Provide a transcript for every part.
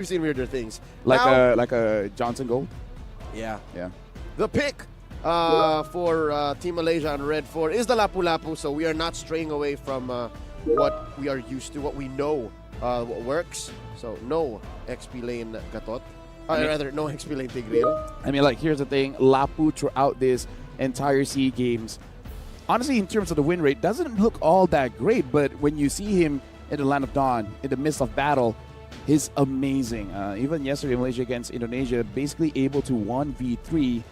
We've seen weirder things. Like Now, a Johnson goal. yeah. Yeah. The pick for Team Malaysia on Red 4 is the Lapu-Lapu, so we are not straying away from what we are used to, what we know what works. So no XP lane Gatot. Rather, no XP lane Tigreal. I mean, like, here's the thing. Lapu throughout this entire SEA Games, honestly, in terms of the win rate, doesn't look all that great. But when you see him in the Land of Dawn, in the midst of battle, he's amazing. Even yesterday, Malaysia against Indonesia, basically able to 1v3.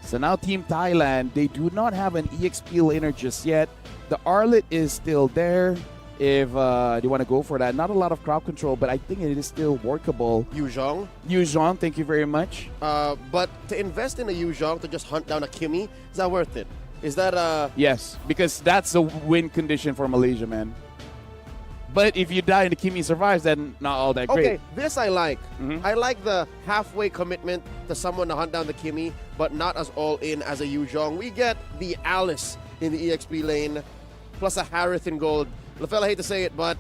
So now Team Thailand, they do not have an EXP laner just yet. The Arlet is still there if they want to go for that. Not a lot of crowd control, but I think it is still workable. Yuzhong. Yuzhong, thank you very much. But to invest in a Yuzhong to just hunt down a Kimi, is that worth it? Is that Yes, because that's a win condition for Malaysia, man. But if you die and the Kimi survives, then not all that great. Okay, this I like. I like the halfway commitment to someone to hunt down the Kimi, but not as all in as a Yuzhong. We get the Alice in the EXP lane, plus a Harith in gold. LaFell, I hate to say it, but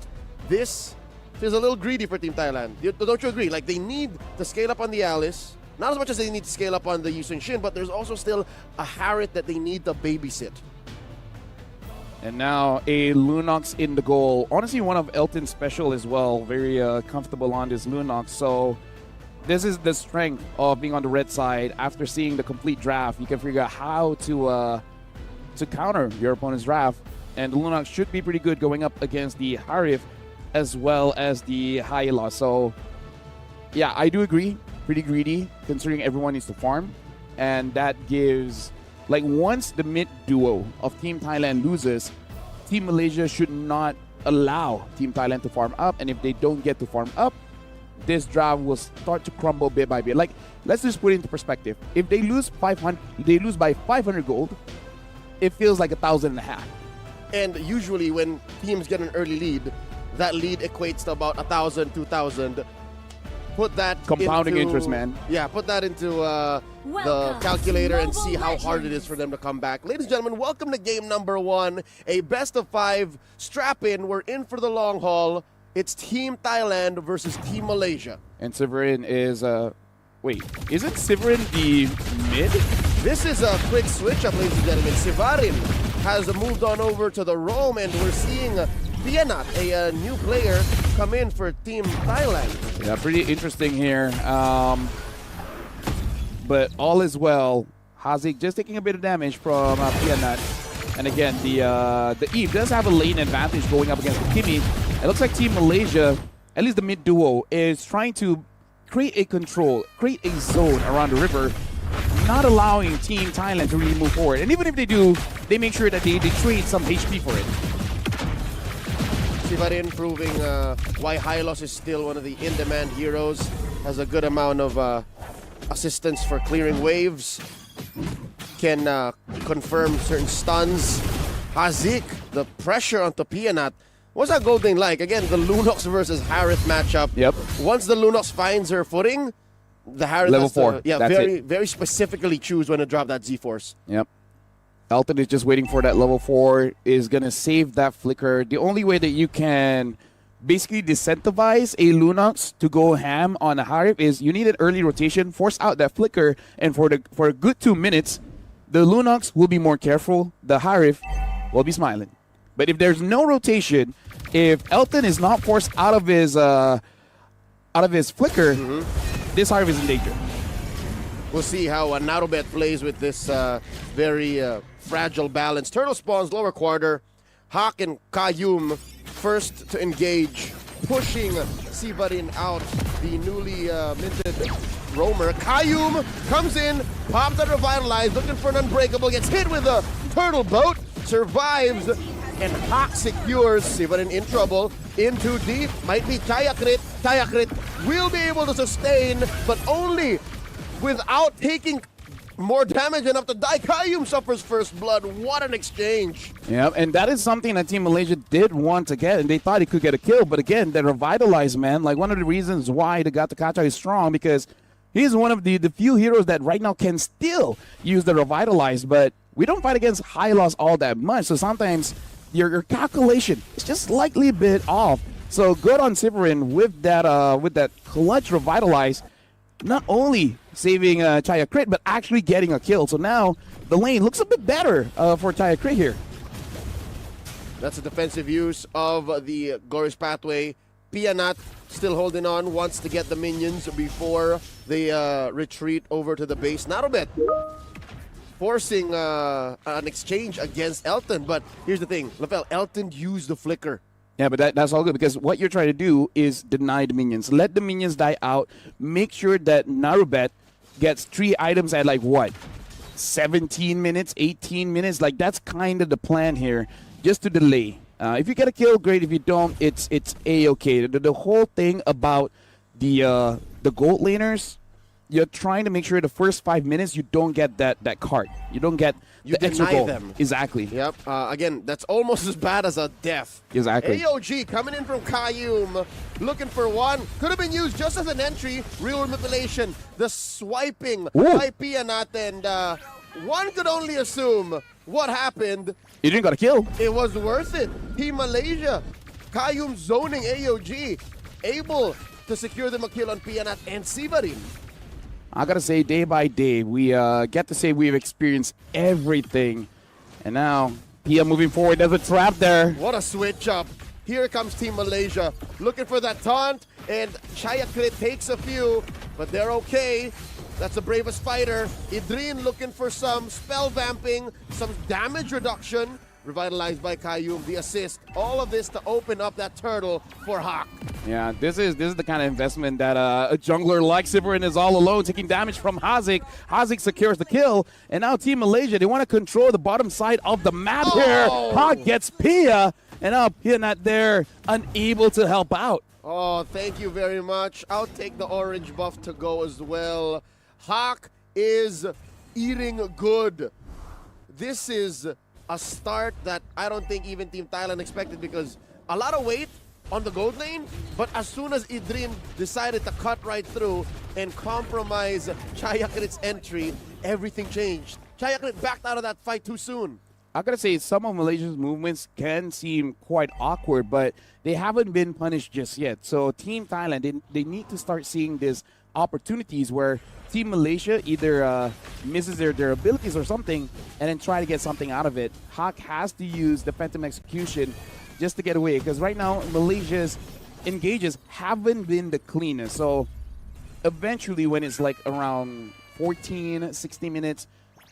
this feels a little greedy for Team Thailand. Don't you agree? Like, they need to scale up on the Alice, not as much as they need to scale up on the Yusun Shin, but there's also still a Harith that they need to babysit. And now a Lunox in the goal. Honestly, one of Elton's special as well. Very comfortable on this Lunox. So this is the strength of being on the red side. After seeing the complete draft, you can figure out how to counter your opponent's draft. And the Lunox should be pretty good going up against the Harith as well as the Hyla. So yeah, I do agree. Pretty greedy considering everyone needs to farm. And that gives... Like, once the mid duo of Team Thailand loses, Team Malaysia should not allow Team Thailand to farm up. And if they don't get to farm up, this draft will start to crumble bit by bit. Like, let's just put it into perspective. If they lose 500, they lose by 500 gold, it feels like 1,500. And usually when teams get an early lead, that lead equates to about 1,000, 2,000. Put that compounding into, interest, man. Yeah, put that into the calculator and see how hard it is for them to come back. Ladies and gentlemen, welcome to game number 1. A best of 5. Strap in. We're in for the long haul. It's Team Thailand versus Team Malaysia. And Severin is... wait, isn't Severin the mid? This is a quick switch up, ladies and gentlemen. Severin has moved on over to the roam, and we're seeing Pianat, a new player, come in for Team Thailand. Yeah, pretty interesting here. But all is well. Hazik just taking a bit of damage from Pianat. And again, the Eve does have a lane advantage going up against the Kimi. It looks like Team Malaysia, at least the mid duo, is trying to create a control, create a zone around the river, not allowing Team Thailand to really move forward. And even if they do, they make sure that they trade some HP for it. Severin proving why Hylos is still one of the in-demand heroes. Has a good amount of assistance for clearing waves. Can confirm certain stuns. Hazik, the pressure onto Pianat. What's that gold lane like? Again, the Lunox versus Harith matchup. Yep. Once the Lunox finds her footing, the Harith level has 4. To, yeah, very specifically choose when to drop that Z-Force. Yep. Elton is just waiting for that level 4, is going to save that flicker. The only way that you can basically disincentivize a Lunox to go ham on a Harith is you need an early rotation, force out that flicker, and for a good 2 minutes, the Lunox will be more careful, the Harith will be smiling. But if there's no rotation, if Elton is not forced out of his flicker, this Harith is in danger. We'll see how Narobet plays with this very fragile balance. Turtle spawns lower quarter. Hawk and Kayum first to engage, pushing Severin out, the newly minted roamer. Kayum comes in, pops out Revitalize, looking for an Unbreakable, gets hit with a turtle boat, survives, and Hawk secures Severin in trouble. In too deep, might be Tayakrit. Tayakrit will be able to sustain, but only without taking more damage enough to die. Kayum suffers first blood. What an exchange. Yeah, and that is something that Team Malaysia did want to get, and they thought he could get a kill. But again, the Revitalize, man, like one of the reasons why the Gatakacha is strong, because he's one of the few heroes that right now can still use the Revitalize, but we don't fight against high loss all that much. So sometimes your calculation is just slightly a bit off. So good on Severin with that clutch revitalize, not only saving Chaya Crit, but actually getting a kill. So now the lane looks a bit better for Chaya Crit here. That's a defensive use of the Glorious Pathway. Pianat still holding on, wants to get the minions before they retreat over to the base. Narobet forcing an exchange against Elton, but here's the thing, Lafel, Elton used the flicker. Yeah, but that's all good because what you're trying to do is deny the minions. Let the minions die out. Make sure that Narubet gets 3 items at like what? 17 minutes, 18 minutes? Like that's kind of the plan here, just to delay. If you get a kill, great. If you don't, it's A-okay. The whole thing about the gold laners, you're trying to make sure the first 5 minutes you don't get that card. You don't get the extra deny gold. them. Exactly. Yep. Again, that's almost as bad as a death. Exactly. AOG coming in from Kayum, looking for one. Could have been used just as an entry. Real manipulation. The swiping by Pianat, and one could only assume what happened. You didn't got a kill. It was worth it. Team Malaysia, Kayum zoning AOG, able to secure them a kill on Pianat and Sivarin. I gotta say, day by day, we get to say we've experienced everything. And now, Pia moving forward, there's a trap there. What a switch up. Here comes Team Malaysia, looking for that taunt, and Chaya Crit takes a few, but they're okay. That's the bravest fighter. Idrin looking for some spell vamping, some damage reduction. Revitalized by Kayum, the assist. All of this to open up that turtle for Hawk. Yeah, this is the kind of investment that a jungler like Severin is all alone, taking damage from Hazik. Hazik secures the kill, and now Team Malaysia, they want to control the bottom side of the map here. Hawk gets Pia, and now Pia not there, unable to help out. Oh, thank you very much. I'll take the orange buff to go as well. Hawk is eating good. This is a start that I don't think even Team Thailand expected, because a lot of weight on the gold lane, but as soon as Idrin decided to cut right through and compromise Chaya Crit's entry, everything changed. Chaya Crit backed out of that fight too soon. I gotta say, some of Malaysia's movements can seem quite awkward, but they haven't been punished just yet. So Team Thailand, they need to start seeing these opportunities where Team Malaysia either misses their abilities or something and then try to get something out of it. Hawk has to use the Phantom Execution just to get away, because right now Malaysia's engages haven't been the cleanest. So eventually when it's like around 14, 16 minutes,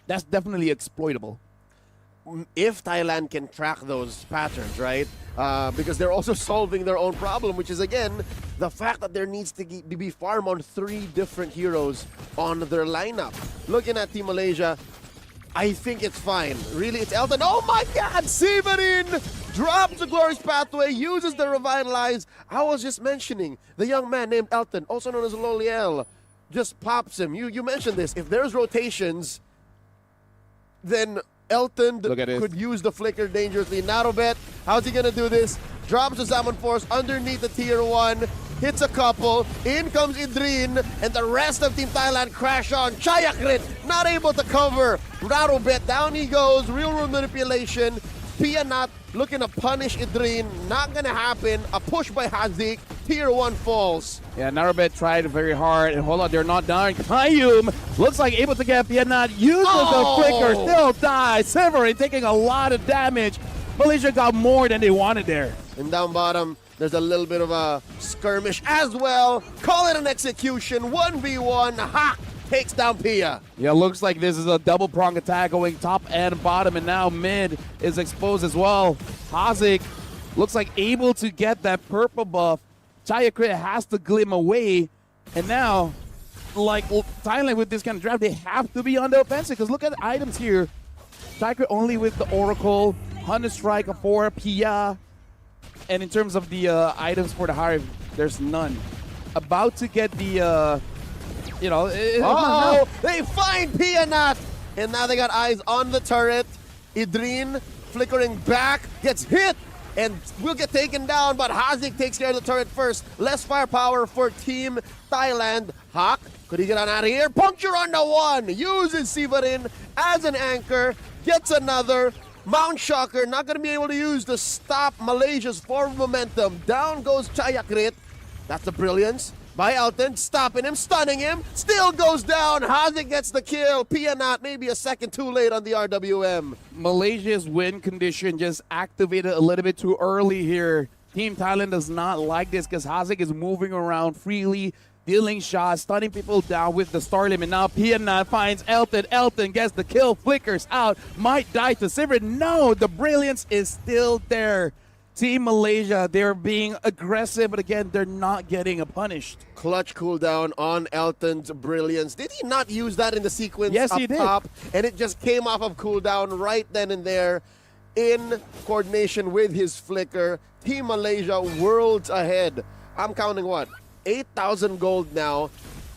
that's definitely exploitable. If Thailand can track those patterns, right? Because they're also solving their own problem, which is, again, the fact that there needs to be farm on 3 different heroes on their lineup. Looking at Team Malaysia, I think it's fine. Really, it's Elton. Oh my God! Sivarin drops the Glorious Pathway, uses the Revitalize. I was just mentioning the young man named Elton, also known as Loliel, just pops him. You mentioned this. If there's rotations, then Elton could use the flicker dangerously. Narobet, how's he gonna do this? Drops the Salmon Force underneath the tier 1, hits a couple, in comes Idrin, and the rest of Team Thailand crash on. Chaya Crit not able to cover. Narobet, down he goes, real room manipulation. Pianat looking to punish Idrin, not gonna happen. A push by Hazik, tier 1 falls. Yeah, Narabet tried very hard, and hold on, they're not done. Kayum looks like able to get Pianat, uses the flicker, still dies. Severin taking a lot of damage. Malaysia got more than they wanted there. And down bottom, there's a little bit of a skirmish as well. Call it an execution, 1v1, ha! Takes down Pia. Yeah, looks like this is a double-prong attack going top and bottom, and now mid is exposed as well. Hazik looks like able to get that purple buff. Chaya Crit has to glim away, and now, like Thailand with this kind of draft, they have to be on the offensive, because look at the items here. Chaya Crit only with the Oracle, Hunter Strike for Pia, and in terms of the items for the Harv, there's none. About to get the... they find Pianat! And now they got eyes on the turret. Idrin flickering back, gets hit, and will get taken down, but Hazik takes care of the turret first. Less firepower for Team Thailand. Hawk, could he get on out of here? Puncture on the 1, uses Sivarin as an anchor, gets another, Mount Shocker not going to be able to use to stop Malaysia's forward momentum. Down goes Chayakrit. That's the brilliance by Elton, stopping him, stunning him. Still goes down. Hazik gets the kill. Pianat maybe a second too late on the RWM. Malaysia's win condition just activated a little bit too early here. Team Thailand does not like this because Hazik is moving around freely, dealing shots, stunning people down with the star limit. Now Pianat finds Elton. Elton gets the kill, flickers out, might die to Sivert. No, the brilliance is still there. Team Malaysia, they're being aggressive, but again, they're not getting punished. Clutch cooldown on Elton's brilliance. Did he not use that in the sequence Yes, up he did. top? And it just came off of cooldown right then and there in coordination with his flicker. Team Malaysia worlds ahead. I'm counting what? 8,000 gold now.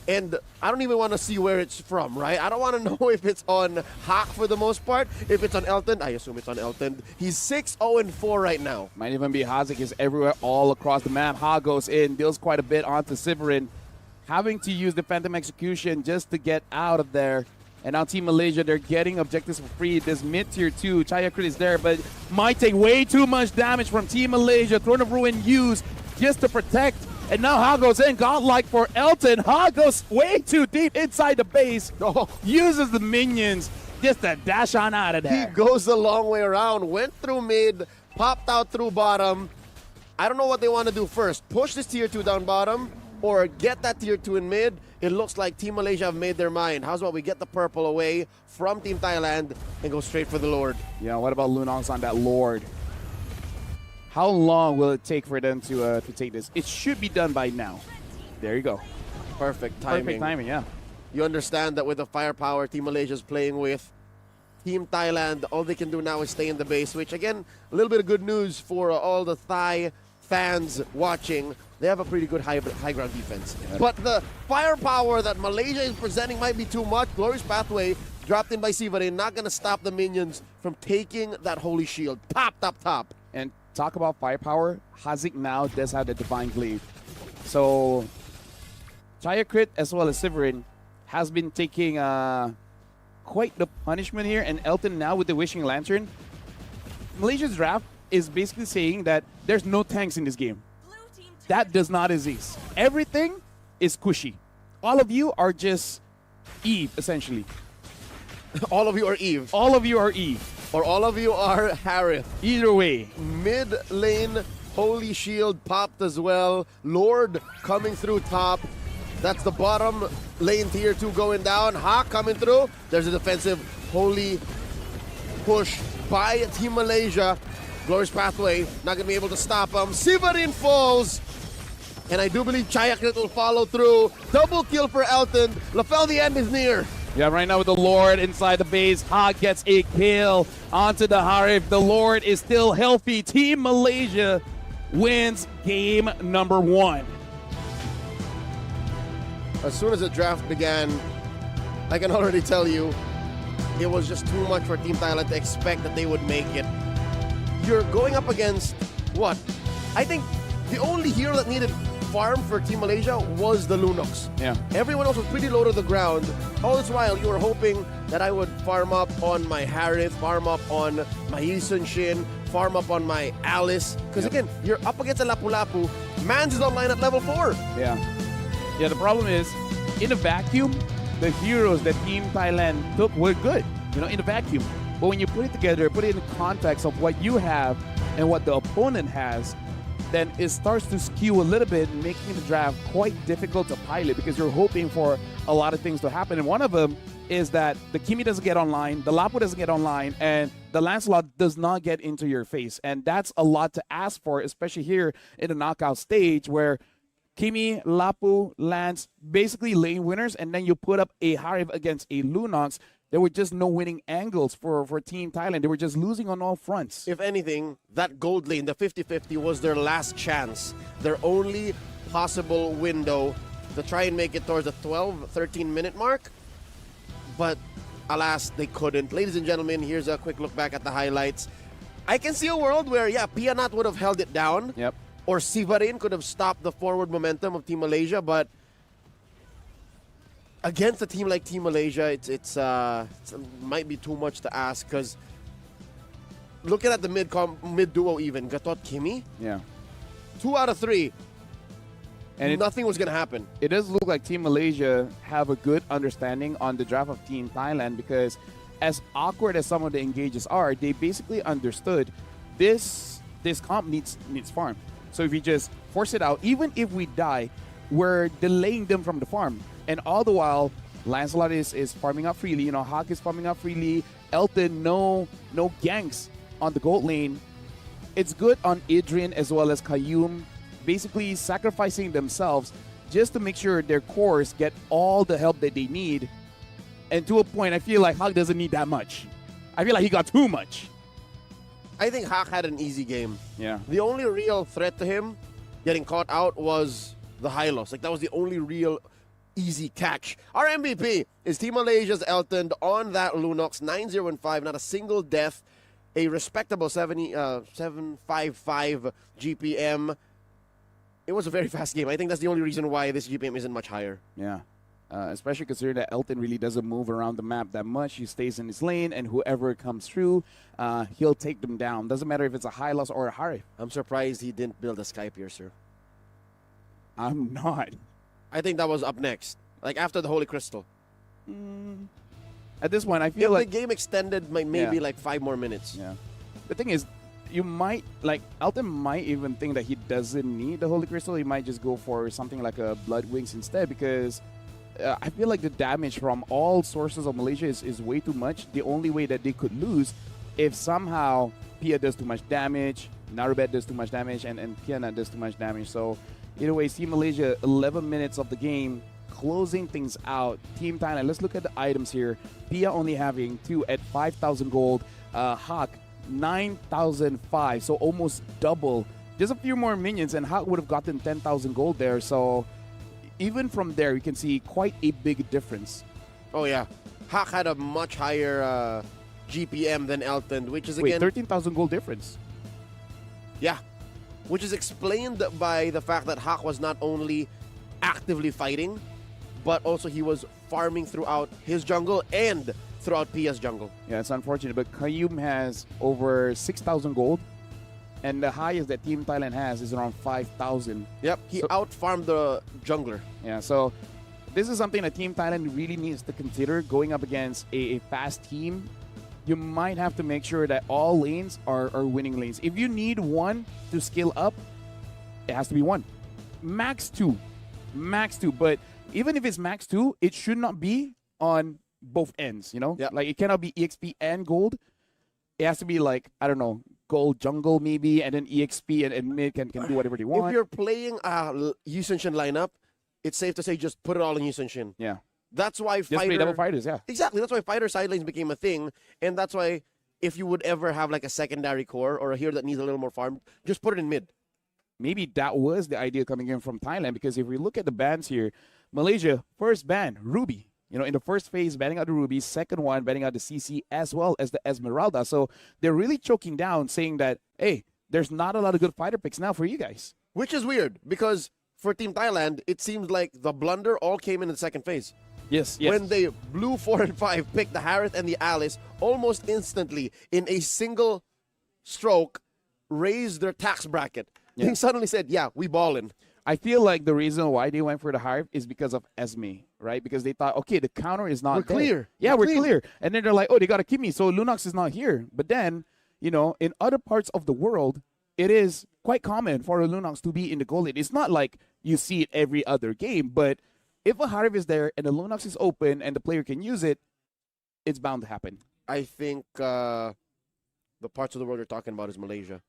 And I don't even want to see where it's from, right? I don't want to know if it's on Hawk for the most part. If it's on Elton, I assume it's on Elton. He's 6-0-4 right now. Might even be Hazik is everywhere, all across the map. Ha goes in, deals quite a bit onto Siverin, having to use the Phantom Execution just to get out of there. And now Team Malaysia, they're getting objectives for free. This mid-tier 2, Chayakrit is there, but might take way too much damage from Team Malaysia. Throne of Ruin used just to protect. And now Ha goes in, godlike for Elton. Ha goes way too deep inside the base. Oh. Uses the minions just to dash on out of there. He goes the long way around, went through mid, popped out through bottom. I don't know what they want to do first. Push this tier 2 down bottom or get that tier 2 in mid. It looks like Team Malaysia have made their mind. How's about we get the purple away from Team Thailand and go straight for the Lord? Yeah, what about Lunong's on that Lord? How long will it take for them to take this? It should be done by now. There you go. Perfect timing. Perfect timing, yeah. You understand that with the firepower Team Malaysia is playing with, Team Thailand, all they can do now is stay in the base, which again, a little bit of good news for all the Thai fans watching. They have a pretty good high ground defense. Yeah. But the firepower that Malaysia is presenting might be too much. Glorious Pathway dropped in by Sivarin, not going to stop the minions from taking that Holy Shield. Top. And talk about firepower, Hazik now does have the Divine Glaive. So Chayakrit as well as Siverin has been taking quite the punishment here, and Elton now with the Wishing Lantern. Malaysia's draft is basically saying that there's no tanks in this game. That does not exist. Everything is squishy. All of you are just Eve, essentially. All of you are Eve. All of you are Eve. Or all of you are Harith. Either way. Mid lane, Holy Shield popped as well. Lord coming through top. That's the bottom lane tier 2 going down. Hawk coming through. There's a defensive Holy push by Team Malaysia. Glorious Pathway not going to be able to stop him. Sivarin falls. And I do believe Chayakrit will follow through. Double kill for Elton. Lafel, the end is near. Yeah, right now with the Lord inside the base. Ha gets a kill onto the Harif. The Lord is still healthy. Team Malaysia wins game number 1. As soon as the draft began, I can already tell you, it was just too much for Team Thailand to expect that they would make it. You're going up against what? I think the only hero that needed farm for Team Malaysia was the Lunox. Yeah. Everyone else was pretty low to the ground. All this while, you were hoping that I would farm up on my Harith, farm up on my Yisun Shin, farm up on my Alice. Because again, you're up against a Lapu-Lapu. Mans is online at level 4. Yeah. Yeah, the problem is, in a vacuum, the heroes that Team Thailand took were good, in a vacuum. But when you put it together, put it in the context of what you have and what the opponent has, then it starts to skew a little bit, making the draft quite difficult to pilot because you're hoping for a lot of things to happen. And one of them is that the Kimi doesn't get online, the Lapu doesn't get online, and the Lancelot does not get into your face. And that's a lot to ask for, especially here in the knockout stage where Kimi, Lapu, Lance, basically lane winners, and then you put up a Harif against a Lunox. There were just no winning angles for Team Thailand. They were just losing on all fronts. If anything, that gold lane, the 50-50, was their last chance. Their only possible window to try and make it towards the 12, 13-minute mark. But alas, they couldn't. Ladies and gentlemen, here's a quick look back at the highlights. I can see a world where, Pianat would have held it down. Yep. Or Sivarin could have stopped the forward momentum of Team Malaysia, but against a team like Team Malaysia, it might be too much to ask because looking at the mid duo even, Gatot Kimi, Yeah. 2 out of 3, And nothing was going to happen. it does look like Team Malaysia have a good understanding on the draft of Team Thailand, because as awkward as some of the engages are, they basically understood this comp needs farm. So if you just force it out, even if we die, we're delaying them from the farm. And all the while, Lancelot is farming up freely. You know, Hawk is farming up freely. Elton, no ganks on the gold lane. It's good on Adrian as well as Qayyum, basically sacrificing themselves just to make sure their cores get all the help that they need. And to a point, I feel like Hawk doesn't need that much. I feel like he got too much. I think Hawk had an easy game. Yeah. The only real threat to him getting caught out was the Hylos. Like, that was the only real easy catch. Our MVP is Team Malaysia's Elton on that Lunox, 9-0-5, not a single death, a respectable 755 GPM. It was a very fast game. I think that's the only reason why this GPM isn't much higher. Yeah. Especially considering that Elton really doesn't move around the map that much. He stays in his lane, and whoever comes through, he'll take them down. Doesn't matter if it's a Hylos or a Harif. I'm surprised he didn't build a Sky Piercer. I'm not. I think that was up next, like after the Holy Crystal. At this point, I If feel like the game extended maybe like 5 more minutes. Yeah. The thing is, you might, like, Elton might even think that he doesn't need the Holy Crystal. He might just go for something like a Blood Wings instead, because I feel like the damage from all sources of Malaysia is way too much. The only way that they could lose if somehow Pia does too much damage, Narubet does too much damage, and Piana does too much damage. So either way, Team Malaysia, 11 minutes of the game, closing things out. Team Thailand, let's look at the items here. Pia only having 2 at 5,000 gold. Hawk, 9,005, so almost double. Just a few more minions, and Hawk would have gotten 10,000 gold there. So even from there, you can see quite a big difference. Oh, yeah. Hawk had a much higher GPM than Elton, which is, Wait, again... 13,000 gold difference. Yeah. Which is explained by the fact that Hawk was not only actively fighting, but also he was farming throughout his jungle and throughout Pia's jungle. Yeah, it's unfortunate, but Qayyum has over 6,000 gold, and the highest that Team Thailand has is around 5,000. Yep, he out-farmed the jungler. Yeah, so this is something that Team Thailand really needs to consider going up against a fast team. You might have to make sure that all lanes are winning lanes. If you need one to scale up, it has to be one. Max two. Max two. But even if it's max two, it should not be on both ends, you know? Yep. Like, it cannot be EXP and gold. It has to be like, I don't know, gold jungle maybe, and then EXP and mid can do whatever they want. If you're playing a Yusun Shin lineup, it's safe to say just put it all in Yusun Shin. Yeah. That's why Just play double fighters, yeah. Exactly. That's why fighter side lanes became a thing. And that's why if you would ever have like a secondary core or a hero that needs a little more farm, just put it in mid. Maybe that was the idea coming in from Thailand, because if we look at the bans here, Malaysia, first ban, Ruby. You know, in the first phase, banning out the Ruby. Second one, banning out the CC as well as the Esmeralda. So they're really choking down, saying that, hey, there's not a lot of good fighter picks now for you guys. Which is weird, because for Team Thailand, it seems like the blunder all came in the second phase. Yes. When they blew 4 and 5, picked the Harith and the Alice almost instantly in a single stroke, raised their tax bracket. Yeah. They suddenly said, yeah, we ballin'. I feel like the reason why they went for the Hive is because of Esme, right? Because they thought, okay, the counter is not We're there. clear. Yeah, We're we're clear. And then they're like, oh, they got to keep me, so Lunox is not here. But then, you know, in other parts of the world, it is quite common for a Lunox to be in the goal lane. It's not like you see it every other game, but if a Hive is there and the Lunox is open and the player can use it, it's bound to happen. I think the parts of the world you're talking about is Malaysia.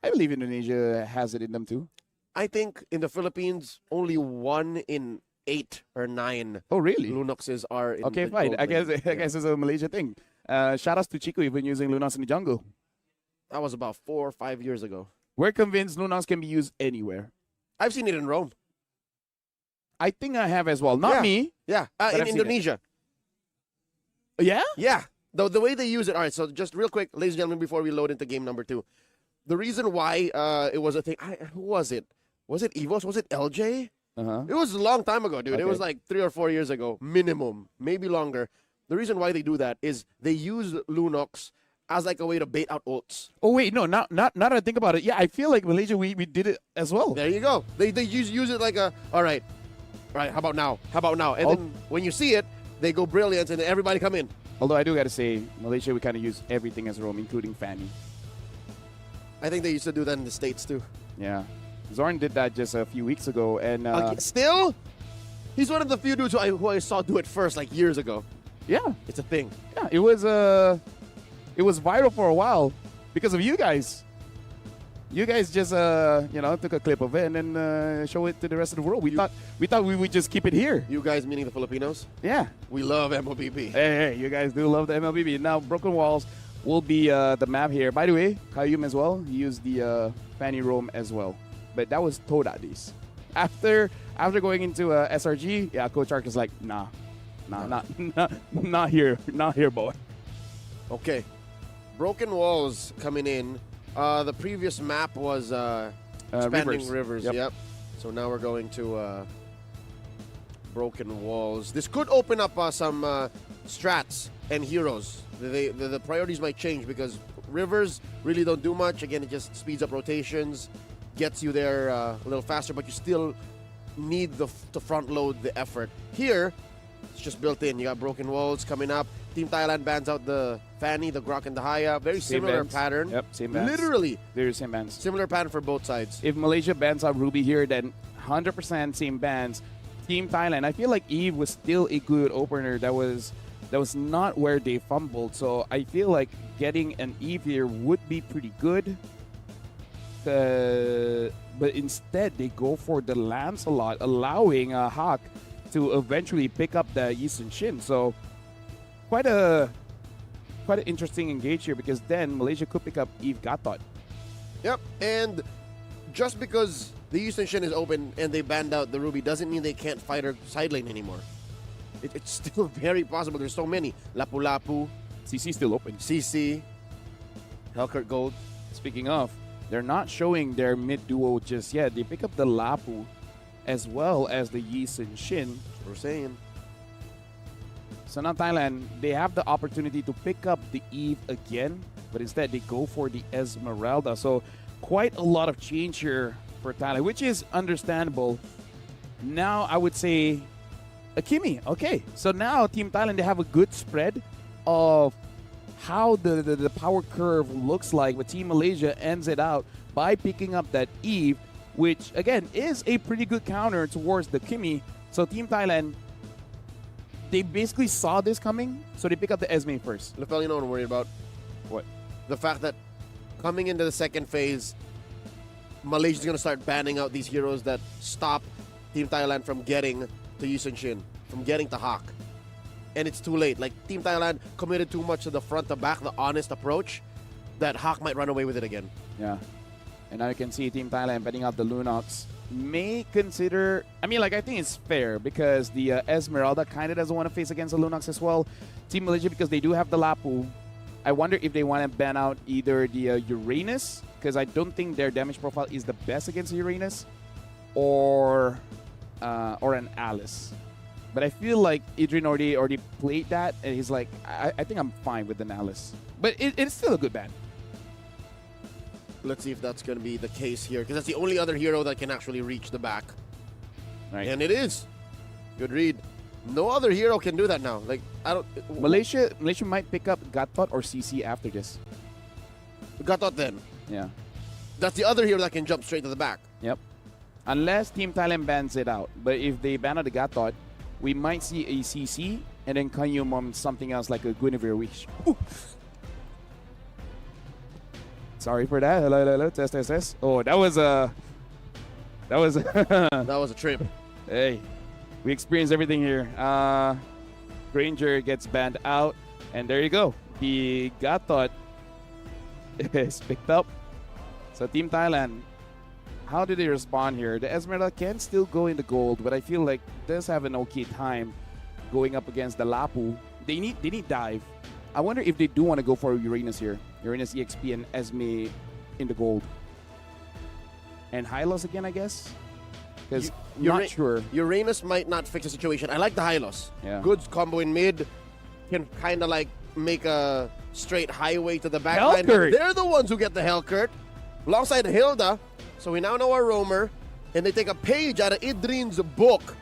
I believe Indonesia has it in them too. I think in the Philippines, only 1 in 8 or 9 Oh, really? Lunoxes are in Okay, the fine. gold I guess lane. I guess it's a Malaysia thing. Shout outs to Chico even using Lunox in the jungle. That was about 4 or 5 years ago. We're convinced Lunox can be used anywhere. I've seen it in Rome. I think I have as well. Not Yeah. me. Yeah, But in I've seen it. Indonesia. Yeah? Yeah, the way they use it. All right, so just real quick, ladies and gentlemen, before we load into game number 2. The reason why it was a thing, who was it? Was it Evos? Was it LJ? Uh-huh. It was a long time ago, dude. It Okay. was like 3 or 4 years ago, minimum, maybe longer. The reason why they do that is they use Lunox as like a way to bait out ults. Oh wait, no, not now that I think about it. Yeah, I feel like Malaysia we did it as well. There you go. They use it like a, all right, how about now? How about now? And then when you see it, they go brilliant and then everybody come in. Although I do gotta say, Malaysia we kind of use everything as roam, including Fanny. I think they used to do that in the States too. Yeah, Zorn did that just a few weeks ago, and still, he's one of the few dudes who I saw do it first, like years ago. yeah, It's a thing. yeah, it was viral for a while because of you guys. You guys just took a clip of it and then show it to the rest of the world. We thought we would just keep it here. You guys, meaning the Filipinos, Yeah. we love MLBB. Hey, you guys do love the MLBB. Now, Broken Walls will be the map here. By the way, Kayum as well. He used the Fanny Roam as well. But that was Todadis. After going into SRG, yeah, Coach Ark is like, nah, not here, boy. Okay, Broken Walls coming in. The previous map was Expanding Rivers. Yep. So now we're going to Broken Walls. This could open up some strats and heroes. The priorities might change because Rivers really don't do much. Again, it just speeds up rotations, gets you there a little faster, but you still need to front load the effort. Here, it's just built in. You got Broken Walls coming up. Team Thailand bans out the Fanny, the Grok, and the Haya. Very similar pattern. Yep, same bans. Literally. They're same bans. Similar pattern for both sides. If Malaysia bans out Ruby here, then 100% same bans. Team Thailand, I feel like Eve was still a good opener. That was not where they fumbled. So I feel like getting an Eve here would be pretty good. But instead, they go for the Lancelot, allowing Hawk to eventually pick up the Eastern Shin. So quite an interesting engage here because then Malaysia could pick up Eve Gatot. Yep, and just because the Eastern Shin is open and they banned out the Ruby doesn't mean they can't fight her side lane anymore. It's still very possible. There's so many. Lapu Lapu, CC still open. CC, Hellkurt Gold. Speaking of, they're not showing their mid duo just yet. They pick up the Lapu as well as the Eastern Shin. We're saying. So now Thailand, they have the opportunity to pick up the Eve again, but instead they go for the Esmeralda. So quite a lot of change here for Thailand, which is understandable. Now I would say Akimi. Okay, so now Team Thailand, they have a good spread of how the power curve looks like, but Team Malaysia ends it out by picking up that Eve, which again is a pretty good counter towards the Kimi. So Team Thailand, they basically saw this coming, so they pick up the Esme first. Lefel, you know what I'm worried about? What? The fact that coming into the second phase, Malaysia's going to start banning out these heroes that stop Team Thailand from getting to Yusun Shin, from getting to Hawk. And it's too late. Like, Team Thailand committed too much to the front to back, the honest approach, that Hawk might run away with it again. Yeah. And now you can see Team Thailand betting out the Lunox. May consider, I think it's fair because the Esmeralda kind of doesn't want to face against the Lunox as well. Team Malaysia, because they do have the Lapu, I wonder if they want to ban out either the Uranus, because I don't think their damage profile is the best against Uranus, or an Alice. But I feel like Adrian already played that, and he's like, I think I'm fine with an Alice. But it's still a good ban. Let's see if that's going to be the case here, because that's the only other hero that can actually reach the back. Right. And it is. Good read. No other hero can do that now. Like, I don't... Malaysia might pick up Gatot or CC after this. Gatot then. Yeah. That's the other hero that can jump straight to the back. Yep. Unless Team Thailand bans it out. But if they ban out the Gatot, we might see a CC and then Kanyum on something else like a Guinevere Wish. Ooh. Sorry for that. Hello. Test. Oh, that was a That was a trip. Hey, we experienced everything here. Granger gets banned out, and there you go. The Gatot is picked up. So Team Thailand, how do they respond here? The Esmeralda can still go in the gold, but I feel like does have an okay time going up against the Lapu. They need dive. I wonder if they do want to go for Uranus here. Uranus, EXP, and Esme in the gold. And Hylos again, I guess? Because not sure. Uranus might not fix the situation. I like the Hylos. Yeah. Good combo in mid. Can kind of like make a straight highway to the back line. Hellkurt. They're the ones who get the Hellkurt alongside Hilda. So we now know our roamer, and they take a page out of Idrin's book.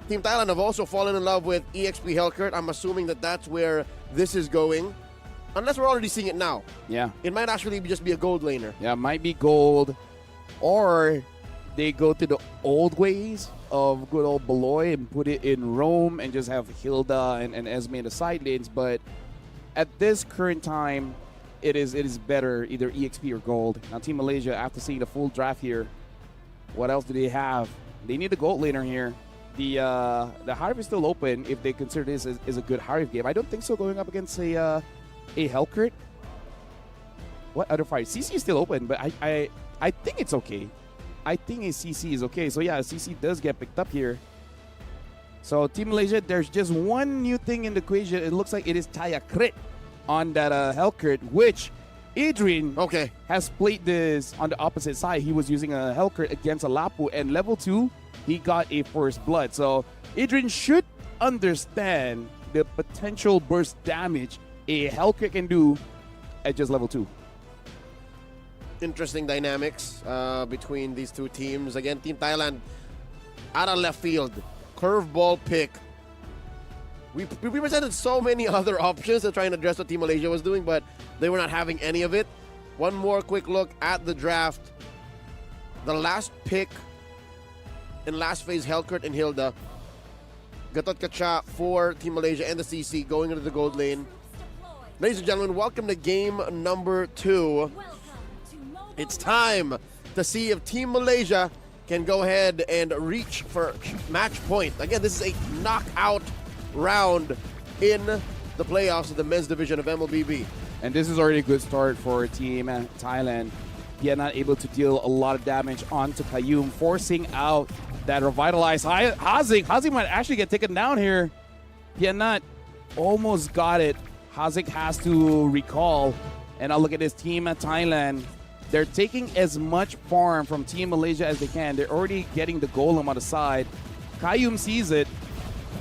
Team Thailand have also fallen in love with EXP Hellkurt. I'm assuming that that's where this is going. Unless we're already seeing it now. Yeah. It might actually just be a gold laner. Yeah, might be gold. Or they go to the old ways of good old Beloy and put it in Rome and just have Hilda and Esme in the side lanes. But at this current time, it is better either EXP or gold. Now Team Malaysia, after seeing the full draft here, what else do they have? They need a gold laner here. The Hive is still open if they consider this as a good Hive game. I don't think so going up against a Hellkurt. What other fight? CC is still open, but I think it's okay. I think a CC is okay. So yeah, CC does get picked up here. So Team Malaysia, there's just one new thing in the equation. It looks like it is Taya Crit on that Hellkurt, which Adrian has played this on the opposite side. He was using a Hellkurt against a Lapu, and level 2, he got a first blood. So Adrian should understand the potential burst damage a Hellkurt can do at just level 2. Interesting dynamics between these two teams. Again, Team Thailand out of left field. Curveball pick. We presented so many other options to try and address what Team Malaysia was doing, but they were not having any of it. One more quick look at the draft. The last pick in last phase, Hellkurt and Hilda. Gatot Kacha for Team Malaysia and the CC going into the gold lane. Ladies and gentlemen, welcome to game number 2. It's time to see if Team Malaysia can go ahead and reach for match point. Again, this is a knockout round in the playoffs of the men's division of MLBB. And this is already a good start for Team Thailand. Yet not able to deal a lot of damage onto Kayum, forcing out that revitalized Hazik. Hazik might actually get taken down here. Yet not almost got it. Hazik has to recall. And now look at this Team Thailand. They're taking as much farm from Team Malaysia as they can. They're already getting the golem on the side. Kayum sees it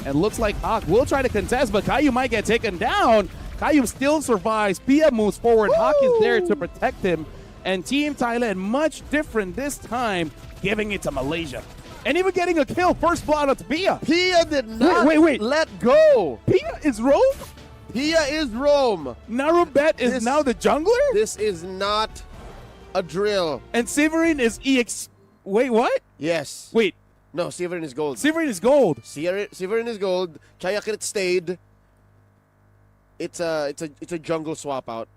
and looks like Hawk will try to contest, but Kayum might get taken down. Kayum still survives. Pia moves forward. Woo! Hawk is there to protect him. And Team Thailand, much different this time, giving it to Malaysia. And even getting a kill, first blood onto Pia. Pia did not wait. let go. Pia is Rome? Pia is Rome. Narubet is now the jungler? This is not a drill. And Severin is EX... Wait, what? Yes. Wait. No, Severin is gold. Severin is gold. Severin is gold. Chayakrit stayed. It's a jungle swap out.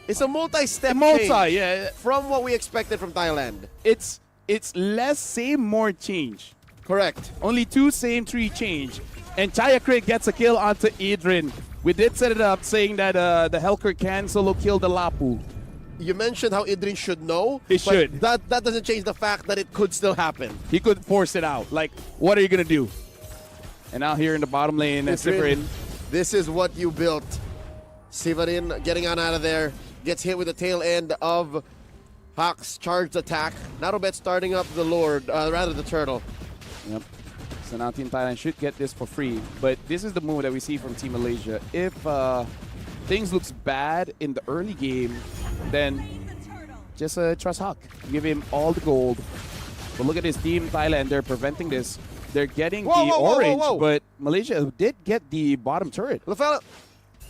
It's a multi-step change yeah. from what we expected from Thailand. It's less same, more change. Correct. Only 2 same, 3 change. And Chayakrit gets a kill onto Adrian. We did set it up saying that the Hellkurt can solo kill the Lapu. You mentioned how Idrin should know. He should. That doesn't change the fact that it could still happen. He could force it out. Like, what are you going to do? And now here in the bottom lane, Severin. This is what you built. Severin getting on out of there. Gets hit with the tail end of Hawk's charged attack. Narobet starting up the Lord, rather the Turtle. Yep. So now Team Thailand should get this for free. But this is the move that we see from Team Malaysia. If things looks bad in the early game, then just trust Hawk. Give him all the gold. But look at this Team Thailand. They're preventing this. They're getting orange, but Malaysia did get the bottom turret. LaFella,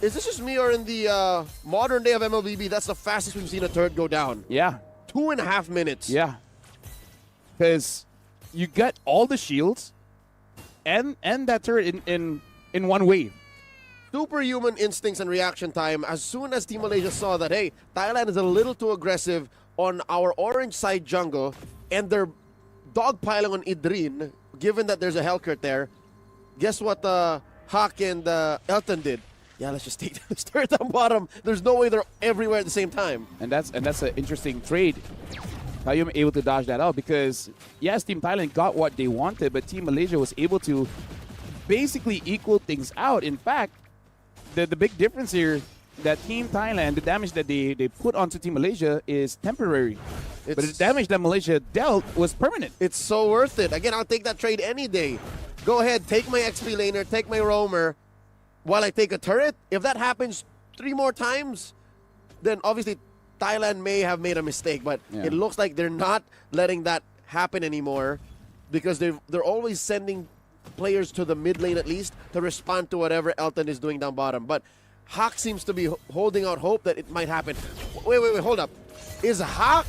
is this just me, or in the modern day of MLBB, that's the fastest we've seen a turret go down? Yeah. 2.5 minutes. Yeah. Because you get all the shields and that turret in one wave. Superhuman instincts and reaction time. As soon as Team Malaysia saw that, hey, Thailand is a little too aggressive on our orange side jungle, and they're dogpiling on Idrin, given that there's a Hellkurt there, guess what Hawk and Elton did? Yeah, let's just take the turret down bottom. There's no way they're everywhere at the same time. And that's an interesting trade. Kayum able to dodge that out because, yes, Team Thailand got what they wanted, but Team Malaysia was able to basically equal things out. In fact, the big difference here, that Team Thailand, the damage that they put onto Team Malaysia is temporary. But the damage that Malaysia dealt was permanent. It's so worth it. Again, I'll take that trade any day. Go ahead, take my XP laner, take my roamer. while I take a turret. If that happens 3 more times, then obviously Thailand may have made a mistake, but Yeah. it looks like they're not letting that happen anymore because they're always sending players to the mid lane at least to respond to whatever Elton is doing down bottom. But Hawk seems to be holding out hope that it might happen. Wait, hold up. Is Hawk?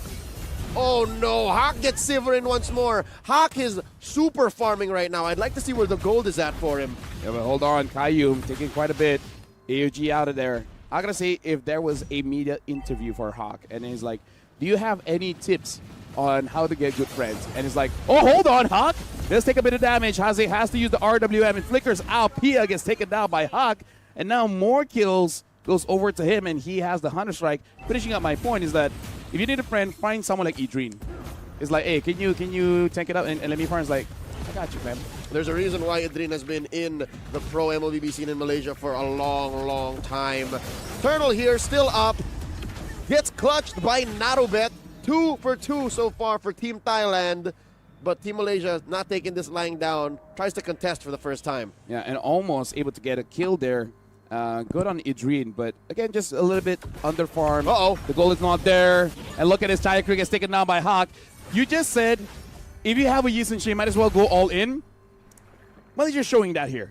Oh no, Hawk gets Severin once more. Hawk is super farming right now. I'd like to see where the gold is at for him. Yeah, but hold on. Kaiyum taking quite a bit. AOG out of there. I gotta say, if there was a media interview for Hawk and he's like, do you have any tips on how to get good friends? And he's like, oh, hold on, Hawk. Let's take a bit of damage. Haze has to use the RWM and flickers out. Pia gets taken down by Hawk. And now more kills goes over to him and he has the Hunter Strike. Finishing up my point is that if you need a friend, find someone like Idreen. It's like, hey, can you tank it up? And let me find. It's like, I got you, man. There's a reason why Idreen has been in the pro MLBB scene in Malaysia for a long, long time. Turtle here, still up. Gets clutched by Narubet. 2 for 2 so far for Team Thailand. But Team Malaysia not taking this lying down. Tries to contest for the first time. Yeah, and almost able to get a kill there. Good on Idreen, but again, just a little bit under farm. Uh-oh. The goal is not there. And look at his Chaya Creek gets taken down by Hawk. You just said, if you have a Yi Sun-shin, might as well go all in. Well, you're showing that here.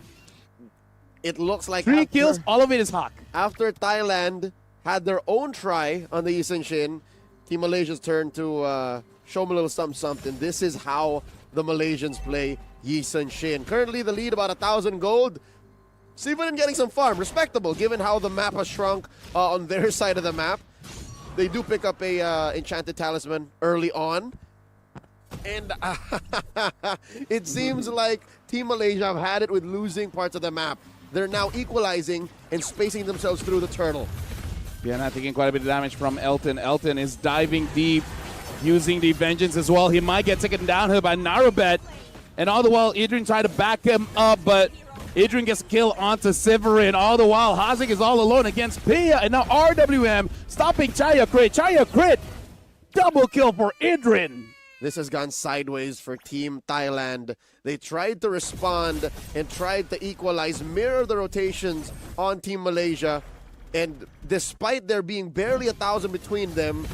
It looks like 3 kills, all of it is Hawk. After Thailand had their own try on the Yi Sun-shin, Team Malaysia's turn to show them a little something. This is how the Malaysians play Yi Sun-shin. Currently the lead about 1,000 gold. Severin getting some farm, respectable given how the map has shrunk on their side of the map. They do pick up a enchanted talisman early on. And it seems like Team Malaysia have had it with losing parts of the map. They're now equalizing and spacing themselves through the turtle. Yeah, not taking quite a bit of damage from Elton. Elton is diving deep, using the vengeance as well. He might get taken down here by Narubet. And all the while, Idreen tried to back him up, but Idreen gets killed onto Severin. All the while, Hazik is all alone against Pia. And now RWM stopping Chaya Crit. Chaya Crit, double kill for Idreen. This has gone sideways for Team Thailand. They tried to respond and tried to equalize, mirror the rotations on Team Malaysia. And despite there being barely 1,000 between them,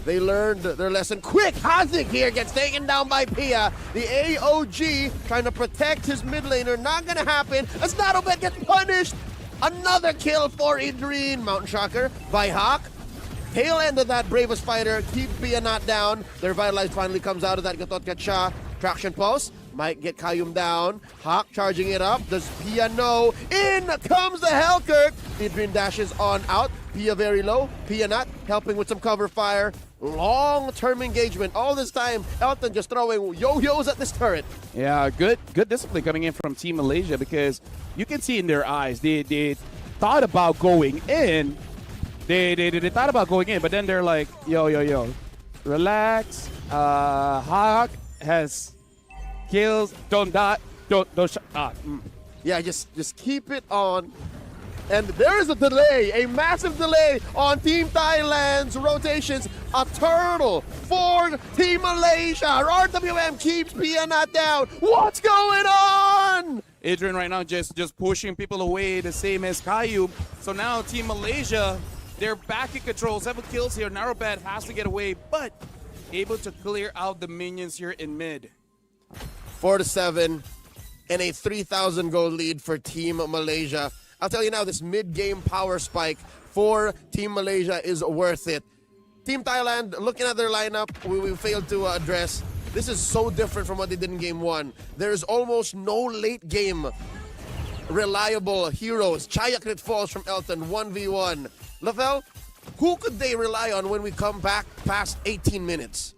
they learned their lesson quick. Hazik here gets taken down by Pia. The AOG trying to protect his mid laner. Not going to happen as Narubet gets punished. Another kill for Idreen. Mountain Shocker by Hawk. Tail end of that Bravest Fighter. Keep Pia not down. Their Vitalize finally comes out of that Gatot Kacha. Traction Pulse. Might get Kaiyum down. Hawk charging it up. Does Pia know? In comes the Hellkirk. Idreen dashes on out. Pia very low. Pia not helping with some cover fire. Long-term engagement. All this time, Elton just throwing yo-yos at this turret. Yeah, good discipline coming in from Team Malaysia because you can see in their eyes they thought about going in. They thought about going in, but then they're like, yo, relax. Hawk has kills. Don't die. Don't Yeah, just keep it on. And there is a delay, a massive delay on Team Thailand's rotations. A turtle for Team Malaysia. RWM keeps Pia not down. What's going on? Idreen right now just pushing people away, the same as Kaiyum. So now Team Malaysia, they're back in control. 7 kills here. Narubet has to get away, but able to clear out the minions here in mid. 4-7 and a 3,000 goal lead for Team Malaysia. I'll tell you now, this mid-game power spike for Team Malaysia is worth it. Team Thailand, looking at their lineup, we failed to address. This is so different from what they did in Game 1. There is almost no late-game reliable heroes. Chaya Crit falls from Elton, 1v1. Lavelle, who could they rely on when we come back past 18 minutes?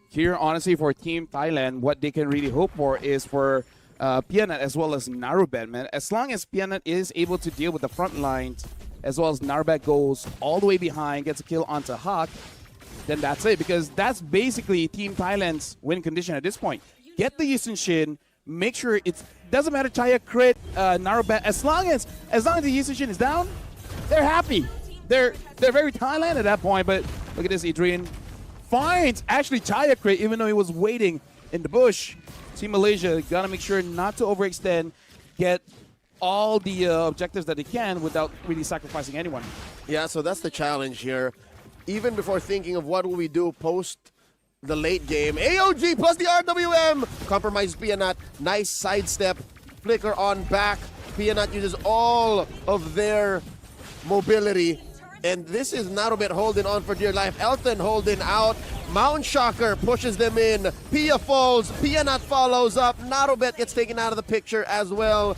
Here, honestly, for Team Thailand, what they can really hope for is for Pianat as well as Narubet, man. As long as Pianat is able to deal with the front lines, as well as Narubet goes all the way behind, gets a kill onto Hawk, then that's it. Because that's basically Team Thailand's win condition at this point. Get the Yi Sun-shin, make sure it doesn't matter Chaya Crit, Narubet, as long as the Yi Sun-shin is down, they're happy. They're very Thailand at that point, but look at this, Idreen finds actually Chaya Crit, even though he was waiting in the bush. Team Malaysia gotta make sure not to overextend, get all the objectives that they can without really sacrificing anyone. Yeah, so that's the challenge here. Even before thinking of what will we do post the late game, AOG plus the RWM compromises Pianat. Nice sidestep, flicker on back. Pianat uses all of their mobility. And this is Narobet holding on for dear life. Elton holding out. Mount Shocker pushes them in. Pia falls. Pianat follows up. Narobet gets taken out of the picture as well.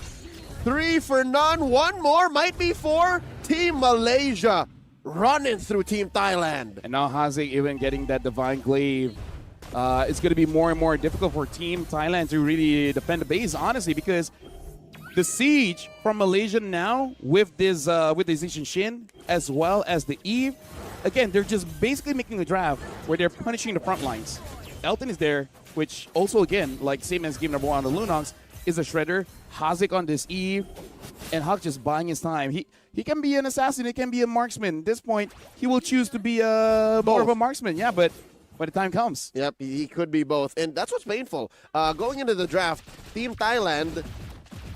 3 for none. One more might be for Team Malaysia. Running through Team Thailand. And now Haziq even getting that Divine Glaive. It's going to be more and more difficult for Team Thailand to really defend the base, honestly, because the siege from Malaysia now with this Zishin Shin as well as the Eve, again, they're just basically making a draft where they're punishing the front lines. Elton is there, which also, again, like same as game number 1 on the Lunox, is a shredder. Haziq on this Eve, and Huck just buying his time. He can be an assassin, he can be a marksman. At this point, he will choose to be more of a marksman, yeah, but when the time comes. Yep, he could be both, and that's what's painful. Going into the draft, Team Thailand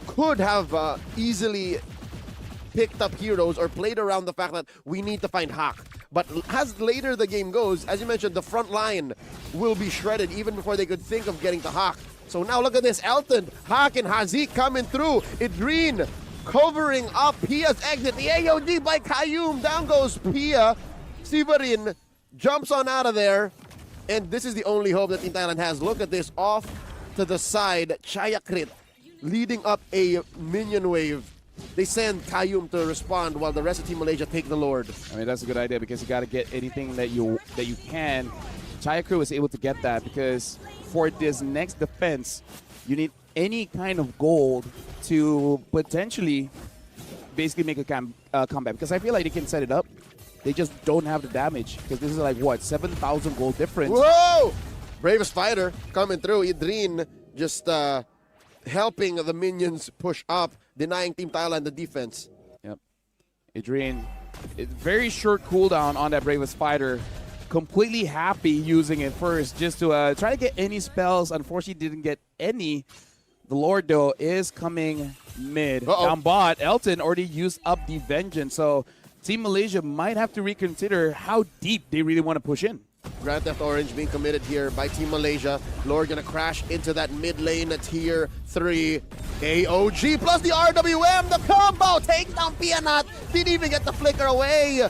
could have easily picked up heroes or played around the fact that we need to find Hawk. But as later the game goes, as you mentioned, the front line will be shredded even before they could think of getting to Hawk. So now look at this, Elton, Hawk, and Haziq coming through. Idreen covering up Pia's exit. The AOD by Kayum. Down goes Pia. Sivarin jumps on out of there. And this is the only hope that Team Thailand has. Look at this, off to the side. Chayakrit leading up a minion wave. They send Kayum to respond while the rest of Team Malaysia take the Lord. I mean, that's a good idea because you got to get anything that you can. Chayakrit was able to get that because for this next defense, you need any kind of gold to potentially basically make a comeback. Because I feel like they can set it up. They just don't have the damage. Because this is like, what, 7,000 gold difference. Whoa! Bravest fighter coming through. Idreen just helping the minions push up, denying Team Thailand the defense. Yep. Idreen, very short cooldown on that Bravest fighter. Completely happy using it first just to try to get any spells. Unfortunately, didn't get any. The Lord, though, is coming mid. Down bot, Elton already used up the Vengeance. So Team Malaysia might have to reconsider how deep they really want to push in. Grand Theft Orange being committed here by Team Malaysia. Lord gonna crash into that mid lane at tier 3. AOG plus the RWM. The combo takes down Pianat. Didn't even get the flicker away.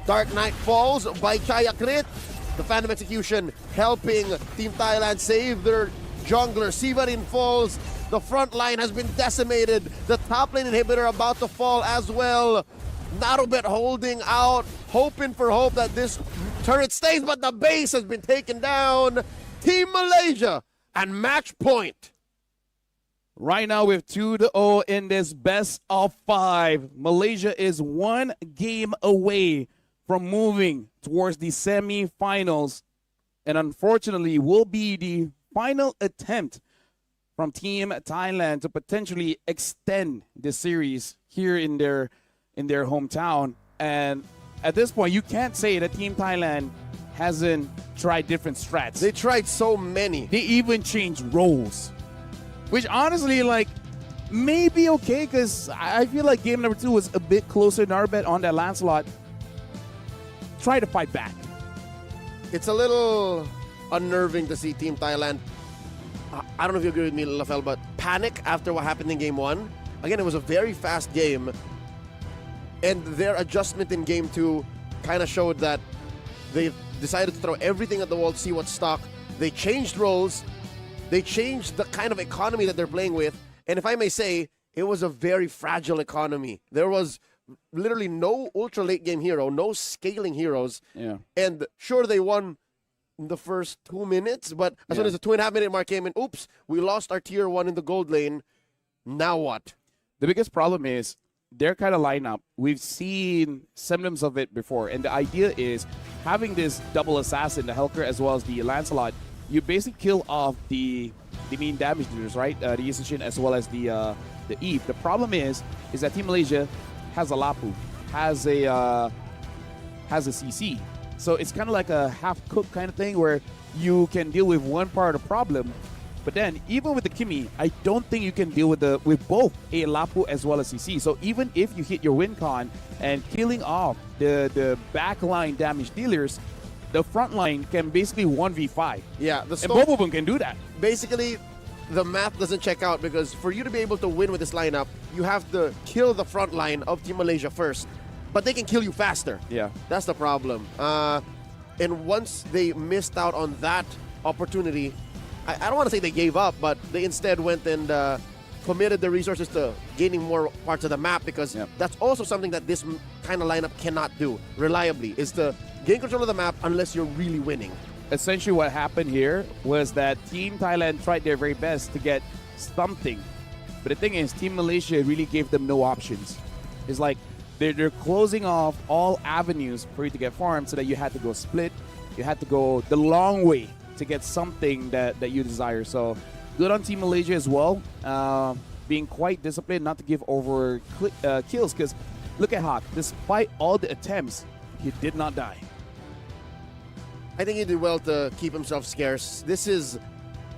Dark Knight falls by Chayakrit. The Phantom Execution helping Team Thailand save their jungler. Sivarin falls. The front line has been decimated. The top lane inhibitor about to fall as well. Narobet holding out, hoping for hope that this turret stays, but the base has been taken down. Team Malaysia and match point. Right now with 2-0 in this best of 5, Malaysia is 1 game away from moving towards the semi-finals, and unfortunately will be the final attempt from Team Thailand to potentially extend the series here in their hometown. And at this point, you can't say that Team Thailand hasn't tried different strats. They tried so many. They even changed roles, which honestly, like, may be okay because I feel like game number 2 was a bit closer to Narobet on that Lancelot. Try to fight back. It's a little unnerving to see Team Thailand. I don't know if you agree with me, Lafel, but panic after what happened in game 1. Again, it was a very fast game. And their adjustment in game 2 kind of showed that they decided to throw everything at the wall to see what's stuck. They changed roles. They changed the kind of economy that they're playing with. And if I may say, it was a very fragile economy. There was literally no ultra late game hero, no scaling heroes. Yeah. And sure, they won the first 2 minutes, but as soon as the 2.5 minute mark came in, oops, we lost our tier 1 in the gold lane. Now what? The biggest problem is their kind of lineup. We've seen symptoms of it before, and the idea is having this double assassin, the Helker as well as the Lancelot. You basically kill off the main damage dealers, right? The Yishin as well as the Eve. The problem is that Team Malaysia has a Lapu, has a CC. So it's kind of like a half-cooked kind of thing where you can deal with one part of the problem But then, even with the Kimi, I don't think you can deal with both a Lapu as well as CC. So even if you hit your win con and killing off the backline damage dealers, the front line can basically 1v5. Yeah, and both of them can do that. Basically, the math doesn't check out because for you to be able to win with this lineup, you have to kill the front line of Team Malaysia first. But they can kill you faster. Yeah. That's the problem. And once they missed out on that opportunity, I don't want to say they gave up, but they instead went and committed the resources to gaining more parts of the map because that's also something that this kind of lineup cannot do reliably, is to gain control of the map unless you're really winning. Essentially what happened here was that Team Thailand tried their very best to get something. But the thing is, Team Malaysia really gave them no options. It's like they're closing off all avenues for you to get farmed so that you had to go split. You had to go the long way to get something that you desire. So good on Team Malaysia as well, being quite disciplined not to give over kills, because look at Hawk, despite all the attempts, he did not die. I think he did well to keep himself scarce. This is,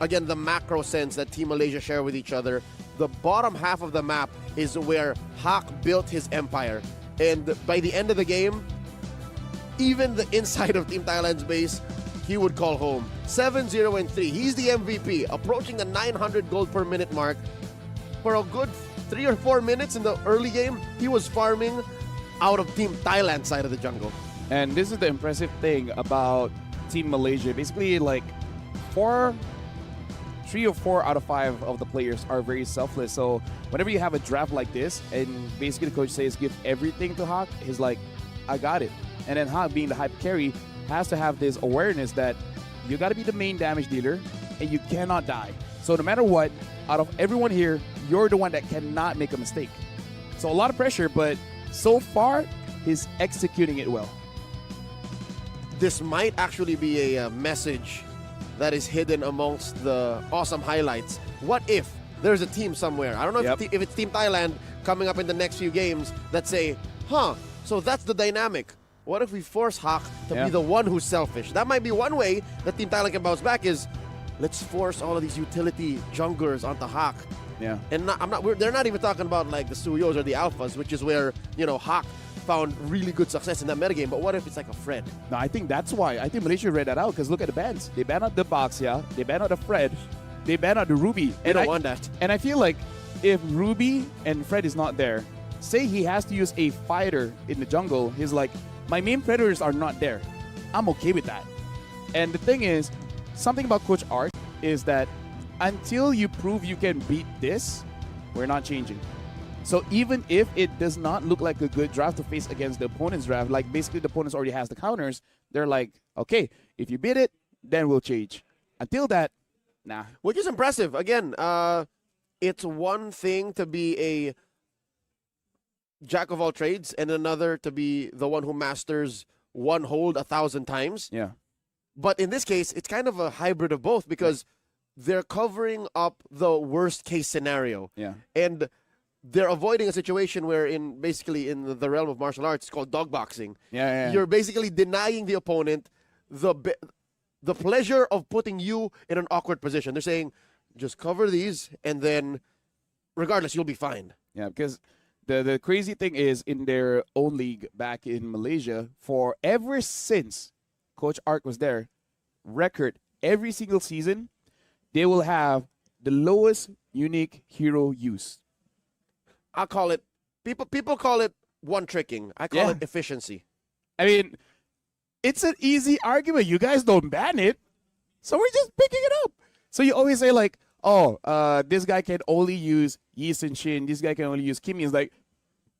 again, the macro sense that Team Malaysia share with each other. The bottom half of the map is where Hawk built his empire. And by the end of the game, even the inside of Team Thailand's base, he would call home. 7-0-3. He's the MVP, approaching the 900 gold per minute mark. For a good 3 or 4 minutes in the early game, he was farming out of Team Thailand's side of the jungle. And this is the impressive thing about Team Malaysia. Basically, like 3 or 4 out of 5 of the players are very selfless. So whenever you have a draft like this, and basically the coach says give everything to Hawk, he's like, I got it. And then Hawk, being the hype carry, has to have this awareness that you got to be the main damage dealer and you cannot die. So no matter what, out of everyone here, you're the one that cannot make a mistake. So a lot of pressure, but so far, he's executing it well. This might actually be a message that is hidden amongst the awesome highlights. What if there's a team somewhere, I don't know if it's Team Thailand coming up in the next few games, that say, so that's the dynamic. What if we force Hawk to be the one who's selfish? That might be one way that Team Thailand can bounce back, is let's force all of these utility junglers onto Hawk. Yeah. And they're not even talking about like the Suyos or the Alphas, which is where, Hawk found really good success in that metagame. But what if it's like a Fred? No, I think that's why. I think Malaysia read that out, because look at the bans. They banned out the Baxia, they banned out the Fred, they banned out the Ruby. They don't want that. And I feel like if Ruby and Fred is not there, say he has to use a fighter in the jungle, he's like, my main predators are not there. I'm okay with that. And the thing is, something about Coach Art is that until you prove you can beat this, we're not changing. So even if it does not look like a good draft to face against the opponent's draft, like basically the opponent already has the counters, they're like, okay, if you beat it, then we'll change. Until that, nah. Which is impressive. Again, it's one thing to be a jack of all trades and another to be the one who masters one hold 1,000 times. Yeah. But in this case, it's kind of a hybrid of both, because they're covering up the worst case scenario. Yeah. And they're avoiding a situation where basically in the realm of martial arts, it's called dog boxing. Yeah. You're basically denying the opponent the pleasure of putting you in an awkward position. They're saying, just cover these, and then regardless, you'll be fine. Yeah, because the crazy thing is, in their own league back in Malaysia, for ever since Coach Ark was there, record every single season, they will have the lowest unique hero use. I call it, people call it one-tricking. I call it efficiency. I mean, it's an easy argument. You guys don't ban it, so we're just picking it up. So you always say like, this guy can only use Yi Sin Shin, this guy can only use Kimi. It's like,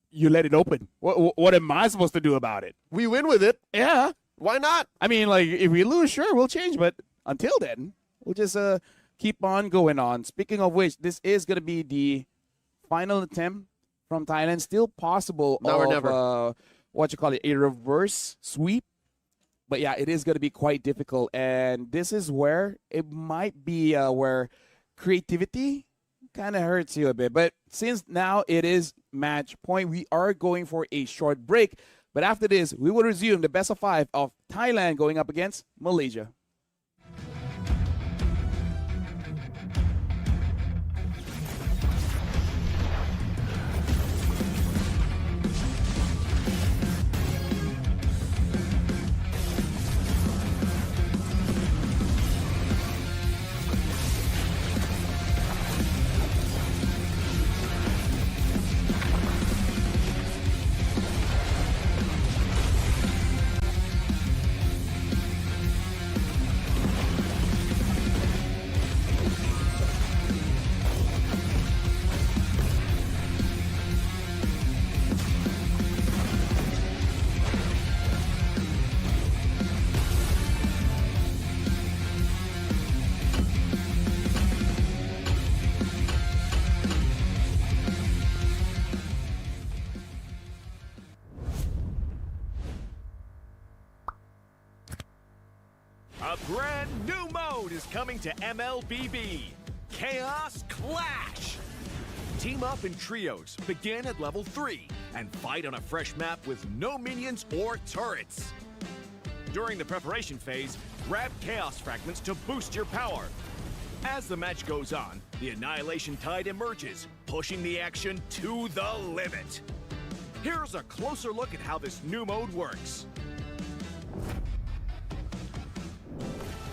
you let it open. What am I supposed to do about it? We win with it. Yeah. Why not? I mean, like, if we lose, sure, we'll change. But until then, we'll just keep on going on. Speaking of which, this is going to be the final attempt from Thailand. Still possible now or never. A reverse sweep. But yeah, it is going to be quite difficult. And this is where it might be where creativity kind of hurts you a bit. But since now it is match point, we are going for a short break. But after this, we will resume the best of 5 of Thailand going up against Malaysia. is coming to MLBB. Chaos Clash! Team up in trios, begin at level 3, and fight on a fresh map with no minions or turrets. During the preparation phase, grab Chaos Fragments to boost your power. As the match goes on, the Annihilation Tide emerges, pushing the action to the limit. Here's a closer look at how this new mode works.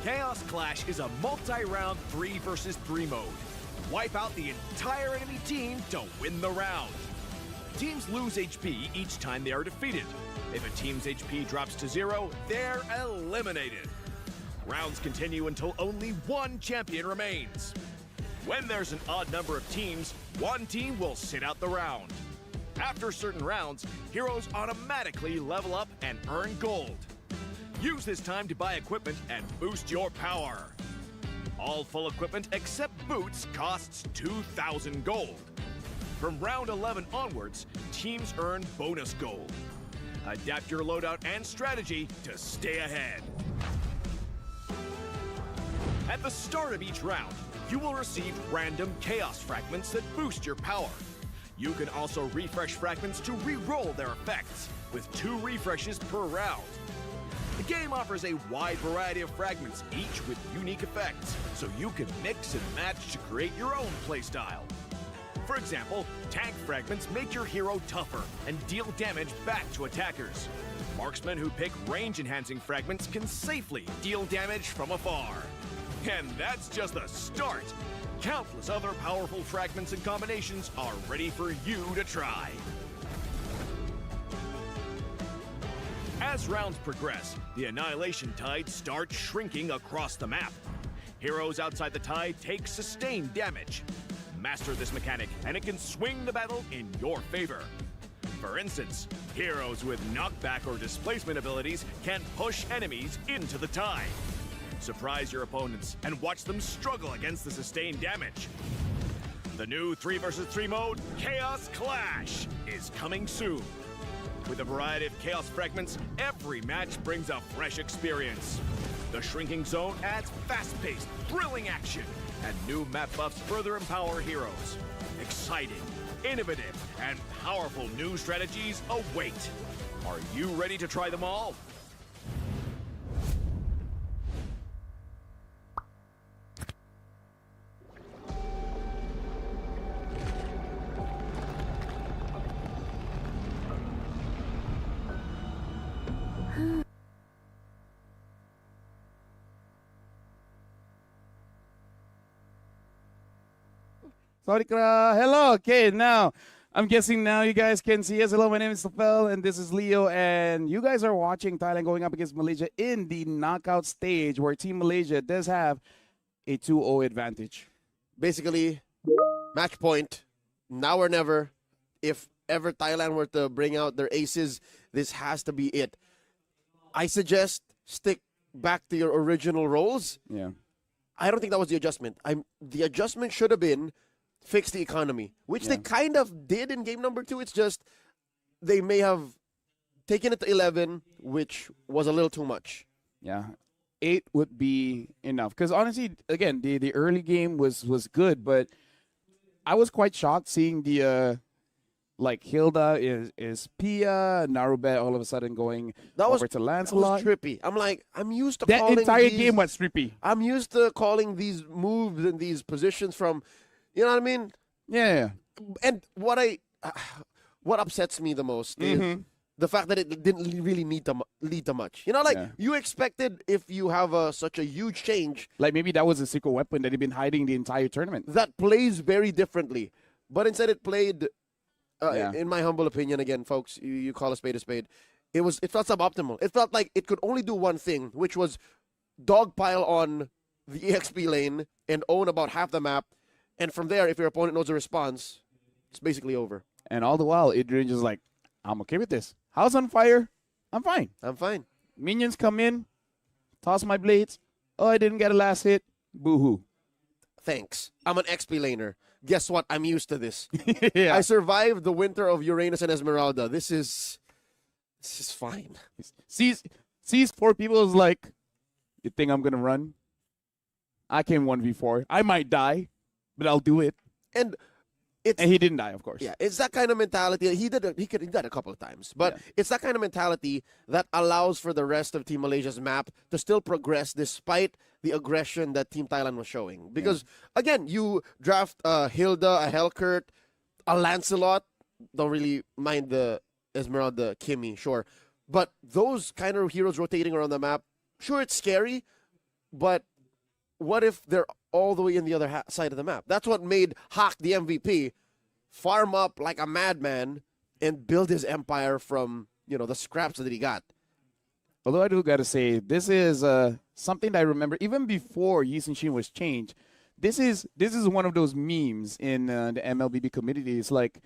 Chaos Clash is a multi-round 3 versus 3 mode. Wipe out the entire enemy team to win the round. Teams lose HP each time they are defeated. If a team's HP drops to 0, they're eliminated. Rounds continue until only one champion remains. When there's an odd number of teams, one team will sit out the round. After certain rounds, heroes automatically level up and earn gold. Use this time to buy equipment and boost your power. All full equipment except boots costs 2,000 gold. From round 11 onwards, teams earn bonus gold. Adapt your loadout and strategy to stay ahead. At the start of each round, you will receive random chaos fragments that boost your power. You can also refresh fragments to re-roll their effects, with 2 refreshes per round. The game offers a wide variety of fragments, each with unique effects, so you can mix and match to create your own playstyle. For example, tank fragments make your hero tougher and deal damage back to attackers. Marksmen who pick range-enhancing fragments can safely deal damage from afar. And that's just the start! Countless other powerful fragments and combinations are ready for you to try. As rounds progress, the Annihilation Tide starts shrinking across the map. Heroes outside the tide take sustained damage. Master this mechanic, and it can swing the battle in your favor. For instance, heroes with knockback or displacement abilities can push enemies into the tide. Surprise your opponents and watch them struggle against the sustained damage. The new 3 versus 3 mode, Chaos Clash, is coming soon. With a variety of chaos fragments, every match brings a fresh experience. The shrinking zone adds fast-paced, thrilling action, and new map buffs further empower heroes. Exciting, innovative, and powerful new strategies await. Are you ready to try them all? Sorry, hello. Okay, now I'm guessing now you guys can see us. Hello, my name is Stafel, and this is Leo, and you guys are watching Thailand going up against Malaysia in the knockout stage, where Team Malaysia does have a 2-0 advantage. Basically, match point, now or never. If ever Thailand were to bring out their aces, this has to be it. I suggest stick back to your original roles. Yeah. I don't think that was the adjustment. The adjustment should have been fix the economy, which they kind of did in game number 2. It's just they may have taken it to 11, which was a little too much. Yeah. 8 would be enough. Because honestly, again, the early game was good, but I was quite shocked seeing the like Hilda is Pia, Narubet all of a sudden going over to Lancelot. That was trippy. I'm like, I'm used to that calling entire these, game was trippy. I'm used to calling these moves and these positions from, you know what I mean? Yeah. And what upsets me the most is the fact that it didn't really need to lead to much. You know, like you expected if you have such a huge change. Like maybe that was a secret weapon that they've been hiding the entire tournament. That plays very differently. But instead it played, in my humble opinion, again, folks, you call a spade a spade. It felt suboptimal. It felt like it could only do one thing, which was dogpile on the EXP lane and own about half the map. And from there, if your opponent knows the response, it's basically over. And all the while, Adrian just like, I'm okay with this. House on fire. I'm fine. I'm fine. Minions come in, toss my blades. Oh, I didn't get a last hit. Boo-hoo. Thanks. I'm an XP laner. Guess what? I'm used to this. Yeah. I survived the winter of Uranus and Esmeralda. This is fine. Sees 4 people is like, you think I'm going to run? I can 1v4. I might die, but I'll do it. And it's And he didn't die, of course. yeah, it's that kind of mentality. He did a couple of times, but it's that kind of mentality that allows for the rest of Team Malaysia's map to still progress despite the aggression that Team Thailand was showing. Because again, you draft a Hilda, a Helkert, a Lancelot. Don't really mind the Esmeralda, Kimmy, sure, but those kind of heroes rotating around the map, sure, it's scary, but what if they're all the way in the other side of the map? That's what made Hawk the MVP farm up like a madman and build his empire from, the scraps that he got. Although I do got to say, this is something that I remember even before Yi Sun-shin was changed. This is one of those memes in the MLBB community. It's like,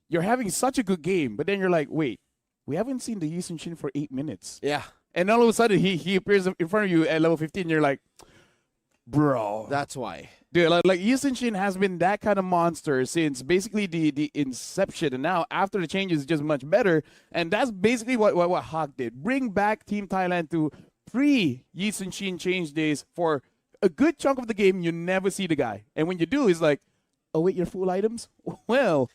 you're having such a good game, but then you're like, wait, we haven't seen the Yi Sun-shin for 8 minutes. Yeah. And all of a sudden, he appears in front of you at level 15. You're like, bro. That's why. Dude, like Yi Sun-shin has been that kind of monster since basically the inception. And now, after the changes, it's just much better. And that's basically what Hawk did. Bring back Team Thailand to pre-Yi Sun-shin change days for a good chunk of the game. You never see the guy. And when you do, it's like, oh, wait, you're full items? Well,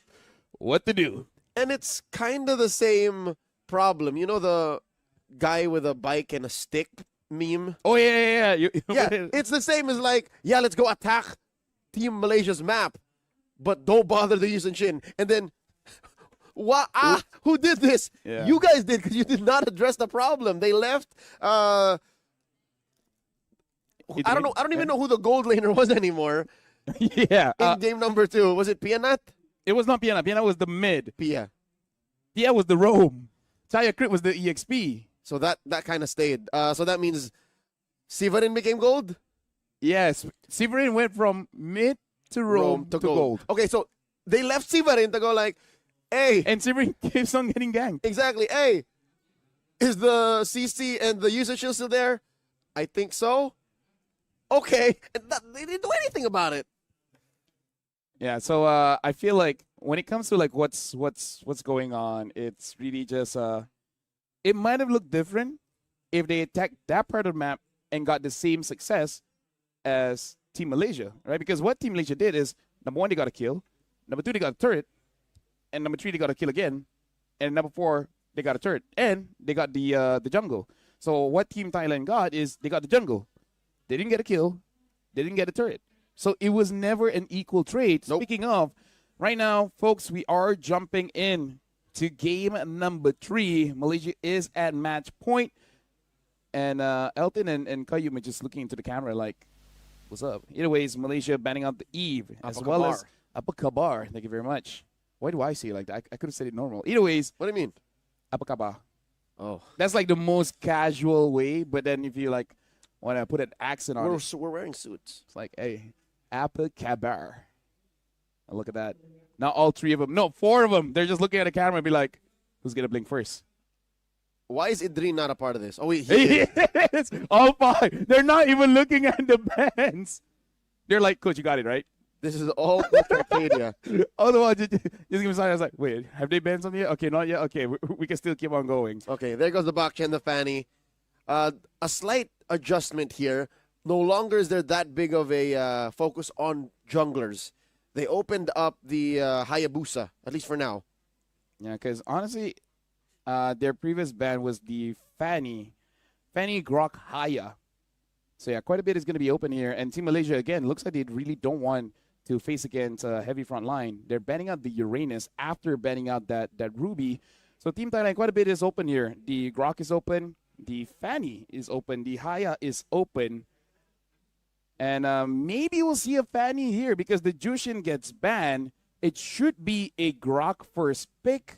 what to do? And it's kind of the same problem. You know the guy with a bike and a stick meme? Oh, yeah. Yeah, it's the same as like, let's go attack Team Malaysia's map, but don't bother the Yi Sun-shin. And then, who did this? Yeah. You guys did, because you did not address the problem. They left. I don't even know who the gold laner was anymore. Yeah. In game number 2, was it Pianat? It was not Piana. Piana was the mid. Pia. Pia was the roam. Chaya Crit was the EXP. So that kind of stayed. So that means Sivarin became gold? Yes. Severin went from mid to roam to gold. Okay, so they left Sivarin to go like, hey. And Severin keeps on getting ganked. Exactly. Hey, is the CC and the user shield still there? I think so. Okay. And they didn't do anything about it. Yeah, so I feel like when it comes to like what's going on, it's really just it might have looked different if they attacked that part of the map and got the same success as Team Malaysia, right? Because what Team Malaysia did is, number 1, they got a kill. Number 2, they got a turret. And number 3, they got a kill again. And number 4, they got a turret. And they got the jungle. So what Team Thailand got is they got the jungle. They didn't get a kill. They didn't get a turret. So it was never an equal trade. Nope. Speaking of, right now, folks, we are jumping in to game number 3. Malaysia is at match point. And Elton and Kayum are just looking into the camera like, what's up? Either ways, Malaysia banning out the Eve as well as Apa Kabar. Thank you very much. Why do I say it like that? I could have said it normal. Either ways. What do you mean? Apa Kabar. Oh. That's like the most casual way. But then if you like want to put an accent on it, We're wearing suits. it's like, hey, Apa Kabar. And look at that. Now all 3 of them. No, 4 of them. They're just looking at the camera and be like, who's going to blink first? Why is Idrin not a part of this? Oh, wait. He is. Yes, all 5. They're not even looking at the bands. They're like, Coach, you got it, right? This is all Arcadia. Otherwise, just give me a sign. I was like, wait, have they banned something yet? Okay, not yet. Okay, we can still keep on going. Okay, there goes the Bakcha and the Fanny. A slight adjustment here. No longer is there that big of a focus on junglers. They opened up the Hayabusa, at least for now. Yeah, because honestly, their previous ban was the Fanny Grok Haya. So yeah, quite a bit is going to be open here. And Team Malaysia, again, looks like they really don't want to face against a heavy front line. They're banning out the Uranus after banning out that Ruby. So Team Thailand, quite a bit is open here. The Grok is open. The Fanny is open. The Haya is open. And maybe we'll see a Fanny here because the Jushin gets banned. It should be a Grok first pick.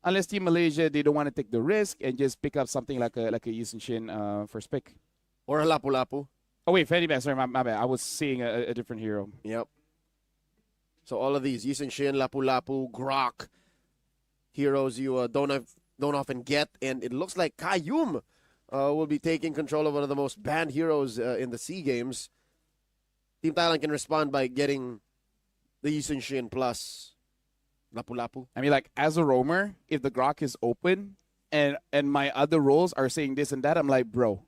Unless Team Malaysia, they don't want to take the risk and just pick up something like a Yi Sun-shin first pick. Or a Lapu Lapu. Oh, wait, Fanny Back. Sorry, my bad. I was seeing a different hero. Yep. So all of these, Yi Sun-shin, Lapu Lapu, Grok, heroes you don't often get. And it looks like Kayum will be taking control of one of the most banned heroes in the SEA Games. Team Thailand can respond by getting the Yi Sun-shin plus Lapu Lapu. I mean, like, as a roamer, if the Grok is open and my other roles are saying this and that, I'm like, bro,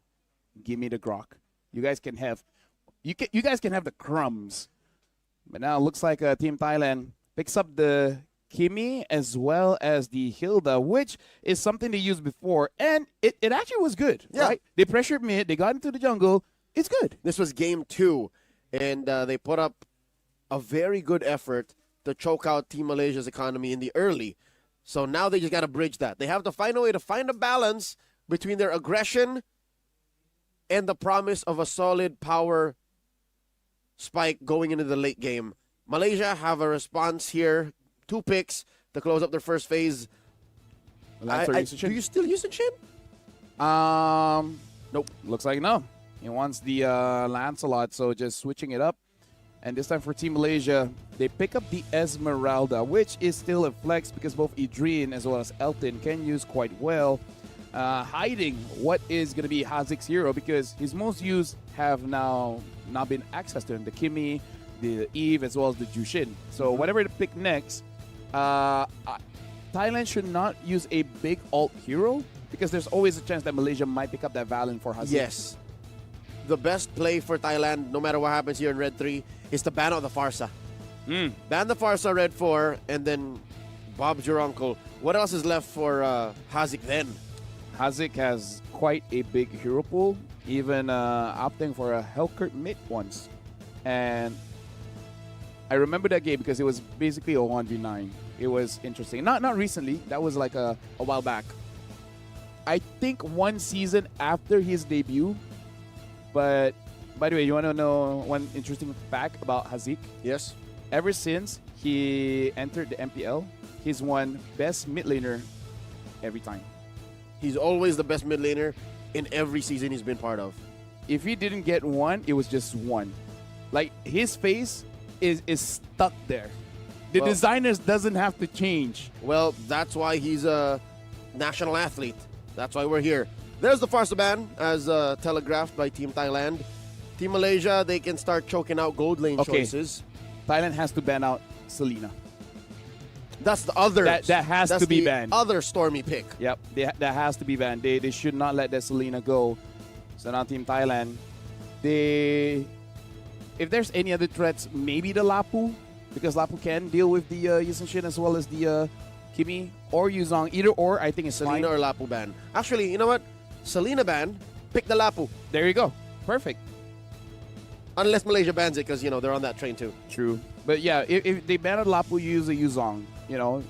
give me the Grok. You guys can have you guys can have the crumbs. But now it looks like Team Thailand picks up the Kimi as well as the Hilda, which is something they used before. And it actually was good, right? They pressured mid. They got into the jungle. It's good. This was game 2, and they put up a very good effort to choke out Team Malaysia's economy in the early. So now they just got to bridge that. They have to find a way to find a balance between their aggression and the promise of a solid power spike going into the late game. Malaysia have a response here. 2 picks to close up their first phase. Do you still use Shin? Nope. Looks like no. He wants the Lancelot, so just switching it up. And this time for Team Malaysia, they pick up the Esmeralda, which is still a flex because both Adrian as well as Elton can use quite well. Hiding what is going to be Hazik's hero because his most used have now not been accessed to him. The Kimi, the Eve, as well as the Jushin. So whatever to pick next, Thailand should not use a big alt hero because there's always a chance that Malaysia might pick up that Valen for Hazik. Yes. The best play for Thailand, no matter what happens here in Red 3, is to ban out the Farsa. Ban the Farsa Red 4, and then Bob's your uncle. What else is left for Hazik then? Hazik has quite a big hero pool, even opting for a Hellkurt mid once. And I remember that game because it was basically a 1v9. It was interesting. Not recently. That was like a while back. I think 1 season after his debut. But, by the way, you want to know one interesting fact about Hazik? Yes. Ever since he entered the MPL, he's won best mid laner every time. He's always the best mid laner in every season he's been part of. If he didn't get 1, it was just 1. Like, his face is stuck there. The designers doesn't have to change. Well, that's why he's a national athlete. That's why we're here. There's the Farsa ban, as telegraphed by Team Thailand. Team Malaysia, they can start choking out gold lane choices. Thailand has to ban out Selena. That's the other. That has to be banned. Other Stormy pick. Yep, that has to be banned. They should not let that Selena go. So now Team Thailand, if there's any other threats, maybe the Lapu, because Lapu can deal with the Yusenshin as well as the Kimi or Yuzong. Either or, I think it's Selena fine. or Lapu ban. Actually, you know what? Selena ban, pick the Lapu. There you go. Perfect. Unless Malaysia bans it, because, you know, they're on that train too. True. But yeah, if they ban a Lapu, you use a Yuzong. You know,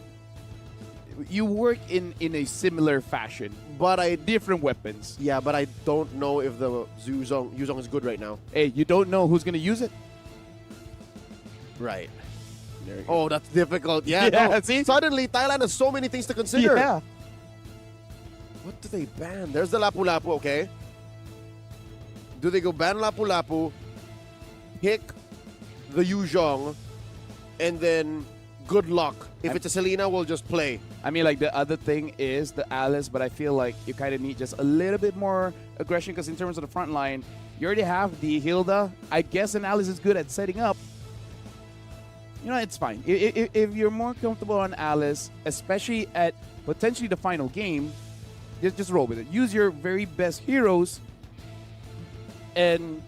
you work in a similar fashion. But different weapons. Yeah, but I don't know if the Yuzong is good right now. Hey, you don't know who's going to use it? Right. There you go. Oh, that's difficult. Yeah, Yeah, see? Suddenly, Thailand has so many things to consider. Yeah. What do they ban? There's the Lapu Lapu, okay. Do they go ban Lapu Lapu, pick the Yuzhong, and then good luck. If it's a Selena, we'll just play. I mean, like, the other thing is the Alice, but I feel like you kind of need just a little bit more aggression because in terms of the front line, you already have the Hilda. I guess an Alice is good at setting up. You know, it's fine. If you're more comfortable on Alice, especially at potentially the final game, just roll with it. Use your very best heroes and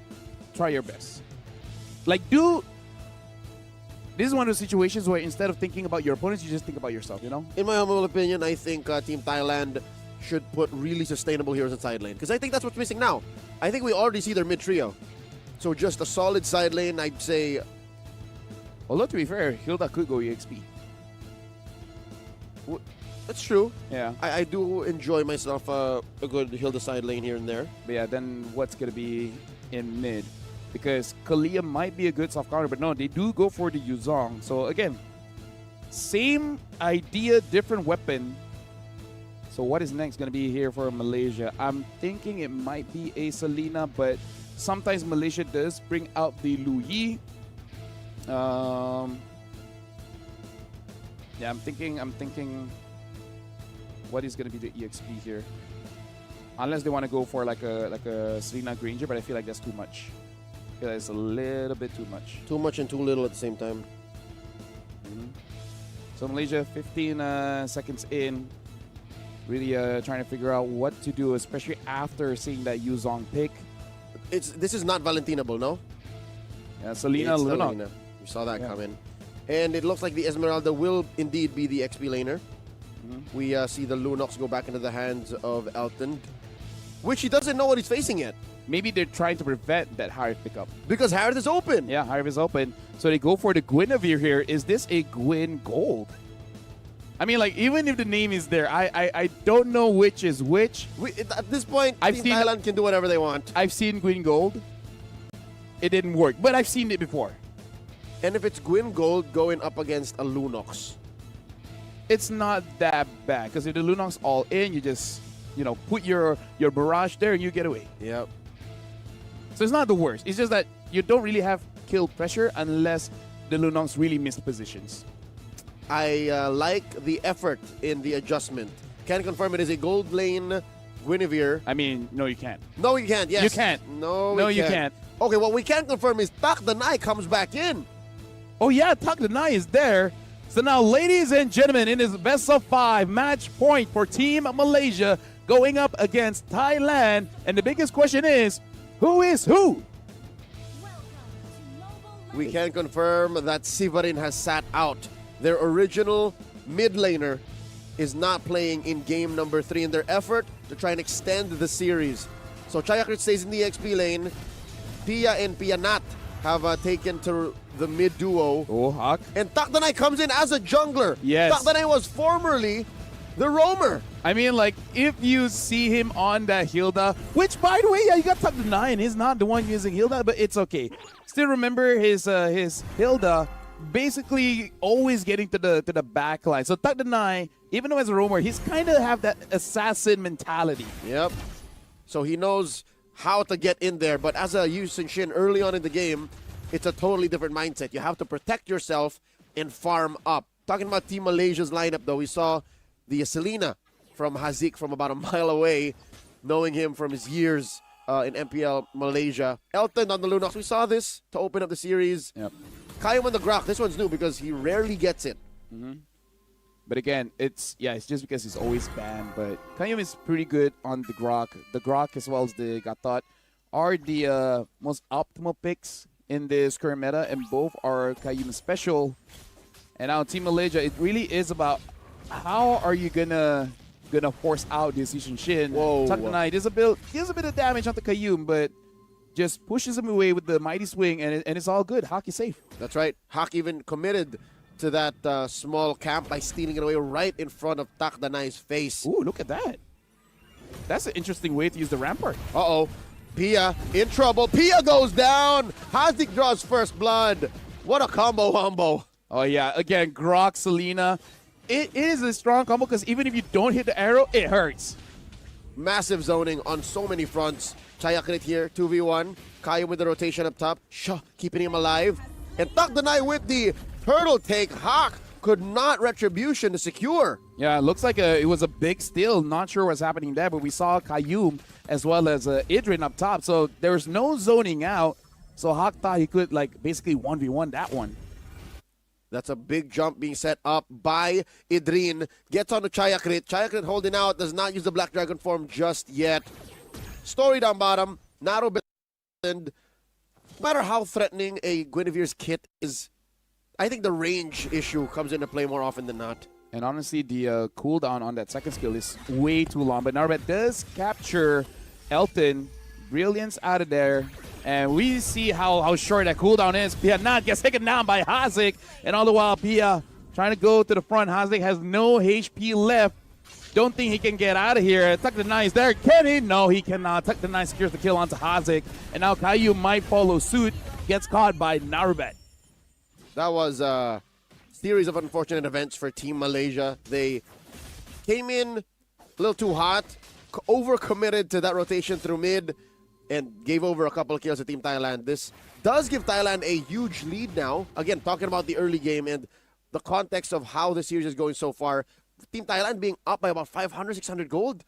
try your best. Like, this is one of those situations where instead of thinking about your opponents, you just think about yourself, you know? In my humble opinion, I think Team Thailand should put really sustainable heroes in side lane. Because I think that's what's missing now. I think we already see their mid-trio. So just a solid side lane, I'd say. Although, to be fair, Hilda could go EXP. That's true. Yeah. I do enjoy myself a good Hilda side lane here and there. But yeah, then what's going to be in mid? Because Kalia might be a good soft counter, but no, they do go for the Yuzong. So again, same idea, different weapon. So what is next going to be here for Malaysia? I'm thinking it might be a Selena, but sometimes Malaysia does bring out the Lu Yi. Yeah, I'm thinking what is going to be the EXP here? Unless they want to go for like a Selena Granger, but I feel like that's too much. I feel like it's a little bit too much. Too much and too little at the same time. So Malaysia, 15 seconds in, really trying to figure out what to do, especially after seeing that Yuzong pick. This is not Valentinable, no? Selena It's Lunox. Selena. We saw that come in. And it looks like the Esmeralda will indeed be the XP laner. We see the Lunox go back into the hands of Elton, which he doesn't know what he's facing yet. Maybe they're trying to prevent that Harith pickup. Because Harith is open. Yeah, Harith is open. So they go for the Guinevere here. Is this a Gwyn Gold? I mean, like, even if the name is there, I don't know which is which. At this point, Team Thailand can do whatever they want. I've seen Gwyn Gold. It didn't work, but I've seen it before. And if it's Gwyn Gold going up against a Lunox, it's not that bad. Because if the Lunox all in, you just, you know, put your barrage there and you get away. Yep. So it's not the worst. It's just that you don't really have kill pressure unless the Lunox really miss positions. I like the effort in the adjustment. Can confirm it is a gold lane Guinevere. I mean, no, you can't. No, you can't. Yes. You can't. No, you can't. Okay, what we can confirm is Tak Danai comes back in. Oh, yeah, Tak Danai is there. So now, ladies and gentlemen, in this best of 5 match point for Team Malaysia going up against Thailand. And the biggest question is, who is who? We can confirm that Sivarin has sat out. Their original mid laner is not playing in game number 3 in their effort to try and extend the series. So Chayakrit stays in the XP lane. Pia and Pianat have taken to the mid duo. Oh, Hawk. And Tak Danai comes in as a jungler. Yes. Tak Danai was formerly the roamer. I mean, like, if you see him on that Hilda, which, by the way, yeah, you got Tak Danai, and he's not the one using Hilda, but it's okay. Still remember his Hilda basically always getting to the back line. So Tak Danai, even though as a roamer, he's kind of have that assassin mentality. Yep. So he knows how to get in there. But as a Yu Sin Shin early on in the game, it's a totally different mindset. You have to protect yourself and farm up. Talking about Team Malaysia's lineup, though, we saw the Selena from Hazik from about a mile away, knowing him from his years in MPL Malaysia. Elton on the Lunox. We saw this to open up the series. Yep. Kayum on the Grok. This one's new because he rarely gets it. But again, it's just because he's always banned. But Kayum is pretty good on the Grok. The Grok as well as the Gatot are the most optimal picks in this current meta, and both are Kayum special. And now Team Malaysia, it really is about how are you gonna force out this Yushin Shin. Whoa. Tak Danai deals a bit of damage onto Kayum, but just pushes him away with the mighty swing, and it's all good. Hawk is safe. That's right. Hawk even committed to that small camp by stealing it away right in front of Tak Danai's face. Ooh, look at that. That's an interesting way to use the Rampart. Uh-oh. Pia in trouble. Pia goes down. Hazik draws first blood. What a combo wombo. Oh, yeah. Again, Grok, Selena. It is a strong combo because even if you don't hit the arrow, it hurts. Massive zoning on so many fronts. Chayakrit here, 2v1. Kayum with the rotation up top. Shah keeping him alive. And Tak Danai with the turtle take. Hawk could not retribution to secure. Yeah, it looks like it was a big steal. Not sure what's happening there, but we saw Kayum as well as Idrin up top. So there was no zoning out. So Hawk thought he could, like, basically 1v1 that one. That's a big jump being set up by Idrin. Gets on to Chayakrit. Chayakrit holding out. Does not use the Black Dragon form just yet. Story down bottom. Narrow bit. And no matter how threatening a Guinevere's kit is, I think the range issue comes into play more often than not. And honestly, the cooldown on that second skill is way too long. But Narbet does capture Elton. Brilliance out of there. And we see how short that cooldown is. Pia not gets taken down by Hazik. And all the while, Pia trying to go to the front. Hazik has no HP left. Don't think he can get out of here. Tak Danai is there. Can he? No, he cannot. Tak Danai secures the kill onto Hazik. And now Kayum might follow suit. Gets caught by Narubet. That was a series of unfortunate events for Team Malaysia. They came in a little too hot, overcommitted to that rotation through mid, and gave over a couple of kills to Team Thailand. This does give Thailand a huge lead now. Again, talking about the early game and the context of how the series is going so far. Team Thailand being up by about 500, 600 gold.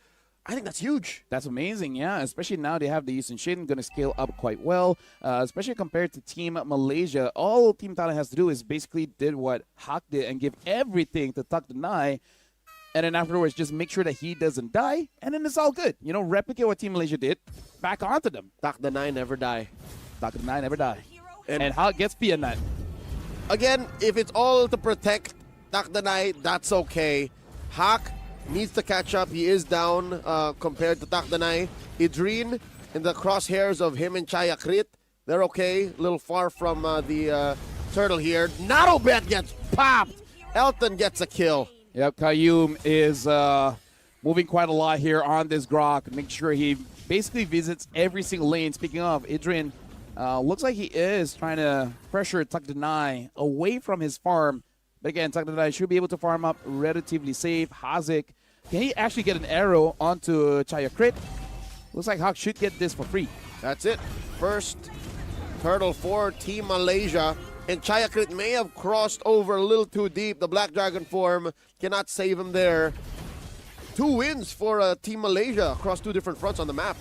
I think that's huge. That's amazing, yeah. Especially now they have the Yushin Shin going to scale up quite well. Especially compared to Team Malaysia. All Team Thailand has to do is basically did what Hawk did and give everything to Tak Danai. And then afterwards, just make sure that he doesn't die. And then it's all good. You know, replicate what Team Malaysia did. Back onto them. Tak Danai never die. Tak Danai never die. And how it gets Pianat. Again, if it's all to protect Takdanay, that's okay. Hak needs to catch up. He is down compared to Takdanay. Idrin in the crosshairs of him and Chayakrit. They're okay. A little far from the turtle here. Narobet gets popped. Elton gets a kill. Yep, Kayum is moving quite a lot here on this Grok. Make sure he basically visits every single lane. Speaking of, Idrin looks like he is trying to pressure Takdanay away from his farm. But again, Takdanay should be able to farm up relatively safe. Hazik, can he actually get an arrow onto Chayakrit? Looks like Hawk should get this for free. That's it. First turtle for Team Malaysia. And Chayakrit may have crossed over a little too deep. The Black Dragon form cannot save him there. 2 wins for Team Malaysia across 2 different fronts on the map.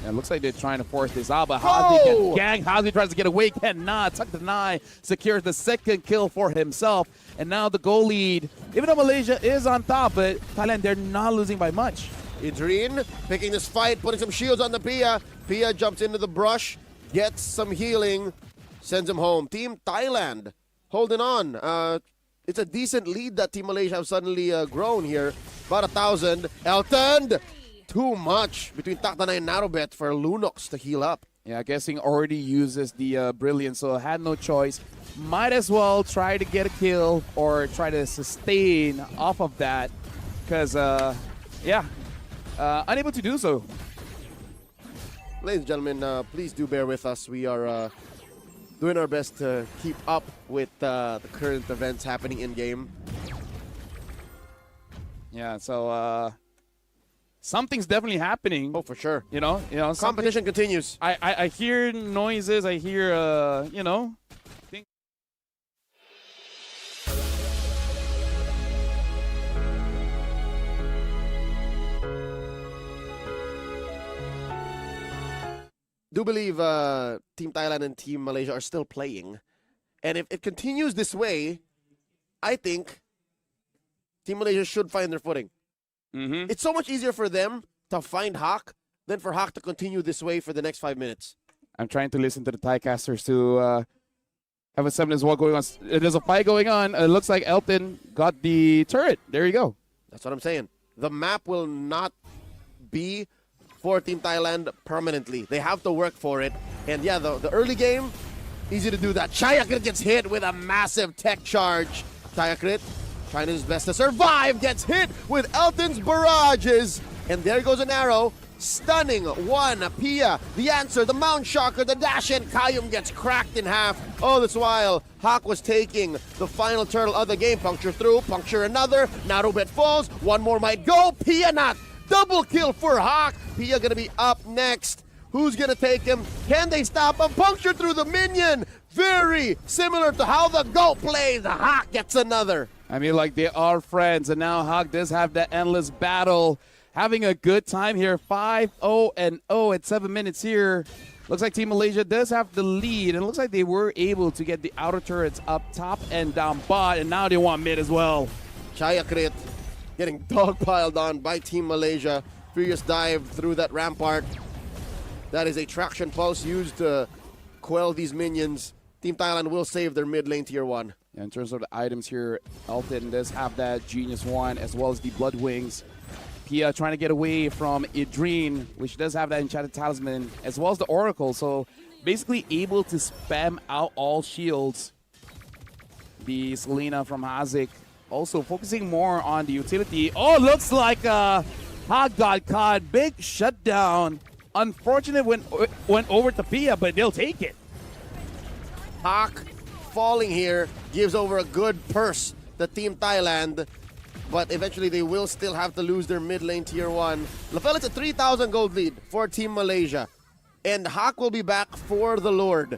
Yeah, it looks like they're trying to force this out, but Hazi gang. Hazi tries to get away, cannot. Takdanay secures the 2nd kill for himself. And now the goal lead, even though Malaysia is on top, but Thailand, they're not losing by much. Idrin picking this fight, putting some shields on the Pia. Pia jumps into the brush, gets some healing, sends him home. Team Thailand holding on. It's a decent lead that Team Malaysia have suddenly grown here. About 1,000. Elton! Too much between Takdanay and Narobet for Lunox to heal up. Yeah, guessing already uses the Brilliance, so had no choice. Might as well try to get a kill or try to sustain off of that. Because, unable to do so. Ladies and gentlemen, please do bear with us. We are doing our best to keep up with the current events happening in-game. Yeah, so something's definitely happening. Oh, for sure. You know, Competition continues. I hear noises. I hear, Do believe Team Thailand and Team Malaysia are still playing. And if it continues this way, I think Team Malaysia should find their footing. It's so much easier for them to find Hak than for Hak to continue this way for the next 5 minutes. I'm trying to listen to the Thai casters to have a semblance of what going on. There's a fight going on. It looks like Elton got the turret. There you go. That's what I'm saying. The map will not be for Team Thailand permanently. They have to work for it. And yeah, the early game, easy to do that. Chayakrit gets hit with a massive tech charge. Chayakrit trying his best to survive, gets hit with Elton's barrages. And there goes an arrow. Stunning one. Pia, the answer, the Mount Shocker, the dash in. Kayum gets cracked in half. All this while, Hak was taking the final turtle of the game. Puncture through, puncture another. Narobet falls. One more might go. Pia not. Double kill for Hak. Pia gonna be up next. Who's gonna take him? Can they stop him? Puncture through the minion. Very similar to how the GOAT plays. Hak gets another. I mean, like, they are friends, and now Hak does have that endless battle. Having a good time here. 5-0-0 at 7 minutes here. Looks like Team Malaysia does have the lead, and it looks like they were able to get the outer turrets up top and down bot, and now they want mid as well. Chayakrit getting dogpiled on by Team Malaysia. Furious dive through that rampart. That is a traction pulse used to quell these minions. Team Thailand will save their mid lane tier 1. Yeah, in terms of the items here, Elton does have that Genius 1 as well as the Blood Wings. Pia trying to get away from Idrin, which does have that Enchanted Talisman, as well as the Oracle. So basically able to spam out all shields. The Selena from Hazik also focusing more on the utility. Oh, looks like Hak got caught. Big shutdown. Unfortunate went over to Pia, but they'll take it. Hak falling here gives over a good purse to Team Thailand. But eventually they will still have to lose their mid lane tier 1. LaFell, it's a 3,000 gold lead for Team Malaysia. And Hak will be back for the Lord.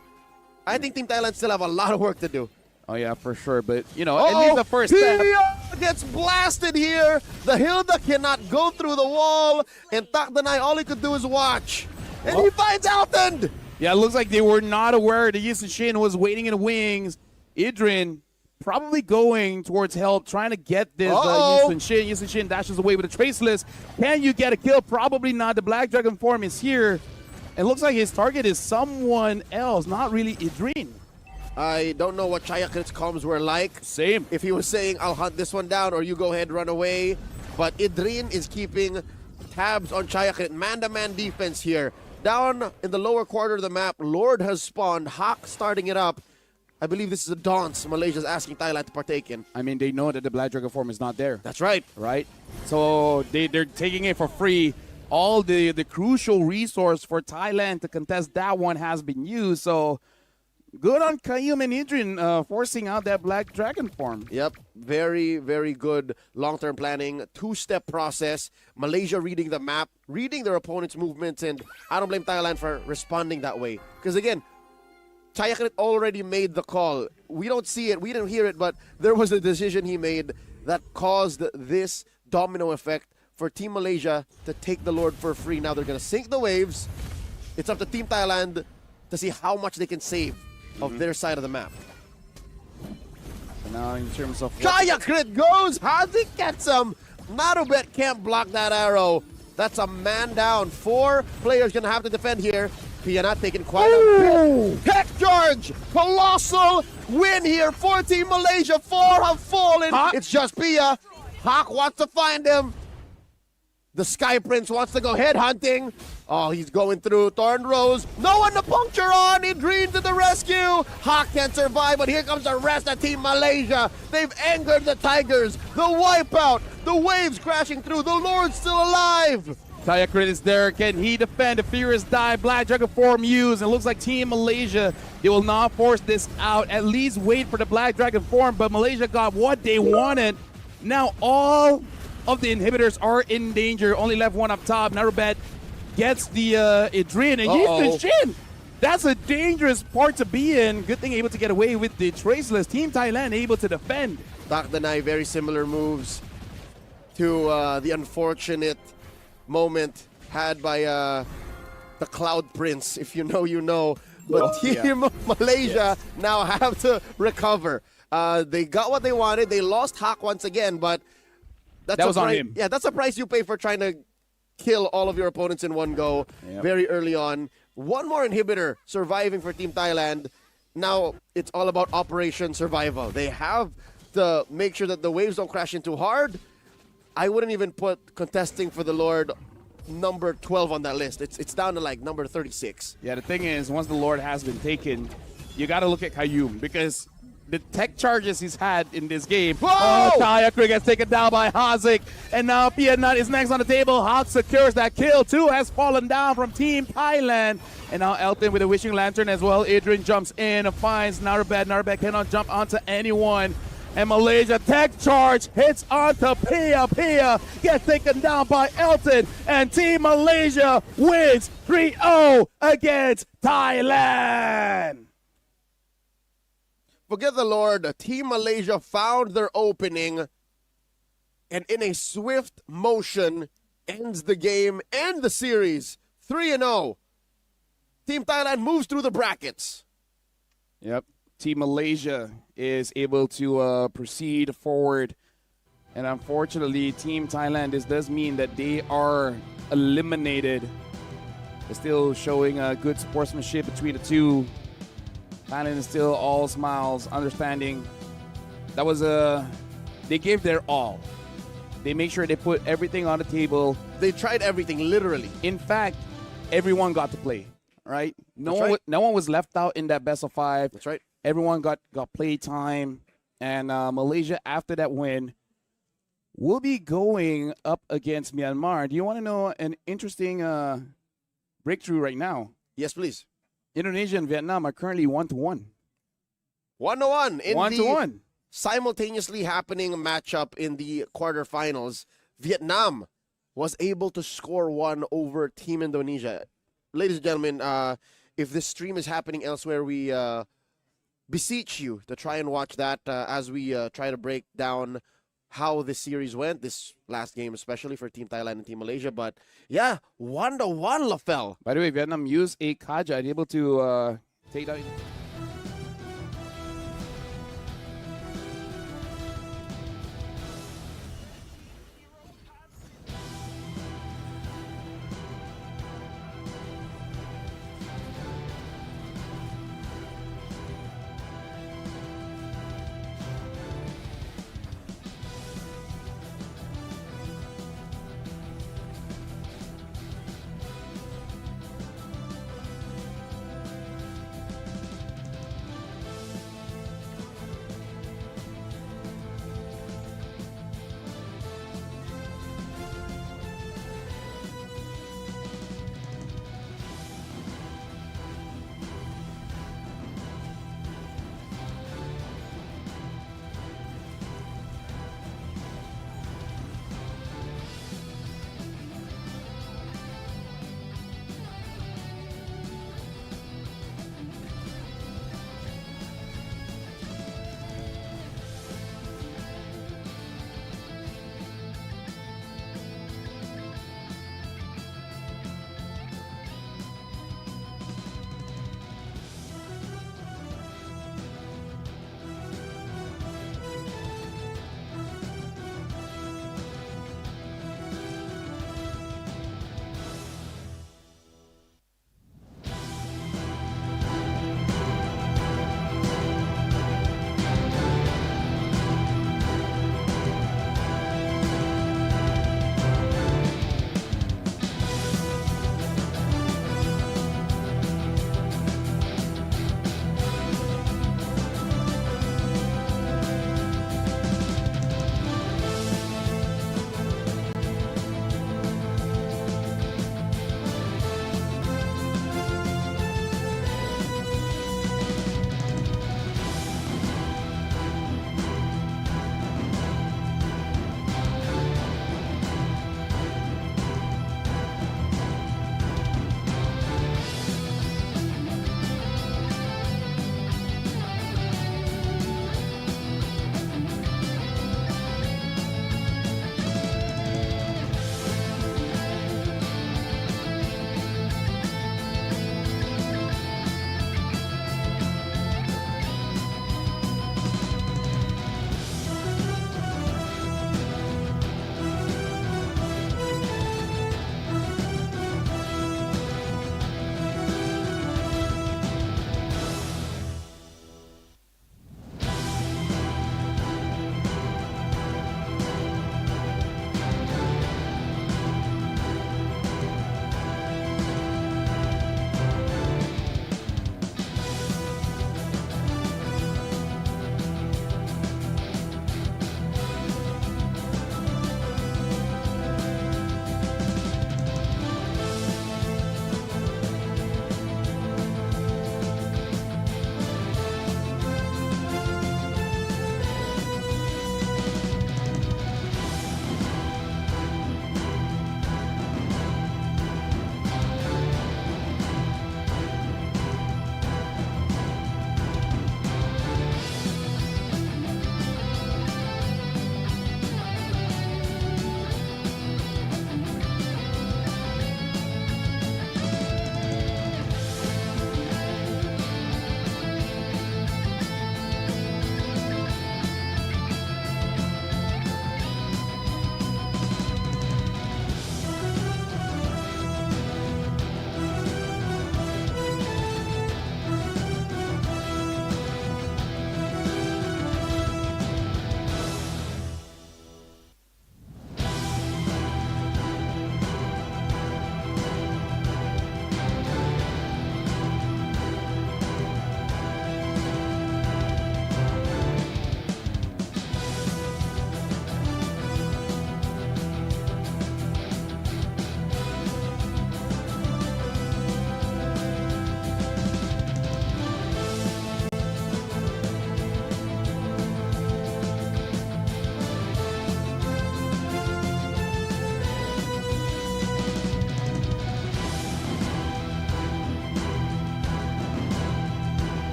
I think Team Thailand still have a lot of work to do. Oh, yeah, for sure. But, you know, at least the first step. Pia gets blasted here. The Hilda cannot go through the wall. And Takdanay, all he could do is watch. And he finds Elton. Yeah, it looks like they were not aware that Yisun Shin was waiting in the wings. Idrin probably going towards help, trying to get this Yisun Shin. Yisun Shin dashes away with a Traceless. Can you get a kill? Probably not. The Black Dragon form is here. It looks like his target is someone else, not really Idrin. I don't know what Chayakrit's comms were like. Same. If he was saying, I'll hunt this one down or you go ahead, run away. But Idrin is keeping tabs on Chayakrit. Man-to-man defense here. Down in the lower quarter of the map, Lord has spawned. Hawk starting it up. I believe this is a dance Malaysia's asking Thailand to partake in. I mean, they know that the Black Dragon form is not there. That's right. Right? So they're taking it for free. All the crucial resource for Thailand to contest that one has been used. So good on Kayum and Idrin forcing out that Black Dragon form. Yep, very, very good long-term planning, two-step process. Malaysia reading the map, reading their opponent's movements, and I don't blame Thailand for responding that way. Because again, Chayakrit already made the call. We don't see it, we didn't hear it, but there was a decision he made that caused this domino effect for Team Malaysia to take the Lord for free. Now they're going to sink the waves. It's up to Team Thailand to see how much they can save of their side of the map. So now in terms of... Chayakrit goes! Hazik gets him! Narubet can't block that arrow. That's a man down. 4 players going to have to defend here. Pianat taking quite a bit. Tech charge! Colossal win here for Team Malaysia. 4 have fallen. It's just Pia. Hawk wants to find him. The Sky Prince wants to go head hunting. Oh, he's going through Thorn Rose. No one to puncture on. Idrin to the rescue. Hawk can't survive, but here comes the rest of Team Malaysia. They've angered the Tigers. The wipeout. The waves crashing through. The Lord's still alive. Chayakrit is there. Can he defend the Furious Dive? Black Dragon form used. It looks like Team Malaysia, they will not force this out. At least wait for the Black Dragon form, but Malaysia got what they wanted. Now all of the inhibitors are in danger. Only left one up top. Narubet gets the Idrin and he's the shin. That's a dangerous part to be in. Good thing able to get away with the Traceless. Team Thailand able to defend. Dakdanai, very similar moves to the unfortunate moment had by the Cloud Prince. If you know, you know. But Team Malaysia now have to recover. They got what they wanted. They lost Hawk once again, but that was on him. Yeah, that's a price you pay for trying to kill all of your opponents in one go very early on. One more inhibitor surviving for Team Thailand. Now it's all about Operation Survival. They have to make sure that the waves don't crash in too hard. I wouldn't even put contesting for the Lord number 12 on that list. It's down to like number 36. Yeah, the thing is, once the Lord has been taken, you got to look at Kayum because the tech charges he's had in this game. Whoa! Chayakrit gets taken down by Hazik, and now Pianat is next on the table. Hawk secures that kill. 2 has fallen down from Team Thailand. And now Elton with a Wishing Lantern as well. Idrin jumps in and finds Narubet. Narubet cannot jump onto anyone. And Malaysia tech charge hits onto Pia. Pia gets taken down by Elton. And Team Malaysia wins 3-0 against Thailand. Forget the Lord. Team Malaysia found their opening and in a swift motion ends the game and the series 3-0. Team Thailand moves through the brackets. Yep. Team Malaysia is able to proceed forward. And unfortunately, Team Thailand, this does mean that they are eliminated. They're still showing good sportsmanship between the two. Thailand is still all smiles, understanding. That was they gave their all. They make sure they put everything on the table. They tried everything, literally. In fact, everyone got to play, right? No one was left out in that best of 5. That's right. Everyone got play time. And Malaysia, after that win, will be going up against Myanmar. Do you want to know an interesting breakthrough right now? Yes, please. Indonesia and Vietnam are currently 1-1. 1-1 in 1-1. Simultaneously happening matchup in the quarterfinals. Vietnam was able to score 1 over Team Indonesia. Ladies and gentlemen, if this stream is happening elsewhere, we beseech you to try and watch that as we try to break down how this series went, this last game, especially for Team Thailand and Team Malaysia. But yeah, 1-1, LaFell. By the way, Vietnam used a Kaja and able to take down.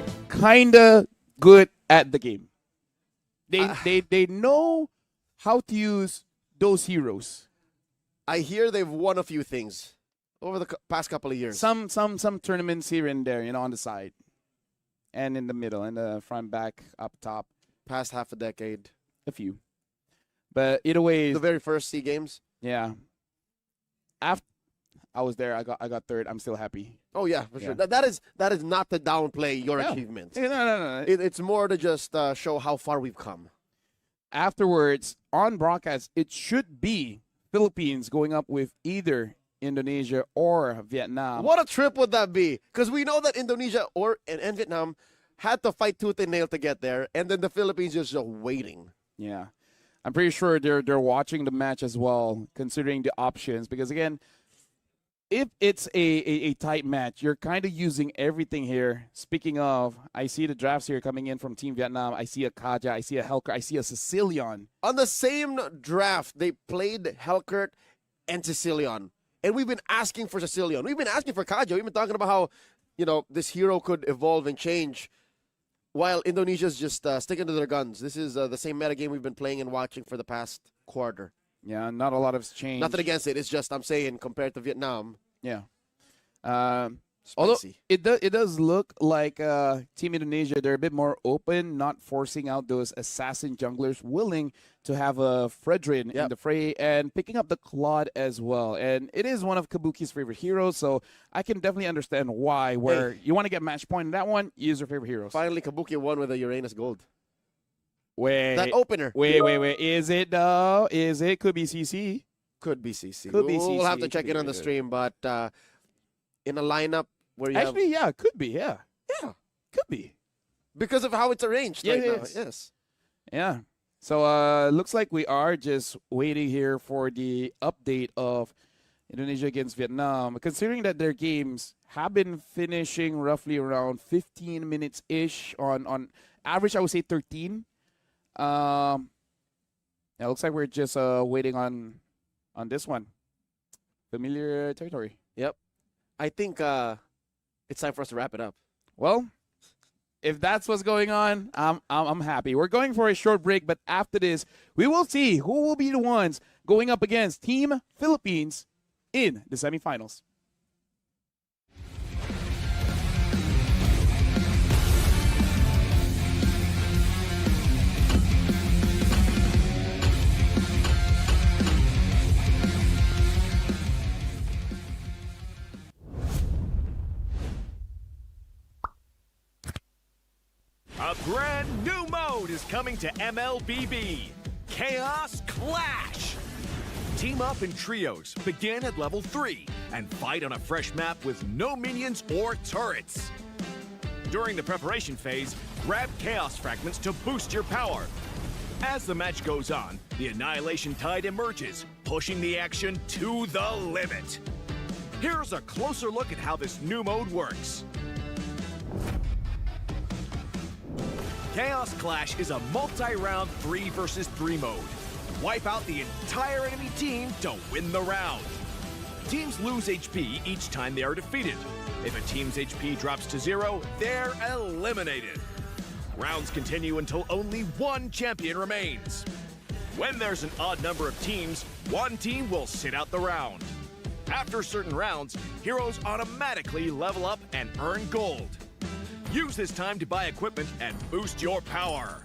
they're kind of good at the game. They know how to use those heroes. I hear they've won a few things over the past couple of years. Some tournaments here and there, on the side. And in the middle, and the front, back, up top. Past half a decade. A few. But either way, The very first SEA Games. yeah. After I was there, I got third. I'm still happy. Oh yeah, for sure. Yeah. That is not to downplay your Yeah. achievements. No. It's more to just show how far we've come. Afterwards, on broadcast, it should be Philippines going up with either Indonesia or Vietnam. What a trip would that be? Because we know that Indonesia and Vietnam had to fight tooth and nail to get there, and then the Philippines just waiting. Yeah. I'm pretty sure they're watching the match as well, considering the options. Because, again, if it's a tight match, you're kind of using everything here. Speaking of, I see the drafts here coming in from Team Vietnam. I see a Kaja, I see a Helker, I see a Sicilian. On the same draft, they played Helkert and Sicilian. And we've been asking for Sicilian. We've been asking for Kaja. We've been talking about how, this hero could evolve and change while Indonesia's just sticking to their guns. This is the same meta game we've been playing and watching for the past quarter. Yeah, not a lot has changed. Nothing against it. It's just I'm saying compared to Vietnam. Yeah. Spicy. Although it does look like Team Indonesia, they're a bit more open, not forcing out those assassin junglers, willing to have a Fredrin in the fray and picking up the Claude as well. And it is one of Kabuki's favorite heroes, so I can definitely understand why. Where you want to get match point in that one, use your favorite heroes. Finally, Kabuki won with a Uranus Gold. Wait, That opener. Wait. Is it though? Is it? Could be CC. Could be CC. Could be We'll have to CC. check it on the stream, but in a lineup where you Actually, yeah, could be. Yeah, could be. because of how it's arranged right now. Yes. Yes. Yeah. So looks like we are just waiting here for the update of Indonesia against Vietnam. Considering that their games have been finishing roughly around 15 minutes-ish on average, I would say 13. It looks like we're just waiting on this one. Familiar territory. Yep. I think it's time for us to wrap it up. Well, if that's what's going on, I'm happy. We're going for a short break, but after this, we will see who will be the ones going up against Team Philippines in the semifinals. A brand new mode is coming to MLBB, Chaos Clash. Team up in trios, begin at level 3, and fight on a fresh map with no minions or turrets. During the preparation phase, grab Chaos Fragments to boost your power. As the match goes on, the Annihilation Tide emerges, pushing the action to the limit. Here's a closer look at how this new mode works. Chaos Clash is a multi-round 3 versus 3 mode. Wipe out the entire enemy team to win the round. Teams lose HP each time they are defeated. If a team's HP drops to 0, they're eliminated. Rounds continue until only one champion remains. When there's an odd number of teams, one team will sit out the round. After certain rounds, heroes automatically level up and earn gold. Use this time to buy equipment and boost your power.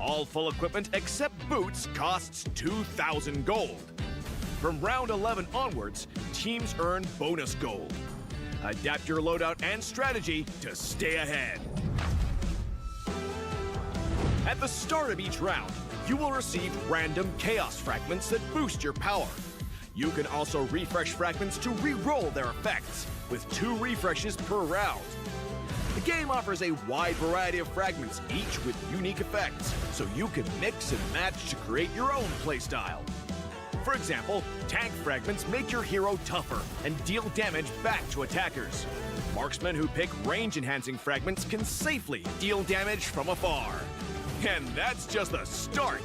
All full equipment except boots costs 2,000 gold. From round 11 onwards, teams earn bonus gold. Adapt your loadout and strategy to stay ahead. At the start of each round, you will receive random chaos fragments that boost your power. You can also refresh fragments to re-roll their effects, with 2 refreshes per round. The game offers a wide variety of fragments, each with unique effects, so you can mix and match to create your own playstyle. For example, tank fragments make your hero tougher and deal damage back to attackers. Marksmen who pick range-enhancing fragments can safely deal damage from afar. And that's just the start!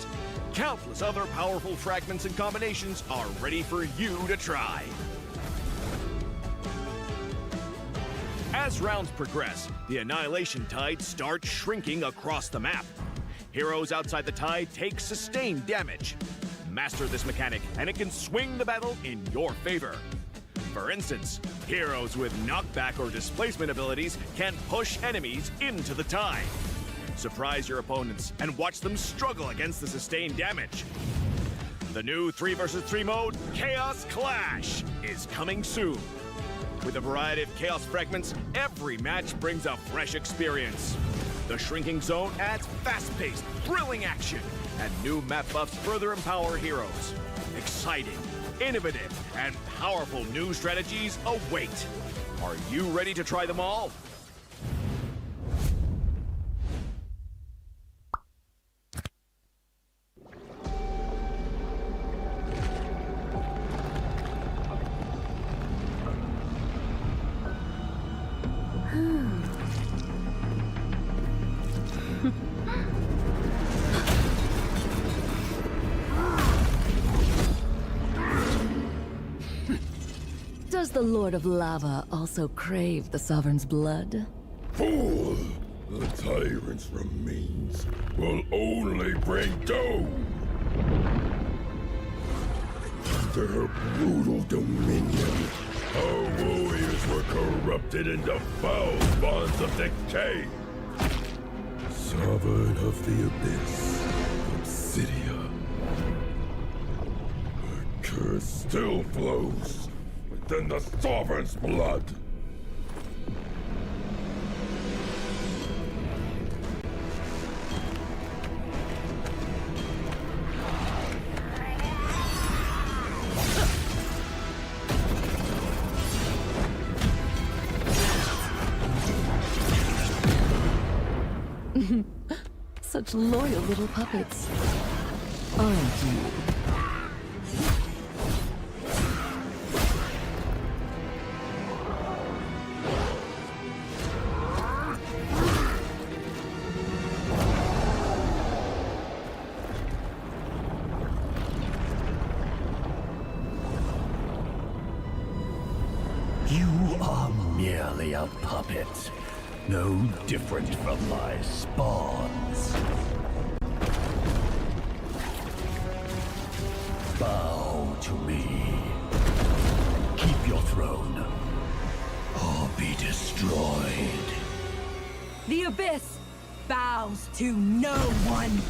Countless other powerful fragments and combinations are ready for you to try. As rounds progress, the Annihilation Tide starts shrinking across the map. Heroes outside the tide take sustained damage. Master this mechanic, and it can swing the battle in your favor. For instance, heroes with knockback or displacement abilities can push enemies into the tide. Surprise your opponents and watch them struggle against the sustained damage. The new 3 vs 3 mode, Chaos Clash, is coming soon. With a variety of chaos fragments, every match brings a fresh experience. The shrinking zone adds fast-paced, thrilling action, and new map buffs further empower heroes. Exciting, innovative, and powerful new strategies await. Are you ready to try them all? Does the Lord of Lava also crave the Sovereign's blood? Fool! The tyrant's remains will only bring doom! Under her brutal dominion, our warriors were corrupted into foul bonds of decay. Sovereign of the Abyss, Obsidia. Her curse still flows within the Sovereign's blood. Such loyal little puppets. Aren't you? You are merely a puppet, no different from my spawns. Bow to me. Keep your throne, or be destroyed. The Abyss bows to no one.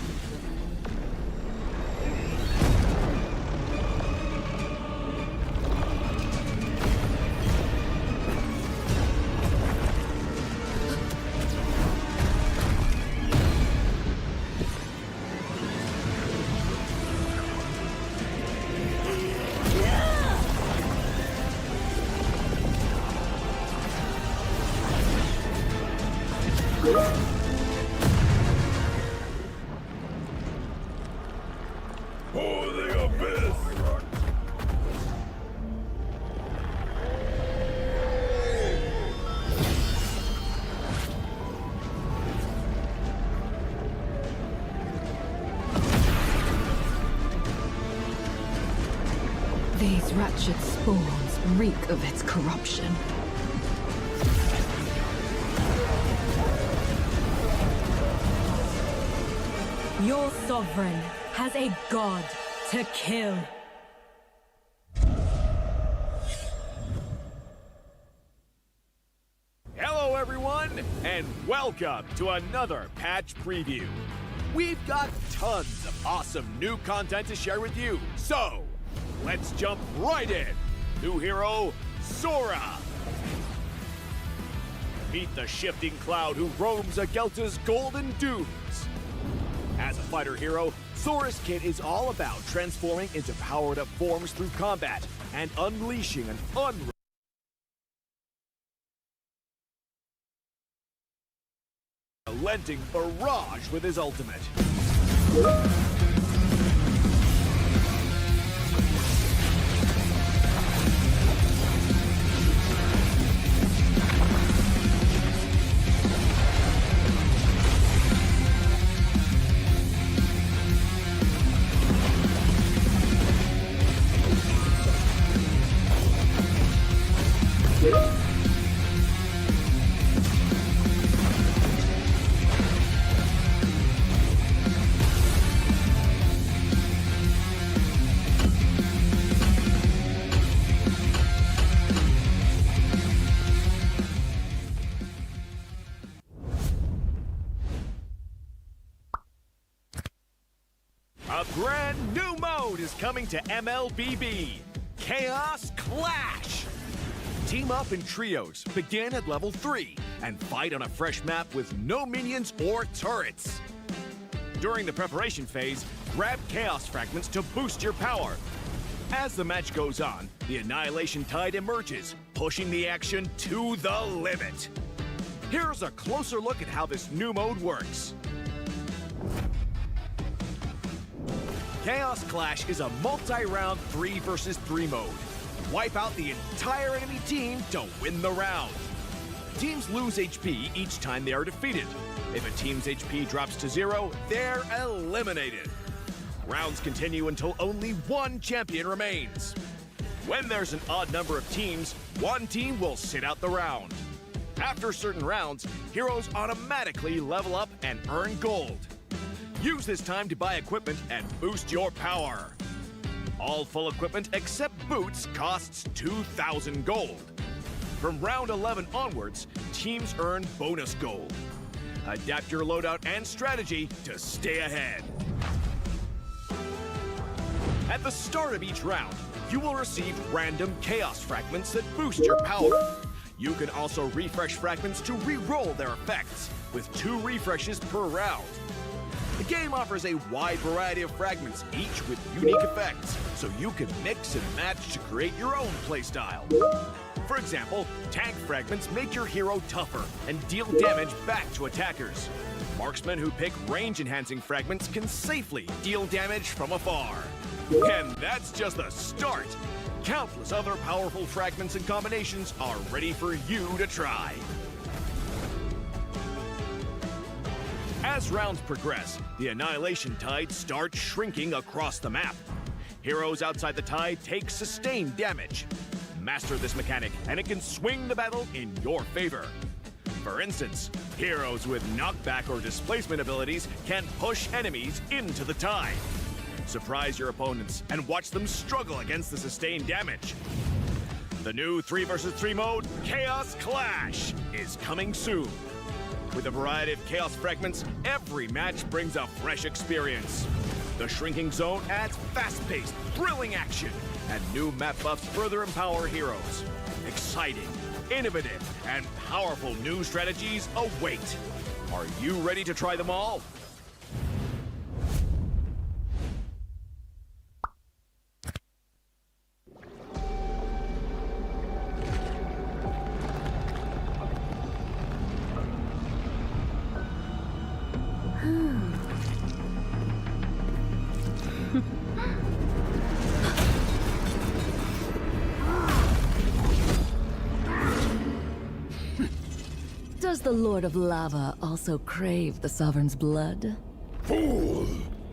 For the Abyss! These wretched spawns reek of its corruption. Your sovereign has a god to kill. Hello, everyone, and welcome to another patch preview. We've got tons of awesome new content to share with you, so let's jump right in. New hero, Sora. Meet the shifting cloud who roams Agelta's golden dunes. As a fighter hero, Sora's kit is all about transforming into powered-up forms through combat and unleashing an unrelenting barrage with his ultimate. A brand new mode is coming to MLBB, Chaos Clash. Team up in trios, begin at level 3, and fight on a fresh map with no minions or turrets. During the preparation phase, grab Chaos Fragments to boost your power. As the match goes on, the Annihilation Tide emerges, pushing the action to the limit. Here's a closer look at how this new mode works. Chaos Clash is a multi-round 3 versus 3 mode. Wipe out the entire enemy team to win the round. Teams lose HP each time they are defeated. If a team's HP drops to 0, they're eliminated. Rounds continue until only one champion remains. When there's an odd number of teams, one team will sit out the round. After certain rounds, heroes automatically level up and earn gold. Use this time to buy equipment and boost your power. All full equipment except boots costs 2,000 gold. From round 11 onwards, teams earn bonus gold. Adapt your loadout and strategy to stay ahead. At the start of each round, you will receive random Chaos Fragments that boost your power. You can also refresh fragments to re-roll their effects, with 2 refreshes per round. The game offers a wide variety of fragments, each with unique effects, so you can mix and match to create your own playstyle. For example, tank fragments make your hero tougher and deal damage back to attackers. Marksmen who pick range-enhancing fragments can safely deal damage from afar. And that's just the start! Countless other powerful fragments and combinations are ready for you to try. As rounds progress, the Annihilation Tide starts shrinking across the map. Heroes outside the tide take sustained damage. Master this mechanic, and it can swing the battle in your favor. For instance, heroes with knockback or displacement abilities can push enemies into the tide. Surprise your opponents and watch them struggle against the sustained damage. The new 3 versus 3 mode, Chaos Clash, is coming soon. With a variety of Chaos Fragments, every match brings a fresh experience. The Shrinking Zone adds fast-paced, thrilling action, and new map buffs further empower heroes. Exciting, innovative, and powerful new strategies await. Are you ready to try them all? Does the Lord of Lava also crave the Sovereign's blood? Fool!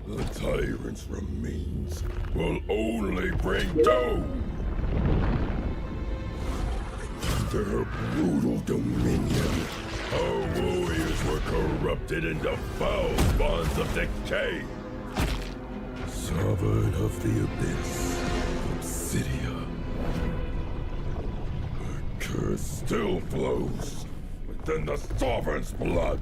The tyrant's remains will only bring doom! Under her brutal dominion, our warriors were corrupted into foul bonds of decay. Sovereign of the Abyss, Obsidia. Her curse still flows within the Sovereign's blood.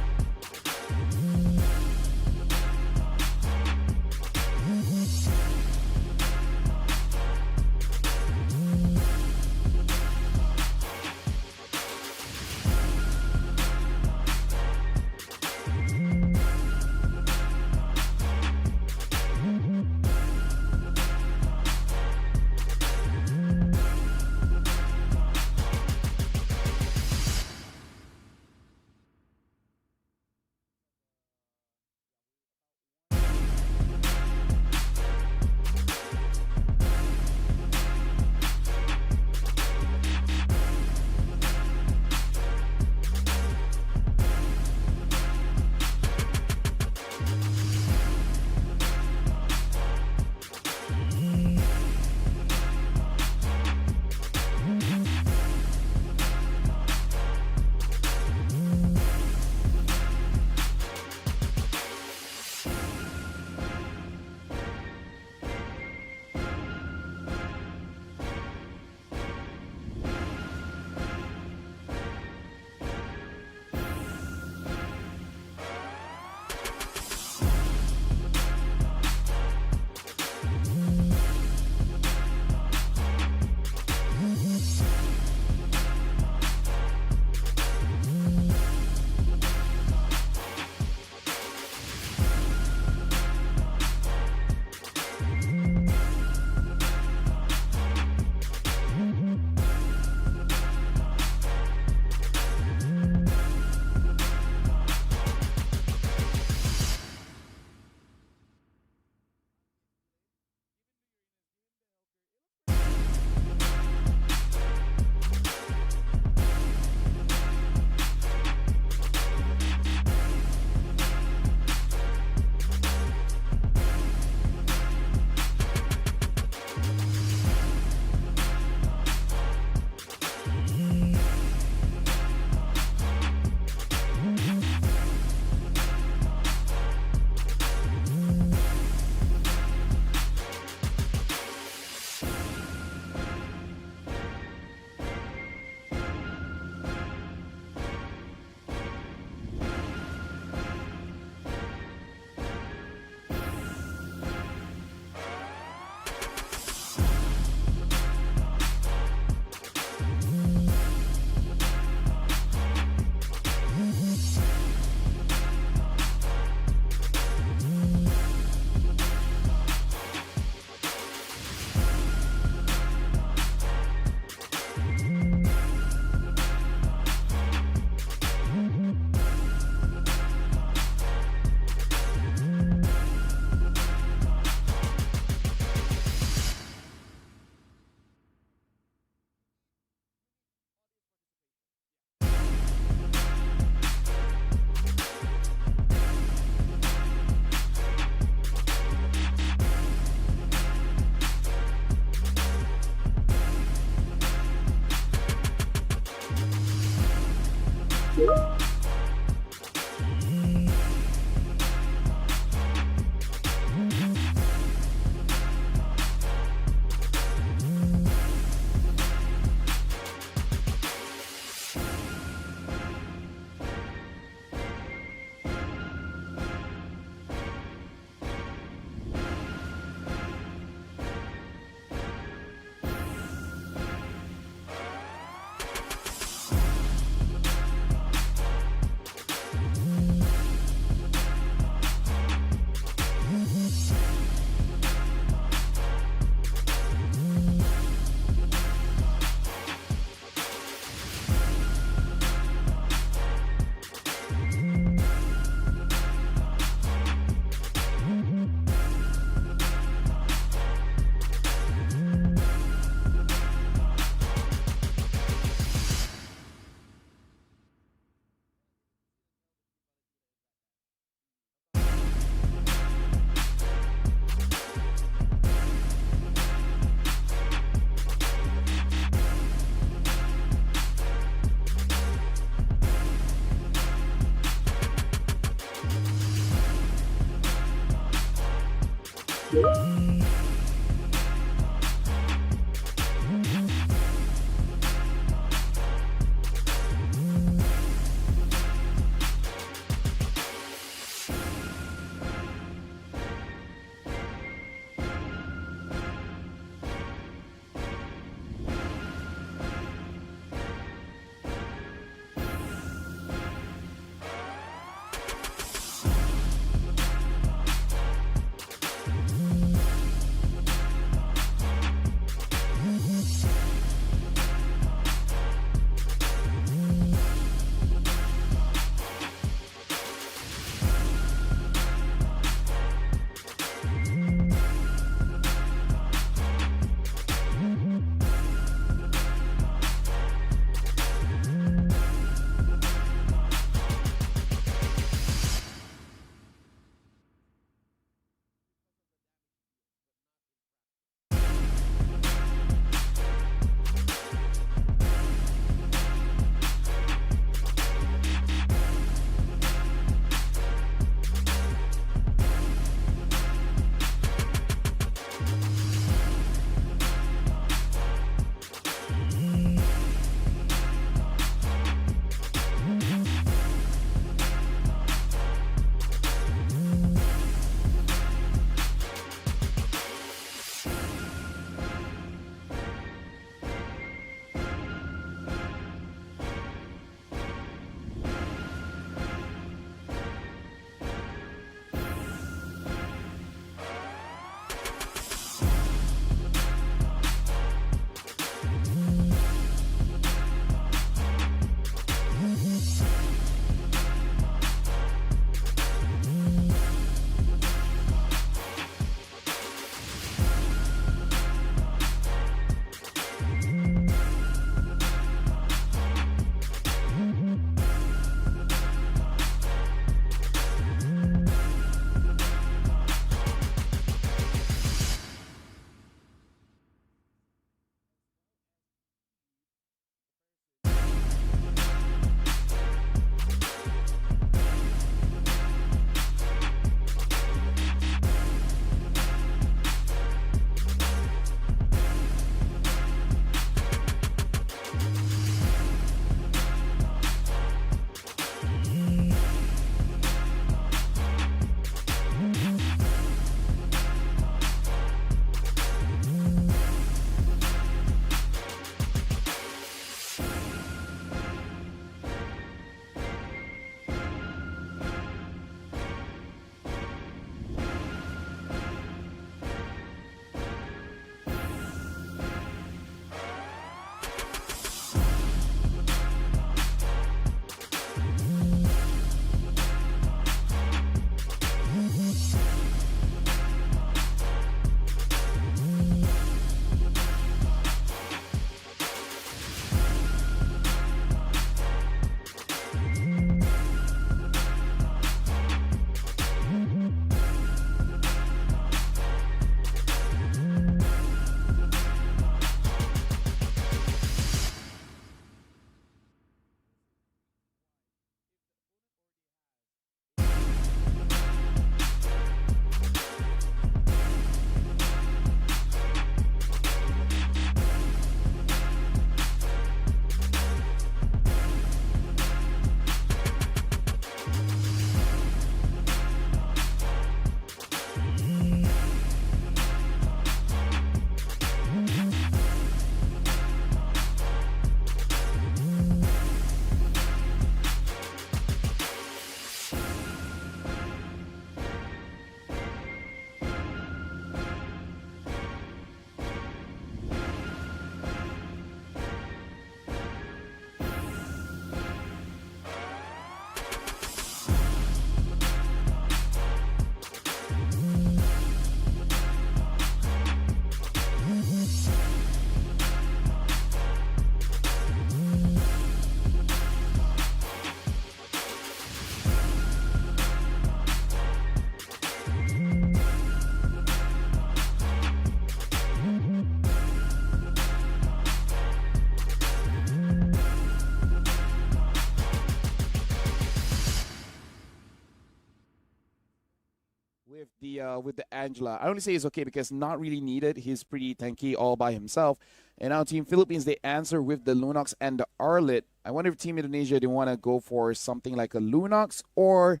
with the Angela. I only say it's okay because not really needed. He's pretty tanky all by himself. And now Team Philippines, they answer with the Lunox and the Arlet. I wonder if Team Indonesia, they want to go for something like a Lunox or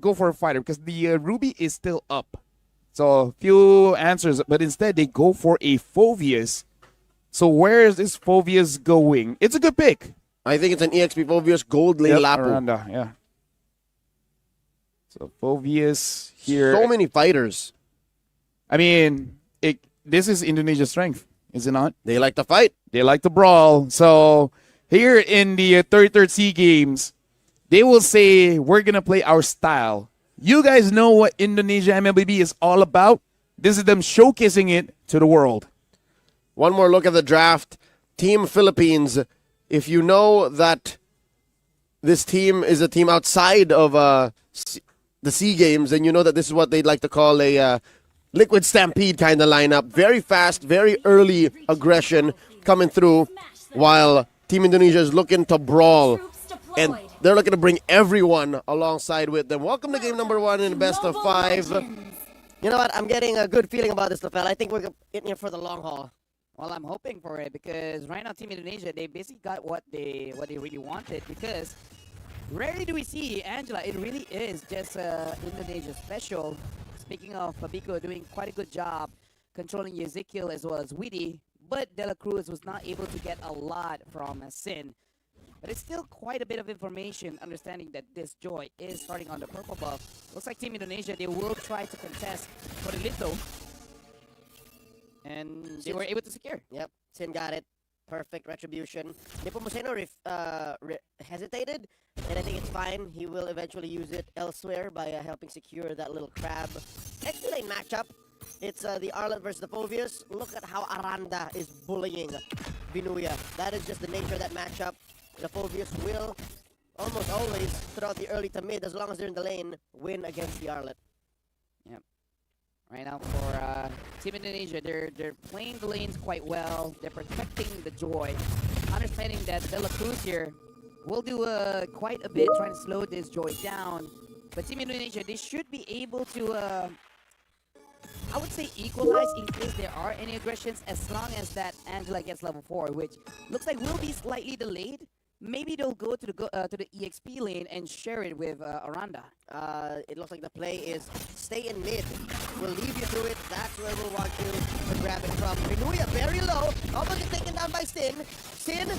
go for a fighter because the Ruby is still up. So few answers, but instead they go for a Phoveus. So where is this Phoveus going? It's a good pick. I think it's an EXP Phoveus Gold Lane Lapu. Aranda, yeah. So Phoveus here. So many fighters. I mean, this is Indonesia's strength, is it not? They like to fight. They like to brawl. So here in the third SEA Games, they will say, we're going to play our style. You guys know what Indonesia MLBB is all about. This is them showcasing it to the world. One more look at the draft. Team Philippines. If you know that this team is a team outside of the SEA Games, then you know that this is what they'd like to call a liquid stampede kind of lineup. Very fast, very early aggression coming through, while Team Indonesia is looking to brawl. And they're looking to bring everyone alongside with them. Welcome to game number 1 in the best of 5. You know what? I'm getting a good feeling about this, Lafel. I think we're in here for the long haul. Well, I'm hoping for it because right now Team Indonesia, they basically got what they really wanted because rarely do we see Angela. It really is just Indonesia special. Speaking of Fabiko doing quite a good job controlling Ezekiel as well as Weedy, but De La Cruz was not able to get a lot from Sin. But it's still quite a bit of information understanding that this Joy is starting on the purple buff. Looks like Team Indonesia, they will try to contest for the Lito. And they were able to secure. Yep, Sin got it. Perfect retribution. Nepomuceno hesitated, and I think it's fine. He will eventually use it elsewhere by helping secure that little crab. Next lane matchup. It's the Arlet versus the Phoveus. Look at how Aranda is bullying Vinuya. That is just the nature of that matchup. The Phoveus will almost always, throughout the early to mid, as long as they're in the lane, win against the Arlet. Yep. Right now for Team Indonesia, they're playing the lanes quite well. They're protecting the Joy. Understanding that De La Cruz here will do quite a bit trying to slow this Joy down. But Team Indonesia, they should be able to, I would say, equalize in case there are any aggressions as long as that Angela gets level 4, which looks like will be slightly delayed. Maybe they'll go to the EXP lane and share it with Aranda. It looks like the play is stay in mid. We'll leave you to it. That's where we'll want you to grab it from. Vinuya very low. Almost get taken down by Sin. Sin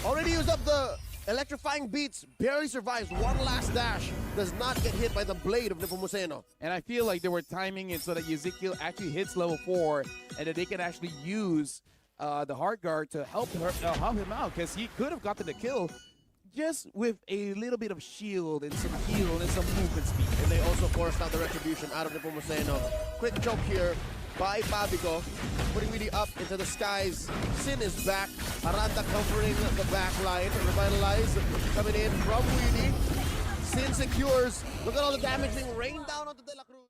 already used up the electrifying beats. Barely survives one last dash. Does not get hit by the blade of Nepomuceno. And I feel like they were timing it so that Ezekiel actually hits level 4 and that they can actually use the hard guard to help him out because he could have gotten the kill just with a little bit of shield and some heal and some movement speed. And they also forced out the retribution out of Nepomuceno. Quick choke here by Fabico, putting really up into the skies. Sin is back. Aranda covering the back line. Revitalize coming in from Weedy. Sin secures. Look at all the damage being rained down onto De La Cruz.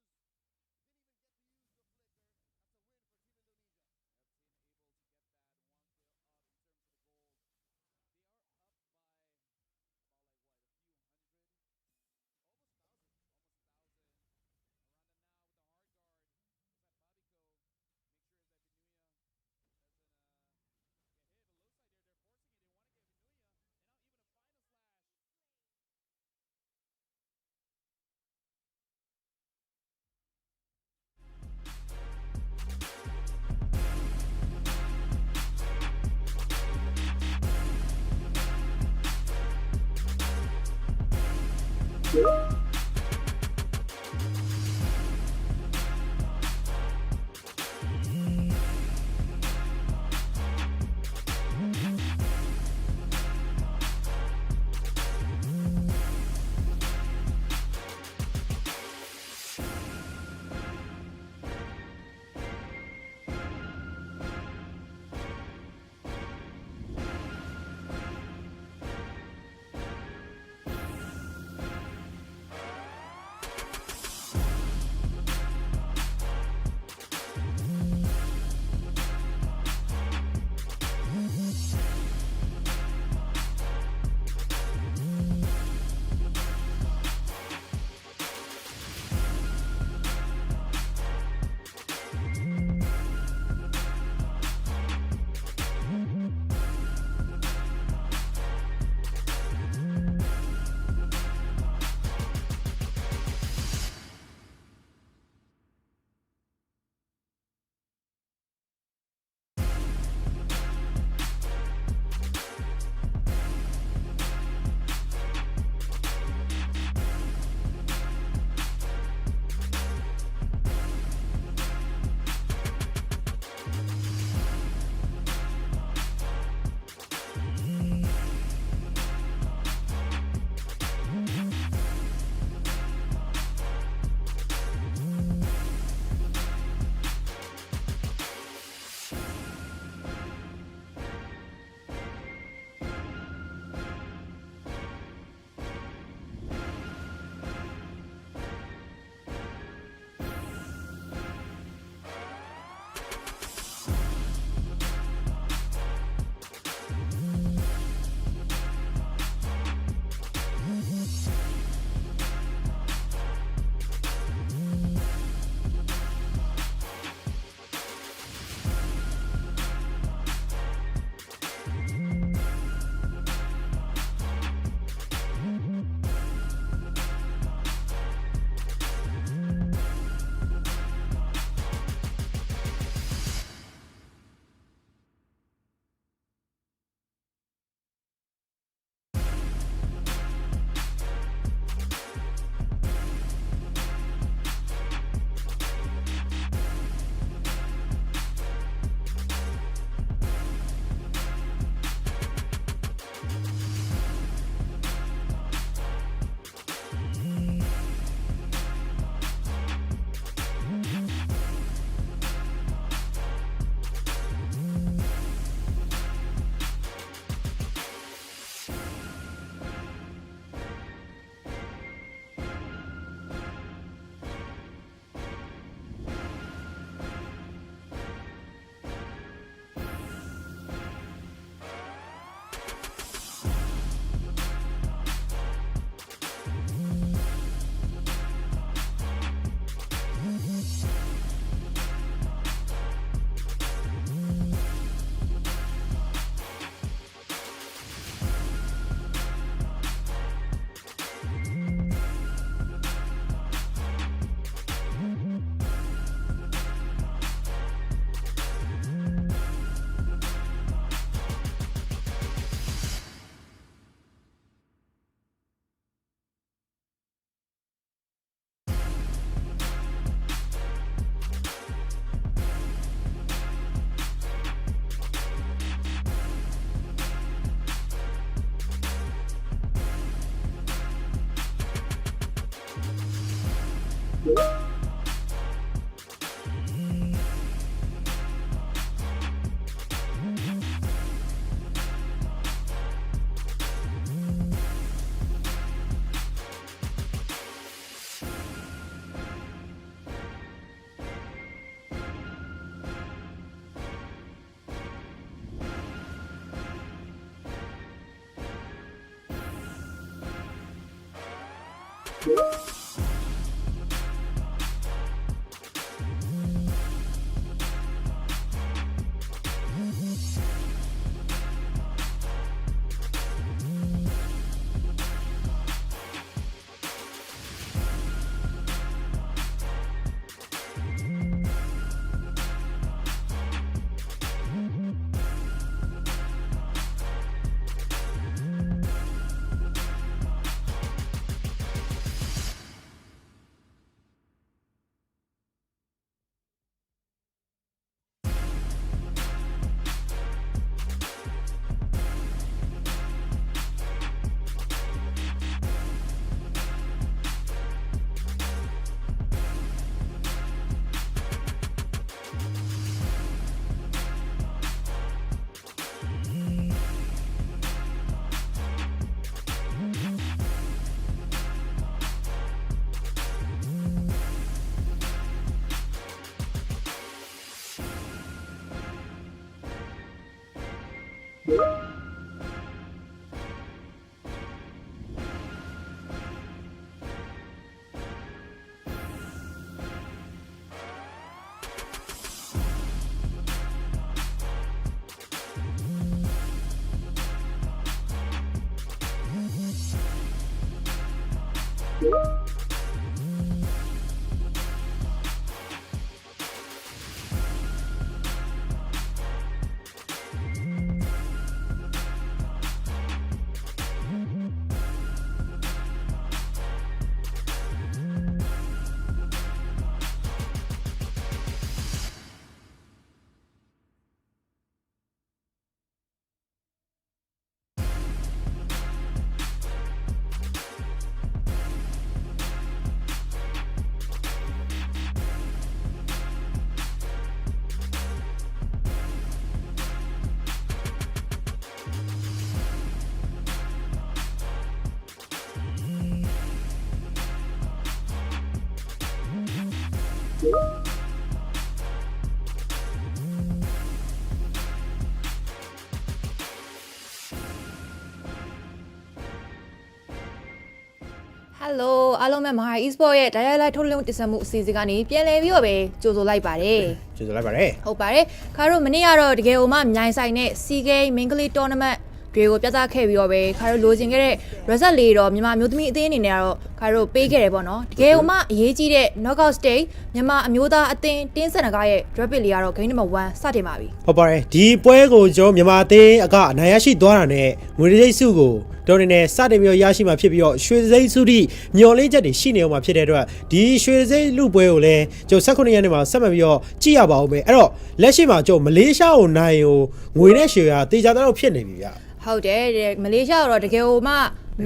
Hello အားလုံးပဲမဟာ e-sport ရဲ့ direct live ထုတ်လွှင့်တင်ဆက်မှုအစီအစဉ်ကနေပြန်လည်ပြီးတော့ပဲကြိုဆိုလိုက်ပါတယ်ကြိုဆိုလိုက်ပါတယ်ဟုတ်ပါတယ်ခါတို့မနေ့ကတော့တကယ်ဟိုမှမြိုင်ဆိုင်နဲ့ SEA Game Mingli Tournament တွေကိုပြသခဲ့ပြီးတော့ပဲခါတို့လိုချင်ခဲ့တဲ့ result လေးတော့မြန်မာမျိုးသမီးအသင်းအနေနဲ့ကတော့ခါတို့ပေးခဲ့တယ်ပေါ့နော်တကယ်ဟိုမှအရေးကြီးတဲ့ knockout stage မြန်မာအမျိုးသားအသင်းတင်းစံနဂါရဲ့ rapid လေးကတော့ game number 1စတင်ပါပြီဟုတ်ပါတယ်ဒီပွဲကိုကျွန်တော်မြန်မာအသင်းအနိုင်ရရှိသွားတာနဲ့ငွေကြေးစုကိုတော်နေနဲ့စတင်ပြီးရရှိမှာဖြစ်ပြီးတော့ရွှေစိမ့်စုတိမျော်လင့်ချက်တွေရှိနေအောင်မှာဖြစ်တဲ့အတွက်ဒီရွှေစိမ့်လူပွဲကိုလည်းကျွန်တော်16ရက်နေ့မှာဆက်မှတ်ပြီးတော့ကြည့်ရပါဦးမယ်အဲ့တော့လက်ရှိမှာကျွန်တော်မလေးရှားကိုနိုင်ကိုငွေနဲ့ရွှေကတေချာတော့ဖြစ်နေပြီဗျဟုတ်တယ်မလေးရှားကတော့တကယ်ဟိုမှ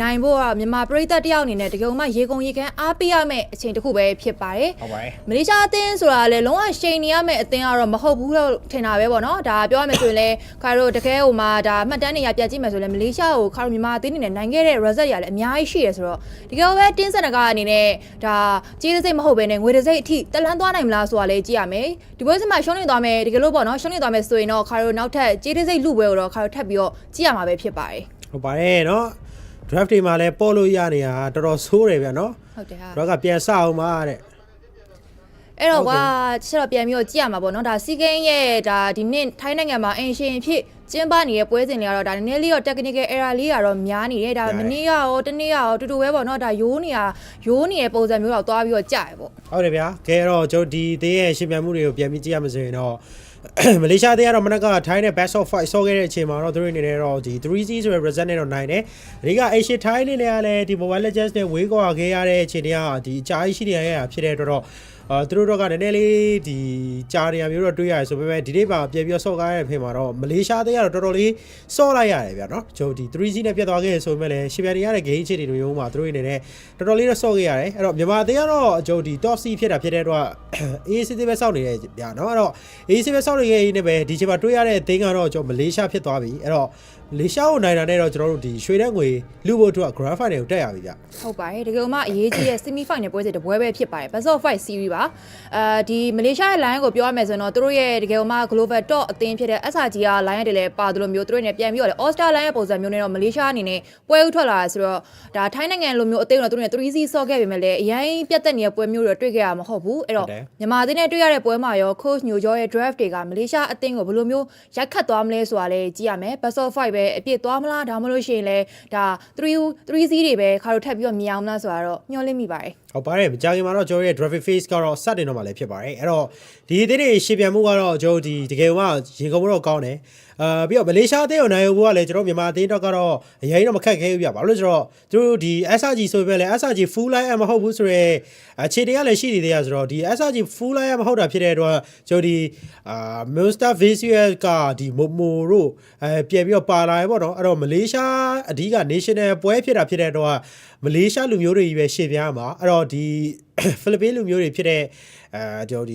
နိုင်ဖို့ကမြန်မာပြည်သက်တယောက်အနေနဲ့တကယ်မှရေကုန်ရေခမ်းအားပေးရမယ့်အချိန်တစ်ခုပဲဖြစ်ပါတယ်ဟုတ်ပါတယ်မလေးရှားအသင်းဆိုတာလည်းလုံးဝရှိန်နေရမယ့်အသင်းကတော့မဟုတ်ဘူးလို့ထင်တာပဲပေါ့နော်ဒါပြောရမယ်ဆိုရင်လည်းခါတို့တကယ်ဟိုမှာဒါမှတ်တမ်းတွေရပြတ်ကြည့်မယ်ဆိုရင်လည်းမလေးရှားကိုခါတို့မြန်မာအသင်းအနေနဲ့နိုင်ခဲ့တဲ့ result ရလည်းအများကြီးရှိရဆိုတော့တကယ်ပဲတင်းစံတကားအနေနဲ့ဒါကြေးစိတ်မဟုတ်ဘဲနဲ့ငွေတစိတ်အထိတလန်းသွားနိုင်မလားဆိုတာလည်းကြည့်ရမယ်ဒီပွဲစဉ်မှာရှုံးနေသွားမယ်တကယ်လို့ပေါ့နော်ရှုံးနေသွားမယ်ဆိုရင်တော့ခါတို့နောက်ထပ်ကြေးစိတ်လူပွဲကိုတော့ခါတို့ထပ်ပြီးတော့ကြည့်ရမှာပဲဖြစ်ပါတယ်ဟုတ်ပါတယ်နော် draft တွေမှာလည်းပေါ်လို့ရနေတာတော်တော်ဆိုးတယ်ဗျာနော်ဟုတ်တယ်ဟာ တော့ကပြန်စအောင်ပါတဲ့အဲ့တော့ကွာချက်တော့ပြန်ပြီးတော့ကြည့်ရမှာပေါ့နော်ဒါစီကိန်းရဲ့ဒါဒီနှစ်ထိုင်းနိုင်ငံမှာအင်ရှင်ဖြစ်ကျင်းပနေတဲ့ပွဲစဉ်တွေကတော့ဒါနည်းနည်းလေးတော့ technical error လေးကတော့များနေတယ်ဒါမနေ့ကရောတနေ့ကရောတူတူပဲပေါ့နော်ဒါရိုးနေတဲ့ပုံစံမျိုးတော့သွားပြီးတော့ကြာရပေါ့ဟုတ်တယ်ဗျာကဲတော့ကျွန်တော်ဒီသေးရဲ့ရှင်ပြမှုတွေကိုပြန်ပြီးကြည့်ရမှာဆိုရင်တော့မလေးရှားတရားတော့မနက်ကထိုင်းနဲ့ best of 5ဆော့ခဲ့တဲ့အချိန်မှာတော့သူတို့အနေနဲ့တော့ဒီ 3C ဆိုတဲ့ result နဲ့တော့နိုင်တယ်။အဓိက Asia ထိုင်းအနေနဲ့ကလည်းဒီ Mobile Legends နဲ့ဝေးကွာခဲ့ရတဲ့အခြေအနေကဒီအကြာကြီးရှိနေရတာဖြစ်တဲ့အတွက်တော့ သူတို့ကနည်းနည်းလေးဒီဂျာနီယာမျိုးတော့တွေးရတယ်ဆိုပေမဲ့ဒီနေ့မှာပြန်ပြီးဆော့ကားရတဲ့ဖေမှာတော့မလေးရှားသေးကတော့တော်တော်လေးဆော့လိုက်ရတယ်ဗျာနော်ကျွန်တော်ဒီ3C နဲ့ပြတ်သွားခဲ့ဆိုပေမဲ့လည်းရှင်ပြန်ရတဲ့ game အခြေအနေတွေမျိုးမှာသူတို့အနေနဲ့တော်တော်လေးတော့ဆော့ခဲ့ရတယ်အဲ့တော့မြန်မာသေးကတော့ကျွန်တော်ဒီ top C ဖြစ်တာဖြစ်တဲ့အတွက် AC သေးပဲစောင့်နေတယ်ဗျာနော်အဲ့တော့ AC ပဲစောင့်နေခဲ့နေပဲဒီချိန်မှာတွေးရတဲ့အသင်းကတော့ကျွန်တော်မလေးရှားဖြစ်သွားပြီအဲ့တော့မလေးရှားကိုနိုင်တာနဲ့တော့ကျွန်တော်တို့ဒီရွှေတဲ့ငွေလူဖို့အတွက် grand final ကိုတက်ရပြီဗျဟုတ်ပါတယ်တကယ်မှအရေးကြီးတဲ့ semi final ပွဲစဉ်တပွဲပဲဖြစ်ပါတယ် best of 5 series ပါဒီမလေးရှားရဲ့ line ကိုပြောရမယ်ဆိုတော့သူတို့ရဲ့တကယ်မှ global top အသင်းဖြစ်တဲ့ SRG က line တွေလည်းပါတယ်လို့မျိုးသူတို့နဲ့ပြန်ပြီးတော့လေ all star line ရဲ့ပုံစံမျိုးနဲ့တော့မလေးရှားအနေနဲ့ပွဲဥထွက်လာတာဆိုတော့ဒါထိုင်းနိုင်ငံလိုမျိုးအသင်းတော့သူတို့နဲ့ 3C ဆော့ခဲ့ပေမဲ့လည်းအရင်ပြတ်သက်နေတဲ့ပွဲမျိုးတွေတွေ့ခဲ့ရမှာမဟုတ်ဘူးအဲ့တော့မြန်မာအသင်းနဲ့တွေ့ရတဲ့ပွဲမှာရော coach ညိုကျော်ရဲ့ draft တွေကမလေးရှားအသင်းကိုဘယ်လိုမျိုးရိုက်ခတ်သွားမလဲဆိုတာလည်းကြည့်ရမယ် best of 5ပဲအပြည့်သွားမလားဒါမှမဟုတ်ရှင်လဲဒါ 3C တွေပဲခါတော့ထပ်ပြီးတော့မြင်အောင်မလားဆိုတာတော့ညှော်လင့်မိပါတယ်ဟုတ်ပါတယ်မကြခင်မှာတော့ကျွန်တော်ရဲ့ graphic face ကတော့စတင်တော့မှလည်းဖြစ်ပါတယ်အဲ့တော့ဒီအသေးတွေရှင်းပြမှုကတော့ကျွန်တော်ဒီတကယ်မှရေကုန်တော့ကောင်းတယ်ပြီးတော့မလေးရှားအသင်းကိုနိုင်ဖို့ကလည်းကျွန်တော်မြန်မာအသင်းတော့ကတော့အရင်တော့မခက်ခဲဘူးပြဘာလို့လဲဆိုတော့သူတို့ဒီ SRG ဆိုပေမဲ့လည်း SRG full line မဟုတ်ဘူးဆိုရဲအခြေအနေကလည်းရှိနေသေးရဆိုတော့ဒီ SRG full line မဟုတ်တာဖြစ်တဲ့အတွက်ကျွန်တော်ဒီMyanmar Vs TBD ကဒီမိုတို့ပြန်ပြီးတော့ပါလာရပေါ့နော်အဲ့တော့မလေးရှားအဓိက national ပွဲဖြစ်တာဖြစ်တဲ့အတွက်မလေးရှားလူမျိုးတွေကြီးပဲရှေ့ပြားမှာအဲ့တော့ဒီဖိလစ်ပင်းလူမျိုးတွေဖြစ်တဲ့ကျွန်တော်ဒီ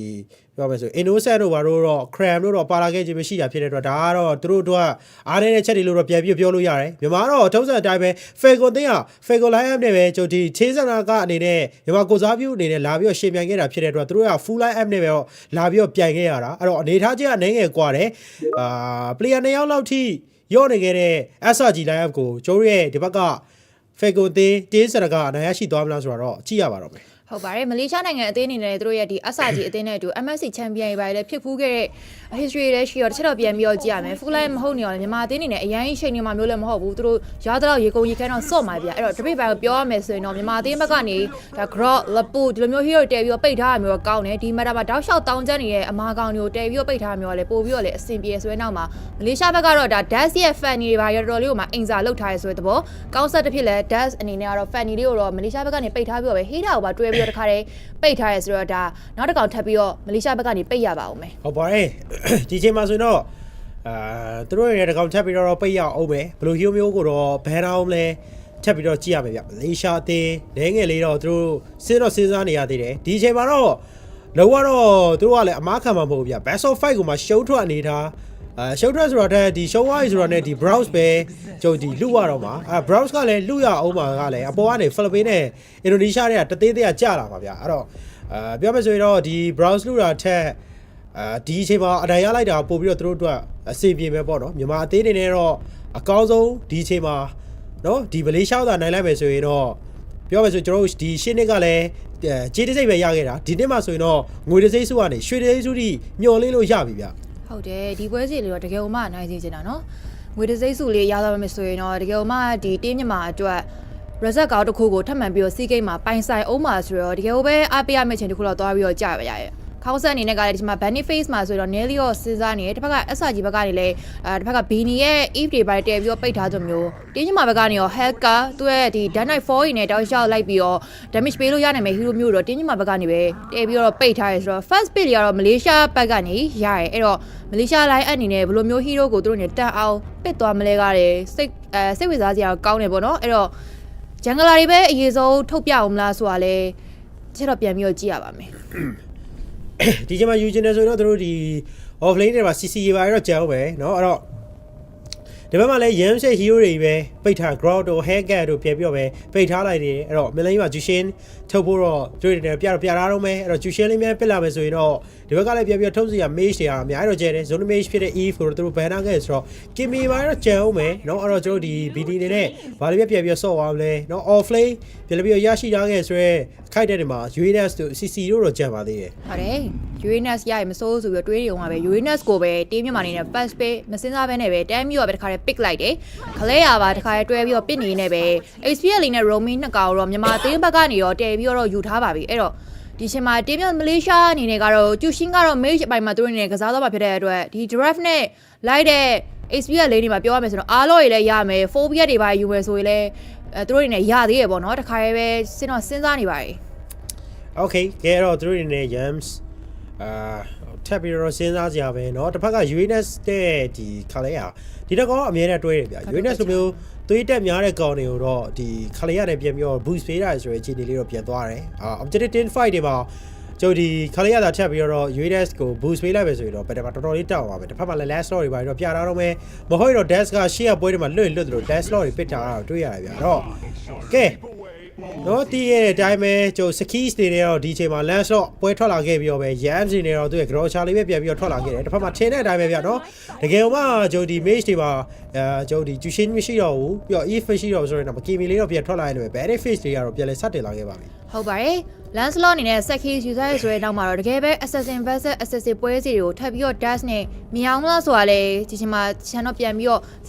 ပြောမယ်ဆို innocent တို့ဘာတို့တော့ cram တို့တော့ပါလာခဲ့ခြင်းမရှိတာဖြစ်တဲ့အတွက်ဒါကတော့သူတို့တို့ကအားနေတဲ့ချက်တွေလို့တော့ပြန်ပြီးပြောလို့ရတယ်မြန်မာတော့ထုံးစံအတိုင်းပဲ Falcon တင်းက Falcon line up နဲ့ပဲကျွန်တော်ဒီချင်းစနာကအနေနဲ့မြန်မာကိုစားပြုအနေနဲ့လာပြီးတော့ရှင်ပြန်ခဲ့တာဖြစ်တဲ့အတွက်သူတို့က full line up နဲ့ပဲလာပြီးတော့ပြန်ခဲ့ရတာအဲ့တော့အနေထားချင်းကနေငယ်กว่าတယ်player 2ယောက်လောက်ထိရော့နေခဲ့တဲ့ SRG line up ကိုကျွန်တော်ရဲ့ဒီဘက်က Falcon တင်းစနာကအနိုင်ရရှိသွားမလားဆိုတော့ကြည့်ရပါတော့မယ်ဟုတ်ပါတယ်မလေးရှားနိုင်ငံအသင်းအနေနဲ့သူတို့ရဲ့ဒီ SRG အသင်းနဲ့အတူ MSC Champion တွေပါလည်းဖြစ်ဖူးခဲ့တဲ့ history လည်းရှိတော့တစ်ချက်တော့ပြန်ပြီးတော့ကြည့်ရမယ် full line မဟုတ်နေအောင်မြန်မာအသင်းအနေနဲ့အရင်ရှိန်နေမှာမျိုးလည်းမဟုတ်ဘူးသူတို့ရတော့ရေကုန်ရေခမ်းတော့စော့မှာပြအဲ့တော့တပိတ်ပိုင်းကိုပြောရမယ်ဆိုရင်တော့မြန်မာအသင်းဘက်ကနေဒါ grot လပူဒီလိုမျိုး hero တဲပြီးတော့ပိတ်ထားရမျိုးကောင်းတယ်ဒီ matter မှာတောက်လျှောက်တောင်းကျမ်းနေတဲ့အမာကောင်တွေကိုတဲပြီးတော့ပိတ်ထားရမျိုးလည်းပို့ပြီးတော့လည်းအဆင်ပြေဆိုတဲ့နောက်မှာမလေးရှားဘက်ကတော့ဒါ Dash ရဲ့ fan တွေပါရတော်လေးကိုမှအင်စာလောက်ထားရဲဆိုတဲ့သဘောကောင်းဆက်တစ်ဖြစ်လဲ Dash အနေနဲ့ကတော့ fan တွေကိုတော့မလေးရှားဘက်ကနေပိတ်ထားပြီးတော့ပဲ hater ကိုပါတွဲပြီးတော့တခါတည်းပိတ်ထားရဲဆိုတော့ဒါနောက်တစ်ကောင်ထပ်ပြီးတော့မလေးရှားဘက်ကနေပိတ်ရပါအောင်မယ်ဟုတ်ပါတယ်ဒီချိန်မှာဆိုရင်တော့သူတို့ရဲ့တစ်ကောင်ထပ်ပြီးတော့ပိတ်ရအောင်ပဲဘယ်လိုဟီယိုမျိုးကိုတော့ဘန်အောင်လဲထပ်ပြီးတော့ကြည့်ရမယ်ဗျမလေးရှားအသင်းနဲငယ်လေးတော့သူတို့စဉ်းစားနေရသေးတယ်ဒီချိန်မှာတော့လောကတော့သူတို့ကလည်းအမားခံမှာမဟုတ်ဗျ best of 5ကိုမှရှုံးထွက်အနေထားရှုံးထွက်ဆိုတော့ဒီရှုံးဝါးဆိုတော့ねဒီ browse ပဲကျွန်တော်ဒီလူရတော့မှာbrowse ကလည်းလူရအောင်မှာကလည်းအပေါ်ကနေဖိလစ်ပင်းနဲ့အင်ဒိုနီးရှားတွေကတသေးသေးကကြာလာမှာဗျအဲ့တော့ပြောမယ်ဆိုရင်တော့ဒီ browse လူတာထက်ဒီအချိန်မှာအနိုင်ရလိုက်တာပို့ပြီးတော့သူတို့အတွက်အဆင်ပြေမယ်ပေါ့နော်မြန်မာအသေးနေနဲ့တော့အကောင်းဆုံးဒီအချိန်မှာနော်ဒီမလေးရှားသာနိုင်လိုက်မယ်ဆိုရင်တော့ပြောမယ်ဆိုကျွန်တော်တို့ဒီရှင်းနှစ်ကလည်းခြေတစိမ့်ပဲရခဲ့တာဒီနှစ်မှာဆိုရင်တော့ငွေတစိမ့်စုကနေရွှေတစိမ့်စုထိမျောလင်းလို့ရပြီဗျဟုတ်တယ်ဒီပွဲစီလေးတော့တကယ်မှနိုင်စေချင်တာနော်ငွေတစိမ့်စုလေးရသွားမယ်ဆိုရင်တော့တကယ်မှဒီတင်းမြန်မာအတွက် result ကောက်တစ်ခုကိုထပ်မံပြီးတော့စီးကိန်းမှာပိုင်ဆိုင်အောင်ပါဆိုတော့တကယ်ပဲအားပေးရမယ့်ချိန်တစ်ခုတော့သွားပြီးတော့ကြာပါရရဲ့ခေါင်းဆက်အနေနဲ့ကလည်းဒီမှာ benefit face မှာဆိုတော့ nearly ရောစဉ်းစားနေတယ်တစ်ဖက်က SRG ဘက်ကနေလည်းတစ်ဖက်က Bini ရဲ့ if တွေပါတည်ပြီးတော့ပိတ်ထားကြမျိုးတင်းချင်မှာဘက်ကနေရော hacker သူ့ရဲ့ဒီ dark knight 4 ရင်းနဲ့တောက်လျှောက်လိုက်ပြီးတော့ damage ပေးလို့ရနိုင်မယ့် hero မျိုးတော့တင်းချင်မှာဘက်ကနေပဲတည်ပြီးတော့ပိတ်ထားရဲဆိုတော့ first pick တွေကတော့မလေးရှားဘက်ကနေရရဲအဲ့တော့မလေးရှား line အနေနဲ့ဘယ်လိုမျိုး hero ကိုသူတို့နဲ့တက်အောင်ပစ်သွားမလဲကလည်းစိတ်ဝင်စားစရာကောင်းတယ်ပေါ့နော်အဲ့တော့ဂျန်ဂလာတွေပဲအရေးဆုံးထုတ်ပြအောင်မလားဆိုတာလဲချက်တော့ပြန်ပြီးတော့ကြည့်ရပါမယ်ဒီချိန်မှာယူချင်တယ်ဆိုတော့တို့ဒီ offlane တွေမှာ CC ရေးပါတော့ကြောက်ပဲเนาะအဲ့တော့ဒီဘက်မှာလည်း yam set hero တွေပဲပိတ်ထား ground တို့ hacker တို့ပြန်ပြီးတော့ပဲပိတ်ထားလိုက်တယ်အဲ့တော့မင်းလေးမှာ Jushin ထုတ်ဖို့တော့တို့တွေပြထားတော့မယ်အဲ့တော့ Jushin လေးများပစ်လာမယ်ဆိုရင်တော့ဒီဘက်ကလည်းပြန်ပြီးထုတ်စီရ mage တွေအများတော့ကျဲတယ် zone mage ဖြစ်တဲ့ Eve ကိုတို့ ban ထားခဲ့ဆိုတော့ Kimmy ပါတော့ကျန်အောင်မယ်เนาะအဲ့တော့တို့ဒီ BD နေနဲ့ဘာလို့ပြန်ပြီးဆော့သွားမလဲเนาะ offlane ပြန်ပြီးရရှိထားခဲ့ဆိုရဲအခိုက်တဲ့နေမှာ UNS တို့ CC တို့တော့ကြံပါသေးတယ်ဟုတ်တယ် UNS ရရမစိုးဆိုပြီးတွေးရုံကပဲ UNS ကိုပဲတင်းမြန်မာနေနဲ့ pass ပေးမစင်းစားဘဲနဲ့ပဲတမ်းပြီးတော့ပဲတခါတည်း pick လိုက်တယ်ခလဲရပါတခါတည်းတွဲပြီးတော့ pick နေနေပဲ HPL လေးနဲ့ roaming နှစ်ကောင်တော့မြန်မာသေးဘက်ကနေရောတည်ပြီးတော့ယူထားပါပြီအဲ့တော့ဒီချိန်မှာတင်းမြန်မာမလေးရှားအနေနဲ့ကတော့ကျူရှင်းကတော့ mage အပိုင်းမှာသူတို့အနေနဲ့ကစားတော့မှာဖြစ်တဲ့အတွက်ဒီ draft နဲ့လိုက်တဲ့ HPL လေးတွေမှာပြောရမယ်ဆိုတော့အားလို့ရလည်းရမယ် phobia တွေပါယူမယ်ဆိုရင်လည်းသူတို့အနေနဲ့ရသေးရပေါ့နော်တခါတည်းပဲစဉ်းစားနေပါတယ် Okay ကဲတော့သူတို့နေ Yams ထပ်ပြီးတော့စဉ်းစားကြရပဲเนาะတစ်ဖက်က UNS တဲ့ဒီခါလေးอ่ะဒီတော့ကအမြဲတမ်းတွဲတယ်ဗျာ UNS လိုမျိုးသွေးတက်များတဲ့ကောင်တွေကိုတော့ဒီခါလေးရတယ်ပြန်ပြီးတော့ boost ပေးတာဆိုရင်အခြေအနေလေးတော့ပြန်သွားတယ်objective 10 fight တွေမှာကျိုဒီခါလေးရတာထပ်ပြီးတော့ UNS ကို boost ပေးလိုက်ပဲဆိုရင်တော့ဘယ်တော့တော်တော်လေးတောက်ပါပဲတစ်ဖက်မှာလည်း last slot တွေပါတော့ပြတာတော့မယ်မဟုတ်တော့ dash ကရှေ့ကပွဲတွေမှာလွတ်တယ်လို့ dash slot တွေပစ်ထားတာတွေ့ရတယ်ဗျာတော့ကဲတော့တီးရဲ့အတိုင်းပဲကျို skis တွေနဲ့တော့ဒီချိန်မှာ land slot ပွဲထွက်လာခဲ့ပြီးတော့ပဲ Yams တွေနဲ့တော့သူ့ရဲ့ grow char လေးပဲပြန်ပြီးတော့ထွက်လာခဲ့တယ်တစ်ဖက်မှာထင်းတဲ့အတိုင်းပဲဗျာနော်တကယ်မှကျိုဒီ match တွေမှာကျိုဒီ Jushin မရှိတော့ဘူးပြီးတော့ if မရှိတော့ဆိုရင်တော့ Kimi လေးတော့ပြန်ထွက်လာရင်လည်း benefit တွေကတော့ပြန်လဲဆက်တင်လာခဲ့ပါပြီဟုတ်ပါတယ် Lancelot အနေနဲ့ set keys ယူထားရဆိုတဲ့နောက်မှာတော့တကယ်ပဲ assassin versus assassin ပွဲစီတွေကိုထပ်ပြီးတော့ dash နဲ့မြအောင်လားဆိုတာလေဒီချိန်မှာ channel ပြန်ပြီးတော့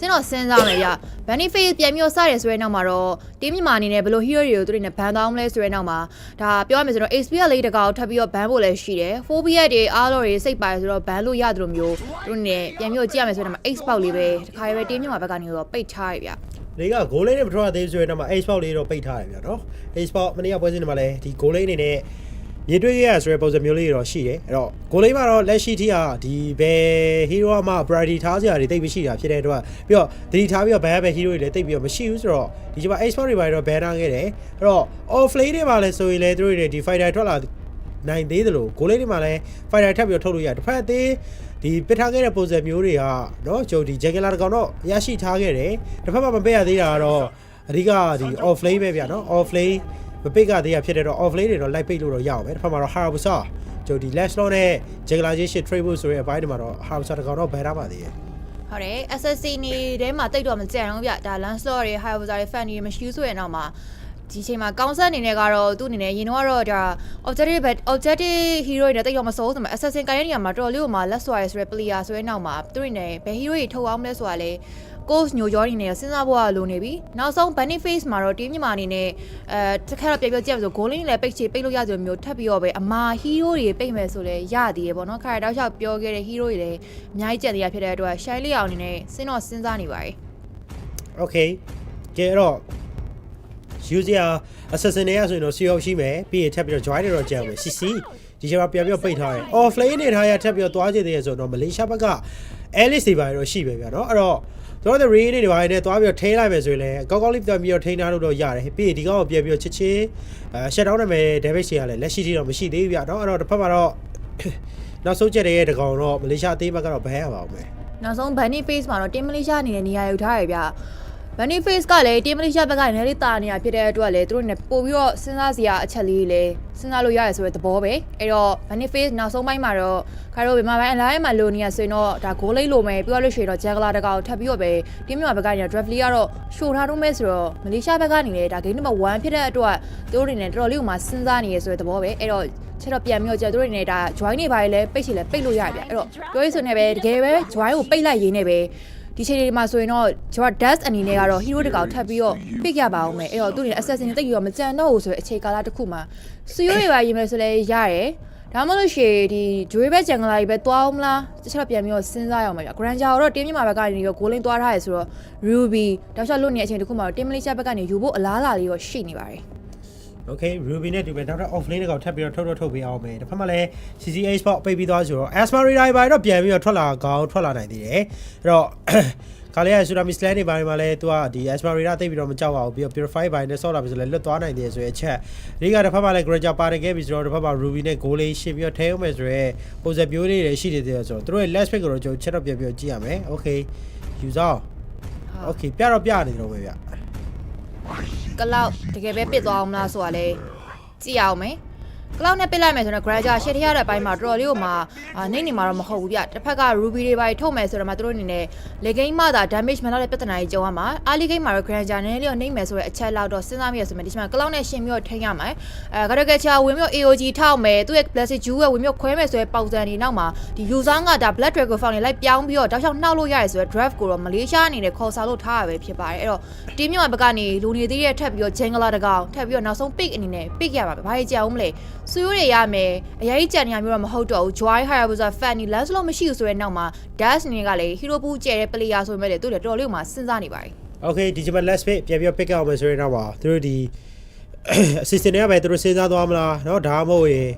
စဉ်းစားမယ်ဗျ benefit ပြန်ပြီးတော့စတယ်ဆိုတဲ့နောက်မှာတော့ team မြန်မာအနေနဲ့ဘယ်လို hero တွေကိုသူတို့နဲ့ ban သွားမလဲဆိုတဲ့နောက်မှာဒါပြောရမယ်ဆိုတော့ XP လေးတကောက်ထပ်ပြီးတော့ ban ဖို့လည်းရှိတယ် phobia တွေအားလုံးတွေစိတ်ပါတယ်ဆိုတော့ ban လို့ရတယ်လို့မျိုးသူတို့နဲ့ပြန်ပြီးတော့ကြည့်ရမယ်ဆိုတဲ့နောက်မှာ X-Box လေးပဲတခါရဲပဲ team မြန်မာဘက်ကနေတော့ပိတ်ထားရဗျဒီက goal လေးနဲ့မထွက်ရသေးဆိုရင်တော့ X-Box လေးတော့ပိတ်ထားတယ်ဗျာနော် X-Box မနေ့ကပွဲစဉ်တွေမှာလည်းဒီ goal လေးအနေနဲ့မြေတွေ့ရဆိုတဲ့ပုံစံမျိုးလေးတော့ရှိတယ်အဲ့တော့ goal လေးမှာတော့လက်ရှိထိကဒီဘယ် hero မှာ priority ထားစရာတွေတိတ်မရှိတာဖြစ်တဲ့အတွက်ပြီးတော့သတိထားပြီးတော့ဘယ် hero တွေလည်းတိတ်ပြီးတော့မရှိဘူးဆိုတော့ဒီချိန်မှာ X-Box တွေပါတော့ ban ထားခဲ့တယ်အဲ့တော့ off lane တွေမှာလည်းဆိုရင်လည်းသူတို့တွေဒီ fighter ထွက်လာနိုင်သေးတယ်လို့ goal လေးတွေမှာလည်း fighter ထပ်ပြီးတော့ထုတ်လို့ရတယ်တစ်ဖက်သေးဒီပစ်ထားခဲ့တဲ့ပုံစံမျိုးတွေကเนาะကျိုဒီ Jungler တကောင်တော့ရရှိထားခဲ့တယ်တစ်ဖက်မှာမပေးရသေးတာကတော့အဓိကဒီ off lane ပဲဗျာเนาะ off lane မပိတ်ကသေးရဖြစ်တဲ့တော့ off lane တွေတော့လိုက်ပိတ်လို့တော့ရအောင်ပဲတစ်ဖက်မှာတော့ Hayabusa ကျိုဒီ last slot နဲ့ Jungler ချင်း shit trade ဖို့ဆိုတဲ့အပိုင်းတွေမှာတော့ Hayabusa တကောင်တော့ဘယ်ထားပါသေးရဲ့ဟုတ်တယ် assassin နေထဲမှာတိတ်တော့မကြံတော့ဗျဒါ Lancelot တွေ Hayabusa တွေ fan တွေမရှိဆိုရင်တော့မှဒီချိန်မှာကောင်းဆက်အနေနဲ့ကတော့သူ့အနေနဲ့ရင်တော့ဒါ objective hero တွေနဲ့တိတ်တော့မစိုးဆိုမှာ assassin ကိုင်းတဲ့နေရာမှာတော်လေးကိုမှလက်စွာရဆိုတဲ့ player ဆိုတဲ့နောက်မှာသူ့အနေနဲ့ဘယ် hero တွေထုတ်အောင်မလဲဆိုတာလေ coach ညိုကျော်နေနဲ့စဉ်းစားဖို့ကလိုနေပြီနောက်ဆုံး benefit မှာတော့ team မြန်မာအနေနဲ့တစ်ခါတော့ပြပြကြည့်ရဆို goal line လည်းပိတ်ချေပိတ်လို့ရကြမျိုးထပ်ပြီးတော့ပဲအမာ hero တွေပိတ်မယ်ဆိုလဲရသေးရပေါ့နော်ခါရတောက်လျှောက်ပြောခဲ့တဲ့ hero တွေလည်းအများကြီးကြံသေးရဖြစ်တဲ့အတွက် shine လေးအောင်အနေနဲ့စဉ်းစားနေပါတယ် okay ကဲတော့ user assassin တွေရဆိုရင်တော့ CEO ရှိမယ်ပြီးရင်ထပ်ပြီးတော့ join တွေတော့ကြံမယ် CC ဒီချိန်မှာပြန်ပြီးတော့ပိတ်ထားတယ် off lane နေထားရထပ်ပြီးတော့သွားကြည့်သေးရဆိုတော့ Malaysia ဘက်က Alice တွေပါတော့ရှိပဲဗျာเนาะအဲ့တော့တို့တဲ့ rain တွေပါနေသွားပြီးတော့ထိန်းလိုက်မယ်ဆိုရင်လည်းကောင်းကောင်းလေးပြန်ပြီးတော့ထိန်းထားလို့တော့ရတယ်ပြီးရင်ဒီကောင်ကိုပြန်ပြီးတော့ချစ်ချင်းshut down နိုင်မယ် damage တွေကလည်းလက်ရှိထိတော့မရှိသေးဘူးဗျာเนาะအဲ့တော့တစ်ဖက်မှာတော့နောက်ဆုံးချက်ရဲ့တကောင်တော့ Malaysia အသေးဘက်ကတော့ဘယ်ရပါဦးမယ်နောက်ဆုံး Bunny Face မှာတော့ Team Malaysia အနေနဲ့နေရာယူထားရဗျာ Bunny Face ကလည်း Team Malaysia ဘက်ကလည်းလေးတာနေရဖြစ်တဲ့အတွက်လည်းသူတို့နဲ့ပို့ပြီးတော့စဉ်းစားစရာအချက်လေးလည်းစဉ်းစားလို့ရတယ်ဆိုတဲ့သဘောပဲအဲ့တော့ Bunny Face နောက်ဆုံးပိုင်းမှာတော့ခါတော့မြန်မာပိုင်းအလားအမှာလိုနေရဆိုရင်တော့ဒါ goal လေးလိုမယ်ပြီးတော့လို့ရှိရင်တော့ Jungler တကောင်ထပ်ပြီးတော့ပဲ Team မြန်မာဘက်ကနေ draft လေးကတော့ရှို့ထားတော့မယ်ဆိုတော့ Malaysia ဘက်ကနေလည်းဒါ game number 1ဖြစ်တဲ့အတွက်သူတို့တွေနဲ့တော်တော်လေးကိုမှစဉ်းစားနေရဆိုတဲ့သဘောပဲအဲ့တော့ချက်တော့ပြန်ပြီးတော့ကျသူတို့တွေနဲ့ဒါ join နေပါလေပိတ်ချင်လဲပိတ်လို့ရဗျအဲ့တော့ပြောရဆိုနေပဲတကယ်ပဲ join ကိုပိတ်လိုက်ရင်းနဲ့ပဲဒီချိန်တွေမှာဆိုရင်တော့ကျွန်တော် dash အနေနဲ့ကတော့ hero တကောင်ထပ်ပြီးတော့ pick ရပါအောင်မယ်အဲ့တော့သူ့အနေနဲ့ assassin တိတ်ပြီးတော့မကြံတော့ဘူးဆိုတဲ့အချိန်ကာလတစ်ခုမှာစီယိုတွေပါရေးမယ်ဆိုလဲရတယ်ဒါမှမဟုတ်ရှေဒီ Joy ဘက် Jungler တွေပဲသွားအောင်မလားတခြားပြန်ပြီးတော့စဉ်းစားရအောင်ပါဗျ Granger တော့ team မြန်မာဘက်ကနေပြီးတော့ goal line သွားထားရဆိုတော့ Ruby တောက်လျှောက်လွတ်နေတဲ့အချိန်တစ်ခုမှာတော့ team Malaysia ဘက်ကနေယူဖို့အလားအလာလေးတော့ရှိနေပါတယ် Okay Ruby နဲ့ဒီပဲနောက်တော့ off lane ကောင်ထပ်ပြီးတော့ထုတ်ပေးအောင်မယ်တစ်ဖက်မှာလည်း CCH spot ပိတ်ပြီးသွားဆိုတော့ Asmari တွေပါတော့ပြန်ပြီးတော့ထွက်လာနိုင်သေးတယ်အဲ့တော့ခါလေးရဆူရာမီစလန်တွေဘာတွေမှာလဲသူကဒီ Asmarina တိတ်ပြီးတော့မကြောက်ပါဘူးပြီးတော့ Purify ဘိုင်းနဲ့ဆော့လာပြီးဆိုလဲလွတ်သွားနိုင်တယ်ဆိုတဲ့အချက်ဒီကတစ်ဖက်မှာလဲ Granger ပါတယ်ခဲ့ပြီးဆိုတော့တစ်ဖက်မှာ Ruby နဲ့ goal လေးရှင်းပြီးတော့ထဲအောင်မယ်ဆိုရဲပုံစံမျိုးလေးတွေရှိနေသေးတယ်ဆိုတော့သူတို့ရဲ့ last pick ကိုတော့ကျွန်တော်ချက်တော့ပြန်ပြီးတော့ကြည့်ရမယ် Okay user Okay ပြတော့ပြနေတော့ပဲဗျကလောက်တကယ်ပဲပစ်သွားအောင်မလားဆိုတာလဲကြည့်အောင်မယ်ကလောက်နဲ့ပစ်လိုက်မယ်ဆိုတော့ Granger ရှေ့ထရတဲ့အပိုင်းမှာတော်တော်လေးကိုမှနှိမ့်နေမှာတော့မဟုတ်ဘူးဗျတစ်ဖက်က Ruby တွေပါထုတ်မယ်ဆိုတော့မှသူတို့အနေနဲ့လေဂိမ်းမှသာ damage မလောက်တဲ့ပြဿနာကြီးကြုံရမှာ early game မှာတော့ Granger နည်းနည်းလေးနှိမ့်မယ်ဆိုတဲ့အချက်လောက်တော့စဉ်းစားမိရဆိုမှဒီမှာကလောက်နဲ့ရှင်းပြီးတော့ထိန်းရမှာကတော့ချာဝင်ပြီးတော့ AOG ထောက်မယ်သူ့ရဲ့ Blessed Jewel ဝင်ပြီးတော့ခွဲမယ်ဆိုတဲ့ပုံစံတွေနောက်မှာဒီ user ကဒါ Black Dragon Found တွေလိုက်ပြောင်းပြီးတော့တောက်လျှောက်နှောက်လို့ရတယ်ဆိုတော့ draft ကိုတော့ Malaysia အနေနဲ့ခေါ်စားလို့ထားရပဲဖြစ်ပါတယ်အဲ့တော့ team မြန်မာဘက်ကနေလူနေသေးတဲ့ထပ်ပြီးတော့ Jungler တကောင်ထပ်ပြီးတော့နောက်ဆုံး pick အနေနဲ့ pick ရပါပဲဘာကြီးကြောက်မလဲစူးရိုးတွေရမယ်အရေးကြီးကြံနေရမျိုးတော့မဟုတ်တော့ဘူး Joy Hayabusa Fanny Lancelot မရှိဘူးဆိုတဲ့နောက်မှာ Dash အနေနဲ့ကလေ hero pool ကျဲတဲ့ player ဆိုပေမဲ့လေသူတို့တော်တော်လေးမှစဉ်းစားနေပါတယ် Okay ဒီချိန်မှာ last pick ပြန်ပြီးတော့ pick အောင်မယ်ဆိုရင်တော့ပါသူတို့ဒီ assistant တွေကပဲသူတို့စဉ်းစားသွားမလားเนาะဒါမှမဟုတ်ရင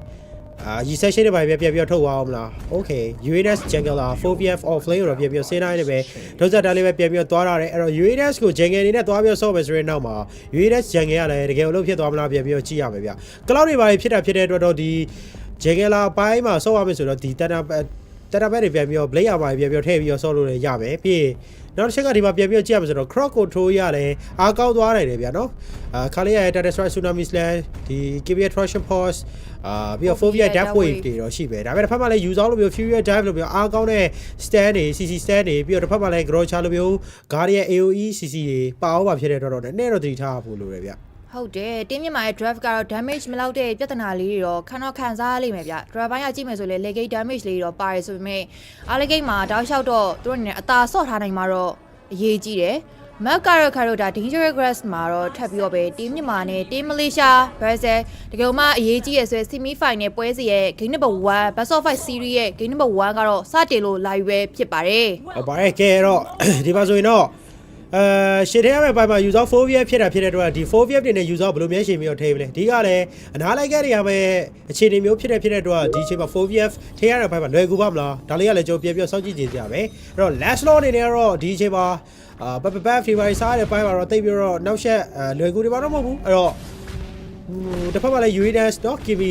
်ရီဆက်ရှင်းတွေပဲပြပြထုတ်သွားအောင်မလား okay UAS jungle လာ 4PF off lane တော့ပြပြစဉ်းစားနေပဲဒုစက်တန်းလေးပဲပြပြသွားရတယ်အဲ့တော့ UAS ကို jungle အနေနဲ့သွားပြီးဆော့မယ်ဆိုရင်နောက်မှာ UAS jungle ကလည်းတကယ်လို့ဖြစ်သွားမလားပြပြကြည့်ရမယ်ဗျ cloud တွေပါဖြစ်တဲ့အတွက်တော့ဒီ jungle လာပိုင်းမှာဆော့ရမယ်ဆိုတော့ဒီ data bed တွေပြန်ပြီးတော့ blade ရပါပြပြထည့်ပြီးတော့ဆော့လို့ရမယ်ပြီးနောက်တစ်ချက်ကဒီမှာပြန်ပြီးကြည့်ရမယ်ဆိုတော့ cross control ရတယ်အားကောင်းသွားနိုင်တယ်ဗျာနော်ခါလေးရတဲ့ data strike tsunami slam ဒီ KBA traction force ပြီးတော့ phobia death wave တွေတော့ရှိပဲဒါပေမဲ့တစ်ဖက်မှာလည်း user လိုမျိုး furious dive လိုမျိုးအားကောင်းတဲ့ stand တွေ CC stand တွေပြီးတော့တစ်ဖက်မှာလည်း grocha လိုမျိုး guardian AOE CC တွေပါအောင်ပါဖြစ်တဲ့တော့နည်းနည်းတော့တတိထားဖို့လိုတယ်ဗျဟုတ်တယ်တင်းမြင့်မာရဲ့ draft ကတော့ damage မလောက်တဲ့ပြဿနာလေးတွေတော့ခံစားလိမ့်မယ်ဗျ draft ဘိုင်းကကြည့်မယ်ဆိုလေ leg damage လေးတော့ပါတယ်ဆိုပေမဲ့အားလေဂိတ်မှာတောက်လျှောက်တော့သူတို့အနေနဲ့အသာဆော့ထားနိုင်မှာတော့အရေးကြီးတယ်မက်ကာရခါရိုဒါ dangerous grass မှာတော့ထပ်ပြီးတော့ပဲတင်းမြင့်မာနဲ့တင်းမလေးရှား versus တကယ်မှအရေးကြီးရဆို semi final ပွဲစီရဲ့ game number 1 best of 5 series ရဲ့ game number 1ကတော့စတင်လို့ live ပဲဖြစ်ပါတယ်ဟုတ်ပါတယ်ကဲတော့ဒီပါဆိုရင်တော့ရှေ့ထဲမှာပိုင်းမှာ user 4VF ဖြစ်တဲ့အတွက်ဒီ 4VF တွေနဲ့ user ဘယ်လိုမျိုးရှင်းပြီးတော့ထိမလဲဒီကလည်းအနားလိုက်ခဲ့ရမယ်အခြေအနေမျိုးဖြစ်တဲ့အတွက်ဒီအချိန်မှာ 4VF ထိရတဲ့ပိုင်းမှာလွယ်ကူပါမလားဒါလေးကလည်းကျွန်တော်ပြန်ပြီးစောင့်ကြည့်ကြည့်ကြပါမယ်အဲ့တော့ last law အနေနဲ့ကတော့ဒီအချိန်မှာbad favor စားတဲ့ပိုင်းမှာတော့တိတ်ပြီးတော့နောက်ဆက်လွယ်ကူတွေပါတော့မဟုတ်ဘူးအဲ့တော့တစ်ဖက်မှာလည်း UAS တော့ KB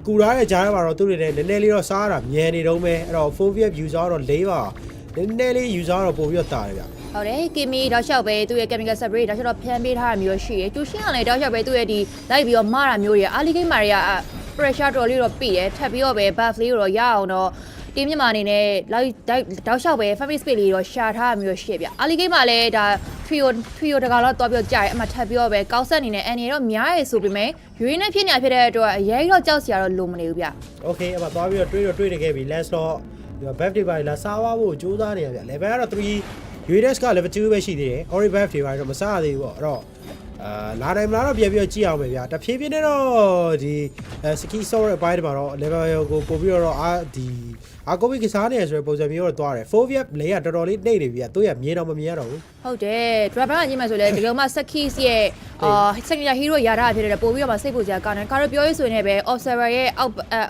ကူရတဲ့ကြားထဲမှာတော့သူတွေလည်းနည်းနည်းလေးတော့စားရတာမြဲနေတော့မယ်အဲ့တော့ 4VF user တော့၄ပါနည်းနည်းလေး user တော့ပို့ပြီးတော့တာတယ်ဗျဟုတ်တယ်ကီမီတောက်လျှောက်ပဲသူ့ရဲ့ chemical spray တောက်လျှောက်တော့ဖျန်းပေးထားတာမျိုးရှိတယ်ကျူရှင်းကလည်းတောက်လျှောက်ပဲသူ့ရဲ့ဒီလိုက်ပြီးတော့မတာမျိုးတွေအာလီဂိတ်မာတွေက pressure တော်လေးတော့ပြီးတယ်ထပ်ပြီးတော့ပဲ buff လေးတော့ရအောင်တော့တင်းမြင့်မာအနေနဲ့လိုက်တောက်လျှောက်ပဲ family space လေးတော့ရှာထားတာမျိုးရှိဗျအာလီဂိတ်မာလည်းဒါ trio တကောင်တော့တွားပြီးကြာတယ်အမှထပ်ပြီးတော့ပဲကောက်ဆက်အနေနဲ့အန်နေတော့များရယ်ဆိုပေမဲ့ယူရင်းနဲ့ဖြစ်နေဖြစ်တဲ့အတွက်အရေးတော့ကြောက်စရာတော့လိုမနေဘူးဗျ okay အမှတွားပြီးတော့တွေးနေခဲ့ပြီ last တော့ buff တွေပါလာစားဖို့ကြိုးစားနေရဗျ level ကတော့3 UAS က level 2ပဲရှိသေးတယ် Ori buff တွေပါတော့မစားသေးဘူးပေါ့အဲ့တော့လာတိုင်းမလားတော့ပြန်ပြီးကြည့်အောင်ပဲဗျာတဖြည်းဖြည်းနဲ့တော့ဒီ ski sword အပိုင်းတွေမှာတော့ level ကိုပို့ပြီးတော့အာကိုဗီကစားနေရဆိုတဲ့ပုံစံမျိုးတော့တွားတယ် 4VF လေကတော်တော်လေးနှိမ့်နေပြီသူကမြင်တော့မမြင်ရတော့ဘူးဟုတ်တယ် driver ကညမှာဆိုလဲဒီကောင်မှ Sakis ရဲ့secondary hero ရတာဖြစ်တယ်ပို့ပြီးတော့မှစိတ်ပူစရာကောင်းတယ်ကာတော့ပြောရေးဆိုရင်ပဲ observer ရဲ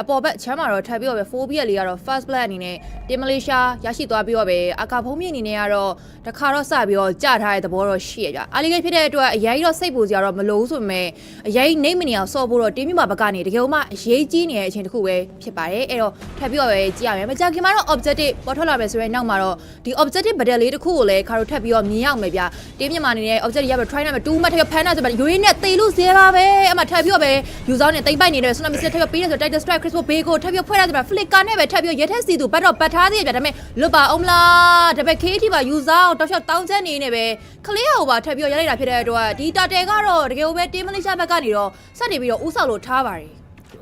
့အပေါ်ဘက်ချမ်းမှာတော့ထပ်ပြီးတော့ပဲ 4VF လေးကတော့ first blood အနေနဲ့တင်မလေးရှားရရှိသွားပြီးတော့ပဲအကာဖုံးမြင့်အနေနဲ့ကတော့တခါတော့စပြီးတော့ကြာထားတဲ့သဘောတော့ရှိရကြအာလီဂိတ်ဖြစ်တဲ့အတွက်အရေးတော့စိတ်ပူစရာတော့မလိုဘူးဆိုပေမဲ့အရေးနှိမ့်မနေအောင်ဆော့ဖို့တော့တင်းမြမှာဘက်ကနေတကယ်မှအရေးကြီးနေတဲ့အချိန်တစ်ခုပဲဖြစ်ပါတယ်အဲ့တော့ထပ်ပြီးတော့ပဲကြည့်ရမယ်မကြခင်မှာတော့ objective ပေါ်ထွက်လာမယ်ဆိုရင်နောက်မှာတော့ဒီ objective ဘဒယ်လေးတစ်ခုကိုလည်းခါတော့ထပ်ပြီးတော့မြင်ရအောင်မယ်ဗျတင်းမြမှာအနေနဲ့ objective ရပြီး try နိုင်မယ်2မှတ်ထပ်ဖမ်းတာဆိုတော့ယူရင်းနဲ့တေလို့ဇဲပါပဲအမှထပ်ပြီးတော့ပဲ user နဲ့တိမ့်ပိုက်နေတဲ့ tsunami ဆက်ထပ်ပြီးပေးတယ်ဆို title strike crystal bay ကိုထပ်ပြီးဖွဲ့ရဆိုတော့ flicker နဲ့ပဲထပ်ပြီးရဲထက်စီသူဘတ်တော့ပတ်ထားသေးတယ်ဗျဒါပေမဲ့လွတ်ပါအောင်မလားဒါပေမဲ့ KT ပါ user ကိုတောက်လျှောက်တောင်းချက်နေနေပဲကလေးဟိုပါထပ်ပြီးတော့ရလိုက်တာဖြစ်တဲ့အတွက်ဒီတာတယ်ကတော့တကယ်ကိုပဲတင်းမလေးရှားဘက်ကနေတော့စတင်ပြီးတော့ဥဆောင်လို့ထားပါတယ်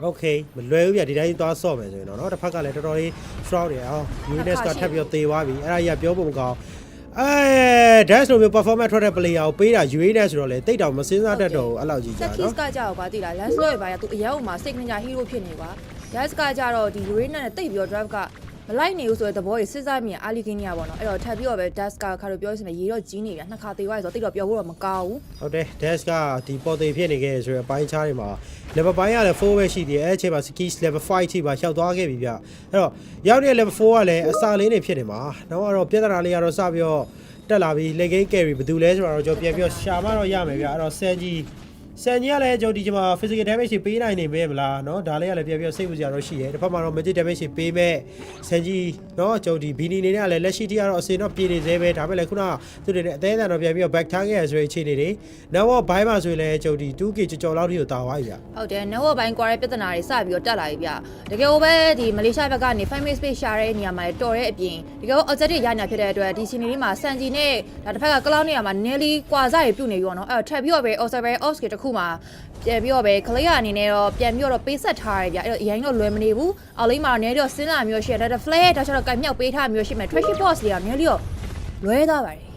Okay မလွယ်ဘူးဗျဒီတိုင်းသွားဆော့မယ်ဆိုရင်တော့တစ်ဖက်ကလည်းတော်တော်လေး strong တယ်အောင် UNS ကထပ်ပြီးတော့သေသွားပြီအဲ့ဒါကြီးကပြောဖို့မကောင်းdash လိုမျိုး performance ထွက်တဲ့ player ကိုပေးတာ UNS ဆိုတော့လေတိတ်တောင်မစင်းစားတတ်တော့ဘူးအဲ့လောက်ကြီးကြာနော် Sakis ကကြောက်ပါသိလား last row ဘာရသူအရောက်မှာ signature hero ဖြစ်နေပါ dash ကကြတော့ဒီ UNS နဲ့တိတ်ပြီးတော့ drive ကမလိုက်နေဘူးဆိုတဲ့သဘောကြီးစစ်စားမြင်အာလီကင်းကြီးပေါ့နော်အဲ့တော့ထပ်ပြီးတော့ပဲ dash ကခါလို့ပြောရစမယ်ရေတော့ကြီးနေပြီနှစ်ခါသေးသွားရဆိုတော့တိတ်တော့ပြောဖို့တော့မကောင်းဘူးဟုတ်တယ် dash ကဒီပေါ်သေးဖြစ်နေခဲ့ဆိုရယ်အပိုင်းချားတွေမှာ level ပိုင်းကလည်း4ပဲရှိသေးတယ်အဲ့အချိန်မှာ skis level 5ထိပါလျှောက်သွားခဲ့ပြီဗျအဲ့တော့ရောက်နေတဲ့ level 4ကလည်းအစာလေးနေဖြစ်နေမှာနောက်ကတော့ပြဿနာလေးကတော့စပြီးတော့တက်လာပြီ leg game carry ဘယ်သူလဲဆိုတော့ကျွန်တော်ပြန်ပြီးတော့ရှာမတော့ရမယ်ဗျအဲ့တော့ဆန်ကြီးကလည်းကျွန်တော်ဒီမှာ physical damage တွေပေးနိုင်နေပဲမလားเนาะဒါလေးကလည်းပြန်ပြီးတော့စိတ်ပူစရာတော့ရှိတယ်တစ်ဖက်မှာတော့ magic damage တွေပေးမဲ့ဆန်ကြီးเนาะကျွန်တော်ဒီဘီနီနေနဲ့ကလည်းလက်ရှိတိကတော့အစင်တော့ပြေနေသေးပဲဒါပေမဲ့လည်းခုနကသူတွေနဲ့အသေးအံတော့ပြန်ပြီးတော့ back target ရဆိုတဲ့အခြေအနေတွေနောက်တော့ဘိုင်းမှာဆိုရင်လည်းကျွန်တော်ဒီ 2k ကြော်လောက်ထိကိုတာသွားပြီဗျဟုတ်တယ်နောက်တော့ဘိုင်း quarry ပြဿနာတွေစပြီးတော့တက်လာပြီဗျတကယ်ကိုပဲဒီမလေးရှားဘက်ကနေ 5 space ရှာတဲ့နေရာမှာတော်တဲ့အပြင်တကယ်ကို objective ရညာဖြစ်တဲ့အတွက်ဒီစီနီလေးမှာဆန်ကြီးနဲ့ဒါတစ်ဖက်က cloud နေရာမှာ nearly ကွာစားတွေပြုတ်နေပြီပေါ့နော်အဲ့တော့ထပ်ပြီးတော့ပဲ observer off ကတစ်ခုမှာပြန်ပြီးတော့ပဲကလေးရအနေနဲ့တော့ပြန်ပြီးတော့ပေးဆက်ထားရဗျအဲ့တော့အရင်တော့လွယ်မနေဘူးအောက်လိမ့်မှာနေတော့စဉ်းစားမျိုးရှိတယ်ဒါ flash ဒါဆိုတော့ကင်မြောက်ပေးထားမျိုးရှိမယ် trashy boss လေးကနေတော့လွဲသွားပါတယ်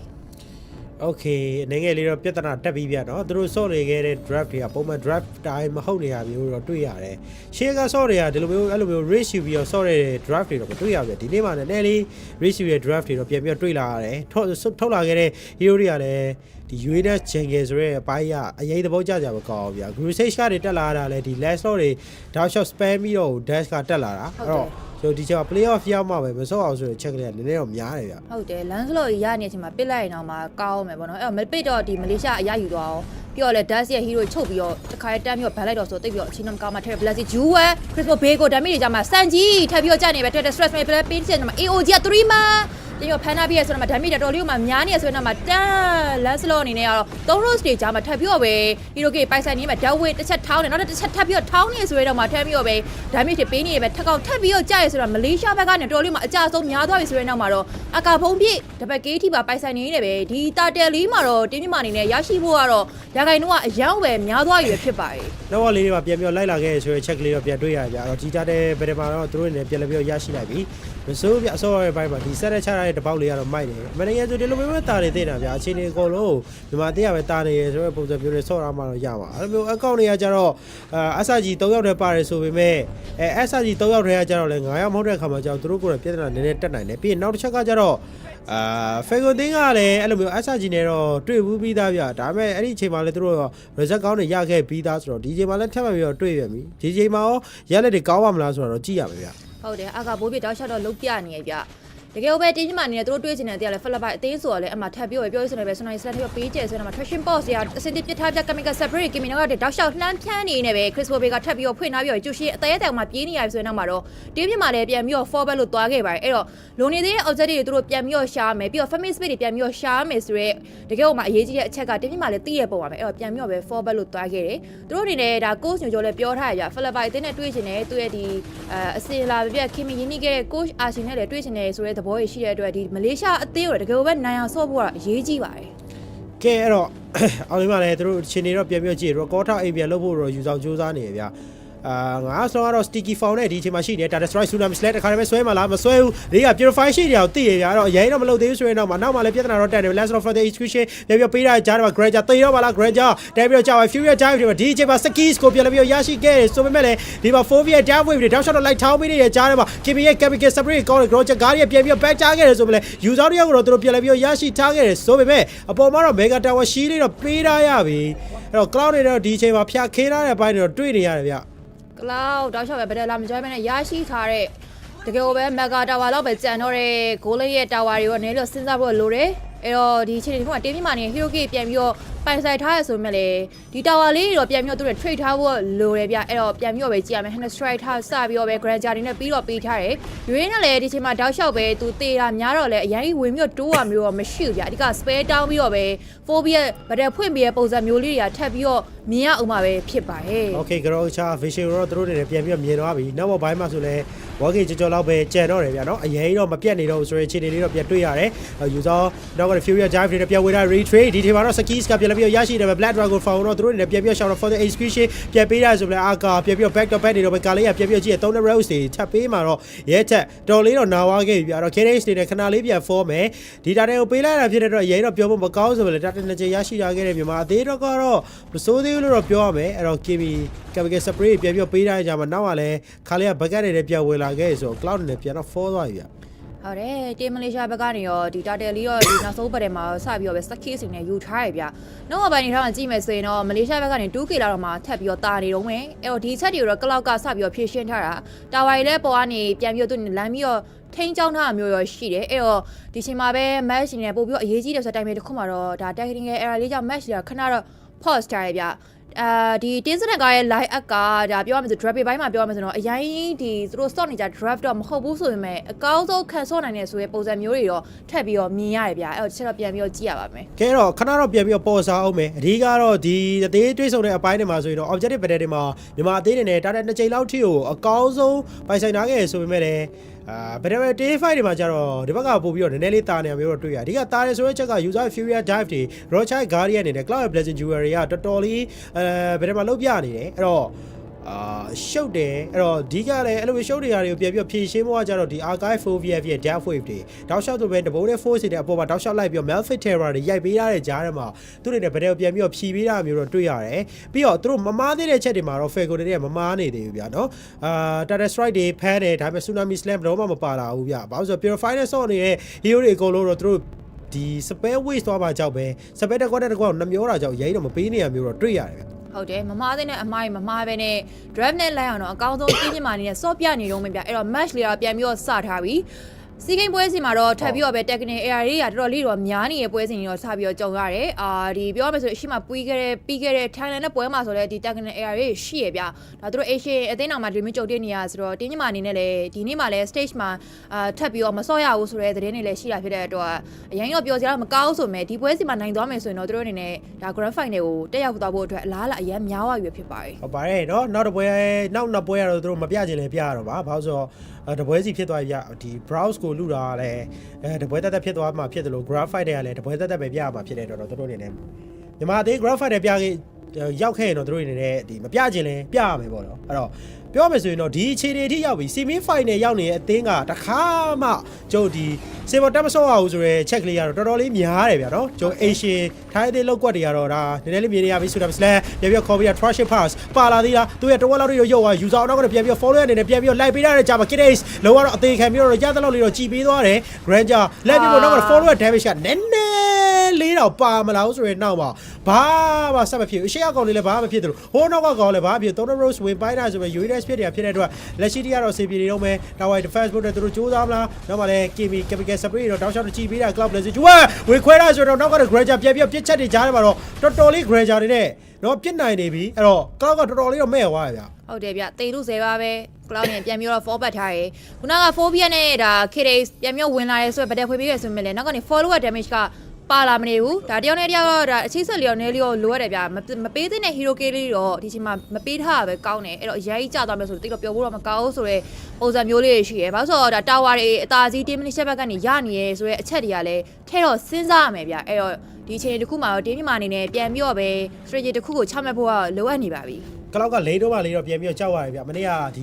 Okay အနေငယ်လေးတော့ပြဿနာတက်ပြီးပြတော့သူတို့ဆော့နေခဲ့တဲ့ draft တွေကပုံမှန် draft တိုင်းမဟုတ်နေရမျိုးတော့တွေ့ရတယ်ရှေ့ကဆော့တွေကဒီလိုမျိုးအဲ့လိုမျိုး race ယူပြီးတော့ဆော့တဲ့ draft တွေတော့မတွေ့ရဘူးဒီနေ့မှလည်းနည်းလေး race ယူတဲ့ draft တွေတော့ပြန်ပြီးတော့တွေ့လာရတယ်ထုတ်လာခဲ့တဲ့ hero တွေကလည်းဒီ ဒီ UNS Jungle ဆိုတဲ့အပိုင်းကအရေးသဘောကျကြမကောင်းဗျာ Crusade ကနေတက်လာတာလေဒီ last slot တွေတောက်လျှောက် spam ပြီးတော့ dash ကတက်လာတာအဲ့တော့ဆိုဒီချက် playoff ရောက်မှပဲမစော့အောင်ဆိုတဲ့ check လေးကနည်းနည်းတော့များတယ်ဗျဟုတ်တယ် Lancelot ရနေတဲ့အချိန်မှာပစ်လိုက်ရင်တော့မှကောင်းမယ်ပေါ့နော်အဲ့တော့မပစ်တော့ဒီမလေးရှားအရယူသွားအောင်ပြီးတော့လဲ Dash ရဲ့ hero ချုပ်ပြီးတော့တစ်ခါတန်းပြီးတော့ဗန်လိုက်တော့ဆိုတိတ်ပြီးတော့အချင်းနှမကောင်းမှထဲ Blessy Jewel Crystal Bay ကို damage တွေကြမှာစန်ကြီးထပ်ပြီးတော့ကြာနေပဲ Twitter stress မဲ့ပေးချင်တယ်မှာ AOG က3မှာဒီတော့ဖန်နာပြီးရဆိုတော့ damage တော်တော်လေးကမှများနေရဆိုတော့မှတန် Lancelot အနေနဲ့ကတော့3 rose တွေကြာမှာထပ်ပြီးတော့ပဲ hero ကပိုင်ဆိုင်နေမှာ Death Wave တစ်ချက်ထောင်းတယ်နောက်တစ်ချက်ထပ်ပြီးတော့ထောင်းနေဆိုတော့မှထပ်ပြီးတော့ပဲ damage တွေပေးနေပဲထပ်ကောက်ထပ်ပြီးတော့ကြာရဆိုတော့မလေးရှားဘက်ကနေတော်တော်လေးမှအကြဆုံးများသွားပြီဆိုတဲ့နောက်မှာတော့အကာဖုံးပြည့်တပတ်ကေးထိပါပိုင်ဆိုင်နေနေပဲဒီတာတယ်လေးမှာတော့တင်းမြင့်မအနေနဲ့ရရှိဖို့ကတော့ရာခိုင်နှုန်းကအယောင်ပဲများသွားပြီဖြစ်ပါတယ်နောက်လေးတွေမှာပြန်ပြီးလိုက်လာခဲ့ဆိုတဲ့ check လေးတော့ပြန်တွေ့ရကြတော့ဒီတာတဲ့ဘယ်မှာတော့သူတို့နေပြန်လည်းပြီးရရှိလိုက်ပြီမစိုးပြအစောရဲ့ဘိုင်းမှာဒီဆက်တဲ့ချရတဲ့တပေါက်လေးကတော့မိုက်တယ်မနေ့ကဆိုဒီလိုမျိုးတာနေသေးတာဗျာအချိန်တွေအကုန်လုံးဒီမှာတရားပဲတာနေရဆိုတဲ့ပုံစံမျိုးတွေဆော့ရမှာတော့ရပါအဲ့လိုမျိုးအကောင့်တွေကကြတော့အဆာကြီး3ယောက်တည်းပါတယ်ဆိုပေမဲ့အဆာကြီး3ယောက်တည်းကကြတော့လဲ9ယောက်မဟုတ်တဲ့ခါမှာကျတော့သူတို့ကိုယ်ပြဿနာနည်းနည်းတက်နိုင်တယ်ပြီးရင်နောက်တစ်ချက်ကကြတော့ဖေဂွန်တင်းကလည်းအဲ့လိုမျိုးအဆာကြီးနဲ့တော့တွေ့ဘူးပြီးသားဗျာဒါပေမဲ့အဲ့ဒီအချိန်မှာလည်းသူတို့ result ကောင်းတွေရခဲ့ပြီးသားဆိုတော့ဒီအချိန်မှာလည်းထပ်မပြီးတော့တွေ့ပြန်ပြီဒီအချိန်မှာရောရလက်တွေကောင်းပါမလားဆိုတော့ကြည့်ရမယ်ဗျာဟုတ်တယ်အကဘိုးပြတောက်ရှောက်တော့လုတ်ပြနေရဗျတကယ်ပဲတင်းကြီးမှနေတယ်သူတို့တွေးချင်တယ်တရားလဲဖလက်ပိုက်အသေးဆိုတော့လဲအမှထပ်ပြီးပြောရစနေပဲစနိုင်းစလက်ထပ်ပေးကျဲဆိုတော့မှ traction box ရအစင်ပြစ်ထားပြ chemical separate ကီမီနောကတောက်ရှောက်လှမ်းဖြန်းနေနေပဲ Crystal Bay ကထပ်ပြီးဖွင့်ထားပြီးကျူရှိအသေးအသေးမှပြေးနေရပြီဆိုတဲ့နောက်မှာတော့တင်းပြမှလည်းပြန်ပြီး forward လို့သွားခဲ့ပါတယ်အဲ့တော့လုံနေသေးတဲ့ objective တွေသူတို့ပြန်ပြီးရှာမယ်ပြီးတော့ family space တွေပြန်ပြီးရှာမယ်ဆိုတော့တကယ်မှအရေးကြီးတဲ့အချက်ကတင်းပြမှလည်းသိရပုံပါမယ်အဲ့တော့ပြန်ပြီးပဲ forward လို့သွားခဲ့တယ်သူတို့အနေနဲ့ဒါ coach ညိုကျော်လည်းပြောထားရပြ ဖလက်ပိုက်အသေးနဲ့တွေးချင်တယ်သူရဲ့ဒီအစင်လာပြကီမီရင်းနှီးခဲ့တဲ့ coach အာရှင်နဲ့လည်းတွေးချင်တယ်ဆိုတဲ့သဘောရှိတဲ့အတွက်မလေးရှားအသေးကိုတကယ်ပဲနိုင်အောင်ဆော့ဖို့ကအရေးကြီးပါတယ်ကဲအဲ့တော့အော်ဒီမှာလည်းသူတို့ရှင်နေတော့ပြန်ကြည့်record အိမ်ပြန်လုပ်ဖို့တော့ယူဆောင်စူးစမ်းနေရဗျာငါဆိုတော့ sticky found နဲ့ဒီအချိန်မှာရှိနေတာ destroy tsunami slash တခါတည်းပဲဆွဲမှာလားမဆွဲဘူးဒီက purify ရှိတယ်အောင်သိရကြတော့အရင်တော့မလုပ်သေးဘူးဆိုရင်တော့နောက်မှလည်းပြဿနာတော့တက်တယ် last of the execution ပြန်ပေးတာကြားတော့ granger သေတော့ပါလား granger တက်ပြီးတော့ကြာပါ fury dive တွေမှာဒီအချိန်မှာ skis ကိုပြန်ပြီးရရှိခဲ့တယ်ဆိုပေမဲ့လည်းဒီမှာ phobia dive wave တွေတောက်ရှောက်တော့ light ထောင်းပေးနေရကြားထဲမှာ kimi ရဲ့ chemical separate ကောင်းတယ် granger ကားတွေပြန်ပြီး back ချခဲ့တယ်ဆိုပေမဲ့ user တယောက်ကတော့သူတို့ပြန်ပြီးရရှိထားခဲ့တယ်ဆိုပေမဲ့အပေါ်မှာတော့ mega tower shield တွေတော့ပေးထားရပြီအဲ့တော့ cloud တွေတော့ဒီအချိန်မှာဖျက်ခေးထားတဲ့အပိုင်းတွေတော့တွေ့နေရတယ်ဗျCloud တောက်လျှောက်ပဲဗဒလာမကြိုးပဲနဲ့ရရှိထားတဲ့တကယ်ပဲ Mega Tower လောက်ပဲကြံတော့တဲ့ Goal ရဲ့ Tower တွေကိုနည်းလို့စဉ်းစားဖို့လိုတယ်အဲ့တော့ဒီအချိန်ဒီမှာတင်းပြမာနေ Hero Key ပြန်ပြီးတော့ပိုင်ဆိုင်ထားရဆိုမှလည်းဒီ Tower လေးတွေတော့ပြန်ပြီးတော့သူတို့ trade ထားဖို့လိုတယ်ဗျအဲ့တော့ပြန်ပြီးတော့ပဲကြည့်ရမယ် Hand Strike ထားစပြီးတော့ပဲ Granger တွေနဲ့ပြီးတော့ပေးထားတယ်ယူရင်းနဲ့လည်းဒီအချိန်မှာတောက်လျှောက်ပဲသူတေတာများတော့လည်းအရင်ဝင်ပြီးတော့တိုးရမျိုးတော့မရှိဘူးဗျအဓိက spare တောင်းပြီးတော့ပဲ phobia ဗဒဖွင့်ပြီးတဲ့ပုံစံမျိုးလေးတွေကထပ်ပြီးတော့မြင်ရအောင်ပါပဲဖြစ်ပါတယ် Okay ကတော့ချာ vision တော့သူတို့တွေပြန်ပြီးမြင်သွားပြီနောက်ဘက်ပိုင်းမှာဆိုလဲ walking ကြော်လောက်ပဲကြံတော့တယ်ဗျာနော်အရင်တော့မပြတ်နေတော့ဆိုရင်ခြေနေလေးတော့ပြန်တွေ့ရတယ် user တော့က fury dive တွေပြန်ဝင်တာ retreat ဒီချိန်မှာတော့ skis ကပြန်ပြီးရရှိတယ် black dragon found တော့သူတို့တွေပြန်ပြီး shout for the execution ပြန်ပေးရဆိုလဲအာကာပြန်ပြီး back to back နေတော့ပဲကာလေးကပြန်ပြီးကြည့်ရ3 rose တွေထပ်ပေးမှာတော့ရဲချက်တော်လေးတော့နာဝါခဲ့ပြီဗျာတော့ KDH တွေနဲ့ခဏလေးပြန် form မယ်ဒီတာတွေကိုပေးလိုက်တာဖြစ်တဲ့တော့အရင်တော့ပြောဖို့မကောင်းဆိုပဲလေတာတင်ကြရရှိလာခဲ့တဲ့မြန်မာအသေးတော့ကတော့မစိုးသေးဘူးလို့တော့ပြောရမယ်အဲ့တော့ KB chemical spray ပြန်ပြီးပေးထားကြမှာနောက်ကလည်းခါလေးကဘက်ကနဲ့ပြန်ဝင်လာခဲ့ဆိုတော့ cloud နဲ့ပြန်တော့ fall သွားပြီဗျဟုတ်တယ်တေမလေးရှားဘက်ကနေရောဒီတာတယ်လေးရောဒီနောက်ဆုံးပတ်ထဲမှာစပြီးတော့ပဲ skis တွေနဲ့ယူထားရဗျနောက်ကပိုင်းနေထားမှကြည့်မယ်ဆိုရင်တော့မလေးရှားဘက်ကနေ 2K လောက်တော့မှထပ်ပြီးတော့တာနေတော့မယ်အဲ့တော့ဒီချက်တွေတော့ cloud ကစပြီးတော့ဖြည့်ရှင်းထားတာတာဝါရီလည်းပေါ်ကနေပြန်ပြီးတော့သူလမ်းပြီးတော့ထိန်းချောင်းထားတာမျိုးရောရှိတယ်အဲ့တော့ဒီချိန်မှာပဲ match နေပို့ပြီးတော့အရေးကြီးတယ်ဆိုတဲ့ time တစ်ခုမှာတော့ဒါ technical error လေးကြောင့် match တွေကခဏတော့ pause ထားရဗျဒီတင်းစနကရဲ့ live app ကဒါပြောရမယ်ဆို draft ဘိုင်းမှာပြောရမယ်ဆိုတော့အရင်ဒီသူတို့ stock နေကြ draft တော့မဟုတ်ဘူးဆိုပေမဲ့အကောင်းဆုံး cancel နိုင်တယ်ဆိုတဲ့ပုံစံမျိုးတွေတော့ထပ်ပြီးတော့မြင်ရတယ်ဗျအဲ့တော့ချက်တော့ပြန်ပြီးတော့ကြည့်ရပါမယ်ကဲတော့ခဏတော့ပြန်ပြီးတော့ပေါ်စားအောင်မယ်အဓိကတော့ဒီအသေးတွေးဆုံတဲ့အပိုင်းတွေမှာဆိုရင်တော့ objective battle တွေမှာမြန်မာအသေးတွေနဲ့တာတဲ့2ချိန်လောက်ထိကိုအကောင်းဆုံးပိုင်ဆိုင်ထားခဲ့ဆိုပေမဲ့လည်းဘယ်တော့ day 5တွေမှာကျတော့ဒီဘက်ကပို့ပြီးတော့နည်းနည်းလေးတာနေမျိုးတော့တွေ့ရအဓိကတာတယ်ဆိုတဲ့ချက်က user fury dive တွေ rochai guardian အနေနဲ့ cloud blessing jewelry ကတော်တော်လေးဘယ်တော့မှလုတ်ပြနေတယ်အဲ့တော့ရှုပ်တယ်အဲ့တော့ဒီကလည်းအဲ့လိုရှုပ်တွေတွေကိုပြန်ပြီးဖြည့်ရှင်းဖို့ကကြတော့ဒီ archive phobia ရဲ့ death wave တွေတောက်လျှောက်ဆိုပဲတဘိုးနဲ့ force တွေအပေါ်မှာတောက်လျှောက်လိုက်ပြီး malfit terror တွေရိုက်ပေးရတဲ့ကြားထဲမှာသူတွေနဲ့ဗဒယ်ပြန်ပြီးဖြည့်ပေးတာမျိုးတော့တွေ့ရတယ်ပြီးတော့သူတို့မမားသေးတဲ့ချက်တွေမှာတော့ fago တွေကမမားနေသေးဘူးဗျာနော်tata strike တွေဖမ်းတယ်ဒါပေမဲ့ tsunami slam တော့မှမပါလာဘူးဗျာဘာလို့ဆို purify နဲ့ဆော့နေတဲ့ hero တွေအကုန်လုံးတော့သူတို့ ဒီ spare waste သွားမှာကြောက်ပဲ spare တစ်ခွက်တစ်ခွက်နှမျောတာကြောင့်ရိုင်းတော့မပေးနေရမျိုးတော့တွေ့ရတယ်ဗျ ဟုတ်တယ်မမားတဲ့နဲ့အမိုင်းမမားပဲနဲ့ drive နဲ့လိုက်အောင်တော့အကောင်းဆုံးပြင်းပြမှာနေနဲ့စော့ပြနေတော့မပြအဲ့တော့ match လေးတော့ပြန်ပြီးတော့စထားပြီစီဂိမ်းပွဲစဉ်မှာတော့ထပ်ပြီးတော့ပဲ technical error တွေကတော်တော်လေးတော့များနေတဲ့ပွဲစဉ်တွေတော့စပြီးတော့ကြုံရတယ်ဒီပြောရမယ်ဆိုရင်အရှိမပြီးခဲ့တဲ့ Thailand နဲ့ပွဲမှာဆိုလဲဒီ technical error တွေရှိရဗျဒါတို့ Asian အသင်းတော်မှာဒီမျိုးကြုံတွေ့နေရဆိုတော့တင်းညီမအနေနဲ့လည်းဒီနေ့မှလည်း stage မှာထပ်ပြီးတော့မစော့ရဘူးဆိုတဲ့သတင်းတွေလည်းရှိတာဖြစ်တဲ့အတွက်အရင်တော့ပြောစရာမကောင်းဆိုမဲ့ဒီပွဲစဉ်မှာနိုင်သွားမယ်ဆိုရင်တော့တို့အနေနဲ့ဒါ grand final ကိုတက်ရောက်သွားဖို့အတွက်အလားအလာအရင်များသွားပြီဖြစ်ပါတယ်ဟုတ်ပါတယ်เนาะနောက်တစ်ပွဲနောက်ပွဲကတော့တို့မပြချင်လဲပြရတော့ပါဘာလို့ဆိုတော့တပွဲစီဖြစ်သွားပြီဒီ browse ကိုလူတာလည်းတပွဲတက်ဖြစ်သွားမှာဖြစ်တယ်လို့ grand fight တွေကလည်းတပွဲတက်ပဲပြရမှာဖြစ်တဲ့တော့တို့အနေနဲ့မြန်မာအသေး grand fight တွေပြခဲ့ရောက်ခဲ့ရင်တော့တို့အနေနဲ့ဒီမပြချင်လဲပြရမယ်ပေါ့နော်အဲ့တော့ပြောမယ်ဆိုရင်တော့ဒီအခြေအနေအထိရောက်ပြီ semi final ရောက်နေတဲ့အသင်းကတခါမှကျုပ်ဒီစေဘောတက်မဆော့အောင်ဆိုရဲ check လေးကတော့တော်တော်လေးများတယ်ဗျာနော်ကျုပ် Asian ထိုင်းအသင်းလောက်ကွက်တွေကတော့ဒါနည်းနည်းလေးမြင်နေရပြီဆိုတာပဲ slam ပြန်ပြီး copy trash pass ပါလာသေးလားသူရဲ့တဝက်လောက်တွေရုပ်သွား user နောက်ကတော့ပြန်ပြီး follow ရနေတယ်ပြန်ပြီးလိုက်ပေးရတဲ့ကြာမှာ Kids လောကတော့အသေးခံပြီးတော့ရတဲ့လောက်လေးတော့ကြည်ပေးသွားတယ် Granger လက်ပြီးတော့နောက်ကတော့ follow damage ကနည်းနည်းလေးတော့ပါမလားဆိုရင်နောက်မှာဘာမှဆက်မဖြစ်ဘူးအရှိအကောင်လေးလည်းဘာမှမဖြစ်တယ်လို့ဟိုးနောက်ကကောင်လည်းဘာမှမဖြစ် Thunder Rose ဝင်ပိုင်းတာဆိုပဲ UNS ဖြစ်တယ်ဖြစ်တဲ့အတွက်လက်ရှိတီကတော့စေပြေနေတော့မယ်တာဝိုင် defense ဘုတ်တဲ့သူတို့ကြိုးစားမလားနောက်မှလည်း KB Chemical Spray တော့တောက်လျှောက်ကြည့်ပေးတာ Cloud Blazer ကျွတ်ဝင်ခွဲတာဆိုတော့နောက်က Granger ပြန်ပြီးပြစ်ချက်တွေကြားထဲမှာတော့တော်တော်လေး Granger တွေနဲ့တော့ပြစ်နိုင်နေပြီအဲ့တော့ Cloud ကတော်တော်လေးတော့မဲ့သွားရဗျဟုတ်တယ်ဗျတေလူစေပါပဲ Cloud နဲ့ပြန်ပြီးတော့ forward ထားရယ်ခုနက Phobia နဲ့ဒါ Kids ပြန်ပြီးဝင်လာရဲဆိုတော့ဗတက်ဖွေးပေးခဲ့ဆိုမြဲလေနောက်ကနေ follower damage ကပါလာမနေဘူးဒါတယောက်နဲ့တယောက်တော့ဒါအချိတ်ဆက်လျော်နေလျော်လိုရတယ်ဗျမပေးတဲ့ hero k လေးတော့ဒီချိန်မှာမပေးထားတာပဲကောင်းတယ်အဲ့တော့အရေးကြီးကြသွားမယ်ဆိုတော့တိတ်တော့ပြောဖို့တော့မကောင်းဘူးဆိုတော့ပုံစံမျိုးလေးရှိရယ်ဘာလို့ဆိုတော့ဒါတာဝါတွေအသာကြီး10 minute ဘက်ကနေရနေရဲဆိုတော့အချက်တွေကလည်းထဲတော့စဉ်းစားရမယ်ဗျအဲ့တော့ဒီချိန်တစ်ခုမှာတော့တင်းမြမာအနေနဲ့ပြန်ပြီးတော့ပဲ strategy တစ်ခုကိုချမှတ်ဖို့ကလိုအပ်နေပါပြီကလောက်ကလိန်တော့မှလေးတော့ပြန်ပြီးတော့ကြောက်ရတယ်ဗျမနေ့ကဒ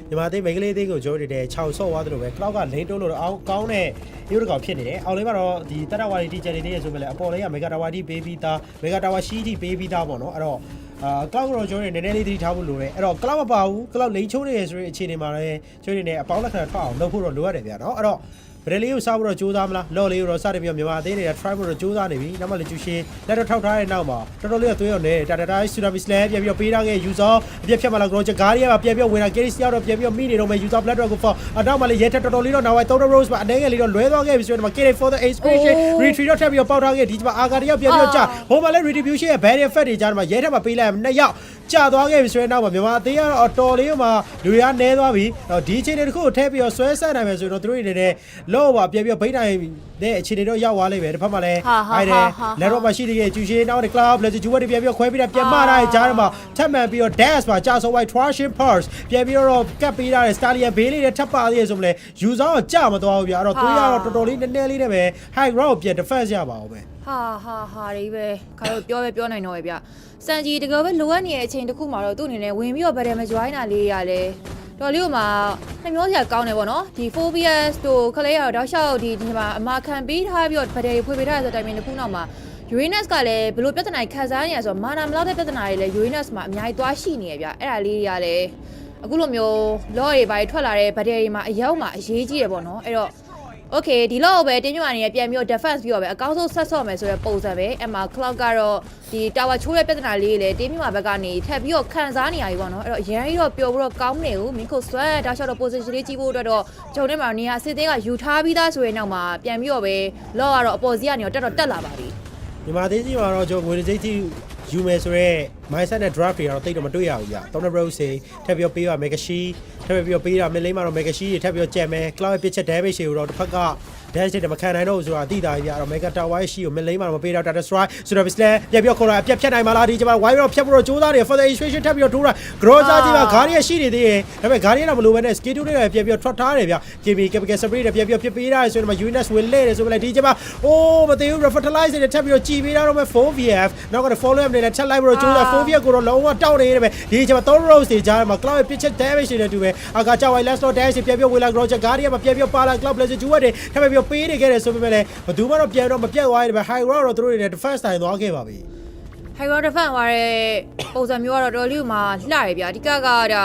ီမြန်မာသိမိန်းကလေးသိန်းကိုကြောနေတဲ့6ဆော့သွားတယ်လို့ပဲကလောက်ကလိန်တုံးလို့အောင်ကောင်းတဲ့ရုပ်တကောင်ဖြစ်နေတယ်အောင်လေးကတော့ဒီတတဝါဒီတီချယ်နေတယ်ဆိုပေမဲ့အပေါ်လေးကမေဂါတာဝါဒီပေးပြီးသားမေဂါတာဝါရှိတီပေးပြီးသားပေါ့နော်အဲ့တော့ကလောက်ကတော့ကျိုးနေနည်းနည်းလေးသတိထားဖို့လိုတယ်အဲ့တော့ကလောက်မပါဘူးကလောက်လိန်ချိုးနေရဆိုတဲ့အခြေအနေမှာလည်းကျိုးနေနေအပေါင်းလက်ခံထွက်အောင်လုပ်ဖို့တော့လိုရတယ်ဗျာနော်အဲ့တော့ဗရလေးကိုစားဖို့တော့ကြိုးစားမလားလော့လေးကိုတော့စတယ်ပြီးတော့မြန်မာအသေးတွေက try ဖို့တော့ကြိုးစားနေပြီနောက်မှလည်းကျူရှင်လက်တော့ထောက်ထားတဲ့နောက်မှာတော်တော်လေးတော့သွေးရောက်နေတာတာဆူနာမီစလဲပြန်ပြီးတော့ပေးထားခဲ့ user အပြက်ဖြတ်မှလာကတော့ဂျာဂါရီယာကပြန်ပြီးတော့ဝင်လာ Kids ရောက်တော့ပြန်ပြီးတော့မိနေတော့မယ် user blood drop ကို for အနောက်မှာလည်းရဲထက်တော်တော်လေးတော့နောက်ဝိုင်း3 rows မှာအနေငယ်လေးတော့လွဲသွားခဲ့ပြီဆိုတော့ Kids for the excursion retreat တော့ထပ်ပြီးတော့ပေါက်ထားခဲ့ဒီမှာအာဂါရီယာပြန်ပြီးတော့ကြာဟိုမှာလည်း retribution ရဲ့ barrier effect တွေကြားမှာရဲထက်မှာပေးလိုက်2ယောက်ကြာသွားခဲ့ပြီဆိုတော့နောက်မှာမြန်မာအသေးကတော့တော်လေးမှာလူရနဲသွားပြီတော့ဒီချိန်တစ်ခုကိုထည့်ပြီးတော့ဆွဲဆက်နိုင်မယ်ဆိုတော့သူတို့အနေနဲ့လော့ပါပြန်ပြီးတော့ဖိနိုင်တဲ့အခြေအနေတော့ရောက်သွားလိမ့်မယ်တစ်ဖက်မှာလည်းအဲ့ဒါလက်တော့မှရှိတဲ့ကျူရှင်နောက်တဲ့ Cloud Blazer ဂျူဝတ်တွေပြန်ပြီးတော့ခွဲပြီးတော့ပြန်မထားတဲ့ကြားထဲမှာထပ်မှန်ပြီးတော့ dash မှာကြာဆုံး white trashing parts ပြန်ပြီးတော့ကပ်ပေးထားတဲ့ Stallion ဘေးလေးနဲ့ထပ်ပါသေးရဆိုမလဲ user ကကြာမသွားဘူးဗျာအဲ့တော့သွေးရတော့တော်တော်လေးနည်းနည်းလေးနဲ့ပဲ high ground ကိုပြန် defense ရပါအောင်ပဲဟာတွေပဲခါတော့ပြောနိုင်တော့ပဲဗျစံကြီးတကယ်ပဲလိုအပ်နေတဲ့အချိန်တစ်ခုမှာတော့သူ့အနေနဲ့ဝင်ပြီးတော့ဗဒယ်မကြွိုင်းတာလေးရလဲတော်လေးကမှနှမျိုးစရာကောင်းတယ်ပေါ့နော်ဒီ phobias တို့ခလေးရတော့တောက်လျှောက်ဒီမှာအမာခံပေးထားပြီးတော့ဗဒယ်ဖွေပေးထားတဲ့ဆိုတိုင်းမျိုးတစ်ခုနောက်မှာ Uranus ကလည်းဘလို့ပြဿနာခံစားနေရဆိုတော့မာနာမလောက်တဲ့ပြဿနာတွေလည်း Uranus မှာအများကြီးသွားရှိနေရဗျအဲ့ဒါလေးတွေကလည်းအခုလိုမျိုး law တွေဘာတွေထွက်လာတဲ့ဗဒယ်တွေမှာအရောက်မှာအရေးကြီးရပေါ့နော်အဲ့တော့Okay ဒီလောက်ပဲတင်းညွန့်အနေနဲ့ပြန်ပြီးတော့ defense ပြီးတော့ပဲအကောင်းဆုံးဆက်ဆော့မယ်ဆိုတဲ့ပုံစံပဲအဲ့မှာ cloud ကတော့ဒီ tower ချိုးတဲ့ပြဿနာလေးလေတင်းညွန့်ဘက်ကနေထပ်ပြီးတော့ခံစားနေရပြီပေါ့နော်အဲ့တော့အရင်ကြီးတော့ပျော်ပြီးတော့ကောင်းနေဘူးမင်းကိုဆွဲတောက်လျှောက်တော့ position လေးကြီးဖို့အတွက်တော့ဂျုံထဲမှာနေရာအစစ်သေးကယူထားပြီးသားဆိုရင်နောက်မှာပြန်ပြီးတော့ပဲ law ကတော့အပေါ်စီကနေတော့တက်လာပါပြီမြန်မာသေးစီမှာတော့ကျွန်တော်ငွေကြေးကြီးယူမယ်ဆိုတော့ mindset နဲ့ draft တွေကတော့တိတ်တော့မတွေ့ရဘူးဗျ။ Thunder Rose ထပ်ပြီးတော့ပေးပါ Mega Shi ထပ်ပြီးတော့ပေးတာ mid lane မှာတော့ Mega Shi တွေထပ်ပြီးတော့ကြက်မယ် Cloud ရဲ့ pitch damage တွေကိုတော့တစ်ဖက်က dash တွေမခံနိုင်တော့ဘူးဆိုတာသိတာကြီးဗျ။အဲ့တော့ Mega Tower ရှိကို mid lane မှာတော့မပေးတော့ Data Strike ဆိုတော့ Slam ပြန်ပြီးတော့ခေါ်လာအပြတ်ဖြတ်နိုင်မှာလားဒီကျမဝိုင်းပြီးတော့ဖြတ်ဖို့တော့ကြိုးစားနေ for the illustration ထပ်ပြီးတော့ထိုးတာ Groza ကြီးမှာ Guardian ရှိနေသေးတယ်။ဒါပေမဲ့ Guardian တော့မလိုဘဲနဲ့ skill 2တွေပြန်ပြီးတော့ထွက်ထားတယ်ဗျ။ KB Chemical Spray တွေပြန်ပြီးတော့ဖြစ်ပေးတာဆိုတော့ UNS ဝင်လဲတယ်ဆိုတော့ဒီကျမအိုးမသိဘူး Fertilizer တွေထပ်ပြီးတော့ကြည်ပေးတာတော့မဲ့ 4VF နောက်က follow up တွေလည်းချက်လိုက်ပြီးတော့ကြိုးစား 4VF ကိုတော့လုံးဝတောက်နေတယ်ပဲဒီကျမ3 rows တွေကြားမှာ Cloud ရဲ့ pitch damage တွေနဲ့တူပဲအာကကြောက်ဝိုင် last lot dash ပြန်ပြီးဝေလာ Groza Guardian မှာပြန်ပြီးပါလာ Cloud Blazer ဂျူဝတ်တွေထပ်ပြီးပေးနေခဲ့တယ်ဆိုပေမဲ့လည်းဘယ်သူမှတော့ပြန်တော့မပြတ်သွားရတယ်ပဲ high ground တော့သူတို့တွေနဲ့ defense တိုင်သွားခဲ့ပါပြီ high round fan သွားတဲ့ပုံစံမျိုးကတော့တော်လေးမှာလှရဗျာအဓိကကဒါ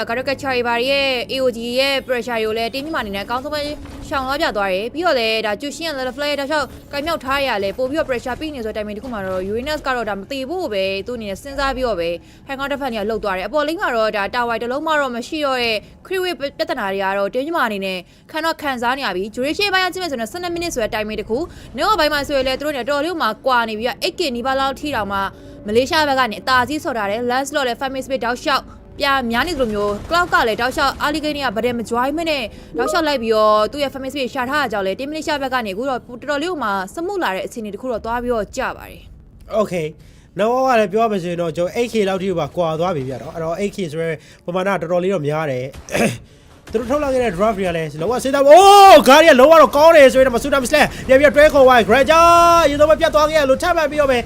caricature တွေပါရဲ့ AOG ရဲ့ pressure ကိုလည်းတင်းမြင့်မှအနေနဲ့အကောင်းဆုံးပဲရှောင်သွားပြသွားတယ်ပြီးတော့လည်းဒါကျူရှင်း level fly တောက်လျှောက်ကိုင်မြောက်ထားရလဲပို့ပြီးတော့ pressure ပြီးနေဆိုတဲ့ timing တခုမှာတော့ Uranus ကတော့ဒါမသေးဘူးပဲသူ့အနေနဲ့စဉ်းစားပြီးတော့ပဲ high round fan တွေကလှုပ်သွားတယ်အပေါ်လိမ့်မှာတော့ဒါ tower တစ်လုံးမှတော့မရှိတော့တဲ့ crew ပြဿနာတွေကတော့တင်းမြင့်မှအနေနဲ့ခံစားနေရပြီ duration ပိုင်းကကြည့်မယ်ဆိုရင်12 minutes ဆိုတဲ့ timing တခုနောက်ပိုင်းမှာဆိုရင်လည်းသူတို့เนี่ยတော်လေးမှာကွာနေပြီး 8k နီးပါးလောက်ထိတောင်မှမလေးရှားဘက်ကနေအသာစီးဆော်ထားတယ် last lot လည်း famous bit တောက်လျှောက်ပြများနေသလိုမျိုး cloud ကလည်းတောက်လျှောက် early game ကဗဒဲမ join မနဲ့တောက်လျှောက်လိုက်ပြီးတော့သူ့ရဲ့ famous bit ရှာထားတာကြောင့်လေ team မလေးရှားဘက်ကနေအခုတော့တော်လေးမှာစမှုလာတဲ့အခြေအနေတခုတော့သွားပြီးတော့ကြပါတယ် Okay နောက်ကလည်းပြောရမယ်ဆိုရင်တော့ကျွန်တော် 8k လောက်ထိပါကွာသွားပြီဗျာတော့အဲ့တော့ 8k ဆိုရဲပမာဏတော်တော်လေးတော့များတယ်သူတို့ထုတ်လာခဲ့တဲ့ draft တွေကလည်းလောကစေးသားအိုးဂါရီကလောကတော့ကောင်းတယ်ဆိုရင်တော့မဆူတာမစလဲပြန်ပြတွဲခေါ်သွား Granger ရေတော့ပြတ်သွားခဲ့လို့ထပ်မှတ်ပြီးတော့ပဲ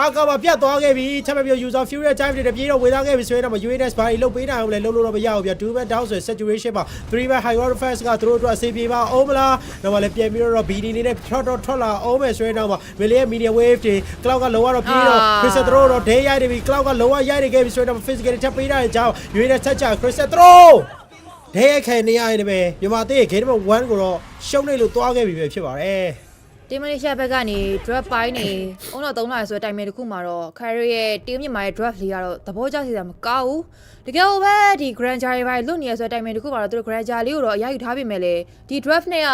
အာကဘာပြတ်သွားခဲ့ပြီထပ်မှတ်ပြီး user fury time တွေပြေးတော့ဝေသားခဲ့ပြီဆိုရင်တော့ UNS ဘာကြီးလုတ်ပေးနိုင်အောင်လဲလုံးလို့တော့မရဘူးဗျာ 2 back down ဆို saturation မှာ 3 back high order fast ကသူတို့အတွက်အစီပြေပါအောင်မလားတော့လည်းပြန်ပြီးတော့ BD လေးနဲ့ထွက်လာအောင်မယ်ဆိုရင်တော့ million media wave တွေ cloud ကလောကတော့ပြေးတော့ Chris Throw တော့ day ရိုက်နေပြီ cloud ကလောကရိုက်နေခဲ့ပြီဆိုရင်တော့ physically ထပ်ပေးတဲ့အကြောင်း UNS ထက်ချ Chris Throw ဒဲခဲနေရတယ်ပဲမြန်မာသေး game number 1ကိုတော့ရှုံးနေလို့သွားခဲ့ပြီပဲဖြစ်ပါတယ်team မလေးရှားဘက်ကနေ draft ပိုင်းနေအုံတော့3လဆိုတဲ့ time တစ်ခုမှာတော့ carry ရဲ့ team မြန်မာရဲ့ draft လေးကတော့သဘောကျစရာမကောင်းဘူးတကယ်လို့ပဲဒီ Granger တွေပိုင်းလွတ်နေရဆိုတဲ့ time တစ်ခုမှာတော့သူတို့ Granger လေးကိုတော့အရယူထားပြင်မဲ့လေဒီ draft နဲ့က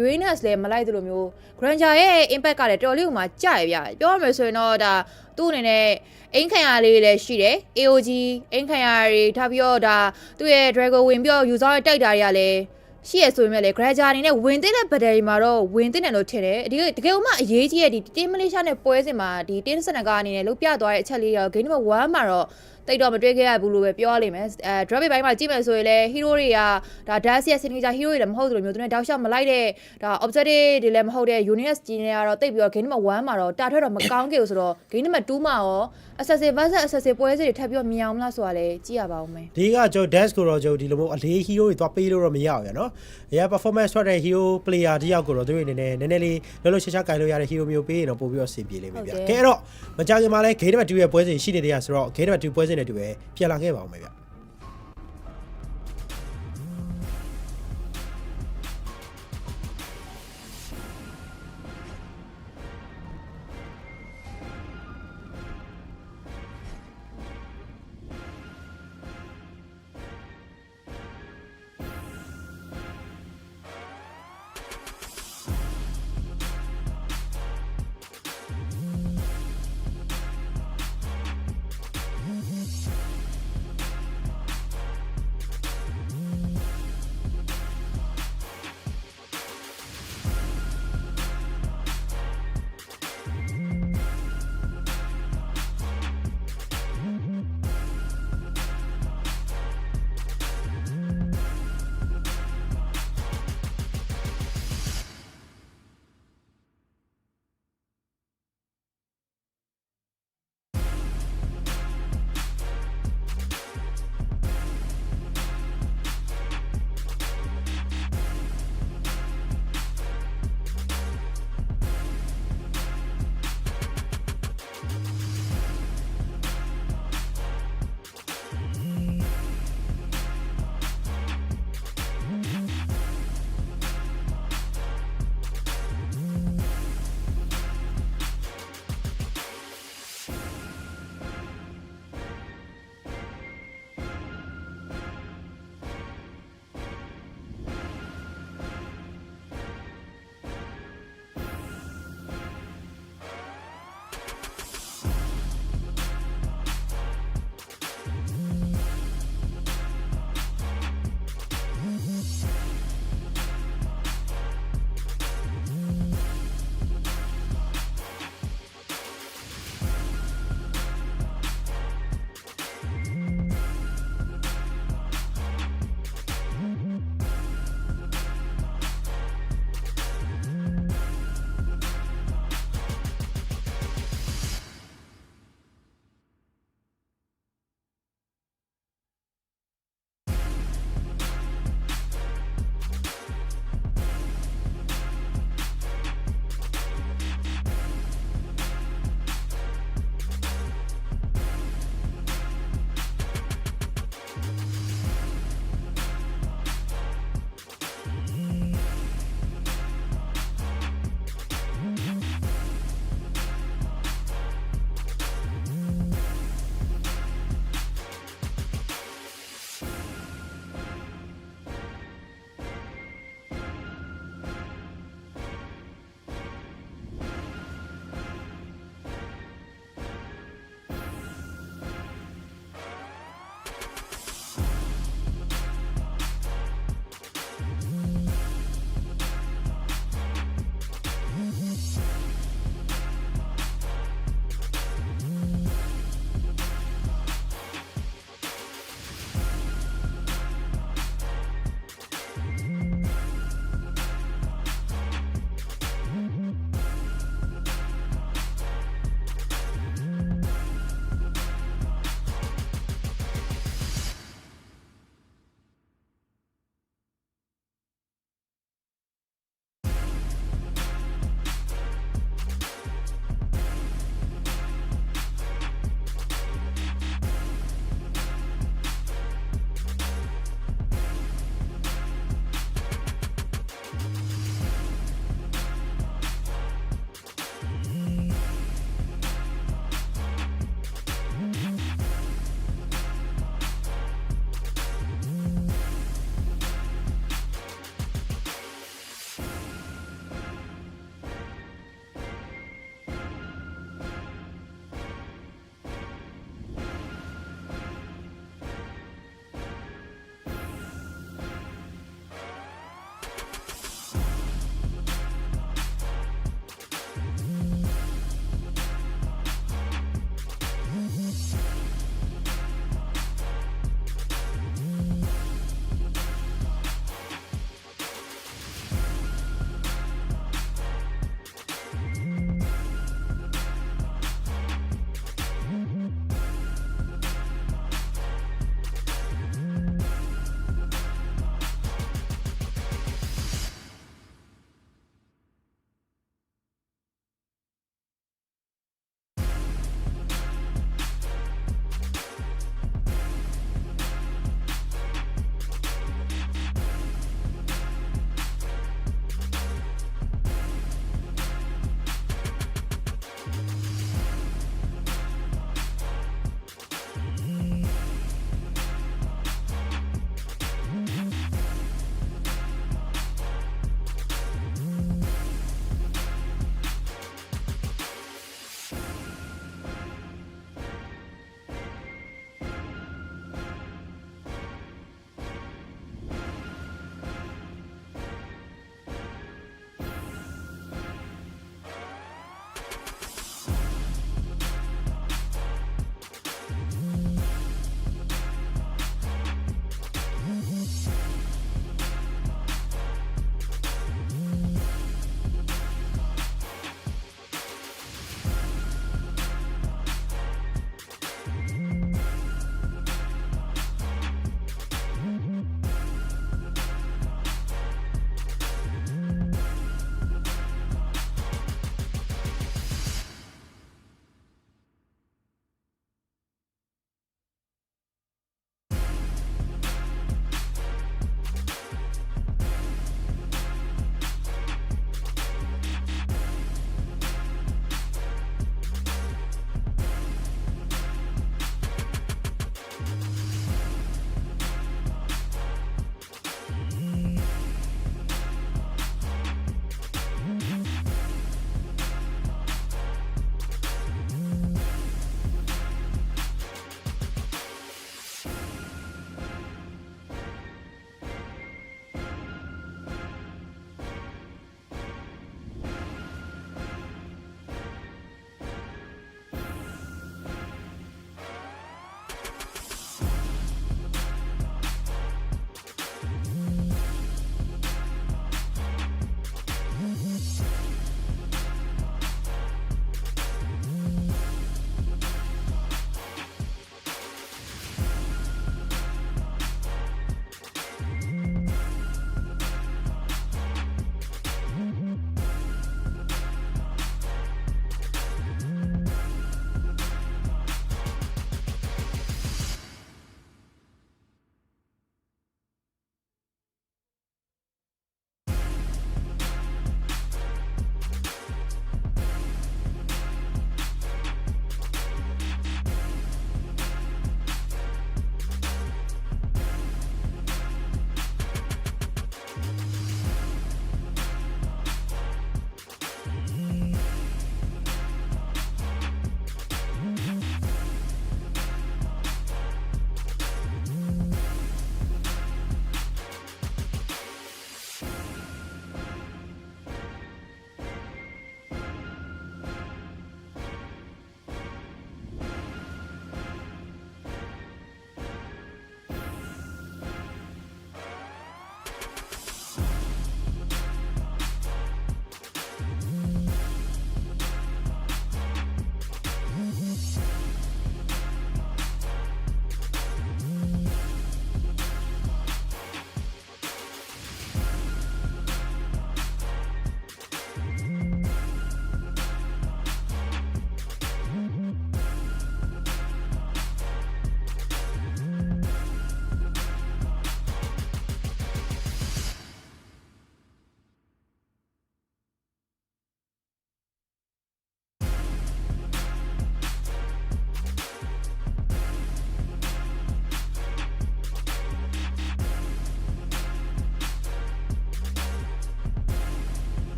Uranus လည်းမလိုက်သလိုမျိုး Granger ရဲ့ impact ကလည်းတော်လေးကိုမှကြရဗျပြောရမယ်ဆိုရင်တော့ဒါသူ့အနေနဲ့အင်ခံရလေးလည်းရှိတယ် AOG အင်ခံရတွေထားပြီးတော့ဒါသူ့ရဲ့ Drago ဝင်ပြီးတော့ user ရဲ့တိုက်တာတွေကလည်းရှိရဆိုရင်လည်း Granger အနေနဲ့ဝင်တဲ့ battery မှာတော့ဝင်တဲ့တယ်လို့ထင်တယ်တကယ်လို့မှအရေးကြီးရဲ့ဒီ team မလေးရှားနဲ့ပွဲစဉ်မှာဒီ team စနကအနေနဲ့လုတ်ပြသွားတဲ့အချက်လေးတော့ game number 1မှာတော့တိတ်တော့မတွေ့ခဲ့ရဘူးလို့ပဲပြောရလိမ့်မယ် drop ပိုင်းမှာကြည့်မယ်ဆိုရင်လည်း hero တွေကဒါ dash ရဲ့ signature hero တွေလည်းမဟုတ်သလိုမျိုးသူနဲ့တောက်လျှောက်မလိုက်တဲ့ဒါ objective တွေလည်းမဟုတ်တဲ့ Uranus ကြီးနေကတော့တိတ်ပြီးတော့ game number 1မှာတော့တာထွက်တော့မကောင်းခဲ့ဘူးဆိုတော့ game number 2မှာရော assassin versus assassin ပွဲစဉ်တွေထပ်ပြီးတော့မြင်အောင်မလားဆိုတာလည်းကြည့်ရပါဦးမယ်ဒီကကျွန်တော် dash ကိုတော့ကျွန်တော်ဒီလိုမျိုးအလေး hero တွေသွားပေးလို့တော့မရဘူးရနော်အရာ performance ထွက်တဲ့ hero player တယောက်ကိုတော့သူတို့အနေနဲ့နည်းနည်းလေးလှလှရှားရှားကင်လို့ရတဲ့ hero မျိုးပေးရင်တော့ပို့ပြီးတော့ဆင်ပြေလိမ့်မယ်ဗျာကဲအဲ့တော့မကြခင်မှာလဲ game number 2ရဲ့ပွဲစဉ်ရှိနေသေးရဆိုတော့ game number 2ပွဲစဉ်နဲ့တူပဲပြန်လာခဲ့ပါဦးမယ်ဗျ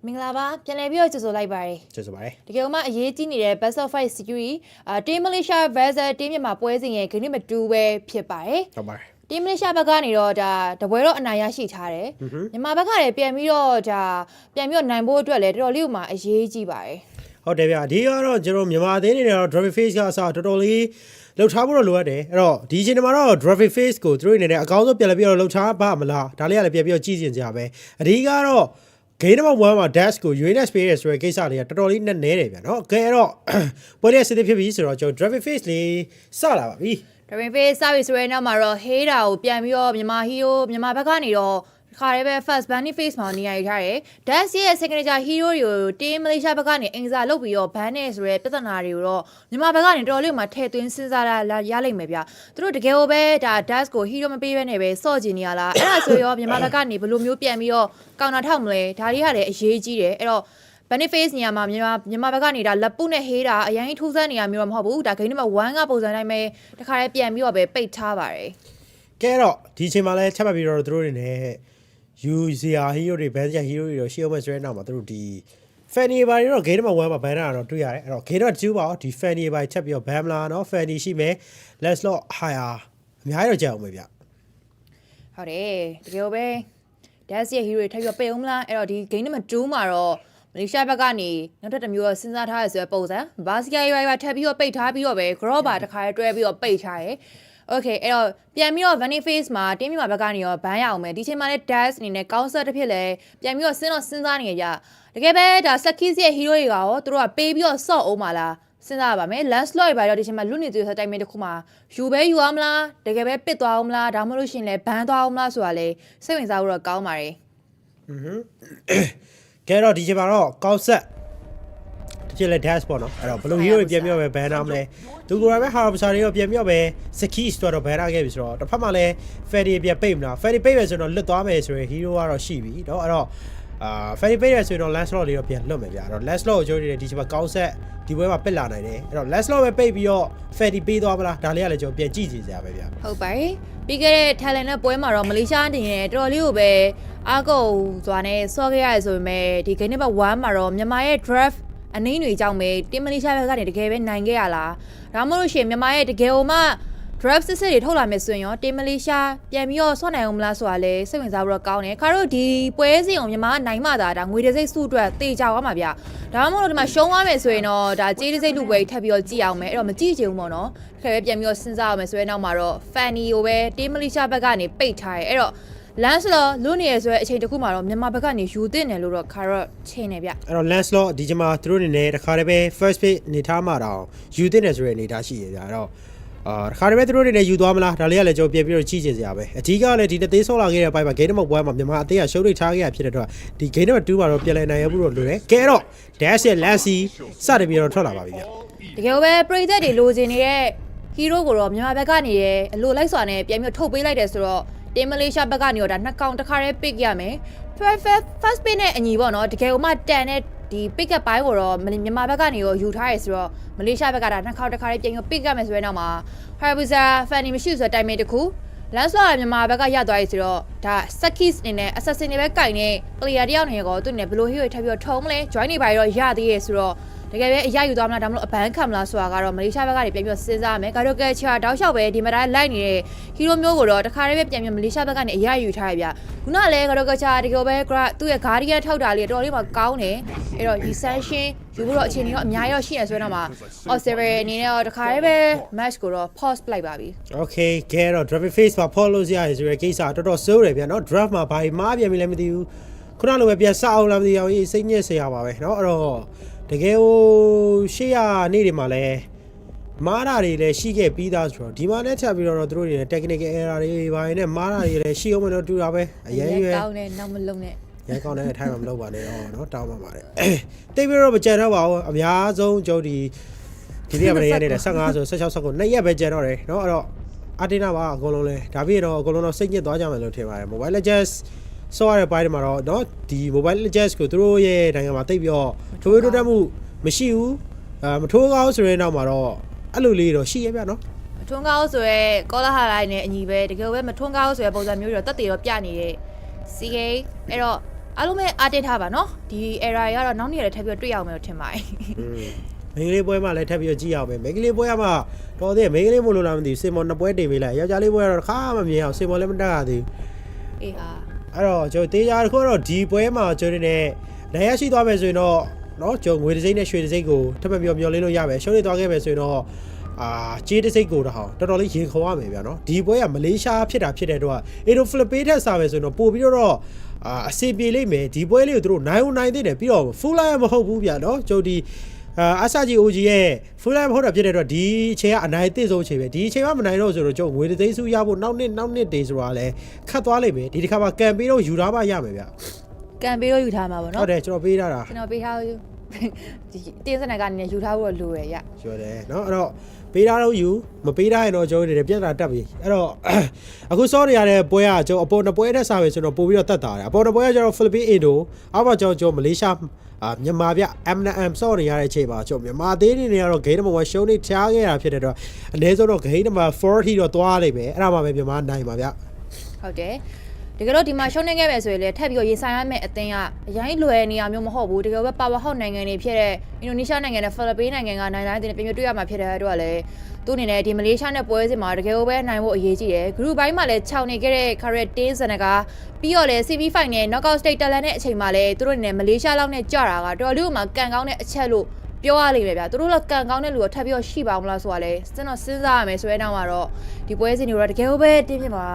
မင်္ဂလာပါပြန်လည်ပြီးတော့ကြိုဆိုလိုက်ပါတယ်ကျေးဇူးပါတယ်တကယ်မှအရေးကြီးနေတဲ့ Best of 5 series Team Malaysia vs Team မြန်မာပွဲစဉ်ရဲ့ဂိမ်းနံပါတ်2ပဲဖြစ်ပါတယ်ဟုတ်ပါတယ် Team Malaysia ဘက်ကနေတော့ဒါတပွဲတော့အနိုင်ရရှိထားတယ်မြန်မာဘက်ကလည်းပြန်ပြီးတော့နိုင်ဖို့အတွက်လည်းတော်တော်လေးမှအရေးကြီးပါတယ်ဟုတ်တယ်ဗျဒီကတော့ကျွန်တော်မြန်မာအသင်းတွေတော့ Dragon Face ကအစားတော်တော်လေးလှုပ်ထားဖို့တော့လိုအပ်တယ်အဲ့တော့ဒီအချိန်မှာတော့ Dragon Face ကိုသူတို့အနေနဲ့အကောင်းဆုံးပြန်လည်ပြီးတော့လှုပ်ထားပါမလားဒါလေးကလည်းပြန်ပြီးတော့ကြည့်ကျင်ကြပဲအဒီကတော့ဂိမ်းနံပါတ်1မှာ dash ကို UNS ပေးရဆိုတဲ့ကိစ္စလေးကတော်တော်လေးနဲ့နဲတယ်ဗျနော်ကဲအဲ့တော့ပွဲတဲ့စစ်ဖြစ်ပြီဆိုတော့ကျွန်တော် Dragon Face လေးစလာပါပြီ Dragon Face စပြီဆိုတဲ့နောက်မှာတော့ Hater ကိုပြန်ပြီးတော့မြန်မာဘက်ကနေတော့ခါရဲပဲ first bunny face မှာနေရာယူထားတယ် dash ရဲ့ signature hero တွေကို team Malaysia ဘက်ကနေအင်စာလုပ်ပြီးတော့ ban နေဆိုတဲ့ပြဿနာတွေကိုတော့မြန်မာဘက်ကနေတော်တော်လေးမှထည့်သွင်းစဉ်းစားရလိမ့်မယ်ဗျသူတို့တကယ်ကိုပဲဒါ dash ကို hero မပေးဘဲနဲ့ပဲစော့ကျင်နေရလားအဲ့ဒါဆိုရောမြန်မာဘက်ကနေဘယ်လိုမျိုးပြန်ပြီးတော့ကောင်တာထောက်မလဲဒါလေးကလည်းအရေးကြီးတယ်အဲ့တော့ benefits နေရာမှာမြန်မာဘက်ကနေဒါလက်ပုနဲ့ hater အရင်ထိုးစမ်းနေရမျိုးတော့မဟုတ်ဘူးဒါဂိမ်းနံပါတ်1ကပုံစံတိုင်းပဲတခါတည်းပြန်ပြီးတော့ပဲပိတ်ထားပါတယ်ကဲတော့ဒီချိန်မှာလဲချက်မှတ်ပြီးတော့သူတို့တွေနဲ့UCR hero တွေ band hero တွေတော့ရှေ့အောင်မဲ့ဆိုတဲ့နောက်မှာသူတို့ဒီ Fanny ဘာတွေတော့ game နံပါတ်1မှာ ban တာတော့တွေ့ရတယ်အဲ့တော့ game နံပါတ်2ပါဒီ Fanny ဘာချက်ပြီးတော့ ban မလားเนาะ Fanny ရှိမယ် Let's Lot Higher အများကြီးတော့ကြောက်အောင်ပဲဗျဟုတ်တယ်တကယ်ပဲ Dash ရဲ့ hero တွေထပ်ပြီးပိတ်အောင်မလားအဲ့တော့ဒီ game နံပါတ်2မှာတော့မလေးရှားဘက်ကနေနောက်ထပ်တစ်မျိုးစဉ်းစားထားရဆိုတဲ့ပုံစံဘာစီယာရိုင်ထပ်ပြီးတော့ပိတ်ထားပြီးတော့ပဲ grow ပါတစ်ခါတွဲပြီးတော့ပိတ်ထားတယ်Okay အဲ့တော့ပြန်ပြီးတော့ Vanny Face မှာတင်းမြန်မာဘက်ကနေရောဘန်းရအောင်မယ်ဒီချိန်မှာလည်း Dash အနေနဲ့ counter တစ်ဖြစ်လဲပြန်ပြီးတော့စဉ်းစားနေကြတကယ်ပဲဒါ Sakis ရဲ့ hero တွေကရောသူတို့ကပေးပြီးတော့ဆော့အောင်ပါလားစဉ်းစားပါမယ် Landslot တွေပါတော့ဒီချိန်မှာလွတ်နေသေးတဲ့ time တစ်ခုမှာယူပဲယူအောင်မလားတကယ်ပဲပစ်သွားအောင်မလားဒါမှမဟုတ်ရှင်လဲဘန်းသွားအောင်မလားဆိုတာလဲစိတ်ဝင်စားဖို့တော့ကောင်းပါတယ်ကဲတော့ဒီချိန်မှာတော့ counterဖြစ်လဲ dash ပေါ့နော်အဲ့တော့ဘယ်လို hero တွေပြန်ပြောပဲ ban အောင်မလဲသူကိုယ်တိုင်ပဲ Harabsa တွေရောပြန်ပြောပဲ Sakis တော့ ban ခဲ့ပြီဆိုတော့တစ်ဖက်မှာလဲ Ferry ပြန်ပိတ်မလား Ferry ပိတ်မယ်ဆိုတော့လွတ်သွားမယ်ဆိုရင် hero ကတော့ရှိပြီเนาะအဲ့တော့Ferry ပိတ်ရဆိုရင်တော့ Landslot လေးတော့ပြန်လွတ်မယ်ဗျာအဲ့တော့ Landslot ကိုကြိုးနေတယ်ဒီချိန်မှာကောင်းဆက်ဒီပွဲမှာပစ်လာနိုင်တယ်အဲ့တော့ Landslot ပဲပိတ်ပြီးတော့ Ferry ပေးသွားမလားဒါလေးကလည်းကျွန်တော်ပြန်ကြည့်ကြည့်ကြပါဗျာဟုတ်ပါတယ်ပြီးခဲ့တဲ့ Thailand နဲ့ပွဲမှာတော့မလေးရှားတင်ရဲ့တော်တော်လေးကိုပဲအားကုန်စွာနဲ့ဆော့ခဲ့ရတယ်ဆိုပေမဲ့ဒီ game number 1မှာတော့မြန်မာရဲ့ draftအနည်းတွေကြောင့်ပဲတင်းမလေးရှားဘက်ကနေတကယ်ပဲနိုင်ခဲ့ရလားဒါမှမဟုတ်ရှင်မြန်မာရဲ့တကယ်ဟိုမှ draft စစ်တွေထုတ်လာမယ်ဆိုရင်ရောတင်းမလေးရှားပြန်ပြီးတော့ဆွနိုင်အောင်မလားဆိုတာလဲစိတ်ဝင်စားဖို့တော့ကောင်းတယ်ခါတို့ဒီပွဲစဉ်အောင်မြန်မာနိုင်မှသာဒါငွေတစိမ့်စုအတွက်တေချသွားမှာဗျဒါမှမဟုတ်ဒီမှာရှုံးသွားမယ်ဆိုရင်တော့ဒါကြေးတစိမ့်လူပွဲထပ်ပြီးတော့ကြည့်အောင်မယ်အဲ့တော့မကြည့်ချင်ဘူးပေါ့နော်တကယ်ပဲပြန်ပြီးတော့စဉ်းစားအောင်မယ်ဆိုရင်နောက်မှာတော့ Fanny ကိုပဲတင်းမလေးရှားဘက်ကနေပိတ်ထားရဲအဲ့တော့ Landslot လွတ်နေရဆိုတဲ့အချိန်တစ်ခုမှာတော့မြန်မာဘက်ကနေယူသင့်တယ်လို့တော့ခါတော့ချိန်နေဗျအဲ့တော့ Landslot ဒီချိန်မှာသူတို့နေနဲ့တခါတည်းပဲ first page နေထားမှာတော့ယူသင့်တယ်ဆိုတဲ့အနေထားရှိရဗျာအဲ့တော့တခါတည်းပဲသူတို့နေနဲ့ယူသွားမလားဒါလေးကလည်းကျွန်တော်ပြန်ပြီးတော့ကြည့်ချင်စရာပဲအကြီးကလည်းဒီတသေးဆော့လာခဲ့တဲ့အပိုင်းမှာ game number 1မှာမြန်မာအသင်းကရှုံးနိမ့်ထားခဲ့ရဖြစ်တဲ့အတွက်ဒီ game number 2မှာတော့ပြန်လည်နိုင်ရဖို့တော့လိုတယ်ကဲတော့ Dash ရဲ့ Lancy စတယ်ပြီးတော့ထွက်လာပါပြီဗျတကယ်ပဲပရိသတ်တွေလိုချင်နေတဲ့ hero ကိုတော့မြန်မာဘက်ကနေရအလိုလိုက်စွာနဲ့ပြန်ပြီးထုတ်ပေးလိုက်တယ်ဆိုတော့တင်းမလေးရှားဘက်ကနေတော့ဒါနှစ်ကောင်တစ်ခါတည်း pick ရမယ် first pick နဲ့အညီပေါ့နော်တကယ်မှတန်တဲ့ဒီ pick up ပိုင်းကိုတော့မြန်မာဘက်ကနေရောယူထားရဆိုတော့မလေးရှားဘက်ကဒါနှစ်ခေါက်တစ်ခါတည်းပြန်ပြီး pick ရမယ်ဆိုတဲ့နောက်မှာ Harabsa Fanny မရှိဆိုတဲ့ time တစ်ခု Landslot မြန်မာဘက်ကရသွားပြီဆိုတော့ဒါ Sakis အနေနဲ့ assassin တွေပဲကင်နေ player တယောက်နေရောသူနဲ့ဘယ်လို hero ထပ်ပြီးတော့ထုံးမလဲ join နေပါရောရသေးရဲ့ဆိုတော့တကယ်ပဲအရယူသွားမလားဒါမှမဟုတ်အပန်းခံမလားဆိုတာကတော့မလေးရှားဘက်ကနေပြန်ပြီးစဉ်းစားမယ်။ကာဒိုကဲချာတောက်လျှောက်ပဲဒီမှာတိုင်းလိုက်နေတဲ့ဟီရိုမျိုးကိုတော့တခါတည်းပဲပြန်ပြီးမလေးရှားဘက်ကနေအရယူထားရဗျ။ခုနကလည်းကာဒိုကဲချာတကယ်ပဲသူ့ရဲ့ guardian ထောက်တာလေးတော်တော်လေးမှကောင်းတယ်။အဲ့တော့ဒီ session ယူဖို့တော့အချိန်ကြီးတော့အများကြီးရှိရဆိုတော့မှ observer အနေနဲ့တော့တခါတည်းပဲ match ကိုတော့ pause ပလိုက်ပါပြီ။ Okay ကဲတော့ Dragon Face မှာ follow ရရဆိုတဲ့ကိစ္စတော်တော်စိုးတယ်ဗျာနော် draft မှာဘာမှပြန်ပြီးလည်းမသိဘူး။ခုနလိုပဲပြန်စအောင်လားမသိအောင်စိတ်ညစ်စရာပါပဲနော်အဲ့တော့တကယ်ဟိုရှေ့ရနေ့တွေမှာလဲမားတာတွေလည်းရှိခဲ့ပြီးသားဆိုတော့ဒီမှာနဲ့ထပ်ပြီးတော့သူတို့တွေ technical error တွေဘာတွေနဲ့မားတာတွေလည်းရှိအောင်မလို့တူတာပဲအရင်ရွယ်ကောင်းတယ်နောက်မလုံးနဲ့ရဲကောင်းတဲ့အထိုင်မှာမလုပ်ပါနဲ့နော်တောင်းပါပါတယ်တိတ်ပြီးတော့မကြံတော့ပါဘူးအများဆုံးကျုပ်ဒီနေ့ကမနေ့ရက်နေတယ်15ဆို16 19 2ရက်ပဲကြံတော့တယ်နော်အဲ့တော့အတင်းနာပါအကုန်လုံးလဲဒါပြီးတော့အကုန်လုံးတော့စိတ်ညစ်သွားကြမယ်လို့ထင်ပါတယ် Mobile Legends ဆောရတဲ့ပိုင်းမှာတော့เนาะဒီ Mobile Legends ကိုသူတို့ရဲ့နိုင်ငံမှာတိတ်ပြီးတော့ထိုးထိုးတက်မှုမရှိဘူးမထိုးကောင်းဆိုရင်နောက်မှာတော့အဲ့လိုလေးတော့ရှိရပြနော်မထွန်းကောင်းဆိုရဲကောလာဟာလိုက်နဲ့အညီပဲတကယ်ပဲမထွန်းကောင်းဆိုရဲပုံစံမျိုးတွေတော့တက်တေတော့ပြနေတဲ့ CK အဲ့တော့ အားလုံးပဲအားတက်ထားပါနော်ဒီ error ရတော့နောက်နေ့လည်းထပ်ပြီးတွေ့ရအောင်မယ်ထင်ပါတယ် မိန်းကလေးပွဲမှာလည်းထပ်ပြီးကြည့်အောင်ပဲမိန်းကလေးပွဲမှာတော်သေးမိန်းကလေးမို့လို့လားမသိဘူးစင်မော်နှစ်ပွဲတင်ပေးလိုက်ယောက်ျားလေးပွဲကတော့တစ်ခါမှမမြင်အောင်စင်မော်လည်းမတက်ရသေးဘူးအေးဟာအဲ့တော့ကျွန်တော်တေးကြတခုတော့ဒီပွဲမှာကျွန်တော်နေနိုင်ရရှိသွားမယ်ဆိုရင်တော့နော်ကျွန်တော်ငွေတစ်စိမ့်နဲ့ရွှေတစ်စိမ့်ကိုထပ်မမျောလင်းလို့ရမယ်ရှုံးနေသွားခဲ့မယ်ဆိုရင်တော့ကြေးတစ်စိမ့်ကိုတော့တော်တော်လေးရင်ခေါ်ရမယ်ဗျာနော်ဒီပွဲကမလေးရှားဖြစ်တဲ့တော့အေဒိုဖိလစ်ပိန်းထက်စားမယ်ဆိုရင်တော့ပို့ပြီးတော့အစီပြေလိမ့်မယ်ဒီပွဲလေးကိုတို့နိုင်သေးတယ်ပြီးတော့ full line မဟုတ်ဘူးဗျာနော်ကျွန်တော်ဒီအဆာဂျီ OG ရဲ့ full line မဟုတ်တာဖြစ်တဲ့တော့ဒီအချိန်ကအနိုင်အသင့်ဆုံးအချိန်ပဲဒီအချိန်မှမနိုင်တော့ဆိုတော့ကျွန်တော်ငွေသိန်းစုရဖို့နောက်နှစ်တေးဆိုတာလဲခတ်သွားလိမ့်မယ်ဒီတစ်ခါမှကန်ပေးတော့ယူထားမှရမယ်ဗျကန်ပေးတော့ယူထားမှာပေါ့နော်ဟုတ်တယ်ကျွန်တော်ပေးထားတာကျွန်တော်ပေးထားဒီတင်းစနကနေယူထားဖို့လိုရရပြောတယ်နော်အဲ့တော့ပေးထားတော့ယူမပေးထားရင်တော့ကျွန်တော်တို့ပြဿနာတက်ပြီအဲ့တော့အခုစောနေရတဲ့ပွဲကကျွန်တော်အပေါ်နှစ်ပွဲနဲ့စားပဲဆိုတော့ပို့ပြီးတော့တက်တာတယ်အပေါ်နှစ်ပွဲကကျွန်တော်ဖိလစ်ပိန်းအင်ဒိုအောက်မှာကျွန်တော်မလေးရှားမြန်မာဗျ M&M စောနေရတဲ့အချိန်မှာကျွန်တော်မြန်မာသေးနေကတော့ဂိမ်းနံပါတ်1ရှုံးနေချားခဲ့တာဖြစ်တဲ့တော့အနည်းဆုံးတော့ဂိမ်းနံပါတ်4ထိတော့သွားလိမ့်မယ်အဲ့ဒါမှပဲမြန်မာနိုင်ပါဗျဟုတ်တယ်တကယ်လို့ဒီမှာရှုံးနေခဲ့မယ်ဆိုရင်လည်းထပ်ပြီးတော့ရေဆိုင်ရမယ့်အသင်းကအရင်လွယ်နေရမျိုးမဟုတ်ဘူးတကယ်ပဲပါဝါဟောက်နိုင်ငံတွေဖြစ်တဲ့အင်ဒိုနီးရှားနိုင်ငံနဲ့ဖိလစ်ပိန်းနိုင်ငံကနိုင်တိုင်းတင်ပြတွေ့ရမှာဖြစ်တဲ့အတွက်လည်းသူ့အနေနဲ့ဒီမလေးရှားနဲ့ပွဲစဉ်မှာတကယ်ပဲနိုင်ဖို့အရေးကြီးတယ်ဂရုပိုင်းမှာလည်း6နေခဲ့တဲ့ Karate စနကပြီးတော့လည်း CB Final Knockout Stage တက်လန်တဲ့အချိန်မှာလည်းသူတို့အနေနဲ့မလေးရှားလောက်နဲ့ကြတာကတော်လေးကမှကန်ကောင်းတဲ့အချက်လို့ပြောရလိမ့်မယ်ဗျာသူတို့လည်းကန်ကောင်းတဲ့လူကထပ်ပြီးတော့ရှိပါမလားဆိုတာလည်းကျွန်တော်စဉ်းစားရမယ်ဆိုတဲ့နောက်မှာတော့ဒီပွဲစဉ်တွေတော့တကယ်ပဲတင်းပြမှာ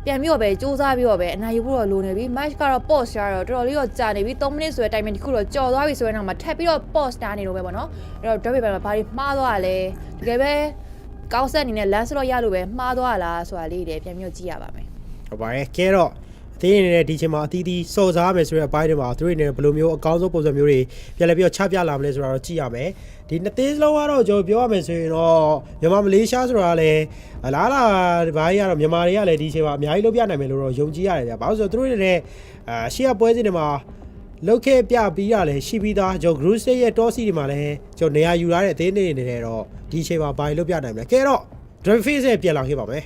ပြန်ပြီးတော့ပဲစူးစမ်းပြီးတော့ပဲအနိုင်ယူဖို့တော့လိုနေပြီ match ကတော့ pause ရတော့တော်တော်လေးတော့ကြာနေပြီ3မိနစ်ဆိုတဲ့ timing တစ်ခုတော့ကြော်သွားပြီဆိုတဲ့နောက်မှာထပ်ပြီးတော့ pause တာနေလို့ပဲပေါ့နော်အဲ့တော့ drop ပဲဘာတွေမှားသွားရလဲတကယ်ပဲကောင်းဆက်အနေနဲ့ last တော့ရလို့ပဲမှားသွားလားဆိုတာလေးတွေပြန်ပြီးတော့ကြည့်ရပါမယ်ဟုတ်ပါတယ်ကဲတော့အသေးနေတဲ့ဒီချိန်မှာအသီးသီးစော်စားမယ်ဆိုတဲ့အပိုင်းတွေမှာသူတို့နေဘယ်လိုမျိုးအကောင်းဆုံးပုံစံမျိုးတွေပြန်လဲပြီးတော့ချပြလာမလဲဆိုတာတော့ကြည့်ရမယ်ဒီနှစ်သေးစလုံးကတော့ကျွန်တော်ပြောရမယ်ဆိုရင်တော့မြန်မာမလေးရှားဆိုတာလည်းလားဘာကြီးကတော့မြန်မာတွေကလည်းဒီချိန်မှာအများကြီးလုပ်ပြနိုင်မယ်လို့တော့ယုံကြည်ရတယ်ဗျာဘာလို့ဆိုတော့သူတို့နေတဲ့ရှေ့ကပွဲစဉ်တွေမှာလောက်ခဲ့ပြပြီးတာလည်းရှိပြီးသားကျွန်တော် group stage ရဲ့ top seed တွေမှာလည်းကျွန်တော်နေရာယူထားတဲ့အသေးနေနေတော့ဒီချိန်မှာဘာကြီးလုပ်ပြနိုင်မလဲကဲတော့ drive face ရဲ့ပြန်လာခဲ့ပါမယ်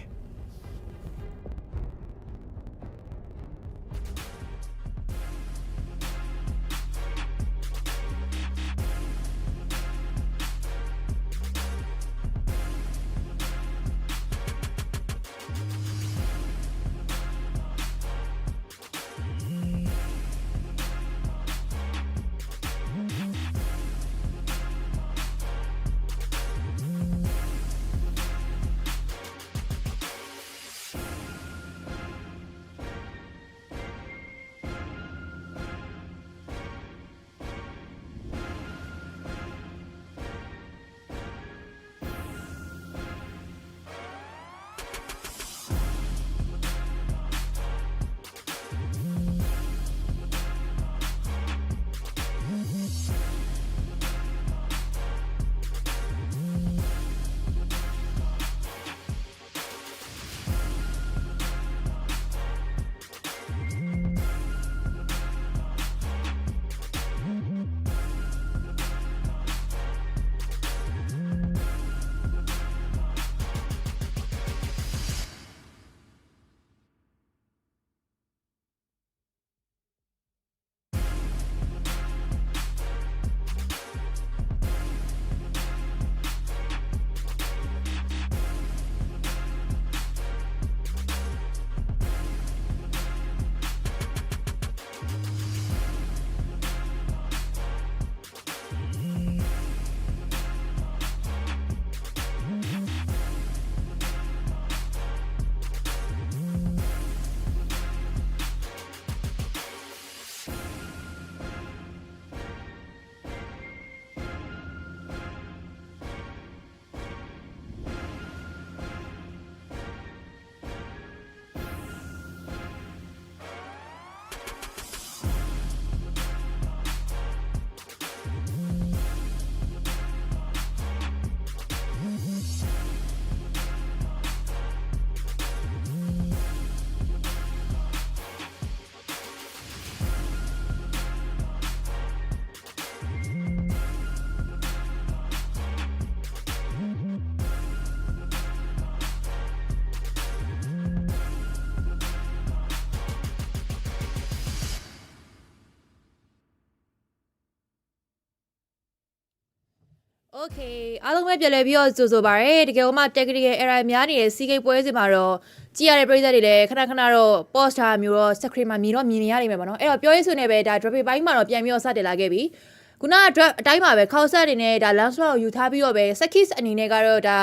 Okay အားလုံးပဲပြန်လဲပြီးတော့ကြိုဆိုပါရစေတကယ်လို့မှ technical error များနေတဲ့စီးကိတ်ပွဲစဉ်မှာတော့ကြည့်ရတဲ့ပရိသတ်တွေလည်းခဏတော့ post ထားမျိုးတော့ screen မှာမြင်နေရနိုင်မယ်ပေါ့နော်အဲ့တော့ပြောရေးဆိုနေပဲဒါ drop ပိုင်းမှာတော့ပြန်ပြီးတော့စတင်လာခဲ့ပြီခုနက drop အတိုင်းမှာပဲခေါက်ဆက်အနေနဲ့ဒါ last round ကိုယူထားပြီးတော့ပဲ Sakis အနေနဲ့ကတော့ဒါ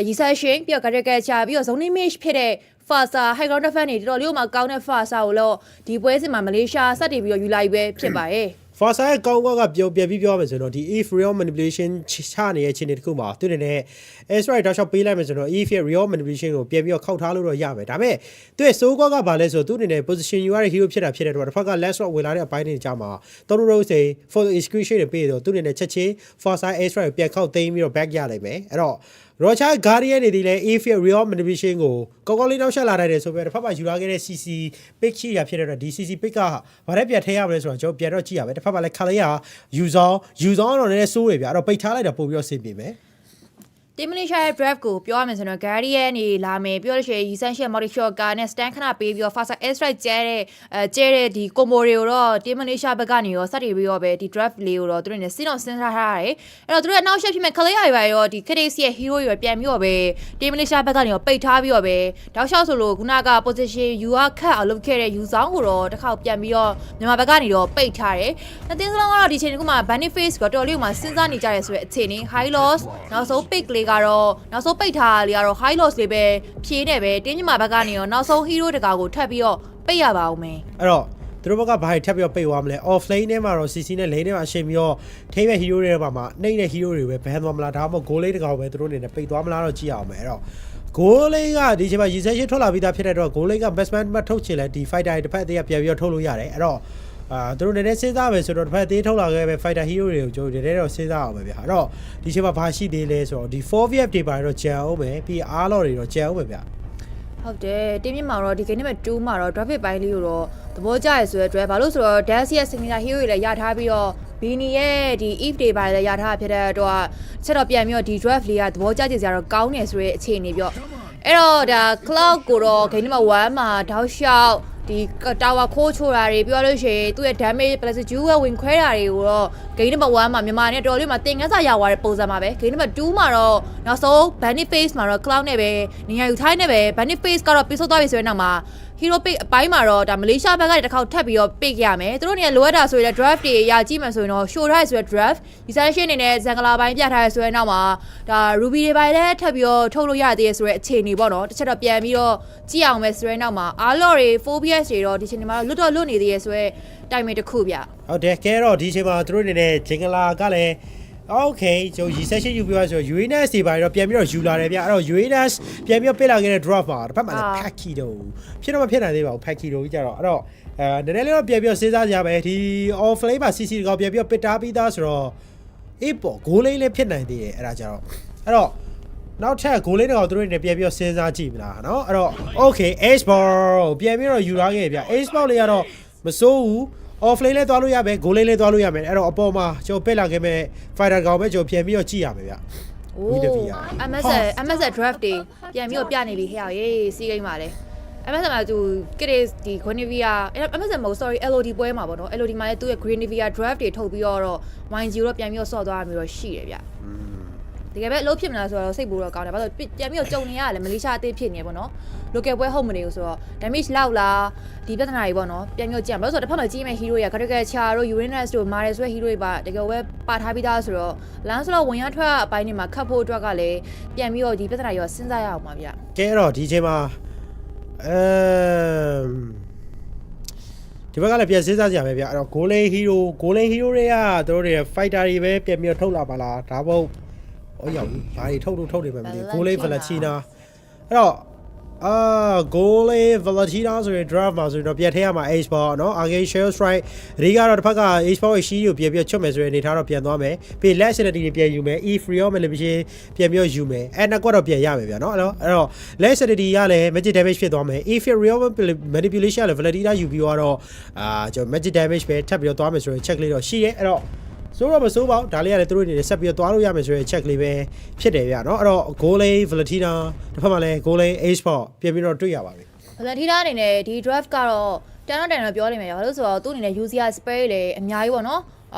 recession ပြီးတော့ caricature ပြီးတော့ zone image ဖြစ်တဲ့ Fasa high ground defense တွေတော်တော်လေးမှကောင်းတဲ့ Fasa ကိုတော့ဒီပွဲစဉ်မှာမလေးရှားစတင်ပြီးတော့ယူလိုက်ပဲဖြစ်ပါရဲ့Fasa ရဲ့ကောင်းကွာကပြန်ပြီးပြောမယ်ဆိုတော့ဒီ if real manipulation ချနေတဲ့အခြေအနေတစ်ခုမှာသူနေနဲ့ Astride တောက်လျှောက်ပေးလိုက်မယ်ဆိုတော့ if real manipulation ကိုပြန်ပြီးတော့ခောက်ထားလို့တော့ရမယ်ဒါပေမဲ့သူရဲ့စိုးကွာကဘာလဲဆိုတော့သူနေနဲ့ position ယူရတဲ့ hero ဖြစ်တဲ့တော့တစ်ဖက်က last round ဝင်လာတဲ့အပိုင်းတွေကြားမှာ3 row တွေ for the execution တွေပေးတော့သူနေနဲ့ချက်ချင်း Fasa Astride ကိုပြန်ခောက်သိမ်းပြီးတော့ back ရနိုင်မယ်အဲ့တော့Rocha Guardian တွေလည်း if real manipulation ကိုကောင်းလေးနောက်ဆက်လာတယ်ဆိုပြီးတစ်ဖက်မှာယူလာခဲ့တဲ့ CC pick ရှိရဖြစ်တဲ့တော့ဒီ CC pick ကဘာလဲပြန်ထည့်ရမလဲဆိုတော့ကျွန်တော်ပြန်တော့ကြည့်ရမယ်တစ်ဖက်မှာလည်း color က user တော့လည်းစိုးတယ်ဗျအဲ့တော့ပိတ်ထားလိုက်တာပို့ပြီးတော့ဆင်ပြေမယ်တင်မလေးရှားရဲ့ draft ကိုပြောရမယ်ဆိုတော့ Guardian နေလာမယ်ပြောလို့ရှိရင် essential multi shot ကနဲ့ stand ခဏပေးပြီးတော့ fast airstrike ကျဲတဲ့ဒီ combo တွေကိုတော့တင်မလေးရှားဘက်ကနေရောစတင်ပြီးတော့ပဲဒီ draft လေးကိုတော့သူတို့နေစဉ်းစားထားရတယ်အဲ့တော့သူတို့ရဲ့နောက်ဆက်ဖြစ်မဲ့ Clay ရပါရောဒီ KDC ရဲ့ hero တွေပြန်ပြီးတော့ပဲတင်မလေးရှားဘက်ကနေရောပိတ်ထားပြီးတော့ပဲတောက်လျှောက်ဆိုလို့ခုနက position ယူရခတ်အောင်လုပ်ခဲ့တဲ့ ယူဆောင်ကိုတော့တစ်ခါပြန်ပြီးတော့မြန်မာဘက်ကနေတော့ပိတ်ထားတယ်အတင်းစလုံးကတော့ဒီချိန်ကမှ benefit face ကတော်လေးမှစဉ်းစားနေကြရဲဆိုတဲ့အခြေအနေ high loss နောက်ဆုံး pick လေးကတော့နောက်ဆုံးပိတ်ထားလေးကတော့ high loss လေးပဲဖြေးနေပဲတင်းညမာဘက်ကနေရောနောက်ဆုံး hero တကာကိုထပ်ပြီးတော့ပိတ်ရပါအောင်မယ်အဲ့တော့သူတို့ဘက်ကဘာထပ်ပြီးတော့ပိတ်သွားမလဲ off lane ထဲမှာတော့ CC နဲ့ lane ထဲမှာအချိန်ပြီးတော့ထိမဲ့ hero တွေမှာနှိမ့်တဲ့ hero တွေပဲဘန်သွားမလားဒါမှမဟုတ် goal lane တကာကိုပဲသူတို့အနေနဲ့ပိတ်သွားမလားတော့ကြည့်အောင်မယ်အဲ့တော့ goal lane ကဒီချိန်မှာ recession ထွက်လာပြီးသားဖြစ်တဲ့တော့ goal lane က bestman မထုတ်ချင်လဲဒီ fighter တွေတစ်ဖက်အသေးကပြန်ပြီးတော့ထုတ်လို့ရတယ်အဲ့တော့သူတို့လည်းစဉ်းစားမယ်ဆိုတော့တစ်ဖက်သေးထုတ်လာခဲ့ပဲ fighter hero တွေကိုကျွန်တော်တို့တော့စဉ်းစားအောင်ပဲဗျာအဲ့တော့ဒီချိန်မှာဘာရှိသေးလဲဆိုတော့ဒီ 4VF တွေပါတော့ကြံအောင်ပဲပြီးအားလော်တွေတော့ကြံအောင်ပဲဗျာဟုတ်တယ်တင်းမြင့်မှာတော့ဒီ game နံပါတ်2မှာတော့ traffic ပိုင်းလေးကိုတော့သဘောကျရဆိုတဲ့အတွက်ဘာလို့ဆိုတော့ Dash ရဲ့ signature hero တွေလည်းရထားပြီးတော့ Bini ရဲ့ဒီ if တွေပိုင်းလည်းရထားဖြစ်တဲ့အတွက်ချက်တော့ပြန်ပြီးတော့ဒီ draft လေးကသဘောကျကြစရာတော့ကောင်းနေဆိုတဲ့အခြေအနေပြောအဲ့တော့ဒါ cloud ကိုတော့ game နံပါတ်1မှာတောက်လျှောက်ဒီ tower ခိုးချိုးတာတွေပြောလို့ရှိရင်သူ့ရဲ့ damage plus jewel ဝင်ခွဲတာတွေကိုတော့ game number 1မှာမြန်မာနဲ့တော်လေးမှာတင်ကန်းစာရသွားတဲ့ပုံစံမှာပဲ game number 2မှာတော့နောက်ဆုံး benefit face မှာတော့ cloud နဲ့ပဲနေရာယူထိုင်းနဲ့ပဲ benefit face ကတော့ပြစ်ဆုံးသွားပြီဆိုတဲ့နောက်မှာ hero pick အပိုင်းမှာတော့ဒါမလေးရှားဘက်ကတစ်ခေါက်ထပ်ပြီးတော့ pick ရမယ်သူတို့နေလိုအပ်တာဆိုရင် draft တွေရာကြည့်မှဆိုရင်တော့ show ထားရဆိုတဲ့ draft essential အနေနဲ့ဇန်ကလာပိုင်းပြထားရဆိုတဲ့နောက်မှာဒါ ruby တွေပိုင်းလည်းထပ်ပြီးတော့ထုတ်လို့ရသေးရဆိုတဲ့အခြေအနေပေါ့နော်တစ်ချက်တော့ပြန်ပြီးတော့ကြည့်အောင်မယ်ဆိုတဲ့နောက်မှာ allo တွေ phobias တွေတော့ဒီချိန်မှာတော့လွတ်နေသေးရဆိုတဲ့ time တစ်ခုဗျဟုတ်တယ်ကဲတော့ဒီချိန်မှာသူတို့အနေနဲ့ဂျင်ကလာကလည်းOkay ကျွန်တော် recession ယူပြီးဆိုတော့ Uranus တွေပါတော့ပြန်ပြီးတော့ယူလာတယ်ဗျအဲ့တော့ Uranus ပြန်ပြီးတော့ပေးလာခဲ့တဲ့ drop ပါတစ်ဖက်မှာလည်း Packy တော့ဖြစ်တော့မဖြစ်နိုင်သေးပါဘူး Packy တို့ကြီးကြတော့အဲ့တော့နည်းနည်းလေးတော့ပြန်ပြီးတော့စဉ်းစားကြရမယ်ဒီ off lane မှာ CC ကောပြန်ပြီးတော့ပစ်တာပြီးသားဆိုတော့အေးပေါ့ goal lane လည်းဖြစ်နိုင်သေးတယ်အဲ့ဒါကြတော့အဲ့တော့နောက်ထပ် goal lane တော့သူတို့နေပြန်ပြီးတော့စဉ်းစားကြည့်မလားเนาะအဲ့တော့ Okay ace ball ပြန်ပြီးတော့ယူလာခဲ့ဗျ ace ball လေးကတော့မစိုးဘူးoff lane လဲသွားလို့ရမယ် goal lane လဲသွားလို့ရမယ်အဲ့တော့အပေါ်မှာကျွန်တော်ပစ်လာခဲ့မဲ့ fighter ကောင်ပဲကျွန်တော်ပြန်ပြီးတော့ကြည့်ရမယ်ဗျအိုး MS draft တွေပြန်ပြီးတော့ပြနေပြီဟဲ့ရေးစီးကိန်းပါလေ MS မှာသူကလေးဒီ Grenivia MS မဟုတ် sorry LOD ပွဲမှာပေါ့နော် LOD မှာလည်းသူ့ရဲ့ Grenivia draft တွေထုတ်ပြီးတော့ YG တော့ပြန်ပြီးတော့ဆော့သွားမျိုးတော့ရှိတယ်ဗျတကယ်ပဲအလုပ်ဖြစ်မလားဆိုတော့စိတ်ပူတော့ကောင်းတယ်ဘာလို့ပြန်ပြီးတော့ကြုံနေရတယ်မလေးရှားအသေးဖြစ်နေပေါ့နော် local ပွဲဟုတ်မနေဘူးဆိုတော့ damage လောက်လားဒီပြဿနာတွေပေါ့နော်ပြန်ပြီးတော့ကြည့်ရမယ်ဆိုတော့တစ်ဖက်မှာကြီးမဲ့ hero တွေက caricature တို့ Uranus တို့ Mares ဆိုတဲ့ hero တွေပါတကယ်ပဲပါထားပြီးသားဆိုတော့ lance ဆိုတော့ဝင်ရထွက်အပိုင်းတွေမှာခတ်ဖို့အတွက်ကလည်းပြန်ပြီးတော့ဒီပြဿနာတွေရောစဉ်းစားရအောင်ပါဗျကဲတော့ဒီချိန်မှာဒီဘက်ကလည်းပြန်စဉ်းစားကြရမယ်ဗျအဲ့တော့ goal lane hero တွေကသူတို့တွေ fighter တွေပဲပြန်ပြီးတော့ထုတ်လာပါလားဒါပေါ့ရောက်ဘာတွေထုတ်နေမှမသိဘူး goal lane Valentina အဲ့တော့goal lane Valentina ဆိုရင် draft မှာဆိုရင်တော့ပြန်ထည့်ရမှာ ace ball เนาะ arcade shell strike ဒီကတော့တစ်ဖက်က ace ball ရဲ့ shield ကိုပြန်ပြီးချွတ်မယ်ဆိုရင်အနေထားတော့ပြန်သွားမယ်ပြီး last sanity တွေပြန်ယူမယ် if real manipulation ပြန်ပြီးယူမယ်အဲ့နှစ်ကွက်တော့ပြန်ရမယ်ဗျာเนาะအဲ့တော့ last sanity ရလဲ magic damage ဖြစ်သွားမယ် if real manipulation လဲ Valentina ယူပြီးတော့ကျွန်တော် magic damage ပဲထပ်ပြီးတော့သွားမယ်ဆိုရင် check လေးတော့ရှိရဲအဲ့တော့ဆိုတော့မစိုးပါဘူးဒါလေးကလည်းသူတို့အနေနဲ့ဆက်ပြီးတော့သွားလို့ရမယ်ဆိုရင် check လေးပဲဖြစ်တယ်ဗျာเนาะအဲ့တော့ goal lane Valentina တစ်ဖက်မှာလည်း goal lane ace ball ပြန်ပြီးတော့တွေ့ရပါပြီ Valentina အနေနဲ့ဒီ draft ကတော့တန်တော့ပြောလိမ့်မယ်ရဘာလို့ဆိုတော့သူ့အနေနဲ့ user spray လေအများကြီးပေါ့နော်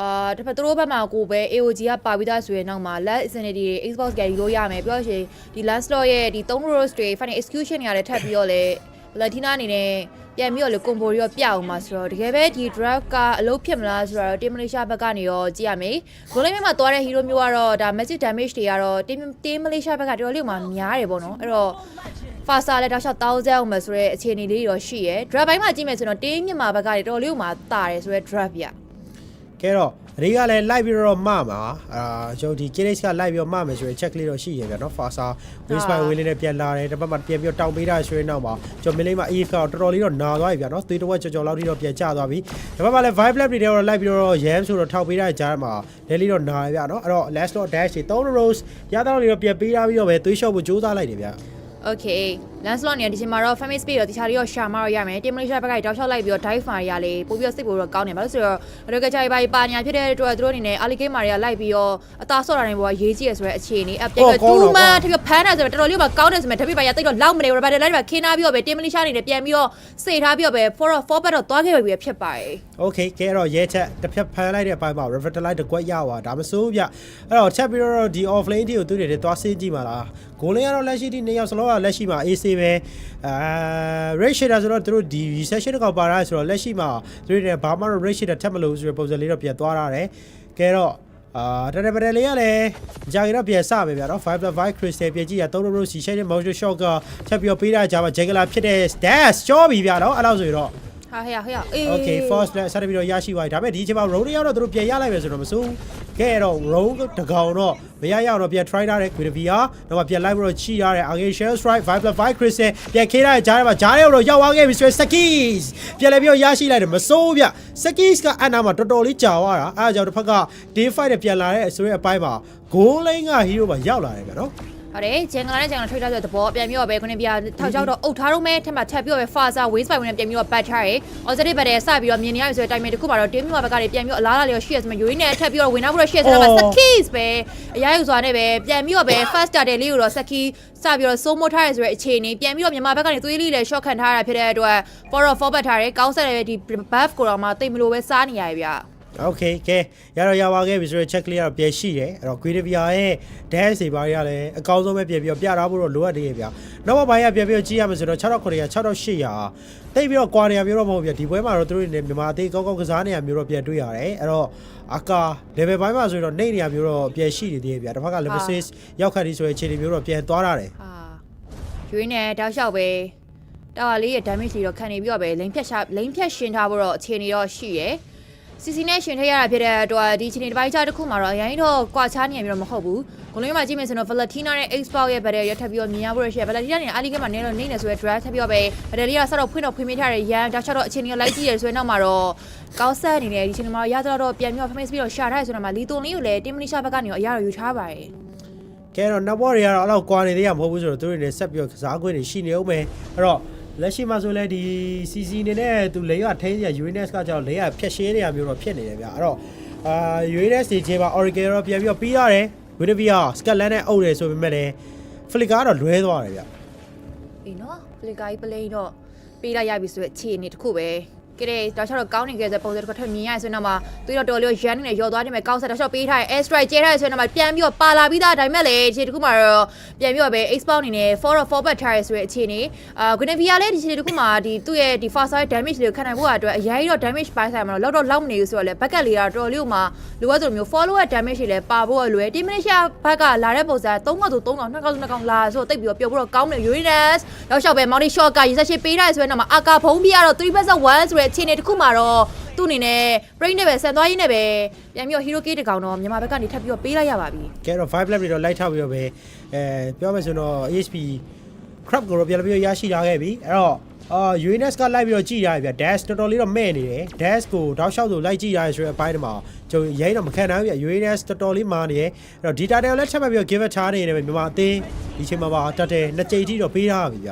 တစ်ဖက်သူတို့ဘက်မှာကိုပဲ AOG ကပါပြီးသားဆိုရင်နောက်မှာ last insanity Xbox ကယူလို့ရမယ်ပြောရှင်ဒီ last slot ရဲ့ဒီ3 rows တွေ final execution တွေကလည်းထပ်ပြီးတော့လေ Latina အနေနဲ့ပြန်ပြီးတော့လေ combo ရောပြအောင်မှာဆိုတော့တကယ်ပဲဒီ draft ကအလုပ်ဖြစ်မလားဆိုတော့ Team Malaysia ဘက်ကနေရောကြည့်ရမယ်။ goal line မှာသွားတဲ့ hero မျိုးကတော့ဒါ magic damage တွေကတော့ Team Malaysia ဘက်ကတော်တော်လေးမှများတယ်ပေါ့နော်။အဲ့တော့ Fasa လည်းတောက်လျှောက်1000အောင်မယ်ဆိုတဲ့အခြေအနေလေးတော့ရှိရယ် draft ဘိုင်းမှာကြည့်မယ်ဆိုတော့ Team မြန်မာဘက်ကလည်းတော်တော်လေးမှတာတယ်ဆိုတဲ့ draft ပြ။ကဲတော့အရေးကလည်းလိုက်ပြီးတော့မှာကျွန်တော်ဒီ Kinex ကလိုက်ပြီးတော့မှာမယ်ဆိုရင် check လေးတော့ရှိရဗျာနော် Fasa waste by way လေးနဲ့ပြန်လာတယ်တစ်ပတ်မှပြန်ပြီးတော့တောင်းပေးတာဆိုရင်တော့မှာကျွန်တော်မင်းလေးမှာ EF ကတော့တော်တော်လေးတော့နာသွားပြီဗျာနော်သွေးတစ်ဝက်ကြော်လောက်ထိတော့ပြန်ကျသွားပြီတစ်ပတ်မှလည်း vibe lab တွေတော့လိုက်ပြီးတော့ yam ဆိုတော့ထောက်ပေးတာကြားမှာလဲလေးတော့နာရဗျာနော်အဲ့တော့ last dot dash တွေ3 rows ရတော့လေးတော့ပြန်ပေးထားပြီးတော့ပဲသွေးလျှော့ဖို့ကြိုးစားလိုက်တယ်ဗျာOkay Lancelot เนี่ยဒီချိန်မှာတော့ family space တော့တခြားလေးတော့ရှာမတော့ရမယ် Team Malaysia ဘက်ကတောက်လျှောက်လိုက်ပြီးတော့ dive fire ရလေပို့ပြီးတော့စစ်ဖို့တော့ကောင်းတယ်ဘာလို့ဆိုတော့ Rocket ချိုင်ပိုင်းပါညာဖြစ်တဲ့အတွက်သူတို့အနေနဲ့ Ali Game မှာတွေကလိုက်ပြီးတော့အသာဆော့တာတွေပေါ်ကရေးကြည့်ရဆိုတဲ့အခြေအနေအပြည့်ကတူးမှထပ်ပြီးဖမ်းတာဆိုတော့တော်တော်လေးပါကောင်းတယ်ဆိုမှတပိပါရတိတ်တော့လောက်မနေဘူး Rocket လိုက်ပါခင်းထားပြီးတော့ပဲ Team Malaysia အနေနဲ့ပြန်ပြီးတော့စေထားပြီးတော့ပဲ 4 bat တော့သွားခဲ့ပြီဖြစ်ပါတယ် Okay ကဲတော့ရဲချက်တစ်ဖြတ်ဖမ်းလိုက်တဲ့အပိုင်းမှာ Revitalize တကွက်ရသွားဒါမစိုးဗျအဲ့တော့ချက်ပြီးတော့ဒီ offlane တီကိုသူတွေသွားစင်းကြည့်ပါလားဂိုးလင်းကတော့လက်ရှိဒီ2ယောက်စလုံးကလက်ရှိမှာ AC ပဲ rate shader ဆိုတော့သူတို့ဒီ session ကောက်ပါရဆိုတော့လက်ရှိမှာသူတွေဘာမှတော့ rate shader ထပ်မလို့ဆိုတဲ့ပုံစံလေးတော့ပြန်သွားရတယ်ကဲတော့တရပရလေးကလည်းကြာကြီးတော့ပြန်စမယ်ဗျာနော် 5+5 crystal ပြည့်ကြည့်ရ3 row စီ shade motion shot ကချက်ပြီးပေးတာကြာမှာ Jagala ဖြစ်တဲ့ dash ကြောပြီဗျာနော်အဲ့လောက်ဆိုရင်တော့ဟာဟဲ့ Okay first ဆက်ပြီးတော့ရရှိသွားပြီဒါပေမဲ့ဒီအချိန်မှာ roll တွေရောက်တော့သူတို့ပြန်ရလိုက်မယ်ဆိုတော့မစိုးကဲတော့ roll တကောင်တော့မရရအောင်တော့ပြန် try ထားတယ် Quidvia တော့ပြန် live တော့ချိရတယ် Again shell strike 5+5 crystal ပြန်ခေးထားတဲ့ဂျားထဲမှာဂျားထဲတော့ရောက်သွားခဲ့ပြီဆိုရင် Sakis ပြန်လည်းပြီးတော့ရရှိလိုက်တယ်မစိုးဗျ Sakis ကအနာမှာတော်တော်လေးကြာသွားတာအဲအကြောင်းတစ်ဖက်က day fight နဲ့ပြန်လာတဲ့အဆိုတဲ့အပိုင်းမှာ goal line က hero ပါရောက်လာတယ်ဗျာနော်ဟုတ်တယ်ဂျန်ကလာနဲ့ဂျန်ကလာထိတ်ထားတဲ့သဘောပြန်ပြီးတော့ပဲခုနပြထောက်ချောက်တော့အုပ်ထားတော့မဲထပ်မှထပ်ပြီးတော့ပဲ Fasa waste by ဝင်နဲ့ပြန်ပြီးတော့ပတ်ထားတယ် Positive ဘက်ထဲစပြီးတော့မြင်နေရပြီဆိုတဲ့ time တစ်ခုမှာတော့ team ဘက်ကတွေပြန်ပြီးတော့အလားလာလေးရှိရစမှာယူရင်းနဲ့ထပ်ပြီးတော့ဝင်နောက်ပြီးတော့ရှိရစမှာ Sakis ပဲအရာယူစွာနဲ့ပဲပြန်ပြီးတော့ပဲ first starter လေးကိုတော့ Sakis စပြီးတော့စိုးမိုးထားရဆိုတဲ့အခြေအနေပြန်ပြီးတော့မြန်မာဘက်ကနေသွေးလေးလည်း shot ခံထားရတာဖြစ်တဲ့အတွက် forward ထားတယ်ကောင်းဆက်တယ်ဒီ buff ကိုတော့မှတိတ်မလို့ပဲစားနေရပြီဗျOkay ကဲရတော့ရပါခဲ့ပြီဆိုတော့ check လေးကတော့ပြန်ရှိတယ်အဲ့တော့ Quidvia ရဲ့ dash တွေပါရလည်းအကောင်းဆုံးပဲပြန်ပြီးတော့ပြထားဖို့တော့လိုအပ်သေးရဲ့ဗျာနောက်မှပိုင်းကပြန်ပြီးတော့ကြည့်ရမယ်ဆိုတော့6900 6800တိတ်ပြီးတော့ quarter မျိုးတော့မဟုတ်ဗျာဒီပွဲမှာတော့သူတို့နေမြန်မာအသေးကောင်းကောင်းကစားနေရမျိုးတော့ပြန်တွေ့ရတယ်အဲ့တော့အကာ level ပိုင်းမှာဆိုတော့နေနေရမျိုးတော့ပြန်ရှိနေသေးရဲ့ဗျာတစ်ဖက်က level 6ရောက်ခါဒီဆိုရင်အခြေအနေမျိုးတော့ပြန်သွားရတယ်ယူရင်းနဲ့တောက်လျှောက်ပဲတာဝါလေးရဲ့ damage တွေတော့ခံနေပြီးတော့ပဲလိန်ဖြတ်ရှင်းထားဖို့တော့အခြေအနေတော့ရှိရယ်စီစီနဲ့ရှင်ထည့်ရတာဖြစ်တဲ့အတွက်ဒီချိန်တစ်ပိုင်းခြားတစ်ခုမှာတော့အရင်တော့ကွာချားနေရပြီးတော့မဟုတ်ဘူး။ဂုဏ်လုံးမှာကြည့်မယ်ဆိုတော့ Valentina နဲ့ Xbox ရဲ့ battery ရထပ်ပြီးတော့မြင်ရဖို့ရရှိတယ်။ Valentina နဲ့ Ali ကမှနေတော့နေနေဆိုရဲ draft ထပ်ပြီးတော့ပဲ battery ကဆက်တော့ဖွင့်ပေးထားတဲ့ရန်တောက်ချတော့အချိန်ကြီးလိုက်ကြည့်ရဆိုရင်နောက်မှာတော့ကောင်းဆက်အနေနဲ့ဒီချိန်မှာရတော့ပြန်ပြီးတော့ famous ပြီးတော့ရှာထားရဆိုတော့မှလီတိုလင်းကိုလည်း Team Malaysia ဘက်ကနေအရာတော့ယူထားပါတယ်။ကဲတော့နောက်ဘောတွေကတော့အဲ့လောက်ကွာနေသေးရမဟုတ်ဘူးဆိုတော့သူတို့တွေဆက်ပြီးတော့ကစားခွင့်တွေရှိနေအောင်ပဲ။အဲ့တော့လက်ရှိမှာဆိုလဲဒီ CC နေနဲ့သူလေရထိန်းစရာ Uranus ကကြောင့်လေရဖြတ်ရှင်းနေရမျိုးတော့ဖြစ်နေတယ်ဗျအဲ့တော့Uranus ဒီချိန်မှာ Oracle တော့ပြန်ပြီးတော့ပြီးရတယ် Quidvia Scotland နဲ့အုပ်တယ်ဆိုပေမဲ့လည်း Flicker ကတော့လွဲသွားတယ်ဗျအေးနော် Flicker ကြီး play တော့ပေးလိုက်ရပြီဆိုတော့အခြေအနေတစ်ခုပဲကဲတောက်ချောက်တော့ကောင်းနေကြတဲ့ပုံစံတစ်ခုထပ်မြင်ရဆိုတော့မှသူတော့တော်လေးရန်နေရောသွားနေမယ်ကောင်းဆက်တောက်ချောက်ပေးထားတဲ့ air strike ကျဲထားရဆိုတော့မှပြန်ပြီးတော့ပါလာပြီးသားဒါပေမဲ့လည်းဒီတစ်ခုမှာတော့ပြန်ပြီးတော့ပဲ Xbox အနေနဲ့ forward ထားရဆိုတဲ့အခြေအနေQuidvia လည်းဒီချိန်တစ်ခုမှာဒီသူ့ရဲ့ဒီ fast side damage တွေကိုခံနိုင်ဖို့အတွက်အရင်တော့ damage ပိုင်းဆိုင်မှာတော့လောက်မနေဘူးဆိုတော့လေ backup လေးကတော့တော်လေးမှာလိုအပ်သလိုမျိုး follower damage တွေလည်းပါဖို့အလွယ် Team Malaysia ဘက်ကလာတဲ့ပုံစံ3កောက်ဆို3កောက်2កောက်2កောက်လာဆိုတော့တိတ်ပြီးတော့ပျော်ဖို့တော့ကောင်းတယ် Uranus တော့ရှောက်ပဲ Mounty shot ကရေစက်ရှိပေးထားရဆိုတော့မှအာကာဖုံးပြကတော့3 versus 1ဆိုတဲ့အခြေအနေတစ်ခုမှာတော့သူ့အနေနဲ့ brain နဲ့ပဲဆန်သွားရင်းနဲ့ပဲပြန်ပြီးတော့ hero key တကောင်တော့မြန်မာဘက်ကနေထပ်ပြီးတော့ပေးလိုက်ရပါပြီကဲတော့5 lap တွေတော့လိုက်ထောက်ပြီးတော့ပဲပြောမယ်ဆိုတော့ HP crab ကိုတော့ပြန်ပြီးရရှိလာခဲ့ပြီအဲ့တော့Uranus ကလိုက်ပြီးတော့ကြည့်ရတယ်ဗျ dash တော်တော်လေးတော့မဲ့နေတယ် dash ကိုတောက်လျှောက်ဆိုလိုက်ကြည့်ရတယ်ဆိုတဲ့အပိုင်းမှာကျွန်တော်ရိုင်းတော့မခံနိုင်ဘူးဗျ Uranus တော်တော်လေးမာနေတယ်အဲ့တော့ဒီ data ကိုလည်းထပ်ပြီးတော့ give it ထားနေတယ်မြန်မာအသင်းဒီချိန်မှာပါတက်တယ်2ကြိမ်ထိတော့ပေးထားပြီဗျ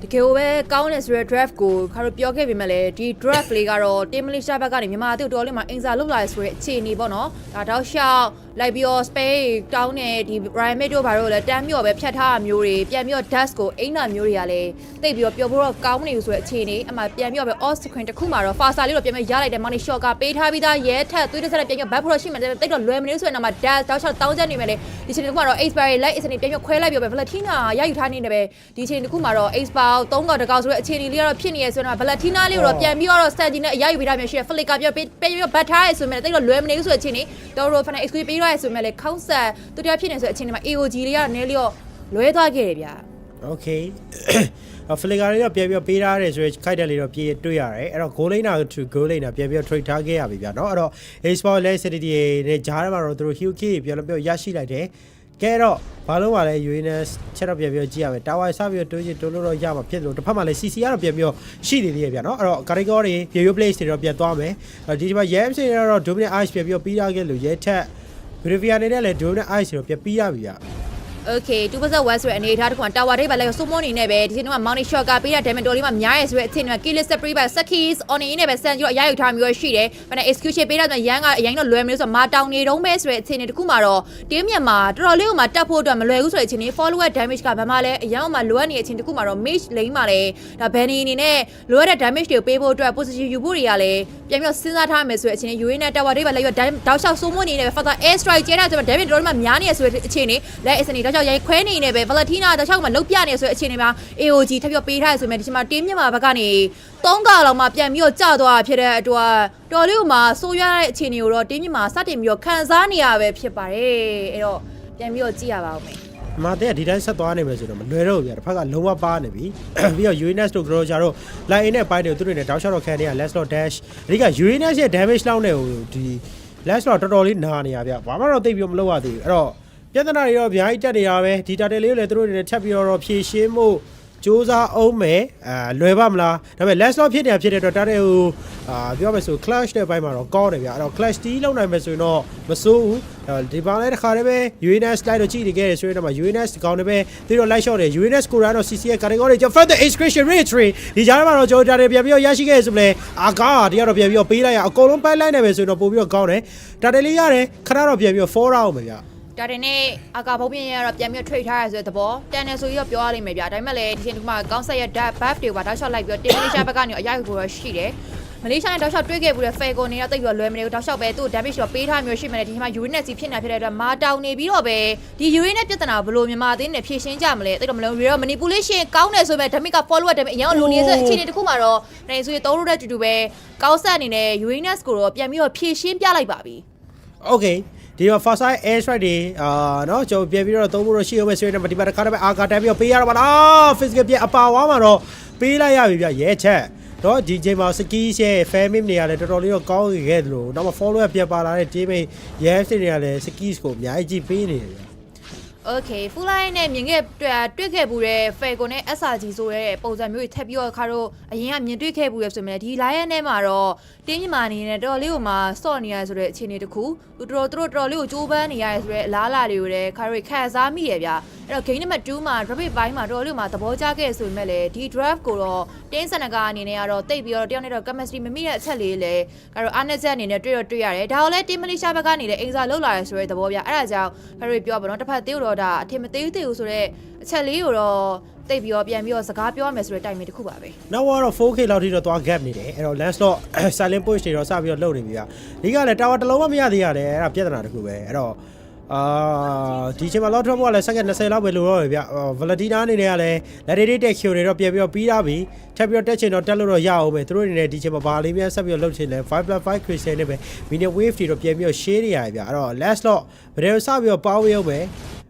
တကယ်ပဲကောင်းတယ်ဆိုတဲ့ draft ကိုခါတို့ပြောခဲ့ပေမဲ့လည်းဒီ draft လေးကတော့ Team Malaysia ဘက်ကနေမြန်မာအသင်းတော်လေးမှာအင်စာလုပ်လာရဆိုတဲ့အခြေအနေပေါ့နော်ဒါတော့ရှောက် လိုက်ပြီးတော့ space တောင်းနေဒီ Ryan Mid တို့ဘာလို့လဲတမ်းမြော့ပဲဖြတ်ထားတာမျိုးတွေပြန်ပြီးတော့ dust ကိုအိမ်နာမျိုးတွေကလည်းတိတ်ပြီးတော့ပျော်ဖို့တော့ကောင်းမနေဘူးဆိုတဲ့အခြေအနေအမှပြန်ပြီးတော့ပဲ off screen တစ်ခုမှာတော့ faster လေးတော့ပြန်ပြီးရလိုက်တယ် money shot ကပေးထားပြီးသားရဲထက်သွေးတစ်ဆက်နဲ့ပြန်ပြီး back ဖို့ရှိမှတိတ်တော့လွယ်မနေဆိုတဲ့နောက်မှာ dash တောက်ချောက်တောင်းချက်နေမယ်လေဒီချိန်တစ်ခုမှာတော့ expiry light အစနေပြန်ပြီးခွဲလိုက်ပြီးပဲ Valentina ရယူထားနေတယ်ပဲဒီချိန်တစ်ခုမှာတော့ expire 3កောက်တကောက်ဆိုတဲ့အခြေအနေလေးကတော့ဖြစ်နေရဆိုတော့ Valentina လေးကိုတော့ပြန်ပြီးတော့ Sanji နဲ့ရယူပေးထားမျိုးရှိတယ် Flicker ပြန်ပြီးတော့ bat ထားရဆိုမှတိတ်တော့လွယ်မနေဘူးဆိုတဲ့အခြေအနေတော်တော် fan exclusive ပေးရဆိုမှလေခေါင်းဆက်တူတရဖြစ်နေဆိုတဲ့အချိန်မှာ AOG လေးကတော့နည်းလျော့လွဲသွားခဲ့တယ်ဗျာ Okay ဖလီဂါရီတော့ပြန်ပြီးပေးထားတယ်ဆိုရင်ခိုက်တယ်လေးတော့ပြေးတွေ့ရတယ်အဲ့တော့ goal line နာ to goal line နာပြန်ပြီး trade ထားခဲ့ရပြီဗျာเนาะအဲ့တော့ A-Sport လဲ City နဲ့ဂျားထဲမှာတော့သူတို့ Hugh K ပြန်ပြီးရရှိလိုက်တယ်ကဲတော့ဘာလို့ပါလဲ UNS ချက်တော့ပြန်ပြီးကြည့်ရမယ် Tower စပြီးတိုးချင်တိုးလို့တော့ရမှာဖြစ်လို့တစ်ဖက်မှာလည်း CC ကတော့ပြန်ပြီးရှိနေသေးရဲ့ဗျာเนาะအဲ့တော့ category တွေ Video Place တွေတော့ပြန်သွားမယ်ဒီမှာ Yams တွေကတော့ Dominant Ice ပြန်ပြီးတာခဲ့လို့ရဲထက် Bravia နေနဲ့လည်း Dominant Ice တွေတော့ပြန်ပြီးရပြီဗျာOkay 2% West ဆိုတဲ့အနေထားတစ်ခုမှာတာဝါဒိတ်ပါလဲဆိုမိုးနေနဲ့ပဲဒီချိန်မှာ Mountain Shot ကပေးတဲ့ damage တော်လေးမှာများရဲဆိုတဲ့အချိန်မှာ Kill Spree ပါ Sakis on နေနဲ့ပဲ San ကျော်အရယူထားမျိုးရှိတယ်။ဘာနဲ့ execution ပေးတာဆိုရန်ကအရင်တော့လွယ်မလို့ဆိုတော့မာတောင်နေတုံးပဲဆိုတဲ့အချိန်တစ်ခုမှာတော့တင်းမြတ်မှာတော်တော်လေးကိုမှတက်ဖို့အတွက်မလွယ်ဘူးဆိုတဲ့အချိန်นี้ follower damage ကဘာမှလည်းအရင်ကမှလိုအပ်နေတဲ့အချိန်တစ်ခုမှာတော့ mage lane မှာလည်းဒါ Benny အနေနဲ့လိုအပ်တဲ့ damage တွေကိုပေးဖို့အတွက် position ယူဖို့တွေကလည်းပြန်ပြီးစဉ်းစားထားမယ်ဆိုတဲ့အချိန်นี้ UA နဲ့တာဝါဒိတ်ပါလဲတောက်လျှောက်ဆိုမိုးနေနဲ့ပဲ Father Air Strike ကျဲတာဆိုတော့ damage တော်တော်လေးမှများနေရဆိုတဲ့အချိန်นี้လဲအစနေတောက်လျှောက်ရိုက်ခွဲနေနေပဲ Valentina တောက်လျှောက်မှာလုတ်ပြနေဆိုတဲ့အချိန်นี้မှာ AOG ထပ်ပြီးပေးထားရဆိုမှဒီချိန်မှာတင်းမြတ်မှာဘက်ကနေ3កောက်လောက်မှပြန်ပြီးတော့ကျသွားဖြစ်တဲ့အတွက်တော်လေးကမှဆိုးရွားတဲ့အခြေအနေကိုတော့တင်းမြတ်မှာစတင်ပြီးတော့ခံစားနေရပဲဖြစ်ပါတယ်အဲ့တော့ပြန်ပြီးတော့ကြည့်ရပါဦးမယ်မာတဲ့ဒီတိုင်းဆက်သွားနေမယ်ဆိုတော့မလွယ်တော့ဘူးဗျာတစ်ဖက်ကလုံးဝပါနေပြီပြီးတော့ UNS တို့ grow ကြတော့ line in နဲ့ပိုင်းတွေသူတို့နဲ့တောက်လျှောက်တော့ခံနေရ let's not dash အဓိက UNS ရဲ့ damage လောက်နေဟိုဒီ let's not တော်တော်လေးနာနေရဗျာဘာမှတော့သိပြီးမလုပ်ရသေးဘူးအဲ့တော့ပြဿနာတွေတော့အများကြီးတက်နေရပဲဒီ data လေးကိုလည်းသူတို့တွေထပ်ပြီးတော့ဖြည့်ရှင်းမှုစူးစမ်းအောင်မယ်လွယ်ပါမလားဒါပေမဲ့ let's not ဖြစ်တဲ့အတွက် data ကိုပြောမယ်ဆို clash တဲ့ဘက်မှာတော့ကောင်းတယ်ဗျာအဲ့တော့ clash တီးလောက်နိုင်မယ်ဆိုရင်တော့မစိုးဘူးဒီပါလဲတစ်ခါတည်းပဲ UNS လိုက်တော့ကြည့်နေခဲ့တယ်ဆိုရင်တော့ UNS ကောင်းတယ်ပဲသူတို့ light shot တယ် UNS ကိုတော့ CC ရဲ့ category ကျော် further excretion retry ဒီကြားထဲမှာတော့ကျွန်တော် data ပြန်ပြီးရရှိခဲ့ဆိုလဲအာကားတရားတော့ပြန်ပြီးပေးလိုက်ရအကုန်လုံးပိုက်လိုက်နိုင်မယ်ဆိုရင်တော့ပို့ပြီးတော့ကောင်းတယ် data လေးရတယ်ခဏတော့ပြန်ပြီး4 round မယ်ဗျာဒါတင်နဲ့အကာဘုံပြင်းရတော့ပြန်ပြီး trade ထားရဆိုတဲ့သဘောတန်တယ်ဆိုပြီးတော့ပြောရလိမ့်မယ်ဗျာဒါပေမဲ့လည်းဒီချိန်ဒီမှာကောင်းဆက်ရ buff တွေပါတောက်လျှောက်လိုက်ပြီးတော့တင်မလေးရှားဘက်ကနေအရယူဖို့တော့ရှိတယ်မလေးရှားနဲ့တောက်လျှောက်တွေ့ခဲ့ဘူးတဲ့ Falcon နေတော့တိတ်ပြီးတော့လွယ်မနေဘူးတောက်လျှောက်ပဲသူ့ damage တော့ပေးထားမျိုးရှိမယ်ဒီချိန်မှာ Uranus စီဖြစ်နေဖြစ်တဲ့အတွက်မာတောင်နေပြီးတော့ပဲဒီ Uranus ပြဿနာဘလို့မြန်မာအသင်းနဲ့ဖြေရှင်းကြမလဲတိတ်တော့မလုံးရော manipulation ကောင်းတယ်ဆိုပေမဲ့ damage က follower damage အရင်ကလိုနေဆိုအခြေအနေတစ်ခုမှာတော့နိုင်ဆိုရင်သုံးလို့တဲ့တူတူပဲကောင်းဆက်အနေနဲ့ Uranus ကိုတော့ပြန်ပြီးတော့ဖြေရှင်းပြလိုက်ပါပြီ Okayဒီတော့ fast side air strike တွေเนาะကျွန်တော်ပြန်ပြီးတော့သုံးဖို့တော့ရှိအောင်ပဲဆွေးနေမှာဒီမှာတစ်ခါတည်းအာကာတန်းပြီးတော့ပေးရတော့ပါလား physical ပြအပါဝါမှာတော့ပေးလိုက်ရပြီဗျရဲချက်တော့ဒီချိန်မှာ skis ရဲ့ family နေရာလည်းတော်တော်လေးတော့ကောင်းခဲ့တယ်လို့နောက်မှ follower ပြပါလာတဲ့ teammate yes တွေလည်း skis ကိုအများကြီးပေးနေတယ်ဗျ Okay full line နဲ့မြင်ခဲ့တွေ့ခဲ့ဘူးတဲ့ Falcon နဲ့ SRG ဆိုတဲ့ပုံစံမျိုးတွေထပ်ပြီးတော့ခါတော့အရင်ကမြင်တွေ့ခဲ့ဘူးရဆိုမှဒီ line နဲ့မှာတော့တင်းမြမာနေနဲ့တော်တော်လေးကိုမှစော့နေရဆိုတဲ့အခြေအနေတစ်ခုသူတော်လေးကိုကြိုးပမ်းနေရဆိုတဲ့အလားအလာတွေကိုလည်းခါတော့ခံစားမိရဗျာအဲ့တော့ game number 2မှာ rapid ဘိုင်းမှာတော်တော်လေးမှသဘောကျခဲ့ဆိုပေမဲ့လည်းဒီ draft ကိုတော့တင်းစနကအနေနဲ့ကတော့တိတ်ပြီးတော့တယောက်နဲ့တော့ chemistry မမိတဲ့အချက်လေးလေခါတော့အားနည်းချက်အနေနဲ့တွေ့ရတယ်ဒါတော့လည်းတင်းမလေးရှားဘက်ကနေလည်းအင်စာလောက်လာရဆိုတဲ့သဘောဗျာအဲ့ဒါကြောင့်ခါတော့ပြောပါတော့တစ်ဖက်သေးတော့ဒါအထင်မသေးဘူးဆိုတော့အချက်လေးကိုတော့တိတ်ပြီးတော့ပြန်ပြီးတော့စကားပြောရမယ်ဆိုတဲ့တိုင်မီတစ်ခုပါပဲနောက်တော့ 4K လောက်ထိတော့သွား gap နေတယ်အဲ့တော့ lens တော့ silent push တွေတော့စပြီးတော့လုပ်နေပြီဗျာဒီကလည်း tower တစ်လုံးမရသေးရတယ်အဲ့ဒါပြဿနာတစ်ခုပဲအဲ့တော့ဒီချိန်မှာ lot drop ကလည်း second 20လောက်ပဲလိုတော့ရဗျာ Valentina အနေနဲ့ကလည်း legendary tech kill တွေတော့ပြန်ပြီးတော့ပြီးသားပြီထပ်ပြီးတော့တက်ချင်တော့တက်လို့တော့ရအောင်ပဲသူတို့အနေနဲ့ဒီချိန်မှာဘာလေးများဆက်ပြီးတော့လုပ်ချင်လဲ 5+5 crystal နဲ့ပဲ mini wave တွေတော့ပြန်ပြီးတော့ share နေရဗျာအဲ့တော့ last lot ဘယ်လိုစပြီးတော့ပေါင်းရုံပဲ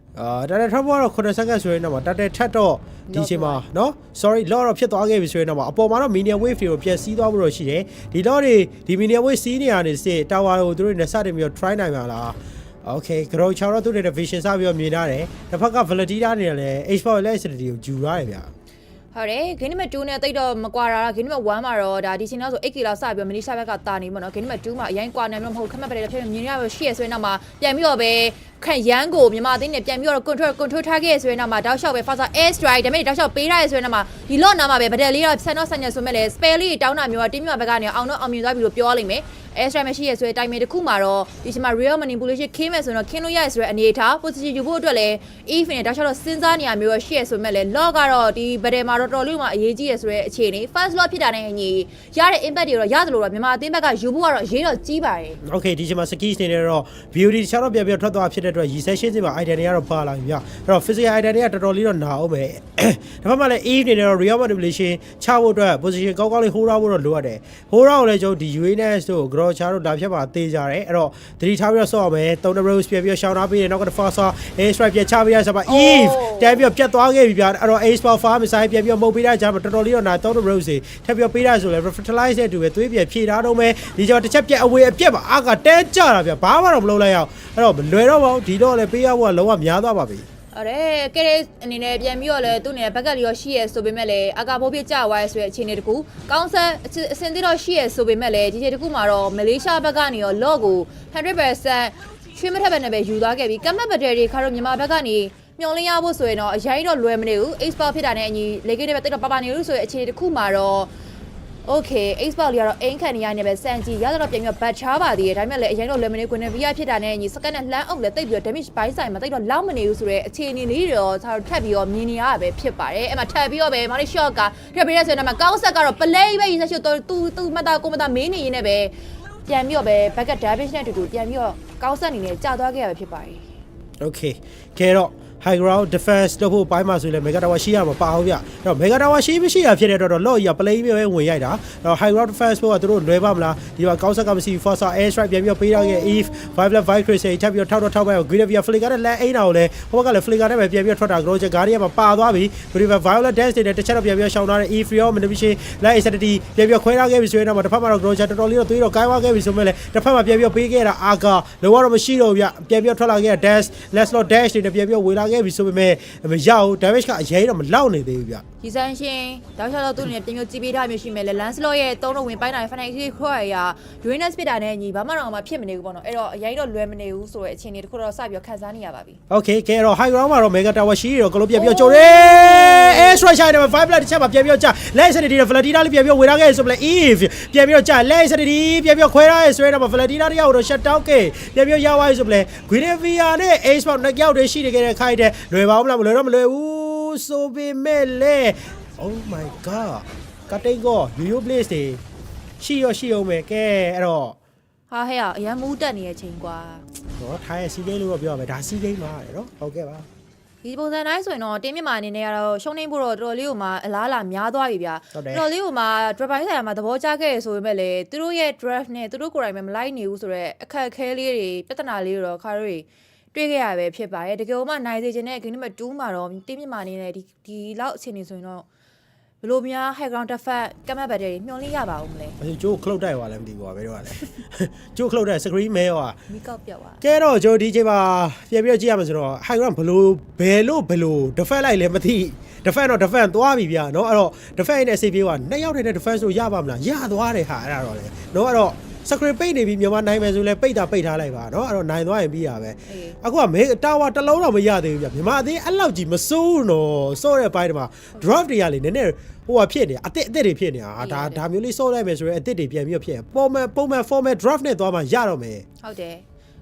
ဒါနဲ့ drop ကတော့9 second ဆိုရင်တော့တက်ထက်တော့ဒီချိန်မှာเนาะ sorry lot တော့ဖြစ်သွားခဲ့ပြီဆိုရင်တော့အပေါ်မှာတော့ mini wave တွေကိုပြန်စီးသွားဖို့တော့ရှိတယ်ဒီ lot တွေဒီ mini wave စီးနေရနေစစ် tower ကိုသူတို့နဲ့စတင်ပြီးတော့ try နိုင်မှာလားOkay ကြောက်ချောတော့သူတွေ vision စပြီးတော့မြင်ရတယ်တစ်ဖက်က Valentina နေတယ်လေ H4 electricity ကိုဂျူရတယ်ဗျာဟုတ်တယ် game number 2နဲ့တိတ်တော့မကွာတာ game number 1မှာတော့ဒါဒီချိန်တော့ဆို 8k လောက်စပြီးတော့မနီရှာဘက်ကတာနေပေါ့နော် game number 2မှာအရင်ကွာနိုင်မှာမဟုတ်ခက်မှတ်ပဲဖြစ်မြင်ရရရှိရဆိုရင်တော့မှပြန်ပြီးတော့ပဲခံရန်ကိုမြန်မာအသင်းနဲ့ပြန်ပြီးတော့ control ထားခဲ့ဆိုရင်တော့မှတောက်လျှောက်ပဲ faster air strike ဒါပေမဲ့တောက်လျှောက်ပေးထားရဆိုရင်တော့မှဒီ lot နာမှာပဲဗဒယ်လေးတော့ဆန်တော့ဆန်ညဆိုမဲ့လေ spell လေးတောင်းတာမျိုးကတင်းမြဘက်ကနေအောင်တော့အောင်မြင်သွားပြီလို့ပြောရလိမ့်မယ် air strike မရှိရဆိုတဲ့အတိုင်းတစ်ခုမှာတော့ဒီချိန်မှာ real manipulation ခင်းမယ်ဆိုတော့ခင်းလို့ရရဆိုတဲ့အနေထား position ယူဖို့အတွက်လည်း if နဲ့တောက်လျှောက်တော့စဉ်းစားနေရမျိုးရှိရဆိုမဲ့လည်း log ကတော့ဒီ battle မှာတော့တော်လေးမှာအရေးကြီးရဆိုတဲ့အခြေအနေ first log ဖြစ်တာနဲ့အညီရတဲ့ impact တွေတော့ရတယ်လို့တော့မြန်မာအသင်းဘက်ကယူဖို့ကတော့အရေးတော့ကြီးပါတယ် Okay ဒီချိန်မှာ skis နေတော့ beauty တခြားတော့ပြန်ထွက်သွားဖြစ်တဲ့အတွက် recession စီမှာ idea တွေကတော့ပါလာပြီဗျအဲ့တော့ physical idea တွေကတော်တော်လေးတော့နာအောင်ပဲဒါမှမဟုတ်လည်း if နေတော့ real manipulation ချဖို့အတွက် position ကောင်းကောင်းလေး hold ဖို့တော့လိုရတယ် hold ကိုလည်းကျွန်တော်ဒီ UNS တို့ grow ချတို့ဒါဖြတ်မှာသေးကြတယ်အဲ့တော့သတိထားပြီးတော့ဆော့အောင်မယ်3 rows ပြပြီးရှောင်းထားပြီးနောက်က fast air strike ပြချပေးရဆိုပါ if တဲပြီးပြတ်သွားခဲ့ပြီဗျအဲ့တော့ ace ball far missile ပြပြီးမှုတ်ပေးတာကြာတော်တော်လေးတော့နာ3 rows တွေထပ်ပြီးပေးတာဆိုလဲ fertilize တဲ့တူပဲသွေးပြဖြည့်ထားတော့မယ်ဒီကြောတစ်ချက်ပြက်အဝေးအပြက်ပါအာကတဲကြတာဗျဘာမှတော့မလုပ်လိုက်ရအောင်အဲ့တော့လွယ်တော့ပါဒီတော့လည်းပေးရဖို့ကလုံးဝများသွားပါပြီအဲ့ကဲအနေနဲ့ပြန်ပြီးတော့လဲသူ့နေဘက်ကလေးရောရှိရဲဆိုပေမဲ့လည်းအကာဘိုးပြကြွားရဲဆိုတဲ့အခြေအနေတကူကောင်းဆက်အစင်သေးတော့ရှိရဲဆိုပေမဲ့လည်းဒီချိန်တကူမှာတော့မလေးရှားဘက်ကနေရော log ကို 100% ချွေးမထက်ပဲနဲ့ပဲယူသွားခဲ့ပြီးကမ်မတ်ဘက်တရီခါတော့မြန်မာဘက်ကနေမျောလင်းရဖို့ဆိုရင်တော့အရင်တော့လွယ်မနေဘူး export ဖြစ်တာနဲ့အညီလေကိတဲ့ပဲတိတ်တော့ပပနေလို့ဆိုတဲ့အခြေအနေတခုမှာတော့ Okay export လေးကတော့အိမ်ခန့်နေရနေပဲစံကြီးရတော့ပြန်ပြီးဘတ်ချားပါသေးတယ်ဒါပေမဲ့လည်းအရင်တော့လွယ်မနေကွင်းဗီယာဖြစ်တာနဲ့အညီစကန်နဲ့လှမ်းအောင်လည်းတိတ်ပြီးတော့ damage ဘိုင်းဆိုင်မှာတိတ်တော့လောက်မနေဘူးဆိုတဲ့အခြေအနေလေးတွေတော့ထပ်ပြီးတော့မြင်နေရတာပဲဖြစ်ပါတယ်အဲ့မှာထပ်ပြီးတော့ပဲမော်လီ shot ကထပ်ပြီးရဆိုတော့မှကောင်းဆက်ကတော့ play ပဲရရှိတော့သူမတာကိုမတာမင်းနေရင်းနဲ့ပဲပြန်ပြီးတော့ပဲ back damage နဲ့တူတူပြန်ပြီးတော့ကောင်းဆက်အနေနဲ့ကြာသွားခဲ့ရပဲဖြစ်ပါတယ် Okay ကဲတော့ high ground defense လုပ်ဖို့ပိုင်းမှာဆိုရင်လည်း mega tower ရှိရမှာပါအောင်ဗျအဲ့တော့ mega tower ရှိမရှိရဖြစ်တဲ့တော့လော့ကြီးက play ပဲဝင်ရိုက်တာအဲ့တော့ high ground defense ဖို့ကသူတို့လွယ်ပါမလားဒီမှာကောင်းဆက်ကမရှိ force air strike ပြန်ပြီးပေးထားခဲ့ if 5 crystal ထပ်ပြီးထောက်ပဲ gravia flicker နဲ့လက်အိမ်တာကိုလည်းဟိုဘက်ကလည်း flicker နဲ့ပဲပြန်ပြီးထွက်တာ ground guardian မှာပါသွားပြီ gravia violet dance တွေတစ်ချက်တော့ပြန်ပြီးရှောင်ထားတဲ့ if real manipulation light acidity ပြန်ပြီးခွဲထားခဲ့ပြီဆိုရင်တော့တစ်ဖက်မှာတော့ ground တော်တော်လေးတော့သွေးတော့ကိုင်းသွားခဲ့ပြီဆိုမဲ့လည်းတစ်ဖက်မှာပြန်ပြီးပေးခဲ့တာအာကာလောကတော့မရှိတော့ဗျပြန်ပြီးထွက်လာခဲ့တဲ့ dash let's not dash တွေနဲ့ပြန်ပြီးဝေလာခဲ့ပြီဆိုပေမဲ့မရဘူး damage ကအရင်တော့မလောက်နေသေးဘူးဗျဒီစမ်းရှင်တောက်လျှောက်တော့သူ့အနေနဲ့ပြင်မျိုးကြည့်ပေးထားမျိုးရှိမယ်လေ Lancelot ရဲ့သုံးတော့ဝင်ပိုင်းတိုင်း Final Exit ခွဲရ Uranus ဖြစ်တာနဲ့ညီဘာမှတော့မဖြစ်မနေဘူးပေါ့နော်အဲ့တော့အရင်တော့လွယ်မနေဘူးဆိုတဲ့အခြေအနေတခုတော့စပြီးတော့ခန်းစားနေရပါပြီ Okay ကဲတော့ high ground မှာတော့ mega tower ရှိတော့ကလို့ပြန်ပြီးကြိုတယ် air strike ရှိတယ် 5 blood တစ်ချက်မှာပြန်ပြီးကြာ less acidity နဲ့ Valentina လေးပြန်ပြီးဝေထားခဲ့ဆိုပလဲ if ပြန်ပြီးကြာ less acidity ပြန်ပြီးခွဲထားရဲဆိုတော့ Valentina တယောက်တော့ shut down ခဲ့ပြန်ပြီးရောက်သွားဆိုပလဲ Guinevere နဲ့ ace bout နှစ်ယောက်တည်းရှိနေခဲ့တဲ့ခိုက်တဲ့လွယ်ပါဦးမလားမလွယ်တော့မလွယ်ဘူးဆိုပေမဲ့လေ Oh my god ကတိတ်ကော yo place တွေရှိအောင်မယ်ကဲအဲ့တော့ဟာဟဲ့အရန်မူးတက်နေတဲ့အချိန်ကွာဟောထားရဲ့စီးကိန်းလို့တော့ပြောရမယ်ဒါစီးကိန်းပါတဲ့နော်ဟုတ်ကဲ့ပါဒီပုံစံတိုင်းဆိုရင်တော့တင်းမြမာအနေနဲ့ကတော့ရှုံးနေဖို့တော့တော်တော်လေးကိုမှအလားအလာများသွားပြီဗျာတော်တော်လေးကိုမှ drop by ဆိုင်မှာသဘောကျခဲ့ရဆိုပေမဲ့လေသူတို့ရဲ့ draft နဲ့သူတို့ကိုယ်တိုင်ပဲမလိုက်နေဘူးဆိုတော့အခက်အခဲလေးတွေပြဿနာလေးတွေတော့ခါတွေတွေ့ခဲ့ရပဲဖြစ်ပါတယ်တကယ်လို့မှနိုင်စေခြင်းနဲ့ game number 2မှာတော့တင်းမြမာအနေနဲ့ဒီလောက်အခြေအနေဆိုရင်တော့ဘလို့များ high ground defense ကမ်မတ်ဘက်တွေမျောလင်းရပါဦးမလဲကျိုးခလုတ်တိုက်သွားလဲမသိဘူးပါဘယ်တော့လဲကျိုးခလုတ်တိုက် screen မဲရောမိကောက်ပြောက်သွားကဲတော့ကျိုးဒီချိန်မှာပြန်ပြီးကြည့်ရမှာဆိုတော့ high ground ဘလို့ defense လိုက်လဲမသိ defense တော့ defense သွားပြီဗျာเนาะအဲ့တော့ defense နဲ့ save ကနှစ်ယောက်နဲ့ defense ကိုရပါမလားရသွားတယ်ဟာအဲ့ဒါတော့လေเนาะအဲ့တော့script ပိတ်နေပြီမြန်မာနိုင်မယ်ဆိုလဲပိတ်ထားလိုက်ပါเนาะအဲ့တော့နိုင်သွားရင်ပြီးရပဲအခုကမေတာဝါတစ်လုံးတော့မရသေးဘူးဗျမြန်မာအသေးအဲ့လောက်ကြီးမစိုးတော့စိုးတဲ့ဘိုင်းမှာ draft တွေကလေနည်းနည်းဟိုကဖြစ်နေအစ်စ်တွေဖြစ်နေတာဒါမျိုးလေးစိုးလိုက်မယ်ဆိုရင်အစ်စ်တွေပြန်ပြီးဖြစ်ပုံမှန် format draft နဲ့သွားမှရတော့မယ်ဟုတ်တယ်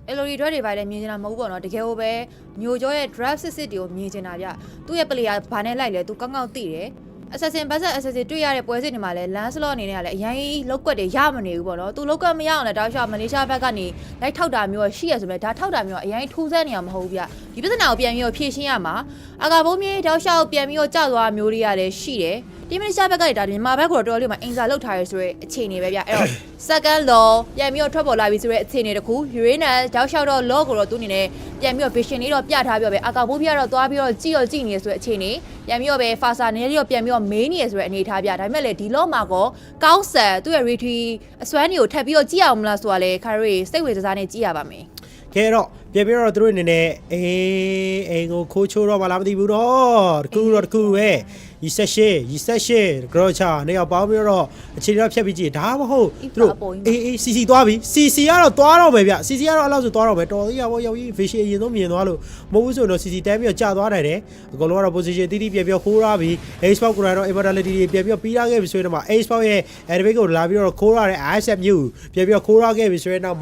အဲ့လို draft တွေပါလေမြင်နေတာမဟုတ်ပေါ့နော်တကယ်ကိုပဲမျိုးကျော်ရဲ့ draft စစ်တွေကိုမြင်နေတာဗျသူ့ရဲ့ player ဘာနဲ့လိုက်လဲသူကောင်းကောင်းသိတယ်assassin ဘတ်ဆက် assassin တွေ့ရတဲ့ပွဲစဉ်တွေမှာလည်း Lancelot အနေနဲ့ကလည်းအရင်လောက်ကွက်တွေရမနေဘူးပေါ့နော်သူလောက်ကွက်မရအောင်လည်းတောက်လျှောက်မလေးရှားဘက်ကနေလိုက်ထောက်တာမျိုးရှိရဆိုမဲ့ဒါထောက်တာမျိုးအရင်ထူးဆန်းနေရမှာမဟုတ်ဘူးဗျဒီပြဿနာကိုပြန်ပြီးတော့ဖြေရှင်းရမှာအကာဘုံမြေတောက်လျှောက်ပြန်ပြီးတော့ကြောက်သွားမျိုးတွေကလည်းရှိတယ်ဒီမလေးရှားဘက်ကဒါမြန်မာဘက်ကိုတော့တော်တော်လေးမှအင်စာလောက်ထားရဲဆိုရဲအခြေအနေပဲဗျအဲ့တော့ second law ပြန်ပြီးတော့ထွက်ပေါ်လာပြီဆိုရဲအခြေအနေတခု Uranus တောက်လျှောက်တော့ law ကိုတော့သူအနေနဲ့ပြန်ပြီးတော့ vision လေးတော့ပြထားပြီးတော့ပဲအကာဘုံပြတော့သွားပြီးတော့ကြည့်နေရဆိုရဲအခြေအနေပြန်ပြီးတော့ပဲ faster နေလေးတော့ပြန်ပြီးတော့ main နေရဆိုရဲအနေထားပြဒါပေမဲ့လေဒီ law မှာကောကောင်းဆန်သူ့ရဲ့ retreat အစွမ်းတွေကိုထပ်ပြီးတော့ကြည့်အောင်မလားဆိုတာလေခါရီစိတ်ဝင်စားနေကြည့်ရပါမယ်ကဲတော့ပြန်ပြီးတော့သူတို့အနေနဲ့အိမ်ကိုခိုးချိုးတော့မလားမသိဘူးတော့တကူပဲ 28 Grocha နေရာပေါင်းပြီးတော့အခြေအနေတော့ဖြတ်ပြီးကြည့်ဒါမှမဟုတ်သူတို့အေး CC သွားပြီ CC ကတော့သွားတော့မယ်ဗျ CC ကတော့အဲ့လောက်ဆိုသွားတော့မယ်တော်သေးရပါရောက်ကြီး vision အရင်ဆုံးမြင်သွားလို့မဟုတ်ဘူးဆိုတော့ CC တန်းပြီးတော့ကြာသွားနိုင်တယ်အကုန်လုံးကတော့ position တီးတီးပြန်ပြီးခိုးရပြီ Xbox ကိုတော့ immortality တွေပြန်ပြီးပြီးရခဲ့ပြီဆိုရင်တော့ Xbox ရဲ့ activate ကိုလာပြီးတော့ခိုးရတဲ့ asset မျိုးပြန်ပြီးခိုးရခဲ့ပြီဆိုရင်တော့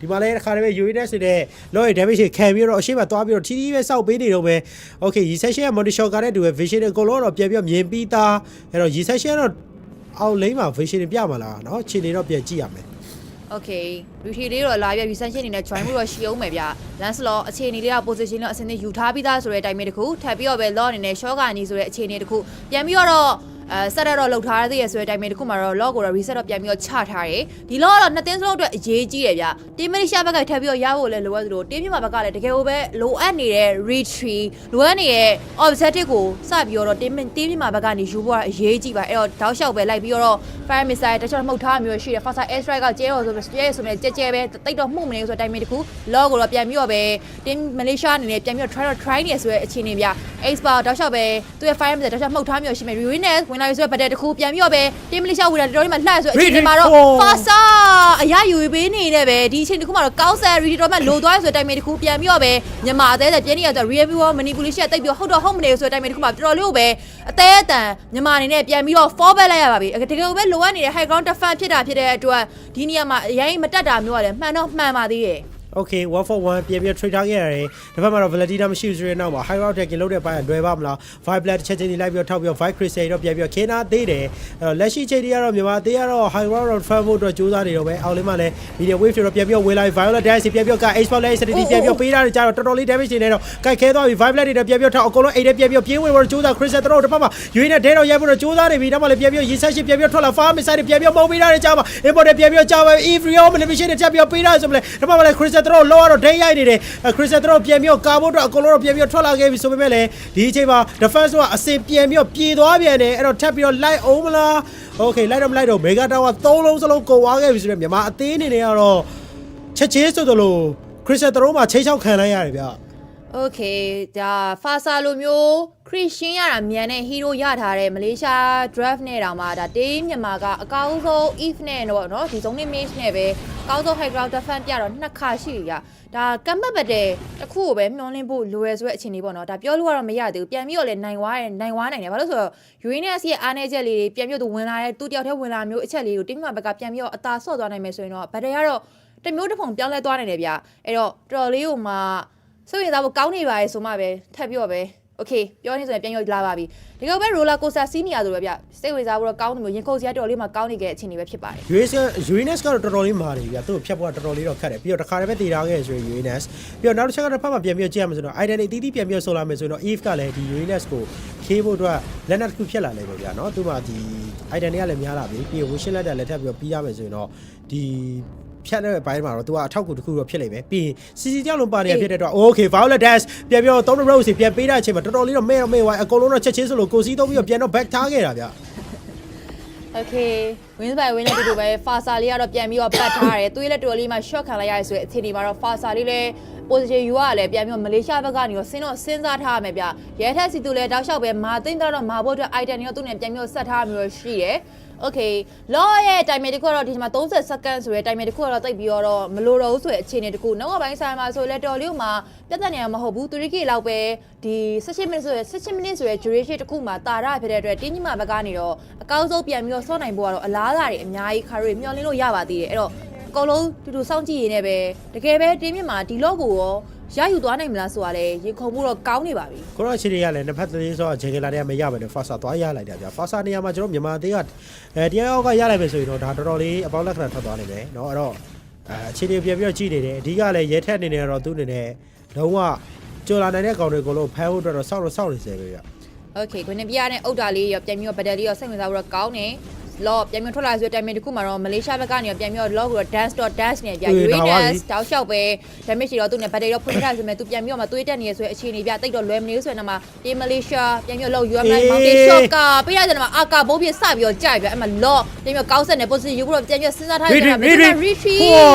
ဒီမှာလည်းတစ်ခါတည်းပဲ UNS နဲ့ low damage ခံပြီးတော့အရှိမသွားပြီးတော့ TD ပဲစောက်ပေးနေတော့ပဲ okay recession ရဲ့ monitor shot ကလည်းတူပဲ vision အကုန်လုံးတော့ပြန်ပြီးမြင်ပြီးသားအဲ့တော့ recession ကတော့အောက်လိမ့်မှာ vision ပြမှာလားเนาะခြေနေတော့ပြန်ကြည့်ရမယ် Okay လူထီလေးတော့လာပြီး recession အနေနဲ့ join မှုတော့ရှိအောင်မယ်ဗျ Lancelot အခြေအနေလေးက position တော့အစင်းနဲ့ယူထားပြီးသားဆိုတဲ့အတိုင်းပဲတခုထပ်ပြီးတော့ပဲ law အနေနဲ့ short ကနေဆိုတဲ့အခြေအနေတခုပြန်ပြီးတော့ဆက်တော့လောက်ထားသေးရဆိုတဲ့အတိုင်းပဲတခုမှာတော့ log ကိုတော့ reset တော့ပြန်ပြီးတော့ချထားတယ်ဒီ log ကတော့နှစ်သင်းစလုံးအတွက်အရေးကြီးတယ်ဗျ team Malaysia ဘက်ကထပ်ပြီးတော့ရဖို့လဲလိုအပ်သလို team မြန်မာဘက်ကလည်းတကယ်ကိုပဲလိုအပ်နေတဲ့ retreat လိုအပ်နေတဲ့ objective ကိုစပြီးတော့ team မြန်မာဘက်ကနေယူဖို့အရေးကြီးပါအဲ့တော့တောက်လျှောက်ပဲလိုက်ပြီးတော့ fire missile တခြားမှုတ်ထားမျိုးရှိတယ် faster air strike ကကျဲတော့ဆိုပြီးကြဲပဲတိတ်တော့မှုမနေဘူးဆိုတဲ့အတိုင်းပဲတခု log ကိုတော့ပြန်ပြီးတော့ပဲ team Malaysia အနေနဲ့ပြန်ပြီးတော့ try နေဆိုတဲ့အခြေအနေဗျ expert တောက်လျှောက်ပဲသူ့ရဲ့ fire missile တခြားမှုတ်ထားမျိုးရှိမယ် winners ဝင်လာပြီဆိုတော့တခုပြန်ပြီးတော့ပဲ team Malaysia ဝင်လာတော်တော်မှလှဆိုအချိန်မှာတော့ Fasa အရယူပေးနေတယ်ပဲဒီအချိန်တခုမှာတော့ Council Ready တော်မှလိုသွားရဆိုတဲ့အတိုင်းပဲတခုပြန်ပြီးတော့ပဲမြန်မာအသေးသေးပြင်းနေရဆို review manipulation တိတ်ပြီးဟုတ်တော့ဟုတ်မနေဆိုတဲ့အတိုင်းပဲတခုမှာတော်တော်လေးကိုပဲအသေးအတန်မြန်မာအနေနဲ့ပြန်ပြီးတော့ fall back လိုက်ရပါပြီတကယ်ပဲလိုအပ်နေတဲ့ high ground defense ဖြစ်တဲ့အတွက်ဒီနေရာမှာအရင်မတက်တာမျိုးရတယ်မှန်တော့မှန်ပါသေးတယ်Okay 1 for 1ပြန်ပြီး trade ထားခဲ့ရတယ်ဒါပေမဲ့တော့ Valentina မရှိဘူးဆိုရင်တော့ high round attacking လုပ်တဲ့ပိုင်းလွယ်ပါမလား five blood ချက်ချင်းလိုက်ပြီးထောက်ပြီး five crystal တော့ပြန်ပြီးခင်းသားသေးတယ်လက်ရှိချိန်တွေကတော့မြန်မာသေးကတော့ high round fan ဖို့အတွက်ကြိုးစားနေတော့ပဲအောက်လေးမှာလည်း medium wave တွေတော့ပြန်ပြီးဝင်လာ violet dance ပြန်ပြီးက export လေး strategy ပြန်ပြီးပေးတာကြတော့တော်တော်လေး damage တွေနေတော့ကိုက်ခဲသွားပြီ five blood တွေတော့ပြန်ပြီးထောက်အကုန်လုံးအိတ်တွေပြန်ပြီးပြေးဝင်တော့ကြိုးစား crystal တော့တစ်ဖက်မှာရွေးနေတဲ့ day တော့ရိုက်ဖို့တော့ကြိုးစားနေပြီနောက်မှလည်းပြန်ပြီး research ပြန်ပြီးထွက်လာ farm missile တွေပြန်ပြီးမုံပေးတာတွေကြားမှာ import တွေပြန်ပြီးကြားမှာ if real manipulation တွေချက်ပြီးပေးတာဆိုမလဲနောက်မှလည်း crystal တော့လောကတော့ day ရိုက်နေတယ် crystal တော့ပြန်ပြီးကာဖို့တော့အကုန်လုံးတော့ပြန်ပြီးထွက်လာခဲ့ပြီဆိုပေမဲ့လည်းဒီအချိန်မှာ defense ကအစင်ပြန်ပြီးပြေသွားပြန်တယ်အဲ့တော့ထပ်ပြီးတော့ light အောင်မလား okay လိုက်တော့ mega tower 3လုံးစလုံးကုန်သွားခဲ့ပြီဆိုတော့မြန်မာအသေးအနေနဲ့ကတော့ချက်ချင်းဆိုသလို crystal တော့မှာချိန်ချောက်ခံလိုက်ရတယ်ဗျOkay ဒါ Fasa လိုမျိုး Christian ရတာမြန်တဲ့ hero ရထားတဲ့ Malaysia draft နဲ့တောင်မှဒါ team မြန်မာကအကောင်းဆုံး if နဲ့တော့เนาะဒီဆုံးနေ match နဲ့ပဲအကောင်းဆုံး high ground defense ပြတော့နှစ်ခါရှိရဒါကမ်ဘတ်ပတ်တဲ့တစ်ခုကိုပဲမျောလင်းဖို့လိုရဆိုတဲ့အခြေအနေပေါ့เนาะဒါပြောလို့ကတော့မရသေးဘူးပြန်ပြီးတော့လည်းနိုင်ဝါနိုင်တယ်ဘာလို့ဆိုတော့ UNS ရဲ့အားနည်းချက်လေးတွေပြန်ပြီးတော့ဝင်လာတဲ့သူတယောက်တည်းဝင်လာမျိုးအချက်လေးကို team မြန်မာဘက်ကပြန်ပြီးတော့အသာဆော့သွားနိုင်မယ်ဆိုရင်တော့ဗတ်တယ်ကတော့တမျိုးတစ်ဖုံပြောင်းလဲသွားနိုင်တယ်ဗျအဲ့တော့တော်တော်လေးကိုမှဆိုရင်ဒါကိုကောင်းနေပါရဲ့ဆိုမှပဲထပ်ပြီးတော့ပဲ okay ပြောနေဆိုရင်ပြန်ရောက်လာပါပြီဒီလိုပဲ roller coaster စီးနေရဆိုတော့ဗျစိတ်ဝင်စားဖို့တော့ကောင်းတယ်မျိုးရင်ခုန်စရာတော်လေးမှကောင်းနေခဲ့တဲ့အချိန်တွေပဲဖြစ်ပါတယ် UNS ကတော့တော်တော်လေးမာတယ်ဗျသူ့ကိုဖြတ်ဖို့တော်တော်လေးတော့ခက်တယ်ပြီးတော့တစ်ခါတည်းပဲတည်ထားခဲ့ဆိုရင် UNS ပြီးတော့နောက်တစ်ချက်ကတော့ဖတ်မှပြန်ပြီးကြည့်ရမယ်ဆိုတော့ identity တီးပြန်ပြီးဆိုလာမယ်ဆိုတော့ Eve ကလည်းဒီ UNS ကိုခေးဖို့အတွက်လက်နက်တစ်ခုဖြစ်လာလိမ့်မယ်ဗျနော်သူမှဒီ identity ကလည်းများလာပြီပြီးတော့ wishing letter လည်းထပ်ပြီးပြီးရမယ်ဆိုရင်တော့ဒီဖြတ်တဲ့ဘိုင်းမှာတော့သူကအထောက်ကူတစ်ခုတော့ဖြစ်လိမ့်မယ်ပြီးရင် CC တယောက်လုံးပါနေဖြစ်တဲ့တော့ okay violet dash ပြန်ပြီးတော့3 row စီပြန်ပေးတဲ့အချိန်မှာတော်တော်လေးတော့မဲဝိုင်းအကုန်လုံးတော့ချက်ချင်းဆိုလို့ကိုစီးသုံးပြီးတော့ပြန်တော့ back ထားခဲ့တာဗျ okay wins by win နဲ့တူတူပဲ Fasa လေးကတော့ပြန်ပြီးတော့ပတ်ထားတယ်သူရဲ့လက်တော်လေးမှာ shot ခံလိုက်ရဆိုတဲ့အခြေအနေမှာတော့ Fasa လေးလည်း position ယူရလည်းပြန်ပြီးတော့ Malaysia ဘက်ကနေတော့စဉ်းစားထားရမယ်ဗျရဲထက်စီသူလည်းတောက်လျှောက်ပဲမာသိမ့်တော့မာဖို့အတွက် item တွေတော့သူ့နဲ့ပြန်ပြီးတော့ဆက်ထားမျိုးရှိတယ်Okay လောရဲ့ timer တခုတော့ဒီမှာ30 second ဆိုတဲ့ timer တခုတော့တိတ်ပြီးတော့မလိုတော့ဘူးဆိုတဲ့အခြေအနေတခုနောက်ကပိုင်းဆိုင်မှာဆိုလဲတော်လေးမှာပြတ်သက်နေရမှာမဟုတ်ဘူး 3K လောက်ပဲဒီ16 minutes ဆိုတဲ့ duration တခုမှာတာရဖြစ်တဲ့အတွက်တင်းကြီးမှာဘက်ကနေတော့အကောင်းဆုံးပြန်ပြီးတော့ဆော့နိုင်ဖို့ကတော့အလားအလာတွေအများကြီးခါရီမျောလင်းလို့ရပါသေးတယ်အဲ့တော့အကုန်လုံးတူစောင့်ကြည့်ရင်းနဲ့ပဲတကယ်ပဲတင်းမြင့်မှာဒီ log ကိုရောရယူသွားနိုင်မလားဆိုတာလေရေခုံမှုတော့ကောင်းနေပါပြီကိုရောချီတွေကလည်းနှစ်ဖက်သတင်းဆိုတော့ဂျေကလာတွေကမရပါနဲ့ Fasa သွားရလိုက်တာဗျ Fasa နေရာမှာကျွန်တော်မြန်မာသေးကတရားရောက်ကရလိုက်မယ်ဆိုရင်တော့ဒါတော်တော်လေးအပေါင်းလက္ခဏာထွက်သွားနိုင်မယ်เนาะအဲ့တော့အခြေအနေပြန်ပြီးတော့ကြည့်နေတယ်အဓိကလည်းရဲထက်အနေနဲ့တော့သူ့အနေနဲ့လုံးဝကြော်လာနိုင်တဲ့ကောင်တွေကိုလုံးဖမ်းဖို့အတွက်တော့စောင့်နေစေပဲဗျ Okay ခွနဲ့ပြရတဲ့အုတ်တာလေးရောပြန်ပြီးတော့ဗတ်တယ်လေးရောစိတ်ဝင်စားဖို့တော့ကောင်းနေလောပြန်ပြီးထွက်လာဆိုတဲ့ time တခုမှာတော့ Malaysia ဘက်ကနေပြန်ပြီးတော့ log ကို dance နဲ့ပြ UNS တောက်လျှောက်ပဲ damage တွေတော့သူ့နဲ့ battery တော့ဖွင့်ထားဆိုမဲ့သူပြန်ပြီးတော့မှသွေးတက်နေရဆိုတဲ့အခြေအနေပြတိတ်တော့လွယ်မနေဆိုတဲ့နောက်မှာ Team Malaysia ပြန်ပြီးတော့ log UM mountain shot ကပေးရတဲ့နောက်မှာအာကာဘိုးပြစပြီးတော့ကြိုက်ပြအဲ့မှာ log ပြန်ပြီးတော့ကောင်းဆက်နေ position ယူပြီးတော့ပြန်ပြီးတော့စဉ်းစားထားရတဲ့ retreat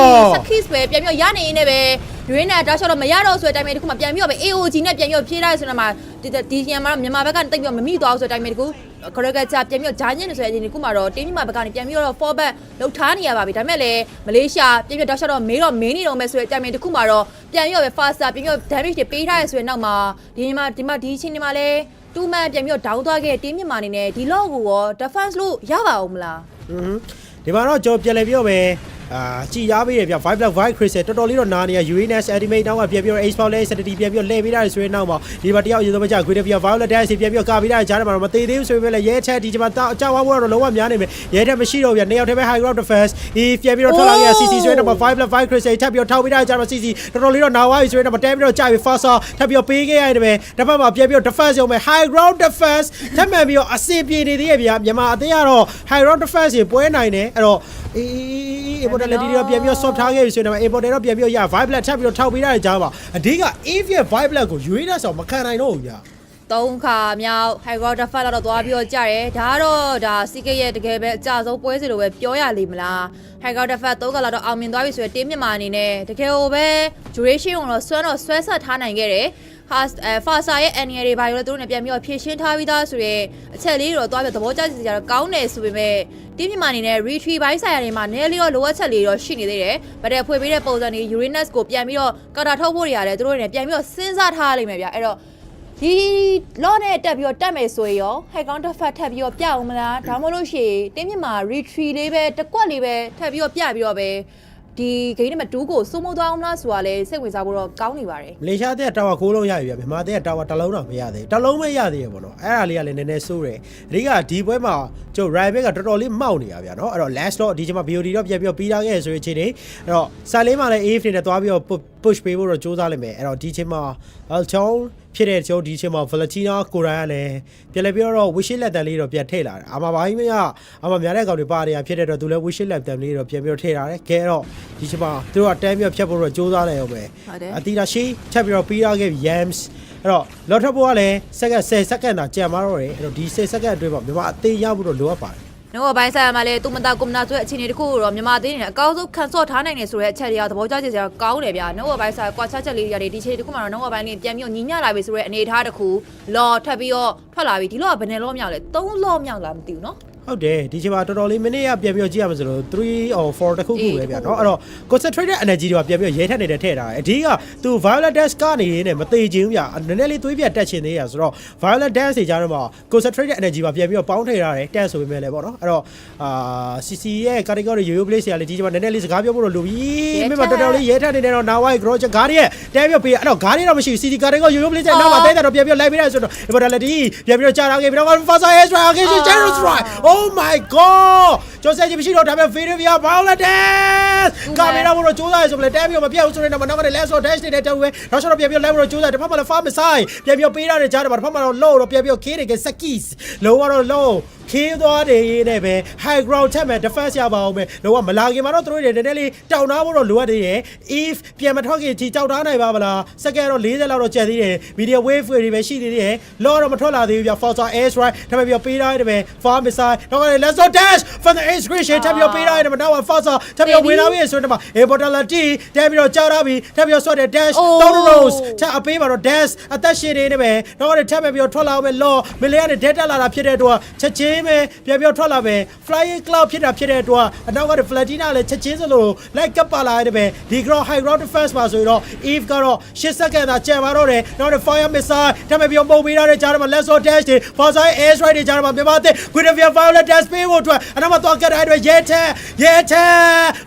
success ပဲပြန်ပြီးတော့ရနေနေပဲ UNS တောက်လျှောက်တော့မရတော့ဆိုတဲ့ time တခုမှာပြန်ပြီးတော့ AOG နဲ့ပြန်ပြီးတော့ဖြေးထားဆိုတဲ့နောက်မှာဒီညမှာမြန်မာဘက်ကတိတ်ပြီးတော့မမိသွားဘူးဆိုတဲ့ time တခု correct ကြပြန်ပြီးတော့ဂျာညင်းနေဆိုရင်ဒီခုမှတော့တင်းမြမှာဘက်ကနေပြန်ပြီးတော့ fall back လောက်ထားနေရပါပြီဒါပေမဲ့လည်းမလေးရှားပြန်ပြီးတော့တောက်လျှောက်တော့မေးနေတော့မယ်ဆိုတဲ့အချိန်တခုမှတော့ပြန်ပြီးတော့ပဲ faster ပြန်ပြီးတော့ damage တွေပေးထားရဆိုရင်နောက်မှာဒီချင်းဒီမှာလည်း2 man ပြန်ပြီးတော့ down သွားခဲ့တင်းမြမှာနေနဲ့ဒီ log ကိုရော defense လို့ရပါအောင်မလားဒီမှာတော့ကျွန်တော်ပြန်လဲပြောမယ်ကြည်ရပေးရဗျ 5 black white crystal တော်တော်လေးတော့နားနေရ Uranus ultimate နောက်ကပြန်ပြီးတော့ Ace Power လဲ Saturday ပြန်ပြီးတော့လဲပေးရတယ်ဆိုရင်နောက်မှာဒီမှာတယောက်ရေသုံးမကြ Great Via Violet Dance ပြန်ပြီးတော့ကာပေးရတယ်ဂျားတယ်မှာတော့မသေးသေးဘူးဆိုပေမဲ့လည်းရဲချက်ဒီမှာကြောက်ဝါးတော့လုံးဝများနေမယ်ရဲချက်မရှိတော့ဗျနှစ်ယောက်တည်းပဲ High Ground Defense ဒီပြန်ပြီးတော့ထွက်လာခဲ့ CC ဆိုရင်တော့5 black white crystal ထပ်ပြီးတော့ထောက်ပေးရတယ်ဂျားမှာ CC တော်တော်လေးတော့နာဝါးပြီဆိုရင်တော့တဲပြီးတော့ကြာပြီ Faster ထပ်ပြီးတော့ပေးခဲ့ရတယ်ပဲတစ်ဖက်မှာပြန်ပြီးတော့ Defense ရုံပဲ High Ground Defense ထပ်မှန်ပြီးတော့အစင်ပြေနေသေးရဲ့ဗျမြန်မာအသေးကတော့ High Ground Defense ကိုပွဲနိုင်တယ်အဲ့တော့immortality တော့ပြန်ပြီးတော့ soft ထားခဲ့ပြီဆိုရင်တော့ immortal တော့ပြန်ပြီးတော့ရ vibe blood ထပ်ပြီးတော့ထောက်ပေးရတယ်ကြားပါအဓိက if ရဲ့ vibe blood ကို Uranus အောင်မခံနိုင်တော့ဘူးဗျ3ခါမြောက် high ground defense တော့သွားပြီးတော့ကြတယ်ဒါကတော့ဒါ CK ရဲ့တကယ်ပဲအကြဆုံးပွဲစီလိုပဲပြောရလိမ့်မလား high ground defense 3ခါတော့အောင်မြင်သွားပြီဆိုရင်တင်းမြမာအနေနဲ့တကယ်ကိုပဲ duration ကိုတော့ဆွဲဆက်ထားနိုင်ခဲ့တယ်Fasa ရဲ့ annual တွေဘာလို့လဲသူတို့ ਨੇ ပြန်ပြီးတော့ဖြည့်ရှင်းထားပြီးသားဆိုရဲအချက်လေးတော့သွားပြီးသဘောကျစီကြတော့ကောင်းတယ်ဆိုပေမဲ့တင်းမြမာအနေနဲ့ retreat ဘိုင်းဆိုင်ရာတွေမှာနည်းလေးတော့လိုအပ်ချက်လေးတော့ရှိနေသေးတယ်။ဗတဲ့ဖွေပေးတဲ့ပုံစံတွေ Uranus ကိုပြန်ပြီးတော့ကာတာထုတ်ဖို့တွေရတယ်သူတို့ ਨੇ ပြန်ပြီးတော့စဉ်းစားထားလိမ့်မယ်ဗျ။အဲ့တော့ဒီ law နဲ့တက်ပြီးတော့တက်မယ်ဆိုရင်ရော high ground defense ထပ်ပြီးတော့ပြအောင်မလားဒါမှမဟုတ်လို့ရှိရင်တင်းမြမာ retreat လေးပဲတစ်ကွက်လေးပဲထပ်ပြီးတော့ပြပြီးတော့ပဲဒီဂိမ်းနံပါတ်2ကိုစိုးမိုးသွားအောင်လားဆိုတာလဲစိတ်ဝင်စားဖို့တော့ကောင်းနေပါတယ်မလေးရှားတဲ့တာဝါ9လုံးရပြီဗျမြန်မာတဲ့တာဝါတစ်လုံးတော့မရသေးဘူးတစ်လုံးပဲရသေးရပေါ့နော်အဲ့ဒါလေးကလည်းနည်းနည်းစိုးတယ်အဓိကဒီပွဲမှာကျို Rabbit ကတော်တော်လေးမောက်နေရဗျာနော်အဲ့တော့ last တော့ဒီချိန်မှာ BOD တော့ပြန်ပြီးတော့ပြီးသားခဲ့ဆိုရင်ချိန်နေအဲ့တော့ဆန်လေးမှာလည်း AF နဲ့သွားပြီးတော့ push ပေးဖို့တော့စူးစမ်းလိုက်မယ်အဲ့တော့ဒီချိန်မှာချောင်းဖြစ်တဲ့ကျိုးဒီချိန်မှာ Valentina ကိုရိုင်းကလည်းပြန်လဲပြီးတော့ wish let တန်လေးတော့ပြန်ထည့်လာတယ်အာမဘာကြီးမရအာမများတဲ့ကောင်တွေပါနေရဖြစ်တဲ့တော့သူလည်း wish let တန်လေးတော့ပြန်ပြီးတော့ထည့်လာတယ်ခဲတော့ဒီချိန်မှာသူတို့ကတန်းပြီးတော့ဖြတ်ဖို့တော့စူးစမ်းလိုက်အောင်ပဲအတီတာရှိချက်ပြီးတော့ပြီးသားခဲ့ Yams အဲ့တော့လော်ထပ်ဘောကလည်းစက္ကန့်10စက္ကန့်သာကြာမှာတော့တယ်အဲ့တော့ဒီ10စက္ကန့်အတွင်းမှာမြန်မာအသေးရဖို့တော့လိုအပ်ပါတယ်နော်ဘိုင်းဆိုင်မှာလေသူမတာကွန်မနာဆိုတဲ့အခြေအနေတခုတော့မြန်မာအသေးနေအကောင်းဆုံးခံဆော့ထားနိုင်တယ်ဆိုတဲ့အချက်တွေကသဘောကျချက်တွေကကောင်းတယ်ဗျာနော်ဘိုင်းဆိုင်ကွာချက်လေးတွေဒီချိန်တခုမှတော့နော်ဘိုင်းလေးပြန်ပြီးညီညလာပြီဆိုတဲ့အနေအထားတခုလော်ထပ်ပြီးတော့ထွက်လာပြီဒီလော်ကဘယ်နဲ့လော်မြောက်လဲ3လော်မြောက်လားမသိဘူးနော်ဟုတ်တယ်ဒီချိန်မှာတော်တော်လေးမိနစ်ရပြန်ပြီးတော့ကြည့်ရမှာဆိုတော့3 or 4တခုခုပဲဗျာเนาะအဲ့တော့ concentrated energy တွေကပြန်ပြီးတော့ရဲထက်နေတဲ့ထည့်ထားတယ်အဓိကသူ violet dash ကနေနေမသေးခြင်းဗျာနည်းနည်းလေးသွေးပြတ်တက်ချင်သေးရဆိုတော့ violet dash တွေကြားတော့မှာ concentrated energy ပါပြန်ပြီးတော့ပေါင်းထည့်ထားတယ်တက်ဆိုပေမဲ့လည်းပေါ့နော်အဲ့တော့CC ရဲ့ category ရိုးရိုး place တွေကလည်းဒီချိန်မှာနည်းနည်းလေးစကားပြောဖို့တော့လိုပြီမိမတော်တော်လေးရဲထက်နေတယ်တော့ now why grow ဂါရီရဲ့တဲပြီးပေးအဲ့တော့ဂါရီတော့မရှိဘူး CC category ရိုးရိုး place နောက်မှာတဲတယ်တော့ပြန်ပြီးလိုက်ပေးတယ်ဆိုတော့ immortality ပြန်ပြီးတော့ကြာလာခဲ့ပြီးတော့ fast extra against general strike oh my god ကျော်ဆက်ကြီးမရှိတော့ဒါပေမဲ့ video via Bangladesh ကာမရာဘို့တော့ကြိုးစားရဆိုလည်းတဲပြီးတော့မပြတ်ဘူးဆိုရင်တော့နောက်ကနေ last dash နေတဲ့တူပဲနောက်ဆုံးတော့ပြန်ပြီး live တော့ကြိုးစားတစ်ဖက်မှာလည်း farm side ပြန်ပြီးပေးရတယ်ကြားတယ်တစ်ဖက်မှာတော့ low တော့ပြန်ပြီး K တွေက skis low ကတော့ low ခေးသွားတယ်ရေးနဲ့ပဲ high ground ချက်မဲ့ defense ရပါအောင်ပဲလောကမလာခင်မှာတော့သူတို့တွေနည်းနည်းလေးတောင်းထားဖို့တော့လိုအပ်သေးရဲ့ if ပြန်မထွက်ခင်ဒီကြောက်ထားနိုင်ပါမလားစက္ကန့်တော့40လောက်တော့ကျန်သေးတယ် video wave တွေပဲရှိသေးတယ်လောတော့မထွက်လာသေးဘူးပြ Forza air strike ဒါပေမဲ့ပေးထားတယ်ပဲ farm side တော့လည်း let's go dash from the ace screen ထပ်ပြီးပေးထားတယ်နောက် Forza ထပ်ပြီးဝင်လာပြီဆိုတော့ immortality တက်ပြီးတော့ကြားထားပြီထပ်ပြီးဆော့တယ် dash 3 rows ထပ်အပေးပါတော့ dash အသက်ရှင်နေတယ်ပဲတော့လည်းထပ်ပြီးထွက်လာအောင်ပဲလောမလေးကနေ data လာတာဖြစ်တဲ့တော့ချက်ချင်းပဲပြန်ပြီးထွက်လာပဲ flying cloud ဖြစ်တဲ့အတွက်အနောက်ကနေ Valentina လည်းချက်ချင်းစလို့လိုက်ကပ်ပါလာတယ်ပဲဒီ ground high ground defense ပါဆိုတော့ Eve ကတော့10စက္ကန့်သာကျန်ပါတော့တယ်နောက် fire missile ထပ်ပြီးပုံပေးထားတဲ့ကြားမှာ let's go dash တွေ Forza air strike တွေကြားမှာမြန်မာအသစ် Guinevere violet dash ပေးဖို့အတွက်အနောက်မှာသွားကတ်တဲ့အတွက်ရဲထက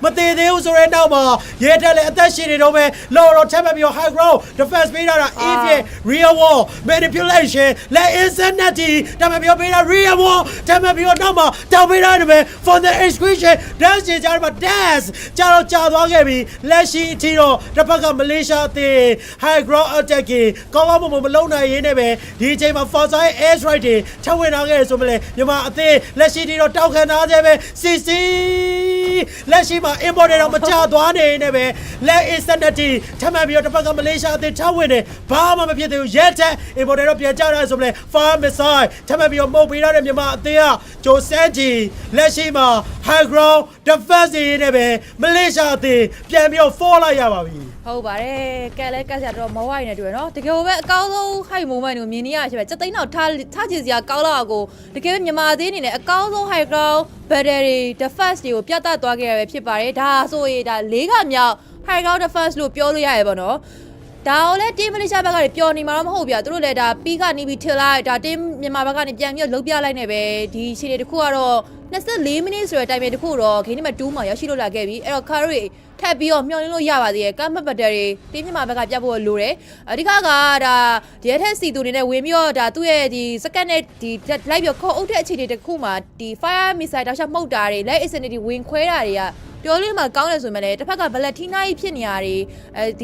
်မသေးသေးဘူးဆိုတဲ့နောက်မှာရဲထက်လည်းအသက်ရှင်နေတော့ပဲလော်တော့ထပ်ပြီး high ground defense ပေးထားတာ Eve real wall manipulation လက် insanity ထပ်ပြီးပေးထား real wall ထပ်ပြီးနောက်မှာတောင်းပေးထားတယ်ပဲ for the exclusion dash ကြားမှာ dash ကြာသွားခဲ့ပြီလက်ရှိအထိတော့တစ်ဖက်ကမလေးရှားအသင်း high ground attacking ကောင်းမလုံးနိုင်ရင်းနဲ့ပဲဒီအချိန်မှာ Forza air strike တွေထပ်ဝင်လာခဲ့ဆိုမှလည်းမြန်မာအသင်းလက်ရှိအထိတော့တောက်ခံထားသေးပဲ CC လက်ရှိမှာ import တွေတော့မချသွားနေနေပဲလက် insanity ထပ်မှန်ပြီးတော့တစ်ဖက်ကမလေးရှားအသင်းထပ်ဝင်တယ်ဘာမှမဖြစ်သေးဘူးရဲတဲ့ import တွေတော့ပြန်ကြတာဆိုမှလည်း fire missile ထပ်မှန်ပြီးတော့မှုတ်ပေးထားတဲ့မြန်မာအသင်းကဂျိုဆန်ဂျီလက်ရှိမှာ high ground defense တွေနဲ့ပဲမလေးရှားအသင်းပြန်ပြီးတော့ fall လိုက်ရပါပြီ ဟုတ်ပါတယ်ကဲလဲကက်စရာတော့မဝိုင်းနေတွေ့နော်တကယ်ပဲအကောင်းဆုံး high moment ကိုမြင်နေရရှိပဲစက်သိန်းတော့ထားချင်စရာကောင်းလာကိုတကယ်မြန်မာသေးအနေနဲ့အကောင်းဆုံး high ground battery defense တွေကိုပြသသွားခဲ့ရပဲဖြစ်ပါတယ်ဒါဆိုရင်ဒါ၄ကမြောက် high ground defense လို့ပြောလို့ရရပေါ့နော်ဒါကိုလည်း team Malaysia ဘက်ကနေပျော်နေမှာတော့မဟုတ်ဗျာသူတို့လည်းဒါပီးကနေပြီးထလိုက်ဒါ team မြန်မာဘက်ကနေပြန်ပြီးလှုပ်ပြလိုက်နေပဲဒီခြေတွေတစ်ခုကတော့24မိနစ်ဆိုတဲ့တိုင်ပင်တစ်ခုတော့ဂိမ်းနံပါတ်2မှာရရှိလို့လာခဲ့ပြီအဲ့တော့ခါရီထပ်ပြီးတော့မျှော်လင့်လို့ရပါသေးတယ်ကမ်မတ်ဘတ်တာတွေတင်းမြန်မာဘက်ကပြဖို့လိုတယ်အဓိကကဒါဒီအထက်စီသူနေနဲ့ဝင်ပြီးတော့ဒါသူ့ရဲ့ဒီစကတ်နဲ့ဒီလိုက်ပြီးခေါ်အုပ်တဲ့အခြေအနေတစ်ခုမှာဒီ fire missile တောက်ချမှုတ်တာတွေ light incendiary ဝင်ခွဲတာတွေကပြောလို့မှကောင်းတယ်ဆိုမှလည်းတစ်ဖက်ကဘလက်တီနာကြီးဖြစ်နေရတယ်ဒ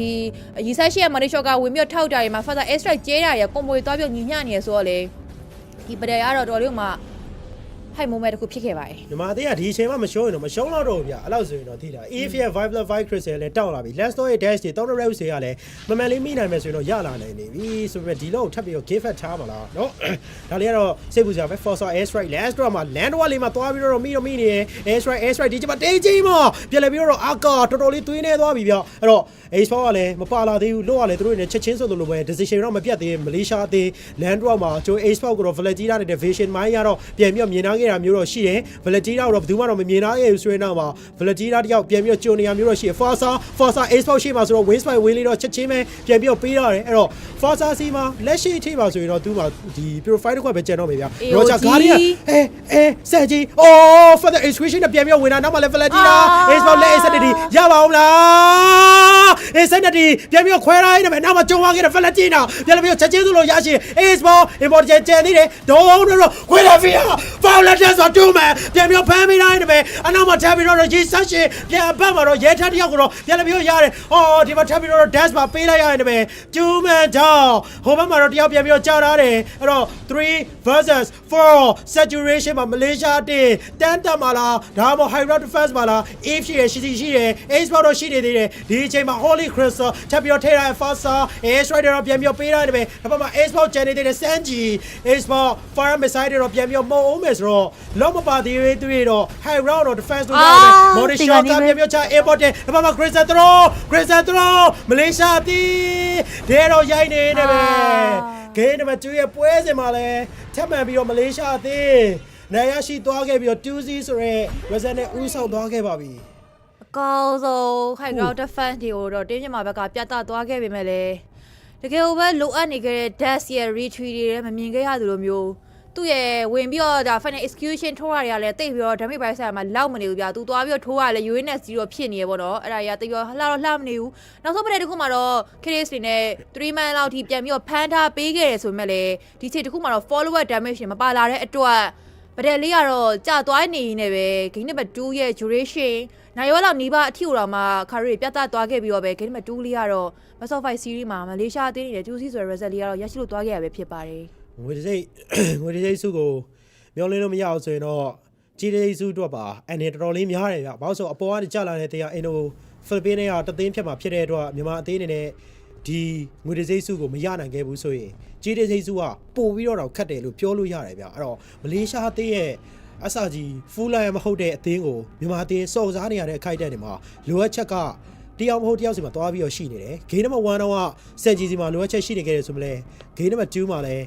ီရီဆက်ရှိရမလေးရှော့ကဝင်ပြီးထောက်တာတွေမှာ further air strike ကျဲတာတွေကကွန်ဘိုသွားပြီးညီညနေရဆိုတော့လေဒီပဒယ်ကတော့တော်လေးမှဟိုက်မိုမဲတခုဖြစ်ခဲ့ပါတယ်ညီမသေးကဒီအချိန်မှမရှုံးရင်တော့မရှုံးတော့ဘူးဗျအဲ့လောက်ဆိုရင်တော့ထိတာ EF ရဲ့ 5+5 crystal လည်းတောက်လာပြီ last store ရဲ့ dash တွေတောက်တဲ့ route တွေကလည်းမမှန်လေးမိနိုင်မယ်ဆိုရင်တော့ရလာနိုင်နေပြီဆိုပေမဲ့ဒီလောက်ထပ်ပြီးတော့ give fat ထားပါလားเนาะဒါလေးကတော့စိတ်ပူစရာပဲ force air strike last store မှာ land war လေးမှာသွားပြီးတော့မိနေတယ် air strike ဒီချိန်မှာတေးချင်းမောပြန်လဲပြီးတော့အာကာတော်တော်လေးသွင်းနေသွားပြီဗျအဲ့တော့ A4 ကလည်းမပါလာသေးဘူးလို့ကလည်းသူတို့နေချက်ချင်းဆိုလိုပဲ decision တော့မပြတ်သေးမလေးရှားအသေး land war မှာကျိုး A4 ကိုတော့ Valetina နဲ့ vision mine ကတော့ပြန်ပြီးတော့မြင်နာခဲ့တာမျိုးတော့ရှိတယ် Valetina ကိုတော့ဘယ်သူမှတော့မမြင်နာခဲ့ဘူးဆိုရင်တော့ Valetina တယောက်ပြန်ပြီးတော့ကျုံနေရမျိုးတော့ရှိတယ် Forza A4 ရှိမှာဆိုတော့ win spy win လေးတော့ချက်ချင်းပဲပြန်ပြီးတော့ပေးရတယ်အဲ့တော့ Forza C မှာလက်ရှိအထိပါဆိုရင်တော့သူမှာဒီ profile တစ်ခွက်ပဲကျန်တော့မယ်ဗျာ Roger Guardian ဆက်ကြီး oh for the execution နဲ့ပြန်ပြီးတော့ဝင်တာနောက်မှလည်း Valetina A4 လက် Insanity ရပါဦးလား Insanity ပြန်ပြီးတော့ခွဲလိုက်တယ်နောက်မှကြုံသွားခဲ့တဲ့ Valetina ပြန်ပြီးတော့ချက်ချင်းသူ့လိုရရှိ A4 import ကျန်သေးတယ်ဒုံတော့ခွဲလာဖီယာ Valetina ဆိုတူးမယ်ပြန်ပြီးတော့ဖမ်းမိလိုက်တယ်အနောက်မှာထပ်ပြီးတော့ရေးဆက်ရှင်ပြန်အပတ်မှာတော့ရဲထပ်တယောက်ကိုတော့ပြန်ပြီးတော့ရတယ်ဟောဒီမှာထပ်ပြီးတော့ dash မှာပေးလိုက်ရတယ်ကျူးမန်ကြောင့်ဟိုဘက်မှာတော့တယောက်ပြန်ပြီးတော့ကြာထားတယ်အဲ့တော့3 versus 4 saturation မှာ Malaysia တင်တန်းတက်မှာလားဒါမှမဟုတ် high round defense မှာလား if ရှိတယ် ace ဘောတော့ရှိနေသေးတယ်ဒီအချိန်မှာ holy crystal ထပ်ပြီးတော့ထည့်ရတဲ့ faster ace rider တော့ပြန်ပြီးတော့ပေးရတယ်ပဲဒါပေမဲ့ ace ဘောကျန်နေသေးတယ် sanji ace ဘော fire missile တွေတော့ပြန်ပြီးတော့မုံအောင်မယ်ဆိုတော့လုံးမပါသေးသေးတွေတော့ high round တော့ defense လုပ်ရတယ် Malaysia ကပြန်ပြီးတော့ချ import တယ်ဒါပေမဲ့ crystal throw Malaysia တီးဒဲတော့ရိုက်နေတယ်ပဲဂိမ်းနံပါတ်2ရဲ့ပွဲစဉ်မှာလဲထပ်မံပြီးတော့ Malaysia အသင်းနိုင်ရရှိသွားခဲ့ပြီးတော့ 2-0 ဆိုရဲ result နဲ့ဦးဆောင်သွားခဲ့ပါပြီအကောင်းဆုံး high ground defense တွေကိုတော့တင်းမြန်မာဘက်ကပြသသွားခဲ့ပေမဲ့လေတကယ်ပဲလိုအပ်နေခဲ့တဲ့ dash ရဲ့ retreat တွေမမြင်ခဲ့ရသလိုမျိုးသူ့ရဲ့ဝင်ပြီးတော့ဒါ final execution ထိုးရရတယ်တိတ်ပြီးတော့ damage ပိုင်းဆိုင်မှာလောက်မနေဘူးဗျာသူသွားပြီးတော့ထိုးရလဲ UNS 0ဖြစ်နေရပေါ့နော်အဲ့ဒါကြီးတိတ်ရောလှတော့လှမနေဘူးနောက်ဆုံးပတဲ့တစ်ခုမှာတော့ case တွေနဲ့3 man လောက်ထိပြန်ပြီးတော့ဖမ်းထားပေးခဲ့တယ်ဆိုပေမဲ့လေဒီချိန်တစ်ခုမှာတော့ follower damage တွေမပါလာတဲ့အတွက်ပတဲ့လေးကတော့ကြာသွားနေနေပဲ game number 2ရဲ့ duration နိုင်ရောလောက်နီးပါအထီကိုတော့မှခါရီပြတ်သားသွားခဲ့ပြီးတော့ပဲ game number 2လေးကတော့ Best of 5 series မှာမလေးရှားအသင်းနေတဲ့ 2C ဆိုတဲ့ result လေးကတော့ရရှိလို့သွားခဲ့ရပဲဖြစ်ပါတယ်ငွေတိတ်စုကိုမျောလင်းလို့မရအောင်ဆိုရင်တော့ကြီးတိတ်စုအတွက်ပါအနေတော်တော်လေးများတယ်ဗျဘာလို့ဆိုအပေါ်ကနေကြာလာတဲ့တရားအင်ဒိုဖိလစ်ပင်းတွေကတသိန်းဖြတ်မှာဖြစ်တဲ့အတွက်မြန်မာအသင်းအနေနဲ့ဒီငွေတိတ်စုကိုမရနိုင်ခဲ့ဘူးဆိုရင်ကြီးတိတ်စုကပို့ပြီးတော့ခတ်တယ်လို့ပြောလို့ရတယ်ဗျအဲ့တော့မလေးရှားအသင်းရဲ့အစကြီးဖူးလိုက်မဟုတ်တဲ့အသင်းကိုမြန်မာအသင်းစော်စားနေရတဲ့အခိုက်အတန့်တွေမှာလိုအပ်ချက်ကတယောက်မဟုတ်တယောက်စီမှာသွားပြီးတော့ရှိနေတယ်ဂိမ်းနံပါတ်1တော့စန်ဂျီစီမှာလိုအပ်ချက်ရှိနေခဲ့တယ်ဆိုမလဲဂိမ်းနံပါတ်2မှာလည်း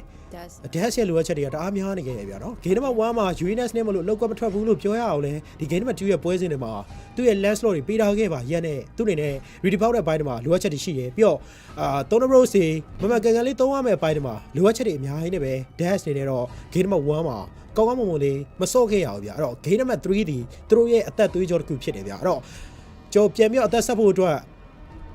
dash ရဲ့လိုအပ်ချက်တွေကတအားများနေခဲ့ရဗျာနော် game number 1မှာ UNS နဲ့မလို့လောက်ကမထွက်ဘူးလို့ပြောရအောင်လဲဒီ game number 2ရဲ့ပွဲစဉ်တွေမှာသူ့ရဲ့ last slot တွေပေးထားခဲ့ပါရက်နဲ့သူ့အနေနဲ့ redeploy တဲ့ဘိုင်းတွေမှာလိုအပ်ချက်တွေရှိတယ်ပြီးတော့3 row စီမမကန်ကန်လေးသုံးရမယ့်ဘိုင်းတွေမှာလိုအပ်ချက်တွေအများကြီးနဲ့ပဲ dash နေနဲ့တော့ game number 1မှာကောင်းကောင်းမွန်မွန်လေးမစော့ခဲ့ရအောင်ဗျာအဲ့တော့ game number 3ဒီသူတို့ရဲ့အသက်သွေးကြောတစ်ခုဖြစ်တယ်ဗျာအဲ့တော့ကျော်ပြန်ပြီးတော့အသက်ဆက်ဖို့အတွက်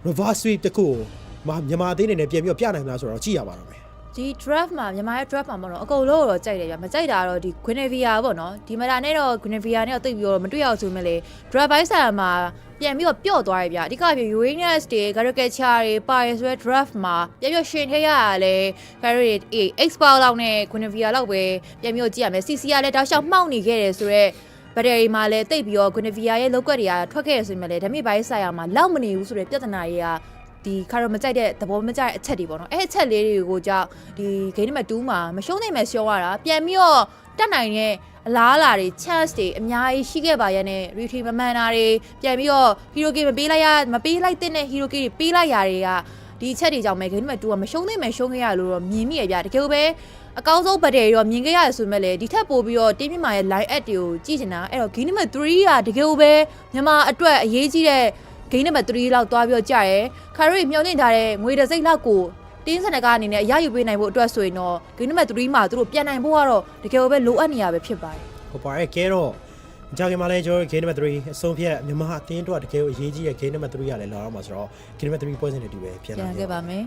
reverse sweep တစ်ခုမြန်မာအသင်းအနေနဲ့ပြန်ပြီးတော့ပြနိုင်မလားဆိုတော့ကြည့်ရပါတော့မယ်ဒီ draft မှာမြန်မာရဲ့ draft မှာမဟုတ်တော့အကုန်လုံးတော့ကြိုက်တယ်ဗျမကြိုက်တာတော့ဒီ Guinevere ပေါ့နော်ဒီမလာနဲ့တော့ Guinevere နဲ့တော့တိတ်ပြီးတော့မတွေ့ရအောင်ဆိုမှလေ draft ဘိုင်းဆိုင်မှာပြန်ပြီးတော့ပျော့သွားရဗျအဓိကပြ Uranus တွေ Caricature တွေပါရဆိုတဲ့ draft မှာပြန်ပြီးရှင်ထည့်ရရလဲ Carrot Expert လောက်နဲ့ Guinevere လောက်ပဲပြန်ပြီးတော့ကြည့်ရမယ် CC ကလည်းတောက်လျှောက်မှောက်နေခဲ့တယ်ဆိုတော့ဘက်တရီမှာလည်းတိတ်ပြီးတော့ Guinevere ရဲ့လောက်ကွက်တွေကထွက်ခဲ့ရဆိုမှလေဓာမိဘိုင်းဆိုင်မှာလောက်မနေဘူးဆိုတဲ့ပြဿနာတွေကဒီခါတော့မကြိုက်တဲ့သဘောမကျတဲ့အချက်တွေပေါ့နော်အဲ့အချက်လေးတွေကိုကြောင့်ဒီ game number 2မှာမရှုံးနိုင်မဲ့ရှော့ရတာပြန်ပြီးတော့ တက်နိုင်တဲ့အလားအလာတွေ chance တွေအများကြီးရှိခဲ့ပါရဲ့နဲ့ retry မမှန်တာတွေပြန်ပြီးတော့ hero game မပေးလိုက်တဲ့ hero game တွေပေးလိုက်ရတွေကဒီအချက်တွေကြောင့်ပဲ game နံပါတ်2ကမရှုံးသေးမယ်ရှုံးခဲ့ရလို့တော့မြင်မိရဗျတကယ်ပဲအကောင်းဆုံးဘတ်တယ်ရောမြင်ခဲ့ရတယ်ဆိုမဲ့လေဒီထက်ပိုပြီးတော့တင်းမြင့်မာရဲ့ line at တွေကိုကြည့်နေတာအဲ့တော့ game နံပါတ်3ကတကယ်ပဲမြန်မာအတွက်အရေးကြီးတဲ့ game နံပါတ်3လောက်သွားပြီးတော့ကြာရဲခါရီမျောလင့်ထားတဲ့ငွေတစ်စိတ်လောက်ကိုတင်းစနကအနေနဲ့အရယူပေးနိုင်ဖို့အတွက်ဆိုရင်တော့ game နံပါတ်3မှာသူတို့ပြန်နိုင်ဖို့ကတော့တကယ်ပဲလိုအပ်နေရပဲဖြစ်ပါတယ်ဟုတ်ပါရဲ့ကဲတော့ကြာခင်မှာလည်းကျွန်တော် game number 3အဆုံးဖြတ်မြန်မာအသင်းတို့တကယ်အရေးကြီးတဲ့ game number 3ရလည်းလာတော့မှာဆိုတော့ game number 3ပွဲစဉ်တွေတူပဲပြန်လာခဲ့ပါမယ်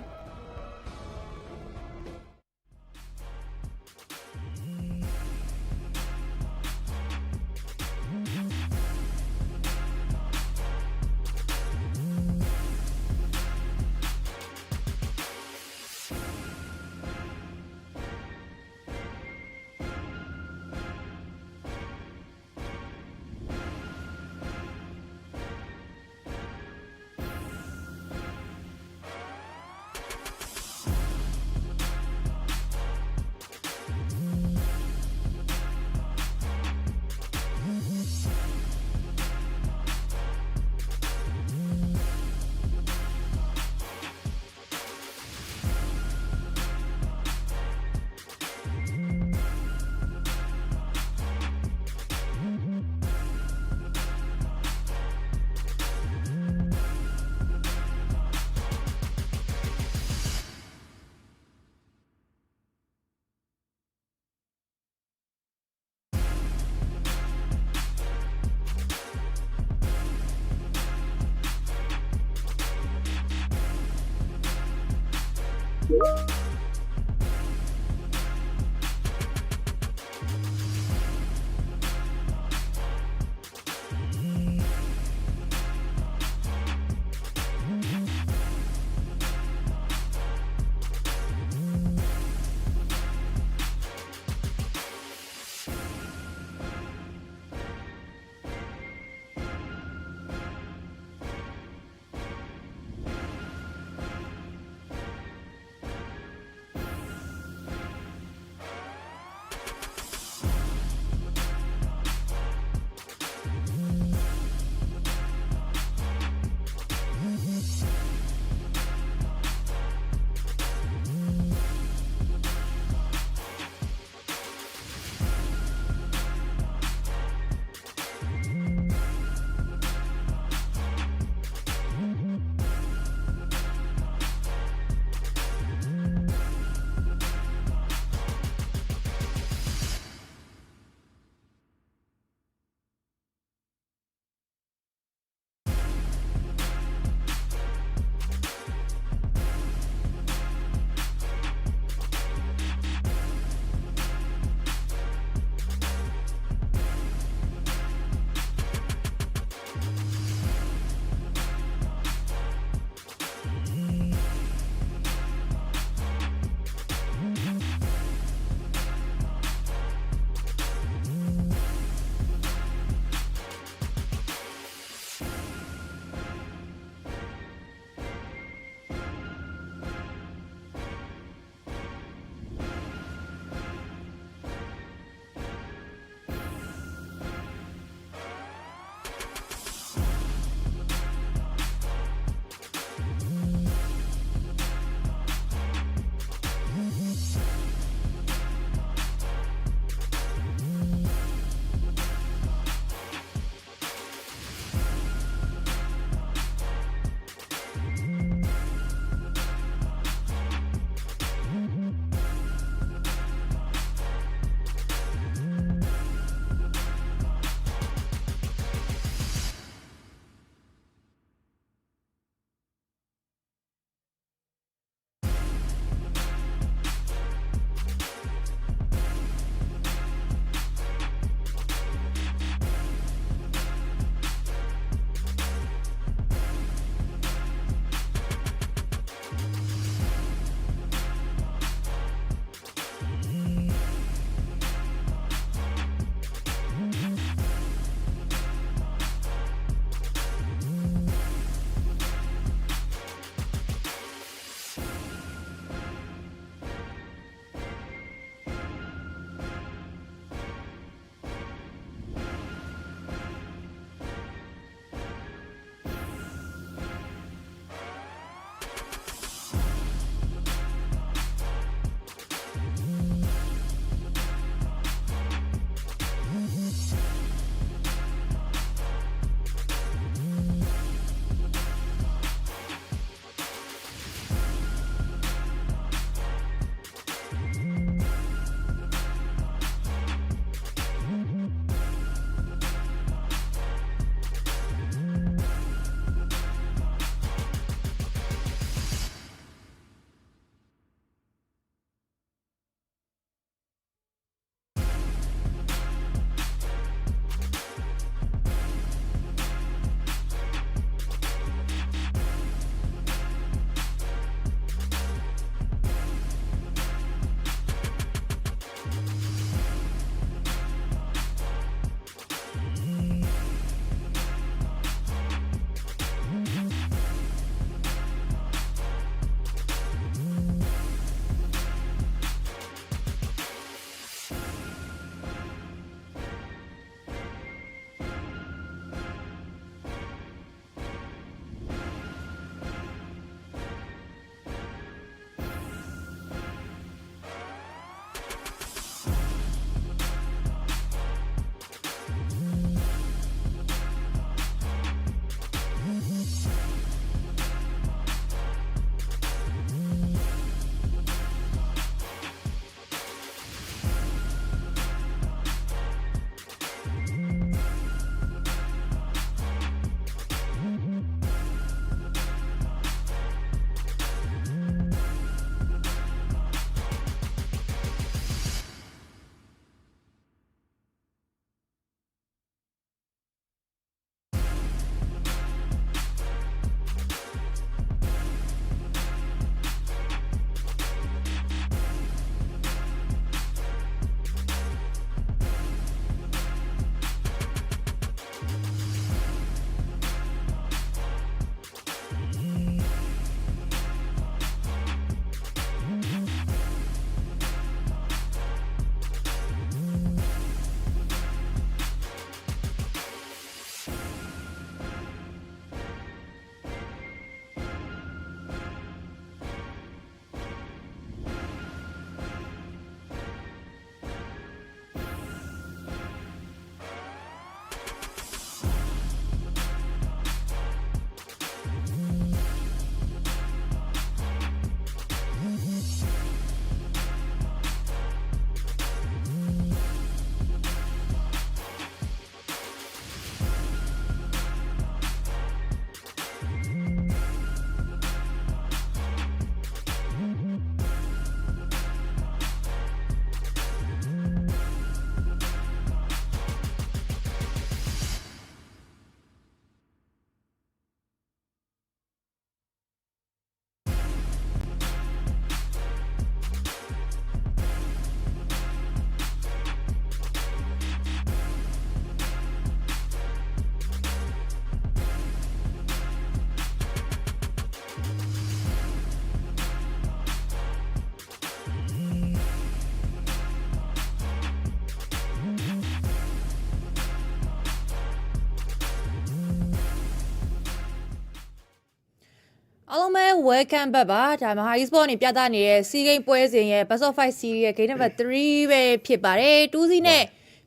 အားလုံးပဲ welcome back ပါဒါမဟာ e-sport နေပြသနေတဲ့ C game ပွဲစဉ်ရဲ့ Best of 5 series ရဲ့ game number 3ပဲဖြစ်ပါတယ်2စီးနဲ့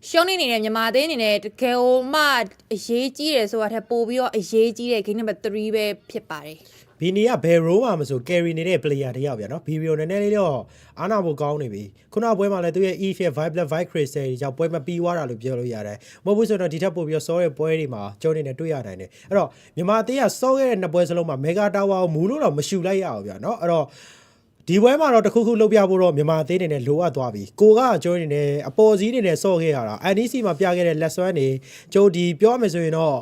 ရှုံးနေတဲ့မြန်မာအသင်းအနေနဲ့တကယ်မှအရေးကြီးတယ်ဆိုတာထက်ပိုပြီးတော့အရေးကြီးတဲ့ game number 3ပဲဖြစ်ပါတယ်ဘီနီကဘယ်ရိုးမှမဆို carry နေတဲ့ player တယောက်ဗျာနော် BBO နည်းနည်းလေးတော့အားနာဖို့ကောင်းနေပြီခုနပွဲမှာလည်းသူရဲ့ E Fit Vibe Vibe Crystal တွေကြောင့်ပွဲမပြီးသွားတာလို့ပြောလို့ရတယ်မဟုတ်ဘူးဆိုတော့ဒီထက်ပိုပြီးတော့စောတဲ့ပွဲတွေမှာကျုံနေနဲ့တွေ့ရနိုင်တယ်အဲ့တော့မြန်မာအသင်းကစောခဲ့တဲ့နှစ်ပွဲစလုံးမှာ Mega Tower ကိုမူလို့တော့မရှူလိုက်ရအောင်ဗျာနော်အဲ့တော့ဒီပွဲမှာတော့တခုခုလုပ်ပြဖို့တော့မြန်မာအသင်းတွေနဲ့လိုအပ်သွားပြီကိုကကျိုးနေတယ်အပေါ်စီးတွေနဲ့စော့ခဲ့ရတာ NEC မှာပြခဲ့တဲ့ lesson တွေကျိုးဒီပြောမယ်ဆိုရင်တော့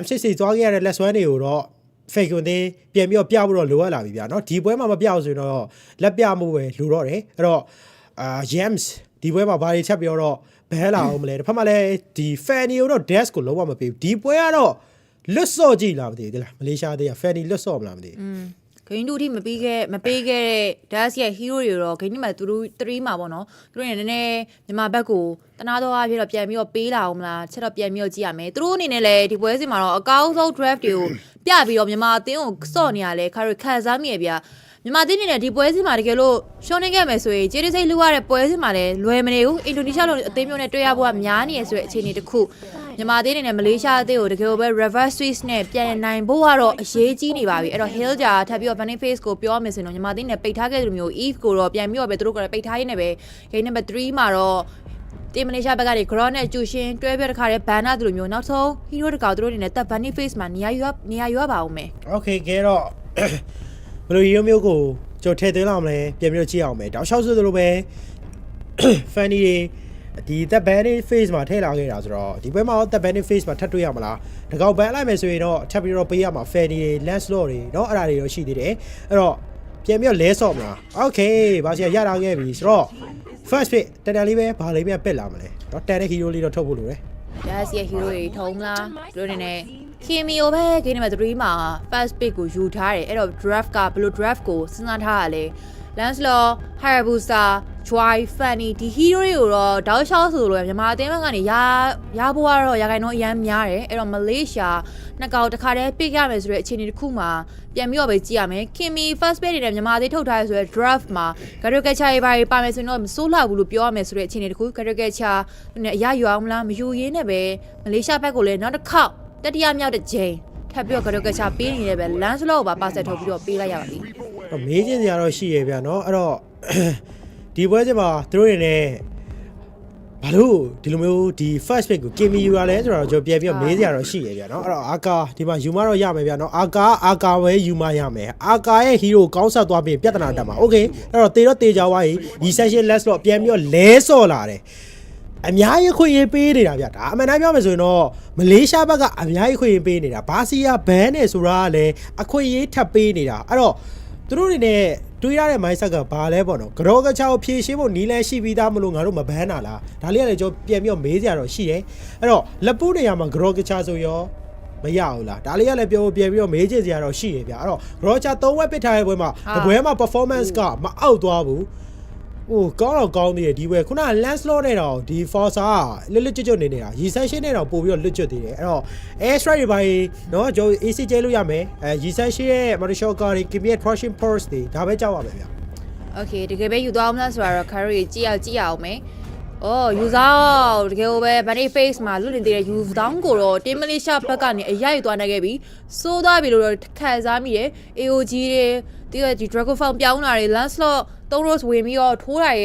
M6 သွားခဲ့ရတဲ့ lesson တွေကိုတော့ fake ဝင်သေးပြန်ပြီးတော့ပြဖို့တော့လိုအပ်လာပြီဗျာနော်ဒီပွဲမှာမပြအောင်ဆိုရင်တော့လက်ပြမှုပဲလိုတော့တယ်အဲ့တော့James ဒီပွဲမှာဘာတွေချက်ပြောတော့ဘဲလာအောင်မလဲတစ်ဖက်မှာလည်းဒီ Fanny ကိုတော့ dash ကိုလုံးဝမပေးဘူးဒီပွဲကတော့လွတ်စော့ကြည့်လာမသိဘူးလားမလေးရှားသေးက Fanny လွတ်စော့မလားမသိဘူးဂိမ်း2အထိမပေးခဲ့တဲ့ Dash ရဲ့ hero တွေတော့ဂိမ်း2မှာ3မှာပေါ့နော်သူတို့နည်းနည်းမြန်မာဘက်ကိုတနာတော့အဖြစ်တော့ပြန်ပြီးတော့ပေးလာအောင်မလားချက်တော့ပြန်ပြီးတော့ကြည့်ရမယ်သူတို့အနေနဲ့လည်းဒီပွဲစဉ်မှာတော့အကောင်းဆုံး draft တွေကိုပြပြီးတော့မြန်မာအသင်းကိုစော့နေရလဲခါရခန်းစားမိရဗျာမြန်မာအသင်းအနေနဲ့ဒီပွဲစဉ်မှာတကယ်လို့ရှုံးနေခဲ့မယ်ဆိုရင်ကျေးစိတ်လူရတဲ့ပွဲစဉ်မှာလည်းလွယ်မနေဘူးအင်ဒိုနီးရှားလိုအသင်းမျိုးနဲ့တွေ့ရဖို့ကများနေရဆိုတဲ့အခြေအနေတစ်ခုမြန်မာအသင်းအနေနဲ့မလေးရှားအသင်းကိုတကယ်ပဲ reverse switch နဲ့ပြန်နိုင်ဖို့ကတော့အရေးကြီးနေပါပြီအဲ့တော့ Hill ကြာထပ်ပြီးတော့ Bunny Face ကိုပြောမယ်ဆိုရင်တော့မြန်မာအသင်းနဲ့ပိတ်ထားခဲ့တဲ့လူမျိုး Eve ကိုတော့ပြန်ပြီးတော့ပဲသူတို့ကပိတ်ထားရင်းနဲ့ပဲ game number 3မှာတော့တင်မလေးရှားဘက်ကနေ ground နဲ့ကျူရှင်တွဲပြတဲ့ခါတဲ့ဘန်နာသူလိုမျိုးနောက်ဆုံး hero တကောင်သူတို့အနေနဲ့တပ် Bunny Face မှာနေရာယူရပါအောင်မယ် Okay ကဲတော့ဘယ်လို hero မျိုးကိုကျိုထည့်သွင်းလာမလဲပြန်ပြီးတော့ကြည့်အောင်မယ်တောက်လျှောက်ဆိုသလိုပဲ Fanny ဒီ the banning phase မှာထည့်လာခဲ့တာဆိုတော့ဒီဘက်မှာတော့ the banning phase မှာထပ်တွေ့ရမလားတကောက်ဘန်လိုက်မယ်ဆိုရင်တော့ထပ်ပြီးတော့ပေးရမှာ Fanny Lancelot တွေเนาะအဲ့ဒါတွေတော့ရှိသေးတယ်အဲ့တော့ပြန်ပြီးတော့လဲဆော့မလား Okay ဘာစီရလာခဲ့ပြီဆိုတော့ first pick တန်တန်လေးပဲဘာလေးပြန်ပက်လာမလဲเนาะတန်တဲ့ hero လေးတော့ထုတ်ဖို့လိုတယ် Yes ရဲ့ hero တွေထုံးလားသူတို့နေနဲ့ Kimio ပဲ game number 3မှာ first pick ကိုယူထားတယ်အဲ့တော့ draft ကဘယ်လို draft ကိုစဉ်းစားထားရလဲ Lancelot Hayabusa Joy Fanny ဒီ hero တွေကိုတော့တောက်လျှောက်ဆိုလို့မြန်မာအသင်းဘက်ကနေရဖို့ကတော့ရာခိုင်နှုန်းအရန်များတယ်အဲ့တော့ Malaysia နှစ်ကောင်တစ်ခါတည်း pick ရမယ်ဆိုတဲ့အခြေအနေတစ်ခုမှာပြန်ပြီးတော့ပဲကြည့်ရမယ် Kimi first pick နဲ့မြန်မာအသင်းထုတ်ထားရဆိုတဲ့ draft မှာ Garugacha တွေပါမယ်ဆိုရင်တော့မစိုးလှဘူးလို့ပြောရမယ်ဆိုတဲ့အခြေအနေတစ်ခု Garugacha နဲ့အရယူအောင်မလားမယူရင်းနဲ့ပဲ Malaysia ဘက်ကိုလည်းနောက်တစ်ခေါက်တတိယမြောက်တဲ့ချိန်ထပ်ပြီးတော့ Garugacha ပေးနေတယ်ပဲ Lancelot ကိုပါပါဆက်ထုတ်ပြီးတော့ပေးလိုက်ရပါပြီမေးချင်းစရာတော့ရှိရဗျာเนาะအဲ့တော့ဒီပွဲစဉ်မှာသူတို့တွေနဲ့ဘာလို့ဒီလိုမျိုးဒီ first pick ကို Kimi ယူရလဲဆိုတော့ကျွန်တော်ပြန်ပြီးတော့မေးစရာတော့ရှိရဗျာเนาะအဲ့တော့အာကာဒီမှာယူမတော့ရမယ်ဗျာเนาะအာကာပဲယူမရမယ်အာကာရဲ့ hero ကောင်းဆက်သွားပြီးပြဿနာတက်မှာ okay အဲ့တော့တေတော့တေကြွားရင် recession less တော့ပြန်ပြီးတော့လဲဆော့လာတယ်အများကြီးခွင့်ရေးပေးနေတာဗျဒါအမှန်တမ်းပြောမယ်ဆိုရင်တော့မလေးရှားဘက်ကအများကြီးခွင့်ရေးပေးနေတာဘာစီယာဘန်နဲ့ဆိုတာကလည်းအခွင့်ရေးထပ်ပေးနေတာအဲ့တော့သူတို့တွေနဲ့တွေးရတဲ့ mindset ကဘာလဲပေါ့နော်ဂရောကချာကိုဖြည့်ရှင်းဖို့နီးလဲရှိပြီးသားမလို့ငါတို့မဘန်းတာလားဒါလေးကလည်းကျွန်တော်ပြန်ပြီးတော့မေးစရာတော့ရှိတယ်အဲ့တော့လက်ပူးနေရာမှာဂရောကချာဆိုရောမရဘူးလားဒါလေးကလည်းပြောပြန်ပြီးတော့မေးချင်စရာတော့ရှိရဗျအဲ့တော့ဂရောကချာ3ဝက်ပစ်ထားတဲ့ပွဲမှာတပွဲမှာ performance ကမအောက်သွားဘူးဟိုကောင်းတော့ကောင်းသေးတယ်ဒီပွဲခုနက Lancelot နဲ့တော့ဒီ Forza လွတ်ကျွတ်နေနေတာ Recession နဲ့တော့ပို့ပြီးတော့လွတ်ကျွတ်သေးတယ်အဲ့တော့ Air Strike တွေပိုင်းเนาะကျွန်တော် AC ကျဲလို့ရမယ်Recession ရဲ့ Martial Card တွေ Kimi ရဲ့ Crushing Force တွေဒါပဲကြောက်ရမယ်ဗျ Okay တကယ်ပဲယူသွားအောင်လားဆိုတော့ Carry ကြည့်အောင်မယ်Oh ယူဆောင်တကယ်ပဲ Bunny Face မှာလွတ်နေတဲ့ယူဆောင်ကိုတော့ Team Malaysia ဘက်ကနေအရိုက်သွားနိုင်ခဲ့ပြီစိုးသွားပြီလို့တော့ခံစားမိတယ် AOG တွေဒီ Dragon Form ပြောင်းလာတယ် Lancelot 3 rows ဝင်ပြီးတော့ထိုးတာတွေ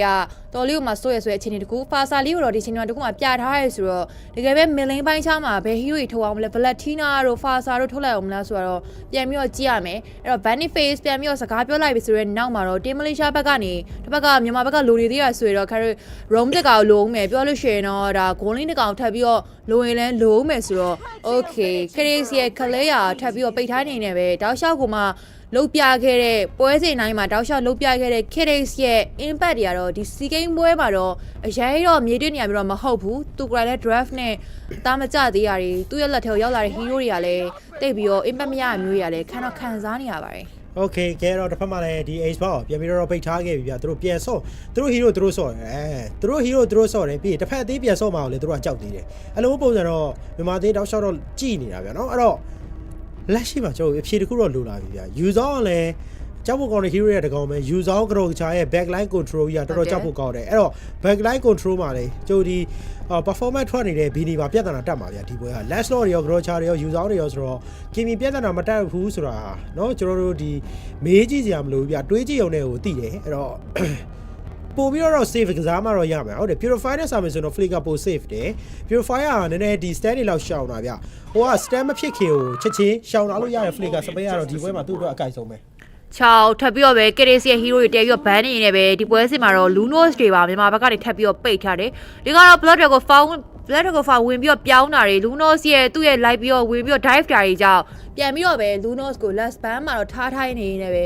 ကတော်လေးကိုမှစိုးရဆိုတဲ့အခြေအနေတကူဖာစာလေးကိုတော့ဒီချိန်တကူမှပြထားရဲဆိုတော့တကယ်ပဲမင်းလင်းပိုင်းချားမှာဘယ် hero တွေထုတ်အောင်မလဲ Valentina တို့ Fasa တို့ထုတ်လိုက်အောင်မလားဆိုတော့ပြန်ပြီးတော့ကြည့်ရမယ်အဲ့တော့ Bunny Face ပြန်ပြီးတော့စကားပြောလိုက်ပြီဆိုတော့နောက်မှာတော့ Team Malaysia ဘက်ကနေတစ်ဘက်ကမြန်မာဘက်ကလိုနေသေးရဆိုတော့ခါရ Rome တက်ကောင်လိုအောင်မယ်ပြောလို့ရှိရင်တော့ဒါ goal line တကောင်ထပ်ပြီးတော့လိုရင်လည်းလိုအောင်မယ်ဆိုတော့ Okay Crazy ရဲ့ Clay ထပ်ပြီးတော့ပိတ်ထားနေနေပဲတောက်လျှောက်ကိုမှလုတ်ပြခဲ့တဲ့ပွဲစဉ်တိုင်းမှာတောက်လျှောက်လုတ်ပြခဲ့တဲ့ Kids ရဲ့ impact တွေကတော့ဒီ C game ပွဲမှာတော့အရင်တော့မြေတွေ့နေရပြီးတော့မဟုတ်ဘူးသူကလည်း draft နဲ့တားမကြသေးရတွေသူ့ရဲ့လက်ထဲကိုရောက်လာတဲ့ hero တွေကလည်းတိတ်ပြီးတော့ impact မရမျိုးတွေကလည်းခံစားနေရပါတယ် Okay ကဲတော့တစ်ဖက်မှာလည်းဒီ Ace ဘောပြန်ပြီးတော့ပိတ်ထားခဲ့ပြီဗျာသူတို့ပြန်ဆော့သူတို့ hero သူတို့ဆော့တယ်သူတို့ hero သူတို့ဆော့တယ်ပြီးတစ်ဖက်အသေးပြန်ဆော့မှာကိုလေသူတို့ကကြောက်သေးတယ်အဲ့လိုပုံစံတော့မြန်မာသေးတောက်လျှောက်တော့ကြည်နေတာဗျာနော်အဲ့တော့ လက်ရှိမှာကျွန်တော်အဖြေတစ်ခုတော့လိုလာပြီဗျာယူဆောင်လည်းကြောက်ဖို့ကောင်းတဲ့ hero ရဲ့တကောင်ပဲယူဆောင်ကတော့ချာရဲ့ backline control ကြီးကတော်တော်ကြောက်ဖို့ကောင်းတယ်အဲ့တော့ backline control မှာလေကျွန်တော်ဒီ performance ထွက်နေတဲ့ BD မှာပြဿနာတက်မှာဗျာဒီပွဲက last lot တွေရော grow ချာတွေရောယူဆောင်တွေရောဆိုတော့ kimi ပြဿနာမတက်ဘူးဆိုတာเนาะကျွန်တော်တို့ဒီမေးကြည့်စရာမလိုဘူးဗျာတွေးကြည့်ရုံနဲ့ကိုသိတယ်အဲ့တော့ပို့ပြီးတော့ save ကစားမှတော့ရမယ်ဟုတ်တယ် purify နဲ့စာမယ်ဆိုတော့ flicker ပို့ save တယ် purify ကနည်းနည်းဒီ stand တွေလောက်ရှောင်တာဗျဟိုက stand မဖြစ်ခင်ကိုချက်ချင်းရှောင်လာလို့ရတဲ့ flicker စပယ်ကတော့ဒီပွဲမှာသူ့အတွက်အကြိုက်ဆုံးပဲ6ထပ်ပြီးတော့ပဲ KDC ရဲ့ hero တွေတဲပြီးတော့ ban နေနေပဲဒီပွဲစစ်မှာတော့ Lunos တွေပါမြန်မာဘက်ကနေထပ်ပြီးတော့ပိတ်ထားတယ်ဒီကတော့ Blood Dragon Foul ဝင်ပြီးတော့ပြောင်းတာတွေ Lunos ရဲ့သူ့ရဲ့ live ပြီးတော့ဝင်ပြီးတော့ dive တာတွေကြောင့်ပြန်ပြီးတော့ပဲ Lunos ကို last ban မှာတော့ထားထိုင်းနေနေပဲ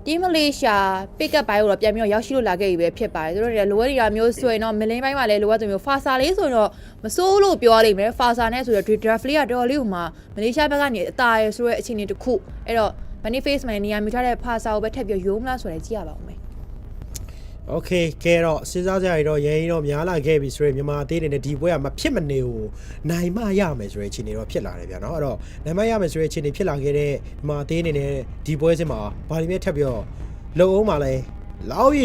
ဒီမလေးရှား pick up ဘိုင်းကိုတော့ပြန်ပြီးတော့ရောက်ရှိလို့လာခဲ့ပြီပဲဖြစ်ပါတယ်သူတို့တွေကလိုအပ်နေတာမျိုးဆိုရင်တော့ milling ဘိုင်းမှာလည်းလိုအပ်တယ်မျိုး Fasa လေးဆိုရင်တော့မစိုးလို့ပြောရလိမ့်မယ် Fasa နဲ့ဆိုတော့ draft လေးကတော်လေးဟိုမှာမလေးရှားဘက်ကနေအတားရဲဆိုတဲ့အခြေအနေတစ်ခုအဲ့တော့Boniface မှာနေရာမြထားတဲ့ Fasa ကိုပဲထပ်ပြီးရုံးမလားဆိုရင်ကြည့်ရပါဦးမယ်โอเคကဲတော့စဉ်းစားကြရတော့ရရင်တော့များလာခဲ့ပြီဆိုရင်မြန်မာအသေးတွေနဲ့ဒီပွဲကမဖြစ်မနေကိုနိုင်မရမယ်ဆိုတဲ့အခြေအနေတော့ဖြစ်လာတယ်ဗျာเนาะအဲ့တော့နိုင်မရမယ်ဆိုတဲ့အခြေအနေဖြစ်လာခဲ့တဲ့မြန်မာအသေးတွေနဲ့ဒီပွဲစဉ်မှာဘာလို့မြထပ်ပြီးတော့လုံအောင်ပါလဲလောက်ရီ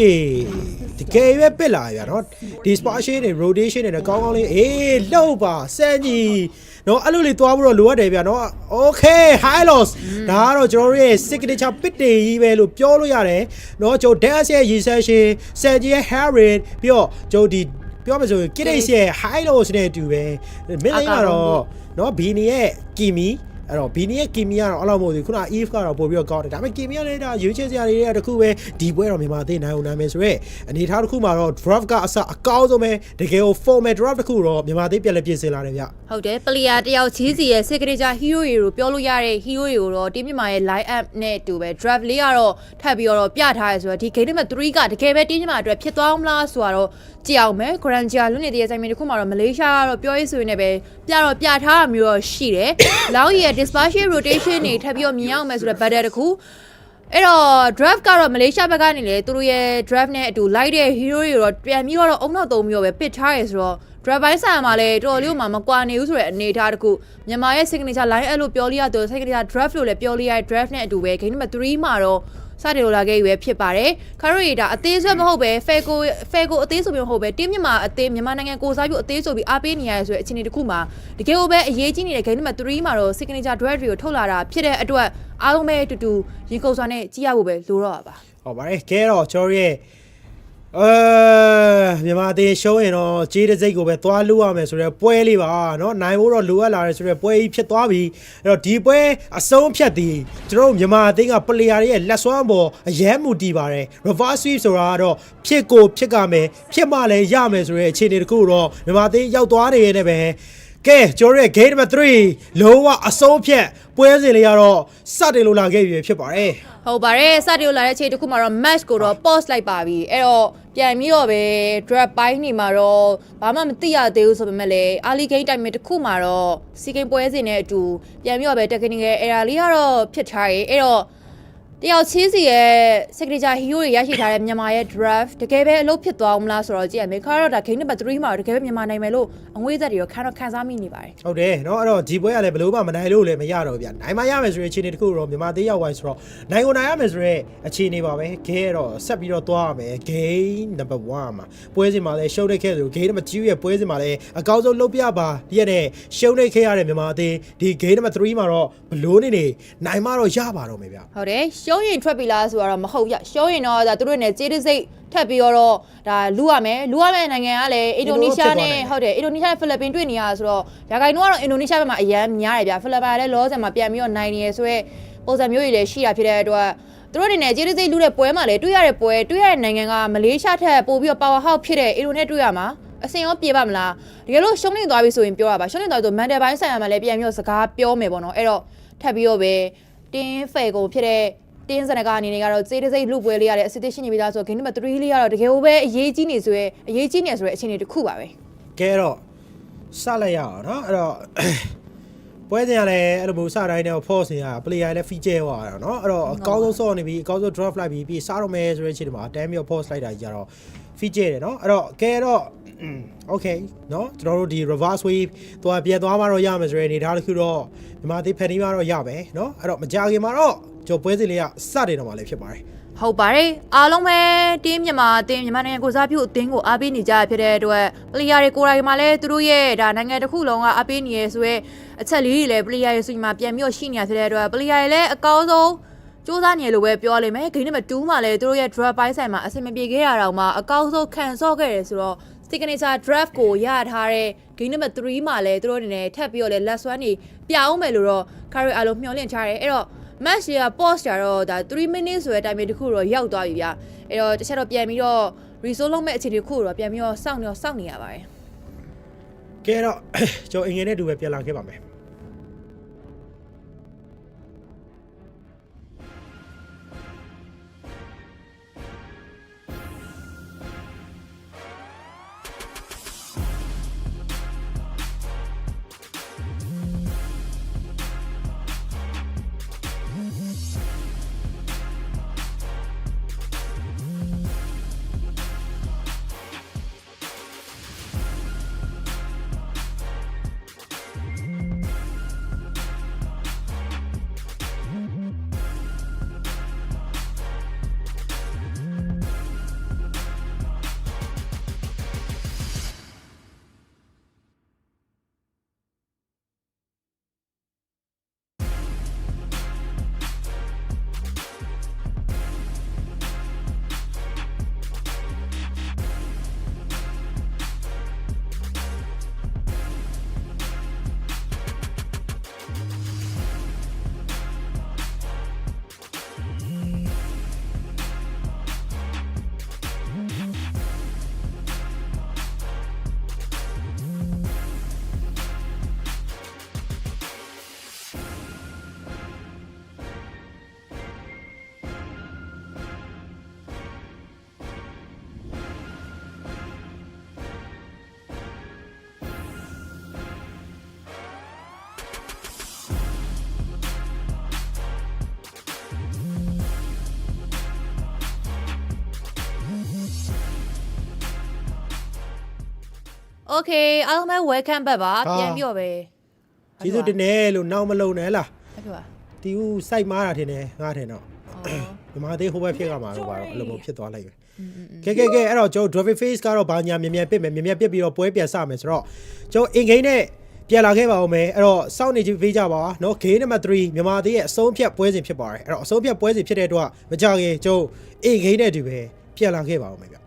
တကယ်ပဲပစ်လာဗျာเนาะဒီ spatial တွေ rotation တွေနဲ့ကောင်းကောင်းလေးအေးလှုပ်ပါစမ်းကြီးเนาะအဲ့လိုလေးသွားပြီးတော့လိုအပ်တယ်ဗျာเนาะ okay high loss ဒါကတော့ကျွန်တော်တို့ရဲ့ signature pit တွေကြီးပဲလို့ပြောလို့ရတယ်เนาะကျွန်တော် dash ရဲ့ recession စမ်းကြီးရဲ့ harrin ပြီးတော့ကျွန်တော်ဒီပြောမှဆိုရင် kids ရဲ့ high loss နဲ့အတူပဲမင်းလေးကတော့เนาะ bini ရဲ့ kimiအဲ့တော့ bini ရဲ့ kimi ကတော့အဲ့လိုမဟုတ်ဘူးခုန eve ကတော့ပို့ပြီးတော့ကောင်းတယ်ဒါပေမဲ့ kimi ကလည်းဒါရွေးချယ်စရာတွေတခုပဲဒီပွဲတော့မြန်မာအသင်းနိုင်အောင်နာမယ်ဆိုရဲအနေထားတစ်ခုမှာတော့ draft ကအစအကောင်းဆုံးပဲတကယ်ကို format draft တစ်ခုတော့မြန်မာအသင်းပြန်လဲပြင်ဆင်လာတယ်ဗျဟုတ်တယ် player တယောက်ချင်းစီရဲ့ signature hero တွေကိုပြောလို့ရတဲ့ hero တွေကိုတော့တင်းမြန်မာရဲ့ line up နဲ့တူပဲ draft လေးကတော့ထပ်ပြီးတော့ပြထားရဲဆိုတော့ဒီ game မှာ3ကတကယ်ပဲတင်းမြန်မာအတွက်ဖြစ်သွားမလားဆိုတော့ကြည့်အောင်မယ် Granger လွတ်နေတဲ့ဆိုင်မင်းတစ်ခုမှာတော့မလေးရှားကတော့ပြောရေးဆိုရင်လည်းပဲပြထားတာမျိုးတော့ရှိတယ်လောင်းရဲ့ dispatching rotation တွေထပ်ပြီးတော့မြင်အောင်မယ်ဆိုတော့ battle တစ်ခုအဲ့တော့ draft ကတော့မလေးရှားဘက်ကနေလေသူတို့ရဲ့ draft နဲ့အတူ light တဲ့ hero တွေတော့ပြန်ပြီးတော့အုံနောက်သုံးပြီးတော့ပဲပစ်ထားရဲဆိုတော့ draft ဘိုင်းဆိုင်မှာလည်းတော်တော်လေးမှမကွာနေဘူးဆိုတဲ့အနေအထားတစ်ခုမြန်မာရဲ့ signature line အဲ့လိုပြောလို့ရတော့ signature draft လို့လည်းပြောလို့ရတဲ့ draft နဲ့အတူပဲ game number 3မှာတော့စတယ်လို့လာခဲ့ရွယ်ဖြစ်ပါတယ်ခါရိုရီဒါအသေးဆွဲမဟုတ်ပဲဖဲကိုအသေးဆိုပြီးမဟုတ်ပဲတင်းမြန်မာအသေးမြန်မာနိုင်ငံကိုစားပြုအသေးဆိုပြီးအားပေးနေရဆိုတဲ့အခြေအနေတစ်ခုမှာတကယ်ကိုပဲအရေးကြီးနေတဲ့ game number 3မှာတော့ signature draft တွေကိုထုတ်လာတာဖြစ်တဲ့အတွက်အားလုံးပဲတူတူရင်ခုန်စွာနဲ့ကြည့်ရဖို့ပဲလိုတော့ပါဟုတ်ပါတယ်ကဲတော့ကျွန်တော်ရဲ့မြန်မာအသေးရှုံးရင်တော့ကြေးတဲ့စိတ်ကိုပဲသွားလို့ရမယ်ဆိုတော့ပွဲလေးပါเนาะနိုင်ဖို့တော့လိုအပ်လာတယ်ဆိုတော့ပွဲကြီးဖြစ်သွားပြီအဲ့တော့ဒီပွဲအဆုံးဖြတ်သည်ကျွန်တော်မြန်မာအသေးက player တွေရဲ့လက်စွမ်းပေါ်အရန်မူတည်ပါတယ် reverse sweep ဆိုတာကတော့ဖြစ်ကိုဖြစ်ကမယ်ဖြစ်မှလည်းရမယ်ဆိုတဲ့အခြေအနေတခုတော့မြန်မာအသေးရောက်သွားနေရဲ့ပဲကဲကျွန်တော်ရဲ့ game number 3လုံးဝအဆုံးဖြတ်ပွဲစဉ်လေးကတော့စတင်လို့လာခဲ့ပြီဖြစ်ပါတယ်ဟုတ်ပါတယ်စတင်လို့လာတဲ့အချိန်တခုမှာတော့ match ကိုတော့ pause လိုက်ပါပြီအဲ့တော့ပြန်ပြီးတော့ပဲ draft ပိုင်းနေမှာတော့ဘာမှမသိရသေးဘူးဆိုပေမဲ့လည်း early game time တစ်ခုမှာတော့ စီဂိမ်းပွဲစဉ်နဲ့အတူပြန်ပြီးတော့ပဲ technical error လေးကတော့ဖြစ်ထားတယ်အဲ့တော့တယောက်ချင်းစီရဲ့ signature hero တွေရရှိထားတဲ့မြန်မာရဲ့ draft တကယ်ပဲအလုပ်ဖြစ်သွားအောင်မလားဆိုတော့ကြည့်ရမယ်ခါတော့ဒါ game number 3မှာတကယ်ပဲမြန်မာနိုင်မယ်လို့အငွေ့သက်တွေရောခံစားမိနေပါတယ်ဟုတ်တယ်เนาะအဲ့တော့ဒီပွဲကလည်းဘလို့မှမနိုင်လို့လည်းမရတော့ဗျနိုင်မရမယ်ဆိုတဲ့အခြေအနေတခုတော့မြန်မာသေးရောက်ဝိုင်းဆိုတော့နိုင်ကိုနိုင်ရမယ်ဆိုတဲ့အခြေအနေပါပဲခဲတော့ဆက်ပြီးတော့သွားရမယ် game number 1မှာပွဲစဉ်မှာလည်းရှုံးနေခဲ့သလို game number 2ရဲ့ပွဲစဉ်မှာလည်းအကောင်းဆုံးလုပ်ပြပါဒီရက်နဲ့ရှုံးနေခဲ့ရတဲ့မြန်မာသေးဒီ game number 3မှာတော့ဘလို့နေနိုင်မတော့ရပါတော့မယ်ဗျဟုတ်တယ်ရှုံးရင်ထွက်ပြီလားဆိုတော့မဟုတ်ရရှုံးရင်တော့ဒါသူတို့နဲ့ကြေးတစိတ်ထပ်ပြီးတော့ဒါလူရမယ်နိုင်ငံကလည်းအင်ဒိုနီးရှားနဲ့ဟုတ်တယ်အင်ဒိုနီးရှားနဲ့ဖိလစ်ပင်တွေ့နေရဆိုတော့ရာဂိုင်နိုကတော့အင်ဒိုနီးရှားဘက်မှာအရန်များတယ်ဗျဖိလစ်ပိုင်ကလည်းလောဆယ်မှာပြန်ပြီးတော့နိုင်နေရဆိုရဲပုံစံမျိုးတွေလည်းရှိတာဖြစ်တဲ့အတွက်သူတို့တွေနဲ့ကြေးတစိတ်လူတဲ့ပွဲမှာလည်းတွေ့ရတဲ့နိုင်ငံကမလေးရှားထက်ပို့ပြီးတော့ power house ဖြစ်တဲ့အင်ဒိုနဲ့တွေ့ရမှာအစင်ရောပြေပါမလားတကယ်လို့ရှုံးနေသွားပြီဆိုရင်ပြောရပါရှုံးနေသွားဆိုမန်တယ်ပိုင်းဆိုင်ရာမှာလည်းပြန်ပြီးတော့စကားပြောမယ်ပေါ့နော်အဲ့တော့ထပ်ပြီးတော့ပဲတင်းဖယ်ကိုဖြစ်တဲ့တင်းစနကအနေနဲ့ကတော့စေးတစိတ်လူပွဲလေးရတဲ့အစစ်သေးရှိနေပြီသားဆိုတော့ game number 3လေးကတော့တကယ်ကိုပဲအရေးကြီးနေဆိုရဲအခြေအနေတစ်ခုပါပဲကဲတော့စလိုက်ရအောင်เนาะအဲ့တော့ပွဲစဉ်ကလည်းအဲ့လိုမျိုးစတိုင်းနဲ့ force နေရ player လည်း feature ဟောတာเนาะအဲ့တော့အကောင်းဆုံးစော့နေပြီအကောင်းဆုံး drop လိုက်ပြီးစားတော့မယ်ဆိုတဲ့အခြေအနေမှာ damn ပြီး force လိုက်တာကြီးကြတော့ feature တယ်เนาะအဲ့တော့ကဲတော့ Okay เนาะကျွန်တော်တို့ဒီ reverse wave သွားပြန်သွားမှတော့ရမယ်ဆိုတဲ့အနေထားတစ်ခုတော့မြန်မာသေးဖန်တီးမှတော့ရမယ်เนาะအဲ့တော့မကြခင်မှာတော့ကျွန်တော်ပွဲစဉ်လေးကစတင်တော့မှလည်းဖြစ်ပါတယ်ဟုတ်ပါတယ်အားလုံးပဲတင်းမြန်မာအသင်းမြန်မာနိုင်ငံကိုစားပြုအသင်းကိုအားပေးနေကြရဖြစ်တဲ့အတွက်ပလေယာတွေကိုယ်တိုင်မှာလည်းသူတို့ရဲ့ဒါနိုင်ငံတစ်ခုလုံးကအားပေးနေရဲဆိုရဲအချက်လေးတွေလည်းပလေယာတွေဆိုညီမှာပြန်ပြီးရှိနေရဖြစ်တဲ့အတွက်ပလေယာတွေလည်းအကောင်းဆုံးစူးစမ်းနေလို့ပဲပြောလိမ့်မယ်ဂိမ်းနံပါတ်2မှာလည်းသူတို့ရဲ့ draft ပိုင်းဆိုင်မှာအဆင်မပြေခဲ့ရတာမှအကောင်းဆုံးခံဆော့ခဲ့တယ်ဆိုတော့ signature draft ကိုရထားတဲ့ဂိမ်းနံပါတ်3မှာလည်းသူတို့အနေနဲ့ထပ်ပြီးတော့လည်း last one တွေပြအောင်မယ်လို့တော့ carry အားလုံးမျှော်လင့်ထားတယ်အဲ့တော့ match က post ကြတော့ဒါ3 minutes ဆိုတဲ့ time တစ်ခုတော့ရောက်သွားပြီဗျအဲ့တော့တစ်ချက်တော့ပြန်ပြီးတော့ resolve လုပ်မဲ့အခြေအနေတစ်ခုတော့ပြန်ပြီးတော့စောင့်နေရပါတယ်ကဲတော့ကျွန်တော်အင်္ဂလိပ်နဲ့တူပဲပြန်လာခဲ့ပါမယ်โอเคအားလုံးပဲ welcome back ပါပြန်ပြီးတော့ပဲကျေးဇူးတင်တယ်လို့နောက်မလုံးနဲ့လားဟုတ်ပါတီဦးစိုက်မားတာထင်တယ်ငါထင်တော့မြန်မာသေးဟိုဘက်ဖြစ်ကမှာတော့ပါတော့အဲ့လိုမျိုးဖြစ်သွားလိုက်ပဲကဲအဲ့တော့ကျွန်တော် Draven Face ကတော့ဘာညာမြန်ပစ်မယ်မြန်ပစ်ပြီးတော့ပွဲပြန်စမယ်ဆိုတော့ကျွန်တော်အင်ဂိမ်းနဲ့ပြန်လာခဲ့ပါဦးမယ်အဲ့တော့စောင့်နေကြည့်ပေးကြပါเนาะ game number 3မြန်မာသေးရဲ့အဆုံးဖြတ်ပွဲစဉ်ဖြစ်ပါတယ်အဲ့တော့အဆုံးဖြတ်ပွဲစဉ်ဖြစ်တဲ့အတွက်မကြခင်ကျွန်တော်အင်ဂိမ်းနဲ့တူပဲပြန်လာခဲ့ပါဦးမယ်ဗျ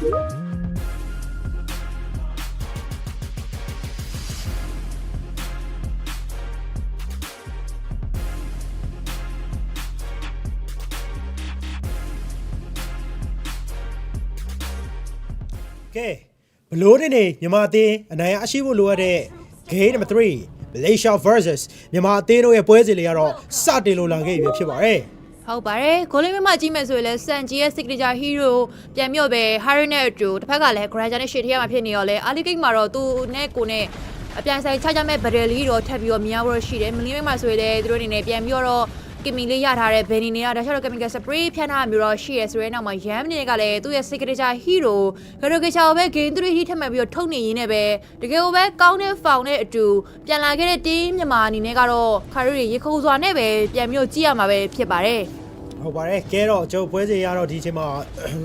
ကဲဘလို့တဲ့နေမြန်မာအသင်းအနိုင်အရှိဖို့လိုရတဲ့ game number 3 Malaysia versus မြန်မာအသင်းတို့ရဲ့ပွဲစဉ်လေးကတော့စတင်လို့လာခဲ့ပြီဖြစ်ပါတယ်ဟုတ်ပါတယ်ဂိုးလေးမကြည့်မယ်ဆိုရင်လည်းစန်ဂျီရဲ့ signature hero ပြန်မြို့ပဲ Harry နဲ့အတူတစ်ဖက်ကလည်း Granger နဲ့ shit ထဲမှာဖြစ်နေရောလဲ Ali Gate မှာတော့သူနဲ့ကိုနဲ့အပြန်ဆိုင်ချကြမဲ့ battle လေးတော့ထပ်ပြီးတော့မြင်ရဖို့ရှိတယ်မလီမိတ်မှာဆိုရင်လည်းသူတို့အနေနဲ့ပြန်ပြီးတော့ကင်မီလေးရထားတဲ့ဘယ်နေနေရဒါချောတော့ chemical spray ဖြန်းထားမျိုးတော့ရှိရဆိုတဲ့နောက်မှာ Yam တွေကလည်းသူ့ရဲ့ signature hero ဂရိုဂေချာကိုပဲ game 3 hit ထပ်မှတ်ပြီးတော့ထုတ်နေရင်းနဲ့ပဲတကယ်ကိုပဲကောင်းတဲ့ foul နဲ့အတူပြန်လာခဲ့တဲ့ team မြန်မာအနေနဲ့ကတော့ခါရီရေခုံစွာနဲ့ပဲပြန်ပြီးတော့ကြည့်ရမှာပဲဖြစ်ပါတယ်ဟုတ်ပါတယ်ကဲတော့ကျွန်တော်ပွဲစဉ်ရတော့ဒီချိန်မှာ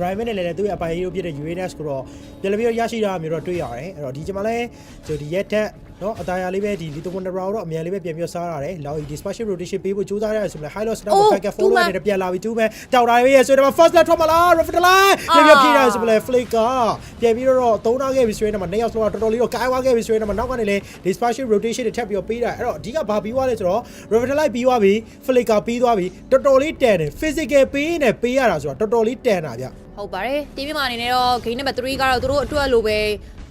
Ryman နဲ့လည်းသူ့ရဲ့အပိုင်ဟီးရိုးဖြစ်တဲ့ Uranus ကိုတော့ပြန်လည်ပြီးရရှိတာမျိုးတော့တွေ့ရတယ်အဲ့တော့ဒီချိန်မှာလည်းကျွန်တော်ဒီရက်တက်နော်အသားရလေးပဲဒီLittle Wonder Round တော့အမြန်လေးပဲပြန်ပြီးစားရတယ်လောက်ဒီ special rotation ပေးဖို့ကြိုးစားရတယ်ဆိုမှ high loss start back and follow နဲ့ပြန်လာပြီး2ပဲတောက်တာပဲဆိုတော့ first left ထွက်မလား refer line ပြန်ပြည့်တယ်ဆိုမှ flick ကပြန်ပြီးတော့3နာခဲ့ပြီးဆိုရင်တော့2ယောက်လောက်တော်တော်လေးတော့ကိုင်းဝါခဲ့ပြီးဆိုရင်တော့နောက်ကနေလေဒီ special rotation တွေထပ်ပြီးတော့ပေးတာအဲ့တော့အဓိကဘာပြီးသွားလဲဆိုတော့ refer line ပြီးသွားပြီ flick ကပြီးသွားပြီတော်တော်လေးတန်တယ် physical ပေးနေပေးရတာဆိုတော့တော်တော်လေးတန်တာဗျဟုတ်ပါတယ်တီးမြမအနေနဲ့တော့ game number 3ကတော့သူတို့အတွက်လိုပ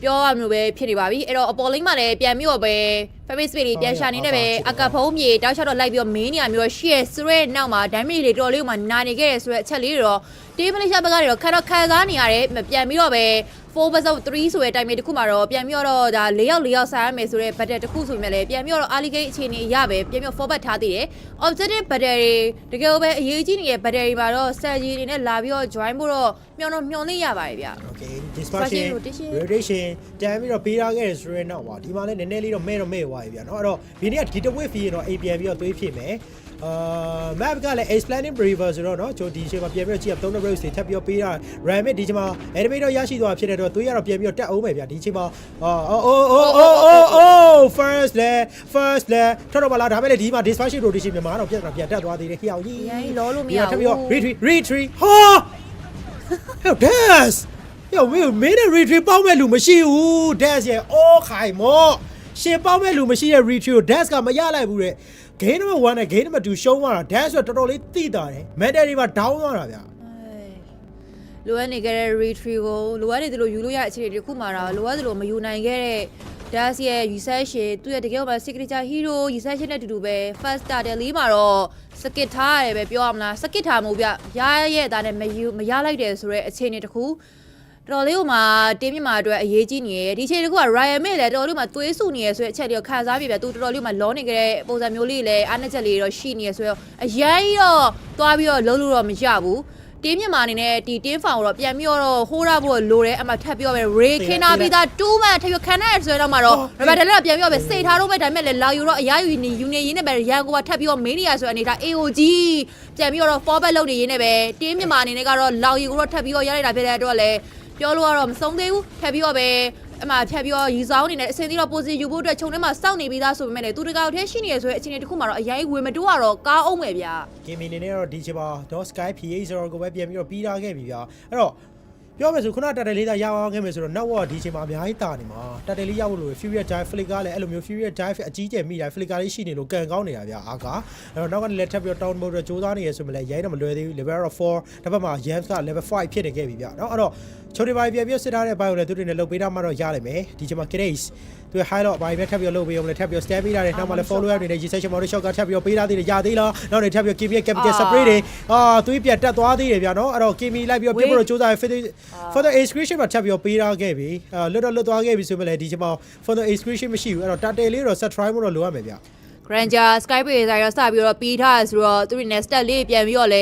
ဲပြောရမျိုးပဲဖြစ်နေပါပြီအဲ့တော့အပေါ်လိမ့်မှာလည်းပြန်ပြီးတော့ပဲ face space တွေပြန်ရှာနေနေပဲအကဖုံးမြေတောက်လျှောက်တော့လိုက်ပြီးတော့မင်းနေရမျိုးတော့ရှိရဆိုရဲနောက်မှာ damage တွေတော်လေးမှနာနေခဲ့ရဆိုတဲ့အချက်လေးတွေတော့တီးမလေးရှားဘက်ကနေတော့ခါစားနေရတယ်ပြန်ပြီးတော့ပဲ4 versus 3ဆိုတဲ့ time တစ်ခုမှာတော့ပြန်ပြီးတော့ဒါ4ယောက်စားရမယ်ဆိုတဲ့ battle တစ်ခုဆိုမြဲလေပြန်ပြီးတော့ early game အခြေအနေအရပဲပြန်ပြီး forward ထားသေးတယ် objective battle တွေတကယ်ပဲအရေးကြီးနေတဲ့ battle တွေမှာတော့ strategy တွေနဲ့လာပြီးတော့ join ဖို့တော့မျှော်နေရပါတယ်ဗျ okay dispersion rotation တန်းပြီးတော့ပေးထားခဲ့ဆိုရင်တော့ဒီမှာလည်းနည်းနည်းလေးတော့မဲသွားပြီဗျာเนาะအဲ့တော့ဒီနေ့ကဒီတဝက်ဖီးရင်တော့အိမ်ပြန်ပြီးတော့သွေးဖြစ်မယ်map ကလည်း explaining braver ဆိုတော့เนาะကျွန်တော်ဒီအချိန်မှာပြန်ပြီးတော့ကြည့်ရ3 rows တွေထပ်ပြီးတော့ပေးတာ ramit ဒီချိန်မှာ enemy တော့ရရှိသွားဖြစ်တဲ့တော့သွေးရတော့ပြန်ပြီးတော့တက်အောင်ပဲဗျာဒီချိန်မှာfirst left ထောက်တော့ပါလားဒါမဲ့လေဒီမှာ dispersion rotation မြန်မာတော့ပြန်တက်သွားသေးတယ်ခေအောင်ကြီးလောလို့မရဘူးထပ်ပြီးတော့ retreat ဟာ hell das ယောမင်းနဲ့ retreat ပေါင်းမဲ့လူမရှိဘူး das ရဲ့ all ခိုင်မော့ရှင်ပေါင်းမဲ့လူမရှိတဲ့ retreat ကို das ကမရလိုက်ဘူးတဲ့ game number 1နဲ့ game number 2ရှုံးသွားတာ dash ဆိုတော့တော်တော်လေးတိတာတယ် mental တွေပါ down သွားတာဗျာလိုအပ်နေခဲ့တဲ့ retreat ကိုလိုအပ်နေတယ်လို့ယူလို့ရအခြေအနေတစ်ခုမှာတော့လိုအပ်တယ်လို့မယူနိုင်ခဲ့တဲ့ dash ရဲ့ usage သူရဲ့တကယ်တော့ signature hero usage နဲ့တူတူပဲ first starter လေးမှာတော့ skip ထားရတယ်ပဲပြောရမလား skip ထားမှုဗျရရဲ့ဒါနဲ့မရလိုက်တယ်ဆိုတော့အခြေအနေတစ်ခုတော်လေးကမှတင်းမြင့်မှာအတွက်အရေးကြီးနေရဒီချိန်တကူက Ryan May လည်းတော်လေးမှာသွေးစုနေရဆိုတဲ့အချက်တွေကိုခံစားပြီးပြသူတော်လေးမှာလောနေကြတဲ့ပုံစံမျိုးလေးလည်းအားနဲ့ချက်လေးတော့ရှိနေရဆိုတော့အရင်တော့သွားပြီးတော့လုံးလို့တော့မရဘူးတင်းမြင့်မှာအနေနဲ့ဒီတင်းဖောင်တော့ပြန်ပြီးတော့ဟိုးရဖို့လိုတယ်အမှထပ်ပြောပဲ Ray ခင်းနာပြီးသား2 man ထပ်ပြီးခံရဆိုတော့မှတော့ Robert လည်းပြန်ပြီးတော့ပဲစိတ်ထားတော့ပဲဒါပေမဲ့လည်းလာယူတော့အရာယူနေယူနေရင်းနဲ့ပဲရန်ကိုကထပ်ပြီးတော့မင်းနေရဆိုတဲ့အနေဒါ AOG ပြန်ပြီးတော့ forward လုပ်နေရင်းနဲ့ပဲတင်းမြင့်မှာအနေနဲ့ကတော့လာယူကိုတော့ထပ်ပြီးတော့ရလိုက်တာဖြစ်တဲ့အတွက်လည်းပြောလို့ကတော့မဆုံးသေးဘူးထပ်ပြီးတော့ပဲအမှဖြတ်ပြီးတော့ရီဆောင်အနေနဲ့အစင်းသေးတော့ position ယူဖို့အတွက်ခြုံထဲမှာစောင့်နေပြီးသားဆိုပေမဲ့လည်းသူတကောက်ထဲရှိနေရဆိုတဲ့အခြေအနေတစ်ခုမှာတော့အရင်ဝင်မတိုးတော့ကားအောင်မယ်ဗျာ game နေနေတော့ဒီချိန်မှာ dot sky PA ဆိုတော့ကိုပဲပြန်ပြီးတော့ပြီးထားခဲ့ပြီဗျာအဲ့တော့ပြောမယ်ဆိုခုနတက်တယ်လေးသာရအောင်ခဲ့မယ်ဆိုတော့နောက်ဝဒီချိန်မှာအများကြီးတာနေမှာတက်တယ်လေးရောက်လို့ Furious Dive Flick ကလည်းအဲ့လိုမျိုး Furious Dive အကြီးကျယ်မိတာ Flick ကလေးရှိနေလို့ကန်ကောင်းနေတာဗျာအားကအဲ့တော့နောက်ကနေလည်းထပ်ပြီးတော့ down mode စူးစမ်းနေရဆိုမှလည်းရိုင်းတော့မလွယ်သေးဘူး level 4တစ်ဖက်မှာ Yams က level 5ဖြစ်နေခဲ့ပြီဗျာเนาะအဲ့တော့ချိုတွေပါပြန်ပြီးစစ်ထားတဲ့ဘိုင်ကိုလည်းသူတွေနဲ့လုတ်ပေးထားမှတော့ရနိုင်မယ်ဒီချိန်မှာ Grace သူ high တော့ဘိုင်ပဲထပ်ပြီးတော့လုတ်ပေးအောင်လည်းထပ်ပြီးတော့ stand ပေးထားတယ်နောက်မှလည်း follow up တွေနဲ့ G-section mode shot ကထပ်ပြီးတော့ပေးထားသေးတယ်ရသေးလားနောက်နေထပ်ပြီးတော့ Kimi capital spray တွေသူပြန်တက်သွားသေးတယ်ဗျာเนาะအဲ့တော့ Kimi လိုက်ပြီးတော့ပြဖို့တော့စူးစမ်း further excretion မှာထပ်ပြီးတော့ပေးထားခဲ့ပြီလွတ်သွားခဲ့ပြီဆိုမှလည်းဒီချိန်မှာ further excretion မရှိဘူးအဲ့တော့ turtle လေးတော့ set try ဖို့တော့လိုရမယ်ဗျာGranger Skype တွေရောစပြီးတော့ပြီးထားဆိုတော့သူတွေနဲ့ stat လေးပြန်ပြီးတော့လ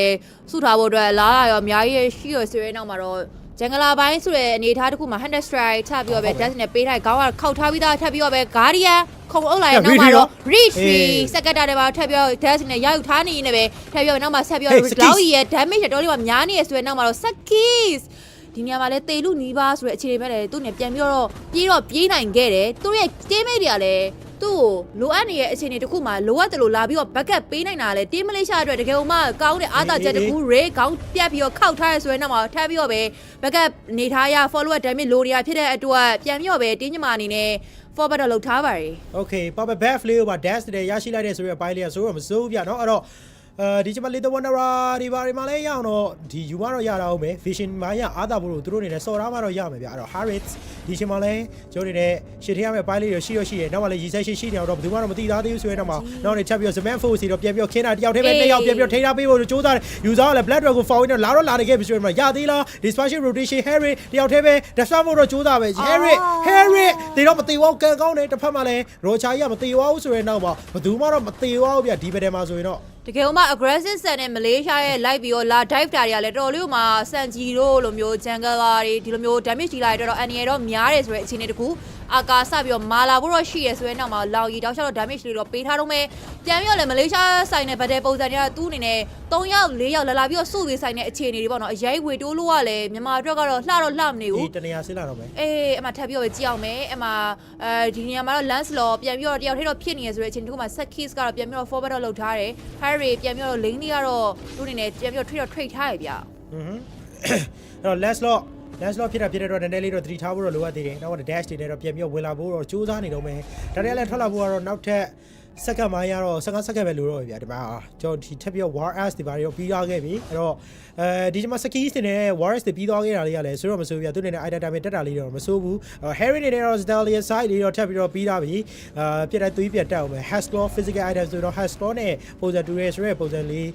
ဲစုထားဖို့အတွက်လာရောအများကြီးရှိရဆိုရဲနောက်မှာတော့ဂျန်ဂလာပိုင်းဆိုတဲ့အနေထားတစ်ခုမှာ 100 strike ချပြီးတော့ပဲ dash နဲ့ပေးထားခေါင်းကခောက်ထားပြီးသားထပ်ပြီးတော့ပဲ Guardian ခုံအုပ်လိုက်နောက်မှာတော့ retreat စက်ကတာတွေပါထပ်ပြီးတော့ dash နဲ့ရယူထားနေနေပဲထပ်ပြီးတော့နောက်မှာဆက်ပြီးတော့ Low ရဲ့ damage တော်လေးကများနေရဆိုရဲနောက်မှာတော့ Sakis ဒီနေရာမှာလဲတေလူနီးပါဆိုတဲ့အခြေအနေပဲလေသူနဲ့ပြန်ပြီးတော့ပြေးနိုင်ခဲ့တယ်သူရဲ့ teammate တွေကလည်းသူ သူ့ကိုလိုအပ်နေတဲ့အခြေအနေတစ်ခုမှာလိုအပ်တယ်လို့လာပြီးတော့ backup ပေးနိုင်တာလေတင်းမလေးရှားအတွက်တကယ်မှကောင်းတဲ့အားသာချက်တစ်ခု Ray ကောင်းပြတ်ပြီးတော့ခောက်ထားရဆိုရင်တော့ထပ်ပြီးတော့ပဲ backup နေထားရ follow damage လိုရဖြစ်တဲ့အတွက်ပြန်ပြီးတော့ပဲတင်းညမာအနေနဲ့ forward တော့လုပ်ထားပါတယ် Okay ပါပဲ back flay ကိုပါ dash တဲ့ရရှိလိုက်တဲ့ဆိုရအပိုင်းလေးဆိုတော့မစိုးပြเนาะအဲ့တော့ဒီချမလေးတော့ဝန္ဒရာဒီဘာဒီမှာလဲရအောင်တော့ဒီယူမတော့ရတာအောင်ပဲ vision မှာရအားသာဖို့လို့သူတို့နေနဲ့စော်ထားမှတော့ရမယ်ဗျအဲ့တော့ Harris ဒီချမလဲကျိုးနေတဲ့ရှစ်ထရမယ့်ပိုင်းလေးတွေရှိရနောက်မှလည်းရီဆက်ရှိနေအောင်တော့ဘယ်သူမှတော့မသိသားသေးဘူးဆိုရင်တော့မှနောက်နေချက်ပြီးတော့ Zaman Force စီတော့ပြန်ပြီးတော့ခင်းတာတယောက်တည်းပဲနှစ်ယောက်ပြန်ပြီးတော့ထိန်းထားပေးဖို့ကြိုးစားတယ်ယူစားကလည်း Black Dragon Fall နဲ့လာတော့လာနေခဲ့ပြီဆိုရင်မှရသေးလား Dispatch Rotation Harry တယောက်တည်းပဲ Destroy ဖို့တော့ကြိုးစားပဲ Harry တေတော့မသေးဝေါကန်ကောင်းတယ်တစ်ဖက်မှာလည်း Rocha ကြီးကမသေးဝေါဆိုရင်တော့မှဘယ်သူမှတော့မသေးဝေါဗျဒီဘက်ထဲမှာဆိုရင်တော့တကယ်မှ aggressive ဆန်နဲ့မလေးရှားရဲ့ live ပြီးတော့လာ dive တာတွေကလည်းတော်တော်လေးမှစန်ဂျီတို့လိုမျိုး jungle တွေဒီလိုမျိုး damage ကြီးလာတွေတော့အန်နီရတော့များတယ်ဆိုတဲ့အခြေအနေတခုအာကာစပြီးတော့မာလာဖို့တော့ရှိရဆိုရင်တော့မှလောင်ရီတောက်လျှောက်တော့ damage လေးတော့ပေးထားတော့မယ်ပြန်ပြီးတော့လည်းမလေးရှားဆိုင်နဲ့ဗတ်တဲ့ပုံစံတွေကသူ့အနေနဲ့3ယောက်4ယောက်လာပြီးတော့စုပြီးဆိုင်တဲ့အခြေအနေတွေပေါ့နော်အရေးဝေတိုးလို့ကလည်းမြန်မာအတွက်ကတော့လှတော့လှမနေဘူးတနေရာဆင်းလာတော့မယ်အမှထပ်ပြီးတော့ကြည့်အောင်မယ်အမှဒီနေရာမှာတော့ lance law ပြန်ပြီးတော့တယောက်ထဲတော့ဖြစ်နေရဆိုတဲ့အခြေအနေတခုမှာ set keys ကတော့ပြန်ပြီးတော့ forward တော့လုပ်ထားတယ် Harry ပြန်ပြီးတော့ lane တွေကတော့သူ့အနေနဲ့ပြန်ပြီးတော့ trade ထားရဗျအဲ့တော့ last law ဖြစ်တဲ့တော့နည်းနည်းလေးတော့သတိထားဖို့တော့လိုအပ်သေးတယ်နောက်တော့ dash တွေနဲ့တော့ပြန်ပြီးဝင်လာဖို့တော့ကြိုးစားနေတော့မယ်ဒါတည်းလည်းထွက်လာဖို့ကတော့နောက်ထပ်စက္ကန့်မှရတော့15စက္ကန့်ပဲလိုတော့ပြီဗျာဒီမှာကျွန်တော်ဒီထပ်ပြီးတော့ war as ဒီဘာတွေပြီးသွားခဲ့ပြီအဲ့တော့ဒီမှာ skis တွေနဲ့ warriors တွေပြီးသွားခဲ့တာလေးကလည်းဆိုတော့မဆိုးဗျာသူနေနဲ့ item damage တက်တာလေးတော့မဆိုးဘူး Harry နေနဲ့တော့ Stallion side လေးတော့ထပ်ပြီးတော့ပြီးသားပြီပြတ်တဲ့သွေးပြတ်တက်အောင်ပဲ Hasclaw physical item ဆိုတော့ Hasclaw နဲ့ပုံစံတူရဲဆိုတဲ့ပုံစံလေး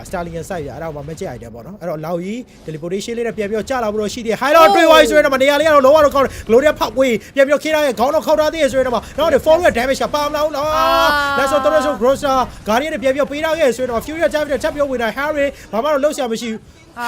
Stallion side ဗျာအဲ့တော့မှမကြည့် item ပေါ့နော်အဲ့တော့လောက်ကြီး teleportation လေးနဲ့ပြန်ပြီးတော့ကြာလာဖို့တော့ရှိသေးတယ် high low တွေ့သွားပြီဆိုရင်တော့နေရာလေးကတော့လောကတော့ကောင်းတယ် Gloria ဖောက်ဝေးပြန်ပြီးတော့ခေးထားရဲ့ခေါင်းတော့ခောက်ထားသေးရဆိုရင်တော့နောက်တဲ့ forward damage ကပါမလားလား Let's go to Grossa Guardian နဲ့ပြန်ပြီးတော့ပေးထားခဲ့ဆိုတော့ Fury ချပြီးတော့ထပ်ပြီးတော့ဝင်လာ Harry ဘာမှတော့လှုပ်ရှားမရှိဘူး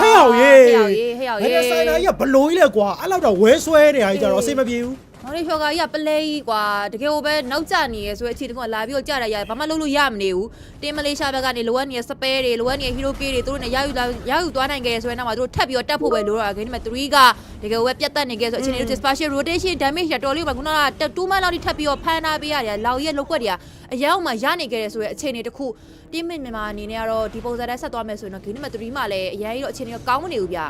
ဟဲ့အောင်ရေးဘယ်ဆိုင်နာကြီးကဘလိုကြီးလဲကွာအဲ့လောက်တော့ဝဲဆွဲနေရကြီးကြတော့အစိမပြေဘူးမောင်လေးဖြော်ကကြီးကပလဲကြီးကွာတကယ်ကိုပဲနောက်ကျနေရဲဆိုတဲ့အချိန်တခုကလာပြီးတော့ကြာတာရတယ်ဘာမှလုပ်လို့ရမနေဘူးတင်းမလေးရှားဘက်ကနေလိုအပ်နေတဲ့စပဲတွေလိုအပ်နေတဲ့ဟီရိုကေးတွေသူတို့နဲ့ရယူသွားနိုင်ခဲ့ဆိုရင်တော့မှသူတို့ထပ်ပြီးတော့တက်ဖို့ပဲလိုတော့ဂိမ်းမှာ3ကတကယ်ကိုပဲပြတ်တက်နေခဲ့ဆိုအချိန်တွေ dispatch rotation damage ရတော်လေးပါခုနက2မှလောက်ထိထပ်ပြီးတော့ဖမ်းထားပေးရတယ်လောက်ရဲ့လောက်ွက်တွေကအရောက်မှရနေခဲ့တယ်ဆိုတဲ့အချိန်တွေတခုတင်းမြန်မာအနေနဲ့ကတော့ဒီပုံစံတိုင်းဆက်သွားမယ်ဆိုရင်တော့ဂိမ်းမှာ3မှလည်းအရင်တော့အချိန်တွေကောင်းမနေဘူးဗျ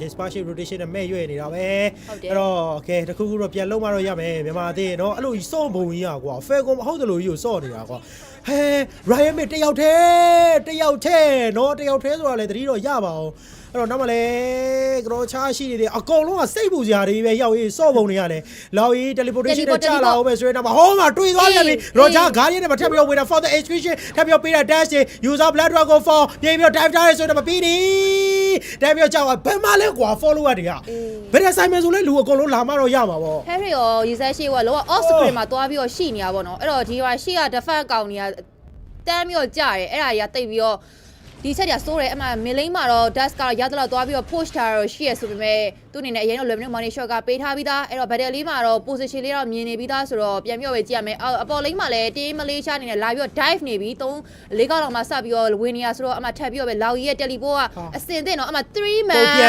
dispatch rotation နဲ့မဲ့ရွေ့နေတာပဲအဲ့တော့ okay တခုခုတော့ပြန်လုံးမတော့ရမယ်မြန်မာအသေးနော်အဲ့လိုစော့ဘုံကြီးอ่ะကွာ fair ကွန်မဟုတ်တယ်လို့ကြီးကိုစော့နေတာကွာဟဲ Ryan မတယောက်ထဲနော်တယောက်ထဲဆိုတာလေတတိတော့ရပါအောင်အဲ့တော့နောက်မှလည်းကတော့ချားရှိနေတယ်အကောင်လုံးကစိတ်ပူစရာတွေပဲရောက်ရေးစော့ပုံတွေရတယ်လောက်ရေး teleportation နဲ့ကြာလာအောင်ပဲဆိုရင်တော့ဟောမှာတွေ့သွားပြန်ပြီ Roger Guardian နဲ့မထပ်ပြီးတော့ဝင်တာ for the execution ထပ်ပြီးတော့ပေးတာ dash တွေ user Black Dragon Fall ပြေးပြီးတော့ dive ထားရဲဆိုတော့မပြီးနေတယ်ပြီးတော့ကြောက်ဘယ်မှလဲကွာ follower တွေကဘယ်နဲ့ဆိုင်မယ်ဆိုလဲလူအကောင်လုံးလာမှတော့ရမှာပေါ့ Harry ရော user ရှိကလောက off screen မှာတွားပြီးတော့ရှိနေရပါတော့အဲ့တော့ဒီဟာရှိက defense ကောင်တွေကတန်းပြီးတော့ကြာတယ်အဲ့ဒါကြီးကတိတ်ပြီးတော့ဒီချက်ကြီးစိုးတယ်အမှမင်းလိမ့်မှာတော့ dash ကတော့ရသလောက်သွားပြီးတော့ push ထားတော့ရှိရဆိုပေမဲ့သူ့အနေနဲ့အရင်တော့ level money shot ကပေးထားပြီးသားအဲ့တော့ battle လေးမှာတော့ position လေးတော့မြင်နေပြီးသားဆိုတော့ပြန်ပြီးတော့ပဲကြည့်ရမယ်အပေါ်လိမ့်မှာလည်းတင်းမလေးရှားအနေနဲ့လာပြီးတော့ dive နေပြီး3-4ကောက်လောက်မှစပြီးတော့ဝင်နေရဆိုတော့အမှထပ်ပြီးတော့ပဲလောက်ကြီးရဲ့ teleport ကအစင်တဲ့နော်အမှ3 man ပြ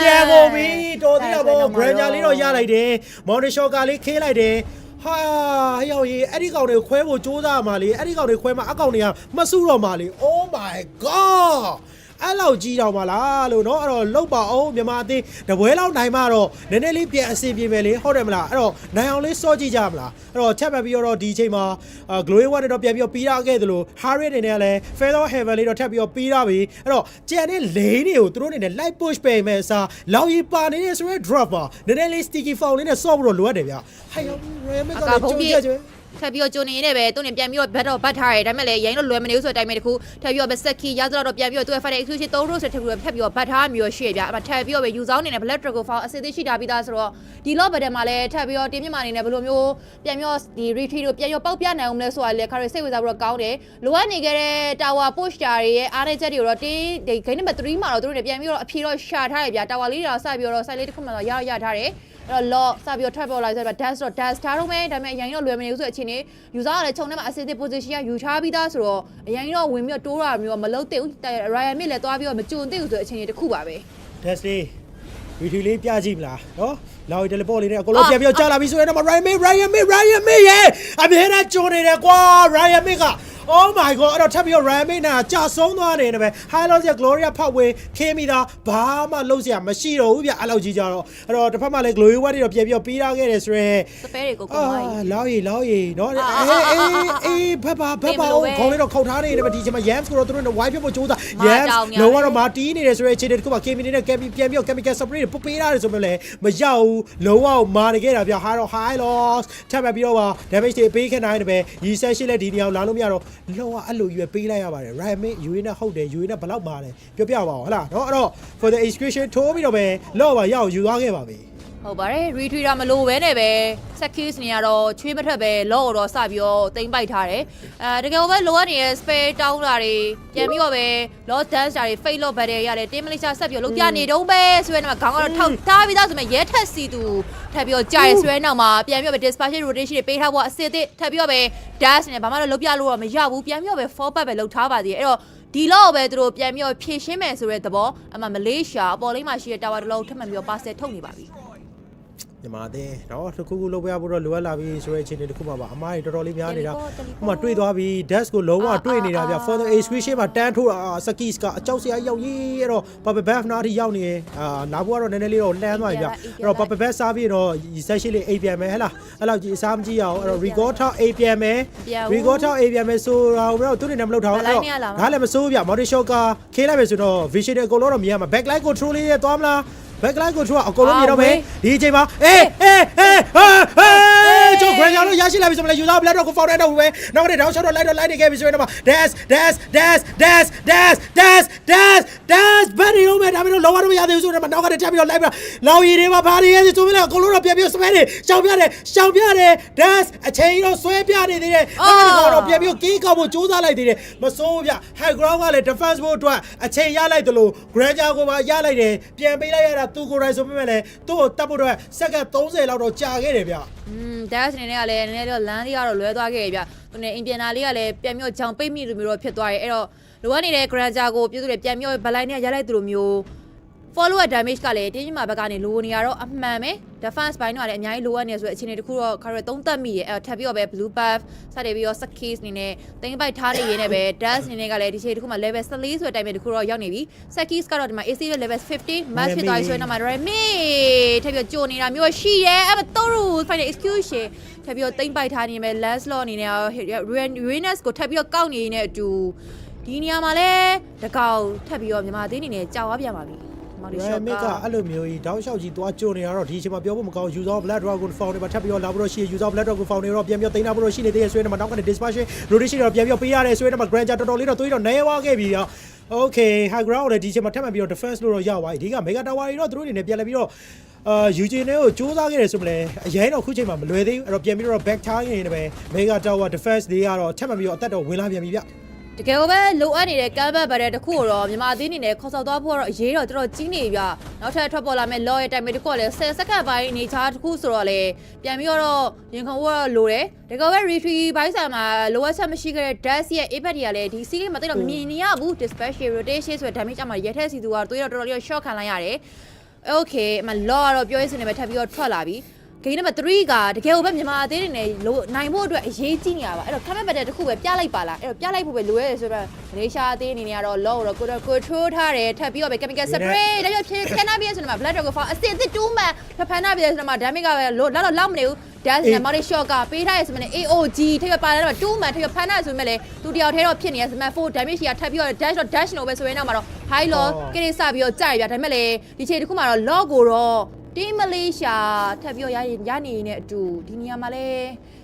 န်ကုန်ပြီတော်သေးတာပေါ့ granger လေးတော့ရလိုက်တယ် money shot ကလေးခေးလိုက်တယ်ဟာဟဲ့ရောက်ရေးအဲ့ဒီကောင်တွေခွဲဖို့စူးစမ်းမှာလေအဲ့ဒီကောင်တွေခွဲမှာအကောင်တွေကမဆူတော့မှာလေ Oh my god အဲ့လောက်ကြီးတော့မလားလို့เนาะအဲ့တော့လောက်ပါအောင်မြန်မာအသင်းတပွဲလောက်နိုင်မှတော့နည်းနည်းလေးပြန်အဆင်ပြေမယ်လေဟုတ်တယ်မလားအဲ့တော့နိုင်အောင်လေးစောကြည့်ကြမလားအဲ့တော့ချက်ပတ်ပြီးတော့ဒီအချိန်မှာ Glory One တော့ပြန်ပြီးတော့ပြီးထားခဲ့သလို Harry အနေနဲ့လည်း Feather Heaven လေးတော့ထပ်ပြီးတော့ပြီးထားပြီအဲ့တော့ကြံတဲ့ lane တွေကိုသူတို့အနေနဲ့ light push ပေးမယ်အစားလောက်ရီပါနေတဲ့ဆိုရဲ drop ပါနည်းနည်းလေး sticky foul လေးနဲ့ဆော့ဖို့တော့လိုအပ်တယ်ဗျဟဲ့ရောက် Remy ကလည်းကြိုးကြွထပ်ပြီးတော့ဂျိုနေနေပဲသူနေပြန်ပြီးတော့ဘတ်တော့ဘတ်ထားရတယ်ဒါပေမဲ့လည်းရိုင်းတော့လွယ်မနေဘူးဆိုတဲ့အတိုင်းပဲတခုထပ်ပြီးတော့ပဲစက်ကီရသတော့ပြန်ပြီးတော့သူ့ရဲ့ fighter execution 3 row ဆိုထပ်ပြီးတော့ဖက်ပြီးတော့ဘတ်ထားမျိုးရှိရဗျအမထပ်ပြီးတော့ပဲယူဆောင်နေနဲ့ black dragon foul အစစ်သေးရှိတာပြီးသားဆိုတော့ဒီလော့ဘတ်ထဲမှာလည်းထပ်ပြီးတော့တင်းမြမာနေနဲ့ဘယ်လိုမျိုးပြန်ပြီးတော့ဒီ retreat ကိုပြန်ပြီးတော့ပေါက်ပြနိုင်အောင်မလဲဆိုတာလေခါရစိတ်ဝင်စားပြီးတော့ကောင်းတယ်လိုအပ်နေခဲ့တဲ့ tower push တာတွေရဲ့အားနည်းချက်တွေကိုတော့တင်းဒီ game number 3မှာတော့သူတို့နေပြန်ပြီးတော့အဖြေတော့ရှာထားရဗျ tower လေးတွေတော့စပြီးတော့ site လေးတစ်ခုမှတော့ရထားတယ်အဲ့တော့ lock စပြီးတော့ trap ပေါ်လာဆိုတော့ dash တော့ dash ထားတော့မယ်ဒါပေမဲ့အရင်တော့လွယ်မနေဘူးဆိုတဲ့အချိန်နေ user ကလည်းခြုံထဲမှာ assisted position ကယူထားပြီးသားဆိုတော့အရင်တော့ဝင်ပြီးတော့တိုးတာမျိုးမလုပ်သင့်ဘူး Ryan မြစ်လည်းသွားပြီးတော့မကြုံသင့်ဘူးဆိုတဲ့အချိန်တွေတစ်ခုပါပဲ dash လေး retreat လေးပြကြည့်မလားနော်လောက်တယ်လေပေါ်လေးနဲ့အကုန်လုံးပြန်ပြီးကြာလာပြီဆိုရင်တော့ Ryan May ရဲ့အမြဲတမ်းကြုံနေတယ်ကွာ Ryan May က Oh my god အဲ့တော့ထပ်ပြီးတော့ Ryan May နာကြာဆုံးသွားနေတယ်ပဲ High Loss ရဲ့ Gloria ဖောက်ဝေးခင်းမိတာဘာမှလုံးစရာမရှိတော့ဘူးဗျအဲ့လောက်ကြီးကြတော့အဲ့တော့တစ်ဖက်မှာလည်း Glory Wet တွေတော့ပြန်ပြီးတော့ပေးထားခဲ့တယ်ဆိုရဲစပဲတွေကိုကုန်သွားပြီလောက်ရီနော်အေးဖက်ပါခေါင်းလေးတော့ခုတ်ထားနေတယ်ပဲဒီချိန်မှာ Yams ကိုတော့သူတို့နဲ့ wipe ဖို့ကြိုးစား Yams လောကတော့မာတီးနေတယ်ဆိုရဲအခြေအနေတစ်ခုမှာ KB နေနဲ့ KB ပြန်ပြီးတော့ chemical spray တွေပုတ်ပေးထားတယ်ဆိုမှလည်းမရောက်ဘူးလုံးဝမာနေခဲ့တာဗျ High Loss ထပ်ပြီးတော့ damage တွေပေးခဲ့နိုင်တယ်ပဲရီဆက်ရှိလဲဒီနေရာလာလို့မရတော့လောကအဲ့လိုရွေးပေးလိုက်ရပါတယ် Ryan May ယူရင်းနဲ့ဟုတ်တယ်ယူရင်းနဲ့ဘယ်လောက်ပါတယ်ပြောပြပါဦးဟလားเนาะအဲ့တော့ for the execution ထိုးပြီးတော့ပဲလော့ပါရအောင်ယူသွားခဲ့ပါပြီဟုတ်ပါတယ် retreat မလို့ပဲနဲ့ပဲ set keys နေရတော့ချွေးမထက်ပဲလော့တော့စပြီးတော့တိမ့်ပိုက်ထားတယ်တကယ်ပဲလိုအပ်နေတဲ့ spare တောင်းတာတွေပြန်ပြီးတော့ပဲ loss dance တွေ fake loss battle ရတယ် team Malaysia ဆက်ပြီးတော့လုပ်ပြနေတုံးပဲဆိုရင်တော့ခေါင်းကတော့ထောက်ထားပြီးသားဆိုမှရဲထက်စီသူထပ်ပြီးတော့ကြာရဆွဲနောက်မှာပြန်ပြီးတော့ dispatch rotation တွေပေးထားဖို့အစစ်အသစ်ထပ်ပြီးတော့ပဲ dash နဲ့ဘာမှတော့လုပ်ပြလို့တော့မရဘူးပြန်ပြီးတော့ပဲ fall back ပဲလုပ်ထားပါသေးတယ်အဲ့တော့ဒီလောက်ပဲသူတို့ပြန်ပြီးတော့ဖြည့်ရှင်းမယ်ဆိုတဲ့သဘောအမှမလေးရှားအပေါ်လိမ့်မှာရှိတဲ့ tower တစ်လုံးထပ်မှန်ပြီးတော့ parcel ထုတ်နေပါပြီမြန်မာတဲ့တော့တစ်ခုလုပ်ပြဖို့တော့လိုအပ်လာပြီဆိုတဲ့အခြေအနေတစ်ခုမှာပါအမားတွေတော်တော်လေးများနေတာဟိုမှာတွေ့သွားပြီ dash ကိုလုံးဝတွေ့နေတာဗျ for the execution မှာတန်းထိုးတာ skis ကအကြောက်စရာရောက်ရေးအဲ့တော့ Papa Buff နားထိရောက်နေလာဖို့ကတော့နည်းနည်းလေးတော့လှမ်းသွားပြီဗျအဲ့တော့ Papa Buff စားပြီးတော့ session လေးအိပ်ပြန်မယ်ဟဲ့လားအဲ့လောက်ကြီးအစားမကြည့်ရအောင်အဲ့တော့ record ထောက်အိပ်ပြန်မယ် record ထောက်အိပ်ပြန်မယ်ဆိုတော့သူနေနဲ့မလုပ်ထားဘူးအဲ့တော့ငါလည်းမစိုးဗျ Mountain Shot ကခေးလိုက်မယ်ဆိုတော့ vision တွေအကုန်လုံးတော့မြင်ရမှာ backlight control လေးသွားမလား backlight control အကုန်လုံးမြင်တော့မယ်ဒီအချိန်မှာကျုပ် grand လို့ရရှိလာပြီဆိုမှလည်းယူသား black dog ကို found တော့ပဲနောက်ကနေ down shot တော့ light နေခဲ့ပြီဆိုရင်တော့ dashဘယ်နေရောမဲ့ဒါမျိုးလောရတော့မရသေးဘူးဆိုတော့နောက်ကနေထပ်ပြီးတော့ light ပြီးလောင်ရည်တွေမှာဘာတွေရဲဆိုမှလည်းအကုန်လုံးတော့ပြန်ပြီး spare တွေရှောင်ပြတယ် dash အချိန်တော့ဆွဲပြနေသေးတယ်နောက်ကနေတော့ပြန်ပြီးကီးကောက်ဖို့စူးစမ်းလိုက်သေးတယ်မစိုးဗျ high ground ကလည်း defense ဖို့အတွက်အချိန်ရလိုက်တယ်လို့ grand ကိုပါရလိုက်တယ်ပြန်ပေးလိုက်ရတာသူကိုယ်တိုင်ဆိုပေမဲ့လည်းသူ့ကိုတတ်ဖို့အတွက်စက္ကန့်30လောက်တော့ကြာခဲ့တယ်ဗျdash နေနဲ့ကလည်းနည်းနည်းတော့လမ်းလေးကတော့လွဲသွားခဲ့ပြီဗျသူနဲ့အင်ပြန်နာလေးကလည်းပြန်ပြီးကြောင်ပိတ်မိလိုမျိုးတော့ဖြစ်သွားတယ်အဲ့တော့လိုအပ်နေတဲ့ granger ကိုပြုစုတယ်ပြန်ပြီးဘလိုင်းနဲ့ရလိုက်သူလိုမျိုး follower damage ကလည်းတင်းကြီးမှာဘက်ကနေလိုနေရတော့အမှန်ပဲ defense ဘိုင်းတော့လည်းအများကြီးလိုအပ်နေဆိုအခြေအနေတစ်ခုတော့ခါရသုံးသက်မိရဲ့အဲ့ထပ်ပြီးတော့ပဲ blue buff စတဲ့ပြီးတော့ skis နေနဲ့တင်းပိုက်ထားနေရင်းနဲ့ပဲ dash နေနဲ့ကလည်းဒီချိန်တစ်ခုမှာ level 14ဆိုတဲ့ time တစ်ခုတော့ရောက်နေပြီ skis ကတော့ဒီမှာ AC level 50 match ဖြစ်သွားပြီဆိုရင်တော့ Remy ထပ်ပြီးကြိုနေတာမျိုးရှိရဲအဲ့မတော့ final execution ထပ်ပြီးတော့တင်းပိုက်ထားနေမယ် last law အနေနဲ့ Uranus ကိုထပ်ပြီးတော့ကောက်နေနေတဲ့အတူဒီနေရာမှာလဲတကောင်ထပ်ပြီးတော့မြန်မာသေးအနေနဲ့ကြောက်သွားပြန်ပါပြီRyan May ကအဲ့လိုမျိုးကြီးတောက်လျှောက်ကြီးသွားကြိုနေရတော့ဒီအချိန်မှာပြောဖို့မကောင်း user black dragon found တွေမှာထပ်ပြီးတော့လာပြီးတော့ရှိ user black dragon found တွေတော့ပြန်ပြီးတော့တင်တာပြီးတော့ရှိနေသေးတယ်ဆိုရင်တော့နောက်ကနေ dispatch rotation တွေတော့ပြန်ပြီးတော့ပေးရတယ်ဆိုရင်တော့ granger တော်တော်လေးတော့တွေးတော့နေဝါခဲ့ပြီရော okay high ground လည်းဒီအချိန်မှာထပ်မှန်ပြီးတော့ defense လို့တော့ရသွားပြီဒီက mega tower တွေတော့သူတို့အနေနဲ့ပြန်လဲပြီးတော့Eugene ကိုစူးစမ်းခဲ့တယ်ဆိုမှလည်းအရင်တော့ခုချိန်မှာမလွယ်သေးဘူးအဲ့တော့ပြန်ပြီးတော့ back time နေတယ်ပဲ mega tower defense တွေကတော့ထပ်မှန်ပြီးတော့အသက်တော့ဝင်လာပြန်ပြီဗျတကယ်ပဲလိုအပ်နေတဲ့ကမ်းဘတ်ဗတဲ့တခုတော့မြန်မာအသင်းအနေနဲ့ခေါ်ဆောင်သွားဖို့တော့အရေးတော့တော်တော်ကြီးနေပြီနောက်ထပ်ထွက်ပေါ်လာမဲ့ law ရဲ့ time တစ်ခုကလည်း10စက္ကန့်ပိုင်းအနေချာတစ်ခုဆိုတော့လေပြန်ပြီးတော့ရင်ခုန်ဖို့တော့လိုတယ်တကယ်ပဲ retreat ဘိုင်းဆိုင်မှာလိုအပ်ချက်မရှိခဲ့တဲ့ dash ရဲ့ impact တွေကလည်းဒီ series မှာတိတ်တော့မြင်နေရဘူး dispatch rotation ဆိုတဲ့ damage အမှရဲထက်စီသူကတွေးတော့တော်တော်လေး short ခံလိုက်ရတယ် okay အမှ law ကတော့ပြောရစနေပဲထပ်ပြီးတော့ထွက်လာပြီGame number 3ကတကယ်ကိုပဲမြန်မာအသင်းတွေနဲ့နိုင်ဖို့အတွက်အရေးကြီးနေရပါအဲ့တော့ comment battle တစ်ခုပဲပြလိုက်ပါလားအဲ့တော့ပြလိုက်ဖို့ပဲလိုရတယ်ဆိုတော့မလေးရှားအသင်းအနေနဲ့ကတော့ law တော့ကို control ထားတယ်ထပ်ပြီးတော့ပဲ chemical spray ဒါကြောင့်ဖြန်းနာပြီးဆိုတော့ black dog ကိုအစစ်အသစ်2မှန်ဖန်နာပြီးဆိုတော့ damage ကပဲလောက်မနေဘူး dash နဲ့ Malaysia shot ကပေးထားရဆိုမှလည်း AOG ထပ်ပြီးပါလာတော့2မှန်ထပ်ပြီးဖန်နာဆိုမှလည်းသူတယောက်ထဲတော့ဖြစ်နေရဆိုမှ4 damage ကထပ်ပြီးတော့ dash လို့ပဲဆိုရင်တော့မှာတော့ high law ကိရိစပြီးတော့ကြာရပြဒါပေမဲ့လေဒီချိန်တစ်ခုမှာတော့ law ကိုတော့Team Malaysia ထပ်ပြီးတော့ရနေနေတဲ့အတူဒီနေရာမှာလ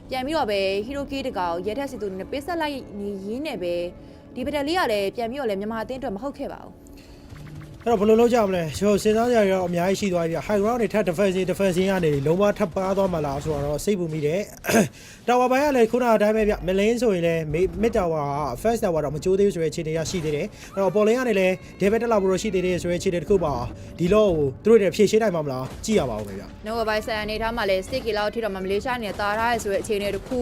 ဲပြန်ပြီးတော့ပဲ Hero K တကောင်ရဲထက်စီသူနဲ့ပေးဆက်လိုက်နေရင်းနဲ့ပဲဒီပဒယ်လေးကလည်းပြန်ပြီးတော့လဲမြန်မာအသင်းအတွက်မဟုတ်ခဲ့ပါဘူးအဲ့တော့ဘယ်လိုလုပ်ကြမလဲကျွန်တော်စဉ်းစားကြရတော့အများကြီးရှိသွားပြီ high ground တွေထပ် defense ကနေလုံးဝထပ်ပါသွားမှလားဆိုတော့စိတ်ပူမိတယ် tower ဘိုင်းကလည်းခုနအတိုင်းပဲဗျ Melin ဆိုရင်လည်း mid tower က first tower တော့မကြိုးသေးဘူးဆိုတဲ့အခြေအနေရရှိသေးတယ်အဲ့တော့ပေါ်လင်းကနေလည်း David တက်လာဖို့ရှိသေးတယ်ဆိုတဲ့အခြေအနေတစ်ခုပါဒီတော့သူတို့တွေဖြည့်ရှင်းနိုင်မှာမလားကြည့်ရပါဦးပဲဗျ Nova by ဆန်အနေထားမှာလည်း sticky လောက်ထိတော့မလေးရှားနေတာထားရဲဆိုတဲ့အခြေအနေတစ်ခု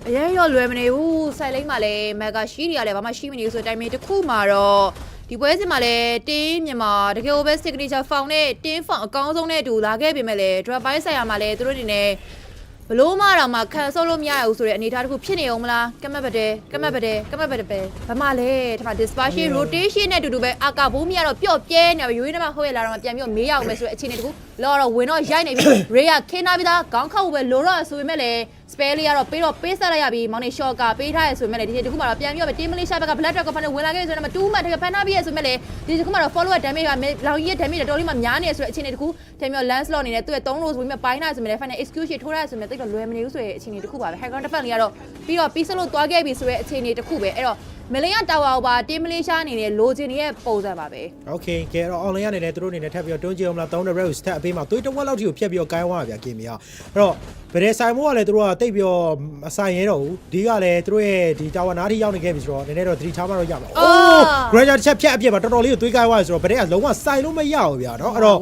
အရင်ရောလွယ်မနေဘူးစိုက်လိမ့်မှာလည်း mega ရှိတွေကလည်းဘာမှရှိမနေဘူးဆိုတဲ့ timing တစ်ခုမှာတော့ ဒီပွဲစဉ်မှာလည်းတင်းမြန်မာတကယ်ပဲ signature found နဲ့တင်း found အကောင်းဆုံးနဲ့အတူလာခဲ့ပြင်မဲ့လည်း drop ပိုင်းဆိုင်ရာမှာလည်းသူတို့အနေနဲ့ဘလို့မှတော့မှခံဆော့လို့မရဘူးဆိုတဲ့အနေအထားတစ်ခုဖြစ်နေအောင်မလားကမတ်ပဲဘာမှလဲဒီမှာ dispersion rotation နဲ့အတူတူပဲအာကာဘိုးမရတော့ပျော့ပြဲနေပဲယူရင်းနဲ့မှဟုတ်ရလာတော့ပြန်ပြီးမေးရအောင်မယ်ဆိုတဲ့အခြေအနေတစ်ခုလောတော့ဝင်တော့ရိုက်နေပြီ Ray ခင်းထားပြီးသားခေါင်းခောက်ပဲလိုတော့ဆိုပေမဲ့လည်း spell လေးကတော့ပေးဆက်လိုက်ရပြီမောင်နေ short ကပေးထားရဆိုပေမဲ့လည်းဒီတစ်ခုမှတော့ပြန်ပြီးတော့ team Malaysia ဘက်က black drag ကဖန်ဝင်လာခဲ့ဆိုတော့2မှတ်ထပ်ဖန်ထားပြီးရဆိုပေမဲ့လည်းဒီတစ်ခုမှတော့ follower damage ကလောင်ကြီးရဲ့ damage တော်တော်လေးမှများနေဆိုတဲ့အခြေအနေတစ်ခုထင်ပြီးတော့ lance lock အနေနဲ့သူ့ရဲ့3 row ဆိုပြီးမှပိုင်းထားဆိုပေမဲ့လည်း final excuse ထိုးထားဆိုပေမဲ့တိတ်တော့လွယ်မနေဘူးဆိုတဲ့အခြေအနေတစ်ခုပါပဲ high ground defense လေးကတော့ပြီးတော့ပြီးစလို့သွားခဲ့ပြီဆိုတဲ့အခြေအနေတစ်ခုပဲအဲ့တော့မလေးယာတာဝါပါတင်းမလေးရှားအနေနဲ့လိုချင်နေတဲ့ပုံစံပါပဲ Okay ကဲတော့ online ကနေလည်းသူတို့အနေနဲ့ထပ်ပြီးတော့တွန်းကြည့်အောင်လား3 rows ထပ်အပေးမှာသွေးတစ်ဝက်လောက်ထိကိုဖြတ်ပြီးတော့ကိုင်းသွားပါဗျာကင်မီကအဲ့တော့ဗရေဆိုင်မိုးကလည်းသူတို့ကတိတ်ပြီးတော့အဆိုင်ရဲတော့ဘူးဒီကလည်းသူတို့ရဲ့ဒီတာဝါနားထိရောက်နေခဲ့ပြီဆိုတော့နည်းနည်းတော့သတိထားမှတော့ရမှာအိုး granger တစ်ချက်ဖြတ်အပြစ်ပါတော်တော်လေးကိုသွေးကိုင်းသွားပြီဆိုတော့ဗရေကလုံးဝဆိုင်လို့မရဘူးဗျာနော်အဲ့တော့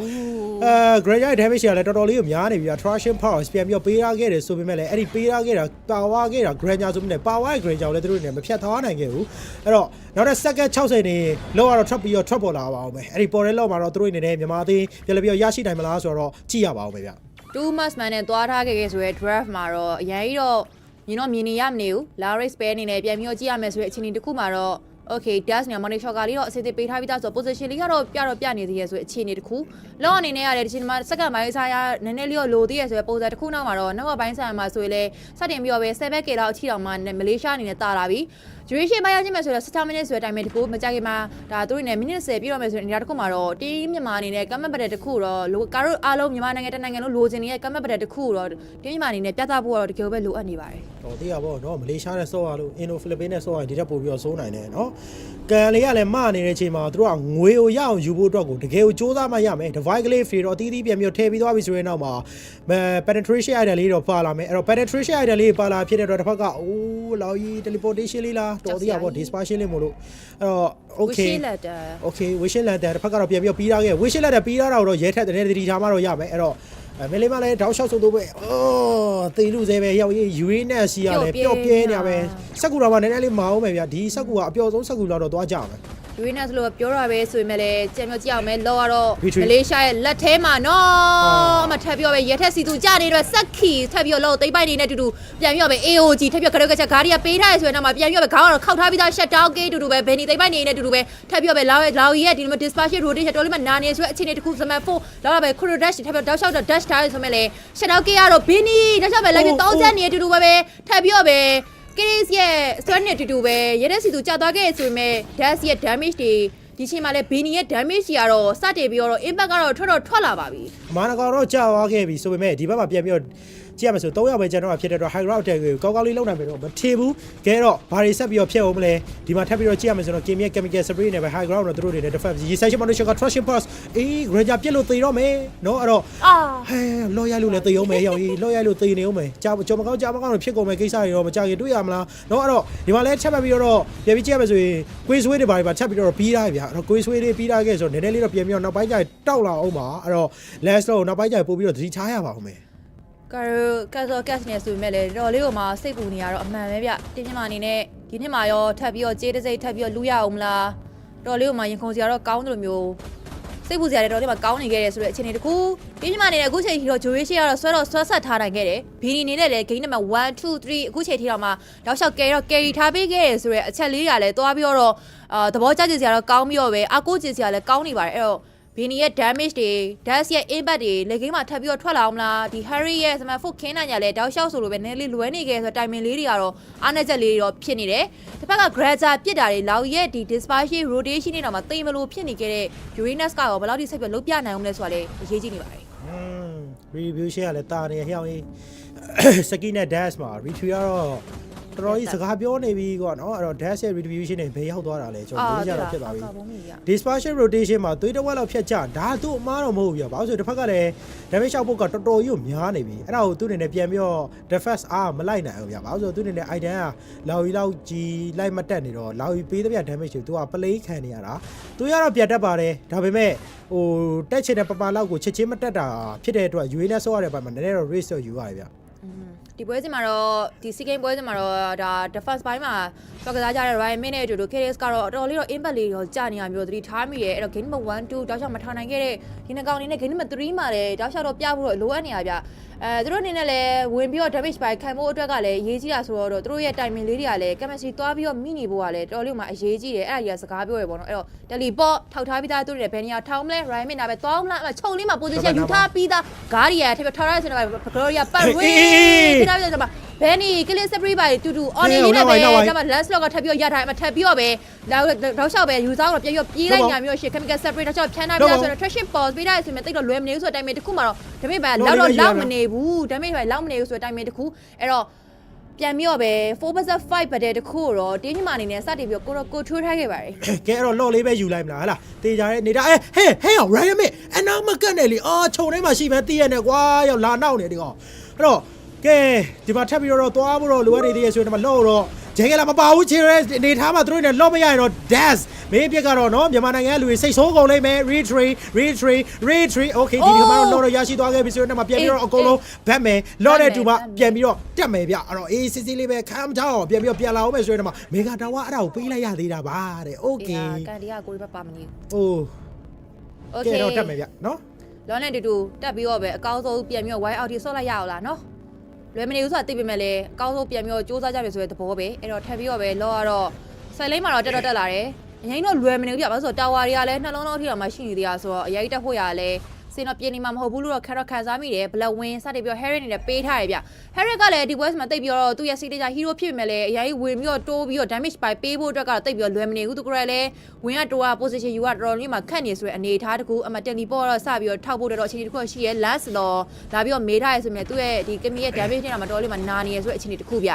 granger damage ကလည်းတော်တော်လေးကိုများနေပြီဗျာ traction power ပြန်ပြီးတော့ပေးထားခဲ့တယ်ဆိုပေမဲ့လည်းအဲ့ဒီပေးထားခဲ့တာပါဝါခဲ့တာ granger ဆိုပေမဲ့ပါဝါရဲ့ granger ကိုလည်းသူတို့နေမဖြတ်ထားနိုင်ခဲ့ဘူးအဲ့တော့နောက်တဲ့ second 60နေလောက်ကတော့ထွက်ပြီးတော့ထွက်ပေါ်လာပါအောင်မယ်အဲ့ဒီပေါ်တဲ့လောက်မှာတော့သူတို့အနေနဲ့မြန်မာအသင်းပြန်ပြီးတော့ရရှိနိုင်မလားဆိုတော့ကြည့်ရပါအောင်ပဲဗျာ2 months man နဲ့သွားထားခဲ့ဆိုရဲ draft မှာတော့အရင်ကြီးတော့မြင်နေရမနေဘူး Larry Spare အနေနဲ့ပြန်ပြီးတော့ကြည့်ရမယ်ဆိုတဲ့အခြေအနေတစ်ခုမှာတော့ okay dash နဲ့ money shot ကလေးတော့အစစ်သေးပေးထားပြီးသားဆိုတော့ position လေးကတော့ပြနေသေးရဲ့ဆိုတဲ့အခြေအနေတစ်ခုလောက်အနေနဲ့ရတယ်ဒီချိန်မှာ second ပိုင်းဆိုင်ရာနည်းနည်းလေးတော့လိုသေးရဲ့ဆိုတဲ့ပုံစံတစ်ခုနောက်မှာတော့နောက်ကပိုင်းဆိုင်ရာမှာဆိုရင်လည်းစတင်ပြီးတော့ပဲ 7k လောက်အထိတောင်မှမလေးရှားအနေနဲ့တာလာပြီ duration မရချင်းမဲ့ဆိုတော့16 minutes ဆိုတဲ့ time တစ်ခုမကြခင်မှာဒါသူတို့နဲ့ minute 10ပြည့်တော့မယ်ဆိုတဲ့အနေအထားတစ်ခုမှာတော့တင်းမြန်မာအနေနဲ့ comment ပတ်တဲ့တစ်ခုတော့ကာတို့အားလုံးမြန်မာနိုင်ငံတနိုင်ငံလုံးလိုချင်နေတဲ့ comment ပတ်တဲ့တစ်ခုတော့တင်းမြန်မာအနေနဲ့ပြသဖို့တော့တကယ်ပဲလိုအပ်နေပါတယ်တော်သေးရပါတော့မလေးရှားနဲ့ဆော့ရလို့အင်ဒိုဖိလစ်ပင်းနဲ့ဆော့ရဒီတက်ပို့ပြီးတော့စိုးနိုင်တယ်နော်ကန်လေးကလည်းမနေတဲ့အချိန်မှာသူတို့ကငွေကိုရအောင်ယူဖို့အတွက်ကိုတကယ်ကိုစူးစမ်းမှရမယ် device ကလေး free တော့အသီးသီးပြန်ပြီးတော့ထည့်ပြီးသွားပြီဆိုရင်နောက်မှာ penetration item လေးတော့ပါလာမယ်အဲ့တော့ penetration item လေးပါလာဖြစ်တဲ့အတွက်တစ်ဖက်ကအိုးလောက်ကြီး teleportation လေးလားတော်သေးရပါ dispersion လေးမို့လို့အဲ့တော့ okay wishing ladder တစ်ဖက်ကတော့ပြန်ပြီးတော့ပြီးထားခဲ့ wishing ladder ပြီးထားတာတော့ရဲထက်တဲ့တတိထားမှတော့ရမယ်အဲ့တော့မလေးမလည်းတောက်လျှောက်ဆိုတော့ပဲသေလူစေပဲရောက်ရေး Uranus စီကလည်းပျော့ပြဲနေရပဲစက်ကူတော့မှနည်းနည်းလေးမအောင်မယ်ဗျာဒီစက်ကူကအပျော်ဆုံးစက်ကူလောက်တော့သွားကြမယ်Uranus လို့ပြောတာပဲဆိုပေမဲ့လည်းကြံမျိုးကြည့်အောင်မယ်လောကတော့မလေးရှားရဲ့လက်ထဲမှာနော်အမထပ်ပြောပဲရဲထက်စီသူကြနေတဲ့စက်ခီထပ်ပြောလို့သိမ့်ပိုက်နေနဲ့တူတူပြန်ပြောပဲ AOG ထပ်ပြောကရက်ချက်ဂါရီယာပေးထားရဆိုရင်တော့မှပြန်ပြောပဲခေါင်းကတော့ခောက်ထားပြီးသား shut down ကေးတူတူပဲဘယ်နေသိမ့်ပိုက်နေနဲ့တူတူပဲထပ်ပြောပဲလောင်ရဲ့ဒီလို dispatch rotation တော်လေးမှနာနေဆိုအခြေအနေတစ်ခုစမတ်4လောက်ပဲ crew dash ထပ်ပြောတောက်လျှောက်တော့ dash ထားရဆိုမဲ့လေ shut down ကေးကတော့ဘင်းနီတောက်လျှောက်ပဲလိုက်ပြီး30နေတူတူပဲထပ်ပြောပဲCase ရဲ့ strength နဲ့တူတူပဲရဲတဲ့စီသူကြာသွားခဲ့ဆိုပေမဲ့ dash ရဲ့ damage တွေဒီချိန်မှာလဲဘီနီရဲ့ damage ကြီးကတော့စတင်ပြီးတော့ impact ကတော့ထွက်လာပါပြီအမားကတော့ကြာသွားခဲ့ပြီဆိုပေမဲ့ဒီဘက်မှာပြန်ပြီးတော့ကြည့်ရမယ်ဆို3ယောက်ပဲကျန်တော့ဖြစ်တဲ့အတွက် high ground attack ကိုကောင်းကောင်းလေးလုပ်နိုင်ပြီတော့မထင်ဘူးကဲတော့ဘာတွေဆက်ပြီးတော့ဖျက်အောင်မလဲဒီမှာထပ်ပြီးတော့ကြည့်ရမယ်ဆိုတော့ game ရဲ့ chemical spray နဲ့ပဲ high ground တော့သူတို့တွေနဲ့ defense ရေဆိုင်ရှင်မလို့ရှိက traction pass အေး granger ပြစ်လို့သေတော့မယ်နော်အဲ့တော့ဟဲလော်ရိုက်လို့လည်းသေအောင်မယ်ရောက်ကြီးလော်ရိုက်လို့သေနေအောင်မယ်ကြော်မကောင်းတော့ဖြစ်ကုန်မယ်ကိစ္စတွေတော့မကြခင်တွေ့ရမလားနော်အဲ့တော့ဒီမှာလည်းချက်ပတ်ပြီးတော့ပြန်ပြီးကြည့်ရမယ်ဆိုရင် quiz way တွေဘာတွေပါချက်ပြီးတော့ပြီးထားပြီဗျာအဲ့တော့ quiz way တွေပြီးထားခဲ့ဆိုတော့နည်းနည်းလေးတော့ပြန်ပြီးတော့နောက်ပိုင်းကျတောက်လာအောင်ပါအဲ့တော့ last တော့နောက်ပိုင်းကျပို့ပြီးတော့သတိထားရပါအောင်မယ်ကတော့ cast နဲ့ဆိုပေမဲ့လည်းတော်လေးကိုမှစိတ်ပူနေရတော့အမှန်ပဲဗျတင်းမြန်မာအနေနဲ့ဒီနှစ်မှာရောထပ်ပြီးတော့ကြေးတစိမ့်ထပ်ပြီးတော့လူရအောင်မလားတော်လေးကိုမှရင်ခုန်စရာတော့ကောင်းတယ်လို့မျိုးစိတ်ပူစရာတွေတော်လေးမှကောင်းနေခဲ့တယ်ဆိုတဲ့အခြေအနေတခုတင်းမြန်မာအနေနဲ့အခုချိန်ထိတော့ duration ကတော့ဆွဲဆက်ထားနိုင်ခဲ့တယ်ဘီနီအနေနဲ့လည်း game နံပါတ်1 2 3အခုချိန်ထိတော့မှတောက်လျှောက် carry ထားပေးခဲ့တယ်ဆိုတဲ့အချက်လေးတွေကလည်းသွားပြီးတော့သဘောကျစရာတော့ကောင်းပြီးတော့ပဲအကူကျစရာလည်းကောင်းနေပါတယ်အဲ့တော့ဘီနီရဲ့ damage တွေ dash ရဲ့ impact တွေလက်ကိန်းမှာထပ်ပြီးတော့ထွက်လာအောင်မလားဒီ Harry ရဲ့ smash foot ခင်းနိုင်ကြလဲတောက်လျှောက်ဆိုလိုပဲနည်းလေးလွဲနေခဲ့ဆိုတော့ timing လေးတွေကတော့အားနည်းချက်လေးတွေတော့ဖြစ်နေတယ်တစ်ဖက်က grazer ပြစ်တာတွေလောက်ရဲ့ဒီ dispersion rotation တွေတော့မှသိမလို့ဖြစ်နေခဲ့တဲ့ Uranus ကရောဘယ်လောက်ထိဆက်ပြီးလုပ်ပြနိုင်အောင်လဲဆိုတာလေအရေးကြီးနေပါတယ်review ရှယ်ကလည်းတာနေဟျောင်းရေး skin နဲ့ dash မှာ review ကတော့တော်တော်ကြီးစကားပြောနေပြီကွာနော်အဲ့တော့ dash ရဲ့ retribution တွေဘယ်ရောက်သွားတာလဲကျွန်တော်ပြောကြတာဖြစ်သွားပြီ dispersion rotation မှာသွေးတစ်ဝက်လောက်ဖြတ်ကြဒါသူ့အမားတော့မဟုတ်ဘူးပြဘာလို့ဆိုတစ်ဖက်ကလည်း damage ရှောက်ဖို့ကတော်တော်ကြီးများနေပြီအဲ့ဒါကိုသူ့အနေနဲ့ပြန်ပြီးတော့ defense မလိုက်နိုင်ဘူးပြဘာလို့ဆိုသူ့အနေနဲ့ item ကလောက်ကြီးလောက်ကြီးလိုက်မတက်နေတော့လောက်ကြီးပေးတဲ့ပြ damage တွေသူက play ခံနေရတာသူရတော့ပြတ်တတ်ပါတယ်ဒါပေမဲ့ဟိုတက်ချင်တဲ့ပပလောက်ကိုချက်ချင်းမတက်တာဖြစ်တဲ့အတွက် UA နဲ့ဆော့ရတဲ့ဘက်မှာနည်းနည်းတော့ risk တော့ယူရတယ်ဗျဒီပွဲစဉ်မှာတော့ဒီ second ပွဲစဉ်မှာတော့ဒါ defense ဘိုင်းမှာ တော့ကစားကြတဲ့ Ryan Min နဲ့အတူတူ KDS ကတော့တော်တော်လေးတော့ impact လေးတော့ကြာနေရမျိုးသတိထားမိရဲ့အဲ့တော့ game number 1 2တောက်လျှောက်မထားနိုင်ခဲ့တဲ့ဒီနှစ်ကောင်အနေနဲ့ game number 3မှာလည်းတောက်လျှောက်တော့ပြဖို့တော့လိုအပ်နေရဗျသူတို့အနေနဲ့လည်းဝင်ပြီးတော့ damage ပိုင်းခံဖို့အတွက်ကလည်းအရေးကြီးတာဆိုတော့သူတို့ရဲ့ timing လေးတွေကလည်း chemistry သွားပြီးတော့မိနေဖို့ကလည်းတော်တော်လေးမှအရေးကြီးတယ်အဲ့ဒါကြီးကစကားပြောရပေါ့နော်အဲ့တော့ teleport ထောက်ထားပြီးသားသူတို့တွေဘယ်နေရာထောင်းမလဲ Ryan Min နာပဲတောင်းမလားချုံလေးမှာ position ယူထားပြီးသား Guardian ထပ်ပြီးထောက်ထားတဲ့ဆင်တာပဲ Gloria ပတ်ဝေးခဏပြတော့ဘယ်နီ Killing Spree ပါတူတူ on လေးနဲ့ပဲဒါမှ last slot ကထပ်ပြီးတော့ရထားမှထပ်ပြီးတော့ပဲတောက်လျှောက်ပဲ user ကတော့ပြန်ပြီးပြေးလိုက်ညာမျိုးရှေ့ Chemical Spree တောက်လျှောက်ဖြန်းထားပြီးသားဆိုတော့ Traction Pause ပေးထားရဆိုရင်တိတ်တော့လွယ်မနေဘူးဆိုတော့ timing တစ်ခုမှာတော့ damage ပဲလောက်မနေဘူး damage ပဲလောက်မနေဘူးဆိုတော့ timing တစ်ခုအဲ့တော့ပြန်ပြီးတော့ပဲ 4/5 ပတ်တဲ့တစ်ခုတော့တင်းညီမအနေနဲ့စတင်ပြီးကိုထိုးထားခဲ့ပါတယ်ကဲအဲ့တော့လော့လေးပဲယူလိုက်မလားဟလားတေးကြရဲနေတာဟဲ့Ryan Min အနောက်မကတ်နဲ့လေခြုံထဲမှာရှိမှသိရနဲ့ကွာရောက်လာနောက်နေဒီကောင်အဲ့တော့ကဲဒီမှာထပ်ပြီးတော့သွားဖို့တော့လိုအပ်နေသေးရဲ့ဆိုရင်ဒီမှာလော့တော့ဂျဲကလာမပါဘူးချေရဲနေထားမှာသူတို့နဲ့လော့မရရင်တော့ dash မင်းပြက်ကတော့နော်မြန်မာနိုင်ငံလူတွေစိတ်ဆိုးကုန်လိမ့်မယ် retreat okay ဒီမှာတော့လော့တော့ရရှိသွားခဲ့ပြီဆိုရင်ဒီမှာပြန်ပြီးတော့အကုန်လုံးဘတ်မယ်လော့တဲ့တူမှာပြန်ပြီးတော့တက်မယ်ဗျအဲ့တော့အေးစစ်စစ်လေးပဲခံမထားအောင်ပြန်ပြီးတော့ပြန်လာအောင်မယ်ဆိုရင်ဒီမှာမေဂါတာဝါအဲ့ဒါကိုပေးလိုက်ရသေးတာပါတဲ့ okay ကန်ဒီကကိုရီဘက်ပါမနေဘူး okay တော့တက်မယ်ဗျနော်လော့နဲ့တူတူတက်ပြီးတော့ပဲအကောင်းဆုံးပြန်ပြီးတော့ wide out ထိဆော့လိုက်ရအောင်လားနော်လွယ်မနေဘူးဆိုတာသိပေမဲ့လည်းအကောင်းဆုံးပြန်ပြီးတော့စူးစမ်းကြပြီဆိုတဲ့သဘောပဲအဲ့တော့ထပ်ပြီးတော့ပဲလောကတော့စိုက်လိမ့်မှာတော့တက်လာတယ်အရင်တော့လွယ်မနေဘူးပြပါဆိုတော့တာဝါတွေကလည်းနှလုံးလုံးအထိတော့မှရှိနေသေးတာဆိုတော့အရေးတက်ဖို့ရလည်းစင်တော့ပြင်းနေမှာမဟုတ်ဘူးလို့တော့ခံစားမိတယ်ဘလက်ဝင်းစတင်ပြီးတော့ Harry အနေနဲ့ပေးထားတယ်ဗျ Harry ကလည်းဒီ West မှာတိတ်ပြီးတော့သူ့ရဲ့ signature hero ဖြစ်ပေမဲ့လည်းအရေးဝင်ပြီးတော့တိုးပြီးတော့ damage ပိုင်ပေးဖို့အတွက်ကတော့တိတ်ပြီးတော့လွယ်မနေဘူးသူကလည်းဝင်ကတိုးက position ယူကတော်တော်လေးမှခတ်နေဆိုတဲ့အနေအထားတကူအမ teleport တော့စပြီးတော့ထောက်ဖို့တော့အခြေအနေတစ်ခုရှိရဲ last တော့လာပြီးတော့မေးထားရဆိုပေမဲ့သူ့ရဲ့ဒီ Kimi ရဲ့ damage နဲ့တော့တော်တော်လေးမှနာနေရဆိုတဲ့အခြေအနေတစ်ခုဗျ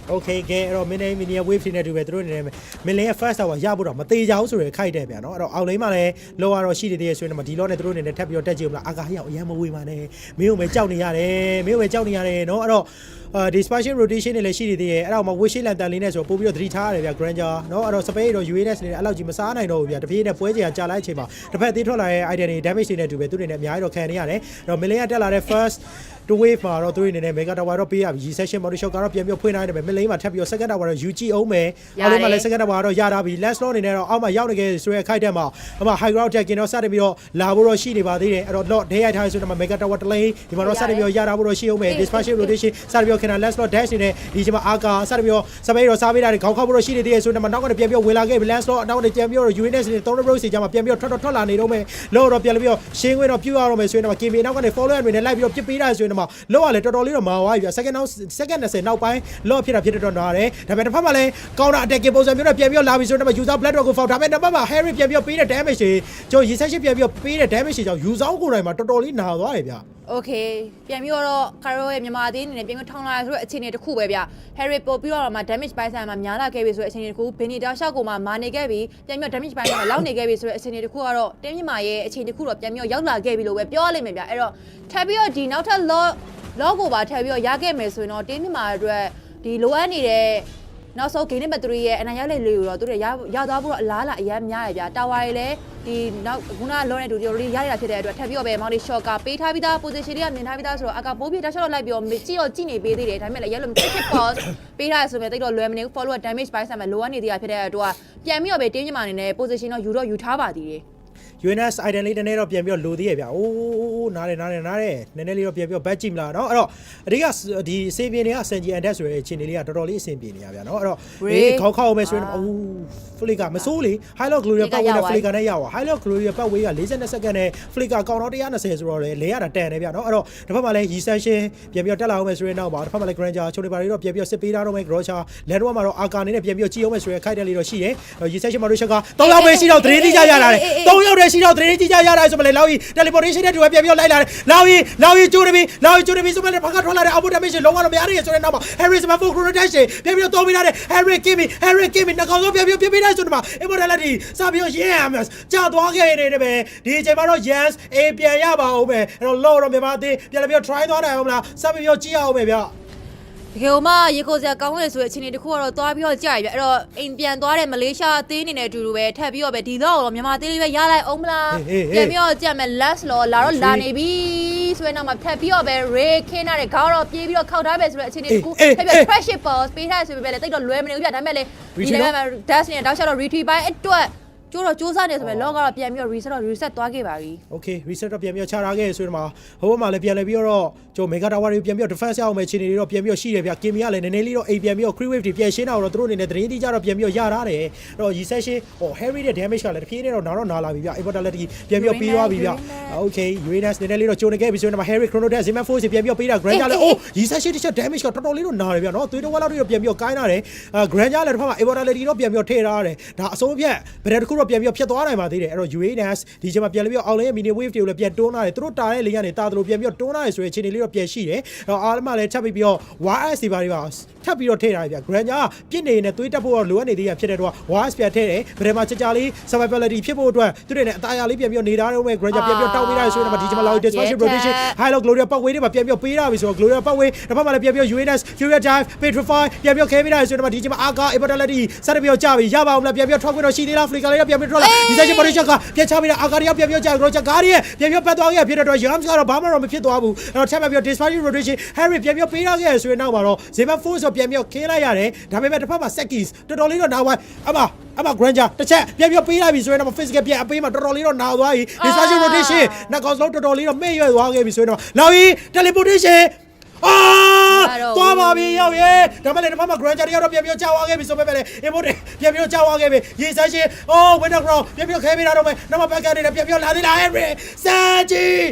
Okay ကဲအဲ့တော့ mini wave နဲ့တူပဲသူတို့နေတယ်မင်းလေးရဲ့ first hour ရဖို့တော့မသေးကြဘူးဆိုရယ်ခိုက်တယ်ဗျာနော်အဲ့တော့အောက်လိမ့်မှာလည်းလောကတော့ရှိသေးတယ်ဆိုရင်တော့ဒီလောနဲ့သူတို့နေနဲ့ထပ်ပြီးတော့တက်ကြည့်မလားအာကာဟရောက်အရင်မဝေးပါနဲ့မင်းတို့ပဲကြောက်နေရတယ်နော်အဲ့တော့ဒီ spatial rotation တွေလည်းရှိနေသေးတယ်အဲ့တော့မှ wishing lantern လေးနဲ့ဆိုပို့ပြီးတော့သတိထားရတယ်ဗျာ granger နော်အဲ့တော့ space တော့ UAS နဲ့အဲ့လောက်ကြီးမစားနိုင်တော့ဘူးဗျာတပြေးနဲ့ပွဲကြီးကြာလိုက်အချိန်မှာတစ်ဖက်သေးထွက်လာတဲ့ item တွေ damage တွေနဲ့တူပဲသူတွေနဲ့အများကြီးတော့ခံနေရတယ်အဲ့တော့ million တက်လာတဲ့ first to wave မှာတော့သူတွေအနေနဲ့ mega tower တော့ပေးရပြီ session mode shot ကတော့ပြန်ပြီးဖွင့်နိုင်တယ်ပဲ million မှာထပ်ပြီးတော့ second tower တော့ UG အောင်မယ်အောက်လေးမှာလည်း second tower တော့ရတာပြီ last slot အနေနဲ့တော့အောက်မှာရောက်နေခဲ့ဆိုရဲခိုက်တက်မှာအမ high ground check တော့စတင်ပြီးတော့လာဖို့တော့ရှိနေပါသေးတယ်အဲ့တော့ lot ဒဲရိုက်ထားဆိုတော့ mega tower တလိဒီမှာတော့စတင်ပြီးတော့ရတာဖို့တော့ရှိအောင်မယ် dispatch rotation စတင်ပြီးတော့ခဏ last slot dash နေဒီချိန်မှာအာကာစတင်ပြီးတော့စပိတ်တော့စားပေးတာတွေခေါင်းခောက်ဖို့တော့ရှိနေသေးတယ်ဆိုတော့နောက်ကနေပြန်ပြီးတော့ဝင်လာခဲ့ပြီ last slot နောက်ကနေပြန်ပြီးတော့ UNS နဲ့ 3 row စီကြမှာပြန်ပြီးတော့ထွက်လာနေတော့မယ်လောတော့ပြန်ပြီးတော့ရှင်းခွင့်တော့ပြုရတော့မယ်ဆိုရင်တော့ KB နောက်ကနေ follow ရနေလိုက်ပြီးတော့ပြစ်ပေးတာဆိုရင်တော့လောကလည်းတော်တော်လေးတော့မာသွားပြီဗျ second 20နောက်ပိုင်းလော့ဖြစ်တာဖြစ်တော့နားတယ်ဒါပေမဲ့တစ်ဖက်မှာလည်း counter attack ပုံစံမျိုးနဲ့ပြန်ပြီးတော့လာပြီဆိုတော့ user blood ကို foul ဒါပေမဲ့တစ်ဖက်မှာ Harry ပြန်ပြီးတော့ပေးတဲ့ damage တွေကျွန်တော် research ပြန်ပြီးတော့ပေးတဲ့ damage တွေကြောင့် user ကိုယ်တိုင်မှာတော်တော်လေးနာသွားတယ်ဗျOkay ပြန်ပြီးတော့ Caro ရဲ့မြန်မာအသင်းအနေနဲ့ပြန်ပြီးထောင်းလာဆိုတဲ့အခြေအနေတစ်ခုပဲဗျ Harry ပို့ပြီးတော့မှ damage ပိုင်းဆိုင်မှာများလာခဲ့ပြီဆိုတဲ့အခြေအနေတစ်ခု Benita ရှောက်ကိုမှမာနေခဲ့ပြီပြန်ပြီးတော့ damage ပိုင်းမှာလောက်နေခဲ့ပြီဆိုတဲ့အခြေအနေတစ်ခုကတော့တင်းမြန်မာရဲ့အခြေအနေတစ်ခုတော့ပြန်ပြီးတော့ရောက်လာခဲ့ပြီလို့ပဲပြောရလိမ့်မယ်ဗျအဲ့တော့ထပ်ပြီးတော့ဒီနောက်ထပ် log ကိုပါထပ်ပြီးတော့ရခဲ့မယ်ဆိုရင်တော့တင်းမြန်မာအတွက်ဒီလိုအပ်နေတဲ့နောက်ဆုံး game number 3ရဲ့အနိုင်ရလေလေးကိုတော့သူတို့ရသွားဖို့တော့အလားလာအများများရဗျာတာဝါတွေလည်းဒီနောက်ခုနလောနဲ့တူတူလေးရရတာဖြစ်တဲ့အတွက်ထပ်ပြီးတော့ပဲမောင်လေး short ကပေးထားပြီးသား position လေးကမြင်ထားပြီးသားဆိုတော့အကပိုးပြတာရှော့လိုက်ပြီးတော့ကြည့်နေပေးသေးတယ်ဒါပေမဲ့လည်းရဲလို့ ticket pause ပေးထားရဆိုပေမဲ့တိတ်တော့လွယ်မနေဘူး follow damage ပိုင်းဆိုင်မှာလိုအပ်နေသေးတာဖြစ်တဲ့အတွက်ပြန်ပြီးတော့ပဲတင်းညီမအနေနဲ့ position တော့ယူထားပါသေးတယ် UNS item လေးတနေ့တော့ပြန်ပြီးတော့လိုသေးရဗျအိုးနားတယ်နည်းနည်းလေးတော့ပြန်ပြီးတော့ back ကြည့်မလားเนาะအဲ့တော့အဓိကဒီစေပြင်းတွေက Sanji and Death ဆိုတဲ့အခြေအနေလေးကတော်တော်လေးအဆင်ပြေနေရဗျเนาะအဲ့တော့ခေါက်အောင်မယ်ဆိုရင်အိုး flicker မစိုးလေ high low glory ပတ်ဝေးနဲ့ flicker နဲ့ရောက်ပါ high low glory ပတ်ဝေးက42စက္ကန့်နဲ့ flicker ကောင်တော့120ဆိုတော့လေရတာတန်တယ်ဗျเนาะအဲ့တော့တစ်ဖက်မှာလည်း recension ပြန်ပြီးတော့တက်လာအောင်မယ်ဆိုရင်နောက်ပါတစ်ဖက်မှာလည်း granger ချုံနေပါလေးတော့ပြန်ပြီးတော့စစ်ပေးထားတော့မယ် grocha လန်တော့မှာတော့ အာကာနေနဲ့ပြန်ပြီးတော့ကြည့်အောင်မယ်ဆိုရင်ခိုက်တယ်လေးတော့ရှိတယ် recension မှာတော့ချက်က3ယောက်ပဲရှိတော့သတင်းကြီးကြရတာလေ3ယောက်တည်းရှိတော့သတင်းကြီးကြရတာဆိုမှလေလောက်ကြီး teleportation နဲ့တူပြန်ပြီးတော့လိုက်လာတယ်လောက်ကြီးကျိုးနေပြီဆိုမှလေဘာကထွက်လာတဲ့ output damage လုံးဝတော့မရရဆိုတဲ့နောက်မှာ Harry စမဖို့ chrono dash ပြန်ပြီးတော့သုံးပေးထားတယ် Harry Kimi နှကောင်ဆုံးပြန်ပြီးပြပေးထားဆိုတော့ immortality စပြီးတော့ yes ကြာသွားခဲ့နေတယ်ပဲဒီအချိန်မှာတော့ yes ပြန်ရပါအောင်ပဲအဲ့တော့ low တော့မြန်မာအသေးပြန်ပြီးတော့ try သွားနိုင်အောင်မလားစပြီးတော့ကြည့်အောင်ပဲဗျ ကယ်မှရေကိုစရာကောင်းတယ်ဆိုတဲ့အချိန်တစ်ခုကတော့သွားပြီးတော့ကြာပြီအဲ့တော့အိမ်ပြန်သွားတဲ့မလေးရှားအသင်းအနေနဲ့အတူတူပဲထပ်ပြီးတော့ပဲဒီတော့မြန်မာသေးလေးပဲရလိုက်အောင်မလားပြန်ပြီးတော့ကြက်မယ် last လောလာတော့လာနေပြီဆိုရင်တော့မှထပ်ပြီးတော့ပဲ Ray ခင်းထားတဲ့ခေါင်းတော့ပြေးပြီးတော့ခောက်ထားပဲဆိုတဲ့အချိန်တစ်ခုထပ်ပြီး pressure pause ပေးထားဆိုပေမဲ့လည်းတိတ်တော့လွယ်မနေဘူးပြဒါပေမဲ့လည်းဒီလည်း dash နဲ့တောက်ချတော့ retrieve ပိုင်းအတွက်ကျိုးတော့စားနေဆိုပေမဲ့ log ကတော့ပြန်ပြီးတော့ reset သွားခဲ့ပါပြီ Okay reset တော့ပြန်ပြီးချထားခဲ့ဆိုတော့ဟိုဘက်မှာလည်းပြန်လဲပြီးတော့ကျွန်တော် mega tower တွေပြန်ပြီးတော့ defense ရအောင်ပဲခြေနေတွေတော့ပြန်ပြီးတော့ရှိတယ်ဗျကင်မီကလည်းနည်းနည်းလေးတော့အိမ်ပြန်ပြီးတော့ crew wave တွေပြန်ရှင်းတာတော့သူတို့အနေနဲ့တရင်တိကျတော့ပြန်ပြီးတော့ရထားတယ်အဲ့တော့ recession ဟို Harry တဲ့ damage ကလည်းတစ်ပြေးနဲ့တော့နာလာပြီဗျ immortality ပြန်ပြီးတော့ပြီးသွားပြီဗျ Okay Uranus နည်းနည်းလေးတော့ကြိုနေခဲ့ပြီဆိုတော့ Harry Chrono Dash Zima Force ပြန်ပြီးတော့ပေးတာ Grand ကလည်း recession တစ်ချက် damage ကတော်တော်လေးတော့နာတယ်ဗျနော်သွေးတော်ဝါလောက်တွေပြန်ပြီးတော့ကိုင်းလာတယ် Grand ကလည်းတစ်ဖက်မှာ immortality တော့ပြန်ပြီးတော့ထည့်ထားတယ်ဒါအဆုံးဖြတ်ဗရက်တစ်ခုတော့ပြန်ပြီးတော့ဖြတ်သွားနိုင်ပါသေးတယ်အဲ့တော့ Uranus ဒီချိန်မှာပြန်ပြီးတော့အောင်လင်းရဲ့ mini wave တွေကိုလည်းပြန်တွန်းလာတယ်သူတို့တာတဲ့လေကနေတာတယ်လို့ပြန်ပြီးတော့တွန်းလာတယ်ဆိုရင်အခြေအနေလေးတော့ပြန်ရှိတယ်အဲ့တော့အားလုံးမှလည်းချက်ပြီးတော့ YS တွေပါထပ်ပြီးတော့ထည့်ထားတယ်ဗျ Grand ကပြစ်နေနဲ့သွေးတက်ဖို့တော့လိုအပ်နေသေးရဖြစ်တဲ့တော့ YS ပြန်ထည့်တယ်ဗရက်မှာကြာလေး survivability ဖြစ်ဖို့အတွက်သူတွေနဲ့အသားရလေးပြန်ပြီးတော့နေထားတော့မယ် Grand ပြန်ပြီးတော့တောက်ပေးထားတယ်ဆိုတော့ဒီချိန်မှာ Loud Dispatch Rotation High Low Gloria ပတ်ဝေးတွေမှာပြန်ပြီးတော့ပေးထားပြီဆိုတော့ Gloria ပတ်ဝေးတစ်ဖက်မှာလည်းပြန်ပြီးတော့ Uranus Fury Dive Petrify ပြန်ပြီးတော့ခဲပေးထားတယ်ဆိုတော့ဒီချိန်မှာ Arca Immortality စတဲ့ပြီးတော့ကြာပြီရပါအောင်လားပြန်ပြီးတော့ထွက်ခွင့်တော့ရှိသေးလား Flicker လေးတော့ပြန်ပြီးတော့ထွက်လာဒီချိန် Position ကပြန်ချပေးတာ Arca တွေကပြန်ပြီးတော့ကြာ Roger Guardian ပြန်ပြီးတော့ပတ်သွားခဲ့ဖြစ်တဲ့တော့ Yams ကတော့ဘာမှတော့မဖြစ်သွားဘူးအဲ့တော့ထပ်ပြီးတော့ Dispatch Rotation Harry ပြန်ပြီးတော့ပေးထားခဲ့ဆိုရင်နောက်မှာတော့ Zema Force တော့ပြန်ပြီးတော့ခင်းလိုက်ရတယ်ဒါပေမဲ့တစ်ဖက်မှာ Sekis တော်တော်လေးတော့နောက်ပိုင်းအမ Granger တစ်ချက်ပြန်ပြီးတော့ပေးလိုက်ပြီဆိုရင်တော့ physical ပြန်အပေးမှာတော်တော်လေးတော့နာသွားပြီ Dispatch Rotation နောက်ကောင်လုံးတော်တော်လေးတော့မဲ့ရွက်သွားခဲ့ပြီဆိုရင်တော့နောက်ပြီး Teleportation သွားပါပြီရောက်ရဲဒါမှလည်းတစ်ဖက်မှာ Granger တယောက်တော့ပြန်ပြီးတော့ကြာသွားခဲ့ပြီဆိုပေမဲ့လည်း Emote ပြန်ပြီးတော့ကြာသွားခဲ့ပြီရေစမ်းရှင် Winter Crown ပြန်ပြီးတော့ခဲပေးတာတော့မယ်နောက်မှ back ကနေပြန်ပြီးတော့လာသေးလား Henry စန်ဂျီ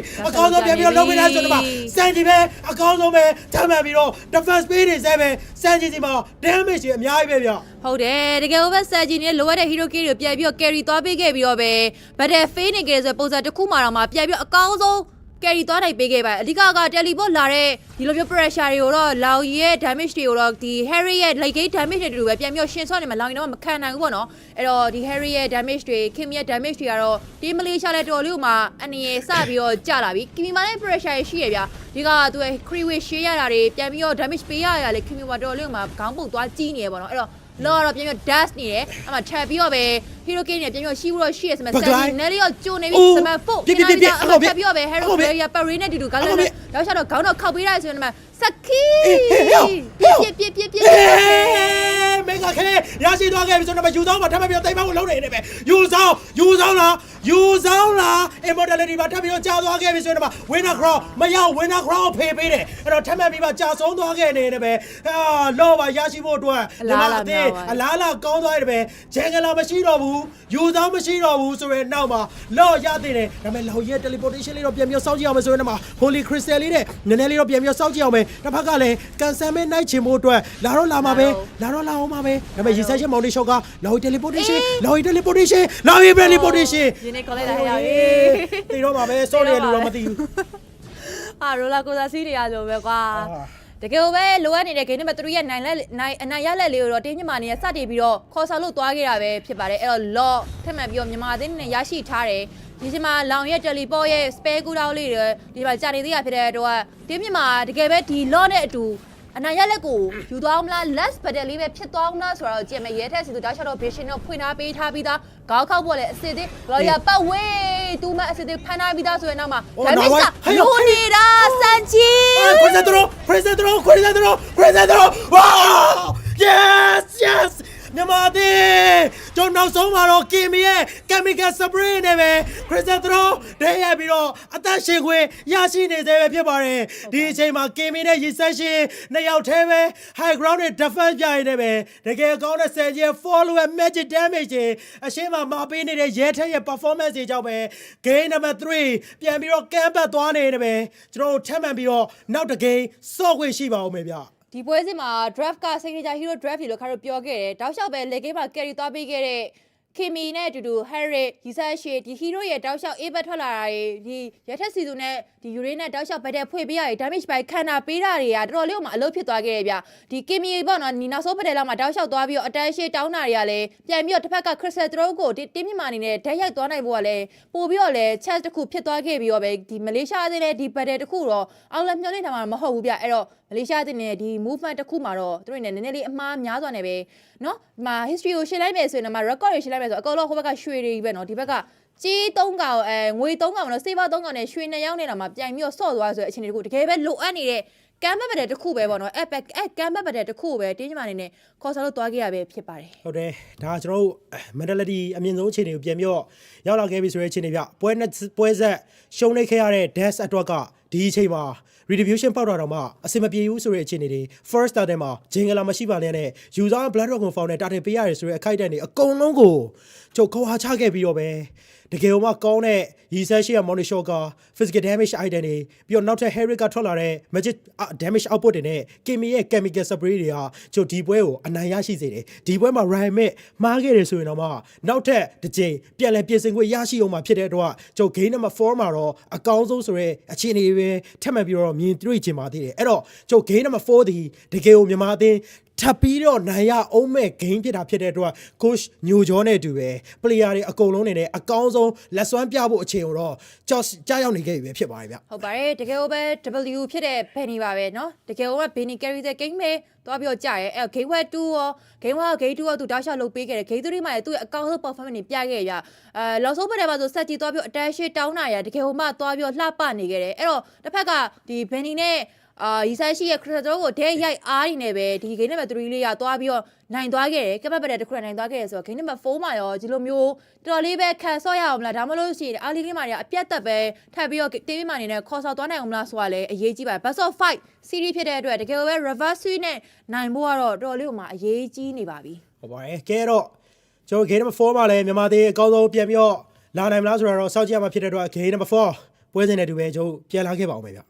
အကောင်းဆုံးပြန်ပြီးတော့လုပ်ပေးတာဆိုတော့စန်ဂျီပဲအကောင်းဆုံးပဲထမ်းမှန်ပြီးတော့ defense ပေးနေစေပဲစန်ဂျီစီမှာ damage တွေအများကြီးပဲဗျဟုတ်တယ်တကယ်ပဲစန်ဂျီနဲ့လိုအပ်တဲ့ hero key တွေပြန်ပြီးတော့ carry သွားပေးခဲ့ပြီးတော့ပဲ battle fail နေကြတဲ့ပုံစံတစ်ခုမှတော့မှပြန်ပြီးတော့အကောင်းဆုံးcarry သွားနိုင်ပေးခဲ့ပါအဓိက teleport လာတဲ့ဒီလိုမျိုး pressure တွေကိုတော့လောင်ရဲ့ damage တွေကိုတော့ဒီ Harry ရဲ့ light gate damage တွေတူပဲပြန်ပြီးတော့ရှင်းဆော့နေမှာလောင်ရင်တော့မခံနိုင်ဘူးပေါ့နော်အဲ့တော့ဒီ Harry ရဲ့ damage တွေ Kim ရဲ့ damage တွေကတော့ဒီမလေးရှားလဲတော်လေးကိုမှအနေရစပြီးတော့ကြာလာပြီ Kim မှာလည်း pressure ရှိရဗျာဒီကသူရဲ့ crew way ရှင်းရတာတွေပြန်ပြီးတော့ damage ပေးရရလေ Kim မှာတော်လေးကိုမှခေါင်းပုတ်သွားကြီးနေရပေါ့နော်အဲ့တော့လောတော့ပြန်ပြီး dash နေတယ်အမှထပ်ပြီးတော့ပဲ hero key နဲ့ပြန်ပြီးရှိဘူးတော့ရှိရစမယ် Sandy နဲ့လေးတော့ကျိုနေပြီစမယ်ဖို့ပြန်ပြီးတော့ပဲ Harry Player ပတ်ရင်းနဲ့တူကောင်းတယ်တော့ရှာတော့ခေါင်းတော့ခောက်ပေးလိုက်ဆိုရင်မှစကီပြမေဂါခဲရရှိသွားခဲ့ပြီဆိုတော့ယူဆောင်မှာထပ်ပြီးတော့တိမ်မောင်းကိုလုံးနေတယ်ပဲယူဆောင်လား immortality မှာထပ်ပြီးတော့ကြာသွားခဲ့ပြီဆိုတော့ winner crown မရောက် winner crown ဖေးပေးတယ်အဲ့တော့ထပ်မှတ်ပြီးမှကြာဆုံးသွားခဲ့နေတယ်ပဲလောပါရရှိဖို့အတွက်ဒီမှာအသေးအလားလာကောင်းသွားတယ်ပဲဂျန်ဂလာမရှိတော့ဘူးယူဆောင်မရှိတော့ဘူးဆိုရင်နောက်မှာလောရသေးတယ်ဒါပေမဲ့လောက်ရဲ့ teleportation လေးတော့ပြန်ပြီးစောင့်ကြည့်အောင်မယ်ဆိုရင်တော့ holy crystal လေးနဲ့နည်းနည်းလေးတော့ပြန်ပြီးစောင့်ကြည့်အောင်မယ်တစ်ဖက်ကလည်းကန်ဆယ်မဲနိုင်ချင်ဖို့အတွက်လာတော့လာအောင်ပါပဲဒါပေမဲ့ရေဆက်ရှင်မောင်တီရှော့ကလောက် teleportation ဒီနေ့ collect လာရပြီတီတော့ပါပဲ sorry လူတော့မသိဘူးရိုလာကိုစာစီးနေရဆိုပဲကွာတကယ်ပဲလိုအပ်နေတဲ့ game number 3ရဲ့နိုင်အနိုင်ရလက်လေးကိုတော့တင်းမြန်မာနေရစတင်ပြီးတော့ခေါ်ဆောင်လို့သွားခဲ့တာပဲဖြစ်ပါတယ်အဲ့တော့ law ထပ်မှန်ပြီးတော့မြန်မာသင်းနဲ့ရရှိထားတယ်ဒီချိန်မှာလောင်ရဲ့ teleport ရဲ့ spare cooldown လေးတွေဒီမှာကြာနေသေးတာဖြစ်တဲ့တော့တင်းမြန်မာတကယ်ပဲဒီ law နဲ့အတူအနိုင်ရလက်ကိုယူသွားအောင်မလား last battle လေးပဲဖြစ်သွားအောင်လားဆိုတော့ကြည့်မယ်ရဲထက်စီသူတောက်ချတော့ vision တော့ဖွင့်ထားပေးထားပြီးသားခေါင်းခောက်ဖို့လည်းအစစ်သေး Gloria ပတ်ဝေးတူမအစစ်သေးဖန်ထားပြီးသားဆိုရင်နောက်မှာဒါပေမဲ့လိုနေတာစန်ချီ Crescentro wow yes မြန်မာသေးကျွန်တော်နောက်ဆုံးမှာတော့ Kim ရဲ့ chemical spray နဲ့ပဲ Crescentro တဲ့ရပြီးတော့အသက်ရှင်ခွင့်ရရှိနေသေးပဲဖြစ်ပါတယ်ဒီအချိန်မှာ Kim နဲ့ Recession နှစ်ယောက်တည်းပဲ high ground နဲ့ defense ပြရင်လည်းပဲတကယ်ကောင်းတဲ့ဆယ်ကျ follow magic damage တွေအရှင်းမှာမပေးနေတဲ့ရဲထက်ရဲ့ performance တွေကြောင့်ပဲ game number 3ပြန်ပြီးတော့ camp back သွားနေတယ်ပဲကျွန်တော်တို့ထပ်မှန်ပြီးတော့နောက်တစ် game ဆော့ခွင့်ရှိပါဦးမယ်ဗျဒီပွဲစဉ်မှာ draft က signature hero draft လို့ခါတော့ပြောခဲ့တယ်တောက်လျှောက်ပဲ leg game မှာ carry သွားပေးခဲ့တဲ့ Kimi နဲ့အတူတူ Harry ရီဆာရှေဒီ hero ရဲ့တောက်လျှောက် A ဘက်ထွက်လာတာတွေဒီရထက်စီသူနဲ့ဒီ Uranus နဲ့တောက်လျှောက်ဘက်တဲ့ဖွေပေးရတယ် damage ပိုင်းခန္ဓာပေးတာတွေကတော်တော်လေးမှအလုပ်ဖြစ်သွားခဲ့တယ်ဗျဒီ Kimi ပေါ့နော်ဒီနောက်ဆုံးဘက်တဲ့လောက်မှာတောက်လျှောက်သွားပြီးတော့ attention တောင်းတာတွေကလည်းပြန်ပြီးတော့တစ်ဖက်က Crystal Throw ကိုတင်းမြမာအနေနဲ့ဓာတ်ရိုက်သွားနိုင်ဖို့ကလည်းပို့ပြီးတော့လည်း chance တစ်ခုဖြစ်သွားခဲ့ပြီးတော့ပဲဒီ Malaysia အသင်းနဲ့ဒီ battle တစ်ခုတော့အောင်လည်းမျှော်လင့်ထားမှာမဟုတ်ဘူးဗျအဲ့တော့ မလေးရှားအသင်းနဲ့ဒီ movement တစ်ခုမှာတော့သူတို့နဲ့နည်းနည်းလေးအမှားများစွာနဲ့ပဲเนาะဒီမှာ history ကိုရှင်းလိုက်မယ်ဆိုရင်တော့ record ကိုရှင်းလိုက်မယ်ဆိုအကုန်လုံးဟိုဘက်ကရွှေတွေပဲเนาะဒီဘက်ကကြီး3កောင်ငွေ3កောင်เนาะ silver 3កောင်နဲ့ရွှေ2ယောက်နေတာမှာပြိုင်ပြီးတော့ဆော့သွားဆိုတဲ့အချိန်တခုတကယ်ပဲလိုအပ်နေတဲ့ကမ်းဘက်ပဒက်တစ်ခုပဲပေါ့နော်ကမ်းဘက်ပဒက်တစ်ခုပဲတင်းချမာနေနဲ့ခေါ်ဆောင်လို့တွားခဲ့ရပဲဖြစ်ပါတယ်ဟုတ်တယ်ဒါကျွန်တော်တို့ mentality အမြင့်ဆုံးအခြေအနေကိုပြန်ပြီးတော့ရောက်လာခဲ့ပြီဆိုတဲ့အခြေအနေပြပွဲဆက်ရှုံးနေခဲ့ရတဲ့ dash အတွက်ကဒီအချိန်မှာ retribution ပေါက်တာတော့မှအစင်မပြေဘူးဆိုတဲ့အခြေအနေတွေ first start မှာဂျင်ဂလာမရှိပါနဲ့ user blood dragon found နဲ့တာတင်ပေးရတယ်ဆိုတဲ့အခိုက်အတန့်တွေအကုန်လုံးကိုချုပ်ခေါ်ချခဲ့ပြီးတော့ပဲတကယ်မှကောင်းတဲ့ရီဆက်ရှိရ monitor က physical damage item တွေပြီးတော့နောက်ထပ် Harry ကထွက်လာတဲ့ magic damage output တွေနဲ့ Kimi ရဲ့ chemical spray တွေကကျွန်တော်ဒီပွဲကိုအနိုင်ရရှိစေတယ်ဒီပွဲမှာ Ryan မဲ့မှားခဲ့တယ်ဆိုရင်တော့မှနောက်ထပ်တစ်ကြိမ်ပြန်လည်ပြင်ဆင်ခွင့်ရရှိအောင်မှာဖြစ်တဲ့အတွက်ကျွန်တော် game number 4မှာတော့အကောင်းဆုံးဆိုရဲအခြေအနေတွေပဲထပ်မှတ်ပြီးတော့မြင်တွေ့ချင်ပါသေးတယ်အဲ့တော့ကျွန်တော် game number 4ဒီတကယ်ကိုမြန်မာအသင်းထပ်ပြီးတော့နိုင်ရအောင်မဲ့ game ဖြစ်တာဖြစ်တဲ့အတွက် coach ညိုကျော်နဲ့တူပဲ player တွေအကုန်လုံးနေနဲ့အကောင်းဆုံးလက်စွမ်းပြဖို့အခြေကိုတော့ကြားရောက်နေခဲ့ပြီပဲဖြစ်ပါတယ်ဗျဟုတ်ပါတယ်တကယ်ကိုပဲ W ဖြစ်တဲ့ Benny ပါပဲเนาะတကယ်ကိုပဲ Benny carry တဲ့ game ပဲသွားပြီးတော့ကြာရဲအဲ့ game 1 2ရော game 1 game 2ရောသူတောက်လျှောက်လုပ်ပေးခဲ့တယ် game 3မှာလည်းသူ့ရဲ့အကောင်းဆုံး performance တွေပြခဲ့ရလောက်ဆုံးပတ်တယ်ပါဆိုဆက်ကြီးသွားပြီး attention တောင်းတာရတကယ်ဟိုမှသွားပြီးတော့လှပနေခဲ့တယ်အဲ့တော့တစ်ဖက်ကဒီ Benny နဲ့ရီဆိုင်ရှိရဲ့ crystal ကိုဒဲရိုက်အားနေနဲ့ပဲဒီ game number 3လေးကသွားပြီးတော့နိုင်သွားခဲ့တယ်ကပတ်ပတ်တဲ့တစ်ခုနိုင်သွားခဲ့တယ်ဆိုတော့ game number 4မှာရောဒီလိုမျိုးတော်တော်လေးပဲခံဆော့ရအောင်မလားဒါမှမဟုတ်ရှိရင်အားလေးလေးမှာအပြတ်သက်ပဲထပ်ပြီးတော့ TV မှာနေနဲ့ခေါ်ဆော့သွားနိုင်အောင်မလားဆိုတာလည်းအရေးကြီးပါတယ် best of 5 series ဖြစ်တဲ့အတွက်တကယ်ပဲ reverse swing နဲ့နိုင်ဖို့ကတော့တော်တော်လေးမှအရေးကြီးနေပါပြီဟုတ်ပါတယ်ကဲတော့ကျွန်တော် game number 4မှာလည်းမြန်မာသေးအကောင်းဆုံးပြန်ပြီးတော့လာနိုင်မလားဆိုတော့စောင့်ကြည့်ရမှာဖြစ်တဲ့အတွက် game number 4ပွဲစဉ်နဲ့တူပဲကျွန်တော်ပြန်လာခဲ့ပါအောင်ပဲဗျ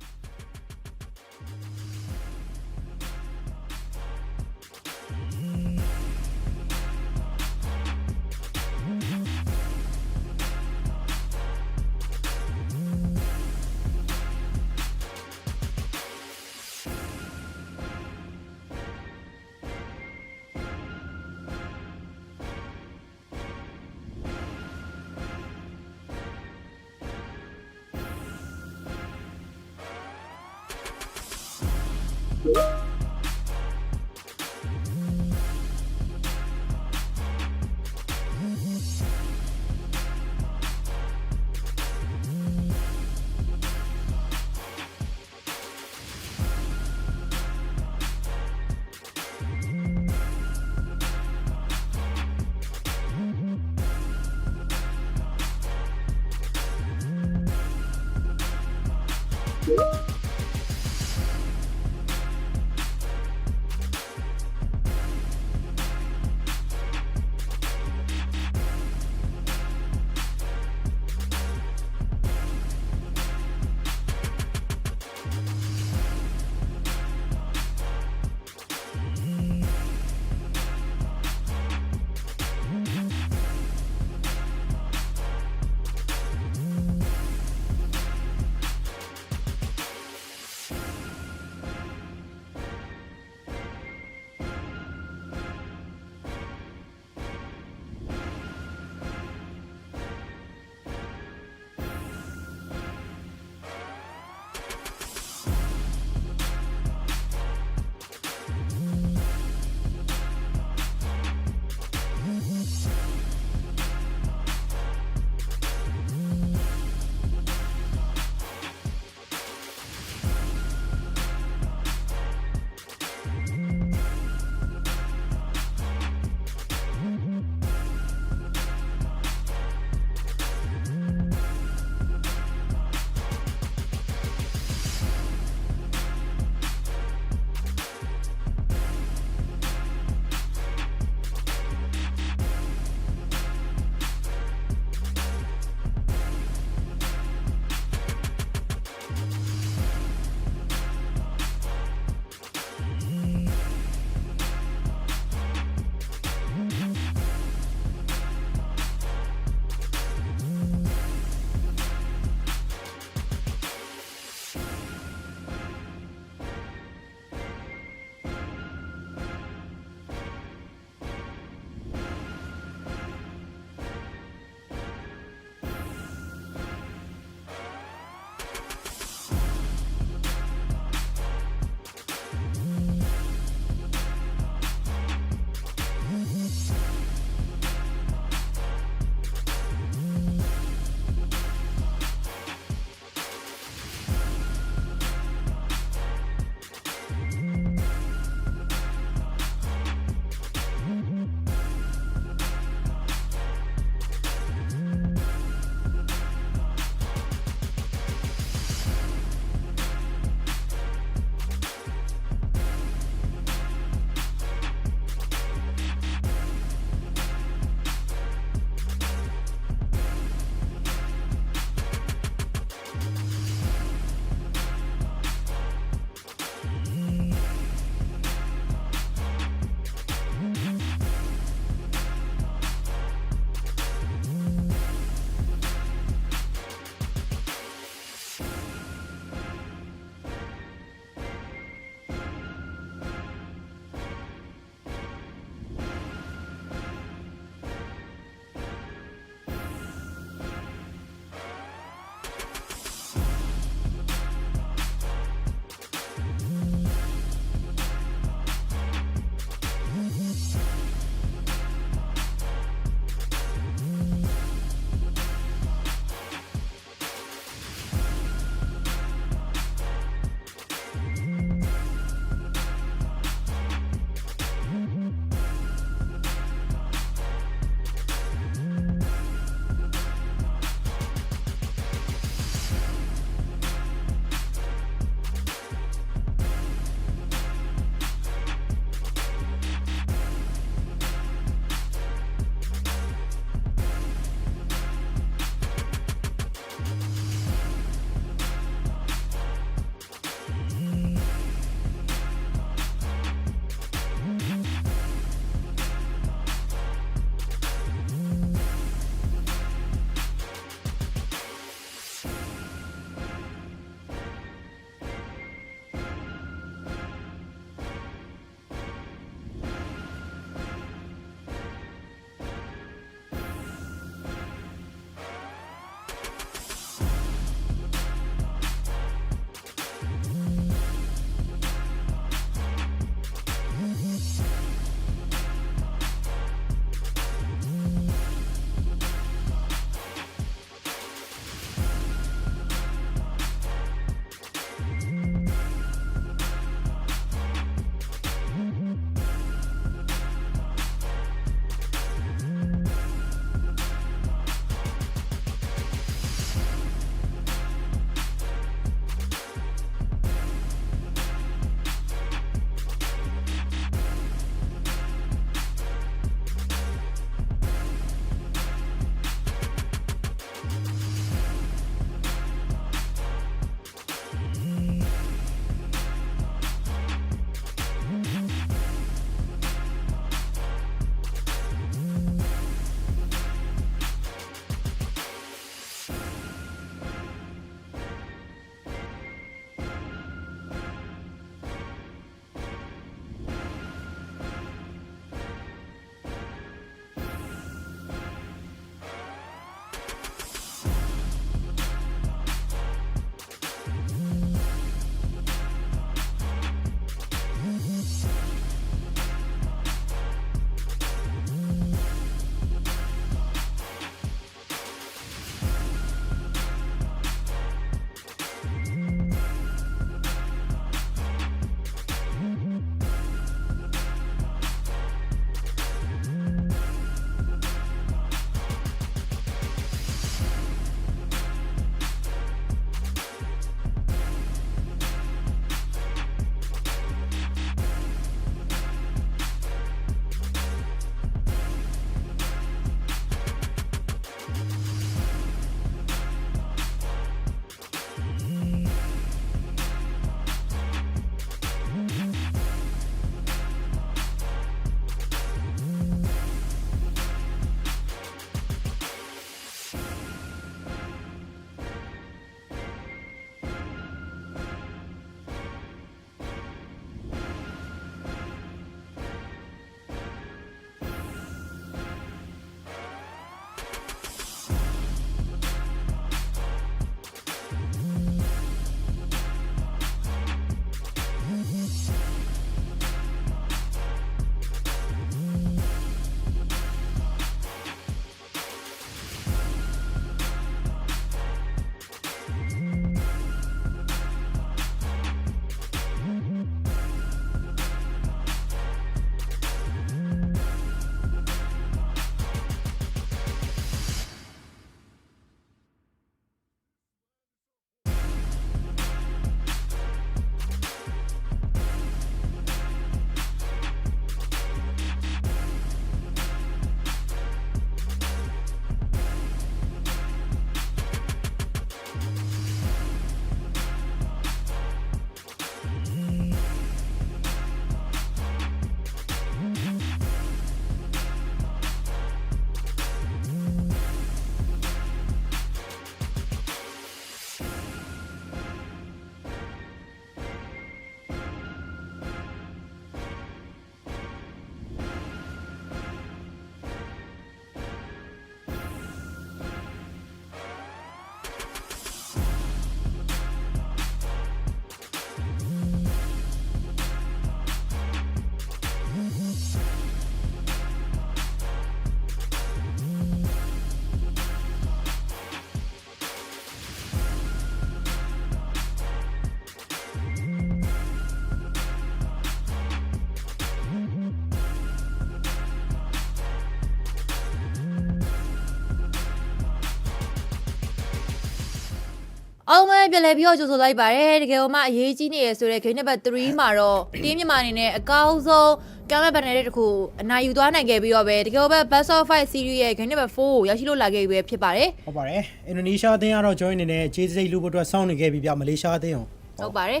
အောင်မဲပြလဲပြီးတော့ကြိုဆိုလိုက်ပါတယ်တကယ်လို့မှအရေးကြီးနေရဆိုတဲ့ game number 3မှာတော့တင်းမြန်မာအနေနဲ့အကောင်းဆုံးကမ်းမဲ့ဘန်နယ်တခုအနိုင်ယူသွားနိုင်ခဲ့ပြီးတော့ပဲတကယ်ပဲ Best of 5 series ရဲ့ game number 4ကိုရရှိလို့လာခဲ့ပြီဖြစ်ပါတယ်ဟုတ်ပါတယ်အင်ဒိုနီးရှားအသင်းကတော့ join နေနဲ့ခြေစိတ်လူဖို့အတွက်စောင့်နေခဲ့ပြီးပြမလေးရှားအသင်းဟုတ်ပါတယ်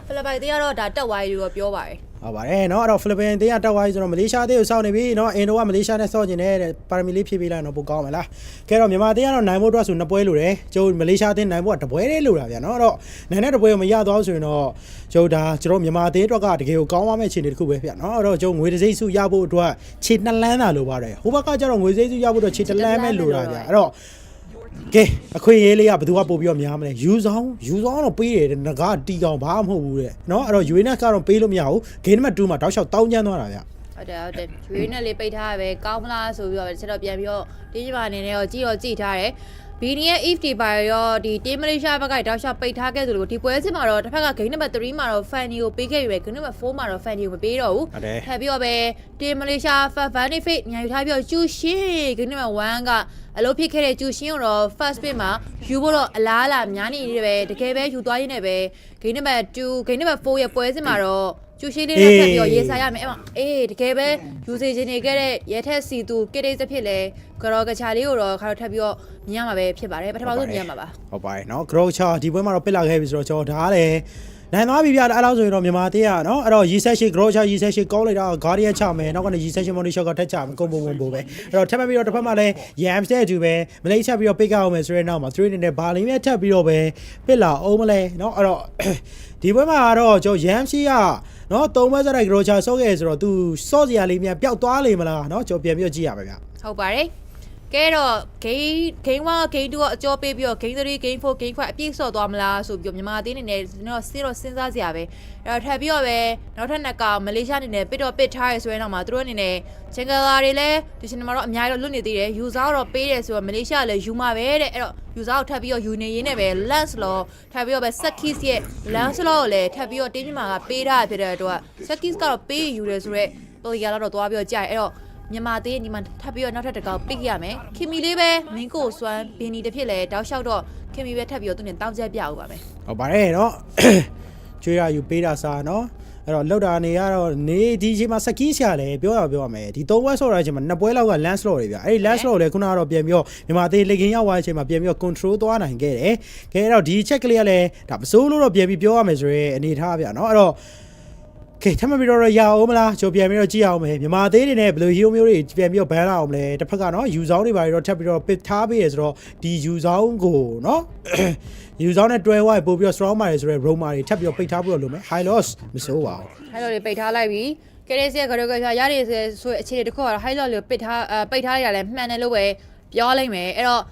ဖိလစ်ပိုင်အသင်းကတော့ဒါတက်ဝိုင်းလို့ပြောပါတယ်ဟုတ်ပါတယ်เนาะအဲ့တော့ဖိလစ်ပိုင်အသင်းကတက်ဝိုင်းဆိုတော့မလေးရှားအသင်းကိုစောင့်နေပြီเนาะအင်ဒိုကမလေးရှားနဲ့စောင့်ကျင်တဲ့ပါရမီလေးဖြည့်ပေးလိုက်တော့ပိုကောင်းမယ်လားကဲတော့မြန်မာအသင်းကတော့နိုင်ဖို့အတွက်ဆိုနှစ်ပွဲလိုတယ်ကျိုးမလေးရှားအသင်းနိုင်ဖို့ကတစ်ပွဲလေးလိုတာဗျာเนาะအဲ့တော့နိုင်တဲ့တစ်ပွဲကိုမရသွားဆိုရင်တော့ကျိုးဒါကျွန်တော်မြန်မာအသင်းအတွက်ကတကယ်ကိုကောင်းသွားမယ့်အခြေအနေတစ်ခုပဲဗျာเนาะအဲ့တော့ကျိုးငွေတစ်စိမ့်စုရဖို့အတွက်ခြေနှစ်လန်းသာလိုပါတယ်ဟိုဘက်ကကျတော့ငွေစိမ့်စုရဖို့အတွက်ခြေတစ်လန်းပဲလိုတာဗျာအဲ့တော့ကဲအခွင့်အရေးလေးကဘယ်သူကပို့ပြီးတော့များမလဲယူဆောင်တော့ပေးတယ်ငကားတီကောင်ဘာမှမဟုတ်ဘူးတဲ့เนาะအဲ့တော့ UNS ကတော့ပေးလို့မရဘူး game number 2မှာတောက်လျှောက်တောင်းကျမ်းသွားတာဗျဟုတ်တယ် UNS လေးပိတ်ထားရပဲကောင်းမလားဆိုပြီးတော့ချက်တော့ပြန်ပြီးတော့တင်းကြီးပါအနေနဲ့တော့ကြည့်ထားတယ်ဘီနီရဲ့ FT ပါရောဒီတင်းမလေးရှားဘက်ကတောက်လျှောက်ပိတ်ထားခဲ့သလိုဒီပွဲစစ်မှာတော့တစ်ဖက်က game number 3မှာတော့ Fanny ကိုပေးခဲ့ပြီပဲ game number 4မှာတော့ Fanny ကိုမပေးတော့ဘူးထပ်ပြီးတော့ပဲတင်းမလေးရှား Benefit ညယူထားပြီးတော့ကျူရှင်း game number 1ကအလုပ်ဖြစ်ခဲ့တဲ့ကျူရှင်းကိုတော့ first pit မှာယူဖို့တော့အလားအလာများနေတယ်ပဲတကယ်ပဲယူသွားရင်းနဲ့ပဲ game number 2 game number 4ရဲ့ပွဲစစ်မှာတော့ကျူရှင်းလေးနဲ့ထပ်ပြီးတော့ရေးစားရမယ်အဲ့မှာတကယ်ပဲယူစေချင်နေခဲ့တဲ့ရဲထက်စီသူကိတိစဖြစ်လဲကြော်ကချာလေးကိုတော့ခါတော့ထပ်ပြီးတော့မြင်ရမှာပဲဖြစ်ပါတယ်ပထမဆုံးမြင်ရမှာပါဟုတ်ပါတယ်เนาะကြော်ချာဒီပွဲမှာတော့ပစ်လာခဲ့ပြီဆိုတော့ကျွန်တော်ဒါလည်းနိုင်သွားပြီဗျာအဲ့လောက်ဆိုရင်တော့မြန်မာတေးရနော်အဲ့တော့ရီဆက်ရှိဂရောချာရီဆက်ရှိကောင်းလိုက်တာဂါရီယာချမယ်နောက်ကနေရီဆက်ရှိမော်နီရှော့ကထက်ချမယ်ကုန်ပုံပဲအဲ့တော့ထပ်မပြီးတော့တစ်ဖက်မှာလည်းရမ်စတဲ့အတူပဲမလေးချက်ပြီးတော့ပိတ်ကောက်အောင်မယ်ဆိုတဲ့နောက်မှာ3နေနဲ့ဘာလင်းနဲ့ထပ်ပြီးတော့ပဲပစ်လာအောင်မလဲနော်အဲ့တော့ဒီပွဲမှာတော့ကျွန်တော်ရမ်ရှိကနော်3ပွဲစတဲ့ဂရောချာဆော့ခဲ့ဆိုတော့သူဆော့စရာလေးများပျောက်သွားလိမ့်မလားနော်ကျွန်တော်ပြန်ပြီးကြည့်ရမယ်ဗျဟုတ်ပါတယ်ကဲတော့ game 1 game 2ကအကျော်ပေးပြီးတော့ game 3 game 4 game 5အပြည့်စော့သွားမလားဆိုပြီးမြန်မာအသင်းအနေနဲ့တော့စဉ်းစားစရာပဲအဲ့တော့ထပ်ပြီးတော့ပဲနောက်ထပ်နှစ်ကောင်မလေးရှားအနေနဲ့ပစ်ထားရဲဆိုရင်တော့မှသူတို့အနေနဲ့ချင်ဂလာတွေလည်းဒီရှင်မှာတော့အများကြီးတော့လွတ်နေသေးတယ်ယူဇာတော့ပေးတယ်ဆိုတော့မလေးရှားလည်းယူမှာပဲတဲ့အဲ့တော့ယူဇာကိုထပ်ပြီးတော့ယူနေရင်းနဲ့ပဲ lens လောထပ်ပြီးတော့ပဲ Sakis ရဲ့ lens လောကိုလည်းထပ်ပြီးတော့တင်းမြန်မာကပေးထားဖြစ်တဲ့အတွက် Sakis ကတော့ပေးယူတယ်ဆိုတော့တော်ရလာတော့သွားပြီးတော့ကြာအဲ့တော့မြန်မာသေးဒီမှာထပ်ပြီးတော့နောက်ထပ်တစ်ကောင်ပစ်ရမယ်ခင်မီလေးပဲမင်းကိုစွမ်းဘင်းနီတစ်ဖြစ်လဲတောက်လျှောက်တော့ခင်မီပဲထပ်ပြီးတော့သူနဲ့တောင်းချက်ပြအောင်ပါမယ်ဟုတ်ပါတယ်เนาะကျွေးရယူပေးတာစားเนาะအဲ့တော့လောက်တာနေရတော့နေဒီချိန်မှာစကီးဆရာလဲပြောရမယ်ဒီ3ပွဲဆော့ရချိန်မှာ2ပွဲလောက်က lance slot တွေဗျအဲ့ဒီ lance slot လဲခုနကတော့ပြန်ပြီးတော့မြန်မာသေးလေကင်းရောက်သွားတဲ့အချိန်မှာပြန်ပြီးတော့ control သွားနိုင်ခဲ့တယ်ခဲအဲ့တော့ဒီ check ကလေးကလည်းဒါမစိုးလို့တော့ပြန်ပြီးပြောရမယ်ဆိုရဲအနေထားဗျเนาะအဲ့တော့ကဲထပ်မပြီးတော့ရအောင်မလားကျွန်တော်ပြန်ပြီးတော့ကြည့်အောင်မယ်မြန်မာသေးတွေနဲ့ဘယ်လိုဟီရိုမျိုးတွေပြန်ပြီးတော့ဘန်းလာအောင်လဲတစ်ဖက်ကနော်ယူဆောင်တွေပါတော့ထပ်ပြီးတော့ပစ်ထားပေးရဆိုတော့ဒီယူဆောင်ကိုနော်ယူဆောင်နဲ့တွဲဝိုင်းပို့ပြီးတော့ strong ပါတယ်ဆိုတော့ roam တွေထပ်ပြီးတော့ပိတ်ထားဖို့လို့မယ် high loss မစိုးပါဘူး high loss တွေပိတ်ထားလိုက်ပြီကဲတဲ့စီကကြောကရရဆိုအခြေအနေတစ်ခုကတော့ high loss တွေပိတ်ထားရလဲမှန်တယ်လို့ပဲပြောလိုက်မယ်အဲ့တော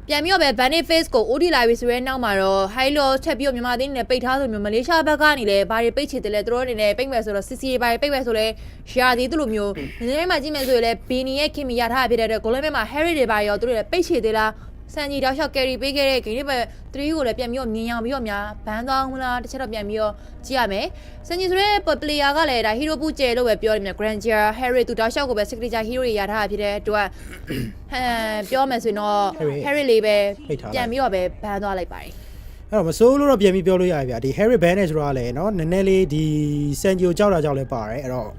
့ပြန်ပြီးတော့ပဲ benefits ကို OD လာပြီဆိုရဲနောက်မှာတော့ high loss ထပ်ပြီးတော့မြန်မာသင်းနဲ့ပိတ်ထားဆိုမျိုးမလေးရှားဘက်ကနေလဲဘာတွေပိတ်ချတယ်လဲသူတို့အနေနဲ့ပိတ်မယ်ဆိုတော့ CCA ဘာတွေပိတ်မယ်ဆိုလဲရှာသေးတယ်လို့မျိုးဒီနေ့မှကြည့်မယ်ဆိုရင်လဲ Bini ရဲ့ခင်မီရထားဖြစ်တဲ့အတွက် goal line မှာ Harry တွေပါရောသူတို့လည်းပိတ်ချသေးလားစံကြီးတောက်လျှောက် carry ပေးခဲ့တဲ့ game တွေပဲ3ကိုလည်းပြန်ပြီးတော့မြင်အောင်ပြီးတော့များဘန်းသွားမလားတစ်ချက်တော့ပြန်ပြီးတော့ကြည့်ရမယ်စံကြီးဆိုတဲ့ player ကလည်းဒါ hero ပူကျဲလို့ပဲပြောနေမြဲ Granger Harry သူတောက်လျှောက်ကိုပဲ signature hero တွေရထားဖြစ်တဲ့အတွက်ပြောမယ်ဆိုရင်တော့ Harry လေးပဲပြန်ပြီးတော့ပဲဘန်းသွားလိုက်ပါတယ်အဲ့တော့မစိုးလို့တော့ပြန်ပြီးပြောလို့ရပြီဗျာဒီ Harry Ban နဲ့ဆိုတာလည်းเนาะနည်းနည်းလေးဒီ Sanjo ကြောက်တာကြောက်လဲပါတယ်အဲ့တော့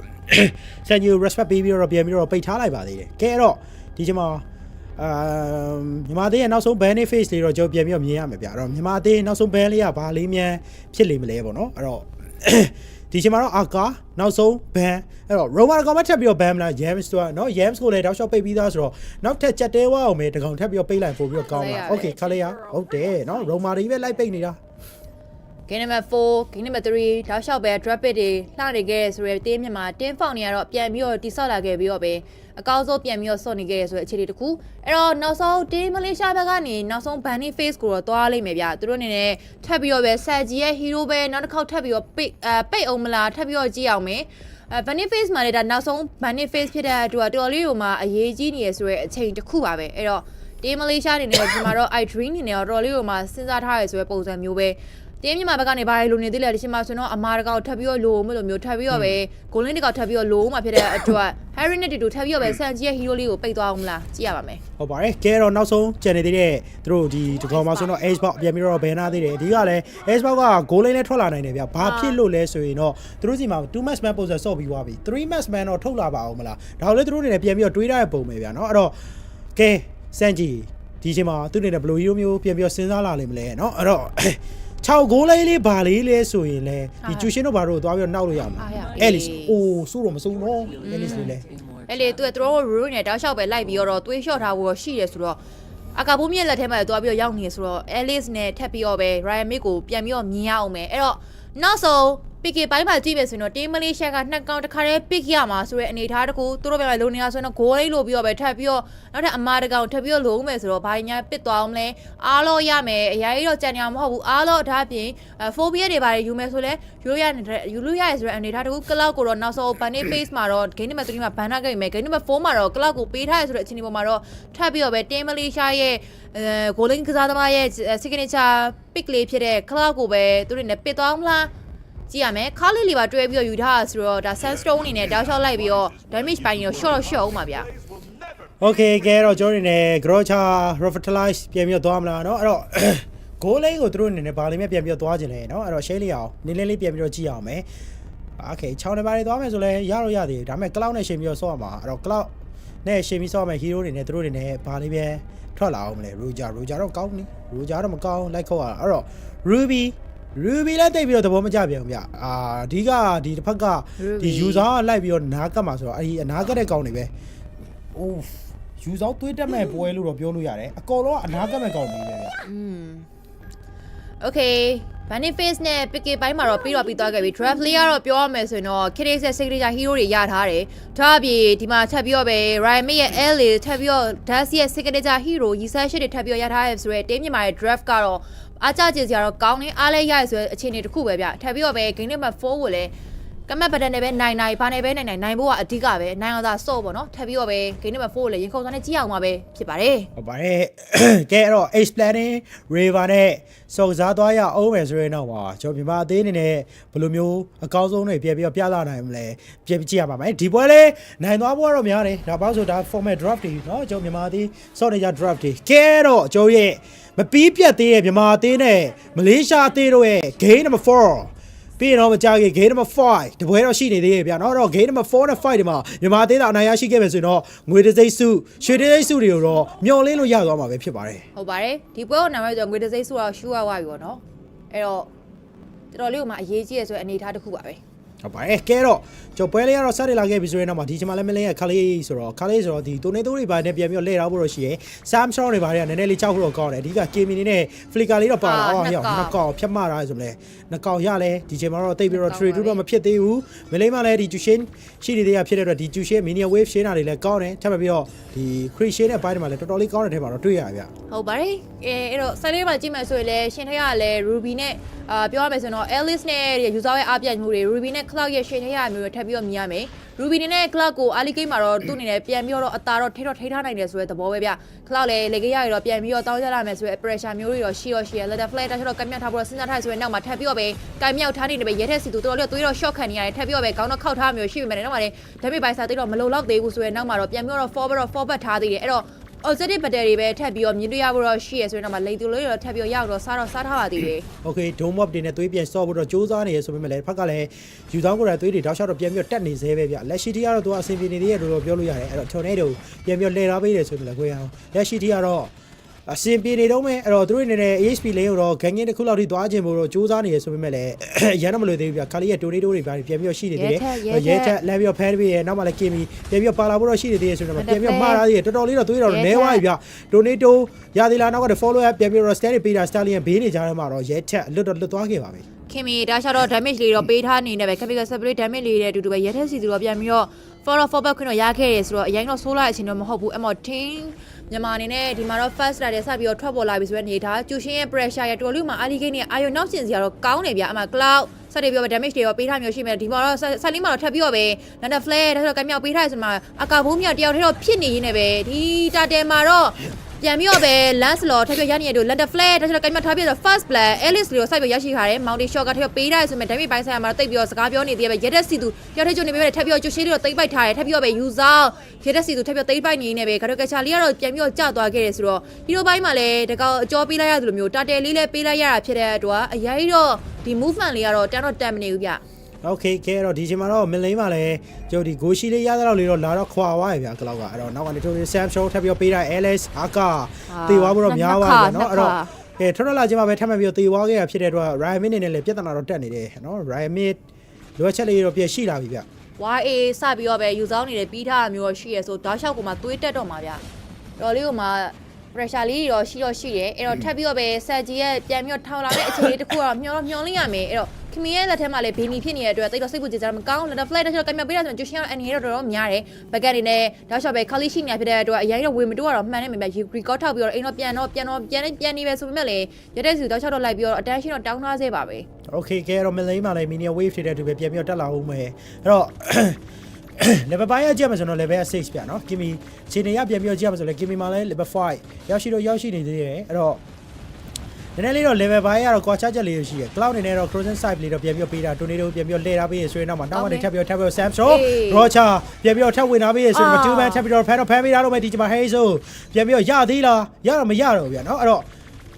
Sanjo respect ပေးပြီးတော့ပြန်ပြီးတော့ပိတ်ထားလိုက်ပါသေးတယ်ကဲအဲ့တော့ဒီချိန်မှာမြန်မာသေးရဲ့နောက်ဆုံး ban face လေးတော့ကျွန်တော်ပြန်ပြီးတော့မြင်ရမယ်ဗျာအဲ့တော့မြန်မာသေးနောက်ဆုံး ban လေးကဘာလေးမြန်ဖြစ်လိမ့်မလဲပေါ့နော်အဲ့တော့ဒီချိန်မှာတော့အာကာနောက်ဆုံး ban အဲ့တော့ Roma ကောင်မထပ်ပြီးတော့ ban မလား James တော့เนาะ James ကိုလည်းတောက်လျှောက်ပိတ်ပြီးသားဆိုတော့နောက်ထပ်ချက်တဲဝါအောင်မယ်တကောင်ထပ်ပြီးတော့ပိတ်လိုက်ပို့ပြီးတော့ကောင်းလား Okay ခါလေးရဟုတ်တယ်เนาะ Roma တွေပဲလိုက်ပိတ်နေတာgame number 4 game number 3တောက်လျှောက်ပဲ drop it တွေလှနေခဲ့ဆိုရဲတင်းမြန်မာတင်းဖောက်နေရတော့ပြန်ပြီးတော့တိဆောက်လာခဲ့ပြီးတော့ပဲအကောင်းဆုံးပြန်ပြီးတော့စော့နေခဲ့ရဆိုတဲ့အခြေအနေတစ်ခုအဲ့တော့နောက်ဆုံးတင်းမလေးရှားဘက်ကနေနောက်ဆုံး bunny face ကိုတော့သွားလိုက်မယ်ဗျသူတို့အနေနဲ့ထပ်ပြီးတော့ပဲဆက်ကြီးရဲ့ hero ပဲနောက်တစ်ခေါက်ထပ်ပြီးတော့ပိတ်အောင်မလားထပ်ပြီးတော့ကြည့်အောင်မယ်bunny face မှာလည်းဒါနောက်ဆုံး bunny face ဖြစ်တဲ့အတွက်တော်လေးကိုမှအရေးကြီးနေရဆိုတဲ့အချိန်တစ်ခုပါပဲအဲ့တော့တင်းမလေးရှားအနေနဲ့ဒီမှာတော့ I dream အနေနဲ့တော့တော်လေးကိုမှစဉ်းစားထားရဆိုတဲ့ပုံစံမျိုးပဲ တင်းမြမှာဘက်ကနေဘာလို့နေသေးလဲဒီချိန်မှာဆိုတော့အမာတကောက်ထပ်ပြီးတော့လိုမလို့မျိုးထပ်ပြီးတော့ပဲဂိုလင်းတကောက်ထပ်ပြီးတော့လိုမှဖြစ်တဲ့အတွက် Harry နဲ့တူထပ်ပြီးတော့ပဲဆန်ကြီးရဲ့ hero လေးကိုပိတ်သွားအောင်မလားကြည့်ရပါမယ်ဟုတ်ပါတယ်ကဲတော့နောက်ဆုံးကျန်နေသေးတဲ့သူတို့ဒီတကောင်မှာဆိုတော့ Ace Box ပြန်ပြီးတော့ဘယ်နာသေးတယ်ဒီကလည်း Ace Box ကဂိုလင်းနဲ့ထွက်လာနိုင်တယ်ဗျဘာဖြစ်လို့လဲဆိုရင်တော့သူတို့စီမှာ2 match man ပုံစံဆော့ပြီးသွားပြီ3 match man တော့ထုတ်လာပါအောင်မလားဒါကိုလည်းသူတို့အနေနဲ့ပြန်ပြီးတော့တွေးရတဲ့ပုံပဲဗျာเนาะအဲ့တော့ကဲစန်ကြီးဒီချိန်မှာသူ့အနေနဲ့ဘယ်လို hero မျိုးပြန်ပြီးတော့စဉ်းစားလာလိမ့်မလဲเนาะအဲ့တော့6 goal လေးဘာလေးလဲဆိုရင်လဲဒီကျူရှင်တို့ဘာလို့သွားပြီးတော့နောက်လို့ရမှာအဲ့လီအိုးစိုးတော့မစိုးတော့အဲ့လီဆိုလဲအဲ့လေသူကသူတို့ rule နဲ့တောက်လျှောက်ပဲလိုက်ပြီးတော့တွေးလျှော့ထားဖို့ရှိတယ်ဆိုတော့အကာဘိုးမြက်လက်ထဲမှာသွားပြီးတော့ရောက်နေဆိုတော့ Alice နဲ့ထပ်ပြီးတော့ပဲ Ryan Mid ကိုပြန်ပြီးတော့မြင်ရအောင်မယ်အဲ့တော့နောက်ဆုံး PK ပိုင်းမှာကြည့်မယ်ဆိုရင်တော့ Team Malaysia က2ကောင်တစ်ခါတည်း pick ရမှာဆိုတဲ့အနေအထားတစ်ခုသူတို့ပြန်လိုနေရဆိုတော့ goal လေးလိုပြီးတော့ပဲထပ်ပြီးတော့နောက်ထပ်အမားတစ်ကောင်ထပ်ပြီးတော့လိုမယ်ဆိုတော့ဘာညာပစ်သွားအောင်လဲအားလို့ရမယ်အရာကြီးတော့ကြံနေအောင်မဟုတ်ဘူးအားလို့ဒါပြင် phobia တွေဘာတွေယူမယ်ဆိုလဲယူလို့ရဆိုတဲ့အနေအထားတစ်ခု cloud ကိုတော့နောက်ဆုံး banning phase မှာတော့ game number 3မှာ ban ထားခဲ့ပြီမယ် game number 4မှာတော့ cloud ကိုပေးထားရဆိုတဲ့အခြေအနေပေါ်မှာတော့ထပ်ပြီးတော့ပဲ Team Malaysia ရဲ့golden ကစားသမားရဲ့ signature pick လေးဖြစ်တဲ့ cloud ကိုပဲသူတို့နဲ့ပစ်သွားအောင်လားကြည့်ရမယ်ခါလေးလေးပါတွဲပြီးတော့ယူထားဆိုတော့ဒါ sandstone အနေနဲ့တောက်လျှောက်လိုက်ပြီးတော့ damage ပိုင်းရော short အောင်ပါဗျာ Okay ကဲတော့ကျွန်တော်အနေနဲ့ Grocha revitalize ပြန်ပြီးတော့သွားမလားเนาะအဲ့တော့ goal လေးကိုသူတို့အနေနဲ့ဘာလေးမဲ့ပြန်ပြီးတော့သွားခြင်းလဲเนาะအဲ့တော့ share လေးအောင်နင်းလေးပြန်ပြီးတော့ကြည့်အောင်မယ် Okay 6နေပါလေးသွားမယ်ဆိုလဲရတော့ရသေးတယ်ဒါပေမဲ့ cloud နဲ့ရှင်ပြီးတော့ဆော့ရမှာအဲ့တော့ cloud နဲ့ရှင်ပြီးဆော့မယ် hero တွေနဲ့သူတို့တွေနဲ့ဘာလေးပဲထွက်လာအောင်မလဲ Roger တော့ကောင်းနေ Roger တော့မကောင်းလိုက်ခေါ်ရအဲ့တော့ Ruby လည်းတိတ်ပြီးတော့သဘောမကျပြန်ဘူးဗျအဓိကဒီတစ်ဖက်ကဒီ user ကလိုက်ပြီးတော့နားကတ်မှာဆိုတော့အဲဒီအနားကတ်တဲ့ကောင်တွေပဲအိုး user သွေးတက်မဲ့ပွဲလို့တော့ပြောလို့ရတယ်အကောတော့အနားကတ်မဲ့ကောင်တွေပဲဗျOkay banning phase နဲ့ PK ပိုင်းမှာတော့ပြီးသွားခဲ့ပြီ draft layer တော့ပြောရမယ်ဆိုရင်တော့ Kids ရဲ့ signature hero တွေရထားတယ်ဒါအပြင်ဒီမှာထပ်ပြီးတော့ပဲ Ryan Mid ရဲ့ L ထပ်ပြီးတော့ Das ရဲ့ signature hero ရီဆာရှစ်တွေထပ်ပြီးတော့ရထားရဆိုတော့ team မြန်မာရဲ့ draft ကတော့အားကြကြစရာတော့ကောင်းနေအားလဲရရဆိုတဲ့အခြေအနေတစ်ခုပဲဗျထပ်ပြီးတော့ပဲ game number 4ကိုလည်းကမတ်ဘတ်တန်နဲ့ပဲနိုင်ဘာနဲ့ပဲနိုင်ဖို့ကအဓိကပဲနိုင်အောင်သာစော့ပေါ့နော်ထပ်ပြီးတော့ပဲ game number 4ကိုလည်းရင်ခုန်စားနဲ့ကြည့်အောင်ပါပဲဖြစ်ပါတယ်ဟုတ်ပါတယ်ကဲအဲ့တော့ explaining river နဲ့စုံစားသွားရအောင်မယ်ဆိုရင်တော့ပါကျွန်တော်မြန်မာအသေးအနေနဲ့ဘယ်လိုမျိုးအကောင်းဆုံးတွေပြန်ပြီးတော့ပြသနိုင်မလဲပြန်ကြည့်ရပါမယ်ဒီပွဲလေးနိုင်သွားဖို့ကတော့များတယ်ဒါပေါ့ဆိုဒါ format draft တွေเนาะကျွန်တော်မြန်မာအသေးစော့နေကြ draft တွေကဲတော့ကျွန်တော်ရဲ့မပြီးပြတ်သေးရဲ့မြန်မာအသေးနဲ့မလေးရှားအသေးတို့ရဲ့ game number 4ပြီးတော့မကြခင် game number 5တပွဲတော့ရှိနေသေးရဲ့ဗျာเนาะတော့ game number 4နဲ့5ဒီမှာမြန်မာအသေးသားအနိုင်ရရှိခဲ့မယ်ဆိုရင်တော့ငွေတစိမ့်စုရွှေတစိမ့်စုတွေကိုတော့မျော်လင့်လို့ရသွားမှာပဲဖြစ်ပါတယ်ဟုတ်ပါတယ်ဒီပွဲကိုနာမည်ဆိုငွေတစိမ့်စုတော့ရှူရသွားပြီပေါ့နော်အဲ့တော့တော်တော်လေးကမှအရေးကြီးရဆိုအနေထားတစ်ခုပါပဲဟုတ်ပါတယ်ကဲတော့ကျွန်တော်ပွဲလေးကတော့စတင်လာခဲ့ပြီဆိုရင်တော့ဒီချိန်မှာလည်းမလင်းရဲ့ခလေးဆိုတော့ဒီတိုနေတိုးတွေပါနဲ့ပြန်ပြီးတော့လဲထားဖို့တော့ရှိရဲ Samsung တွေပါတွေကနည်းနည်းလေးကြောက်ဖို့တော့ကောင်းတယ်အဓိက Kimi နေနဲ့ Flicker လေးတော့ပါလာအောင်ရောက်နှစ်ကောင်ဖြတ်မှတာဆိုလဲနှစ်ကောင်ရလဲဒီချိန်မှာတော့တိတ်ပြီးတော့ trade တော့မဖြစ်သေးဘူးမလိမ့်မလဲဒီ Jushin ရှိနေတဲ့ရဖြစ်တဲ့အတွက်ဒီ Jushin Mini Wave ရှင်းတာတွေလည်းကောင်းတယ်ထပ်ပြီးတော့ဒီ Crit ရှင်းတဲ့ဘိုင်းတွေမှာလည်းတော်တော်လေးကောင်းတဲ့ထဲမှာတော့တွေ့ရပါဗျဟုတ်ပါတယ်အဲ့တော့ site လေးမှာကြည့်မယ်ဆိုရင်လည်းရှင်ထရကလည်း Ruby နဲ့ပြောရမယ်ဆိုတော့ Alice နဲ့ user ရဲ့အားပြိုင်မှုတွေ Ruby နဲ့ Cloud ရဲ့ရှင်ထရမျိုးတွေထပ်ပြီးတော့မြင်ရမယ် Ruby နဲ့ Cloud ကို early game မှာတော့သူ့အနေနဲ့ပြန်ပြီးတော့အသာတော့ထိထားနိုင်တယ်ဆိုတဲ့သဘောပဲဗျ Cloud လည်းလေကရရတော့ပြန်ပြီးတော့တောင်းရလာမယ်ဆိုတဲ့ pressure မျိုးတွေတော့ရှိရ letter flag တချို့တော့ကမ်းမြောက်ထားဖို့စဉ်းစားထားဆိုရင်နောက်မှာထပ်ပြီးတော့ပဲကမ်းမြောက်ထားနေတယ်ပဲရဲထက်စီသူတော်တော်လေးသွေးတော့ short ခံနေရတယ်ထပ်ပြီးတော့ပဲခေါင်းတော့ခောက်ထားမျိုးရှိပေမဲ့နောက်မှာလည်း damage ပိုင်းစာတိတ်တော့မလုံလောက်သေးဘူးဆိုရင်နောက်မှာတော့ပြန်ပြီးတော့ forward ထားသေးတယ်အဲ့တော့ objective battery ပဲထပ်ပြီးတော့မြင်တွေ့ရဖို့တော့ရှိရဆိုရင်တော့လေတူလေးတော့ထပ်ပြီးတော့ရောက်တော့စားထားပါသေးတယ် Okay dome mob တွေနဲ့သွေးပြန်ဆော့ဖို့တော့စူးစမ်းနေရဆိုပေမဲ့လည်းဖက်ကလည်းယူဆောင်ကိုယ်တိုင်သွေးတွေတောက်လျှောက်တော့ပြန်ပြီးတော့တက်နေသေးပဲဗျလက်ရှိတီကတော့သူကအဆင်ပြေနေသေးတယ်လို့ပြောလို့ရတယ်အဲ့တော့ tornado ပြန်ပြီးတော့လှည့်ထားပေးတယ်ဆိုရင်လည်းကိုရအောင်လက်ရှိတီကတော့အဆင်ပြေနေတော့မယ်အဲ့တော့သူတို့အနေနဲ့ AHP လေးကိုတော့ gang တစ်ခုလောက်ထိသွားခြင်းမို့တော့စူးစမ်းနေရဆိုပေမဲ့လည်းရမ်းတော့မလို့သေးဘူးဗျခါလေးရဲ့ tornado တွေပြန်ပြီးတော့ရှိနေသေးတယ်ရဲချက်လမ်းပြီးတော့ဖမ်းပြီးရနောက်မှလည်း Kimi ပြန်ပြီးတော့ပါလာဖို့တော့ရှိနေသေးတယ်ဆိုတော့ပြန်ပြီးတော့မှားထားသေးတယ်တော်တော်လေးတော့သွေးတော့နဲသွားပြီဗျ tornado ရသေးလားနောက်က follow up ပြန်ပြီးတော့ stand ပေးတာ Stallion ဘေးနေကြတယ်မှာတော့ရဲချက်လွတ်သွားခဲ့ပါပြီKimi ဒါရှော့တော့ damage လေးတော့ပေးထားနေတယ်ပဲ capital separate damage လေးတဲ့အတူတူပဲရဲထက်စီသူတော့ပြန်ပြီးတော့ forward ခွင့်တော့ရခဲ့တယ်ဆိုတော့အရင်တော့ဆိုးလာတဲ့အချိန်တော့မဟုတ်ဘူးအဲ့မော် team မြန်မာအနေနဲ့ဒီမှာတော့ first rider စပြီးတော့ထွက်ပေါ်လာပြီဆိုတဲ့အနေထားကျူရှင်ရဲ့ pressure ရဲ့တော်လူမှာ early game နဲ့အာရုံနောက်ကျင်စရာတော့ကောင်းတယ်ဗျအမှ cloud စတဲ့ပြော damage တွေရောပေးထားမျိုးရှိမယ်ဒီမှာတော့ဆက်လင်းမှာတော့ထပ်ပြီးတော့ပဲ London Flare ဒါဆိုတော့ကမ်းမြောက်ပေးထားရဆိုမှာအကာဘိုးမြောက်တယောက်တည်းတော့ဖြစ်နေရင်းနဲ့ပဲဒီတာတယ်မှာတော့ ပြန်ပြီးတော့ပဲ last လော်ထပ်ပြရနေရတူ Lender Flare ဒါဆိုတော့ကင်မထားပြဆို first player Alice လို့စိုက်ပြရရှိထားတယ် Mountain Shot ကထပ်ပေးထားဆိုမဲ့ damage ပိုင်းဆိုင်ရာမှာတိတ်ပြီးတော့စကားပြောနေသေးပဲရက်တဲ့စီသူပြောထဲကျုံနေပြီထပ်ပြီးတော့ကျူရှေးလေးတော့တိတ်ပိုက်ထားတယ်ထပ်ပြီးတော့ပဲ user ရက်တဲ့စီသူထပ်ပြီးတော့တိတ်ပိုက်နေနေပဲကတော့ကချာလေးကတော့ပြန်ပြီးတော့ကျသွားခဲ့တယ်ဆိုတော့ဒီလိုပိုင်းမှာလည်းတကောက်အကျော်ပေးလိုက်ရတယ်လို့မျိုးတာတယ်လေးလည်းပေးလိုက်ရတာဖြစ်တဲ့အတွက်အရင်တော့ဒီ movement လေးကတော့တန်တော့တန်မနေဘူးဗျโอเคကဲတော့ဒီချိန်မှာတော့မင်းလိန်မှာလည်းကျိုးဒီဂိုရှိလေးရတဲ့လောက်လေးတော့လာတော့ခွာသွားပြီဗျာကလောက်ကအဲ့တော့နောက်ကနေထိုးနေ Sam Show ထပ်ပြီးပေးတာ Alice အကတေသွားဖို့တော့များသွားပြီเนาะအဲ့တော့ကဲထွန်းလာချင်းမှာပဲထပ်မှတ်ပြီးတေသွားခဲ့ရဖြစ်တဲ့အတွက် Ryan Mid နဲ့လည်းပြဿနာတော့တက်နေတယ်เนาะ Ryan Mid လိုအပ်ချက်လေးတော့ပြည့်ရှိလာပြီဗျ YA စပြီးတော့ပဲယူဆောင်နေတယ်ပြီးထားတာမျိုးရှိရဆိုတောက်လျှောက်ကိုမှသွေးတက်တော့မှာဗျတော်လေးကိုမှ pressure လေးတော့ရှိတယ်အဲ့တော့ထပ်ပြီးတော့ပဲဆက်ကြီးရဲ့ပြန်ပြီးတော့ထောင်လာတဲ့အခြေအနေတစ်ခုတော့မျောလေးရမယ်အဲ့တော့ခင်မရဲ့လက်ထဲမှာလည်းဘေနီဖြစ်နေတဲ့အတွက်တိတ်တော့စိတ်ပူကြကြမကောင်း Lender Flare တစ်ချက်ကင်မပေးရဆိုရင်ကျူရှင်ကအန်ရီတော့များတယ်ဘက်ကနေနဲ့တောက်လျှောက်ပဲခါလေးရှိနေဖြစ်တဲ့အတွက်အရင်တော့ဝေမတိုးတော့မှန်နေမယ်ဗျ record ထောက်ပြီးတော့အိမ်တော့ပြန်နေပဲဆိုပေမဲ့လေရတဲ့စီတောက်လျှောက်တော့လိုက်ပြီးတော့ attention တော့တောင်းထားစေပါပဲ Okay ကဲတော့မလိန်မှာလည်း mini wave ဖြစ်တဲ့သူပဲပြန်ပြီးတော့တက်လာဦးမယ်အဲ့တော့level 5ရကြမှာဆိုတော့ level 6ပြเนาะ Kimi ခြေနေရပြန်ပြီးတော့ကြမှာဆိုလဲ Kimi မှာလည်း level 5ရောက်ရှိနေသေးတယ်အဲ့တော့နည်းနည်းလေးတော့ level 5ရတော့ကွာချချက်လေးရှိတယ် cloud နေနဲ့တော့ crossing side လေးတော့ပြန်ပြီးတော့ပေးတာ tornado ပြန်ပြီးတော့လှည့်ထားပေးရဆိုရင်တော့နောက်ကနေထပ်ပြီးတော့ Sam Show Rocha ပြန်ပြီးတော့ထပ်ဝင်ထားပေးရဆိုရင်2 man ထပ်ပြီးတော့ဖမ်းပေးထားလို့မယ်ဒီချိန်မှာ Hazel ပြန်ပြီးတော့ရသေးလားရတော့မရတော့ဘူးဗျာเนาะအဲ့တော့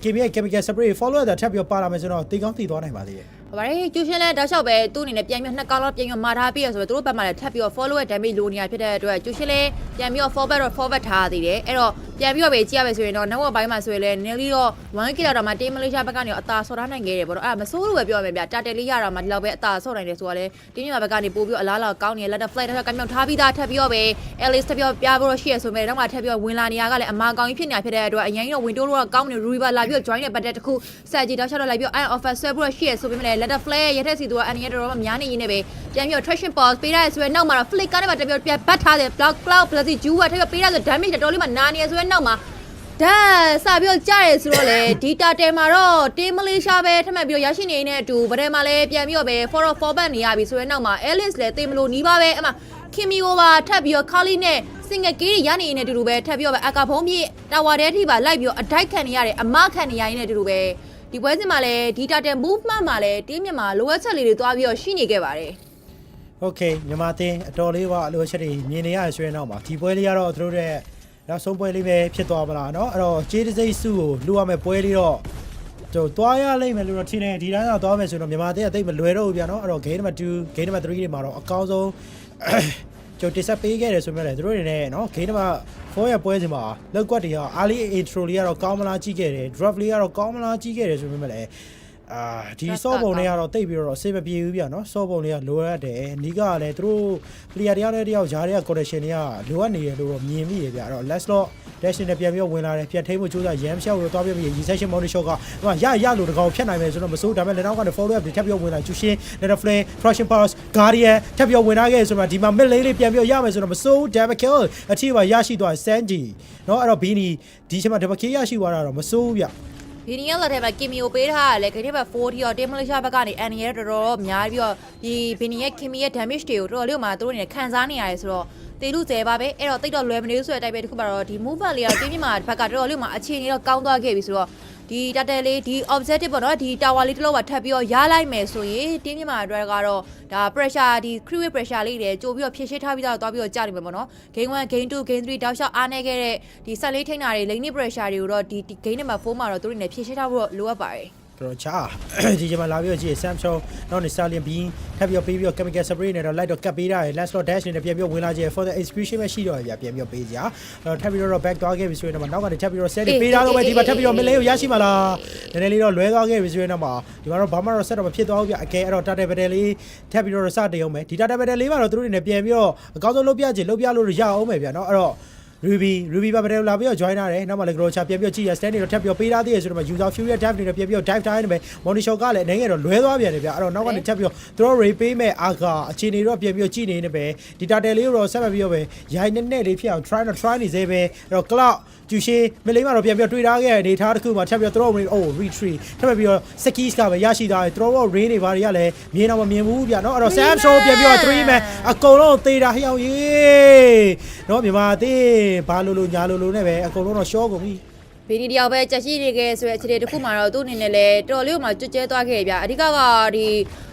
Kimi ရဲ့ chemical spray follower တာထပ်ပြီးတော့ပါလာမယ်ဆိုတော့တေကောင်းတည်သွားနိုင်ပါသေးတယ်ဘာလဲကျူရှင်လည်းတောက်လျှောက်ပဲသူ့အနေနဲ့ပြန်ပြီးနှစ်ကောင်းလောက်ပြန်ပြီးမာထားပြီးရဆိုတော့သူတို့ဘက်မှာလည်းထပ်ပြီးတော့ follower damage လိုနေရဖြစ်တဲ့အတွက်ကျူရှင်လည်းပြန်ပြီးတော့ forward ထားသေးတယ်အဲ့တော့ပြန်ပြီးတော့ပဲကြည့်ရမယ်ဆိုရင်တော့နောက်ဘက်ပိုင်းမှာဆိုရင်လည်း nearly တော့1 kg တော့မှတေးမလေးရှားဘက်ကနေအသာဆော်ထားနိုင်ခဲ့တယ်ပေါ့နော်အဲ့မဆိုးလို့ပဲပြောရမယ်ဗျတာတယ်လေးရတာမှဒီလောက်ပဲအသာဆော်နိုင်တယ်ဆိုတော့လေတင်းမြန်မာဘက်ကနေပို့ပြီးအလားလောက်ကောင်းနေ Lender Flare တစ်ခါကမြောက်ထားပြီးသားထပ်ပြီးတော့ပဲ Alice ထပ်ပြီးတော့ပြဖို့တော့ရှိရဆိုမဲ့တော့မှထပ်ပြီးတော့ဝင်လာနေရကလည်းအမာကောင်းကြီးဖြစ်နေတာဖြစ်တဲ့အတွက်အရင်တော့ဝင်တိုးလို့တော့ကောင်းနေ River လာပြီးတော့ join တဲ့ battle တစ်ခုဆက်ကြီးတောက်ချတော့လိုက်ပြီးတော့ iron offer ဆွဲဖို့တော့ရှိရဆိုပေမဲ့ Lender Flare ရတဲ့စီသူကအန်ရီတော်တော်များနေရင်းနဲ့ပဲပြန်ပြီးတော့ traction pause ပေးရတယ်ဆိုရင်နောက်မှာတော့ flick ကနေပါတက်ပြီးတော့ပြန်ဘတ်ထားတယ် block cloud plus ဂျူးကထပ်ပြီးပေးရဆို damage တော်လေးမှနာနေရဆိုရင်နောက်မှာဒါစပြီးတော့ကြားရဆိုတော့လေဒီတာတဲမှာတော့တင်းမလေးရှားပဲထမှတ်ပြီးတော့ရရှိနေနေတဲ့အတူဗဒဲမှာလည်းပြန်ပြီးတော့ပဲ forward နေရပြီဆိုရင်နောက်မှာ Alice လည်းတေးမလို့နီးပါပဲအမ Kimi ကိုပါထပ်ပြီးတော့ Kali နဲ့ single ကေးရနေနေတူတူပဲထပ်ပြီးတော့ပဲအကာဖုံးပြေးတာဝါတဲထိပါလိုက်ပြီးတော့အတိုက်ခံနေရတယ်အမခံနေရင်းနဲ့တူတူပဲဒီပွဲစဉ်မှာလည်းဒီတာတဲ movement မှာလည်းတင်းမြန်မာလိုအပ်ချက်လေးတွေတွားပြီးတော့ရှိနေခဲ့ပါတယ် Okay မြန်မာတင်းအတော်လေးပါလိုအပ်ချက်တွေမြင်နေရဆွဲနောက်မှာဒီပွဲလေးကတော့သူတို့ရဲ့နောက်ဆုံးပွဲလေးပဲဖြစ်သွားပါလားเนาะအဲ့တော့ကျေးတစိမ့်စုကိုလူရမယ်ပွဲလေးတော့ကျွန်တော်တွားရလိမ့်မယ်လို့တော့ထင်တယ်ဒီတိုင်းတော့သွားမယ်ဆိုတော့မြန်မာတင်းအသိမလွယ်တော့ဘူးဗျာเนาะအဲ့တော့ game number 2 game number 3တွေမှာတော့အကောင်းဆုံးကျွန်တော်တိဆက်ပေးခဲ့တယ်ဆိုမှလည်းသူတို့တွေနဲ့เนาะ game number 4ရပွဲစဉ်မှာလောက်ကွက်တွေက early intro လေးကတော့ကောင်းမလားကြည့်ခဲ့တယ် draft လေးကတော့ကောင်းမလားကြည့်ခဲ့တယ်ဆိုမှလည်းဒီစောပုံလေးကတော့တိတ်ပြီးတော့စေမပြေဘူးဗျာနော်စောပုံလေးကလိုအပ်တယ်နီးကလည်းသူတို့ player တရားနဲ့တယောက်ဂျားတွေက connection တွေကလိုအပ်နေတယ်လို့တော့မြင်မိရဗျာအဲ့တော့ let's lot dash နဲ့ပြန်ပြီးဝင်လာတယ်ပြန်ထိမှုစူးစမ်းရမ်းရှောက်လို့သွားပြပြီး recession mode shot ကဟိုရလို့တကောင်ဖြတ်နိုင်မယ်ဆိုတော့မစိုးဒါပေမဲ့လက်နောက်ကနေ follow up တွေထပ်ပြီးဝင်လာကျူရှင်း Lender Flare traction pass guardian ထပ်ပြီးဝင်လာခဲ့ဆိုတော့ဒီမှာ mid lane လေးပြန်ပြီးရမယ်ဆိုတော့မစိုး double kill အထိပါရရှိသွား Sanji နော်အဲ့တော့ Bini ဒီချိန်မှာ double kill ရရှိသွားတာတော့မစိုးဗျဗီနီယလက်ထဲမှာကင်မီယိုပေးထားတယ်လေခေတ္တဘက်40ရောတင်းမလေးရှားဘက်ကနေအန်ရီတော်တော်များပြီးတော့ဒီဗီနီယကင်မီရဲ့ damage တွေကိုတော်တော်လေးမှသူတို့အနေနဲ့ခံစားနေရတယ်ဆိုတော့တေလူကျဲပါပဲအဲ့တော့တိတ်တော့လွယ်မနေဘူးဆိုတဲ့အတိုင်းပဲတခုပါတော့ဒီ movement လေးကတင်းမြင့်မှာဘက်ကတော်တော်လေးမှအခြေအနေတော့ကောင်းသွားခဲ့ပြီဆိုတော့ဒီတာတယ်လေးဒီ objective ပေါ့နော်ဒီ tower လေးတစ်လုံးပါထပ်ပြီးတော့ရလိုက်မယ်ဆိုရင်တင်းမြင့်မှာအတွက်ကတော့ဒါ pressure ဒီ crew pressure လေးတွေကြိုပြီးတော့ဖြည့်ရှင်းထားပြီးတော့သွားပြီးတော့ကြာနေမှာပေါ့နော် game 1 game 2 game 3တောက်လျှောက်အားနေခဲ့တဲ့ဒီဆက်လေးထိန်းတာတွေ lane pressure တွေကိုတော့ဒီ game number 4မှာတော့သူတို့နေဖြည့်ရှင်းထားဖို့လိုအပ်ပါတယ်တော်ချာဒီချိန်မှာလာပြီးတော့ကြည့် Sam Show နောက်နေ Stallion Bean ထပ်ပြီးတော့ပေးပြီးတော့ chemical spray နဲ့တော့ light တော့ကတ်ပေးတာရယ် last lot dash နဲ့ပြန်ပြီးဝင်လာကြည့် for the execution ပဲရှိတော့ရပြန်ပြီးပေးကြအဲ့တော့ထပ်ပြီးတော့ back သွားခဲ့ပြီဆိုရင်တော့နောက်ကနေထပ်ပြီးတော့ set ပေးထားတော့ပဲဒီမှာထပ်ပြီးတော့ mid lane ကိုရရှိမှာလားနည်းနည်းလေးတော့လွဲသွားခဲ့ပြီဆိုရင်တော့ဒီမှာတော့ဘာမှတော့ set တော့မဖြစ်သွားဘူးဗျအကဲအဲ့တော့ data battle လေးထပ်ပြီးတော့စတင်အောင်မယ်ဒီ data battle လေးမှာတော့သူတို့တွေနဲ့ပြန်ပြီးတော့အကောင်းဆုံးလုပ်ပြလို့ရအောင်မယ်ဗျနော်အဲ့တော့ Ruby ပါဘယ်လာပြီးတော့ join ရတယ်နောက်မှလည်း Grocha ပြန်ပြီးတော့ကြည့်ရ stand တွေတော့ထပ်ပြီးတော့ပေးထားသေးရဆိုတော့ user fury dive တွေတော့ပြန်ပြီးတော့ dive တိုင်းနေမယ် Money Shot ကလည်းအနေငယ်တော့လွဲသွားပြန်တယ်ဗျအဲ့တော့နောက်ကနေထပ်ပြီးတော့သူတို့ ray ပေးမဲ့အာကအခြေအနေတော့ပြန်ပြီးတော့ကြည့်နေနေပဲဒီ data လေးကိုတော့ဆက်ပြီးတော့ပဲရိုင်းနဲ့လေးဖြစ်အောင် try နေစေပဲအဲ့တော့ cloud ကျူရှေမလေးမှာတော့ပြန်ပြီးတော့တွေ့ထားခဲ့တဲ့အနေထားတစ်ခုမှာထပ်ပြီးတော့ throw rain retreat ထပ်ပြီးတော့ skis ကပဲရရှိသွားတယ် throw rain တွေဘာတွေကလည်းမြင်တော့မမြင်ဘူးဗျနော်အဲ့တော့ Sam Show ပြန်ပြီးတော့3 man အကုန်လုံးသေတာဟျောက်ရေးနော်မြန်မာသေးဘာလို့ညာလို့နဲ့ပဲအကုန်လုံးတော့ short ကုန်ပြီ ဘီနီတယောက်ပဲကြက်ရှိနေခဲ့ဆိုတဲ့အခြေအနေတစ်ခုမှာတော့သူ့အနေနဲ့လည်းတော်လေးကိုမှကြွကျဲသွားခဲ့ဗျအဓိကကဒီ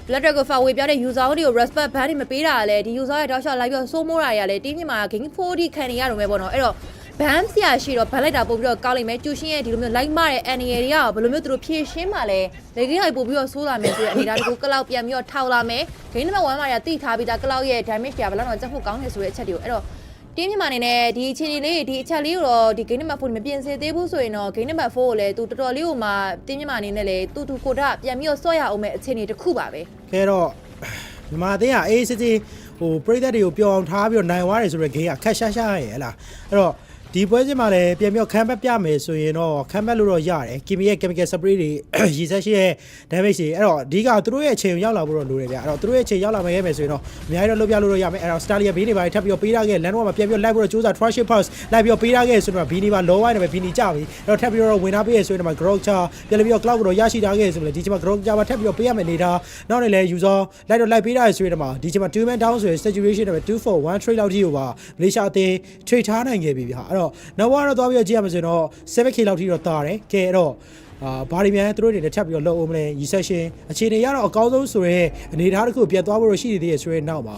Blood Dragon ဝေပြတဲ့ user တွေကို respect ဘန်းတွေမပေးတာလေဒီ user ရဲ့တောက်လျှောက်လိုက်ပြီးစိုးမိုးတာတွေကလည်းတင်းမြင့်မှာ game 40ခံနေရတော့မယ်ပေါ့နော်အဲ့တော့ဘန်းဆရာရှိတော့ဘန်းလိုက်တာပို့ပြီးတော့ကောင်းလိမ့်မယ်ကျူရှင်းရဲ့ဒီလိုမျိုး like မတဲ့ NAL တွေကဘယ်လိုမျိုးသူတို့ဖြည့်ရှင်းမှလဲလေကြီးလိုက်ပို့ပြီးတော့ဆိုးလာမယ်ဆိုတဲ့အနေအထားတကူကလောက်ပြန်ပြီးတော့ထောက်လာမယ် game number 1မှာရတိထားပြီးသားကလောက်ရဲ့ damage တွေကဘယ်လောက်တော့ချက်ဖို့ကောင်းနေဆိုတဲ့အချက်တွေကိုအဲ့တော့တင်းမြန်မာနေနဲ့ဒီအခြေအနေလေးဒီအချက်လေးကိုတော့ဒီ game number 4မပြင်ဆင်သေးဘူးဆိုရင်တော့ game number 4ကိုလည်းသူတော်တော်လေးကိုမှတင်းမြန်မာနေနဲ့လည်းသူကိုတာပြန်ပြီးတော့ဆော့ရအောင်မဲ့အခြေအနေတစ်ခုပါပဲခဲတော့မြန်မာအသင်းကအေးစစ်စစ်ဟိုပရိသတ်တွေကိုပျော်အောင်ထားပြီးတော့နိုင်သွားတယ်ဆိုတော့ဂေးကခက်ရှားရှားရဲ့ဟလားအဲ့တော့ဒီပွဲစဉ်မှာလည်းပြန်ပြီးခံဘက်ပြမယ်ဆိုရင်တော့ခံဘက်လို့တော့ရတယ်ကီမီရဲ့ chemical spray တွေရီဆက်ရှိရဲ့ damage တွေအဲ့တော့အဓိကသူတို့ရဲ့အချိန်ရောက်လာဖို့တော့လိုတယ်ဗျအဲ့တော့သူတို့ရဲ့အချိန်ရောက်လာမယ်ဆိုရင်တော့အများကြီးတော့လုပ်ပြလို့တော့ရမယ်အဲ့တော့ Starlia ဘီနေပါထပ်ပြီးတော့ပေးထားခဲ့လန်တော့မှာပြန်ပြီးတော့လိုက်ပြီးတော့စူးစမ်း Trashing Pass လိုက်ပြီးတော့ပေးထားခဲ့ဆိုတော့ဘီနေပါလောဝိုင်းနေပဲဘီနေကြပြီအဲ့တော့ထပ်ပြီးတော့ဝင်ထားပေးရဆိုရင်တော့ Growth ချပြန်ပြီးတော့ Cloud ကိုတော့ရရှိထားခဲ့ဆိုလို့ဒီချိန်မှာ Growth ချမှာထပ်ပြီးတော့ပေးရမယ်နေတာနောက်နေလဲ user လိုက်တော့လိုက်ပေးထားရဆိုရင်တော့ဒီချိန်မှာ 2 man down ဆိုရင် saturation နဲ့2 for 1 trade လောက်ထိကိုပါမလေးရှားအသင်း trade ထားနိုင်ခဲ့ပြီဗျအဲ့တော့နောက်တော့သွားပြီးတော့ကြည့်ရမှာဆိုတော့ 7k လောက်ထိတော့တာတယ်ကဲအဲ့တော့ဘာဒီမြန်သူတို့တွေနဲ့ထပ်ပြီးတော့လှုပ်အောင်မလဲ recession အခြေအနေရတော့အကောင်းဆုံးဆိုရဲအနေထားတစ်ခုပြတ်သွားဖို့ရှိနေသေးတယ်ဆိုရဲနောက်မှာ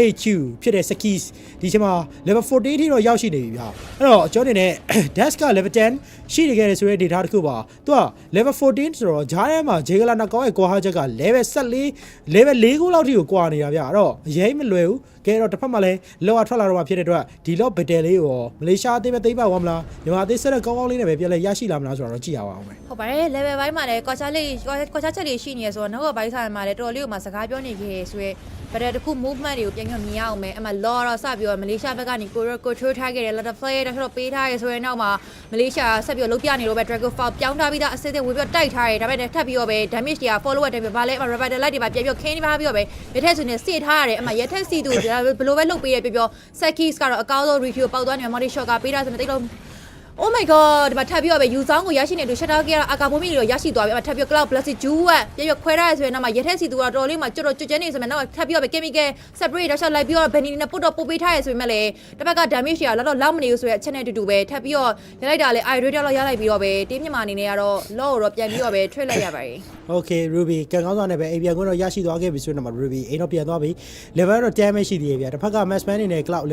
HQ ဖြစ်တဲ့ skis ဒီချိန်မှာ level 14ထိတော့ရောက်ရှိနေပြီဗျအဲ့တော့ကျွန်တော်နေနဲ့ dash က level 10ရှိနေခဲ့တယ်ဆိုရဲ data တစ်ခုပါသူက level 14ဆိုတော့ဂျားထဲမှာဂျေဂလာနာကောင်းရဲ့ကွာဟာချက်က level 14 level 4ခုလောက်ထိကိုကွာနေတာဗျအဲ့တော့အရေးမလွယ်ဘူးကဲတော့တစ်ဖက်မှာလည်းလောကထွက်လာတော့မှဖြစ်တဲ့အတွက်ဒီလော့ဘက်တယ်လေးကိုမလေးရှားအသင်းပဲသိမ်းပါဝမ်းမလားမြန်မာအသင်းဆက်လက်ကောင်းကောင်းလေးနဲ့ပဲပြန်လဲရရှိလာမလားဆိုတော့ကြည့်ရအောင်မယ်ဟုတ်ပါတယ် level ပိုင်းမှာလည်းကွာချာချက်လေးရှိနေရဆိုတော့နောက်ကဘိုင်းဆိုင်မှာလည်းတော်တော်လေးကိုမှစကားပြောနေခဲ့ဆိုရဲဗတဲ့တခု movement တွေကိုပြန်မြင်အောင်မယ်အမှ law တော့စပြီးတော့မလေးရှားဘက်ကနေကိုထိုးထားခဲ့တယ် letter play တော့ပေးထားရဲဆိုရဲနောက်မှာမလေးရှားဆက်ပြီးတော့လုံးပြနေလို့ပဲ dragon fall ပြောင်းထားပြီးသားအစစ်အစစ်ဝင်ပြီးတော့တိုက်ထားရဲဒါပေမဲ့ထပ်ပြီးတော့ပဲ damage တွေက follower တွေပဲဗာလဲအမှ revital light တွေပါပြန်ပြီးတော့ခင်းနေပါပြီးတော့ပဲရထက်ဆိုနေစစ်ထားရတယ်အမှရထက်စီသူဘယ်လိုပဲလုပ်ပေးရပြော Sakis ကတော့အကောင်းဆုံး review ပေါက်သွားနေမှာ Money Shot ကပေးထားဆိုနေတိတ်တော့Oh my god ဒီမှာထပ်ပြီးတော့ပဲယူဆောင်ကိုရရှိနေတူ shutter ကအာကာဘုံမီတွေရရှိသွားပြီအမထပ်ပြီး cloud plus ဂျူးကပြပြခွဲထားရဆိုရင်နောက်မှာရထက်စီသူကတော့တော်လေးမှာကျွတ်ကျဲနေဆိုမှနောက်ထပ်ပြီးတော့ပဲ chemical spray တော့ရှောက်လိုက်ပြီးတော့ Benny နဲ့ပုတ်တော့ပုတ်ပေးထားရဆိုပေမဲ့လေတစ်ဖက်က damage တွေကလောက်မနေဘူးဆိုတဲ့အချက်နဲ့တူပဲထပ်ပြီးတော့ရလိုက်တာလေ irate တော့ရလိုက်ပြီးတော့ပဲတင်းမြန်မာအနေနဲ့ကတော့ law ကိုတော့ပြန်ပြီးတော့ပဲ trade လိုက်ရပါတယ် Okay Ruby ကန်ကောင်းဆောင်နဲ့ပဲအိမ်ပြန်ခွင့်တော့ရရှိသွားခဲ့ပြီဆိုတော့ Ruby အိမ်တော့ပြန်သွားပြီ level တော့ damage ရှိသေးတယ်ဗျတစ်ဖက်က matchman နေနဲ့ cloud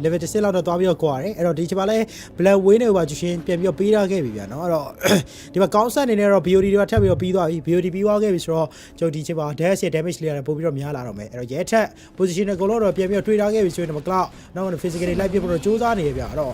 level 10လောက်တော့သွားပြီးတော့ကွာတယ်အဲ့တော့ဒီချိန်မှာလဲ black win တွေပါကျရှင်ပြန်ပြီးတော့ပေးထားခဲ့ပြီဗျာနော်အဲ့တော့ဒီမှာကောင်းဆက်အနေနဲ့တော့ BOD တွေကထပ်ပြီးတော့ပြီးသွားပြီ BOD ပြီးသွားခဲ့ပြီဆိုတော့ကျွန်တော်ဒီချိန်မှာ dash ရဲ့ damage လေးရတယ်ပို့ပြီးတော့များလာတော့မယ်အဲ့တော့ရဲထက် position နဲ့ goal တော့ပြန်ပြီးတော့တွေးထားခဲ့ပြီဆိုရင်တော့ cloud နောက်ကနေ physically လိုက်ပြဖို့တော့စူးစမ်းနေရဗျာအဲ့တော့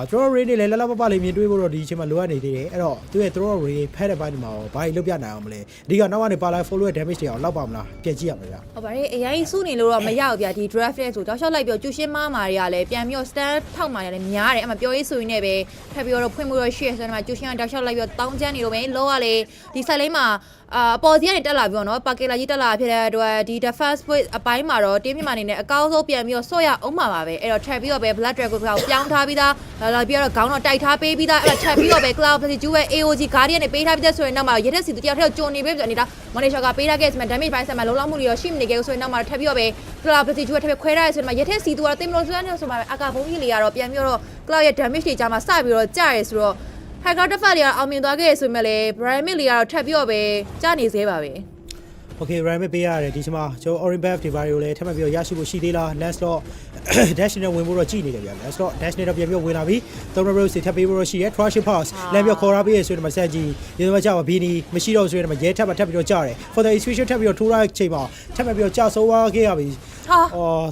throw rate တွေလည်းလလပပလေးမြင်တွေ့ဖို့တော့ဒီအချိန်မှာလိုအပ်နေသေးတယ်အဲ့တော့သူရဲ့ throw rate ဖက်တဲ့ဘက်ဒီမှာဘာကြီးလုတ်ပြနိုင်အောင်မလဲအဓိကနောက်ကနေပါလာ follow ရဲ့ damage တွေအောင်လောက်ပါမလားပြန်ကြည့်ရမယ်ဗျဟုတ်ပါတယ်အရင်စုနေလို့တော့မရဘူးဗျဒီ draft နဲ့ဆိုတော့ရှောက်လိုက်ပြီးကျူရှင်းမားမာတွေကလည်းပြန်ပြီးတော့ stand ထောက်မာတွေကလည်းများတယ်အမှပြောရေးဆိုရင်လည်းပဲထပ်ပြီးတော့ဖွင့်မှုတော့ share ဆိုတော့ကျူရှင်းကတောက်ရှောက်လိုက်ပြီးတော့တောင်းချမ်းနေလို့ပဲလောကလေဒီ site လေးမှာအပေါ်စီကနေတက်လာပြီးတော့နော်ပါကီလာကြီးတက်လာဖြစ်တဲ့အတွက်ဒီ defense point အပိုင်းမှာတော့တင်းမြန်မာနေနဲ့အကောင်းဆုံးပြန်ပြီးတော့ဆော့ရအောင်မှာပါပဲအဲ့တော့ထပ်ပြီးတော့ပဲ black dragon ကိုပြောင်းထားပြီးသားလာပြီးတော့ခေါင်းတော့တိုက်ထားပေးပြီးသားအဲ့ထပ်ပြီးတော့ပဲ cloud plus ဂျူးရဲ့ AOG guardian နဲ့ပေးထားပြီးတဲ့ဆိုရင်နောက်မှာရတဲ့စီသူတယောက်ထက်ကြုံနေပြီဆိုနေတာ money shot ကပေးထားခဲ့ဆိုမှ damage ပိုင်းဆက်မှာလုံးလောက်မှုတွေရောရှိမနေခဲ့ဘူးဆိုရင်နောက်မှာထပ်ပြီးတော့ပဲ cloud plus ဂျူးကထပ်ပြီးခွဲထားရဆိုတော့ရတဲ့စီသူကတော့တိမ်မလို့စွမ်းနေဆိုမှအကာဘုံကြီးလေးကတော့ပြန်ပြီးတော့ cloud ရဲ့ damage တွေကြာမှာစပြီးတော့ကြာရဲဆိုတော့Hacker တစ်ဖက်လေးအောင်မြင်သွားခဲ့ဆိုမှလည်း Brian Mill လေးကတော့ထပ်ပြီးတော့ပဲကြားနေသေးပါပဲ Okay Brian Mill ပေးရတယ်ဒီချိန်မှာကျွန်တော် Orange Buff တွေဘာတွေကိုလည်းထပ်မပြီးတော့ရရှိဖို့ရှိသေးလား Last Lot Dash နဲ့ဝင်ဖို့တော့ကြည့်နေတယ်ဗျာ Last Lot Dash နဲ့တော့ပြန်ပြီးဝင်လာပြီ Thunder Rose တွေထပ်ပေးဖို့တော့ရှိရဲ Trashing Pass လမ်းပြီးခေါ်ရပေးရဆိုတော့မှဆက်ကြည့်ဒီမှာကြာပါဘီနီမရှိတော့ဆိုရင်မှရဲထပ်ပြီးတော့ကြာတယ် For the execution ထပ်ပြီးတော့ထိုးရချိန်မှာထပ်ပြီးတော့ကြာဆုံးသွားခဲ့ရပြီ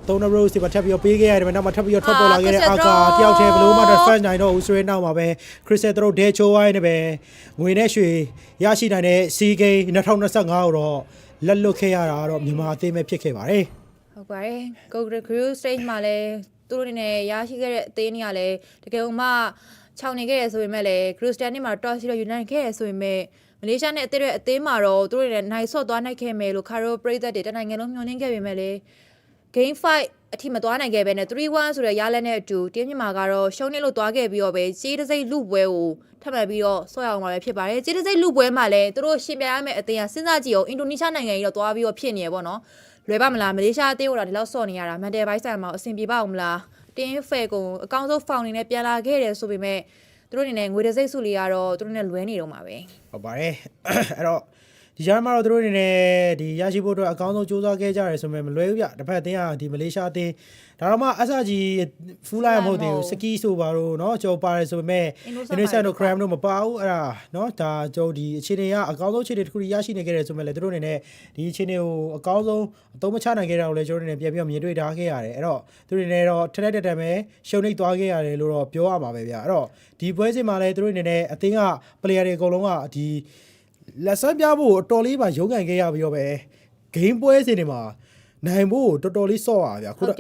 Thunder Rose တွေထပ်ပြီးတော့ပေးခဲ့ရတယ်နောက်မှထပ်ပြီးတော့ထွက်ပေါ်လာခဲ့တဲ့အာကာတယောက်တည်းဘလို့မှ defense နိုင်တော့ဦးဆိုရင်နောက်မှာပဲ Crystal Throw ဒဲချိုးဝိုင်းနဲ့ပဲငွေနဲ့ရွှေရရှိနိုင်တဲ့ CK 2025ကိုတော့လက်လွတ်ခဲ့ရတာကတော့မြန်မာအသင်းပဲဖြစ်ခဲ့ပါတယ်ဟုတ်ပါတယ် Go Cruise Stage မှာလည်းသူတို့နေရရှိခဲ့တဲ့အသင်းတွေကလည်းတကယ်လို့မှ6နေခဲ့ရဆိုပေမဲ့လည်း Cruise Stage နဲ့မှာ Toss ပြီးတော့ United ခဲ့ရဆိုပေမဲ့မလေးရှားနဲ့အသင်းမှာတော့သူတို့တွေနိုင်ဆော့သွားနိုင်ခဲ့မယ်လို့ Caro ပရိသတ်တွေတနိုင်ငံလုံးမျှော်လင့်ခဲ့ပေမဲ့လည်း Game 5အထိမသွားနိုင်ခဲ့ပဲနဲ့ 3-1 ဆိုတဲ့ရလက်နဲ့အတူတင်းမြန်မာကတော့ရှုံးနေလို့သွားခဲ့ပြီးတော့ပဲကြေးတစိမ့်လူပွဲကိုထပ်မံပြီးတော့ဆော့ရအောင်ပါပဲဖြစ်ပါတယ်ကြေးတစိမ့်လူပွဲမှာလည်းသူတို့ရှင်ပြရမယ့်အသင်းကစဉ်းစားကြည့်အောင်အင်ဒိုနီးရှားနိုင်ငံကြီးတော့သွားပြီးတော့ဖြစ်နေရပေါ့နော်လွယ်ပါမလားမလေးရှားအသင်းကတော့ဒီလောက်ဆော့နေရတာမန်တယ်ဘိုင်းဆိုင်မှာအဆင်ပြေပါအောင်မလားတင်းဖဲကိုအကောင်းဆုံးဖောင်နေနဲ့ပြန်လာခဲ့တယ်ဆိုပေမဲ့ သူတို့အနေနဲ့ငွေတစ်စိတ်စုလေးကတော့သူတို့နဲ့လွဲနေတော့မှာပဲ ဟုတ်ပါတယ်အဲ့တော့ဒီကြားမှာတော့သူတို့အနေနဲ့ဒီရရှိဖို့အတွက်အကောင်းဆုံးကြိုးစားခဲ့ကြရတယ်ဆိုပေမဲ့မလွယ်ဘူးဗျတစ်ဖက်အသင်းကဒီမလေးရှားအသင်းဒါတော့မှအဆကြီးဖူးလိုက်မဟုတ်သေးဘူးစကီးဆိုပါတော့เนาะကျော်ပါတယ်ဆိုပေမဲ့ innocent တို့ crime တို့မပါဘူးအဲ့ဒါเนาะဒါကျော်ဒီအခြေအနေကအကောင်းဆုံးအခြေအနေတစ်ခုရရှိနေခဲ့တယ်ဆိုပေမဲ့လည်းသူတို့အနေနဲ့ဒီအခြေအနေကိုအကောင်းဆုံးအသုံးမချနိုင်ခဲ့တာကိုလည်းကျွန်တော်တို့အနေနဲ့ပြန်ပြီးမြင်တွေ့ထားခဲ့ရတယ်အဲ့တော့သူတို့အနေနဲ့တော့ထက်တက်ပဲရှုံနိမ့်သွားခဲ့ရတယ်လို့တော့ပြောရမှာပဲဗျအဲ့တော့ဒီပွဲစဉ်မှာလည်းသူတို့အနေနဲ့အသင်းက player တွေအကုန်လုံးကဒီလက်ဆန်းပြဖို့အတော်လေးပါရုံးကန်ခဲ့ရပြီးတော့ပဲ game ပွဲစဉ်တွေမှာနိုင်ဖို့တော်တော်လေးစော့ရဗျာခုတော့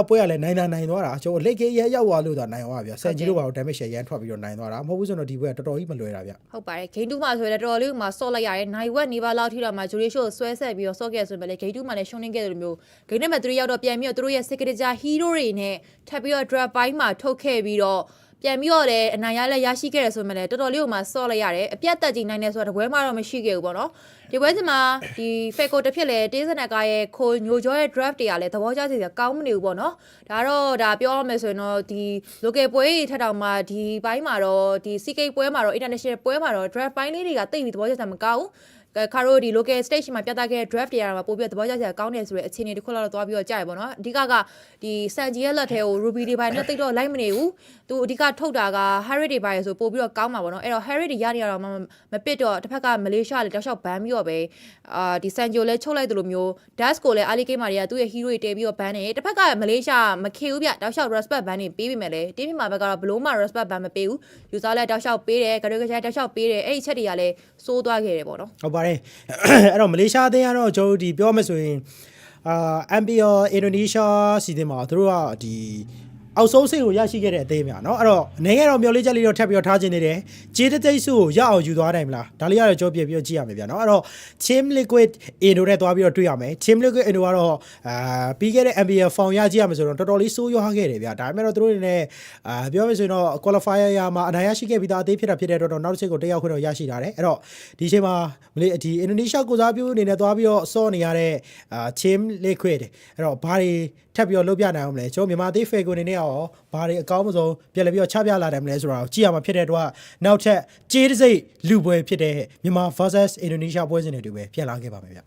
အပွဲကလည်းနိုင်သွားတာကျွန်တော်လက်ကေးရောက်သွားလို့သာနိုင်သွားဗျာဆန်ဂျီတို့ဘာလို့ damage share ရန်ထွက်ပြီးတော့နိုင်သွားတာမဟုတ်ဘူးဆိုတော့ဒီပွဲကတော်တော်ကြီးမလွယ်တာဗျာဟုတ်ပါတယ် game 2မှာဆိုရင်တော်တော်လေးမှာစော့လိုက်ရတယ်နိုင်ဝက်နေပါလောက်ထိတော့မှ Jury Show ဆွဲဆက်ပြီးတော့စော့ခဲ့ဆိုပေမဲ့လည်း game 2မှာလည်းရှုံးနေခဲ့တယ်လို့မျိုး game နဲ့မှ3ရောက်တော့ပြန်ပြီးတော့သူတို့ရဲ့ signature hero တွေနဲ့ထပ်ပြီးတော့ draft ပိုင်းမှာထုတ်ခဲ့ပြီးတော့ပြန်ပြီးတော့လည်းအနိုင်ရလက်ရရှိခဲ့တယ်ဆိုမှလည်းတော်တော်လေးကိုမှစော့လိုက်ရတယ်အပြတ်တက်ကြီးနိုင်နေဆိုတော့တပွဲမှတော့မရှိခဲ့ဘူးပေါ့နော်ဒီပွဲစဉ်မှာဒီ Faco တစ်ဖြစ်လဲတေးစနက်ကရဲ့ခိုညိုကျော်ရဲ့ draft တွေကလည်းသဘောကျစရာကောင်းမနေဘူးပေါ့နော်ဒါတော့ဒါပြောရမယ်ဆိုရင်တော့ဒီ local ပွဲတွေထက်တောင်မှဒီပိုင်းမှာတော့ဒီ CK ပွဲမှာတော့ international ပွဲမှာတော့ draft ပိုင်းလေးတွေကတိတ်ပြီးသဘောကျစရာမကောင်းဘူးခါတို့ဒီ local stage မှာပြသခဲ့တဲ့ draft တွေကတော့ပို့ပြီးသဘောကျစရာကောင်းတယ်ဆိုတဲ့အခြေအနေတစ်ခုလောက်တော့သွားပြီးတော့ကြားရပါတော့အဓိကဒီစန်ဂျီရဲ့လက်ထဲကို Ruby တွေပိုင်းနဲ့တိတ်တော့လိုက်မနေဘူးသူအဓိကထုတ်တာက Harry တွေပိုင်းဆိုပို့ပြီးတော့ကောင်းမှာပေါ့နော်အဲ့တော့ Harry တွေရနေရတော့မပစ်တော့တစ်ဖက်ကမလေးရှားလည်းတောက်လျှောက်ဘန်ပြီးတော့ပဲဒီစန်ဂျိုလည်းချုပ်လိုက်တယ်လို့မျိုး Dash ကိုလည်း Ali Game မှာတွေကသူ့ရဲ့ hero တွေတဲပြီးတော့ဘန်နေတစ်ဖက်ကမလေးရှားမခေဘူးဗျတောက်လျှောက် respect ဘန်နေပေးပြီးမယ်လေတင်းပြမှာဘက်ကတော့ဘလို့မှ respect ဘန်မပေးဘူး user လည်းတောက်လျှောက်ပေးတယ်ဂရုကစားတောက်လျှောက်ပေးတယ်အဲ့ဒီချက်တွေကလည်းစိုးသွားခဲ့တယ်ပေါ့နော်ဟုတ်ပါတယ်အဲ့တော့မလေးရှားအသင်းကတော့ကျွန်တော်တို့ဒီပြောမယ်ဆိုရင်MPL အင်ဒိုနီးရှားစီးတင်မှာသူတို့ကဒီအောက်ဆုံးစိတ်ကိုရရှိခဲ့တဲ့အသေးများเนาะအဲ့တော့အနေနဲ့တော့မျောလေးချက်လေးတော့ထပ်ပြီးတော့ထားခြင်းနေတယ်ဂျေးတိတ်စုကိုရအောင်ယူသွားနိုင်မလားဒါလေးကတော့ကြောပြပြီးတော့ကြည့်ရမယ်ဗျာเนาะအဲ့တော့ Chim Liquid Indo နဲ့သွားပြီးတော့တွေ့ရမယ် Chim Liquid Indo ကတော့ပြီးခဲ့တဲ့ MPL form ရကြည့်ရမယ်ဆိုတော့တော်တော်လေးစိုးရွားခဲ့တယ်ဗျာဒါပေမဲ့တော့သူတို့တွေနဲ့ပြောမယ်ဆိုရင်တော့ qualifier ရမှာအနိုင်ရရှိခဲ့ပြီးသားအသေးဖြစ်တဲ့အတွက်တော့နောက်တစ်ချက်ကိုတက်ရောက်ခွင့်တော့ရရှိတာတယ်အဲ့တော့ဒီအချိန်မှာဒီအင်ဒိုနီးရှားကိုစားပြုအနေနဲ့သွားပြီးတော့စောနေရတဲ့Chim Liquid အဲ့တော့ဘာတွေထပ်ပြီးတော့လုပ်ပြနိုင်အောင်မလဲကျွန်တော်မြန်မာသေး Faco နေနဲ့ရောဘာတွေအကောင်းဆုံးပြန်လည်ပြီးတော့ချပြလာတယ်မလဲဆိုတာကိုကြည့်ရမှာဖြစ်တဲ့အတွက်နောက်ထပ်ကြေးတစိမ့်လူပွဲဖြစ်တဲ့မြန်မာ versus အင်ဒိုနီးရှားပွဲစဉ်တွေတူပဲပြန်လာခဲ့ပါမယ်ဗျ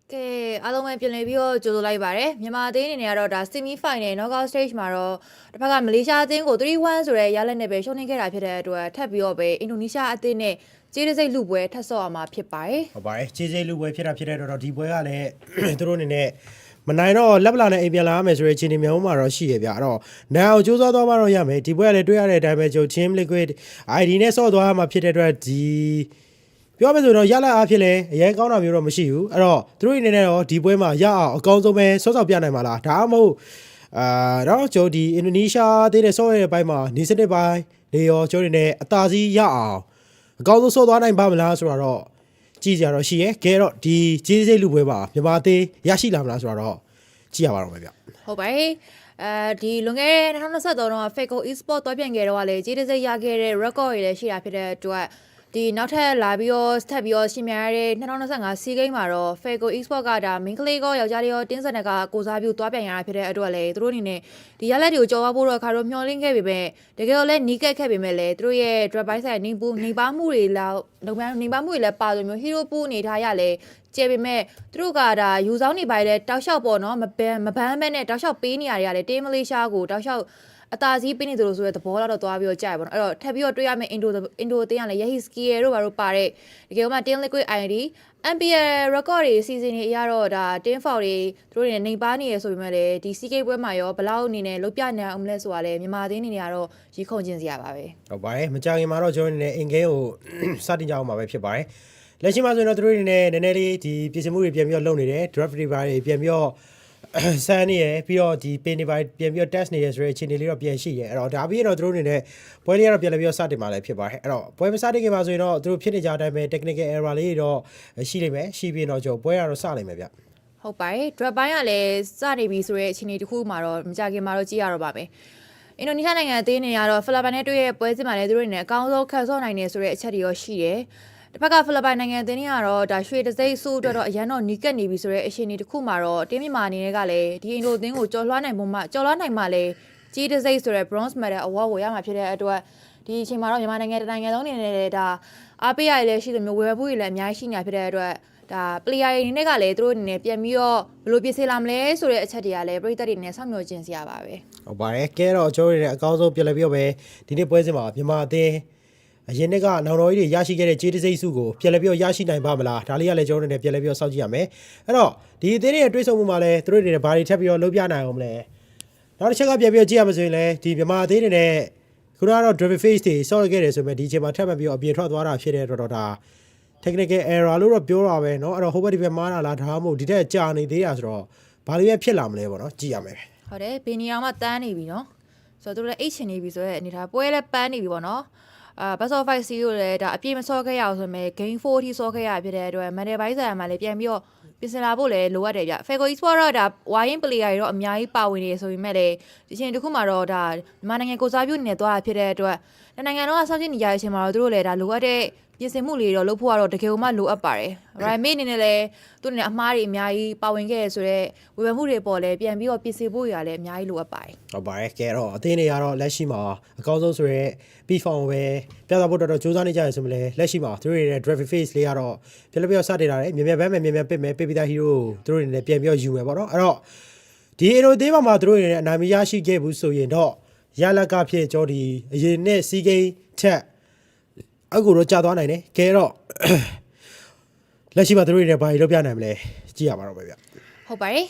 ကဲအားလုံးပဲပြန်လည်ပြီးတော့ကြိုဆိုလိုက်ပါတယ်မြန်မာအသင်းအနေနဲ့ကတော့ဒါ semi final knockout stage မှာတော့တစ်ဖက်ကမလေးရှားအသင်းကို 3-1 ဆိုတဲ့ရလဒ်နဲ့ပဲရှုံးနိမ့်ခဲ့တာဖြစ်တဲ့အတွက်ထပ်ပြီးတော့ပဲအင်ဒိုနီးရှားအသင်းနဲ့ကျေးဇူးစိတ်လူပွဲထပ်ဆော့အောင်မှာဖြစ်ပါတယ်ဟုတ်ပါတယ်ကျေးဇူးလူပွဲဖြစ်တာဖြစ်တဲ့တော့ဒီပွဲကလည်းသူတို့အနေနဲ့မနိုင်တော့လက်ပလာနဲ့အိမ်ပြန်လာရမယ်ဆိုတဲ့အခြေအနေမျိုးမှာတော့ရှိရပြအဲ့တော့နိုင်အောင်ကြိုးစားသွားမှတော့ရမယ်ဒီပွဲကလည်းတွေ့ရတဲ့အတိုင်းပဲကျို team liquid ID နဲ့ဆော့သွားမှဖြစ်တဲ့အတွက်ဒီပြောမယ်ဆိုတော့ရလာအားဖြစ်လဲအရင်ကောင်းတာမျိုးတော့မရှိဘူးအဲ့တော့သူတို့အနေနဲ့တော့ဒီပွဲမှာရအောင်အကောင်းဆုံးပဲဆော့ဆော့ပြနိုင်မှာလားဒါမှမဟုတ်တော့ကျိုဒီအင်ဒိုနီးရှားသေးတဲ့ဆော့ရဲ့ဘက်မှာနေစနစ်ပိုင်းလေရောကျိုတွေနဲ့အသာစီးရအောင်အကောင်းဆုံးဆော့သွားနိုင်ပါမလားဆိုတော့ကြည့်ကြတော့ရှိရဲကဲတော့ဒီကျေးဇူးလူပွဲမှာမြန်မာသေးရရှိလာမလားဆိုတော့ကြည့်ရပါတော့မယ်ဗျဟုတ်ပါတယ်ဒီလွန်ခဲ့တဲ့2023တော့ Faco Esport တွားပြန်ခဲ့တော့လေကျေးဇူးရခဲ့တဲ့ record တွေလည်းရှိတာဖြစ်တဲ့အတွက်ဒီနောက်ထပ်လာပြီးတော့ထပ်ပြီးတော့ရှင်များရတဲ့2025 စီးဂိမ်းမှာတော့ Faco Esport ကဒါ main ကလေးကောယောက်ျားလေးရောတင်းစံတဲ့ကကိုစားပြုတွားပြန်ရတာဖြစ်တဲ့အတွက်လည်းသူတို့အနေနဲ့ဒီရလက်တွေကိုကြော်သွားဖို့တော့ခါတော့မျှော်လင့်ခဲ့ပေမဲ့တကယ်တော့လည်းနီးကက်ခဲ့ပေမဲ့လည်းသူတို့ရဲ့ drop by side နေပါမှုတွေလောက်လုပ်ငန်းနေပါမှုတွေလည်းပါဆိုမျိုး hero pool အနေထားရလဲကျေပေမဲ့သူတို့ကဒါယူဆောင်နေပါလေတောက်လျှောက်ပေါ့နော်မဘန်းမဲ့နဲ့တောက်လျှောက်ပေးနေရတဲ့တေးမလေးရှားကိုတောက်လျှောက်အသာစီးပေးနေသလိုဆိုတဲ့သဘောတော့သွားပြီးတော့ကြာရပါတော့အဲ့တော့ထပ်ပြီးတော့တွေ့ရမယ့်အင်ဒိုအသင်းကလည်း Yahi Skier တို့ဘာလို့ပါတဲ့တကယ်မှ Team Liquid ID MPL record တွေ season တွေအရတော့ဒါ team foul တွေသူတို့နေနေပါနေရဆိုပေမဲ့လည်းဒီ CK ပွဲမှာရောဘလောက်အနေနဲ့လုတ်ပြနေအောင်မလဲဆိုတာလည်းမြန်မာအသင်းအနေနဲ့ကတော့ရီခုန်ကျင်စရာပါပဲဟုတ်ပါတယ်မကြခင်မှာတော့ကျွန်တော်အနေနဲ့အင်ဂိမ်းကိုစတင်ကြအောင်ပါပဲဖြစ်ပါတယ်လက်ရှိမှာဆိုရင်တော့သူတို့အနေနဲ့နည်းနည်းလေးဒီပြင်ဆင်မှုတွေပြန်ပြီးတော့လုပ်နေတယ် draft တွေပါတွေပြန်ပြီးတော့ဆန်းနေရပြီးတော့ဒီပင်တွေပါပြန်ပြီးတော့ test နေရဆိုတဲ့အခြေအနေလေးတော့ပြန်ရှိတယ်အဲ့တော့ဒါပြီးတော့သူတို့အနေနဲ့ပွဲလေးကတော့ပြန်လည်းပြီးတော့စတင်มาလည်းဖြစ်ပါတယ်အဲ့တော့ပွဲမစတင်ခင်မှာဆိုရင်တော့သူတို့ဖြစ်နေကြတဲ့အတိုင်းပဲ technical error လေးတွေတော့ရှိလိမ့်မယ်ရှိပြီးတော့ကျွန်တော်ပွဲကတော့စနိုင်မယ်ဗျဟုတ်ပါတယ် drop ပိုင်းကလည်းစနေပြီဆိုတဲ့အခြေအနေတစ်ခုမှာတော့မကြခင်မှာတော့ကြည့်ရတော့ပါပဲအင်ဒိုနီးရှားနိုင်ငံအသင်းတွေကတော့ဖိလစ်ပိုင်နဲ့တွေ့ရဲ့ပွဲစဉ်မှာလည်းသူတို့အနေနဲ့အကောင်းဆုံးခံဆော့နိုင်နေဆိုတဲ့အချက်တွေရောရှိတယ်တစ်ဖက်ကဖိလစ်ပိုင်နိုင်ငံအသင်းတွေကတော့ဒါရွှေတစိမ့်စုအတွက်တော့အရန်တော့နီးကပ်နေပြီဆိုတဲ့အခြေအနေတစ်ခုမှာတော့တင်းမြန်မာအနေနဲ့ကလည်းဒီအင်ဒိုအသင်းကိုကျော်လွှားနိုင်မှလည်းကြီးတစိမ့်ဆိုတဲ့ bronze medal award ကိုရမှာဖြစ်တဲ့အတွက်ဒီအချိန်မှာတော့မြန်မာနိုင်ငံနိုင်ငံလုံးအနေနဲ့ဒါအားပေးရလည်းရှိသလိုမျိုးဝယ်ဖို့လည်းအများကြီးရှိနေတာဖြစ်တဲ့အတွက်ဒါ player တွေအနေနဲ့ကလည်းသူတို့အနေနဲ့ပြန်ပြီးတော့ဘယ်လိုပြင်ဆင်လာမလဲဆိုတဲ့အချက်တွေကလည်းပရိသတ်တွေနဲ့စောင့်မျှော်ခြင်းစရာပါပဲဟုတ်ပါတယ်ကဲတော့ကျွန်တော်တို့ရဲ့အကောင်းဆုံးပြန်လည်ပြီးတော့ပဲဒီနေ့ပွဲစဉ်မှာမြန်မာအသင်းအရင်နှစ်ကနောင်တော်ကြီးတွေရရှိခဲ့တဲ့ကျေးတစိမ့်စုကိုပြန်လည်ပြီးတော့ရရှိနိုင်ပါမလားဒါလေးကလည်းကျွန်တော်တို့နဲ့ပြန်လည်ပြီးတော့စောင့်ကြည့်ရမယ်အဲ့တော့ဒီအသင်းရဲ့တွေးဆမှုမှာလည်းသူတို့တွေဘာတွေထပ်ပြီးတော့လုပ်ပြနိုင်အောင်မလဲနောက်တစ်ချက်ကပြန်ပြီးတော့ကြည့်ရမှာဆိုရင်လည်းဒီမြန်မာအသင်းတွေနဲ့ခုနကတော့ driven face တွေဆော့ရခဲ့တယ်ဆိုပေမဲ့ဒီအချိန်မှာထပ်မှပြီးတော့အပြင်ထွက်သွားတာဖြစ်တဲ့တော့ဒါ technical error လို့တော့ပြောတာပဲเนาะအဲ့တော့ဟိုဘက်ဒီဘက်မှားတာလားဒါမှမဟုတ်ဒီတက်ကြာနေသေးတာဆိုတော့ဘာလို့ပဲဖြစ်လာမလဲပေါ့เนาะကြည့်ရမယ်ဟုတ်တယ်ဘီနီအောင်မှတန်းနေပြီเนาะဆိုတော့သူလည်းအိတ်ချင်နေပြီဆိုတော့အနေထားပွဲလည်းပန်းနေပြီပေါ့เนาะBest of 5 series ကိုလည်းဒါအပြည့်မဆော့ခဲ့ရအောင်ဆိုပေမဲ့ game 4 ထိဆော့ခဲ့ရဖြစ်တဲ့အတွက် medal ပိုင်းဆိုင်ရာမှာလည်းပြန်ပြီးတော့ပြင်ဆင်လာဖို့လည်းလိုအပ်တယ်ဗျ Faco Esport တော့ဒါ wine player တွေတော့အများကြီးပါဝင်နေဆိုပေမဲ့လည်းဒီချိန်တစ်ခုမှာတော့ဒါမြန်မာနိုင်ငံကိုစားပြုနေသွားတာဖြစ်တဲ့အတွက်နိုင်ငံတော်ကစောင့်ကြည့်နေကြတဲ့အချိန်မှာတော့သူတို့လည်းဒါလိုအပ်တဲ့ပြင်ဆင်မှုလေးတော့လုပ်ဖို့ကတော့တကယ်ကိုမှလိုအပ်ပါတယ် right အနေနဲ့လည်းသူတို့နဲ့အမှားတွေအများကြီးပါဝင်ခဲ့ရဆိုတော့ဝေဖန်မှုတွေပေါ်လည်းပြန်ပြီးတော့ပြင်ဆင်ဖို့ရလည်းအများကြီးလိုအပ်ပါတယ်ဟုတ်ပါတယ်ကဲတော့အသင်းတွေကတော့လက်ရှိမှာအကောင်းဆုံးဆိုရဲ B-form ပဲပြသဖို့တော့စူးစမ်းနေကြရဆိုမှလည်းလက်ရှိမှာသူတို့ရဲ့ driver face လေးကတော့ပြန်ပြီးတော့စတင်လာတယ်မြန်မြန်ပန်းမြန်မြန်ပစ်မယ်ပစ်ပြီးသား hero သူတို့တွေနဲ့ပြန်ပြီးတော့ယူမယ်ပေါ့နော်အဲ့တော့ဒီအရိုသေးမှာသူတို့တွေနဲ့အနိုင်မရရှိခဲ့ဘူးဆိုရင်တော့ရလက်ကဖြစ်ကြောဒီအရင်နဲ့စီးကိန်းချက်အခုတော့ကြာသွားနိုင်တယ်ကဲတော့လက်ရှိမှာသူတို့တွေဘာတွေလုပ်ပြနိုင်မလဲကြည့်ရပါတော့ပဲဗျဟုတ်ပါတယ်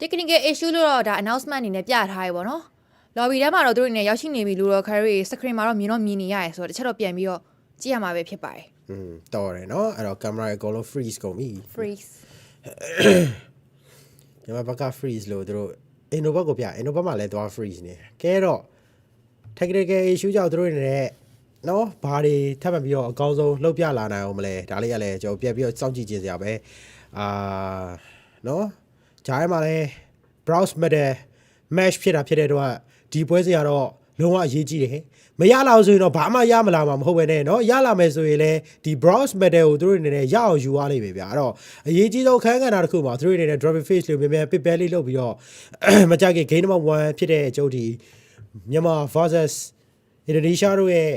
technical issue လို့တော့ဒါ announcement အနေနဲ့ပြထားရပါတော့ lobby ထဲမှာတော့သူတို့တွေရောက်ရှိနေပြီလို့တော့ carry screen မှာတော့မြင်နေရရဲဆိုတော့တစ်ချက်တော့ပြန်ပြီးတော့ကြည့်ရမှာပဲဖြစ်ပါတယ်တော်တယ်နော်အဲ့တော့ camera အကုန်လုံး freeze ကုန်ပြီ freeze ညမဘက်က freeze လို့သူတို့ inno ဘက်ကိုပြ inno ဘက်မှာလည်းသွား freeze နေကဲတော့ technical issue ကြောင့်သူတို့တွေနဲ့နော်ဘာတွေထပ်မပြီးတော့အကောင်းဆုံးလှုပ်ပြလာနိုင်အောင်မလဲဒါလေးကလည်းကျွန်တော်ပြန်ပြီးတော့စောင့်ကြည့်ကြည့်စရာပဲနော်ဂျားထဲမှာလည်း browse medal match ဖြစ်တာဖြစ်တဲ့တော့ဒီပွဲစီကတော့လုံးဝအရေးကြီးတယ်မရလာဆိုရင်တော့ဘာမှရမလာမှာမဟုတ်ပဲနဲ့เนาะရလာမယ်ဆိုရင်လည်းဒီ bronze medal ကိုသူတို့အနေနဲ့ရအောင်ယူရလိမ့်မယ်ဗျာအဲ့တော့အရေးကြီးဆုံးအခန်းကဏ္ဍတစ်ခုမှာသူတို့အနေနဲ့ driver face လို့မြန်မြန်ပစ်ပဲလေးလုပ်ပြီးတော့မကြခင် game number 1ဖြစ်တဲ့အကျုပ်ဒီမြန်မာ versus Indonesia တို့ရဲ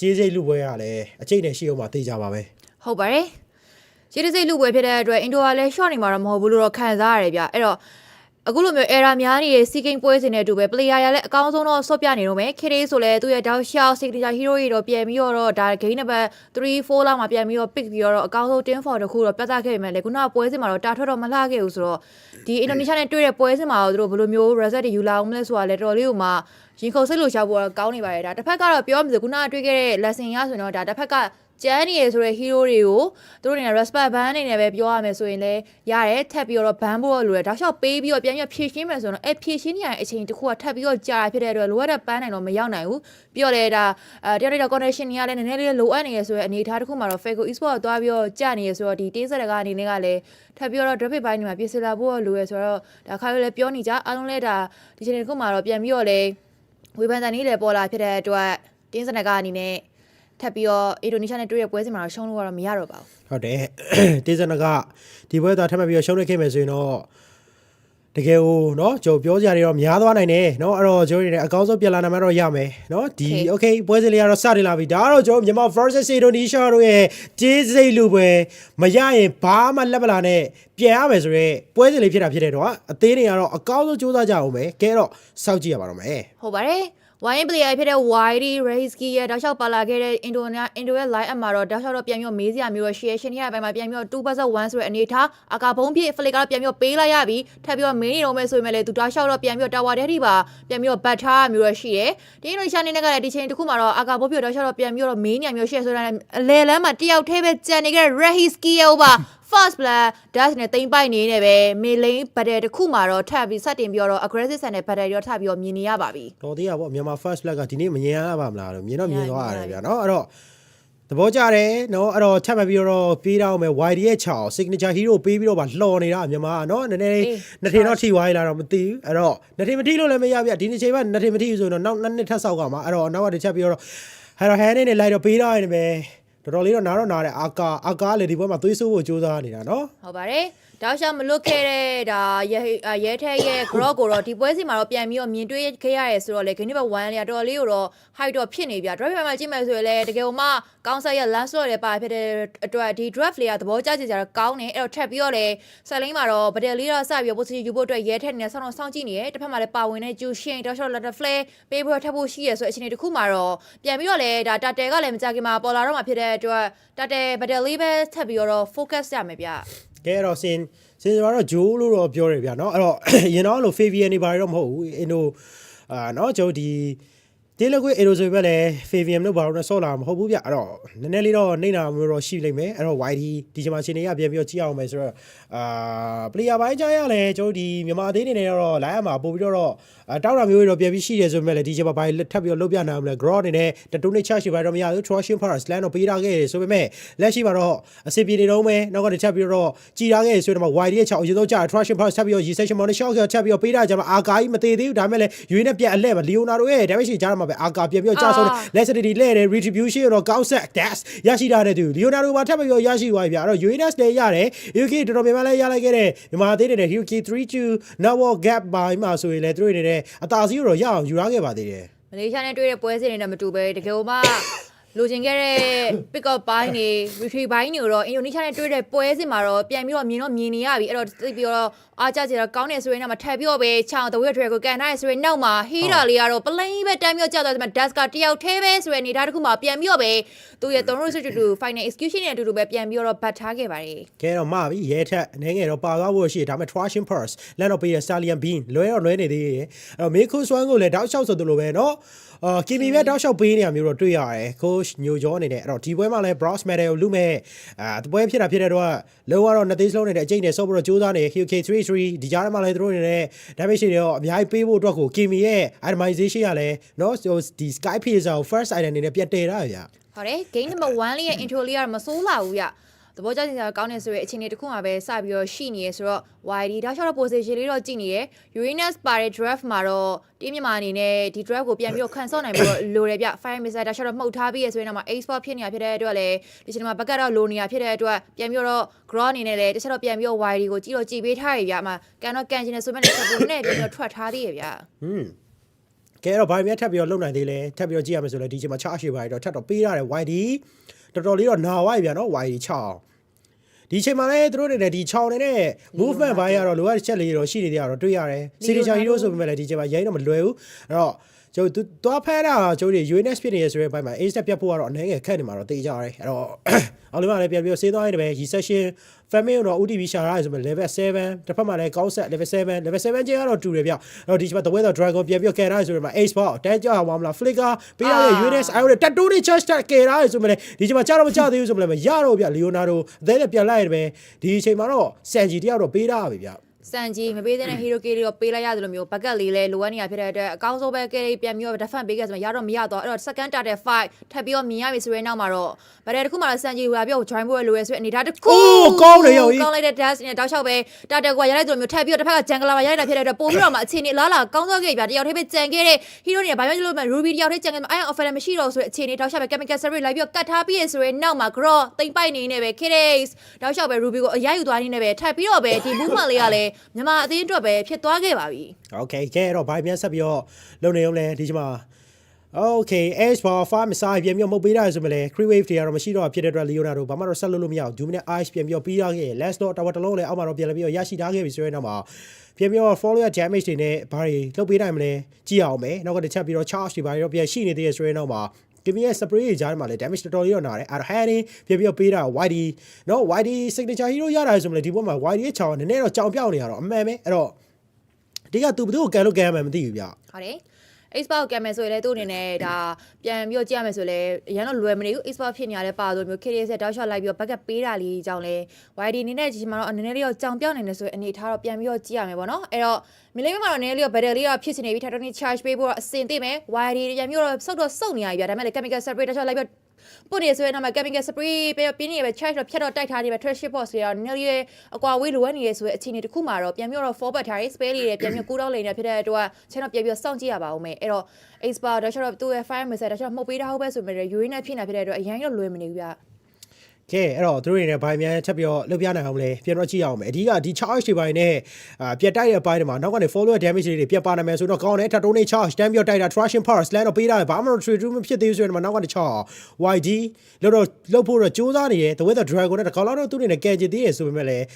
့ကြေးစိတ်လူပွဲရလဲအကျိတ်နဲ့ရှိအောင်မှာသိကြပါပဲဟုတ်ပါတယ် ရှေ့တစ်စိတ်လူပွဲဖြစ်တဲ့အတွက်အင်ဒိုကလည်း short နေမှာတော့မဟုတ်ဘူးလို့တော့ခံစားရတယ်ဗျအဲ့တော့အခုလိုမျိုး error များနေတဲ့ seeking ပွဲစဉ်နဲ့အတူပဲ player ရလည်းအကောင်းဆုံးတော့ဆော့ပြနေတော့မယ် KD ဆိုလည်းသူ့ရဲ့တောက်ရှောက် signature hero တွေတော့ပြန်ပြီးတော့ဒါ game number 3 4လောက်မှာပြန်ပြီးတော့ pick ပြီးတော့အကောင်းဆုံး10 for တခုတော့ပြသခဲ့ပေမဲ့လေခုနကပွဲစဉ်မှာတော့တာထွက်တော့မလှခဲ့ဘူးဆိုတော့ဒီ Indonesia နဲ့တွေ့တဲ့ပွဲစဉ်မှာတော့သူတို့ဘယ်လိုမျိုး result တွေယူလာအောင်မလဲဆိုတာလည်းတော်တော်လေးကိုမှရင်ခုန်စိတ်လို့ရှာဖို့တော့ကောင်းနေပါတယ်ဒါတစ်ဖက်ကတော့ပြောမှဆိုခုနကတွေ့ခဲ့တဲ့ lesson ရဆိုရင်တော့ဒါတစ်ဖက်ကကျန်းနေရဆိုတဲ့ hero တွေကိုသူတို့နေ respect ban အနေနဲ့ပဲပြောရမယ်ဆိုရင်လည်းရတယ်ထပ်ပြီးတော့ ban ဖို့လိုတယ်တောက်လျှောက်ပေးပြီးတော့ပြန်ဖြည့်ရှင်းမယ်ဆိုတော့ဖြည့်ရှင်းနေရတဲ့အချိန်တစ်ခုကထပ်ပြီးတော့ကြာဖြစ်တဲ့အတွက်လိုအပ်တဲ့ ban နိုင်တော့မရောက်နိုင်ဘူးပြီးတော့လေဒါတရား connection တွေကလည်းနည်းနည်းလေးလိုအပ်နေရဆိုတဲ့အနေအထားတစ်ခုမှာတော့ Fago Esport ကိုသွားပြီးတော့ကြာနေရဆိုတော့ဒီတင်းဆက်တကားအနေနဲ့ကလည်းထပ်ပြီးတော့ drop ပိုင်းတွေမှာပြင်ဆင်လာဖို့လိုရဆိုတော့ဒါခါလေးလည်းပြောနေကြအားလုံးလည်းဒါဒီချိန်တစ်ခုမှာတော့ပြန်ပြီးတော့လေဝေဖန်တန်လေးလည်းပေါ်လာဖြစ်တဲ့အတွက်တင်းဆက်တကားအနေနဲ့ထပ်ပြီးတော့အင်ဒိုနီးရှားနဲ့တွေ့တဲ့ပွဲစဉ်မှာတော့ရှုံးလို့ကတော့မရတော့ပါဘူးဟုတ်တယ်တင်းစနကဒီပွဲသွားထပ်မှတ်ပြီးတော့ရှုံးနေခဲ့မယ်ဆိုရင်တော့တကယ်ကိုเนาะကျွန်တော်ပြောစရာတွေတော့များသွားနိုင်တယ်เนาะအဲ့တော့ကျွန်တော်တို့အကောင်းဆုံးပြန်လာနိုင်မှာတော့ရမယ်เนาะဒီ okay ပွဲစဉ်လေးကတော့စတင်လာပြီဒါကတော့ကျွန်တော်မြန်မာ versus Indonesia တို့ရဲ့ကြေးစိတ်လူပွဲမရရင်ဘာမှလက်ပလာနဲ့ပြန်ရမယ်ဆိုတော့ပွဲစဉ်လေးဖြစ်တာဖြစ်တဲ့တော့အသေးတွေကတော့အကောင်းဆုံးစူးစမ်းကြအောင်ပဲကဲတော့စောင့်ကြည့်ရပါတော့မယ်ဟုတ်ပါတယ်YN player ဖြစ်တဲ့ YD Reisky ရဲ့တောက်လျှောက်ပါလာခဲ့တဲ့ Indo ရဲ့ line up မှာတော့တောက်လျှောက်တော့ပြန်ပြီးမေးစရာမျိုးတော့ share ရှင်ရတဲ့ဘက်မှာပြန်ပြီး2/1ဆိုတဲ့အနေထားအကာဘုံပြည့် flick ကတော့ပြန်ပြီးပေးလိုက်ရပြီထပ်ပြီးတော့မေးနေတော့မယ်ဆိုရင်လည်းသူတောက်လျှောက်တော့ပြန်ပြီး tower ထဲထိပါပြန်ပြီးဘတ်ထားမျိုးတော့ရှိတယ်ဒီ Indonesia နေနဲ့ကလည်းဒီချိန်တစ်ခုမှာတော့အကာဘုံပြည့်တောက်လျှောက်တော့ပြန်ပြီးတော့မေးနေမျိုး share ဆိုတာအလဲလမ်းမှာတယောက်တည်းပဲကြံနေခဲ့တဲ့ Reisky ရဲ့ over first blood dash နဲ့တိမ့်ပိုက်နေနေပဲမေလိန်ဘတ်တယ်တစ်ခုမှာတော့ထပ်ပြီးစတင်ပြီးတော့ aggressive ဆန်တဲ့ဘတ်တယ်ရောထပ်ပြီးတော့မြင်နေရပါပြီတော်သေးရပေါ့မြန်မာ first blood ကဒီနေ့မမြင်ရပါမလားလို့မြင်တော့မြင်သွားရတယ်ဗျာเนาะအဲ့တော့သဘောကျတယ်เนาะအဲ့တော့ထပ်မှပြီးတော့ပေးတော့မယ် YD ရဲ့ချောင်း signature hero ပေးပြီးတော့ဗာလှော်နေတာမြန်မာเนาะနည်းနည်းနှစ်ထင်တော့ထိသွားရလားတော့မသိဘူးအဲ့တော့နှစ်ထင်မထိလို့လည်းမရဗျဒီနေ့ချိန်မှာနှစ်ထင်မထိဆိုရင်တော့နောက်နှစ်ထပ်ဆောက်ကမှာအဲ့တော့နောက်ကတစ်ချက်ပြီးတော့အဲ့တော့ဟန်နေလိုက်တော့ပေးတော့ရင်ပဲတော်တော်လေးတော့နားတော့နားတယ်အာကာလေဒီဘက်မှာသွေးဆိုးဖို့ကြိုးစားနေတာเนาะဟုတ်ပါတယ်တောက်ရှောက်မလွတ်ခဲ့တဲ့ဒါရဲထဲရဲ့ grog ကိုတော့ဒီပွဲစီမှာတော့ပြန်ပြီးတော့မြင်တွေ့ခဲ့ရတယ်ဆိုတော့လေ game number 1လေးတော်တော်လေးကိုတော့ height တော့ဖြစ်နေပြ drive မှာကြည့်မယ်ဆိုရင်လည်းတကယ်မှကောင်းဆက်ရဲ့ last slot တွေပါဖြစ်တဲ့အတွက်ဒီ draft လေးကသဘောကျကြတာကောင်းနေအဲ့တော့ထပ်ပြီးတော့လေဆက်လိမ့်မှာတော့ဗဒယ်လေးတော့စပြီး position ယူဖို့အတွက်ရဲထဲနေဆောင်းကြည့်နေတယ်တစ်ဖက်မှာလည်းပါဝင်တဲ့ကျူရှင်တောက်ရှောက် letter flare ပေးဖို့ထပ်ဖို့ရှိရဆိုအချိန်တစ်ခုမှာတော့ပြန်ပြီးတော့လေဒါတာတယ်ကလည်းမကြခင်မှာပေါ်လာတော့မှာဖြစ်တဲ့အတွက်တာတယ်ဗဒယ်လေးပဲထပ်ပြီးတော့ focus ရမယ်ဗျကဲတော့စင်တော့ဂျိုးလို့တော့ပြောတယ်ဗျာเนาะအဲ့တော့ရင်တော့လို့ Fabian နေပါတော့မဟုတ်ဘူးအင်ဒိုเนาะကျွန်တော်ဒီတေးလကွေးအီရိုဆိုပဲလေ Fabian တို့ဘာလို့လဲဆော့လာမဟုတ်ဘူးဗျအဲ့တော့နည်းနည်းလေးတော့နေနာမျိုးတော့ရှိလိမ့်မယ်အဲ့တော့ YD ဒီချိန်မှာရှင်နေရပြန်ပြီးတော့ကြည့်အောင်မယ်ဆိုတော့player ပိုင်းကြားရလဲကျွန်တော်ဒီမြန်မာအသေးနေတော့လိုင်းရမှာပို့ပြီးတော့တောက်တာမျိုးတွေတော့ပြန်ပြီးရှိတယ်ဆိုပေမဲ့လည်းဒီချိန်မှာဘာထပ်ပြီးတော့လုတ်ပြနိုင်အောင်လဲ grow အနေနဲ့တတူးနေ charge ရှိပါတော့မရဘူး Trashing Pass Land တော့ပေးထားခဲ့တယ်ဆိုပေမဲ့လက်ရှိမှာတော့အစီပြေနေတော့မယ်နောက်ကတစ်ချက်ပြီးတော့ကြည်ထားခဲ့ဆိုတော့ YD ရဲ့6အရင်ဆုံးကြာ Trashing Pass ထပ်ပြီးတော့ Recession Money Shock ထပ်ပြီးတော့ပေးထားကြမှာအာကာကြီးမသေးသေးဘူးဒါပေမဲ့လည်းရွေးနဲ့ပြက်အလှဲ့မှာ Leonardo ရဲ့ damage ကြားမှာပဲအာကာပြန်ပြီးတော့ကြာဆုံး Lessedity လဲတယ် Retribution တော့ ကောက်ဆက် Dash ရရှိတာတဲ့သူ Leonardo မှာထပ်ပြီးတော့ရရှိသွားပြီဗျအဲ့တော့ UNS လည်းရတယ် UK တော်တော်များများလည်းရလိုက်ခဲ့တဲ့မြန်မာသေးတယ် UK 3-2 Now Gap ဘိုင်းမှာဆိုရင်လည်းသူတို့နေတဲ့အသာစီးတော့ရအောင်ယူရခဲ့ပါသေးတယ်မလေးရှားနဲ့တွေ့တဲ့ပွဲစဉ်တွေနဲ့မတူပဲတကယ်မှလိုချင်ခဲ့တဲ့ pick up ဘိုင်းတွေ retrieve ဘိုင်းတွေတော့အင်ဒိုနီးရှားနဲ့တွေ့တဲ့ပွဲစဉ်မှာတော့ပြန်ပြီးတော့မြင်နေရပြီအဲ့တော့သိပြီးတော့အားကြကြတော့ကောင်းနေဆိုရင်တော့ထပ်ပြီးတော့ပဲချောင်းတဝက်ထွဲကိုကန်ထားရဆိုရင်နောက်မှာဟီးတာလေးကတော့ပလိန်ပဲတမ်းမြော့ကြတော့ဒီမှာ Daska တယောက်သေးပဲဆိုရင်နေသားတစ်ခုမှာပြန်ပြီးတော့ပဲသူရဲ့3-2 final execution နဲ့အတူတူပဲပြန်ပြီးတော့ဘတ်ထားခဲ့ပါတယ်ကဲတော့မပြီရဲထက်အနေငယ်တော့ပါသွားဖို့ရှိတယ်ဒါပေမဲ့ Trashing Purse လက်တော့ပေးရ Stallion Bean လွဲနေသေးတယ်အဲ့တော့ Miko Swan ကိုလည်းတောက်လျှောက်ဆိုသလိုပဲเนาะကီမီပဲတောက်လျှောက်ပေးနေရမျိုးတော့တွေ့ရတယ် coach ညိုကျော်အနေနဲ့အဲ့တော့ဒီပွဲမှာလည်း bronze medal ကိုလူမဲ့တပွဲဖြစ်တဲ့တော့လုံးဝတော့နှစ်သိန်းစလုံးနေတဲ့အကျိတ်နဲ့ဆော့ဖို့တော့ကြိုးစားနေ QK33 ဒီကြားထဲမှာလည်းသူတို့နေနဲ့ damage တွေတော့အများကြီးပေးဖို့အတွက်ကိုကီမီရဲ့ itemization ရလဲเนาะဒီ Sky Pizza ကို first item အနေနဲ့ပြတ်တယ်တာဗျဟုတ်တယ် game number 1လေးရဲ့ intro လေးကတော့မစိုးလာဘူးဗျသဘောကျစရာကောင်းနေဆိုရအချိန်လေးတစ်ခုမှပဲစပြီးတော့ရှိနေရဆိုတော့ YD တောက်လျှောက်တော့ position လေးတော့ကြည့်နေရ Uranus ပါတဲ့ draft မှာတော့တင်းမြန်မာအနေနဲ့ဒီ draft ကိုပြန်ပြီးတော့ခံဆော့နိုင်ပြီးတော့လိုတယ်ဗျ Fire Missile တောက်လျှောက်တော့မှုတ်ထားပြီးရဆိုရင်တော့ export ဖြစ်နေတာဖြစ်တဲ့အတွက်လည်းဒီချိန်မှာ bucket တော့လိုနေတာဖြစ်တဲ့အတွက်ပြန်ပြီးတော့ grow အနေနဲ့လည်းတစ်ချက်တော့ပြန်ပြီးတော့ YD ကိုကြည့်ပေးထားရဗျအမှကန်တော့ကန်ချင်တယ်ဆိုမဲ့လည်း support နဲ့ပြန်ပြီးတော့ထွက်ထားသေးရဗျကဲတော့ဘာမြတ်ထပ်ပြီးတော့လုံနိုင်သေးလဲထပ်ပြီးတော့ကြည့်ရမယ်ဆိုလည်းဒီချိန်မှာ charge ရှိပါတော့ထပ်တော့ပေးရတယ် YD တော်တော်လေးတော့နာဝိုက်ဗျာနော် YD 6 ဒီချိန်မှာလည်းသူတို့တွေဒီချောင်းနေတဲ့ movement ဘိုင်းကတော့လိုအပ်ချက်လေးတော့ရှိနေသေးတာတော့တွေ့ရတယ် signature hero ဆိုပေမဲ့လည်းဒီချိန်မှာရိုင်းတော့မလွယ်ဘူးအဲ့တော့ကျိုးသွားဖမ်းတာကျိုးတွေ UNS ဖြစ်နေရဆိုတဲ့ဘက်မှာ ace ပြတ်ဖို့ကတော့အနေငယ်ခက်နေမှာတော့တေးကြရတယ်အဲ့တော့အော်လေးမလည်းပြန်ပြီးစေးသွားရင်တပည့် recession family တော့ UTV ရှာရတယ်ဆိုပေမဲ့ level 7တစ်ဖက်မှာလည်းကောင်းဆက် level 7 level 7ကျတော့တူတယ်ဗျအဲ့တော့ဒီချိန်မှာ the weather dragon ပြန်ပြီးကန်ရတယ်ဆိုတော့မှာ ace ပေါ့တန်းကြောက်အောင်မလား flicker ပေးရတဲ့ UNS အဲ့တော့တက်တိုးတွေ charge တက်ကယ်ရတယ်ဆိုပေမဲ့ဒီချိန်မှာကြားတော့မကြသေးဘူးဆိုပေမဲ့ရတော့ဗျ Leonardo အသေးနဲ့ပြန်လိုက်ရတယ်ပဲဒီချိန်မှာတော့ Sanji တယောက်တော့ပေးရပြီဗျစန်ဂျီမပေးတဲ့ hero ကေတွေကိုပေးလိုက်ရတယ်လို့မျိုးဘက်ကက်လေးလဲလိုအပ်နေရဖြစ်တဲ့အတွက်အကောင်းဆုံးပဲကေတွေပြန်ပြီးတော့ defense ပေးခဲ့ဆိုမှရတော့မရတော့အဲ့တော့ second target fight ထပ်ပြီးတော့မြင်ရပြီဆိုရင်နောက်မှာတော့ဗတဲ့တစ်ခုမှတော့စန်ဂျီလာပြီးတော့ join ဖို့လိုရဲဆိုတဲ့အနေထားတစ်ခုကောင်းတယ်ရောကောင်းလိုက်တဲ့ dash နဲ့တောက်လျှောက်ပဲ target ကရလိုက်တယ်လို့မျိုးထပ်ပြီးတော့တစ်ဖက်က jungle မှာရလိုက်တာဖြစ်တဲ့အတွက်ပို့ပြီးတော့မှအခြေအနေလားလားကောင်းဆုံးခဲ့ပြတယောက်တည်းပဲကြံခဲ့တဲ့ hero တွေဘာပြောလို့မှ ruby တယောက်တည်းကြံခဲ့မှာ iron offer မရှိတော့ဆိုတဲ့အခြေအနေတောက်လျှောက်ပဲ chemical separate လိုက်ပြီးတော့ကတ်ထားပြီးရဆိုရင်နောက်မှာ grow တိမ်ပိုက်နေနေပဲ case တောက်လျှောက်ပဲ ruby ကိုအရယူသွားနေနေပဲထပ်ပြီးတော့ပဲဒီ movement လေးကလည်းမြန်မာအသင်းအတွက်ပဲဖြစ်သွားခဲ့ပါပြီ Okay ကဲအဲ့တော့ဘိုင်ပြန်ဆက်ပြီးတော့လုံနေအောင်လဲဒီချိန်မှာ Okay Ace for 5 missile ပြန်ပြီးမုတ်ပေးရတယ်ဆိုမှလည်း Cree Wave တွေကတော့မရှိတော့ဖြစ်တဲ့အတွက် Leonardo ဘာမှတော့ဆက်လို့မရဘူး Dominant Ice ပြန်ပြီးပြီးရခဲ့ Last Dot Tower တစ်လုံးလည်းအောက်မှာတော့ပြန်ပြီးရရှိထားခဲ့ပြီဆိုရင်တော့မှာပြန်ပြီး follower damage တွေနဲ့ဘာတွေလှုပ်ပေးနိုင်မလဲကြည့်အောင်မယ်နောက်ကတစ်ချက်ပြီးတော့ charge တွေဘာတွေတော့ပြန်ရှိနေသေးရဆိုရင်တော့မှာဒီမြဲ spray တွေကြားထဲမှာလည်း damage တော်တော်လေးတော့နားတယ်အဲ့တော့ Harry ပြန်ပြီးပေးတာ YD နော် YD signature hero ရတာဆိုမှလည်းဒီဘက်မှာ YD ရဲ့ချောင်းနည်းနည်းတော့ကြောင်ပြောက်နေရတော့အမှန်ပဲအဲ့တော့ဒီကသူဘယ်သူကိုကန်လို့ကန်မှမသိဘူးဗျဟုတ်တယ် Xbox ကင်မယ်ဆိုရင်လည်းသူ့အနေနဲ့ဒါပြန်ပြီးကြည့်ရမယ်ဆိုလည်းအရင်တော့လွယ်မနေဘူး Xbox ဖြစ်နေရတဲ့ပါဆိုမျိုး KDS တောက်ရှော့လိုက်ပြီးတော့ backup ပေးတာလေးကြောင့်လဲ YD အနေနဲ့ဒီမှာတော့နည်းနည်းလေးတော့ကြောင်ပြောင်းနေတယ်ဆိုရင်အနေထားတော့ပြန်ပြီးကြည့်ရမယ်ပေါ့နော်အဲ့တော့မလေးမှာတော့နည်းနည်းလေးတော့ battery လေးတော့ဖြစ်နေပြီ Titanic charge ပေးဖို့တော့အဆင်သင့်မယ် YD ပြန်ပြီးတော့စုပ်နေရပြီဗျဒါပေမဲ့ chemical separate တောက်ရှော့လိုက်ပြီးပုတ်ရဆိုရင်တော့ chemical spray ပြင်းနေပဲ charge တော့ဖြတ်တော့တိုက်ထားနေပဲ trash box တွေတော့နည်းနည်းလေးအကွာဝေးလိုအပ်နေရဆိုတဲ့အခြေအနေတစ်ခုမှာတော့ပြန်ပြီးတော့ forward ထားရေး spare လေးတွေပြန်ပြီးကူးတော့လိမ့်နေဖြစ်တဲ့အတွက် channel ပြန်ပြီးစောင့်ကြည့်ရပါဦးမယ်အဲ့တော့ expert တော့သူ့ရဲ့ fire message တော့မှုတ်ပေးထားဟုတ်ပဲဆိုပေမဲ့ urine ဖြစ်နေဖြစ်တဲ့အတွက်အရင်တော့လွယ်မနေဘူးဗျကဲအဲ့တော့သူတို့တွေနဲ့ဘိုင်မြန်ချက်ပြီးတော့လှုပ်ပြနိုင်အောင်လဲပြန်တော့ကြည့်အောင်မယ်အဓိကဒီ charge တွေဘိုင်နဲ့ပြတ်တိုက်တဲ့အပိုင်းတွေမှာနောက်ကနေ follower damage တွေပြန်ပါနိုင်မယ်ဆိုတော့ကောင်းတယ်ထပ်တိုးနေ charge တန်းပြီးတော့တိုက်တာ trashing power slam တော့ပေးတာဘာမှမ trade မဖြစ်သေးဘူးဆိုရင်နောက်ကနေcharge YD လှုပ်ဖို့တော့စူးစမ်းနေတယ် the weather dragon နဲ့တကောင်တော့သူတွေနဲ့ကဲကြည့်သေးရဆိုပေမဲ့လည်း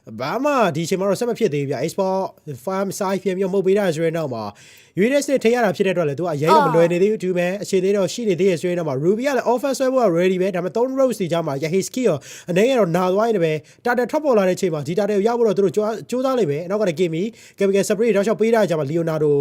ဘာမှဒီချိန်မှာတော့ဆက်မဖြစ်သေးဘူးဗျ export farm size ပြန်ပြီးမှုတ်ပေးတာဆိုရင်တော့မှာ UNS နဲ့ထိရတာဖြစ်တဲ့အတွက်လည်းသူကအရင်တော့မလွယ်နေသေးဘူးဒီမဲ့အခြေသေးတော့ရှိနေသေးရဆိုရင်တော့မှာ Ruby ကလည်း offer ဆွဲဖို့က ready ပဲဒါပေမဲ့3 rows စီကြမှာ Yahiski ရောအနေနဲ့တော့နာသွားနေပဲ data ထွက်ပေါ်လာတဲ့ချိန်မှာဒီ data ကိုရဖို့တော့သူတို့စူးစမ်းလိမ့်မယ်နောက်ကလည်း game chemical spray တောက်လျှောက်ပေးတာကြမှာ Leonardo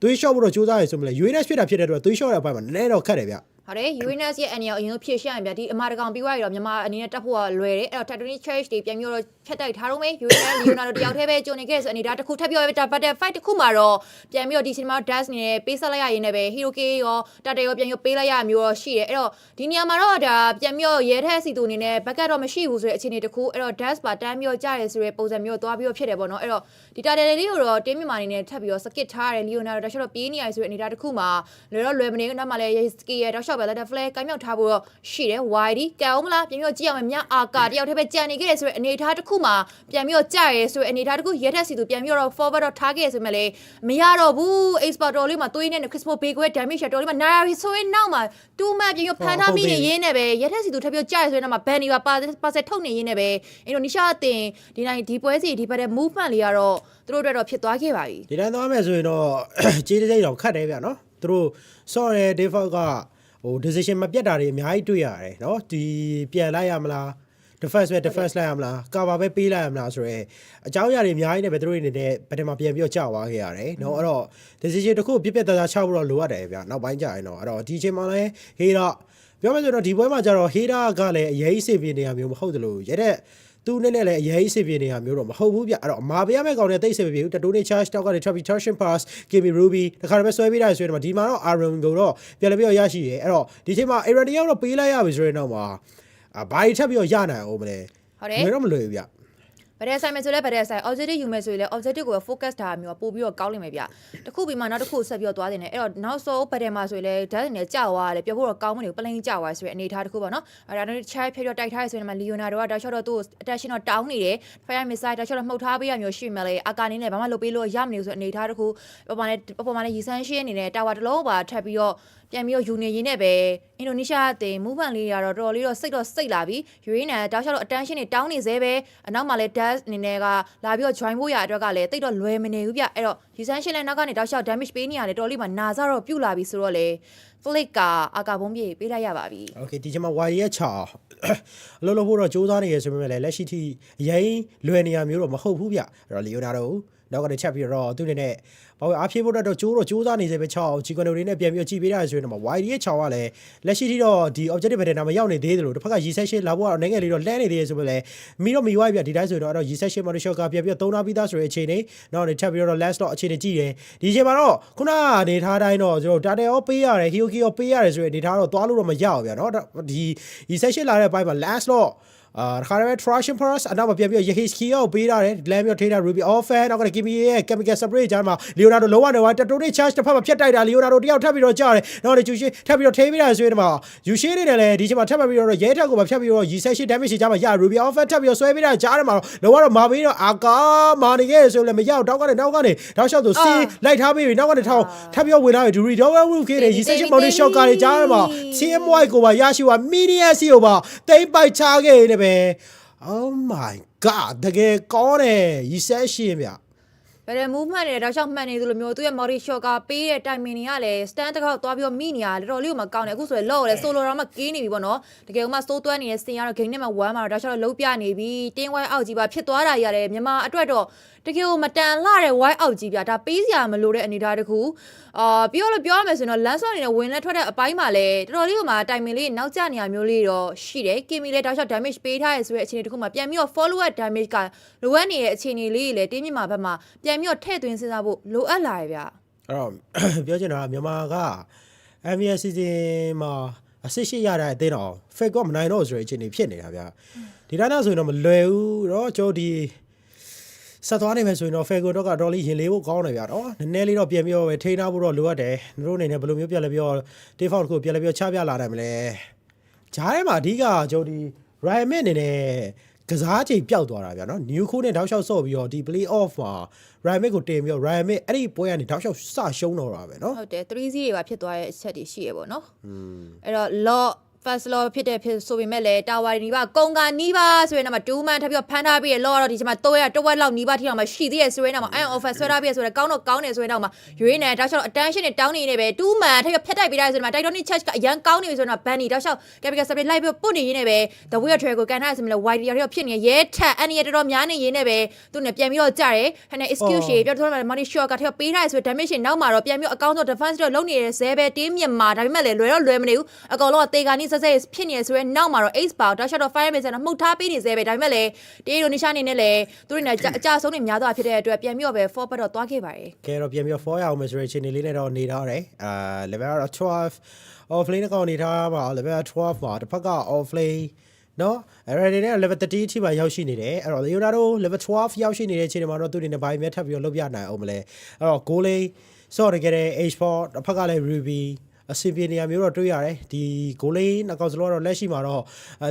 သွေးရှော့ဖို့တော့စူးစမ်းရဆိုမှလည်း UNS ဖြစ်တာဖြစ်တဲ့အတွက်သွေးရှော့တဲ့အပိုင်းမှာနည်းနည်းတော့ခက်တယ်ဗျဟုတ်တယ် UNS ရဲ့အနေအရင်ဆုံးဖြည့်ရှင်းရပြဒီအမာတကောင်ပြီးသွားရတော့မြန်မာအနေနဲ့တက်ဖို့ကလွယ်တယ်အဲ့တော့ Titanic Charge တွေပြန်ပြီးတော့ဖြတ်တိုက်ထားတော့မယ် UNS Leonardo တယောက်တည်းပဲကြုံနေခဲ့ဆိုအနေဒါတစ်ခုထပ်ပြောရတာ Battle Fight တစ်ခုမှာတော့ပြန်ပြီးတော့ဒီချိန်မှာ Dash နေနဲ့ပေးဆက်လိုက်ရရင်လည်းပဲ Hero K ရောတတရောပြန်ပြီးပေးလိုက်ရမျိုးတော့ရှိတယ်အဲ့တော့ဒီနေရာမှာတော့ဒါပြန်ပြီးတော့ရဲထဲစီတူအနေနဲ့ backup တော့မရှိဘူးဆိုတဲ့အခြေအနေတစ်ခုအဲ့တော့ Dash ပါတန်းပြီးတော့ကြားရဲဆိုတဲ့ပုံစံမျိုးသွားပြီးတော့ဖြစ်တယ်ပေါ့နော်အဲ့တော့ဒီ Titanic လေးကိုတော့တင်းမြန်မာအနေနဲ့ထပ်ပြီးတော့ skip ထားရတယ် Leonardo တချို့တော့ပေးနေရဆိုတဲ့အနေဒါတစ်ခုမှာလွယ်မနေနောက်မှလည်း Ski ရဲ့တောက်လျှောက်ပဲ Letter Flag ကိုင်းမြောက်ထားဖို့တော့ရှိတယ် YD ကဲအောင်မလားပြန်ပြီးတော့ကြည့်ရမယ်မြအာကာတယောက်တည်းပဲကြံနေခဲ့တယ်ဆိုတဲ့အနေထားတစ်ခုမှာပြန်ပြီးတော့ကြားရဲဆိုတဲ့အနေထားတစ်ခုရဲထက်စီသူပြန်ပြီးတော့ forward တော့ထားခဲ့ဆိုမှလည်းမရတော့ဘူး expert တော်လေးမှာသွေးနဲ့ Christmas Bay ကို damage တော်လေးမှာနာရီဆိုရင်နောက်မှာ2 match ပြန်ပြီးဖန်ထားမိနေရင်းနဲ့ပဲရဲထက်စီသူထပ်ပြီးကြားရဲဆိုရင်နောက်မှာ ban တွေပါဆက်ထုတ်နေရင်းနဲ့ပဲအင်ဒိုနီးရှားအသင်းဒီနိုင်ဒီပွဲစီဒီဘက်တဲ့ movement လေးကတော့သူတို့အတွက်တော့ဖြစ်သွားခဲ့ပါပြီဒီတိုင်းသွားမယ်ဆိုရင်တော့ကြေးတိတ်တော့ခတ်တယ်ဗျနော်သူတို့ sorry default ကဟို decision မပြတ်တာတွေအများကြီးတွေ့ရတယ်เนาะဒီပြန်လိုက်ရမလား defense ပဲ defense လိုက်ရမလား cover ပဲပေးလိုက်ရမလားဆိုတော့အကြောင်းအရာတွေအများကြီးနဲ့ပဲသူတို့အနေနဲ့ဘယ်တမှာပြန်ပြီးတော့ကြာသွားခဲ့ရတယ်เนาะအဲ့တော့ decision တစ်ခုပြပြသားသားချဖို့တော့လိုအပ်တယ်ဗျနောက်ပိုင်းကြာရင်တော့အဲ့တော့ဒီအချိန်မှာလဲဟေးတော့ပြောမယ်ဆိုတော့ဒီပွဲမှာကျတော့ဟေးဒါကလည်းအရေးစိတ်ပြနေရမျိုးမဟုတ်သလိုရဲတဲ့သူနဲ့လည်းအရေးစိတ်ပြနေရမျိုးတော့မဟုတ်ဘူးဗျအဲ့တော့မာပေးရမယ့်ကောင်တွေတိတ်စိတ်ပြဘူးတတိုးနေ charge တောက်ကနေ traffic torsion pass KB Ruby တခါတည်းပဲဆွဲပေးတာဆိုရင်တော့ဒီမှာတော့ Aaron ကိုတော့ပြန်လည်းပြီးတော့ရရှိရဲအဲ့တော့ဒီချိန်မှာ Aaron တယောက်တော့ပေးလိုက်ရပြီဆိုရင်တော့မှာဘာတွေထပ်ပြီးတော့ရနိုင်အောင်မလဲဟုတ်တယ်ဘယ်တော့မလွယ်ဘူးဗျဗတဲ့ဆိုင်မယ်ဆိုလဲဗတဲ့ဆိုင် objective ယူမယ်ဆိုရင်လဲ objective ကို focus ထားမျိုးပို့ပြီးတော့ကောင်းလိမ့်မယ်ဗျတခုပြီးမှနောက်တစ်ခုဆက်ပြီးတော့သွားတင်တယ်အဲ့တော့နောက်ဆုံးဗတဲ့မှာဆိုရင်လဲဓာတ်တွေနဲ့ကြာသွားတယ်ပြောဖို့တော့ကောင်းမနေဘူးပလိန်ကြာသွားဆိုရင်အနေထားတစ်ခုပေါ့နော်အဲ့ဒါတော့ charge ဖြတ်တော့တိုက်ထားရဆိုရင်မှ Leonardo ကတောက်ချော့တော့သူ့ attention တော့တောင်းနေတယ် fire missile တောက်ချော့တော့မှုတ်ထားပေးရမျိုးရှိမှလဲအာကာနေနဲ့ဘာမှလုပ်ပေးလို့ရမနေဘူးဆိုအနေထားတစ်ခုပေါ်မှာလည်းရည်စမ်းရှင်းအနေနဲ့တာဝါတစ်လုံးပါထပ်ပြီးတော့ ပြန်ပြီးတော့ယူနေရင်းနဲ့ပဲအင်ဒိုနီးရှားအသင်း movement လေးကတော့တော်တော်လေးတော့စိတ်လာပြီးယူရင်းနဲ့တောက်လျှောက်တော့ attention တွေတောင်းနေသေးပဲအနောက်မှာလည်း dash အနေနဲ့ကလာပြီးတော့ join ဖို့ရအတွက်ကလည်းတိတ်တော့လွယ်မနေဘူးဗျအဲ့တော့ယူဆန်းရှင်းလည်းနောက်ကနေတောက်လျှောက် damage ပေးနေရတယ်တော်လေးမှာနာစားတော့ပြုတ်လာပြီဆိုတော့လေ flick ကအာကာဘုံပြေပေးလိုက်ရပါပြီ Okay ဒီချိန်မှာ YD ရဲ့ချာအလုံးလို့ဖို့တော့စူးစမ်းနေရဆိုပေမဲ့လည်းလက်ရှိထိအရင်လွယ်နေရမျိုးတော့မဟုတ်ဘူးဗျအဲ့တော့လီယိုနာဒိုနောက်ကနေချက်ပြီးတော့သူ့အနေနဲ့ဘာလို့အားဖြည့်ဖို့တော့ကြိုးစားနေစေပဲချောင်းချီကွန်နိုတွေနဲ့ပြန်ပြီးကြည့်ပေးရတယ်ဆိုရင်တော့ YD ရဲ့ချောင်းကလည်းလက်ရှိထိတော့ဒီ objective pattern မှာရောက်နေသေးတယ်လို့တစ်ဖက်က recession လာဖို့ကတော့နိုင်ငံလေးတော့လှမ်းနေသေးတယ်ဆိုပေမဲ့မီတော့မီဝိုင်းပြဒီတိုင်းဆိုတော့ recession monitor ကပြန်ပြီးသုံးထားပြီးသားဆိုတဲ့အခြေအနေနောက်နေချက်ပြီးတော့ last တော့အခြေအနေကြည့်တယ်ဒီအချိန်မှာတော့ခုနအနေထားတိုင်းတော့ကျွန်တော် data ရောပေးရတယ် Hioki ရောပေးရတယ်ဆိုတဲ့အနေထားတော့သွားလို့တော့မရဘူးဗျာနော်ဒီ recession လာတဲ့ဘက်မှာ last တော့ခါရယ် Trashing Paras အနောက်မှာပြန်ပြီး Yahiski ကိုပေးထားတယ် Glam ရောထိထား Ruby Offan နောက်က Kimi ရဲ့ Chemical Spray ကြားမှာ Leonardo လုံးဝနေဝါတတိုး charge တစ်ဖက်မှာဖြတ်တိုက်တာ Leonardo တယောက်ထပ်ပြီးတော့ကြားတယ်နောက်နေ Jushi ထပ်ပြီးတော့ထိပေးတာဆိုရင်မှာ Jushi နေတယ်လေဒီချိန်မှာထပ်ပြီးတော့ရဲထက်ကိုဖြတ်ပြီးတော့ Resection Damage ကြားမှာရ Ruby Offan ထပ်ပြီးတော့ဆွဲပေးတာကြားတယ်မှာလုံးဝတော့မာပေးတော့အာကာမာနေခဲ့ဆိုလည်းမရတော့တောက်ကနေတောက်လျှောက်ဆိုစီးလိုက်ထားပြီးနောက်ကနေထောက်ထပ်ပြီးတော့ဝင်လာပြီ Redouble Roof ခဲ့တယ် Resection Mountain Shot ကလည်းကြားတယ်မှာ TMY ကိုပါရရှိပါ Media C ကိုပါတိတ်ပိုက်ချခဲ့နေပဲ Oh my god တကယ်ကောင်းတယ်ရီဆက်ရှင်ဗျဘယ်movement တွေတောက်လျှောက်မှန်နေသလိုမျိုးသူရဲ့ Mori shot ကပေးတဲ့ timing တွေကလည်း stand တစ်ခေါက်သွားပြီးတော့မိနေရတယ်တော်တော်လေးကိုမကောင်းတယ်အခုဆိုရင်လော့လည်း solo တော့မှကင်းနေပြီပေါ့နော်တကယ်မှစိုးသွမ်းနေတဲ့ scene ကတော့ game နဲ့မှ1မှာတော့တောက်လျှောက်လုံးပြနေပြီတင်းဝိုင်းအောက်ကြီးပါဖြစ်သွားတာရတယ်မြန်မာအတွက်တော့တကယ်ကိုမတန်လှတဲ့ white အောက်ကြီးပြဒါပေးစရာမလိုတဲ့အနေအထားတခုပြောရမယ်ဆိုရင်တော့ lance အနေနဲ့ဝင်လက်ထွက်တဲ့အပိုင်းမှာလည်းတော်တော်လေးကိုမှ timing လေးနောက်ကျနေရမျိုးလေးတော့ရှိတယ် Kimi လည်းတောက်လျှောက် damage ပေးထားရဆိုတဲ့အခြေအနေတခုမှာပြန်ပြီးတော့ follow up damage ကလိုအပ်နေတဲ့အခြေအနေလေးတွေလည်းတင်းမြင့်မှာဘက်မှာပြန်ပြီးတော့ထည့်သွင်းစဉ်းစားဖို့လိုအပ်လာရဗျအဲ့တော့ပြောချင်တာကမြန်မာက MVS season မှာအဆစ်ရှိရတဲ့အတင်းတော့ fake ကမနိုင်တော့ဆိုတဲ့အခြေအနေဖြစ်နေတာဗျဒီတိုင်းတော့ဆိုရင်တော့မလွယ်ဘူးတော့ကျွန်တော်ဒီဆက်သွားနိုင်မယ်ဆိုရင်တော့ Fago တော့ကတော့လေးရင်လေးဖို့ကောင်းတယ်ဗျာနော်နည်းနည်းလေးတော့ပြန်ပြီးတော့ထိန်းထားဖို့တော့လိုအပ်တယ်တို့အနေနဲ့ဘယ်လိုမျိုးပြန်လဲပြော default ကိုပြန်လဲပြောချပြလာနိုင်မလဲဂျားထဲမှာအဓိကကျွန်တော်ဒီ Ryan အနေနဲ့ကစားချိန်ပျောက်သွားတာဗျာနော် New Cool နဲ့တောက်လျှောက်ဆော့ပြီးတော့ဒီ play off မှာ Ryan ကိုတင်ပြီးတော့ Ryan အဲ့ဒီပွဲကနေတောက်လျှောက်စရှုံးတော့တာပဲနော်ဟုတ်တယ် 3-0 တွေပါဖြစ်သွားတဲ့အချက်တွေရှိရပေါ့နော်အဲ့တော့ law first law ဖြစ်တဲ့ဖြစ်ဆိုပေမဲ့လည်းတာဝါနီးပါကုံကနီးပါဆိုရင်တော့2 man ထပ်ပြီးတော့ဖမ်းထားပြီးရ law တော့ဒီချိန်မှာတော့ရတဝက်လောက်နီးပါထိအောင်မှရှိသေးရဆိုရင်တော့ iron offer ဆွဲထားပြီးရဆိုတော့ကောင်းတော့ကောင်းနေဆိုရင်တော့ရွေးနေတောက်လျှောက် attention နဲ့တောင်းနေနေပဲ2 man ထပ်ပြီးဖြတ်တိုက်ပေးထားဆိုတော့ Titanic charge ကအရန်ကောင်းနေပြီဆိုတော့ Bunny တောက်လျှောက် capital supply လိုက်ပြီးပုတ်နေရင်းနဲ့ပဲ the way trail ကိုကန်ထားဆိုရင်လည်း wide တွေတော့ဖြစ်နေရဲထက်အနေရတော်တော်များနေရင်းနဲ့ပဲသူနဲ့ပြန်ပြီးတော့ကြတယ်ဟဲ့နဲ့ excuse ရှေ့ပြောတော့ money shot ကထပ်ပေးထားဆို damage ရှေ့နောက်မှာတော့ပြန်ပြီးအကောင့်တော့ defense တော့လုံးနေတဲ့ဇဲပဲတင်းမြင့်မှာဒါပေမဲ့လည်းလွယ်တော့လွယ်မနေဘူးအကောင်လုံးကတေကာနီးဆက်ဆက်ဖြစ်နေဆိုရင်နောက်မှာတော့ ace power တောက်လျှောက်တော့ fire missile နဲ့မှုတ်ထားပေးနေစေပဲဒါပေမဲ့လည်းတေးတို့နိရှာနေနဲ့လည်းသူတို့နဲ့အကြဆုံးတွေများသွားဖြစ်တဲ့အတွက်ပြန်ပြီးတော့ပဲ forward တော့သွားခဲ့ပါတယ်ကဲတော့ပြန်ပြီးတော့ 4 ရအောင်မယ်ဆိုတဲ့အခြေအနေလေးနဲ့တော့နေတော့တယ်level 12 off lane ကောင်နေထားပါ level 12မှာတစ်ဖက်က off lane နော်အဲ့ဒီနဲ့ level 30အထိပါရောက်ရှိနေတယ်အဲ့တော့ Leonardo level 12ရောက်ရှိနေတဲ့အချိန်မှာတော့သူတွေနဲ့ဘာမှထပ်ပြီးတော့လုပ်ပြနိုင်အောင်မလဲအဲ့တော့ goal lane ဆော့ရခဲ့တဲ့ H4 တစ်ဖက်ကလည်း Rubyအစီပြေနေရမျိုးတော့တွေ့ရတယ်ဒီ goal lane နောက်ကောင်စလို့တော့လက်ရှိမှာတော့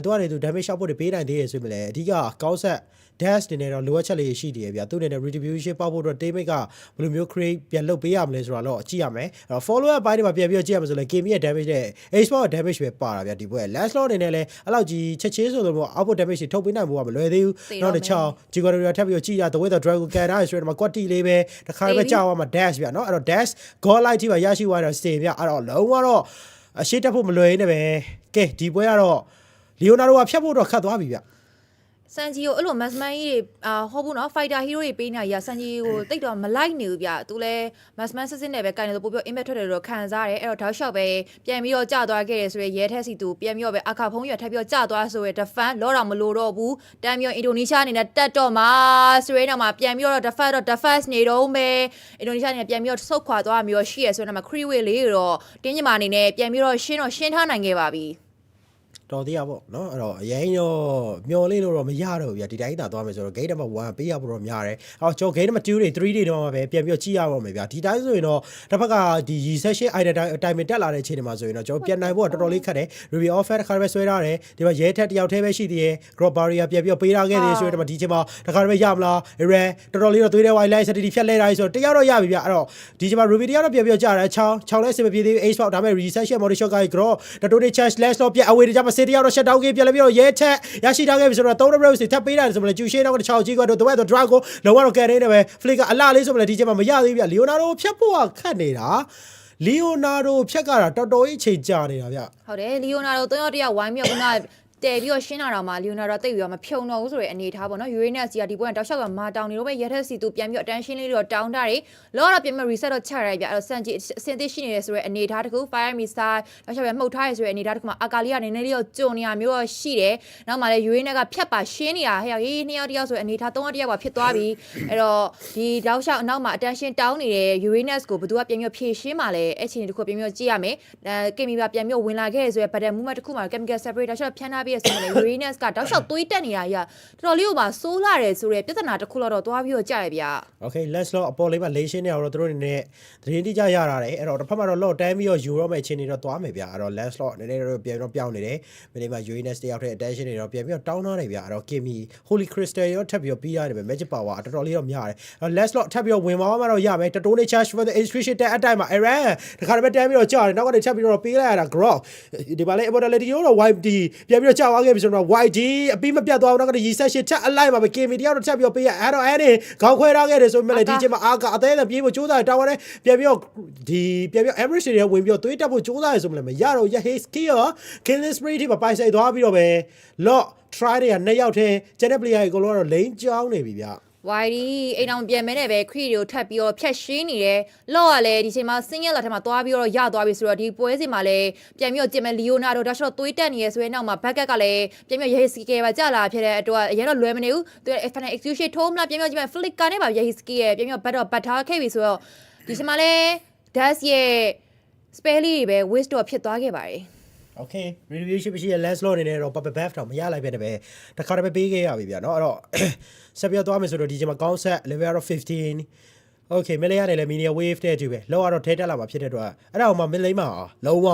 သူကနေသူ damage shot ဖို့တွေပေးနိုင်သေးရဆိုပေမဲ့အဓိကကောင်းဆက် dash နေတော့လိုအပ်ချက်လေးရှိတယ်ဗျာသူအနေနဲ့ retribution ပေါက်ဖို့အတွက် teammate ကဘယ်လိုမျိုး create ပြန်လုပ်ပေးရမလဲဆိုတာတော့ကြည့်ရမယ်အဲ့တော့ follow up ဘိုင်းတွေမှာပြန်ပြီးတော့ကြည့်ရမယ်ဆိုလဲ game ရဲ့ damage နဲ့ export damage ပဲပါတာဗျာဒီပွဲ last law အနေနဲ့လည်းအဲ့လောက်ကြီးချက်ချင်းဆိုတော့ output damage တွေထုတ်ပေးနိုင်ဖို့ကမလွယ်သေးဘူးနောက်တစ်ချောင်း Jigoria ထပ်ပြီးတော့ကြည့်ရ the way the dragon can ထားဆိုတော့ quality လေးပဲတစ်ခါပဲကြာသွားမှာ dash ဗျာနော်အဲ့တော့ dash god light ထိပါရရှိသွားတော့ stay ဗျာအဲ့တော့လုံးဝတော့အရှိတက်ဖို့မလွယ်နေပဲကဲဒီပွဲကတော့ Leonardo ကဖြတ်ဖို့တော့ခတ်သွားပြီဗျစန်ဂျီကိုအဲ့လို massman ကြီးတွေဟောဘူးနော် fighter hero တွေပေးနေရစန်ဂျီကိုတိတ်တော့မလိုက်နေဘူးဗျသူလဲ massman စစ်စစ်နဲ့ပဲကန်နေတော့ပို့ပြီး impact ထွက်တယ်လို့ခံစားရတယ်အဲ့တော့တောက်လျှောက်ပဲပြန်ပြီးတော့ကြာသွားခဲ့ရဆိုရရဲထက်စီသူပြန်ပြီးတော့ပဲအခါဖုံးရထပ်ပြီးတော့ကြာသွားဆိုရ defend လောတော့မလို့တော့ဘူးတမ်းပြီးတော့အင်ဒိုနီးရှားအနေနဲ့တက်တော့မှာဆိုရင်တော့မှပြန်ပြီးတော့ defense နေတော့မယ်အင်ဒိုနီးရှားအနေနဲ့ပြန်ပြီးတော့ဆုတ်ခွာသွားမျိုးရှိရဆိုရင်တော့မှ creeway လေးတော့တင်းညီမအနေနဲ့ပြန်ပြီးတော့ရှင်းထားနိုင်ခဲ့ပါပြီ တော်သေးရပေါ့နော်အဲ့တော့အရင်တော့မျောလင်းလို့တော့မရတော့ဘူးဗျဒီတိုင်းသာသွားမယ်ဆိုတော့ gate number 1ပေးရဖို့တော့များတယ်အော်ကျွန်တော် gate number 2တွေ3တွေတော့ပဲပြန်ပြီးကြည့်ရပါမယ်ဗျဒီတိုင်းဆိုရင်တော့တစ်ဖက်ကဒီ session item အတိုင်းတက်လာတဲ့အချိန်တွေမှာဆိုရင်တော့ကျွန်တော်ပြန်နိုင်ဖို့တော်တော်လေးခက်တယ် review offer တစ်ခါပဲဆွဲထားတယ်ဒီမှာရဲထက်တယောက်တည်းပဲရှိသေးတယ် drop barrier ပြန်ပြီးပေးထားခဲ့သေးဆိုတော့ဒီချိန်မှာတစ်ခါပဲရမလား error တော်တော်လေးတော့သွေးတဲ့ wildlife strategy ဖြတ်လဲတာဆိုတော့တယောက်တော့ရပြီဗျအဲ့တော့ဒီချိန်မှာ review တယောက်တော့ပြန်ပြီးကြားတယ်6လဲစင်မပြေသေးဘူး ace box ဒါပေမဲ့ recession mode shot က grow တတိုးတွေ chance less တော့ပြအဝေးတကြမှာစေတယောက်တော့ shut down ခဲ့ပြန်လဲပြီးတော့ရဲထက်ရရှိထားခဲ့ပြီဆိုတော့3 rows ထပ်ပေးတာဆိုမှလည်းကျူရှေးတော့6ကြီးကတော့တော့ drag ကိုလုံးဝတော့ကယ်နေတယ်ပဲ flick ကအလှလေးဆိုမှလည်းဒီချိန်မှာမရသေးဘူးဗျ leonardo ဖြတ်ဖို့ကခတ်နေတာ leonardo ဖြတ်ကတာတော်တော်ကြီးချိန်ကြာနေတာဗျဟုတ်တယ် leonardo 3ယောက်တယောက်ဝိုင်းပြီးတော့တဲပြီးတော့ရှင်းလာတော့မှ leonardo တိတ်ပြီးတော့မဖြုံတော့ဘူးဆိုတဲ့အနေထားပေါ့နော် uranus ကြီးကဒီပွဲတောက်လျှောက်ကမာတောင်နေတော့ပဲရက်ထက်စီသူပြန်ပြီးတော့ attention လေးတော့တောင်းတာတွေလောတော့ပြန်ပြီး reset တော့ချရတယ်ဗျအဲ့တော့စံကြီးအစင်သိရှိနေတယ်ဆိုတဲ့အနေထားတစ်ခု fire missile တောက်လျှောက်ပဲမှုတ်ထားရဆိုတဲ့အနေထားတစ်ခုမှာအာကာလီကနေနေလေးတော့ကြုံနေရမျိုးတော့ရှိတယ်နောက်မှလည်း uranus ကဖြတ်ပါရှင်းနေတာဟဲ့ဟေးနှစ်ယောက်တယောက်ဆိုတဲ့အနေထား3ယောက်တယောက်ပါဖြစ်သွားပြီအဲ့တော့ဒီတောက်လျှောက်အနောက်မှာ attention တောင်းနေတဲ့ uranus ကိုဘယ်သူကပြန်ပြီးဖြည့်ရှင်းမှလဲအဲ့ချိန်တစ်ခုပြန်ပြီးကြည့်ရမယ်ကင်မီပါပြန်ပြီးဝင်လာခဲ့ဆိုတဲ့ pattern movement တစ်ခုမှာ chemical separate တောက်လျှောက်ဖြန်းထားပြီးဆိုတဲ့ uranus ကတောက်လျှောက်သွေးတက်နေတာကြီးတော်တော်လေးကိုပါဆိုးလာတယ်ဆိုတဲ့ပြဿနာတစ်ခုတော့သွားပြီးတော့ကြာရဗျာ Okay let's lot အပေါ်လေးမှာ lation နေအောင်တော့တို့အနေနဲ့သတင်းတိကျရတာတယ်အဲ့တော့တစ်ဖက်မှာတော့ lot တန်းပြီးတော့ယူတော့မယ့်အချိန်တွေတော့သွားမယ်ဗျာအဲ့တော့ let's lot နည်းနည်းတော့ပြန်တော့ပြောင်းနေတယ်မင်းမှာ uranus တယောက်တည်း attention တွေတော့ပြန်ပြီးတော့တောင်းထားတယ်ဗျာအဲ့တော့ kimi holy crystal ရောထပ်ပြီးတော့ပြီးရတယ်ပဲ magic power တော်တော်လေးတော့များတယ်အဲ့တော့ let's lot ထပ်ပြီးတော့ဝင်သွားမှတော့ရမယ်တတိုးနေ charge for the inscription တဲ့အတိုင်းမှာ error တခါတည်းတန်းပြီးတော့ကြာတယ်နောက်ကနေထပ်ပြီးတော့ပေးလိုက်ရတာ grow ဒီပါလေ immortality ရောတော့ YD ပြန်ပြီးတော့ကြာသွားခဲ့ပြီဆိုတော့ YD အပြီးမပြတ်သွားဘူးနောက်ကရီဆက်ရှစ်ချက်အလိုက်ပါပဲ KMI တယောက်တော့ချက်ပြီးတော့ပေးရအဲ့တော့အဲ့ဒီခေါင်းခွဲထားခဲ့တယ်ဆိုပေမဲ့လည်းဒီချိန်မှာအာကအသေးအပြေးဖို့ကြိုးစားတယ်တာဝန်နဲ့ပြန်ပြီးတော့ပြန်ပြီး average တွေဝင်ပြီးတော့သွေးတက်ဖို့ကြိုးစားရဆိုမှလည်းမရတော့ရ his key ရော killing spree ထိပါပိုင်ဆိုင်သွားပြီးတော့ပဲ lot try တွေက2ယောက်ထဲကျန်တဲ့ player တွေအကုန်လုံးကတော့လိန်ကြောင်းနေပြီဗျ YD အိမ်အောင်ပြန်မဲနဲ့ပဲခရီးတွေကိုထပ်ပြီးတော့ဖြတ်ရှင်းနေတယ်လော့ကလည်းဒီချိန်မှာစင်းရက်လာထဲမှာသွားပြီးတော့ရသွားပြီဆိုတော့ဒီပွဲစီမှာလည်းပြန်ပြီးတော့ကျင်မဲ့ leonardo ဒါရှော့သွေးတက်နေရဆိုရင်နောက်မှာ backup ကလည်းပြန်ပြီး yahiski ပဲကြာလာဖြစ်တဲ့အတွက်အရင်တော့လွယ်မနေဘူးသူ final execution ထိုးမလားပြန်ပြီးကျင်မဲ့ flicker နဲ့ပါ yahiski ရဲ့ပြန်ပြီးဘတ်ထားခဲ့ပြီဆိုတော့ဒီချိန်မှာလည်း dash ရဲ့ spell လေးတွေပဲ waste တော့ဖြစ်သွားခဲ့ပါတယ်Okay review ရှိရ last lot အနေနဲ့တော့ pop buff တော့မရလိုက်ပဲတပဲတခါတည်းပေးခဲ့ရပြီဗျာเนาะအဲ့တော့ဆက်ပြသွားမယ်ဆိုတော့ဒီချိန်မှာ count set level 15 Okay မလေးရတယ်လေ mini wave တဲ့တူပဲလောက်ကတော့ထဲတက်လာမှာဖြစ်တဲ့အတွက်အဲ့ဒါမှမလေးမှာလုံးဝ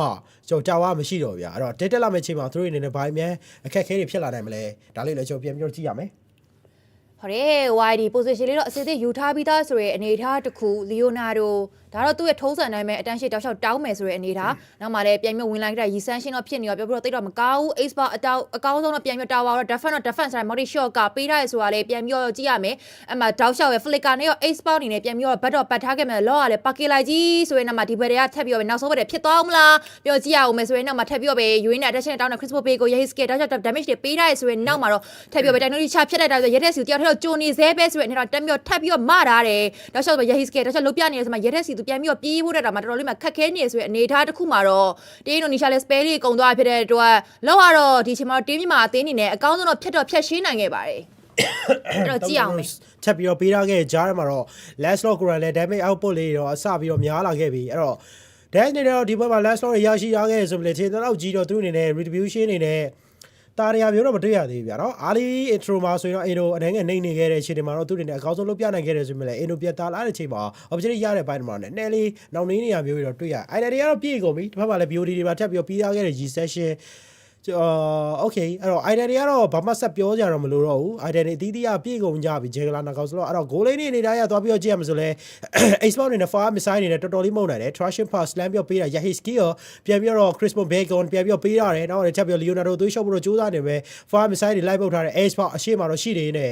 ကျွန်တော်ကြောက်ရမရှိတော့ဗျာအဲ့တော့ထဲတက်လာမယ့်ချိန်မှာသူတို့အနေနဲ့ဘာမှအခက်ခဲတွေဖြစ်လာနိုင်မလဲဒါလေးလည်းကျွန်တော်ပြန်ပြောကြည့်ရမယ်ဟုတ်တယ် YD position လေးတော့အစစ်အသစ်ယူထားပြီးသားဆိုရယ်အနေထားတစ်ခု leonardo ဒါတော့သူ့ရဲ့ထုံးစံတိုင်းပဲအတန်းရှိတောက်လျှောက်တောင်းမယ်ဆိုတဲ့အနေထားနောက်မှလည်းပြန်ပြီးဝင်လာခဲ့တဲ့ recension တော့ဖြစ်နေရောပြောပြီးတော့တိတ်တော့မကောင်းဘူး ace bar အကောင်းဆုံးတော့ပြန်ပြီး tower တော့ defense ဆိုတဲ့ multi shot ကပေးထားရဆိုတာလည်းပြန်ပြီးကြည့်ရမယ်အဲ့မှာတောက်လျှောက်ရဲ့ flicker နဲ့ရော ace bar အနေနဲ့ပြန်ပြီးဘတ်တော့ပတ်ထားခဲ့မယ်လောကလည်း packet လိုက်ကြီးဆိုရင်နောက်မှာဒီဘက်တွေကထပ်ပြီးနောက်ဆုံးဘက်တွေဖြစ်သွားအောင်မလားပြောကြည့်ရအောင်မယ်ဆိုရင်နောက်မှာထပ်ပြီးပဲ Uranus attention တောင်းတဲ့ Christopher Bay ကို Yahiski တောက်လျှောက် damage တွေပေးထားရဆိုရင်နောက်မှာတော့ထပ်ပြီးပဲ technology ချဖြစ်လိုက်တာဆိုရက်တဲ့စီတယောက်ထက်ကြိုနေသေးပဲဆိုရင်တော့တက်ပြီးထပ်ပြီးမထားတယ်တောက်လျှောက်ပဲ Yahiski တောက်လျှောက်လုပြနေတယ်ဆိုမှရက်တဲ့စီသူပြန်ပြီးပြေးဖို့တာမှာတော်တော်လေးမှခက်ခဲနေဆိုတဲ့အနေထားတစ်ခုမှာတော့တင်းအင်ဒိုနီးရှားလည်း spell လေးကုံသွားဖြစ်တဲ့အတွက်လောက်ကတော့ဒီချိန်မှာတင်းမြန်မာအသင်းအနေနဲ့အကောင်းဆုံးတော့ဖြတ်ရှင်းနိုင်ခဲ့ပါတယ်အဲ့တော့ကြည့်အောင်မယ်ချက်ပြီးတော့ပေးထားခဲ့ကြားထဲမှာတော့ last lot ကိုလည်း damage output လေးတော့အစပြီးတော့များလာခဲ့ပြီအဲ့တော့ dash နေတော့ဒီဘက်မှာ last lot ရရှိရခဲ့ဆိုပြီးလေခြေတော့ကြီးတော့သူအနေနဲ့ retribution အနေနဲ့တာရရမျိုးတော့မတွေ့ရသေးဘူးဗျာနော်အားလီ intro မှာဆိုရင်တော့အင်ဒိုအနေနဲ့နေခဲ့တဲ့အချိန်တွေမှာတော့သူတွေနဲ့အကောင်းဆုံးလုပ်ပြနိုင်ခဲ့တယ်ဆိုပေမဲ့အင်ဒိုပြတ်သားလာတဲ့အချိန်မှာ objective ရတဲ့ဘိုင်းမှာနဲ့နည်းလေးနောက်နေနေရမျိုးတွေတော့တွေ့ရ idea တွေကတော့ပြည့်ကုန်ပြီတစ်ဖက်မှာလည်း BOD တွေပါထပ်ပြီးတော့ပြီးသားခဲ့တဲ့ G session okay အဲ့တော့ idea တွေကတော့ဘာမှဆက်ပြောကြတော့မလို့တော့ဘူး idea တွေအသီးသီးပြည့်ကုန်ကြပြီဂျေဂလာနာကောက်ဆိုတော့အဲ့တော့ goal လေးတွေအနေနဲ့ရသွားပြီးတော့ကြည့်ရမှာဆိုလဲ export နဲ့ fire missile တွေနဲ့တော်တော်လေးမုန်းနိုင်တယ် trashing pass slam ပြီးပေးတာ yahiski ရောပြန်ပြီးတော့ Crispon Bacon ပြန်ပြီးပေးရတယ်နောက်လည်းချက်ပြီး Leonardo သွေးရှော့ဖို့တော့ကြိုးစားနေပဲ fire missile တွေ live ပုတ်ထားတယ် export အရှိမတော့ရှိနေနေ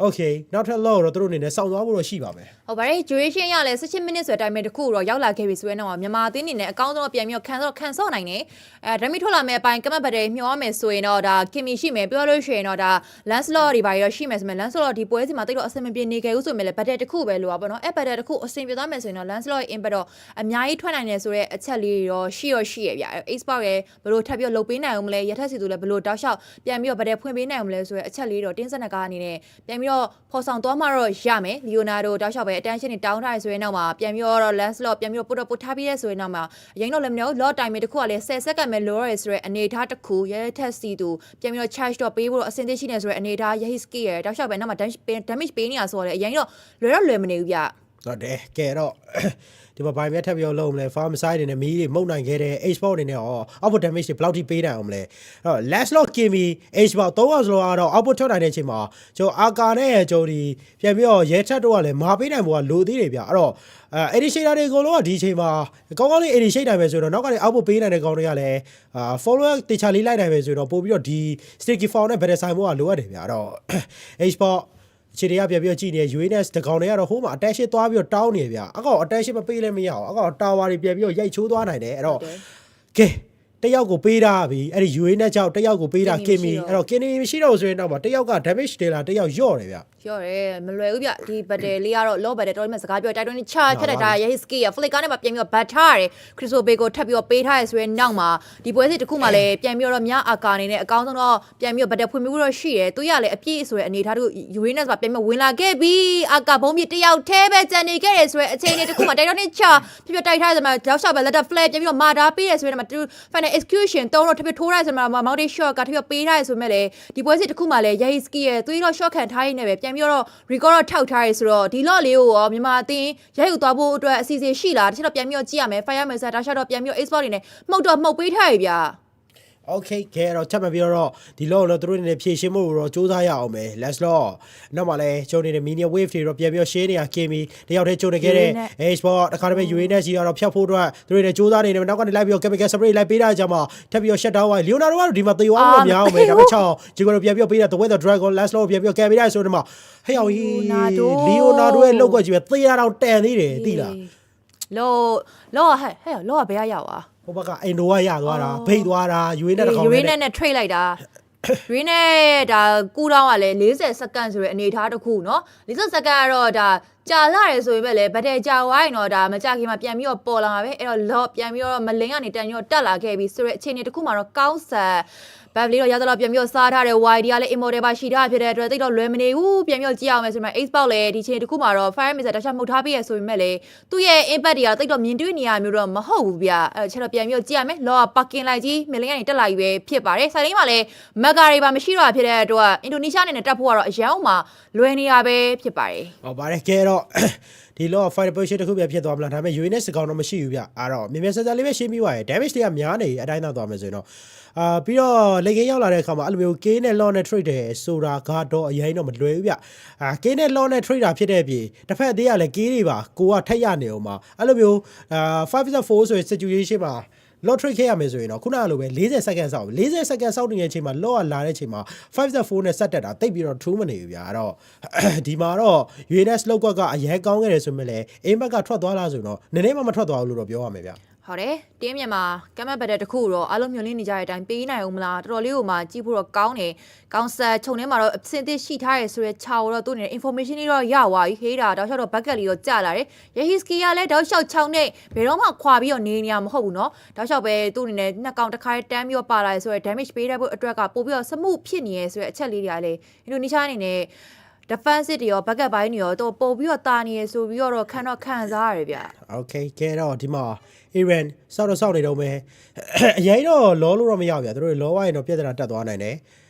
okay နောက်ထပ် low တော့သူတို့အနေနဲ့စောင့်သွားဖို့တော့ရှိပါမယ်ဟုတ်ပါတယ် duration ရလဲ16 minutes ဆိုတဲ့ time တစ်ခုတော့ရောက်လာခဲ့ပြီဆိုရင်တော့မြန်မာအသင်းအနေနဲ့အကောင်းဆုံးပြန်ပြီးခံဆော့နိုင်တယ်ဒါမိထွက်လာမယ့်အပိုင်းကမတ်ဘတ်တွေမျှောမယ်ဆိုရင်တော့ဒါခင်မီရှိမယ်ပြောလို့ရှိရင်တော့ဒါ Lancelot တွေပါရရှိမယ်ဆိုရင် Lancelot ဒီပွဲစီမှာတိတ်တော့အဆင်မပြေနေခဲ့ဘူးဆိုရင်လည်းဘတ်တစ်ခုပဲလိုပါပေါ့နော်အဲ့ဘတ်တစ်ခုအဆင်ပြေသွားမယ်ဆိုရင်တော့ Lancelot ရဲ့ impact တော့အများကြီးထွက်နိုင်တယ်ဆိုတော့အချက်လေးတော့ရှိရဗျ export ရဲ့ဘယ်လိုထပ်ပြီးလုပ်ပေးနိုင်အောင်မလဲရထက်စီသူလည်းဘယ်လိုတောက်လျှောက်ပြန်ပြီးတော့ဘတ်တစ်ဖွင့်ပေးနိုင်အောင်မလဲဆိုတော့အချက်လေးတော့တင်းစနကားအနေနဲ့ပြန်ပြီးတော့ဖော်ဆောင်သွားမှတော့ရမယ် Leonardo တောက်လျှောက်ပဲ attention တွေတောင်းထားရဆိုရင်နောက်မှာပြန်ပြီးတော့ Lancelot ပြန်ပြီးတော့ပုတ်ထားပြီးရဲဆိုရင်နောက်မှာအရင်တော့လည်းမနေဘူး lot time တစ်ခုကလည်း10 second ပဲလိုရဲဆိုတော့အနေထားတစ်ခု ခုရဲထက်စီသူပြန်ပြီးတော့ charge တော့ပေးဖို့အဆင်သင့်ရှိနေဆိုရအနေထား Yahiski ရဲ့တောက်လျှောက်ပဲနောက်မှာ damage ပေးနေရဆိုတော့အရင်တော့လွယ်မနေဘူးဗျဟုတ်တယ်ကဲတော့ဒီမှာဘိုင်မြတ်ထပ်ပြီးလုံးမလဲ farm side နေနဲ့မီးတွေမှုတ်နိုင်ခဲ့တဲ့ export အနေနဲ့အော် output damage တွေဘယ်လောက်ထိပေးနိုင်အောင်မလဲအဲ့တော့ last lot kimi export 3အောင်စလုံးကတော့ output ထွက်နိုင်တဲ့အချိန်မှာကျွန်တော်အာကာနဲ့ကျွန်တော်ဒီပြန်ပြီးတော့ရဲချက်တော့ကလည်းမာပေးနိုင်ဖို့ကလိုသေးတယ်ဗျအဲ့တော့editor တွေအကုန်လုံးကဒီအချိန်မှာကောင်းကောင်းလေး editor နိုင်မယ်ဆိုတော့နောက်ကနေ output ပေးနိုင်တဲ့ကောင်တွေကလည်းfollower တေချာလေးလိုက်နိုင်မယ်ဆိုတော့ပို့ပြီးတော့ဒီ sticky form နဲ့ better sign ဖို့ကလိုအပ်တယ်ဗျအဲ့တော့ exportခြေတွေကပြန်ပြီးကြည့်နေ UNS တကောင်တွေကတော့ဟိုးမှာ attention သွားပြီးတော့တောင်းနေဗျအကောင် attention မပေးလည်းမရအောင်အကောင် tower တွေပြန်ပြီးတော့ရိုက်ချိုးသွားနိုင်တယ်အဲ့တော့ကဲတယောက်ကိုပေးတာပြီအဲ့ဒီ UNS ကြောင့်တယောက်ကိုပေးတာ Kimi အဲ့တော့ Kimi မရှိတော့ဆိုရင်တော့တယောက်က damage တယ်လားတယောက်ညော့တယ်ဗျရော့တယ်မလွယ်ဘူးဗျဒီ battle လေးကတော့ low battle တော်တော်များစကားပြောတိုက်တွန်းချဖြတ်လိုက်တာ Yahiski ရ flicker နဲ့မှပြန်ပြီးတော့ bat ထားရတယ် Crystal Bay ကိုထပ်ပြီးတော့ပေးထားရဆိုရင်နောက်မှာဒီပွဲစစ်တစ်ခုမှလည်းပြန်ပြီးတော့မြအာကာအနေနဲ့အကောင်းဆုံးတော့ပြန်ပြီးတော့ battle ဖွင့်ပြီးတော့ရှိတယ်သူရလည်းအပြည့်ဆိုရအနေထားတို့ Uranus မှာပြန်ပြီးဝင်လာခဲ့ပြီးအာကာဘုံပြတယောက်ထဲပဲကြံနေခဲ့တယ်ဆိုရအခြေအနေတစ်ခုမှတိုက်တွန်းချဖြတ်တိုက်ထားရဆိုမှတောက်လျှောက်ပဲ letter flag ပြန်ပြီးတော့မာတာပေးရဆိုရင်မှ final execution တုံးတော့ထပ်ပြီးထိုးရဆိုမှ mountain shot ကထပ်ပြီးပေးထားရဆိုမဲ့လေဒီပွဲစစ်တစ်ခုမှလည်း Yahiski ရဲ့သွေးတော့ shot ခံထားရင်းနဲ့ပဲပြန်ပြီးတော့ record ထောက်ထားရဆိုတော့ဒီ lot လေးကိုရောမြန်မာအသင်းရိုက်ယူသွားဖို့အတွက်အစီအစဉ်ရှိလားတချို့တော့ပြန်ပြီးတော့ကြည့်ရမယ် fire message ဒါရှော့တော့ပြန်ပြီးတော့ export တွေနဲ့မှုတ်ပေးထားရဗျာOkay ကဲတော့ချက်မပြောတော့ဒီလောတော့သူတို့နေဖြည့်ရှင်းမှုတော့စူးစမ်းရအောင်မယ် let's law နောက်မှလည်းကျုံနေတဲ့ mini wave တွေတော့ပြန်ပြီးရှင်းနေရ Kimi တယောက်တည်းကျုံနေခဲ့တဲ့ export တခါတည်းပဲ UNS ကြီးကတော့ဖြတ်ဖို့အတွက်သူတို့နေစူးစမ်းနေတယ်နောက်ကနေလိုက်ပြီး chemical spray လိုက်ပေးတာကြမှာထပ်ပြီး shut down သွား Leonardo ကတော့ဒီမှာသေသွားလို့မရအောင်ပဲဒါပေမဲ့6ဂျီကိုပြန်ပြီးပေးတာ the way the dragon let's law ပြန်ပြီးကယ်ပေးတာဆိုတော့မှဟဲ့အောင်ကြီး Leonardo ရဲ့လောက်ကွက်ကြီးပဲသေရအောင်တန်သေးတယ်သိလားလောဟဲ့လောကဘယ်ရောက်อ่ะဟိုဘက်ကအင်ဒိုကရသွားတာဖိတ်သွားတာယူရင်းနဲ့တကောင်နဲ့ trade လိုက်တာယူရင်းနဲ့ဒါကူတောင်းကလည်း40စက္ကန့်ဆိုရအနေထားတစ်ခုเนาะ40စက္ကန့်ကတော့ဒါကြာလာတယ်ဆိုရင်ပဲလေဗတ်တယ်ကြာဝိုင်းတော့ဒါမကြခင်မှာပြန်ပြီးတော့ပေါ်လာမှာပဲအဲ့တော့လောပြန်ပြီးတော့မလင်းကနေတန်ပြီးတော့တက်လာခဲ့ပြီးဆိုရအခြေအနေတစ်ခုမှာတော့ကောင်းဆက်ဘက်လေးတော့ရသလောက်ပြန်ပြီးတော့စားထားတဲ့ YD ကလည်း immortal ပါရှိထားဖြစ်တဲ့အတွက်တိတ်တော့လွယ်မနေဘူးပြန်ပြီးတော့ကြည့်အောင်မယ်ဆိုရင် Xbox လည်းဒီချိန်တစ်ခုမှာတော့ Fire Missile တခြားမှုတ်ထားပြီးရဆိုပေမဲ့လေသူ့ရဲ့ impact တွေကတိတ်တော့မြင်တွေ့နေရမျိုးတော့မဟုတ်ဘူးဗျအဲ့ချက်တော့ပြန်ပြီးတော့ကြည့်ရမယ်လောက parking လိုက်ကြီးမလင်းကနေတက်လာပြီးပဲဖြစ်ပါတယ်ဆိုင်လေးမှာလည်း Mega တွေပါမရှိတော့ဖြစ်တဲ့အတွက်အင်ဒိုနီးရှားအနေနဲ့တက်ဖို့ကတော့အရန်မှာလွယ်နေရပဲဖြစ်ပါတယ်ဟုတ်ပါတယ်ကဲတော့ဒီလော fight position တစ်ခုပြဖြစ်သွားမလားဒါပေမဲ့ UNS စကောင်တော့မရှိဘူးဗျအဲ့တော့မြင်မြင်ဆန်ဆန်လေးပဲရှင်းပြီးသွားရယ် damage တွေကများနေအတိုင်းသာသွားမယ်ဆိုရင်တော့ပြီးတော့လေကင်းရောက်လာတဲ့အခါမှာအဲ့လိုမျိုး K နဲ့ Law နဲ့ trade တယ်ဆိုတာကတော့အရင်တော့မလွယ်ဘူးဗျK နဲ့ Law နဲ့ trade တာဖြစ်တဲ့အပြင်တစ်ဖက်သေးကလည်း K တွေပါကိုကထက်ရနေအောင်မှာအဲ့လိုမျိုး5-4ဆိုတဲ့ situation မှာ lot trade ခဲ့ရမယ်ဆိုရင်တော့ခုနကလိုပဲ40စက္ကန့်စောင့်40စက္ကန့်စောင့်နေတဲ့အချိန်မှာ lot ကလာတဲ့အချိန်မှာ5-4နဲ့ဆက်တက်တာတိတ်ပြီးတော့ true မနေဘူးဗျာအဲ့တော့ဒီမှာတော့ UNS လောက်ကွက်ကအရင်ကောင်းခဲ့တယ်ဆိုမှလည်း impact ကထွက်သွားလားဆိုတော့နည်းနည်းမှမထွက်သွားဘူးလို့တော့ပြောရမယ်ဗျာဟုတ်တယ်တင်းမြန်မာကမ်မတ်ဘက်တဲ့တခုတော့အားလုံးမျှော်လင့်နေကြတဲ့အတိုင်းပေးနိုင်အောင်မလားတော်တော်လေးကိုမှကြည့်ဖို့တော့ကောင်းတယ်ကောင်းဆက်ခြုံထဲမှာတော့အစင်သစ်ရှိထားရဲဆိုရဲခြာတော့သူ့အနေနဲ့ information တွေတော့ရသွားပြီခေးတာတောက်လျှောက်တော့ bucket လေးတော့ကျလာတယ် Yahiski ကလည်းတောက်လျှောက်6နဲ့ဘယ်တော့မှခွာပြီးတော့နေနေရမဟုတ်ဘူးเนาะတောက်လျှောက်ပဲသူ့အနေနဲ့နှစ်ကောင်တစ်ခါတန်းပြီးတော့ပါလာရဲဆိုရဲ damage ပေးတဲ့ဘက်အတွက်ကပို့ပြီးတော့စမှုဖြစ်နေရဲဆိုရဲအချက်လေးတွေကလည်းအင်ဒိုနီးရှားအနေနဲ့ defensive တွေရော bucket ဘိုင်းတွေရောတော့ပို့ပြီးတော့တာနေရဲဆိုပြီးတော့ခံစားရတယ်ဗျ Okay ကဲတော့ဒီမှာ Iran စောက်နေတော့မယ်အရင်တော့လောလို့တော့မရဘူးဗျာသူတို့လောဝိုင်းတော့ပြဿနာတက်သွားနိုင်တယ်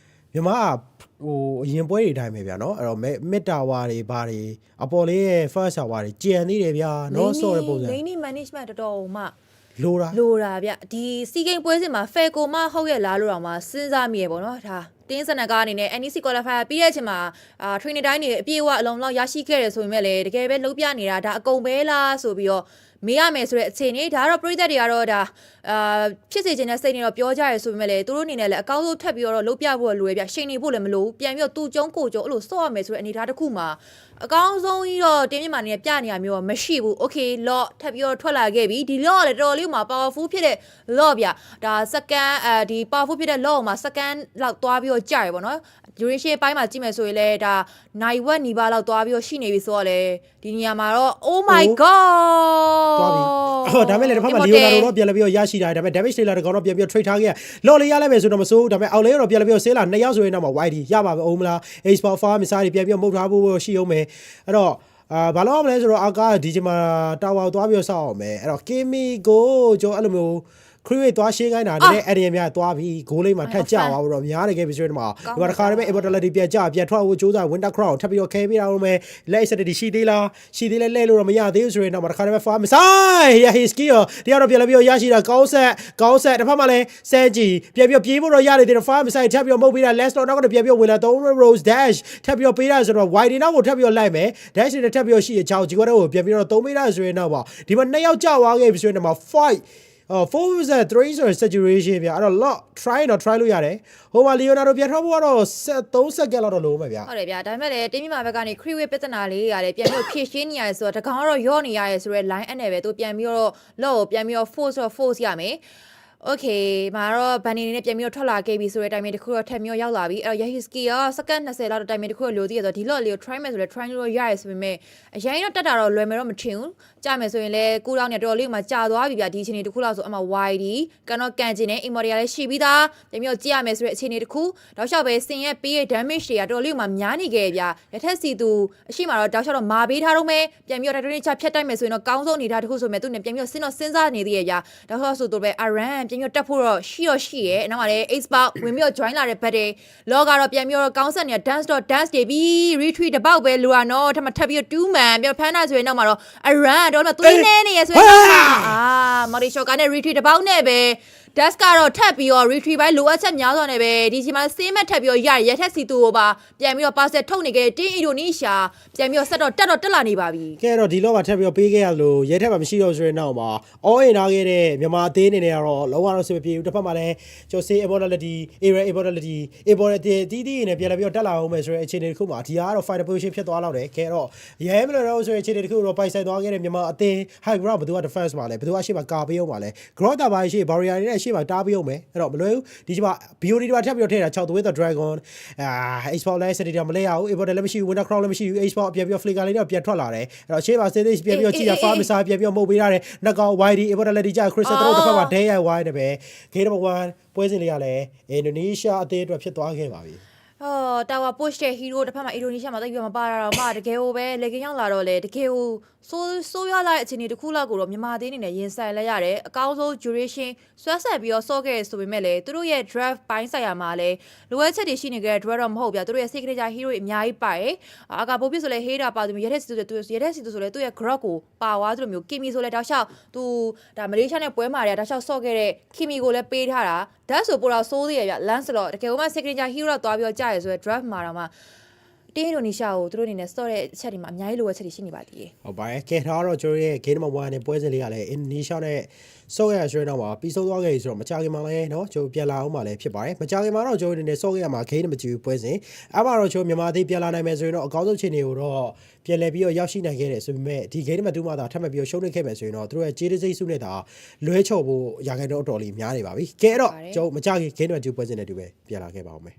မြန်မာဟိုအရင်ပွဲတွေတိုင်းပဲဗျာเนาะအဲ့တော့ mid tower တွေဘာတွေအပေါ်လေးရဲ့ first tower တွေကြံသေးတယ်ဗျာเนาะဆော့တဲ့ပုံစံ lane management တော်တော်မှလိုတာဗျဒီစီဂိမ်းပွဲစဉ်မှာ fair ကိုမှဟုတ်ရဲ့လားလို့တော့မှစဉ်းစားမိရပေါ့เนาะဒါတင်းစနကအနေနဲ့ NEC qualifier ပြီးတဲ့အချိန်မှာtraining တိုင်းတွေအပြည့်အဝအလုံးလောက်ရရှိခဲ့တယ်ဆိုပေမဲ့လည်းတကယ်ပဲလုံးပြနေတာဒါအကုန်ပဲလားဆိုပြီးတော့မေးရမယ်ဆိုတဲ့အခြေအနေဒါတော့ပြည်သက်တွေကတော့ဒါဖြစ်စေချင်တဲ့စိတ်နဲ့တော့ပြောကြရဲဆိုပေမဲ့လည်းသူတို့အနေနဲ့လည်းအကောင်းဆုံးထပ်ပြီးတော့လုပ်ပြဖို့လိုရပြရှိန်နေဖို့လည်းမလိုဘူးပြန်ပြီးတော့သူ့ကျုံးကိုကျုံးအဲ့လိုစော့ရမယ်ဆိုတဲ့အနေထားတစ်ခုမှာအကောင်းဆုံးကြီးတော့တင်းမြင့်မာနေပြနေရမျိုးတော့မရှိဘူး okay lot ထပ်ပြီးတော့ထွက်လာခဲ့ပြီဒီ lot ကလည်းတော်တော်လေးမှာ powerful ဖြစ်တဲ့ lot ဗျဒါ second ဒီ powerful ဖြစ်တဲ့ lot မှာ second လောက်သွားပြီးတော့ကြာရပေါ့နော် duration ပိုင်းမှာကြည့်မယ်ဆိုရင်လည်းဒါနိုင်ဝက်နီးပါးလောက်သွားပြီးတော့ရှိနေပြီဆိုတော့လေဒီနေရာမှာတော့ oh my god သွားပြီဒါပေမဲ့လည်းတစ်ဖက်မှာ Leonardo တော့ပြန်လာပြီးတော့ရရှိတာဒါပေမဲ့ damage tailor တကောင်တော့ပြန်ပြီးတော့ trade ထားခဲ့ရ lot လေးရလိုက်မယ်ဆိုတော့မစိုးဘူးဒါပေမဲ့ out layer တော့ပြန်လာပြီးတော့ sailor 2ယောက်ဆိုရင်တော့မှ YD ရပါပဲအောင်မလား export farm စာတွေပြန်ပြီးတော့မှုတ်ထားဖို့ရှိအောင်မယ်အဲ့တော့ဘာလို့မလဲဆိုတော့အာကာဒီချိန်မှာတာဝါသွားပြီးတော့စောက်အောင်မယ်အဲ့တော့ Kimi ကိုကျွန်တော်အဲ့လိုမျိုး ခရီးသွားရှင်းခိုင်းတာနည်းနည်းအဲ့ဒီအများသွားပြီးဂိုးလေးမှာထက်ကြသွားတော့များနေခဲ့ပြီဆိုတော့ဒီမှာတစ်ခါတည်းပဲ immortality ပြန်ကြပြန်ထွက်ဖို့ကြိုးစား winter crown ထပ်ပြီးတော့ခဲပေးတာလို့မယ်လက် strategy ရှိသေးလားရှိသေးလဲလဲလို့တော့မရသေးဘူးဆိုရင်တော့တစ်ခါတည်းပဲ farm side ရ his skill တရားတော့ပြန်လာပြီးတော့ရရှိတာကောင်းဆက်တစ်ဖက်မှာလဲစမ်းကြည့်ပြန်ပြီးတော့ပြေးဖို့တော့ရနေသေးတယ် farm side ထပ်ပြီးတော့မုတ်ပေးတာ last stop နောက်ကတော့ပြန်ပြီးတော့ဝင်လာ3 rose dash ထပ်ပြီးတော့ပေးတာဆိုတော့ wide နောက်ကိုထပ်ပြီးတော့လိုက်မယ် dash နဲ့ထပ်ပြီးတော့ရှိရချောင်းကြီးကတော့ပြန်ပြီးတော့3 meter ဆိုရင်တော့ပေါ့ဒီမှာ2ယောက်ကြာသွားခဲ့ပြီဆိုရင်တော့ fight 4 vs 3 ဆိုတဲ့ saturation ဗျာအဲ့တော့ lot try လို့ရတယ်ဟိုမှာ Leonardo ပြန်ထွက်ဖို့ကတော့3 second လောက်တော့လိုမယ်ဗျာဟုတ်တယ်ဗျာဒါပေမဲ့လည်းတင်းမြမာဘက်ကနေ crew ပြဿနာလေးရတယ်ပြန်ပြီးဖြည့်ရှင်းနေရတယ်ဆိုတော့တကောင်ကတော့ရော့နေရတယ်ဆိုတော့ line အနဲ့ပဲသူပြန်ပြီးတော့ lot ကိုပြန်ပြီးတော့ force ရမယ်โอเคมาတော့ဘန်နေနဲ့ပြန်ပြီးတော့ထွက်လာခဲ့ပြီဆိုတဲ့ timing တခုတော့ထပ်မျိုးရောက်လာပြီအဲ့တော့ Yahiski ရော second 20လောက်တော့ timing တခုတော့လိုသေးရဆိုတော့ဒီ lot လေးကို try မယ်ဆိုလဲ try လို့ရရဆိုပေမဲ့အရင်တော့တက်တာတော့လွယ်မယ်တော့မထင်ဘူးကြာမယ်ဆိုရင်လဲကူတောင်းနဲ့တော်တော်လေးမှကြာသွားပြီဗျာဒီအချိန်လေးတခုလောက်ဆိုအမှ YD ကန်တော့ကန်ကျင်နေ immortal လည်းရှိပြီးသားပြန်ပြီးတော့ကြည့်ရမယ်ဆိုတဲ့အချိန်လေးတခုတောက်လျှောက်ပဲစင်ရဲ့ပေးရဲ့ damage တွေကတော်တော်လေးမှများနေခဲ့ဗျာရထက်စီသူအရှိမတော့တောက်လျှောက်တော့မာပေးထားတော့မယ်ပြန်ပြီးတော့တတွင်းချဖြတ်တိုက်မယ်ဆိုရင်တော့ကောင်းဆုံးအနေထားတခုဆိုမဲ့သူနဲ့ပြန်ပြီးတော့စဉ်းစားနေသေးရဲ့ဗျာတောက်လျှောက်ဆိုတော့ပဲ Aran ပြန်ပြီးတော့တက်ဖို့တော့ရှိရဲ့နောက်မှာလည်း Ace Bar ဝင်ပြီးတော့ join လာတဲ့ဘက်တွေလောကတော့ပြန်ပြီးတော့ကောင်းဆက်နေတာ dance တွေပြီး retreat တပေါက်ပဲလူရနော်ထပ်ထပ်ပြီးတော့2 man ပြီးတော့ဖမ်းတာဆိုရင်နောက်မှာတော့ Aran တော့သွေးနေနေရဆိုရင်Malaysia ကနဲ့ retreat တပေါက်နဲ့ပဲ Dash ကတော့ထပ်ပြီးတော့ retreat ပိုင်းလိုအပ်ချက်များစွာနဲ့ပဲဒီချိန်မှာစေးမက်ထပ်ပြီးတော့ရထက်စီသူကိုပါပြန်ပြီးတော့ parcel ထုတ်နေခဲ့တဲ့ Team Indonesia ပြန်ပြီးတော့ဆက်တော့တက်လာနေပါပြီကဲတော့ဒီလောမှာထပ်ပြီးတော့ပေးခဲ့ရလို့ရဲထက်မှာမရှိတော့ဆိုရင်နောက်မှာ all in ထားခဲ့တဲ့မြန်မာအသေးအနေနဲ့ကတော့လုံးဝတော့ဆင်မပြေဘူးတစ်ဖက်မှာလည်းကျော်စေး immortality area immortality တီးနဲ့ပြန်လာပြီးတော့တက်လာအောင်မယ်ဆိုတဲ့အခြေအနေတစ်ခုမှာဒီကတော့ fighter position ဖြစ်သွားတော့တယ်ကဲတော့ရဲမလို့တော့ဆိုတဲ့အခြေအနေတစ်ခုတော့ပိုင်ဆိုင်သွားခဲ့တဲ့မြန်မာအသေး high ground ဘယ်သူက defense မှာလဲဘယ်သူကရှေ့မှာကာပေးအောင်မှာလဲ ground တာပိုင်းရှေ့ barrier နဲ့ရှေ့မှာတားပေးအောင်မယ်အဲ့တော့မလွယ်ဘူးဒီချိန်မှာ BOD တွေထပ်ပြီးတော့ထည့်တာ6 with the dragon export လဲ city မလဲရဘူး immortal လည်းမရှိဘူး winter crown လည်းမရှိဘူး export ပြန်ပြီးတော့ flicker လေးတော့ပြန်ထွက်လာတယ်အဲ့တော့ရှေ့မှာ stage ပြန်ပြီးတော့ကြည့်တာ farm missile ပြန်ပြီးတော့မှုတ်ပေးရတယ်နှက်ကောင် YD immortal လည်းဒီကြ crystal တို့တစ်ဖက်မှာ day ရိုက် wide တယ်ပဲ game number 1ပွဲစဉ်လေးကလည်း Indonesia အသေးအတွက်ဖြစ်သွားခဲ့ပါပြီတာဝါ push တဲ့ hero တစ်ဖက်မှာ Indonesia မှာတိတ်ပြီးမပါတာတော့မှတကယ်ကိုပဲလေကင်းရောက်လာတော့လေတကယ်ကိုဆိုးရလာတဲ့အချိန်တွေတစ်ခုလောက်ကိုတော့မြန်မာသေးအနေနဲ့ရင်ဆိုင်လိုက်ရတယ်အကောင်းဆုံး duration ဆွဲဆက်ပြီးတော့ဆော့ခဲ့ဆိုပေမဲ့လေသူတို့ရဲ့ draft ပိုင်းဆိုင်ရာမှာလေလိုအပ်ချက်တွေရှိနေကြတဲ့ draft တော့မဟုတ်ဗျာသူတို့ရဲ့ signature hero တွေအများကြီးပါတယ်အကာပို့ပြဆိုလေ hater ပါသူမျိုးရတဲ့စီဆိုလေသူရတဲ့စီဆိုလေသူ့ရဲ့ grok ကိုပါသွားသူလိုမျိုး Kimi ဆိုလေတောက်လျှောက်သူဒါမလေးရှားနဲ့ပွဲမှာတောက်လျှောက်ဆော့ခဲ့တဲ့ Kimi ကိုလည်းပေးထားတာဒါဆိုပိုတော့ဆိုးသေးရဗျ lance တော့တကယ်လို့မှ signature hero တော့သွားပြီးတော့ကြားရဆိုတဲ့ draft မှာတော့မှတင်း Indonesia ကိုသူတို့အနေနဲ့ store တဲ့အချက်တွေမှာအများကြီးလိုအပ်ချက်တွေရှိနေပါသေးတယ်ဟုတ်ပါတယ်ကဲထားတော့ကျွန်တော်ရဲ့ game number 1နဲ့ပွဲစဉ်လေးကလည်း Indonesia နဲ့ဆော့ရဆွဲတော့မှာပြီးဆုံးသွားခဲ့ပြီဆိုတော့မကြခင်မှာလည်းเนาะကျွန်တော်ပြန်လာအောင်မှာလည်းဖြစ်ပါတယ်မကြခင်မှာတော့ကျွန်တော်အနေနဲ့ဆော့ခဲ့ရမှာ game မကြည့်ဘူးပွဲစဉ်အဲ့မှာတော့ကျွန်တော်မြန်မာသေးပြန်လာနိုင်မယ်ဆိုရင်တော့အကောင်းဆုံးခြေနေကိုတော့ပြန်လဲပြီးတော့ရောက်ရှိနိုင်ခဲ့တယ်ဆိုပေမဲ့ဒီ game မှာတူးမှသာထပ်မပြီးတော့ရှုံးနေခဲ့မယ်ဆိုရင်တော့သူတို့ရဲ့ ကျေးစိတ်စုနဲ့သာလွဲချော်ဖို့ရာခိုင်တော့အတော်လေးများနေပါပြီကဲတော့ကျွန်တော်မကြခင် game မှာတူးပွဲစဉ်နဲ့တူပဲပြန်လာခဲ့ပါအောင်မယ်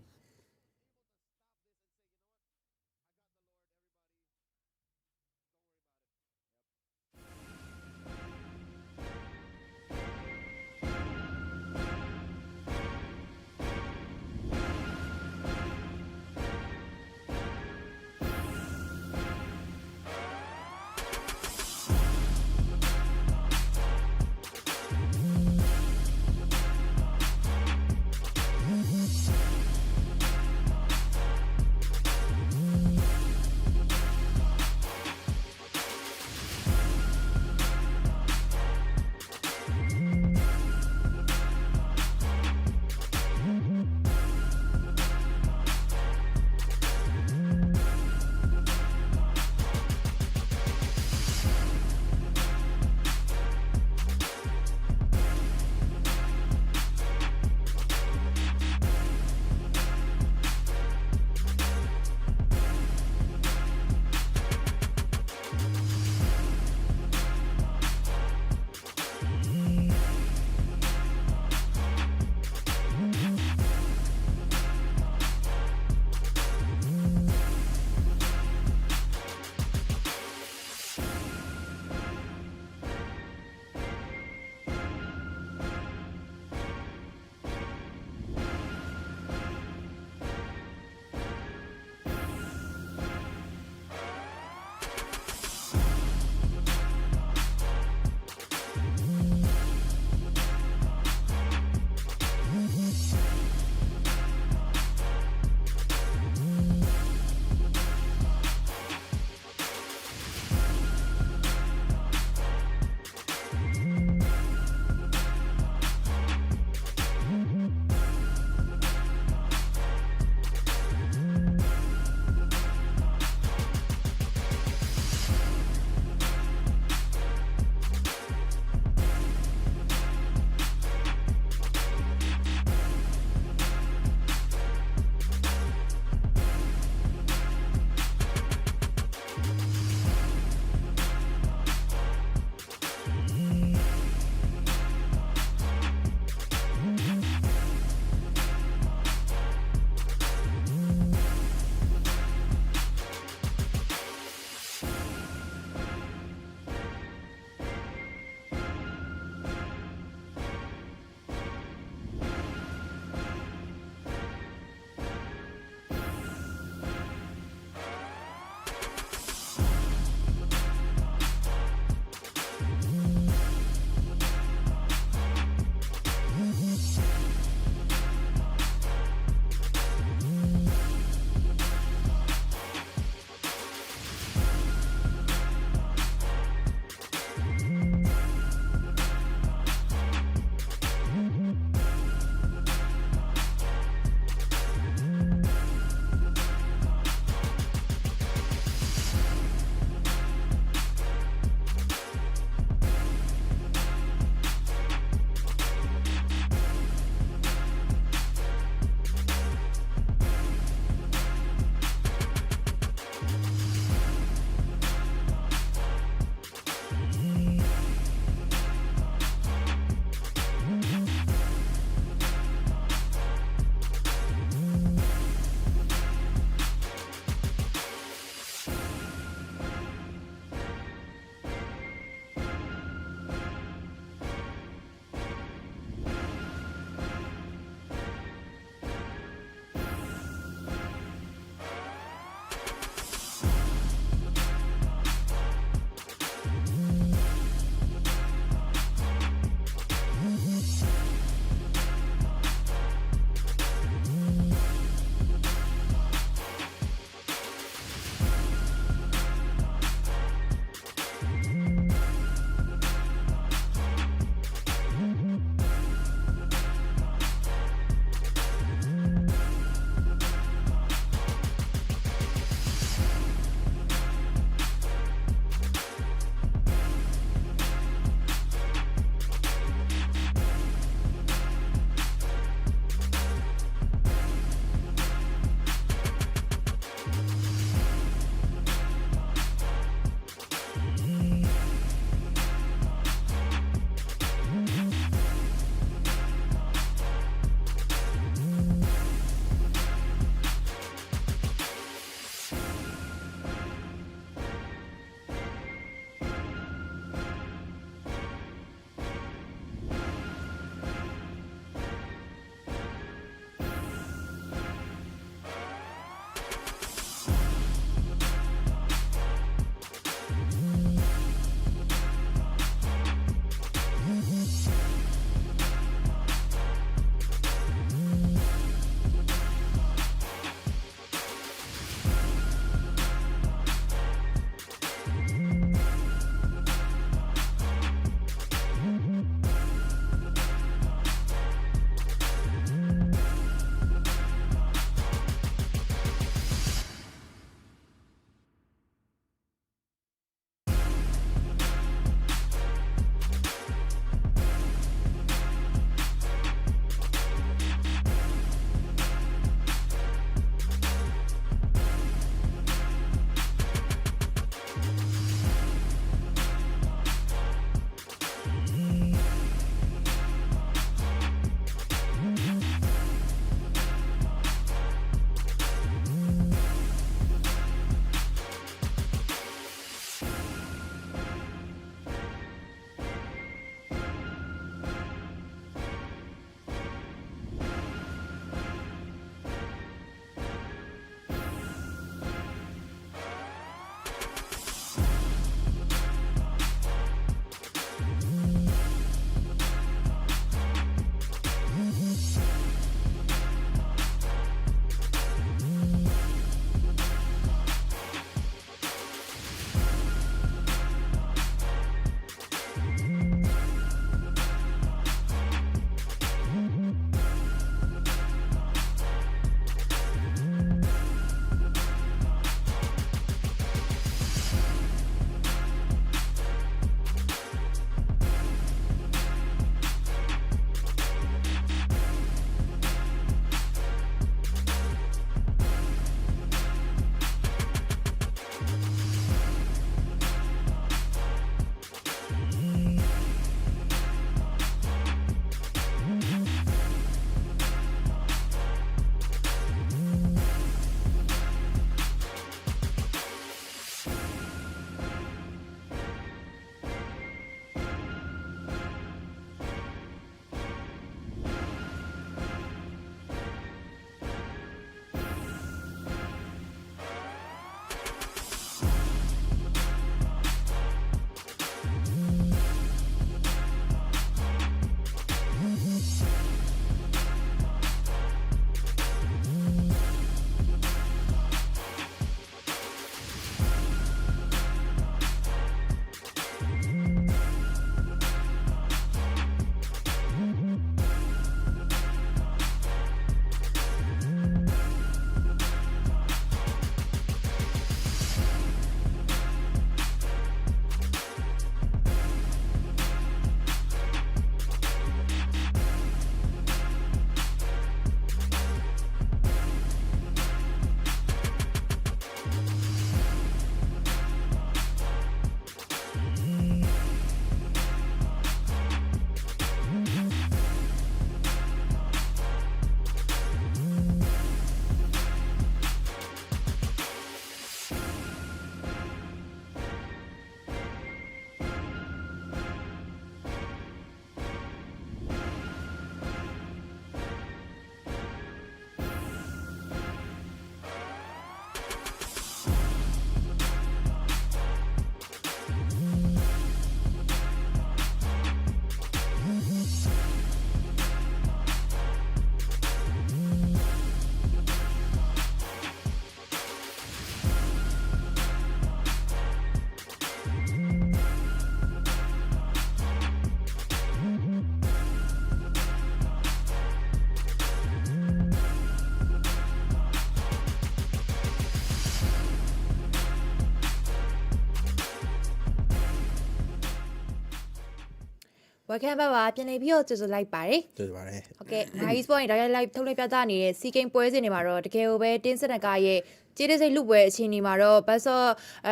Welcome ပါပြန်နေပြီးတော့ကြိုဆိုလိုက်ပါတယ် ကြိုဆိုပါတယ် ဟုတ်ကဲ့ Nice Point ဒါရိုက် live ထုတ်လွှင့်ပြသနေတဲ့ C Game ပွဲစဉ်တွေမှာတော့တကယ်ကိုပဲတင်းစက်တကရဲ့ကျေးဇူးစိတ်လူပွဲအချိန်ဒီမှာတော့ Basso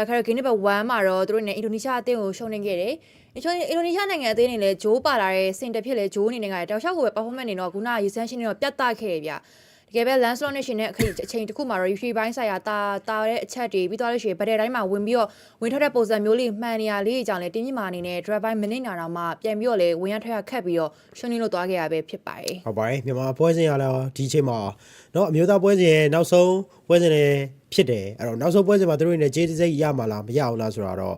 ခါရဂင်းနံပါတ်1မှာတော့သူတို့နဲ့အင်ဒိုနီးရှားအသင်းကိုရှုံးနေခဲ့တယ်အင်ဒိုနီးရှားနိုင်ငံအသင်းတွေလည်းဂျိုးပါလာတဲ့စင်တဖြစ်လေဂျိုးအနေနဲ့ကတောက်လျှောက်ကိုပဲ performance နေတော့ခုနက Essential တွေတော့ပြတ်သားခဲ့တယ်ဗျတကယ်ပဲ Landslot Nation နဲ့အချိန်တစ်ခုမှာတော့ referee ဘိုင်းဆိုင်ရာတာတဲ့အချက်တွေပြီးသွားလို့ရှိရင်ဗတဲ့တိုင်းမှာဝင်ပြီးတော့ဝင်ထွက်တဲ့ပုံစံမျိုးလေးမှန်နေရလေးအကြောင်းလဲတင်းမြမာအနေနဲ့ drive by minute နာတော့မှပြန်ပြီးတော့လေဝင်ရထွက်ရခက်ပြီးတော့ရှုံးနေလို့သွားခဲ့ရပဲဖြစ်ပါတယ်ဟုတ်ပါတယ်မြန်မာပွဲစဉ်ရလဲဒီချိန်မှာเนาะအမျိုးသားပွဲစဉ်ရဲ့နောက်ဆုံးပွဲစဉ်တွေဖြစ်တယ်အဲ့တော့နောက်ဆုံးပွဲစဉ်မှာသူတို့နေကျေးစိတ်ရမှာလားမရအောင်လားဆိုတော့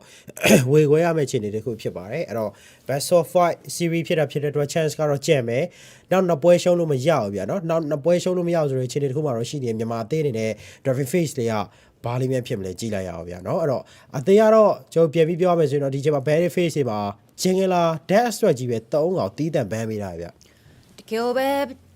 ဝေခွဲရမယ့်အခြေအနေတစ်ခုဖြစ်ပါတယ်အဲ့တော့ best of 5 series ဖြစ်တဲ့အတွက် chance ကတော့ကျန်မယ်နောက်ပွဲရှုံးလို့မရဘူးဗျာเนาะနောက်ပွဲရှုံးလို့မရဘူးဆိုတော့အခြေအနေတစ်ခုမှာတော့ရှိနေမြန်မာအသင်းအနေနဲ့ driving face တွေကဘာလေးများဖြစ်မလဲကြည့်လိုက်ရအောင်ဗျာเนาะအဲ့တော့အသေးကတော့ကျွန်တော်ပြန်ပြီးပြောရမယ်ဆိုရင်တော့ဒီချိန်မှာ batting face တွေမှာဂျင်ဂလာ dash အတွက်ကြီးပဲ3ကောင်တီးတန့်ဘန်းပေးတာဗျာတကယ်ပဲ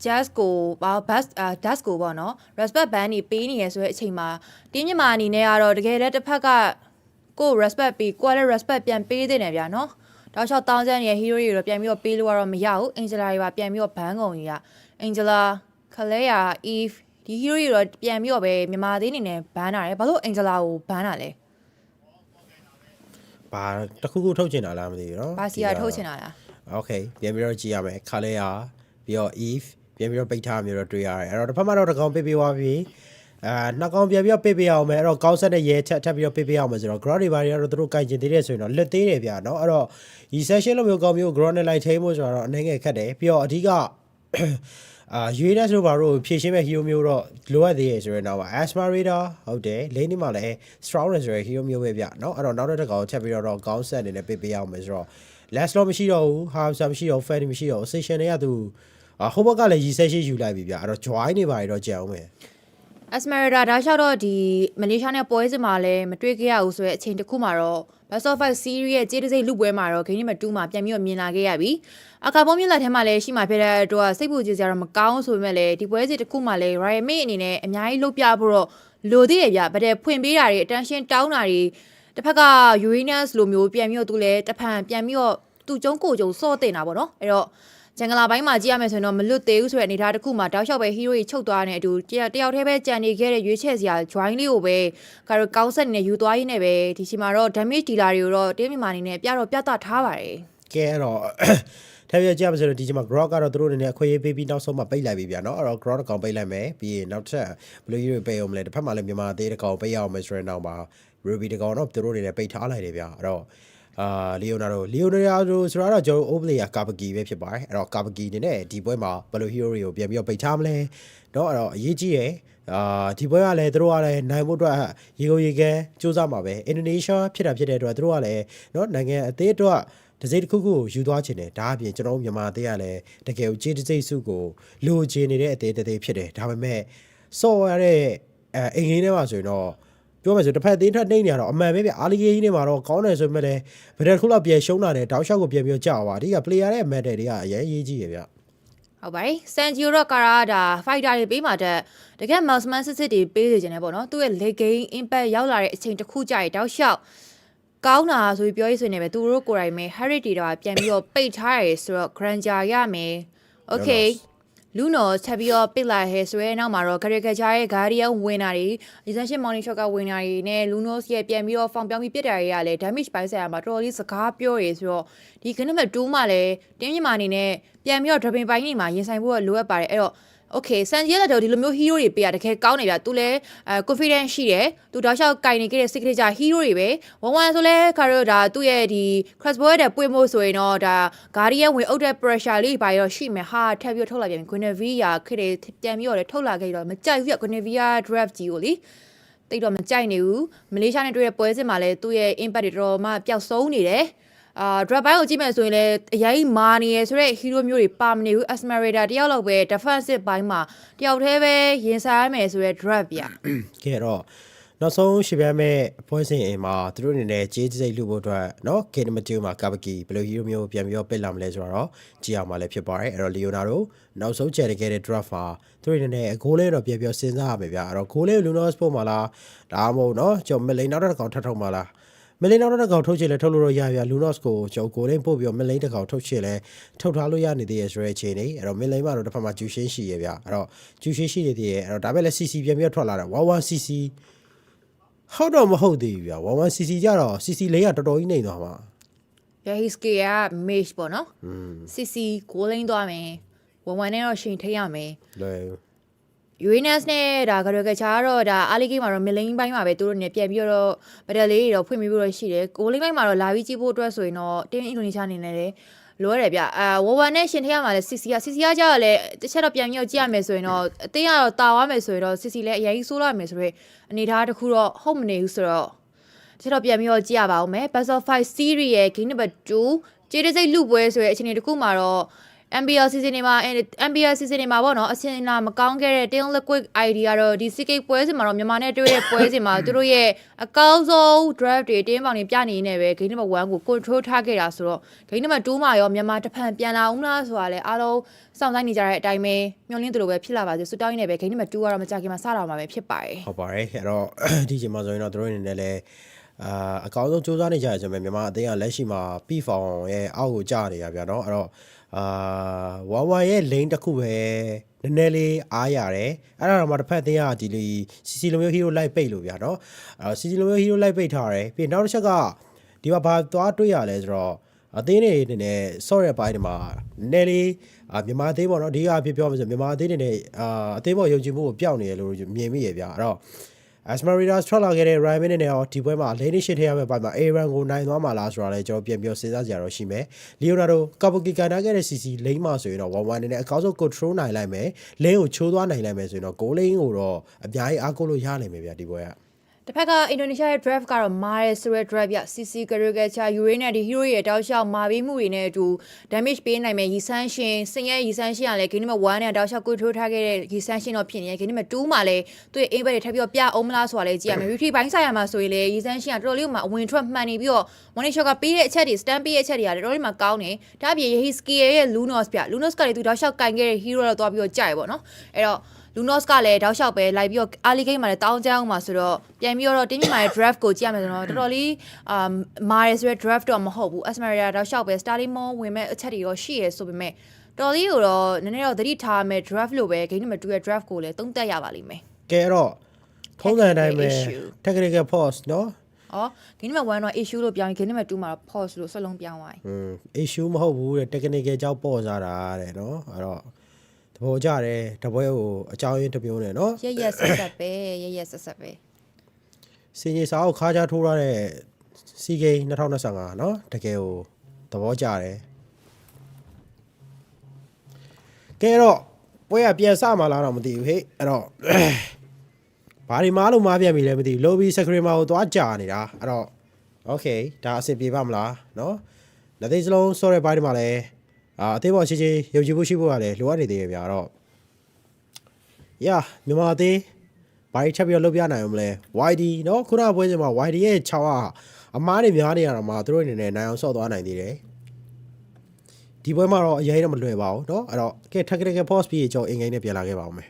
jazz ကိုbest dash ကိုပေါ့နော် respect band နေပေးနေရဆိုတဲ့အချိန်မှာတင်းမြမာအနေနဲ့ကတော့တကယ်လည်းတစ်ဖက်ကကို respect ပြီးကိုလည်း respect ပြန်ပေးသေးတယ်ဗျာနော်တောက်လျှောက်တောင်းစမ်းနေတဲ့ hero တွေတော့ပြန်ပြီးတော့ပေးလို့ကတော့မရဘူး Angela တွေပါပြန်ပြီးတော့ဘန်းကုန်ကြီးက Angela Kalea Eve ဒီ hero တွေတော့ပြန်ပြီးတော့ပဲမြန်မာသေးအနေနဲ့ဘန်းတာတယ်ဘာလို့ Angela ကိုဘန်းတာလဲဘာတခုခုထုတ်ချင်တာလားမသိဘူးเนาะဘာစီယာထုတ်ချင်တာလား Okay ပြန်ပြီးတော့ကြည့်ရမယ် Kalea ပြီးတော့ Eve ပြန်ပြီးတော့ပိတ်ထားမျိုးတော့တွေ့ရတယ်အဲ့တော့တစ်ဖက်မှာတော့တကောင်ပိတ်ပေးသွားပြီနှစ်ကောင်ပြန်ပြီးတော့ပိတ်ပေးအောင်မယ်အဲ့တော့ကောင်းဆက်တဲ့ရဲထပ်ပြီးတော့ပိတ်ပေးအောင်မယ်ဆိုတော့ ground တွေဘာတွေကတော့သူတို့ကင်ကျင်သေးတယ်ဆိုရင်တော့လွတ်သေးတယ်ဗျာเนาะအဲ့တော့ဒီ session လိုမျိုးကောင်းမျိုး ground နဲ့လိုက်ထိန်းဖို့ဆိုတော့အနေငယ်ခက်တယ်ပြီးတော့အဓိကရွေးတဲ့ဆိုဘာလို့ဖြည့်ရှင်းမဲ့ hero မျိုးတော့လိုအပ်သေးရဆိုရင်တော့ Aspirator ဟုတ်တယ် lane မှာလည်း strong ဆိုတဲ့ hero မျိုးပဲဗျเนาะအဲ့တော့နောက်တစ်ကောင်ချက်ပြီးတော့ကောင်းဆက်အနေနဲ့ပိတ်ပေးအောင်မယ်ဆိုတော့ last lot မရှိတော့ဘူး half sum မရှိတော့ fan မရှိတော့ session တွေကသူဟိုဘက်ကလည်းရီဆက်ရှိယူလိုက်ပြီဗျအဲ့တော့ join နေပါရတော့ကြံအောင်မယ် Esmeralda ဒါလျှောက်တော့ဒီမလေးရှားနဲ့ပွဲစဉ်မှာလည်းမတွေ့ခဲ့ရဘူးဆိုတဲ့အချိန်တစ်ခုမှာတော့ Best of 5 series ရဲ့ကျေးဇူးစိတ်လူပွဲမှာတော့ game number 2မှာပြန်ပြီးတော့မြင်လာခဲ့ရပြီအကာပုံမြင့်လက်ထဲမှာလည်းရှိမှဖြစ်တဲ့အတွက်စိတ်ပူကြည်စရာတော့မကောင်းဆိုပေမဲ့လည်းဒီပွဲစဉ်တစ်ခုမှာလည်း Ryan May အနေနဲ့အများကြီးလှုပ်ပြဖို့တော့လိုသေးတယ်ဗျဗတဲ့ဖွင့်ပေးတာတွေ attention တောင်းတာတွေတစ်ဖက်က Uranus လိုမျိုးပြန်ပြီးတော့သူလည်းတဖန်ပြန်ပြီးတော့သူ့ကျုံကိုကျုံစော့တင်တာပေါ့နော်အဲ့တော့ဂျန်ဂလာပိုင်းမှာကြည့်ရမယ်ဆိုရင်တော့မလွတ်သေးဘူးဆိုတဲ့အနေအထားတစ်ခုမှာတောက်လျှောက်ပဲ hero ကြီးချုပ်သွားတဲ့အတူတယောက်တည်းပဲကြံနေခဲ့တဲ့ရွေးချယ်စရာ join လေးကိုပဲကောင်းဆက်နေယူသွားရင်းနဲ့ပဲဒီချိန်မှာတော့ damage dealer တွေကိုတော့တင်းမြန်မာအနေနဲ့ပြသထားပါတယ်ကဲအဲ့တော့ထပ်ပြကြပါဆိုတော့ဒီချိန်မှာ grok ကတော့သူတို့အနေနဲ့အခွင့်အရေးပေးပြီးနောက်ဆုံးမှပိတ်လိုက်ပြီဗျာเนาะအဲ့တော့ grok တစ်ကောင်ပိတ်လိုက်မယ်ပြီးရင်နောက်ထပ်ဘယ်လိုရွေးပေးအောင်မလဲတစ်ဖက်မှာလည်းမြန်မာသေးတစ်ကောင်ပိတ်ရအောင်မယ်ဆိုရင်တော့မှာ ruby တစ်ကောင်တော့သူတို့အနေနဲ့ပိတ်ထားလိုက်တယ်ဗျာအဲ့တော့လီယိုနာဒိုဆိုတော့ကျွန်တော် overlayer ကာပဂီပဲဖြစ်ပါတယ်အဲ့တော့ကာပဂီအနေနဲ့ဒီပွဲမှာဘယ်လို hero တွေကိုပြန်ပြီးတော့ပိတ်ထားမလဲเนาะအဲ့တော့အရေးကြီးရယ်ဒီပွဲကလည်းတို့ကလည်းနိုင်ဖို့အတွက်ရေကိုရေခဲစူးစမ်းမှာပဲအင်ဒိုနီးရှားဖြစ်တဲ့အတွက်တို့ကလည်းเนาะနိုင်ငံအသေးအတွက်တစိမ့်တစ်ခုခုယူသွားခြင်းတယ်ဒါအပြင်ကျွန်တော်မြန်မာအသေးကလည်းတကယ်ကိုကျေးတစိမ့်စုကိုလိုချင်နေတဲ့အသေးဖြစ်တယ်ဒါပေမဲ့စော့ရတဲ့အင်္ဂလိပ်ထဲမှာဆိုရင်တော့ပြောမယ်ဆိုတစ်ဖက်သေးထက်နှိမ့်နေရတော့အမှန်ပဲဗျအာလီဂေကြီးနေမှာတော့ကောင်းတယ်ဆိုပေမဲ့လည်းဗဒက်ခုလောက်ပြန်ရှုံးတာနဲ့တောက်လျှောက်ကိုပြန်ပြီးကြောက်ပါအဓိက player ရဲ့ matter တွေကအရင်ရေးကြည့်ရဗျဟုတ်ပါတယ်စန်ဂျီရိုကာရာဒါ fighter တွေပေးမှတကယ် Mousman စစ်တွေပေးနေကြတယ်ပေါ့နော်သူ့ရဲ့ late game impact ရောက်လာတဲ့အချိန်တစ်ခုကြာရင်တောက်လျှောက်ကောင်းတာဆိုပြီးပြောရဆိုနေပဲသူတို့ကိုယ်တိုင်ပဲ Harry တွေတော့ပြန်ပြီးတော့ပိတ်ထားရဲဆိုတော့ Granger ရမယ် Okayလူနော်ချက်ပြီးတော့ပစ်လာဟဲဆိုရဲနောက်မှာတော့ caricature ရဲ့ guardian ဝင်တာတွေ essential money shot ကဝင်တာတွေနဲ့ lunos ရဲ့ပြန်ပြီးတော့ form ပြောင်းပြီးပစ်တာတွေကလည်း damage ပိုင်းဆိုင်ရာမှာတော်တော်လေးစကားပြောရဆိုတော့ဒီ game number 2မှာလည်းတင်းမြန်မာအနေနဲ့ပြန်ပြီးတော့ dropping ပိုင်းတွေမှာရင်ဆိုင်ဖို့လိုအပ်ပါတယ်အဲ့တော့ Okay စန်ဂျီလက်တော့ဒီလိုမျိုး hero တွေပေးရတကယ်ကောင်းနေဗျသူလည်းconfidence ရှိတယ်သူတောက်လျှောက်ကင်နေခဲ့တဲ့ signature hero တွေပဲ1-1ဆိုလဲခါတော့ဒါသူ့ရဲ့ဒီ crash boy တဲ့ပွေမို့ဆိုရင်တော့ဒါ guardian ဝင်အုပ်တဲ့ pressure လေးပါရောရှိမယ်ဟာထပ်ပြီးထုတ်လာပြန် Guinevere ခက်တယ်ပြန်ပြီးတော့လည်းထုတ်လာခဲ့တော့မကြိုက်ဘူး Guinevere draft ကြီးကိုလေတိတ်တော့မကြိုက်နေဘူးမလေးရှားနဲ့တွေ့တဲ့ပွဲစစ်မှာလည်းသူ့ရဲ့ impact တွေတော်မှပျောက်ဆုံးနေတယ်drop by ကိုကြည့်မယ်ဆိုရင်လည်းအရင်မာနေရဆိုတဲ့ hero မျိုးတွေပါမနေဘူး Esmeralda တယောက်လောက်ပဲ defensive ဘိုင်းမှာတယောက်တည်းပဲရင်ဆိုင်ရမယ်ဆိုတဲ့ drop ပြကဲတော့နောက်ဆုံးရှင်းပြမဲ့ပွဲစဉ်အိမ်မှာသူတို့အနေနဲ့ကြေးစိတ်လူဖို့အတွက်เนาะ Game Number 2မှာကာပကီဘယ်လို hero မျိုးပြန်ပြီးတော့ပစ်လာမလဲဆိုတော့ကြည့်အောင်ပါလဲဖြစ်ပါတယ်အဲ့တော့ Leonardo နောက်ဆုံးကျန်ခဲ့တဲ့ draft မှာသူတို့အနေနဲ့အကိုးလေးတော့ပြန်ပြီးစဉ်းစားရမယ်ဗျာအဲ့တော့ဂိုးလေး Lunos ပို့မှာလားဒါမှမဟုတ်เนาะကျွန်တော်မလိန်နောက်တစ်ကောင်ထပ်ထုတ်မှာလား မလင်းနောက်တစ်ကောင်ထုတ်ချင်လဲထုတ်လို့တော့ရပြလူနော့စ်ကိုကျွန်တော်ကိုလင်းပို့ပြီးတော့မလင်းတစ်ကောင်ထုတ်ချင်လဲထုတ်ထားလို့ရနေသေးရဲ့ဆိုတဲ့အချိန်လေးအဲ့တော့မလင်းမှာတော့တစ်ဖက်မှာဂျူရှင်းရှိရဲ့ဗျအဲ့တော့ဂျူရှင်းရှိနေသေးရဲ့အဲ့တော့ဒါပဲလဲ CC ပြန်ပြီးထွက်လာတယ် 11cc ဟုတ်တော့မဟုတ်သေးဘူးဗျ 11cc ကြတော့ CC လေးကတော်တော်ကြီးနေသွားမှာYeah, he's scared mesh ပေါ့နော် CC ကိုလိမ့်သွားမယ်11နဲ့တော့ရှင်ထိရမယ်လဲ Uranus နဲ့ဒါကြရကချာတော့ဒါအားလေးကိမှာတော့ million ဘိုင်းမှာပဲသူတို့နေပြန်ပြီးတော့ဗဒယ်လေးတွေတော့ဖွင့်ပြီးတော့ရှိတယ်ကိုလိမ့်ဘိုင်းမှာတော့လာပြီးကြည့်ဖို့အတွက်ဆိုရင်တော့တင်းအင်ဒိုနီးရှားအနေနဲ့လည်းလိုရတယ်ဗျ11နဲ့ရှင်ထိရမှာလဲ CC ကကြတော့လဲတစ်ချက်တော့ပြန်ပြီးတော့ကြည့်ရမယ်ဆိုရင်တော့အတင်းကတော့တာသွားမယ်ဆိုရင်တော့ CC လည်းအရင်ကြီးဆိုးလာမယ်ဆိုတော့အနေထားတစ်ခုတော့ဟုတ်မနေဘူးဆိုတော့ကျွန်တော်ပြန်ပြီးတော့ကြည့်ရပါဦးမယ် Battle 5 series ရဲ့ game number 2ကျေးစိတ်လူပွဲဆိုရဲ့အခြေအနေတစ်ခုမှာတော့ MBL season တွေမှာ MBL season တွေမှာပေါ့နော်အစင်လာမကောင်းခဲ့တဲ့ Team Liquid ID ကတော့ဒီ CK ပွဲစဉ်မှာတော့မြန်မာနဲ့တွေ့တဲ့ပွဲစဉ်မှာသူတို့ရဲ့အကောင်းဆုံး draft တွေ team ပေါင်းတွေပြနေနေပဲ game number 1ကို control ထားခဲ့တာဆိုတော့ game number 2မှာရောမြန်မာတဖန်ပြန်လာအောင်လားဆိုတာလဲအားလုံးစောင့်ဆိုင်နေကြတဲ့အတိုင်းပဲမျှော်လင့်သလိုပဲဖြစ်လာပါစေစတောင်းနေပဲ game number 2ကတော့မကြခင်မှာစတော့မှာပဲဖြစ်ပါတယ်ဟုတ်ပါတယ်အဲ့တော့ဒီချိန်မှာဆိုရင်တော့တို့အနေနဲ့လည်းအကောင်းဆုံးစူးစမ်းနေကြရဆိုပေမဲ့မြန်မာအသင်းကလက်ရှိမှာ P Form ရဲ့အောက်ကိုကျနေရဗျာเนาะအဲ့တော့ဝါရဲ့ lane တစ်ခုပဲနည်းနည်းလေးအားရတယ်အဲ့ဒါတော့မှတစ်ဖက်အသင်းကဒီလီ CC လိုမျိုး hero လိုက်ပိတ်လို့ဗျာเนาะCC လိုမျိုး hero လိုက်ပိတ်ထားတယ်ပြီးနောက်တစ်ချက်ကဒီမှာဘာသွားတွေ့ရလဲဆိုတော့အသင်းတွေနေနဲ့ sorry ရဲ့ပိုင်းတွေမှာနည်းနည်းလေးမြန်မာအသင်းပေါ့เนาะဒီကပြောမှဆိုမြန်မာအသင်းတွေနဲ့အသင်းပေါ်ယုံကြည်မှုကိုပျောက်နေရလို့မြင်မိရဗျာအဲ့တော့Asmaritas ထွက်လာခဲ့တဲ့ Ryan နဲ့ရောဒီပွဲမှာအလေးနည်းရှင်းထည့်ရမယ့်ပိုင်းမှာ Aaron ကိုနိုင်သွားမှာလားဆိုတာလည်းကျွန်တော်ပြန်ပြောစဉ်းစားကြရတော့ရှိမယ်။ Leonardo Kabuki ကန်ထားခဲ့တဲ့ CC လိမ့်မှဆိုရင်တော့1-1နဲ့အကောင်းဆုံး control နိုင်လိုက်မယ်။ lane ကိုချိုးသွားနိုင်လိုက်မယ်ဆိုရင်တော့ goal lane ကိုတော့အများကြီးအားကိုးလို့ရနိုင်မယ်ဗျာဒီပွဲကတစ်ဖက်က Indonesia ရဲ့ draft ကတော့မာရဲဆိုတဲ့ draft ပြ CC ကရကချာ Uranus ဒီ hero ရဲ့တောက်လျှောက်မာပြီးမှုတွေနဲ့အတူ damage ပေးနိုင်မယ်ရီဆန်းရှင်စင်ရဲ့ရီဆန်းရှင်ကလည်း game number 1နဲ့တောက်လျှောက်ကိုထိုးထားခဲ့တဲ့ရီဆန်းရှင်တော့ဖြစ်နေတယ် game number 2မှာလည်းသူ့ရဲ့ aim ဘက်တွေထပ်ပြီးတော့ပြအောင်မလားဆိုတာလည်းကြည့်ရမယ် retreat ဘိုင်းဆိုင်ရမှာဆိုရင်လည်းရီဆန်းရှင်ကတော်တော်လေးမှအဝင်ထွက်မှန်နေပြီးတော့ one shot ကပေးတဲ့အချက်တွေ stand ပေးတဲ့အချက်တွေကတော်တော်လေးမှကောင်းတယ်ဒါအပြင် Husky ရဲ့ Lunos ပြ Lunos ကလည်းသူတောက်လျှောက်ကင်ခဲ့တဲ့ hero တော့သွားပြီးတော့ကြိုက်ပေါ့နော်အဲ့တော့Lunos ကလည်းတောက်လျှောက်ပဲလိုက်ပြီးတော့ early game မှာလည်းတောင်းကြအောင်မှာဆိုတော့ပြန်ပြီးတော့တင်းမြမာရဲ့ draft ကိုကြည့်ရမယ်ဆိုတော့တော်တော်လေးမာရဲဆိုတဲ့ draft တော့မဟုတ်ဘူး Asmaria တောက်လျှောက်ပဲ starting more ဝင်မဲ့အချက်တွေရောရှိရဲဆိုပေမဲ့တော်လေးကိုတော့နည်းနည်းတော့သတိထားမယ် draft လို့ပဲ game number 2ရဲ့ draft ကိုလည်းသုံးသပ်ရပါလိမ့်မယ်ကဲအဲ့တော့ထုံးစံအတိုင်းပဲ technical pause နော်game number 1တော့ issue လို့ပြောင်း game number 2မှာတော့ pause လို့စလုံးပြောင်းသွားပြီissue မဟုတ်ဘူးတဲ့ technical ကြောင့်ပေါ်စားတာတဲ့နော်အဲ့တော့ဟိုကြတယ်တပွဲကိုအကြောင်းရင်းတစ်ပြုံးနဲ့နော်ရက်ဆက်ဆက်ပဲစင်ကြီးစာအုပ်ခါးချထိုးရတဲ့ CK 2025နော်တကယ်ကိုသဘောကျတယ်ကဲတော့ပွဲကပြန်စမှာလားတော့မသိဘူးဟဲ့အဲ့တော့ဘာဒီမားလို့မားပြန်ပြီလဲမသိဘူး lobby screen မှာကိုသွားကြာနေတာအဲ့တော့ okay ဒါအဆင်ပြေပါမလားနော်လက်သေးစလုံး sorry ဘိုင်းဒီမှာလဲအသေးပေါ်ချင်းယုံကြည်မှုရှိဖို့ကလည်းလိုအပ်နေသေးရဲ့ဗျာတော့မြန်မာအသေးဘာကြီးချက်ပြီးတော့လုပ်ပြနိုင်အောင်မလဲ YD เนาะခုနကပွဲစဉ်မှာ YD ရဲ့6ကအမားတွေများနေရတော့မှသူတို့အနေနဲ့နိုင်အောင်ဆော့သွားနိုင်သေးတယ်ဒီပွဲမှာတော့အရင်တော့မလွယ်ပါဘူးเนาะအဲ့တော့ကဲ technical pause ပြီးကျွန်တော်အင်္ဂိမ်းနဲ့ပြန်လာခဲ့ပါဦးမယ်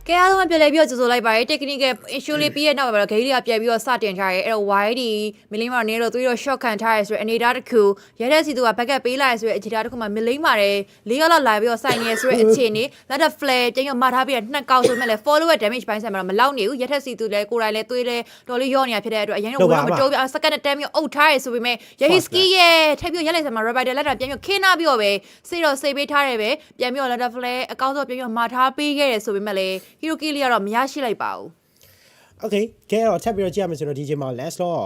ကဲအားလုံးပြန်လဲပြီးတော့ကြိုဆိုလိုက်ပါတယ် technical issue လေးပြီးရနောက်ပါတော့ဂိမ်းလေးကပြန်ပြီးတော့စတင်ထားရဲအဲ့တော့ YD မလင်းမာနေတော့သူတို့ shot ခံထားရဲဆိုရအနေသားတစ်ခုရဲတဲ့စီသူက backup ပေးလိုက်ဆိုရအခြေသားတစ်ခုမှမလင်းမာတယ်၄ရောက်လောက်လာပြီးတော့ဆိုင်နေဆိုရအခြေအနေလက်တဲ့ flare ပြန်ရောမှတ်ထားပြီးတော့နှစ်ကောက်ဆိုမဲ့လဲ follow damage ပိုင်းဆိုင်မှာတော့မလောက်နေဘူးရဲတဲ့စီသူလဲကိုယ်တိုင်လဲသွေးလဲတော်လေးရောနေတာဖြစ်တဲ့အတွက်အရင်တော့ဝင်တော့မတိုးပြ second နဲ့10မျိုးအုပ်ထားရဲဆိုပေမဲ့ရဲ ski ရဲ့ထပ်ပြီးရက်လိုက်စမှာ rider လက်တာပြန်ပြီးခင်းနာပြီးတော့ပဲစိတ်တော့စိတ်ပေးထားရဲပဲပြန်ပြီးတော့လက်တဲ့ flare အကောင်းဆုံးပြန်ပြီးမှတ်ထားပေးခဲ့ရဲဆိုပေမဲ့လဲ hero kill လေးကတော့မရရှိလိုက်ပါဘူး Okay ကဲတော့ထပ်ပြီးတော့ကြည့်ရမယ်ဆိုတော့ဒီချိန်မှာ last law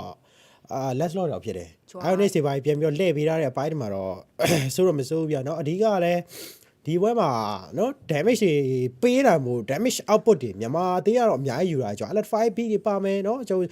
last law တော့ဖြစ်တယ် Ionic တွေပါပြန်ပြီးတော့လှည့်ပေးထားတဲ့အပိုင်းတွေမှာတော့စိုးတော့မစိုးဘူးပြเนาะအဓိကလည်းဒီဘွဲမှာเนาะ damage တွေပေးတာမို့ damage output တွေမြန်မာအသေးကတော့အများကြီးယူတာကြောင့် alert 5B တွေပါမယ်เนาะကျွန်တော်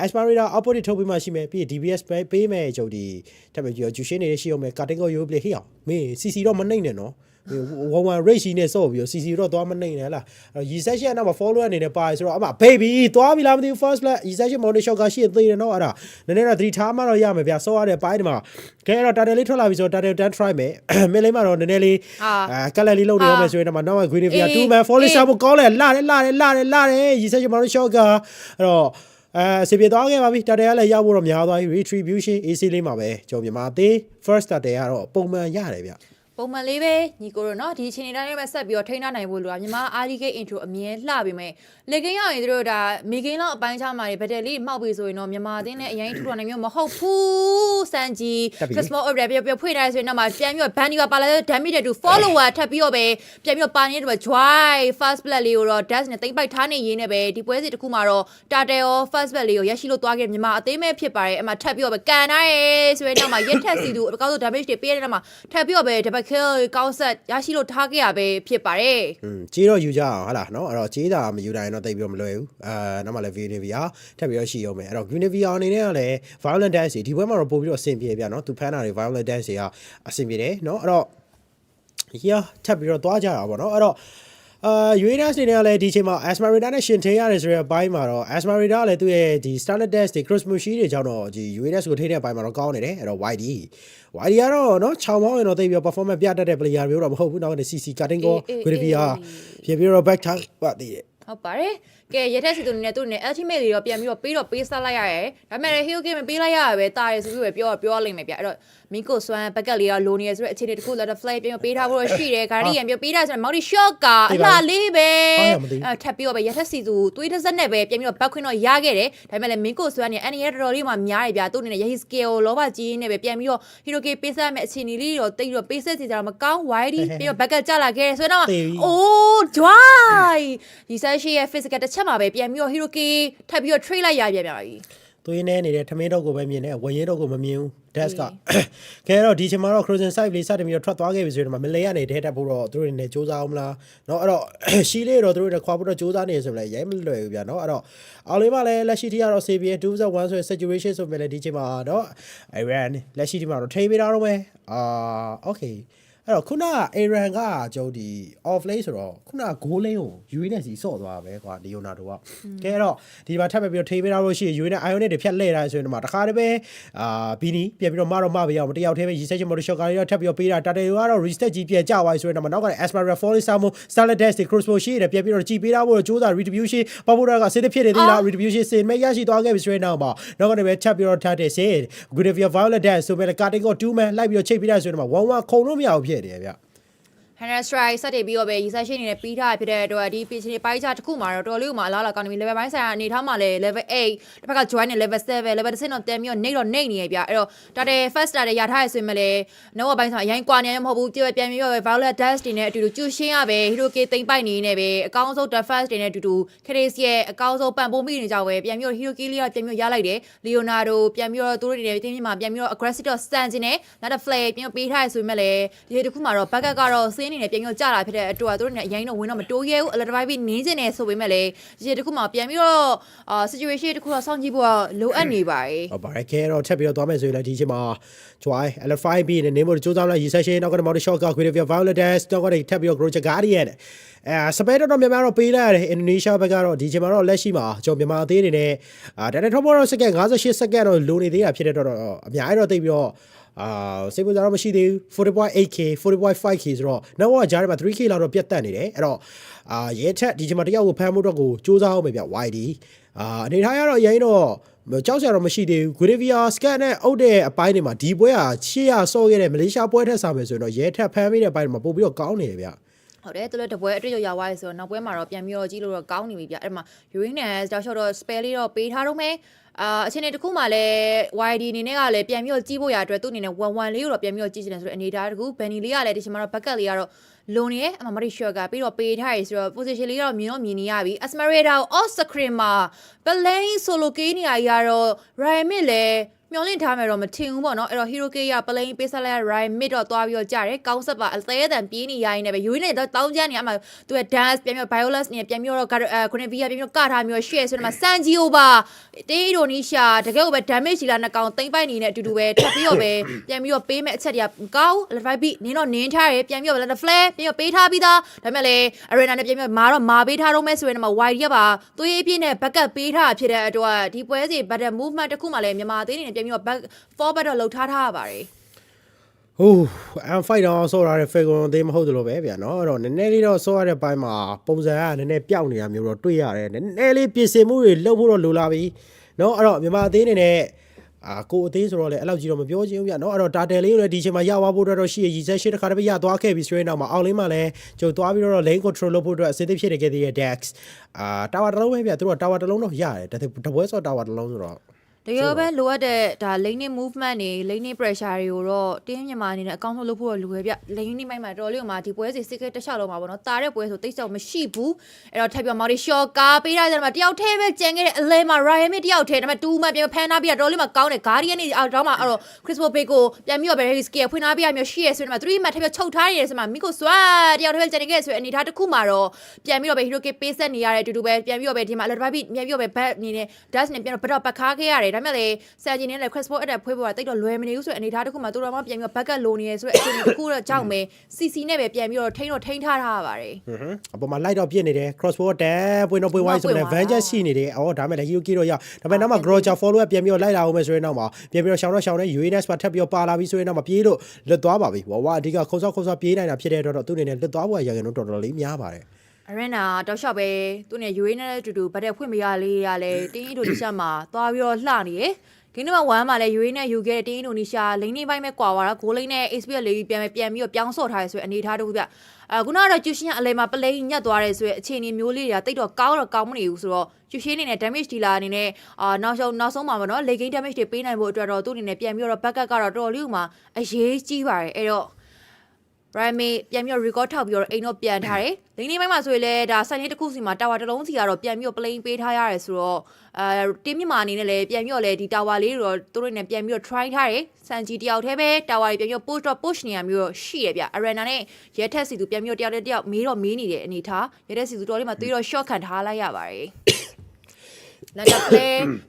Aspirator output တွေထုတ်ပြီးမှရှိမယ်ပြီး DBS ပေးမယ်ကျွန်တော်ဒီထပ်ပြီးတော့ Jushin တွေရှိအောင်မယ် Cutting ကို play ဟေ့အောင်မင်း CC တော့မနှိမ့်နဲ့เนาะone rate ရှိနေစော့ပြီးတော့ CC တော့သွားမနှိမ့်နဲ့လားရီဆက်ရှင်ကတော့ follow အနေနဲ့ပါဆိုတော့အမ baby သွားပြီလားမသိဘူး first play ရီဆက်ရှင် monitor shot ကရှိသေးတယ်เนาะအဲ့ဒါနည်းနည်းတော့3ထားမှတော့ရမယ်ဗျစောရတဲ့ပိုင်းဒီမှာခဲတော့ target လေးထွက်လာပြီဆိုတော့ target 10 try မယ်မင်းလေးမှာတော့နည်းနည်းလေးကလပ်လေးလုပ်နေရမယ်ဆိုရင်တော့နောက်မှ green via 2 man follow ရှာဖို့ကောင်းလဲလာတယ်ရီဆက်ရှင် monitor shot ကအဲ့တော့စေပြေသွားခဲ့ပါပြီ target ကလည်းရောက်ဖို့တော့များသွားပြီ retribution AC လေးမှာပဲကျွန်တော်မြန်မာသေး first target ကတော့ပုံမှန်ရတယ်ဗျပုံမှန်လေးပဲညီကိုတို့เนาะဒီအချိန်တိုင်းလေးပဲဆက်ပြီးတော့ထိန်းထားနိုင်ဖို့လိုတာမြန်မာ RDK intro အမြဲလှပြီမဲ့လေကင်းရောက်ရင်တို့ဒါမေကင်းလောက်အပိုင်းချမှာတွေဘက်တယ်လေးမှောက်ပြီဆိုရင်တော့မြန်မာအသင်းနဲ့အရင်ထူထောင်နိုင်မျိုးမဟုတ်ဘူးစန်ဂျီ small order ပြဖွေထားဆိုရင်တော့မှပြန်ပြီးတော့ bandy ပါလာတဲ့ damage တူ follower ထပ်ပြီးတော့ပဲပြန်ပြီးတော့ပါနေတဲ့ joy first blood လေးကိုတော့ dash နဲ့တိမ့်ပိုက်ထားနေရင်းနဲ့ပဲဒီပွဲစီတစ်ခုမှာတော့ tartel ရော first blood လေးကိုရရှိလို့သွားခဲ့မြန်မာအသင်းပဲဖြစ်ပါတယ်အဲ့မှာထပ်ပြီးတော့ပဲကန်ထားရဲဆိုရင်တော့မှရက်ထက်စီသူအကောင်းဆုံး damage တွေပေးတဲ့နောက်မှာထပ်ပြီးတော့ပဲ double kill ကောင်းဆက်ရရှိလို့ထားခဲ့ရပဲဖြစ်ပါတယ်ကြေးတော့ယူကြအောင်ဟုတ်လားเนาะအဲ့တော့ကြေးတာမယူတိုင်းတော့တိတ်ပြီးတော့မလွယ်ဘူးနောက်မှလည်း Vinivia ထပ်ပြီးတော့ရှိအောင်မယ်အဲ့တော့ Vinivia အနေနဲ့ကလည်း violent dance ဒီဘွဲမှာတော့ပို့ပြီးတော့အဆင်ပြေပြเนาะသူဖမ်းတာတွေ violent dance တွေကအဆင်ပြေတယ်เนาะအဲ့တော့ထပ်ပြီးတော့သွားကြတာပေါ့เนาะအဲ့တော့UADAS တွေနဲ့လည်းဒီချိန်မှာ Asmarita နဲ့ရှင်ထင်းရတယ်ဆိုတဲ့အပိုင်းမှာတော့ Asmarita လည်းသူ့ရဲ့ဒီ Standard Dash တွေ Cross Mushi တွေကြောင့်တော့ဒီ UADAS ကိုထိတဲ့အပိုင်းမှာတော့ကောင်းနေတယ်အဲ့တော့ YD ကတော့เนาะ6မောင်းရင်တော့တိတ်ပြီး performance ပြတတ်တဲ့ player မျိုးတော့မဟုတ်ဘူးနောက်ကနေ CC Cutting ကို Gravia ဖြစ်ပြီးတော့ back tag ပါတည်တယ်ဟုတ်ပါတယ်ကဲရတဲ့စီသူနဲ့သူနဲ့ ultimate တွေတော့ပြန်ပြီးတော့ပေးဆက်လိုက်ရတယ်ဒါပေမဲ့ hero game ပေးလိုက်ရရပဲတာရယ်ဆိုပြီးပဲပြောလိမ့်မယ်ဗျအဲ့တော့မီကိုဆွမ်းဘက်ကလေးတော့လိုနေရဆိုတဲ့အခြေအနေတစ်ခု letter flight ပြန်ပေးထားဖို့တော့ရှိတယ် guardian ပြောပေးထားဆိုတော့ multi shot ကအလှလေးပဲထပ်ပြီးတော့ပဲရတဲ့စီသူသွေးတစ်စက်နဲ့ပဲပြန်ပြီးတော့ back ခွင်းတော့ရခဲ့တယ်ဒါပေမဲ့လည်းမီကိုဆွမ်းနေအန်ရတော်တော်လေးမှများတယ်ဗျသူ့အနေနဲ့ yahi skill လောဘကြီးနဲ့ပဲပြန်ပြီးတော့ hero game ပေးဆက်မဲ့အခြေအနေလေးတော့တိတ်ပြီးတော့ပေးဆက်စီကြတော့မကောင်း YD ပြီးတော့ back ကျလာခဲ့တယ်ဆိုတော့အိုး joy ဒီဆက်ရှိရဲ့ physical တစ်ချက်မှာပဲပြန်ပြီးတော့ hero game ထပ်ပြီးတော့ trade လိုက်ရပြန်ပြီသွေးနေနေတဲ့ထမင်းတော့ကိုပဲမြင်တယ်ဝရင်တော့ကိုမမြင်ဘူး dash ကခဲတော့ဒီချိန်မှာတော့ cruising side လေးစတင်ပြီးတော့ထွက်သွားခဲ့ပြီဆိုတော့မလဲရနေတဲတက်ဖို့တော့သူတို့နေစူးစမ်းအောင်မလားเนาะအဲ့တော့ရှီလေးတော့သူတို့ခွာဖို့တော့စူးစမ်းနေဆိုလည်းရိုင်းမလွယ်ဘူးဗျာเนาะအဲ့တော့အောင်လေးမလည်းလက်ရှိထိကတော့ CBA 2-1ဆိုတဲ့ situation ဆိုပေမဲ့ဒီချိန်မှာတော့ Iran လက်ရှိဒီမှာတော့ထိပေးတာတော့ပဲokay အဲ့တော့ခုန Aaron ကကျုံဒီ off lane ဆိုတော့ခုန goal lane ကို UE နဲ့စီဆော့သွားပဲကွာ Leonardo ကကဲအဲ့တော့ဒီမှာထပ်ပြီးတော့ထိပေးတာလို့ရှိရင် UE နဲ့ Ionic တွေဖြတ်လှည့်ထားဆိုရင်ဒီမှာတခါတည်းပဲBini ပြန်ပြီးတော့မပေးအောင်တယောက်တည်းပဲ reset motor shot ကလေးတော့ထပ်ပြီးတော့ပေးတာ Tata ကတော့ reset ကြီးပြန်ကြသွားပြီဆိုရင်တော့နောက်က Asmara Falling Samo Starlet Dash တွေ crossbow ရှိတယ်ပြန်ပြီးတော့ကြည်ပေးတာဖို့ကြိုးစား retribution ပပူရာကစစ်ဖြစ်နေသေးလား retribution စင်မဲ့ရရှိသွားခဲ့ပြီဆိုရင်တော့နောက်ကလည်းပဲချက်ပြီးတော့ထားတယ်စင် Gravia Violet Dash ဆိုပဲ cutting ကို2 man လိုက်ပြီးတော့ချိတ်ပေးတာဆိုရင်တော့1-1ခုံလို့မရဘူးဖြစ်တယ်ဗျHunter strike စတင်ပြီးတော့ပဲရီဆက်ရှိနေတဲ့ပြီးထားဖြစ်တဲ့အတွက်ဒီ pitch တွေပိုင်းခြားတစ်ခုမှာတော့တော်လေးကိုမှအလားလာကောင်းနေပြီ level ပိုင်းဆိုင်ရာအနေထားမှာလည်း level 8တစ်ဖက်က join နဲ့ level 7 level 10တော့တန်ပြီးတော့နေတော့နေနေရပြအဲ့တော့ဒါတဲ့ first starter ရထားရဆိုရင်မလဲနောက်ပိုင်းဆိုင်အရင်ကွာနေရမဟုတ်ဘူးပြန်ပြီးတော့ violet dash တွေနဲ့အတူတူကျူရှင်းရပဲ hero k သိမ့်ပိုက်နေနေပဲအကောင်းဆုံး defense တွေနဲ့အတူတူ Chris ရဲ့အကောင်းဆုံးပံ့ပိုးမိနေကြပဲပြန်ပြီးတော့ hero k လေးကပြန်ပြီးရလိုက်တယ် Leonardo ပြန်ပြီးတော့သူတို့တွေတင်းတင်းမှာပြန်ပြီးတော့ aggressive တော့ stand နေနောက်တော့ flare ပြန်ပေးထားရဆိုရင်မလဲဒီတစ်ခုမှာတော့ backup ကတော့စင်းနေနေပြန်ပြီးကြလာဖြစ်တဲ့အတွက်သူတို့နဲ့အရင်တော့ဝင်တော့မတိုးရဲဘူး alert device ပြီးနင်းကျင်နေဆိုပေမဲ့လည်းဒီတစ်ခုမှပြန်ပြီးတော့situation တစ်ခုတော့စောင့်ကြည့်ဖို့လိုအပ်နေပါတယ်ဟုတ်ပါတယ်ခဲတော့ထပ်ပြီးတော့သွားမယ်ဆိုရင်လည်းဒီချိန်မှာ joy alert 5 ပြီးနေမို့ကြိုးစားလိုက် recession နောက်ကတော့ motor shot က Gravia Violet Dash တော့ကထပ်ပြီးတော့ Groja Guardian စပယ်တော့များများတော့ပေးလိုက်ရတယ်အင်ဒိုနီးရှားဘက်ကတော့ဒီချိန်မှာတော့လက်ရှိမှာကျွန်တော်မြန်မာအသေးတွေနဲ့ဒါနဲ့ထောက်ပေါ်တော့စက္ကန့်58စက္ကန့်တော့လိုနေသေးတာဖြစ်တဲ့တော့အများကြီးတော့သိပြီးတော့ စိတ်ဝင်စားတော့မရှိသေးဘူး 40.8k 40.5k ဆိုတော့နောက်တော့ဂျားထဲမှာ 3k လောက်တော့ပြတ်တက်နေတယ်အဲ့တော့ရဲထက်ဒီချိန်မှာတယောက်ကိုဖမ်းဖို့တော့ကိုစူးစမ်းအောင်ပဲဗျ YD အနေထားရတော့ရရင်တော့ကြောက်စရာတော့မရှိသေးဘူး Gravia Scan နဲ့အုပ်တဲ့အပိုင်းတွေမှာဒီပွဲကရှေ့ရဆော့ခဲ့တဲ့မလေးရှားပွဲထက်စားမယ်ဆိုရင်တော့ရဲထက်ဖမ်းမိတဲ့အပိုင်းတွေမှာပို့ပြီးတော့ကောင်းနေတယ်ဗျဟုတ်တယ်သူလည်းတပွဲအတွေ့အကြုံရသွားပြီဆိုတော့နောက်ပွဲမှာတော့ပြန်ပြီးတော့ကြီးလို့တော့ကောင်းနေပြီဗျအဲ့မှာ Uranus တောက်လျှောက်တော့ spell လေးတော့ပေးထားတော့မယ်အချိန်တစ်ခုမှလည်း YD အနေနဲ့ကလည်းပြန်ပြီးတော့ကြီးဖို့ရအတွက်သူ့အနေနဲ့1-1လေးကိုတော့ပြန်ပြီးတော့ကြီးချင်တယ်ဆိုတော့အနေထားတကူ Benny လေးကလည်းဒီချိန်မှာတော့ bucket လေးကတော့လုံနေအမမရီရှော့ကပြီးတော့ပေးထားရဆိုတော့ position လေးကတော့မြင်နေရပြီ Esmeralda ကို off screen မှာ play solo ကေးနေရကြီးကတော့ Ryan Mid လည်းမျောလင့်ထားမယ်တော့မထင်ဘူးပေါ့နော်အဲ့တော့ Hero K က play ပေးဆက်လိုက် Ryan Mid တော့သွားပြီးတော့ကြတယ်ကောင်းဆက်ပါအသေးအတန်ပြေးနေရရင်လည်းပဲ Yuri နဲ့တောင်းချမ်းနေအမှသူက dance ပြန်ပြီး Violence နဲ့ပြန်ပြီးတော့ခုနက VR ပြန်ပြီးတော့ကထားမျိုး share ဆိုတော့မှ Sanjio ပါတေးအီဒိုနီးရှားတကယ်ကိုပဲ damage ကြီးလာနှစ်ကောင်သိမ့်ပိုက်နေတဲ့အတူတူပဲထပ်ပြီးတော့ပဲပြန်ပြီးတော့ပေးမဲ့အချက်တွေကကောင်း Live Beat နင်းတော့နင်းထားရပြန်ပြီးတော့ Let the Flare ပြန်ပြီးတော့ပေးထားပြီးသားဒါပေမဲ့လည်း Arena နဲ့ပြန်ပြီးတော့မာတော့မာပေးထားတော့မဲ့ဆိုရင်တော့ YD ကပါသွေးအပြည့်နဲ့ backup ပေးထားဖြစ်တဲ့အတွက်ဒီပွဲစီ battle movement တစ်ခုမှလည်းမြန်မာသေးနေပြန်ပြီးတော့ back forward တော့လှုပ်ထားရပါတယ်ဟိုး I'm fight တော့ဆော့ရတဲ့ figure သေးမဟုတ်တယ်လို့ပဲဗျာနော်အဲ့တော့နည်းနည်းလေးတော့ဆော့ရတဲ့ဘိုင်းမှာပုံစံကနည်းနည်းပျောက်နေတာမျိုးတော့တွေ့ရတယ်နည်းနည်းလေးပြင်ဆင်မှုတွေလုပ်ဖို့တော့လိုလာပြီနော်အဲ့တော့မြန်မာအသေးအနေနဲ့ကိုအသေးဆိုတော့လေအဲ့လောက်ကြီးတော့မပြောချင်ဘူးဗျနော်အဲ့တော့တာတယ်လေးကိုလည်းဒီချိန်မှာရသွားဖို့အတွက်တော့ရှိရည်ဆက်ရှိတစ်ခါတည်းရသွားခဲ့ပြီး straight နောက်မှာအောက်လေးမှာလည်းကျုပ်သွားပြီးတော့ lane control လုပ်ဖို့အတွက်အစစ်အသစ်ဖြစ်နေခဲ့တဲ့ Dex tower တစ်လုံးပဲဗျသူတို့ tower တစ်လုံးတော့ရတယ်တပွဲဆော့ tower တစ်လုံးဆိုတော့တကယ်ပဲလိုအပ်တဲ့ဒါ lane movement တွေ lane pressure တွေကိုတော့တင်းမြန်မာအနေနဲ့အကောင့်ထုတ်လုပ်ဖို့လိုရပြ lane မိုက်မှာတော်လေးမှာဒီပွဲစီစစ်ကတက်လျှောက်လုံးမှာပေါ့နော်တာတဲ့ပွဲဆိုတိတ်ဆောက်မရှိဘူးအဲ့တော့ထပ်ပြီး Mauri Shaw ကားပေးရတယ်မှာတယောက်ထဲပဲကြံခဲ့တဲ့အလဲမှာ Ryan Mid တယောက်ထဲဒါပေမဲ့2မှပြန်ဖမ်းထားပြီးတော့တော်လေးမှာကောင်းတယ် Guardian နေအောက်တော့မှာအဲ့တော့ Chris Bo Beko ပြန်ပြီးတော့ Berry Scale ဖွင့်ထားပြီးရမျိုးရှိရဆိုတော့3မှထပ်ပြီးချုပ်ထားရတယ်ဆိုမှ Miko Swat တယောက်ထဲပဲကြံခဲ့ဆိုတဲ့အနေထားတစ်ခုမှာတော့ပြန်ပြီးတော့ပဲ Hero K ပေးဆက်နေရတဲ့အတူတူပဲပြန်ပြီးတော့ပဲဒီမှာ Let Baby ပြန်ပြီးတော့ပဲ back အနေနဲ့ Dash နဲ့ပြန်တော့ဘတ်တော့ပတ်ခါခဲ့ရတယ်ဒါပေမဲ့လေဂျင်းနဲ့လည်း Crest Ball အဲ့ဒါဖွေးပေါ်တာတိတ်တော့လွယ်မနေဘူးဆိုတဲ့အနေထားတစ်ခုမှာသူတော်မှပြန်ပြီးတော့ backup လိုနေရဆိုတဲ့အခြေအနေတစ်ခုတော့ကြောက်မယ် CC နဲ့ပဲပြန်ပြီးတော့ထိန်းထားရပါတယ်အပေါ်မှာ light တော့ပြစ်နေတယ် cross ball တက်ပွင့်တော့ပွင့်ဝိုင်းဆိုတဲ့ Vengeance ရှိနေတယ်အော်ဒါမဲ့လည်း Hero K တော့ရဒါပေမဲ့နောက်မှာ Groja follow up ပြန်ပြီးတော့လိုက်လာအောင်မယ်ဆိုရင်နောက်မှာပြန်ပြီးတော့ရှောင်းနဲ့ UNS ပါထပ်ပြီးတော့ပါလာပြီးဆိုရင်နောက်မှာပြေးလို့လွတ်သွားပါပြီဝါအဓိကခုံဆောက်ပြေးနိုင်တာဖြစ်တဲ့တော့သူ့အနေနဲ့လွတ်သွားဖို့ရရင်တော့တော်တော်လေးများပါတယ်Arena တော့ရှော့ပဲသူနဲ့ UAE နဲ့တူဘတ်တဲ့ဖွင့်မရလေးရလဲတင်းအင်ဒိုနီးရှားမှာသွားပြီးတော့လှနေရယ်ဒီနေ့မှာ1မှာလည်း UAE နဲ့ UK တဲ့တင်းအင်ဒိုနီးရှားလိမ့်နေပိုင်းပဲကွာသွားတာဂိုးလိမ့်နဲ့ HPL လေးပြန်ပြီးတော့ပြောင်းဆော့ထားရဆိုအနေထားတို့ဗျခုနကတော့ကျူရှင်အလဲမှာပလိန်ညက်သွားတယ်ဆိုတဲ့အခြေအနေမျိုးလေးတွေကတိတ်တော့ကောင်းမနေဘူးဆိုတော့ကျူရှင်အနေနဲ့ damage dealer အနေနဲ့နောက်ဆုံးမှာပေါ့နော် late game damage တွေပေးနိုင်ဖို့အတွက်တော့သူ့အနေနဲ့ပြန်ပြီးတော့ backup ကတော့တော်တော်လေးမှအရေးကြီးပါတယ်အဲ့တော့Rami ပြန်ပြီးတော့ record ထောက်ပြီးတော့အိမ်တော့ပြန်ထားတယ်။လိမ့်နေပိုင်းမှာဆိုရင်လည်းဒါဆိုင်လေးတစ်ခုစီမှာ tower တစ်လုံးစီကတော့ပြန်ပြီးတော့ plane ပေးထားရတယ်ဆိုတော့တင်းမြန်မာအနေနဲ့လည်းပြန်ပြီးတော့လည်းဒီ tower လေးတွေတော့သူတို့နဲ့ပြန်ပြီးတော့ try ထားတယ်။စန်ဂျီတယောက်တည်းပဲ tower တွေပြန်ပြီးတော့ push နေရမျိုးတော့ရှိရဗျ။ Arena နဲ့ရဲထက်စီသူပြန်ပြီးတော့တယောက်မေးနေတဲ့အနေထားရဲထက်စီသူတော်လေးမှာသွေးတော့ short ခံထားလိုက်ရပါတယ်။လန်ဒပလ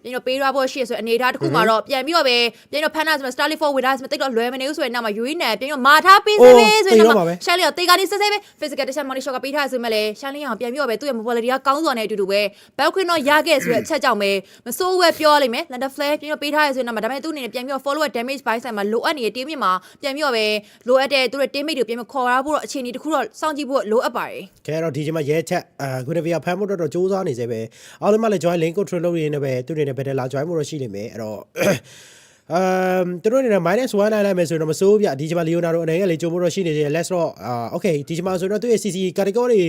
ေပြန်တော့ပေးရဖို့ရှိဆိုအနေထားတစ်ခုမှာတော့ပြန်ပြီးတော့ပဲပြန်တော့ဖန်နာဆို Starly for with us မတိတ်တော့လွယ်မနေဘူးဆိုရင်နောက်မှာ UAE နဲ့ပြန်တော့မာထားပေးစေပဲဆိုရင်နောက်မှာရှာလီတော့တေကနေဆက်ပဲ physical test money shot ကပေးထားဆိုမှလည်းရှာလီအောင်ပြန်ပြီးတော့ပဲသူ့ရဲ့ mobility ကကောင်းစွာနဲ့အတူတူပဲဘက်ခွင်းတော့ရခဲ့ဆိုတဲ့အချက်ကြောင့်ပဲမစိုးဝဲပြောလိုက်မယ် Landa Flare ပြန်တော့ပေးထားရဆိုရင်နောက်မှာဒါပေမဲ့သူ့အနေနဲ့ပြန်ပြီးတော့ follow damage by side မှာလိုအပ်နေတဲ့ team မြင့်မှာပြန်ပြီးတော့ပဲလိုအပ်တဲ့သူ့ရဲ့ teammate တွေပြန်ပြီးခေါ်ရဖို့တော့အခြေအနေတစ်ခုတော့စောင့်ကြည့်ဖို့လိုအပ်ပါတယ်ကဲတော့ဒီချိန်မှာရဲချက်Guinevere ဖမ်းဖို့တော့စူးစမ်းနေစေပဲအားလုံးမလည်း join link control လုပ်ရင်းနဲ့ပဲသူတွေနဲ့ဘယ်တက်လာ join ဖို့တော့ရှိနေမယ်အဲ့တော့သူတို့နေနဲ့ -1 လိုက်မယ်ဆိုတော့မစိုးဗျဒီချိန်မှာ Leonardo အနေနဲ့လေကြုံဖို့တော့ရှိနေတယ် let's တော့ okay ဒီချိန်မှာဆိုတော့သူရဲ့ CC category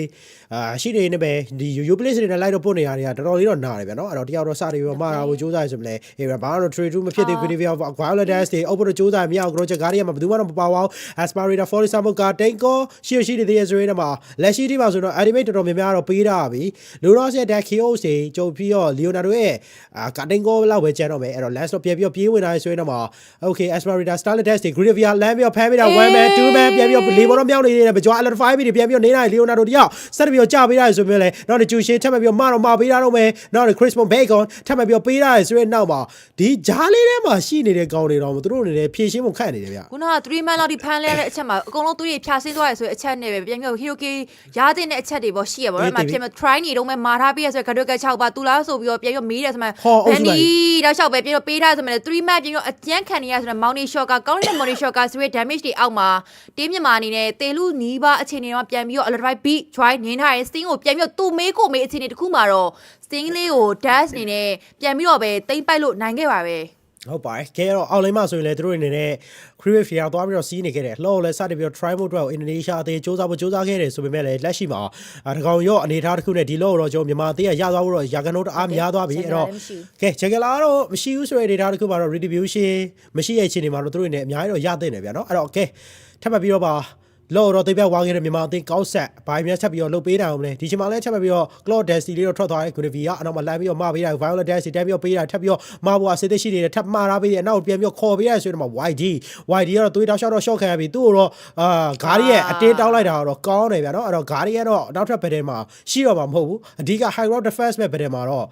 ရှိနေနေပဲဒီ you place တွေနဲ့ light တော့ပို့နေရတာတော်တော်လေးတော့နားတယ်ဗျနော်အဲ့တော့တယောက်တော့စတယ်ပြီးမှာတာကိုစူးစမ်းရဆိုမလဲဟေးဘာလို့ trade မဖြစ်သေး Guinevere Violet Dash တွေ over စူးစမ်းမရအောင် Groja Guardian မှာဘယ်သူမှတော့မပါပါဘူး Aspirator Forest Sample က Tanko ရှိနေသေးရဲ့ဆိုရင်တော့လက်ရှိဒီမှာဆိုတော့ animate တော်တော်များများတော့ပေးတာပြီ Lunos ရဲ့ deck KOs တွေကြုံပြီးတော့ Leonardo ရဲ့ Tanko လောက်ပဲကျန်တော့မယ်အဲ့တော့ last တော့ပြန်ပြီးပြေးဝင်လာဆိုရင်တော့okay Aspirator Starlet Test တွေ Guinevere လမ်းပြီးတော့ဖမ်းပြီးတော့ 1 man 2 man ပြန်ပြီးတော့လေပေါ်တော့မြောက်နေတယ်ပဲကြွား alert 5ပြီးပြန်ပြီးတော့နေတာ Leonardo တယောက်ဆက်ပြီးတော့ကြာပေးရတယ်ဆိုမျိုးလဲနောက်ကျူရှင်းထပ်မှပြီးတော့မပေးတာတော့မယ်နောက် Chris Bacon ထပ်မှပြီးတော့ပေးရတယ်ဆိုရင်နောက်မှာဒီဂျားလေးထဲမှာရှိနေတဲ့ကောင်တွေတော့သူတို့အနေနဲ့ဖြည့်ရှင်းဖို့ခက်နေတယ်ဗျခုနက3 man လောက်ဒီဖမ်းလဲတဲ့အချက်မှာအကုန်လုံးသူတွေဖြာဆင်းသွားရဆိုတဲ့အချက်နဲ့ပဲပြန်ပြီးတော့ Hero K ရတဲ့အချက်တွေပေါ့ရှိရပါတော့အဲ့မှာပြန်ပြီး try နေတော့မှမာထားပေးရဆိုတော့ Gadoka 6ပါတူလားဆိုပြီးတော့ပြန်ပြီးမေးတယ်ဆိုမှ Benny တော့6ပဲပြန်ပြီးတော့ပေးထားဆိုမှ3 man ပြန်ပြီး မျိုးအကျန်းခံနေရဆိုတော့ Mounty Shot ကကောင်းတဲ့ Mounty Shot ကဆိုရဲ damage တွေအောက်မှာတင်းမြန်မာအနေနဲ့တေလူနီးပါအခြေအနေမှာပြန်ပြီးတော့ Alert Right Beat Try နင်းထားတဲ့ Sting ကိုပြန်ပြီးတော့သူ့မေးကိုမေးအခြေအနေတစ်ခုမှာတော့ Sting လေးကို dash အနေနဲ့ပြန်ပြီးတော့ပဲတိမ့်ပိုက်လို့နိုင်ခဲ့ပါပဲဟုတ်ပါတယ်ကဲတော့အောက်လိုင်းမှာဆိုရင်လည်းသူတို့အနေနဲ့ creative ဖျားသွားပြီးတော့စီးနေခဲ့တယ်လောလည်းစတင်ပြီးတော့ try mode တော့အင်ဒိုနီးရှားအသင်းစူးစမ်းခဲ့တယ်ဆိုပေမဲ့လည်းလက်ရှိမှာတကောင်ရော့အနေထားတစ်ခုနဲ့ဒီလောတော့ကျွန်တော်မြန်မာအသင်းကရသွားဖို့တော့ရာခိုင်နှုန်းတအားများသွားပြီအဲ့တော့ကဲချက်ကလာတော့မရှိဘူးဆိုတဲ့ data တစ်ခုမှာတော့ retribution မရှိရဲ့အခြေအနေမှာတော့သူတို့အနေနဲ့အများကြီးတော့ရသင့်တယ်ဗျာနော်အဲ့တော့ကဲထပ်မှတ်ပြီးတော့ပါလောတော့တိတ်ပြဝါခဲ့တဲ့မြန်မာအသင်းကောက်ဆက်ဘာမှဆက်ပြီးတော့လုတ်ပေးတာအောင်မလဲဒီချိန်မှာလည်းချက်မှတ်ပြီးတော့ Claude Dusty လေးတော့ထွက်သွားတယ် Gravy ကအနောက်မှာလိုက်ပြီးတော့မှာပေးတာ Violet Dusty တက်ပြီးတော့ပေးတာထပ်ပြီးတော့မှာဖို့အစစ်သက်ရှိနေတယ်ထပ်မှားထားပေးတယ်အနောက်ပြန်ပြီးတော့ခေါ်ပေးရဆိုတော့ YD ကတော့သွေးတောက်ရှော့တော့ short ခံရပြီသူ့ကိုတော့ဂါရီရဲ့အတင်းတောင်းလိုက်တာတော့ကောင်းတယ်ဗျာနော်အဲ့တော့ဂါရီကတော့နောက်ထပ်ဘက်ထဲမှာရှိတော့မှာမဟုတ်ဘူးအဓိက High Rock Defense ဘက်ထဲမှာတော့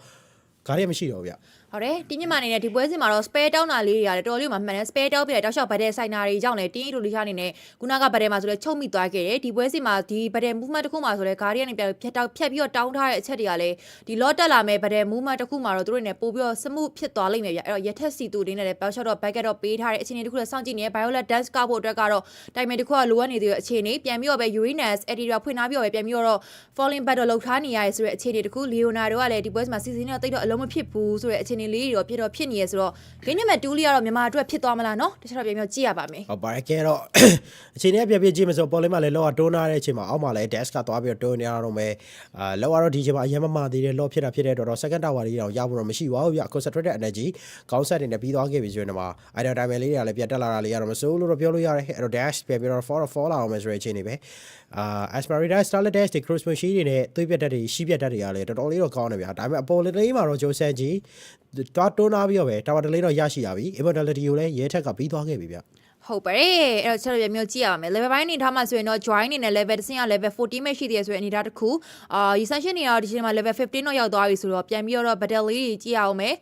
ဂါရီမရှိတော့ဗျာဟုတ်တယ်တင်းမြန်မာအနေနဲ့ဒီပွဲစဉ်မှာတော့ spare တောင်းတာလေးတွေရတယ်တော်တော်လေးမှမှန်တယ် spare တောင်းပြတယ်တောက်လျှောက်ဗတ်တဲ့ဆိုင်နာတွေကြောင့်လည်းတင်းအီတိုလီရှားအနေနဲ့ခုနကဗတ်တဲ့မှာဆိုလဲချုပ်မိသွားခဲ့တယ်ဒီပွဲစဉ်မှာဒီဗတ်တဲ့ movement တစ်ခုမှာဆိုလဲဂါရီကနေပြန်ဖြတ်ပြီးတော့တောင်းထားတဲ့အချက်တွေကလည်းဒီ lot တက်လာမဲ့ဗတ်တဲ့ movement တစ်ခုမှာတော့သူတို့နေပို့ပြီးတော့ smooth ဖြစ်သွားလိမ့်မယ်ဗျအဲ့တော့ရထက်စီတူတင်းနဲ့လည်း shot တော့ back တော့ပေးထားတဲ့အခြေအနေတစ်ခုလည်းစောင့်ကြည့်နေ Violet dance ကဖို့အတွက်ကတော့တိုင်မယ်တစ်ခုကလိုအပ်နေသေးတဲ့အခြေအနေပြန်ပြီးတော့ပဲ Uranus editor ဖွင့်ထားပြီးတော့ပဲပြန်ပြီးတော့ falling back တော့လှုပ်ထားနေရတဲ့ဆိုတဲ့အခြေအနေတစ်ခု Leonardo ကလည်းဒီပွဲစဉ်မှာ season နဲ့တိတ်တော့အလုံးမဖြစ်ဘူးဆိုတဲ့အခြေအနေလေးတွေတော့ဖြစ်နေရဆိုတော့ဂိမ်းနံပါတ်2လေးကတော့မြန်မာအတွက်ဖြစ်သွားမလားเนาะတခြားတော့ပြန်ကြည့်ရပါမယ်ဟုတ်ပါတယ်ကဲတော့အခြေအနေပြန်ကြည့်မယ်ဆိုပေါ်လေးမှာလည်းလောကတွန်းထားတဲ့အချိန်မှာအောက်မှာလည်း dash ကသွားပြီးတော့တွန်းနေရတော့မယ်လောကတော့ဒီချိန်မှာအရင်မသေးတဲ့လောဖြစ်တဲ့တော့ second tower လေးတော့ရဖို့တော့မရှိပါဘူးဗျ concentrated energy ကောင်းဆက်နေပြီးသွားခဲ့ပြီဆိုရင်တော့အဲ့တော့ time လေးတွေကလည်းပြန်တက်လာတာလေးရတော့မစိုးလို့တော့ပြောလို့ရတယ်အဲ့တော့ dash ပြန်ပြီးတော့ fall လာအောင်မယ်ဆိုတဲ့အခြေအနေပဲAspirida Starlet Dash တွေ Cruise Machine တွေနဲ့သွေးပြတ်တတ်တွေရှိပြတ်တတ်တွေကလည်းတော်တော်လေးတော့ကောင်းတယ်ဗျာဒါပေမဲ့အပေါ်လေးမှာတော့ဂျိုဆန်ဂျီတွားတွန်းထားပြီးတော့ပဲတာဝါတလေးတော့ရရှိရပြီ Immortality ကိုလည်းရဲထက်ကပြီးသွားခဲ့ပြီဗျဟုတ်ပါတယ်အဲ့တော့ချက်တော့ကြည့်ရအောင်မယ် level ပိုင်းအနေထားမှာဆိုရင်တော့ join အနေနဲ့ level တစ်ဆင့်က level 14ပဲရှိသေးတယ်ဆိုရင်အနေထားတစ်ခု essential နေတော့ဒီချိန်မှာ level 15တော့ရောက်သွားပြီဆိုတော့ပြန်ပြီးတော့ battle လေးကြီးကြည့်ရအောင်မယ်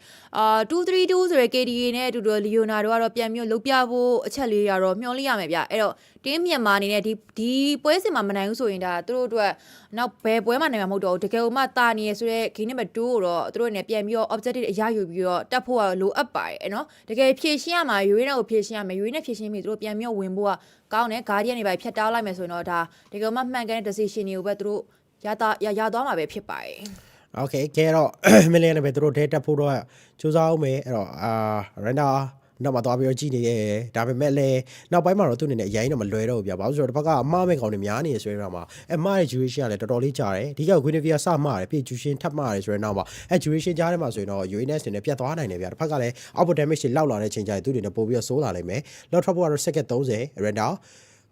232ဆိုရယ် KDA နဲ့အတူတူ Leonardo ကတော့ပြန်ပြီးလုတ်ပြဖို့အချက်လေးတွေကတော့မျှော်လင့်ရမယ်ဗျအဲ့တော့တင်းမြန်မာအနေနဲ့ဒီပွဲစဉ်မှာမနိုင်ဘူးဆိုရင်ဒါသူတို့အတွက်နောက်ဘယ်ပွဲမှာနိုင်မှာမဟုတ်တော့ဘူးတကယ်လို့မှတာနေရဆိုတော့ game number 2ကိုတော့သူတို့နဲ့ပြန်ပြီးတော့ objective အရယူပြီးတော့တက်ဖို့ကလိုအပ်ပါတယ်အဲ့နော်တကယ်ဖြည့်ရှင်းရမှာယူရင်းနဲ့ကိုဖြည့်ရှင်းရမယ်ယူရင်းနဲ့ဖြည့်ရှင်းပြီးသူတို့ပြန်ပြီးတော့ဝင်ဖို့ကကောင်းတယ် guardian တွေပဲဖြတ်တောင်းလိုက်မယ်ဆိုရင်တော့ဒါတကယ်လို့မှမှန်ကန်တဲ့ decision တွေကိုပဲသူတို့ရသွားမှာပဲဖြစ်ပါတယ်โอเคကဲတော့ million ပဲသူတို့ထဲတက်ဖို့တော့စူးစမ်းအောင်မယ်အဲ့တော့renderနောက်မှာသွားပြီးတော့ကြည့်နေတယ်ဒါပေမဲ့လည်းနောက်ပိုင်းမှာတော့သူ့အနေနဲ့အရင်တော့မလွယ်တော့ဘူးဗျာဘာလို့ဆိုတော့တစ်ဖက်ကအမှားမဲ့ကောင်တွေများနေရဆိုရင်တော့မှအမှားရဲ့ duration ကလည်းတော်တော်လေးကြာတယ်ဒီက Guinevere စမှားတယ်ပြီး duration ထပ်မှားတယ်ဆိုရင်တော့မှအဲ duration ကြားထဲမှာဆိုရင်တော့ UNS တွေနဲ့ပြတ်သွားနိုင်တယ်ဗျာတစ်ဖက်ကလည်း output damage တွေလောက်လာတဲ့ချိန်ကျရင်သူ့အနေနဲ့ပို့ပြီးတော့ဆိုးလာနိုင်မယ်လောက်ထပ်ဖို့ကတော့ second 30 render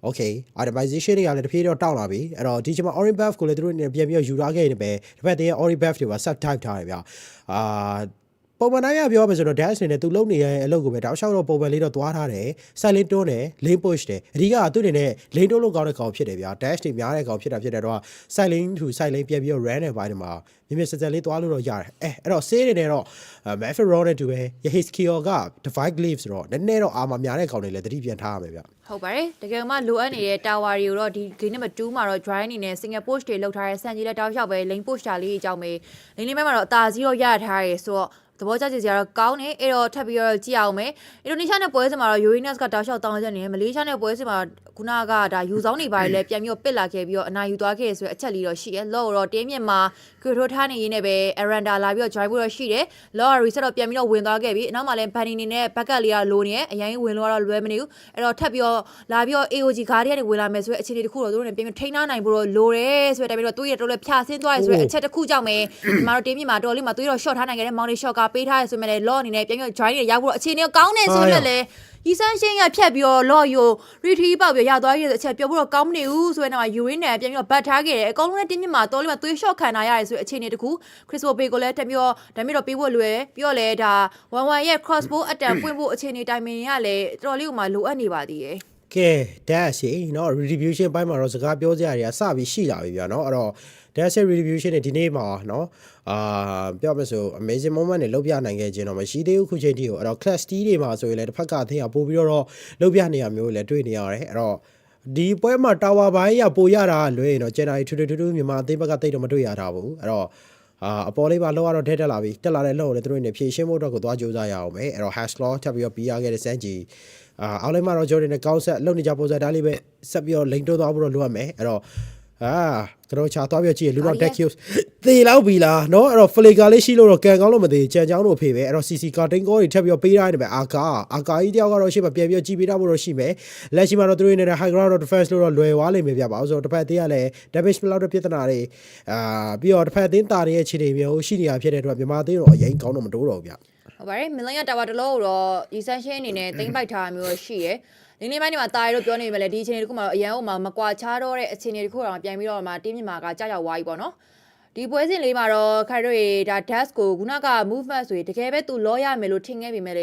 Okay itemization တွေကလည်းတဖြည်းဖြည်းတော့တောက်လာပြီအဲ့တော့ဒီချိန်မှာ orange buff ကိုလည်းသူတို့အနေနဲ့ပြန်ပြီးတော့ယူထားခဲ့နေပဲတစ်ဖက်တည်း orange buff တွေပါ sub type ထားတယ်ဗျာပုံမှန်တိုင်းပြောမယ်ဆိုတော့ dash နေနဲ့သူလုံနေတဲ့အလုပ်ကိုပဲတောက်လျှောက်တော့ပုံမှန်လေးတော့သွားထားတယ် silent တွန်းတယ် lane push တယ်အဓိကသူ့အနေနဲ့ lane တွန်းလို့ကောင်းတဲ့ကောင်ဖြစ်တယ်ဗျာ dash တွေများတဲ့ကောင်ဖြစ်တဲ့တော့ silent to silent ပြန်ပြီးတော့ run တဲ့ဘိုင်းတွေမှာမြင်စက်လေးသွားလို့တော့ရတယ်အဲ့တော့ save နေတော့ Maverick Raw နဲ့တူပဲ Yahiskio က divide glyph ဆိုတော့နည်းနည်းတော့အာမများတဲ့ကောင်တွေလည်းသတိပြန်ထားရမယ်ဗျဟုတ်ပါတယ်တကယ်မှလိုအပ်နေတဲ့ tower တွေကိုတော့ဒီ game number 2မှာတော့ join အနေနဲ့ single push တွေလောက်ထားတဲ့စံကြီးလက်တောက်လျှောက်ပဲ lane push တာလေးအကြောင်းပဲ lane လေးမှာတော့အသာစီးတော့ရထားရဲဆိုတော့သဘောကျကြတော့ကောင်းတယ်အဲ့တော့ထပ်ပြီးတော့ကြည့်အောင်မယ်အင်ဒိုနီးရှားနဲ့ပွဲစဉ်မှာတော့ Uranus ကတောက်လျှောက်တောင်းချက်နေတယ်မလေးရှားနဲ့ပွဲစဉ်မှာခုနကဒါယူဆောင်နေပါလေပြန်ပြီးတော့ပစ်လာခဲ့ပြီးတော့အနာယူသွားခဲ့ရဆိုတဲ့အချက်လေးတော့ရှိရဲလော့တော့တင်းမြင့်မှာခွေထိုးထားနေရင်းနဲ့ပဲ Aranda လာပြီးတော့ drive ဖို့တော့ရှိတယ်လော့ reset တော့ပြန်ပြီးတော့ဝင်သွားခဲ့ပြီအနောက်မှာလည်း Bunny နေနဲ့ backup လေးကလိုနေအရင်ဝင်လို့တော့လွယ်မနေဘူးအဲ့တော့ထပ်ပြီးတော့လာပြီးတော့ AOG ကားတွေကနေဝင်လာမယ်ဆိုတဲ့အခြေအနေတစ်ခုတော့သူတို့နဲ့ပြန်ပြီးထိန်းထားနိုင်ဖို့တော့လိုတယ်ဆိုတဲ့တိုင်ပြီးတော့သူ့ရဲ့တော်တော်ဖြာဆင်းသွားတယ်ဆိုတဲ့အချက်တစ်ခုကြောင့်ပဲဒီမှာတော့တင်းမြင့်မှာတော်လေးမှာသူတို့ short ထားနိုင်ခဲ့တဲ့ Mountain Shot ကပေးထားရဆိုမဲ့လော့အနေနဲ့ပြန်ပြီး join ရရောက်ဖို့အခြေအနေကောင်းနေဆိုတော့လေဤဆန်းရှင်းရဖြတ်ပြီးတော့လော့ယို retrieve ပေါက်ပြီးရသွားရတဲ့အချက်ပြောဖို့တော့ကောင်းမနေဘူးဆိုတဲ့နောက်မှာ urine နဲ့ပြန်ပြီးတော့ bat ထားခဲ့တယ်အကောင်လုံးနဲ့တင်းမြင့်မှာတော်လေးမှာသွေး shot ခံထားရတယ်ဆိုတဲ့အခြေအနေတခု Crystal Bay ကိုလည်းတက်ပြီးတော့ဒါမျိုးတော့ပေးဖို့လွယ်ပြီးတော့လည်းဒါ11ရဲ့ crossbow အတန်ပွင့်ဖို့အခြေအနေတိုင်မင်ရလည်းတော်လေးကမှလိုအပ်နေပါသေးတယ်ကဲ dash เนาะ retribution ဘိုင်းမှာတော့စကားပြောကြရတာစပြီးရှိလာပြီဗျာเนาะအဲ့တော့ dash retribution နဲ့ဒီနေ့မှာเนาะပြောမယ်ဆို amazing moment နဲ့လုပ်ပြနိုင်ခဲ့ခြင်းတော့မရှိသေးဘူးခုချိန်ထိကိုအဲ့တော့ class T တွေမှာဆိုရင်လည်းတစ်ဖက်ကအသင်းကပို့ပြီးတော့လုပ်ပြနေရမျိုးလည်းတွေ့နေရတယ်အဲ့တော့ဒီပွဲမှာတာဝါဘိုင်းရပို့ရတာလွယ်ရင်တော့ Jedi ထူးထူးမြန်မာအသင်းဘက်ကတိတ်တော့မတွေ့ရတာဘူးအဲ့တော့ အပေါ်လေးပါလောက်တော့ထဲတက်လာပြီတက်လာတဲ့လောက်ကိုလည်းသူတို့နေဖြည့်ရှင်းဖို့အတွက်ကိုသွားကြိုးစားရအောင်ပဲအဲ့တော့ hash claw ထပ်ပြီးတော့ပြီးရခဲ့တဲ့စမ်းကြီးအောက်လိုက်မှာတော့ဂျိုဒန်နဲ့ကောင်းဆက်လုံနေကြပုံစံတိုင်းလေးပဲဆက်ပြီးတော့လိန်တိုးသွားဖို့တော့လိုရမယ်အဲ့တော့ကတော့ချာသွားပြကြည့်လူတော့ deck kills သေလောက်ပြီလားเนาะအဲ့တော့ flicker လေးရှိလို့တော့ကန်ကောင်းလို့မသေးကြံချောင်းတို့ဖေပဲအဲ့တော့ CC cutting call တွေထပ်ပြီးတော့ပေးရတယ်ပဲအာကာကြီးတယောက်ကတော့ရှေ့မှာပြန်ပြီးတော့ကြည်ပေးထားဖို့တော့ရှိမယ်လက်ရှိမှာတော့သူတို့နေတဲ့ high ground defense လို့တော့လွယ်သွားလိမ့်မယ်ပြပါအောင်ဆိုတော့တစ်ဖက်သေးကလည်း damage မလောက်တဲ့ပြဿနာတွေပြီးတော့တစ်ဖက်သင်းတာတွေရဲ့ခြေတွေမျိုးရှိနေတာဖြစ်တဲ့အတွက်မြန်မာသေးတော့အရင်ကောင်းတော့မတိုးတော့ဘူးဗျဟုတ်ပါတယ်မလန်ရတာဝါတလို့တော့ essential အနေနဲ့သိမ့်ပိုက်ထားမျိုးရှိရယ်ဒီနေ့ပိုင်းဒီမှာတာရီတို့ပြောနေပြီလေဒီအချိန်တခုမှတော့အရန်ဟိုမှာမကွာချားတော့တဲ့အချိန်တခုတော့ပြန်ပြီးတော့မှတင်းမြန်မာကကြောက်ရောက်သွားပြီပေါ့နော်ဒီပွဲစဉ်လေးမှာတော့ခိုင်တို့ရေဒါ dash ကိုခုနက movement ဆိုရင်တကယ်ပဲသူလောရမယ်လို့ထင်ခဲ့ပြီမဲ့လ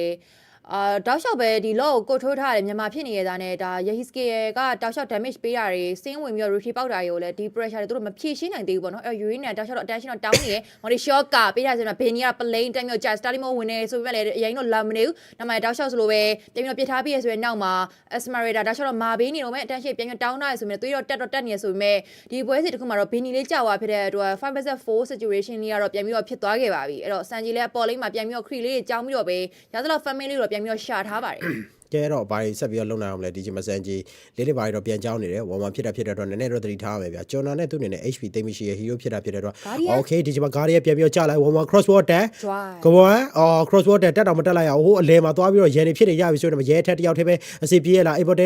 ေတောက်လျှောက်ပဲဒီလောကိုထိုးထားတယ်မြန်မာဖြစ်နေရတာနဲ့ဒါ Yahiske ကတောက်လျှောက် damage ပေးတာတွေစင်းဝင်ပြီးတော့ rotate ပေါက်တာတွေကိုလည်းဒီ pressure တွေသူတို့မဖြည့်ရှင်းနိုင်သေးဘူးပေါ့နော်အဲ့ Urine နဲ့တောက်လျှောက်တော့ attention တော့တောင်းနေရယ်ဟောဒီ shot ကပေးထားဆိုတော့ဘယ်နေရ plane တက်မျိုးကြာ starting မဝင်နေဆိုပေမဲ့လည်းအရင်တော့လာမနေဘူးနောက်မှတောက်လျှောက်ဆိုလိုပဲပြန်ပြီးတော့ပြစ်ထားပြီးရဆိုရင်နောက်မှာ Asmarator တောက်လျှောက်တော့မာပေးနေတော့မဲ့ attention ပြန်ပြီးတောင်းထားရဆိုပေမဲ့သွေးတော့တက်နေရဆိုပေမဲ့ဒီပွဲစီတစ်ခုမှာတော့ဘင်းနီလေးကြာသွားဖြစ်တဲ့အတွက် 5/4 situation လေးကတော့ပြန်ပြီးတော့ဖြစ်သွားခဲ့ပါပြီအဲ့တော့စန်ဂျီလည်းအပေါ်လိမ့်မှာပြန်ပြီးတော့ create လေးကြောင်းပြီးတော့ပဲရသလောက် family လေးတော့ပြန်ပြီးတော့ရှာထားပါတယ်ကဲတော့ဘာတွေဆက်ပြီးတော့လုံနိုင်အောင်လဲဒီချိန်မှာစန်ဂျီလေးဘာတွေတော့ပြန်ကြောင်းနေတယ်1-1ဖြစ်တဲ့အတွက်နည်းနည်းတော့သတိထားရမယ်ဗျာကျော်နာနဲ့သူ့အနေနဲ့ HP သိမ်းမရှိရဲ့ hero ဖြစ်တဲ့အတွက် okay ဒီချိန်မှာ Guardian ပြန်ပြီးတော့ကြာလိုက်1-1 crossword တက်ကဘောcrossword တက်တော့မတက်လိုက်ရအောင်ဟိုအလဲမှာသွားပြီးတော့ရန်နေဖြစ်နေရပြီဆိုတော့ရဲထက်တယောက်တည်းပဲအစီပြေးရလားအေးပေါ့တယ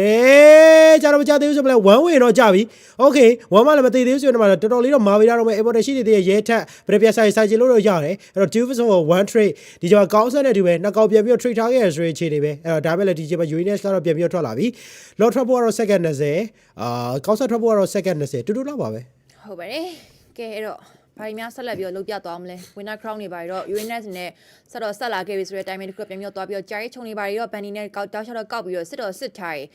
်ကြာတော့မကြာသေးဘူးဆိုတော့1 win တော့ကြာပြီ okay 1 မှလည်းမသေးသေးဘူးဆိုတော့တော်တော်လေးတော့မာပေးတာတော့မယ်အေးပေါ့တယ်ရှိနေသေးရဲ့ရဲထက်ပြပြဆိုင်ချင်လို့တော့ရတယ်အဲ့တော့ 2 versus 1 trade ဒီချိန်မှာကောင်းဆက်နဲ့တူပဲနှစ်ကောက်ပြန်ပြီးတော့ trade ထားခဲ့ရဆိုရင်အခြေအနေပဲအဲ့တော့ဒါပဲလေဒီချိန်မှာ Uranus ကတော့ပြန်ပြီးတော့ထွက်လာပြီ Lot Trap ကတော့ second 20ကောက်ဆက် Trap ကတော့ second 20တူတူတော့ပါပဲဟုတ်ပါတယ်ကဲအဲ့တော့ဘာတွေများဆက်လက်ပြီးတော့လုပ်ပြသွားမလဲ Winner Crown တွေပါတော့ Uranus နဲ့ဆက်လာခဲ့ပြီဆိုတဲ့ timing တစ်ခုပြန်ပြီးတော့သွားပြီးတော့ကြားချုံနေပါတော့ Bunny နဲ့တောက်ချတော့ကောက်ပြီးတော့စစ်ထားတယ်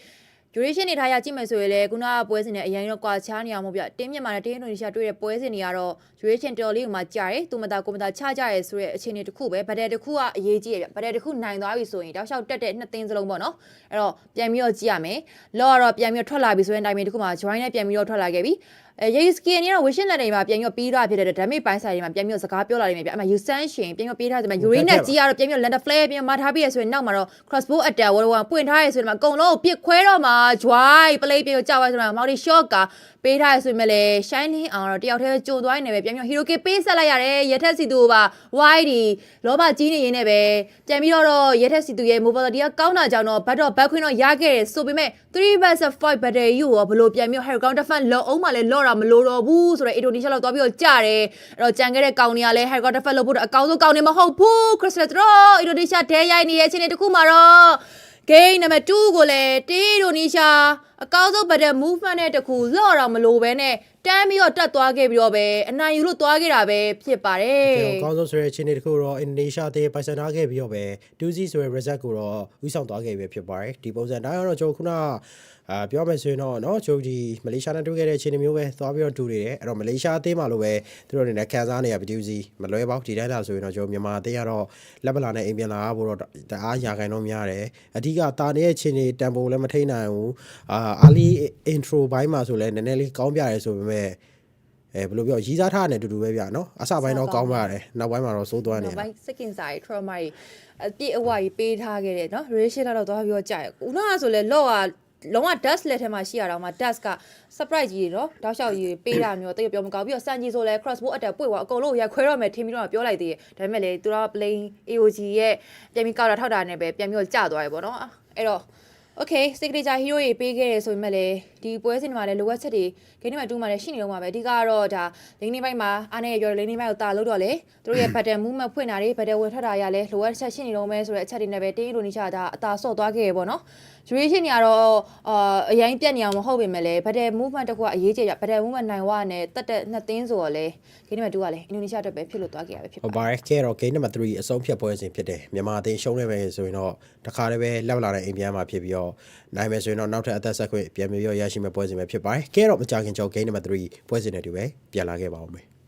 duration နေထားရကြည့်မယ်ဆိုရင်လေခုနကပွဲစဉ်နဲ့အရင်တော့ကွာချားနေအောင်မဟုတ်ပြတင်းမြန်မာနဲ့တင်းအင်ဒိုနီးရှားတွေ့တဲ့ပွဲစဉ်တွေကတော့ duration တော်လေးကိုမှကြာတယ်သူမသားကိုမသားချကြရဲဆိုတဲ့အခြေအနေတစ်ခုပဲဗဒယ်တစ်ခုကအရေးကြီးရဗဒယ်တစ်ခုနိုင်သွားပြီဆိုရင်တောက်လျှောက်တက်တဲ့နှစ်သင်းစလုံးပေါ့နော်အဲ့တော့ပြန်ပြီးတော့ကြည့်ရမယ်လောကတော့ပြန်ပြီးတော့ထွက်လာပြီဆိုရင် timing တစ်ခုမှာ join နဲ့ပြန်ပြီးတော့ထွက်လာခဲ့ပြီYahiske နေတော့ Vision လက်တွေမှာပြန်ပြီးတော့ပြီးသွားဖြစ်တဲ့ damage ပိုင်းဆိုင်တွေမှာပြန်ပြီးတော့စကားပြောလာနေပြီဗျအဲ့မှာ Usan ရှင်ပြန်ပြီးတော့ပေးထားတယ်မှာ Uranus ကြီးကတော့ပြန်ပြီးတော့ Lander Flare ပြန်မှာထားပြီးရဆိုရင်နောက်မှာတော့ Crossbow Attack ဝပွင့်ထားရဆိုရင်မှာအကုန်လုံးကိုပစ်ခွဲတော့မှာ Joy Play ပြန်ကြောက်သွားဆိုတော့ Multi Shot ကပေးထားရဆိုရင်လည်း Shining အောင်တော့တယောက်တည်းကြိုသွားနေပဲပြန်ပြီးတော့ Hero K ပေးဆက်လိုက်ရတယ်ရထက်စီသူပါ Why ဒီလောဘကြီးနေရင်းနဲ့ပဲပြန်ပြီးတော့ရထက်စီသူရဲ့ mobility ကကောင်းတာကြောင့်တော့ back queen တော့ရခဲ့တယ်ဆိုပေမဲ့ 3/5 battery ကိုဘလို့ပြန်ပြီး High Ground Defense လောအောင်မှလည်းလောတာမလို့တော့ဘူးဆိုတော့အင်ဒိုနီးရှားလောက်သွားပြီးတော့ကြတယ်အဲ့တော့ကြံခဲ့တဲ့ကောင်တွေကလည်း High Ground Defense လုပ်ဖို့အကောင်းဆုံးကောင်တွေမဟုတ်ဘူး Crystal Draw အင်ဒိုနီးရှားဒဲရိုက်နေတဲ့အခြေအနေတစ်ခုမှာတော့ game number 2ကိုလည်းတီအင်ဒိုနီးရှားအကောင်းဆုံး battle movement နဲ့တခုလော့တော့မလို့ပဲနဲ့တန်းပြီးတော့တက်သွားခဲ့ပြီးတော့ပဲအနိုင်ယူလို့သွားခဲ့တာပဲဖြစ်ပါတယ်အကောင်းဆုံးဆိုတဲ့အခြေအနေတစ်ခုတော့အင်ဒိုနီးရှားသေးပိုင်ဆိုင်ထားခဲ့ပြီးတော့ပဲ 2-0 ဆိုတဲ့ result ကိုတော့ဥဆောင်သွားခဲ့ပြီဖြစ်ပါတယ်ဒီပုံစံတိုင်းတော့ကျွန်တော်ခုနပြောမယ်ဆိုရင်တော့เนาะကျိုးဒီမလေးရှားနဲ့တွေ့ခဲ့တဲ့အခြေအနေမျိုးပဲသွားပြီးတော့တူနေတယ်အဲ့တော့မလေးရှားအသင်းမှာလို့ပဲသူတို့အနေနဲ့ခံစားနေရပြီးတူစီမလွဲပါဘူးဒီတိုင်းသာဆိုရင်တော့ကျိုးမြန်မာအသင်းကတော့လက်ပလာနဲ့အိမ်ပြန်လာဖို့တော့တအားရာခိုင်နှုန်းများတယ်အဓိကတာနေတဲ့အခြေအနေတန်ဖိုးလည်းမထိနိုင်ဘူးအာလီ intro ဘိုင်းမှာဆိုလည်းနည်းနည်းလေးကောင်းပြရဲဆိုပေမဲ့ဘယ်လိုပြောရီးစားထားတယ်တူတူပဲဗျာနော်အစပိုင်းတော့ကောင်းပါတယ်နောက်ပိုင်းမှာတော့စိုးသွားနေတယ်နောက်ပိုင်းစကင်စာကြီး trauma ကြီးအပြည့်အဝကြီးပေးထားခဲ့တယ်နော် ratio တော့သွားပြီးတော့ကြာရခုနကဆိုလဲလော့ကလုံးဝ dust လက်ထဲမှာရှိရတော့မှ dust က surprise ကြီးနော်တောက်လျှောက်ကြီးပေးတာမျိုးတိတ်ပြောမကောင်းပြီးတော့စန်ကြီးဆိုလဲ crossbow attack ပွေ့သွားအကုန်လုံးရိုက်ခွဲတော့မယ်ထင်ပြီးတော့ပြောလိုက်သေးတယ်ဒါပေမဲ့လေသူတို့က plane AOG ရဲ့ပြန်ပြီးကောက်တာထောက်တာနဲ့ပဲပြန်ပြီးတော့ကြာသွားတယ်ပေါ့နော်အဲ့တော့ okay signature hero တွေပေးခဲ့တယ်ဆိုပေမဲ့လေဒီပွဲစဉ်မှာလည်းလိုအပ်ချက်တွေဂိမ်းထဲမှာတူးမှလည်းရှိနေတော့မှာပဲအဓိကတော့ဒါလိန်နေပိုင်းမှာအားနဲ့ရောလိန်နေပိုင်းကိုတာလို့တော့လေသူတို့ရဲ့ battle movement ဖွင့်တာတွေ battle ဝင်ထွက်တာရလဲလိုအပ်ချက်ရှိနေတော့မယ်ဆိုတဲ့အချက်တွေနဲ့ပဲတင်းအင်ဒိုနီးရှားဒါအသာဆော့သွားခဲ့ရပေါ့နော် duration တွေကတော့အရင်ပြတ်နေအောင်မဟုတ်ပေမဲ့လေ battle movement တခုကအရေးကြီးကြ battle movement နိုင်ဝနဲ့တက်တဲ့နှစ်သင်းဆိုတော့လေဂိမ်းထဲမှာတူးကလေအင်ဒိုနီးရှားတက်ပဲဖြစ်လို့သွားခဲ့ရပဲဖြစ်ပါတယ်။ကဲတော့ game number 3အဆုံးဖြတ်ပွဲစဉ်ဖြစ်တယ်မြန်မာအသင်းရှုံးနေပဲဆိုရင်တော့တခါတည်းပဲလက်လာတဲ့အိမ်ပြန်မှာဖြစ်ပြီးတော့နိုင်မယ်ဆိုရင်တော့နောက်ထပ်အသက်ဆက်ခွင့်ပြန်ပြီးရရှိမယ့်ပွဲစဉ်ပဲဖြစ်ပါတယ်။ကဲတော့မကြခင်ကြော game number 3ပွဲစဉ်တွေတူပဲပြန်လာခဲ့ပါဦးမယ်။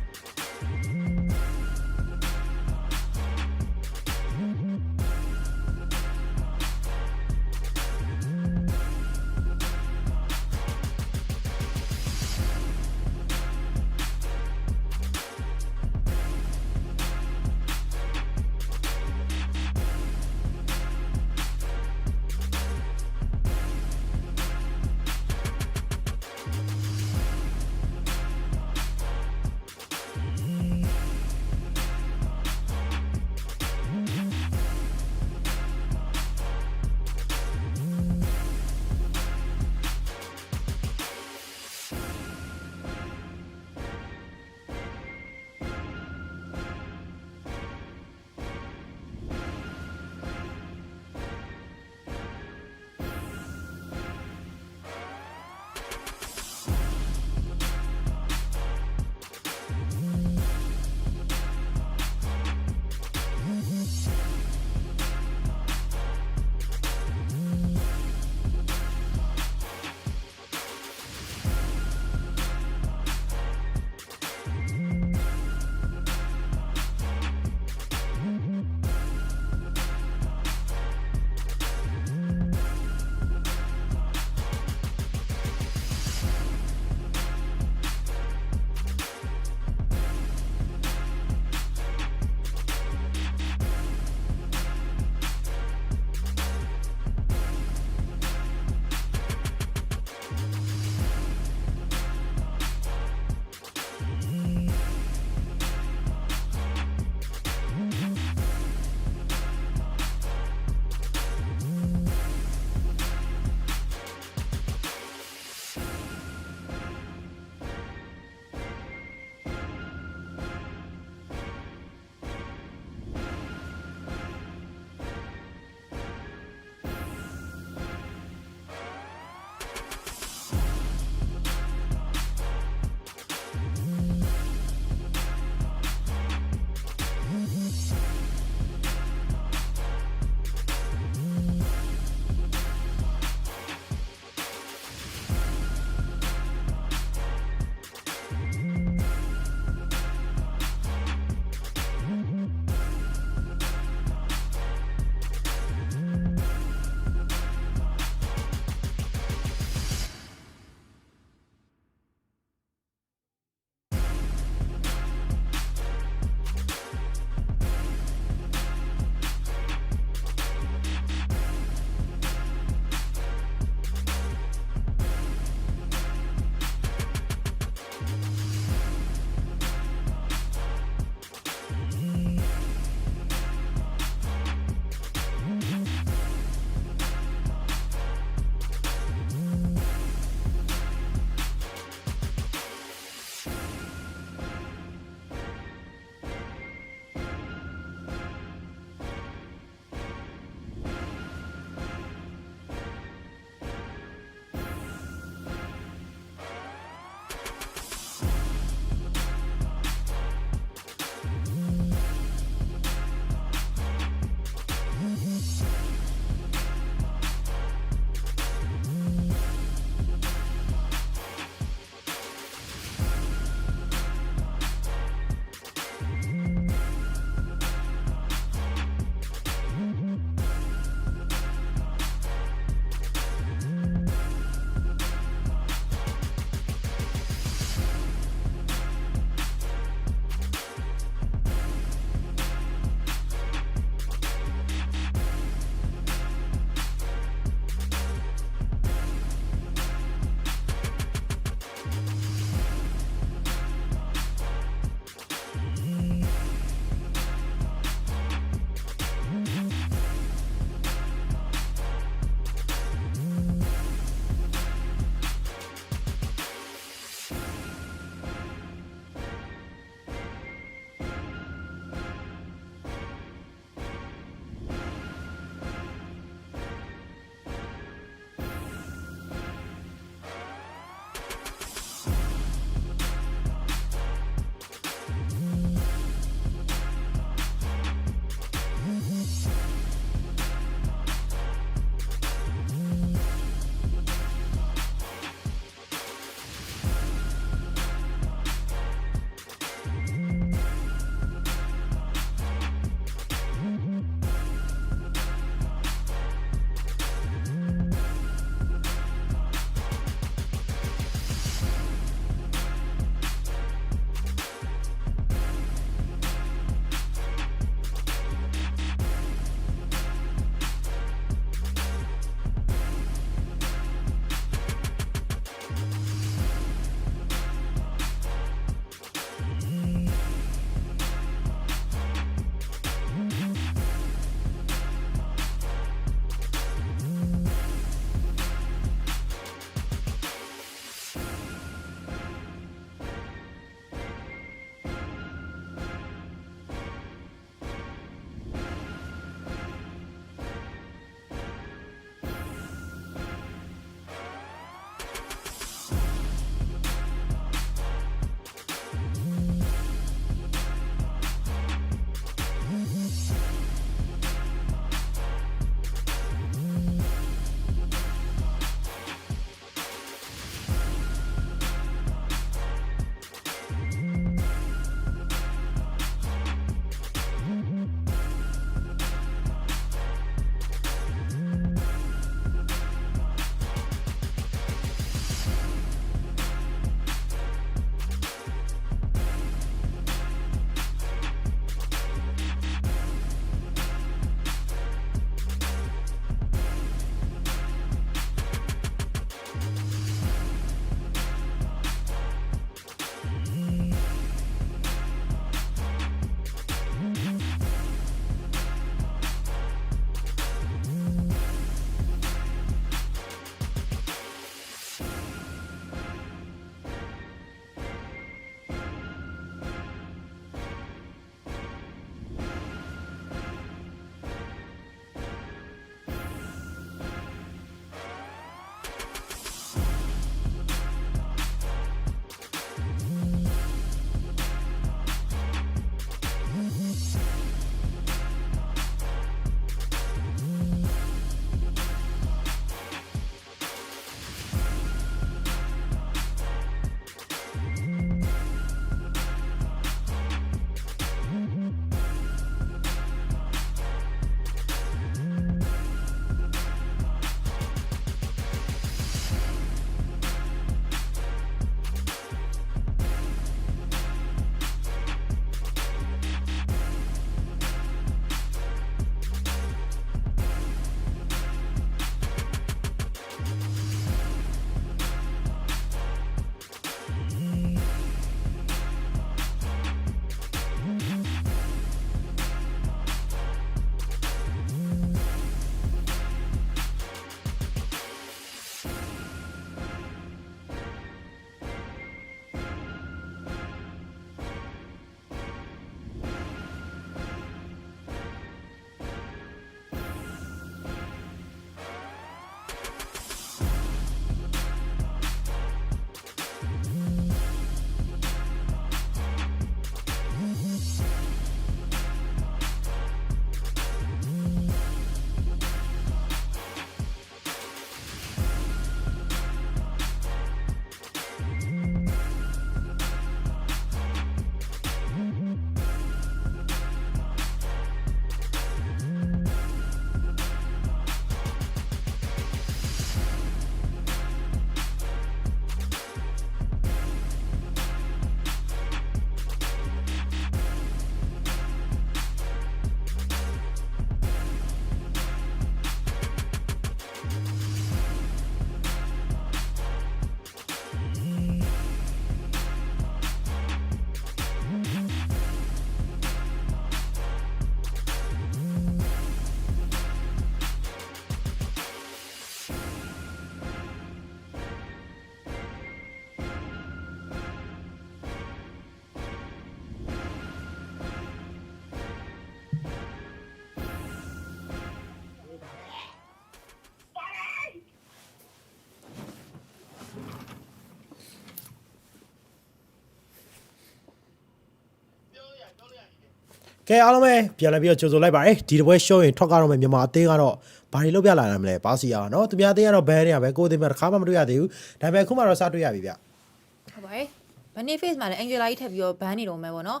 ကဲအားလုံးပဲပြန်လာပြီးတော့ကြိုဆိုလိုက်ပါတယ်ဒီတစ်ပွဲ show ရင်ထွက်ကြတော့မယ်မြန်မာအသေးကတော့ဘာတွေလုပ်ပြလာရမလဲဘာစီအောင်နော်သူများအသေးကတော့ဘန်နေရပဲကိုယ်အသေးမှတစ်ခါမှမတွေ့ရသေးဘူးဒါပေမဲ့အခုမှတော့စတွေ့ရပြီဗျဟုတ်ပါတယ်ဘန်နေ face မှာလည်း Angela ကြီးထပ်ပြီးတော့ဘန်နေတော့မယ်ပေါ့နော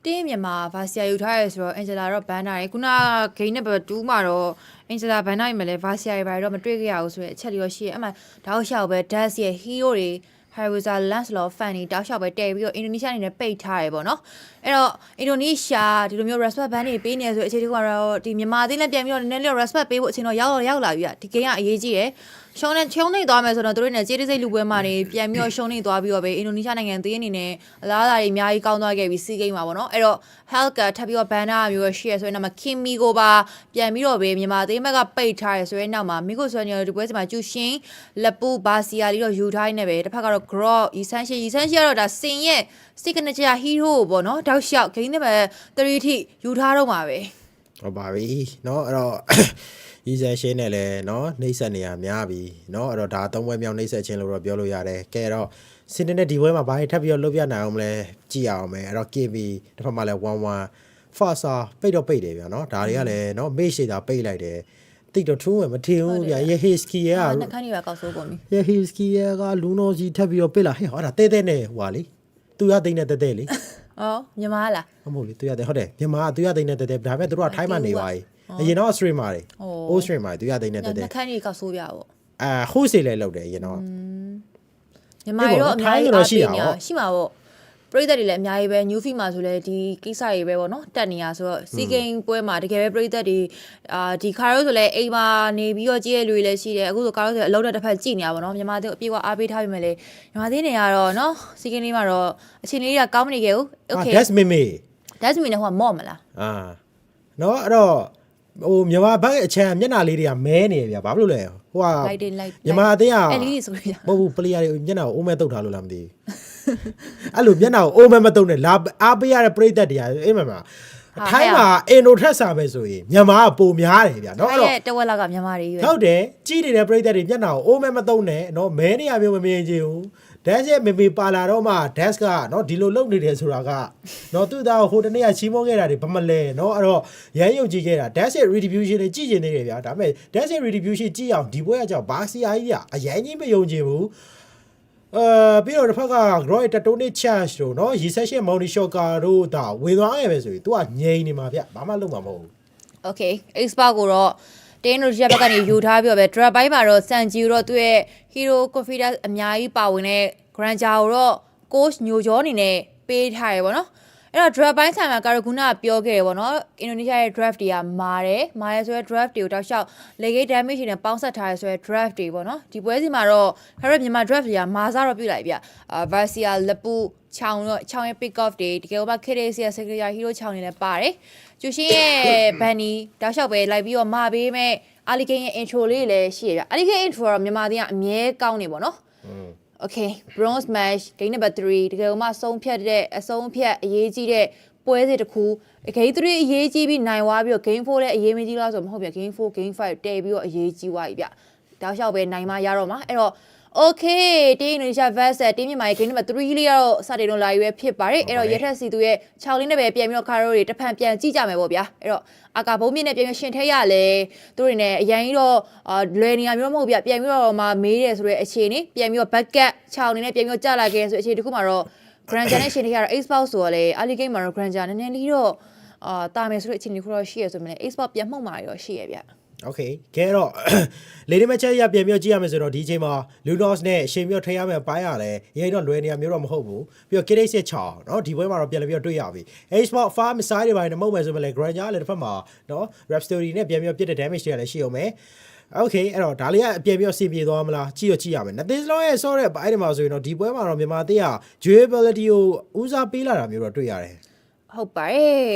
်တင်းမြန်မာဗာဆီယာယူထားရဲဆိုတော့ Angela တော့ဘန်နာရယ်ခုန game number 2မှာတော့ Angela ဘန်နာရမယ်လေဗာဆီယာရယ်ဘာတော့မတွေ့ခဲ့ရဘူးဆိုတဲ့အချက်လေးရောရှိရဲအမှတောက်လျှောက်ပဲ Dash ရဲ့ hero တွေ Harveza Lancelot fan တွေတောက်လျှောက်ပဲတည်ပြီးတော့ Indonesia အနေနဲ့ပိတ်ထားရယ်ပေါ့နော်အဲ့တော့ Indonesia ဒီလိုမျိုး respect ban တွေပေးနေဆိုအခြေအနေကတော့ဒီမြန်မာအသင်းနဲ့ပြန်ပြီးတော့နည်းနည်းလေး respect ပေးဖို့အချိန်တော့ရောက်လာပြီဗျဒီ game ကအရေးကြီးတယ်ရှုံးနေသွားမယ်ဆိုတော့တို့နဲ့ကြေးတိစိတ်လူပွဲမှာနေပြန်ပြီးတော့ရှုံးနေသွားပြီးတော့ပဲ Indonesia နိုင်ငံအသင်းအနေနဲ့အလားအလာတွေအများကြီးကောင်းသွားခဲ့ပြီးစီး game မှာပေါ့နော်အဲ့တော့ Helga ထပ်ပြီးတော့ ban တာမျိုးရှိရဆိုရင်တော့ Kimi ကိုပါပြန်ပြီးတော့ပဲမြန်မာအသင်းဘက်ကပိတ်ထားရဆိုရင်နောက်မှာမိကိုဆွေညောဒီပွဲစီမှာကျူရှင်လက်ပူဘာစီယာလေးတော့ယူထားနေပဲတစ်ဖက်ကတော့ Grok ရီဆန်းရှိကတော့ဒါစင်ရဲ့ signature hero ပေါ့နော်တောက်လျှောက် game နဲ့ပဲ3ထိယူထားတော့မှာပဲဟုတ်ပါပြီเนาะအဲ့တော့ရီဆန်ရှင်းနဲ့လည်းเนาะနှိမ့်ဆက်နေရများပြီเนาะအဲ့တော့ဒါ3ပွဲမြောက်နှိမ့်ဆက်ခြင်းလို့တော့ပြောလို့ရတယ်ကဲတော့စင်တဲ့ဒီပွဲမှာဘာထပ်ပြီးတော့လုပ်ပြနိုင်အောင်မလဲကြည့်ရအောင်မယ်အဲ့တော့ KB တစ်ဖက်မှာလည်း1-1 Fasa ပိတ်တော့ပိတ်တယ်ဗျာเนาะဒါတွေကလည်းเนาะ မေ့ရှိတာပိတ်လိုက်တယ်တိတ်တော့ထုံးဝင်မထင်ဘူးဗျာယေဟီစကီယာနှခမ်းနေပါကောက်ဆိုးကုန်ပြီယေဟီစကီယာကလူနိုစီထပ်ပြီးတော့ပိတ်လာဟဲ့ဟောဒါတဲနဲ့ဟွာလေသူရသိန်းနဲ့တဲလေအော်မြန်မာလားမဟုတ်လေသူရသိန်းဟုတ်တယ်မြန်မာသူရသိန်းနဲ့တဲဒါပေမဲ့သူတို့ကထိုင်းမှာနေပါ အရင်တော့ stream မှာလေ old stream မှာသူရသိန်းနဲ့တဲနှခမ်းနေကောက်ဆိုးပြပေါ့ဟိုးစေလဲလောက်တယ်အရင်တော့မြန်မာရောအများကြီးအားပေးညာရှိမှာပေါ့ပရိသတ်တွေလည်းအများကြီးပဲ new feed မှာဆိုလဲဒီကိစ္စတွေပဲပေါ့နော်တက်နေရဆိုတော့စီဂိမ်းပွဲမှာတကယ်ပဲပရိသတ်တွေဒီခါရိုးဆိုလဲအိမ်မှာနေပြီးတော့ကြည့်ရလူတွေလည်းရှိတယ်အခုဆိုကားရိုးဆိုအလုံးနဲ့တစ်ဖက်ကြည့်နေရပါတော့မြန်မာတွေအပြေကအားပေးထားပြီမဲ့လေမြန်မာတွေနေရတော့နော်စီဂိမ်းလေးမှာတော့အချိန်လေးကကောင်းမနေခဲ့ဘူး okay that's meနဲ့ဟိုမော့မလားနော်အဲ့တော့ဟိုမြန်မာဘက်အချမ်းမျက်နှာလေးတွေကမဲနေဗျာဘာဖြစ်လို့လဲဟိုကမြန်မာအသင်းကအဲ့လေးဆိုရမဟုတ်ဘူးပလေယာတွေမျက်နှာကိုအိုးမဲတုတ်ထားလို့လားမသိဘူးအဲ့လိုမျက်နှာကိုအိုးမဲမတုတ်နဲ့လာအားပေးရတဲ့ပရိသတ်တွေကအေးမမထိုင်းမှာအင်ဒိုထက်စာပဲဆိုရင်မြန်မာကပုံများတယ်ဗျာနော်အဲ့တော့တဝက်လောက်ကမြန်မာတွေပဲဟုတ်တယ်ကြီးနေတဲ့ပရိသတ်တွေမျက်နှာကိုအိုးမဲမတုတ်နဲ့နော်မဲနေရမျိုးမမြင်ချင်ဘူး Dash ရဲ့မေမေပါလာတော့မှ Dash ကနော်ဒီလိုလုပ်နေတယ်ဆိုတာကနော်သူ့သားဟိုတနေ့ကချီးမွမ်းခဲ့တာတွေဘာမလဲနော်အဲ့တော့ရမ်းယုံကြည်ခဲ့တာ Dash ရဲ့ retribution တွေကြည့်ကျင်နေတယ်ဗျာဒါပေမဲ့ Dash ရဲ့ retribution ကြည့်အောင်ဒီပွဲကကြောင့်ဘာစီအားကြီးကအရန်ကြီးမယုံကြည်ဘူးပြီးတော့တစ်ဖက်က Groy တတိုးနေ charge တို့နော်ရီဆက်ရှင် Money Shocker တို့ဒါဝင်သွားခဲ့ပဲဆိုရင် तू ကငြိမ်နေမှာဗျဘာမှလုပ်မှာမဟုတ်ဘူး Okay expert ကိုတော့တင်းတို့ရက်ဘက်ကနေယူထားပြီးတော့ပဲ drop ဘိုင်းမှာတော့စန်ဂျီတော့သူ့ရဲ့ hero confidence အများကြီးပါဝင်တဲ့ Granger ကိုတော့ coach ညိုကျော်အနေနဲ့ပေးထားရပေါ့နော်အဲ့တော့ draft ဘိုင်းဆိုင်မှာကာရခုနကပြောခဲ့တယ်ပေါ့နော် Indonesia ရဲ့ draft တွေကမာတယ်ဆိုတဲ့ draft တွေကိုတောက်လျှောက် leg damage တွေနဲ့ပေါင်းဆက်ထားရဆိုတဲ့ draft တွေပေါ့နော်ဒီပွဲစီမှာတော့ခရမြန်မာ draft တွေကမာစားတော့ပြုတ်လိုက်ဗျVasia လပူချောင်းရဲ့ pick off တွေတကယ်တော့ KDC secretary hero ချောင်းနေလည်းပါတယ်ကျူရှင်ရဲ့ Bunny တောက်လျှောက်ပဲလိုက်ပြီးတော့မာပေးမဲ့ Alligator ရဲ့ intro လေးလည်းရှိရဗျ Alligator intro တော့မြန်မာသင်းကအမြဲကောင်းနေပေါ့နော်Okay bronze match game number 3တကယ်လို့မှအဆုံးဖြတ်အရေးကြီးတဲ့ပွဲစဉ်တစ်ခု game 3အရေးကြီးပြီးနိုင်သွားပြီးတော့ game 4လည်းအရေးမကြီးလားဆိုမဟုတ်ဗျ game 4 game 5တည်ပြီးတော့အရေးကြီးသွားပြီဗျတောက်လျှောက်ပဲနိုင်မှရတော့မှာအဲ့တော့ Okay တင်း Indonesia vs တင်းမြန်မာရဲ့ game number 3လေးကတော့စတင်တော့လာရွယ်ဖြစ်ပါတယ်အဲ့တော့ရထက်စီသူရဲ့6လေးနဲ့ပဲပြန်ပြီးတော့ခါရိုးတွေတစ်ဖန်ပြန်ကြည့်ကြမယ်ပေါ့ဗျာအဲ့တော့အာကာဘုံမြင့်နဲ့ပြန်ပြီးရှင်ထဲရလဲသူတွေနဲ့အရင်ကြီးတော့လွယ်နေရမျိုးမဟုတ်ဗျပြန်ပြီးတော့မှမေးတယ်ဆိုတဲ့အခြေအနေပြန်ပြီးတော့ backup 6အနေနဲ့ပြန်ပြီးတော့ကြာလာခဲ့ဆိုအခြေအနေတစ်ခုမှာတော့ Granger နဲ့ရှင်ထဲရတော့ Xbox ဆိုတော့လေ early game မှာတော့ Granger နည်းနည်းလေးတော့တာမယ်ဆိုတဲ့အခြေအနေခုတော့ရှိရဆိုမှလည်း Xbox ပြန်မှုတ်มาရောရှိရဗျOkay ကဲတော့လေဒီမချက်ရပြန်ပြောကြည့်ရမယ်ဆိုတော့ဒီအချိန်မှာ Lunos နဲ့ရှင်မြော့ထိရမယ်ပိုင်းရလဲရင်တော့လွယ်နေရမျိုးတော့မဟုတ်ဘူးပြီးတော့ Kiris ရဲ့6เนาะဒီပွဲမှာတော့ပြန်ပြီးတော့တွေ့ရပြီ Xbox Farm Missile တွေပိုင်းနဲ့မဟုတ်မယ်ဆိုမှလည်း Granger လည်းတစ်ဖက်မှာเนาะ Rap Story နဲ့ပြန်ပြီးတော့ပြစ်တဲ့ damage တွေလည်းရှိအောင်မယ် Okay အဲ့တော့ဒါလေးကအပြန်ပြီးတော့စီပြေသွားမလားကြည့်ရမယ် Nothing Slow ရဲ့ ဆော့တဲ့ပိုင်းတွေမှာဆိုရင်တော့ဒီပွဲမှာတော့မြန်မာသေးက durability ကိုဦးစားပေးလာတာမျိုးတော့တွေ့ရတယ်ဟုတ်ပါတယ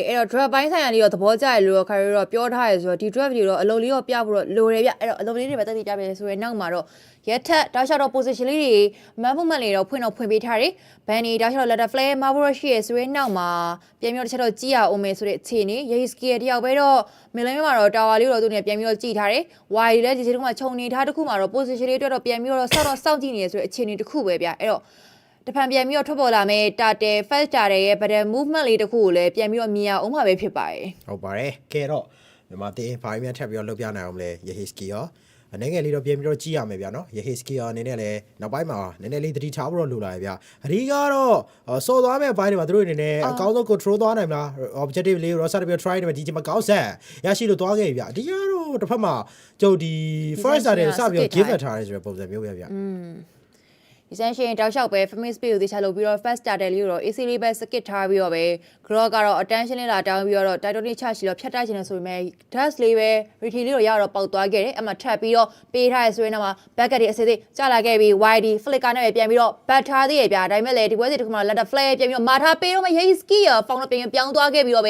်အဲ့တော့ draft ဘိုင်းဆိုင်ရာလေးတော့သဘောကျတယ်လို့တော့ခါရီတော့ပြောထားရဆိုတော့ဒီ draft တွေတော့အလုံးလေးတော့ပြဖို့တော့လိုတယ်ဗျအဲ့တော့အလုံးလေးတွေပဲတက်တည်ကြပြတယ်ဆိုရင်နောက်မှာတော့ရက်ထက်တောက်လျှောက်တော့ position လေးတွေမန်မှုမှန်လေးတော့ဖွင့်ပေးထားတယ်ဘန်နီတောက်လျှောက် letter flare မှာဖို့ရှိရဆိုရင်နောက်မှာပြန်ပြီးတော့တစ်ချက်တော့ကြည့်ရအောင်မယ်ဆိုတဲ့အခြေအနေ Yeski တယောက်ပဲတော့မင်းလည်းမှာတော့ tower လေးတော့သူနဲ့ပြန်ပြီးတော့ကြည့်ထားတယ် Y လည်းဒီစီတစ်ခုမှခြုံနေထားတစ်ခုမှာတော့ position လေးအတွက်တော့ပြန်ပြီးတော့စောင့်ကြည့်နေရဆိုတဲ့အခြေအနေတစ်ခုပဲဗျအဲ့တော့ တဖန်ပြန်ပြီးတော့ထွက်ပေါ်လာမယ်တာတယ် first တာတယ်ရဲ့ but movement လေးတစ်ခုကိုလည်းပြန်ပြီးတော့မြင်ရအောင်မှာပဲဖြစ်ပါတယ်ဟုတ်ပါတယ်ကဲတော့မြန်မာတင်းဘာမှထပ်ပြီးတော့လုပ်ပြနိုင်အောင်လဲယေဟီစကီရောအနေငယ်လေးတော့ပြန်ပြီးတော့ကြည့်ရမယ်ဗျာနော်ယေဟီစကီရောအနေနဲ့လည်းနောက်ပိုင်းမှာနည်းနည်းလေးသတိထားဖို့တော့လိုလာပြီဗျာအဓိကတော့စော်သွားမယ့်အပိုင်းတွေမှာသူတို့အနေနဲ့အကောင်းဆုံး control သွားနိုင်မလား objective လေးရောစတဲ့ပြီး try နေမှာဒီချိန်မှာကောင်းဆက်ရရှိလို့သွားခဲ့ပြီဗျာအဓိကတော့တစ်ဖက်မှာကျုပ်ဒီ first တာတွေစပြီးတော့ give ထားရဲဆိုတဲ့ပုံစံမျိုးပဲဗျာဒီဆန်ရှင်တောက်လျှောက်ပဲ famous speed ကိုတေချာလုပ်ပြီးတော့ first starter လေးကိုတော့ AC လေးပဲ skip ထားပြီးတော့ပဲ grow ကတော့ attention လေးလာတောင်းပြီးတော့ title လေးချရှိတော့ဖြတ်တိုက်ချင်တယ်ဆိုပေမဲ့ dash လေးပဲ retake လေးတော့ရတော့ပေါက်သွားခဲ့တယ်အမှထပ်ပြီးတော့ပေးထားရဆိုရင်တော့ back တွေအစစ်စစ်ကျလာခဲ့ပြီး YD flicker နဲ့ပဲပြန်ပြီးတော့ bat ထားသေးရဗျာဒါပေမဲ့လည်းဒီပွဲစီတစ်ခုမှ letter flare ပြန်ပြီးတော့မာထားပေးတော့မှ hey ski ရ found တော့ပြန်ပြောင်းသွားခဲ့ပြီးတော့ပဲ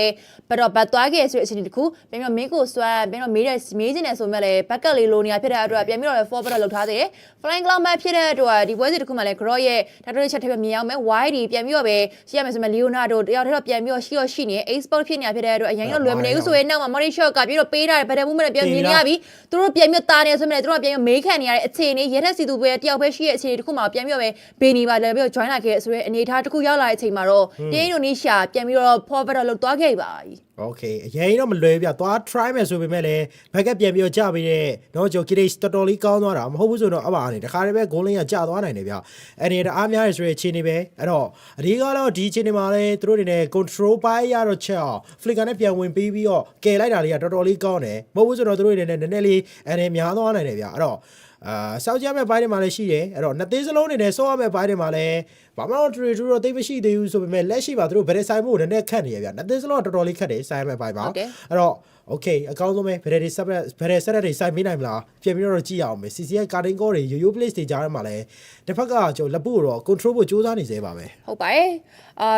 ဘတ်တော့ bat သွားခဲ့ဆိုတဲ့အချိန်တစ်ခုပြန်ပြီးတော့ main ကိုဆွမ်းပြန်ပြီးတော့မေးချင်တယ်ဆိုပေမဲ့လည်း back လေးလိုနေရဖြစ်တဲ့အတွက်ပြန်ပြီးတော့ forward လောက်ထားသေးတယ် flying cloud match ဖြစ်တဲ့အတွက်ဒီပွဲစီတစ်ခုမှလည်း grow ရဲ့ဒါတို့ချက်ထည့်မြင်အောင်မယ် YD ပြန်ပြီးတော့ပဲရှိရမယ်ဆိုမှ Leonardo တယောက်တည်းတော့ပြန်ပြီးတော့ရှိနေ export ဖြစ်နေဖြစ်တဲ့အတွက်အရင်တော့လွယ်မနေဘူးဆိုရင်နောက်မှာ Malaysia ကပြီးတော့ပေးထားတယ်ဗဒမှုနဲ့ပြန်မြင်နေရပြီသူတို့ပြန်ပြီးတာနေဆိုမှလည်းသူတို့ပြန်ပြီးမေးခံနေရတဲ့အခြေအနေရဲထက်စီသူပဲတယောက်ပဲရှိရဲ့အခြေအနေတစ်ခုမှပြန်ပြီးတော့ပဲဘေးနေပါလည်းပြီးတော့ join လာခဲ့ဆိုရဲအနေထားတစ်ခုရောက်လာတဲ့အချိန်မှာတော့တင်းအင်ဒိုနီးရှားပြန်ပြီးတော့ forward လောက်သွားခဲ့ပါပြီโอเคအရင်တော့မလွယ်ပြသွား try မယ်ဆိုပေမဲ့လည်း backup ပြန်ပြီးတော့ကြပြီးတဲ့တော့ကျွန်တော် case တော်တော်လေးကောင်းသွားတာမဟုတ်ဘူးဆိုတော့အပါအနေတခါတည်းပဲ goal line ကကျသွားနိုင်တယ်ဗျအနေနဲ့အားများရဆိုတဲ့အခြေအနေပဲအဲ့တော့အဒီကတော့ဒီအခြေအနေမှာလည်းသူတို့တွေနဲ့ control ပိုင်းရတော့ချက်အောင် flicker နဲ့ပြန်ဝင်ပြီးတော့ကယ်လိုက်တာလေးကတော်တော်လေးကောင်းတယ်မဟုတ်ဘူးဆိုတော့သူတို့တွေနဲ့နည်းနည်းလေးအနေများသွားနိုင်တယ်ဗျအဲ့တော့စောက်ကြမဲ့ဘိုင်းတွေမှာလည်းရှိတယ်အဲ့တော့နှစ်သိန်းစလုံးနေနဲ့စောရမဲ့ဘိုင်းတွေမှာလည်းဘာမှတော့ထရီထူတော့သိမရှိသေးဘူးဆိုပေမဲ့လက်ရှိပါသူတို့ဗရက်ဆိုင်ဖို့နည်းနည်းခက်နေရဗျနှစ်သိန်းစလုံးကတော်တော်လေးခက်တယ်ဆိုင်မဲ့ဘိုင်းပါအဲ့တော့โอเคအကောင်းဆုံးပဲဗရက်တွေဆက်ရက်တွေစိုက်ပေးနိုင်မလားပြင်ပြီးတော့ကြည့်ရအောင်မယ် CCS ကာတင်ကောတွေရိုးရိုး place တွေကြားထဲမှာလည်းတစ်ဖက်ကကျွန်တော်လက်ဖို့တော့ control ဖို့စူးစမ်းနေသေးပါပဲဟုတ်ပါတယ်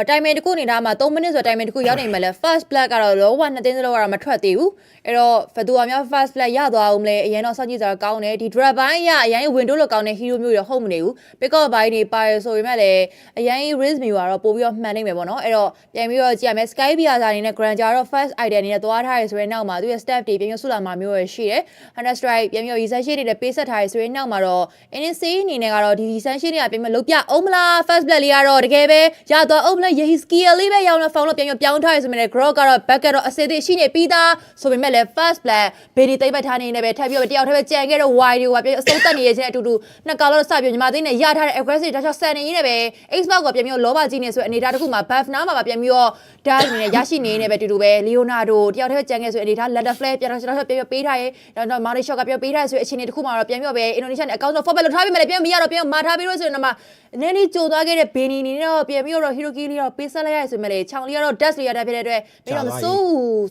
timing တခုနေတာမှာ3မိနစ်ဆို timing တခုရောက်နေမှာလဲ first black ကတော့လောက2သိန်းစလုံးကတော့မထွက်သေးဘူးအဲ့တော့ဘသူအများ first black ရသွားအောင်လဲအရင်တော့စောင့်ကြည့်ကြတာကောင်းတယ်ဒီ drop ဘိုင်းရအရင် window လောက်ကောင်းတဲ့ hero မျိုးတွေဟုတ်မနေဘူး pick up ဘိုင်းတွေပါတယ်ဆိုပေမဲ့လည်းအရင် risk မျိုးကတော့ပို့ပြီးတော့မှန်နိုင်မယ်ပေါ့နော်အဲ့တော့ပြန်ပြီးတော့ကြည့်ရမယ် sky beer စာအနေနဲ့ granger တော့ first idea အနေနဲ့သွားထားရဆိုရင်နောက်မှာသူရဲ့ step တွေပြန်ပြီးဆုလာမှာမျိုးရရှိတယ် hunter strike ပြန်ပြီးတော့ research တွေနဲ့ပေးဆက်ထားရဆိုရင်နောက်မှာတော့ NC အနေနဲ့ကတော့ဒီ research တွေကပြန်ပြီးလုပ်ပြအောင်မလား first black လေးကတော့တကယ်ပဲရသွားအောင်မလား yehi skill လေးပဲရောင်းတော့ found လို့ပြန်ပြီးပြောင်းထားရဆိုမဲ့ grow ကတော့ back ကတော့အစစ်အသစ်ရှိနေပြီးသားဆိုပေမဲ့လည်း first black ဘေဒီသိမ့်ပတ်ထားနေနေပဲထပ်ပြီးတော့တယောက်တည်းပဲကြံခဲ့တော့ wide တွေကပြန်အစုံတက်နေရခြင်းအတူတူနှစ်ကောင်လောက်စပြီးညီမသိန်းနဲ့ရထားတဲ့ aggressive ဒါချောဆန်နေရင်းနဲ့ပဲ Xbox ကပြန်ပြီးတော့လောဘကြီးနေဆိုအနေထားတစ်ခုမှာ buff နားမှာပြန်ပြီးတော့ dash နေရရှိနေနေပဲတူတူပဲ Leonardo တယောက်တည်းပဲကြံခဲ့ဆိုအနေထား letter flare ပြန်တော့ပြန်ပေးထားရဲတော့ Malaysia ကပြန်ပေးထားဆိုအခြေအနေတစ်ခုမှာတော့ပြန်ပြီးတော့ပဲ Indonesia နဲ့အကောင့်တော့ forward လောက်ထားပြီးမှလည်းပြန်မရတော့ပြန်မာထားပြီးလို့ဆိုရင်တော့နည်းနည်းကြုံသွားခဲ့တဲ့ Benny နေတော့ပြန်ပြီးတော့ Hiroki လေးတော့ပေးဆက်လိုက်ရဆိုမှလည်းချောင်းလေးကတော့ dash လေးရတဲ့ဖြစ်တဲ့အတွက်ပြီးတော့မစိုး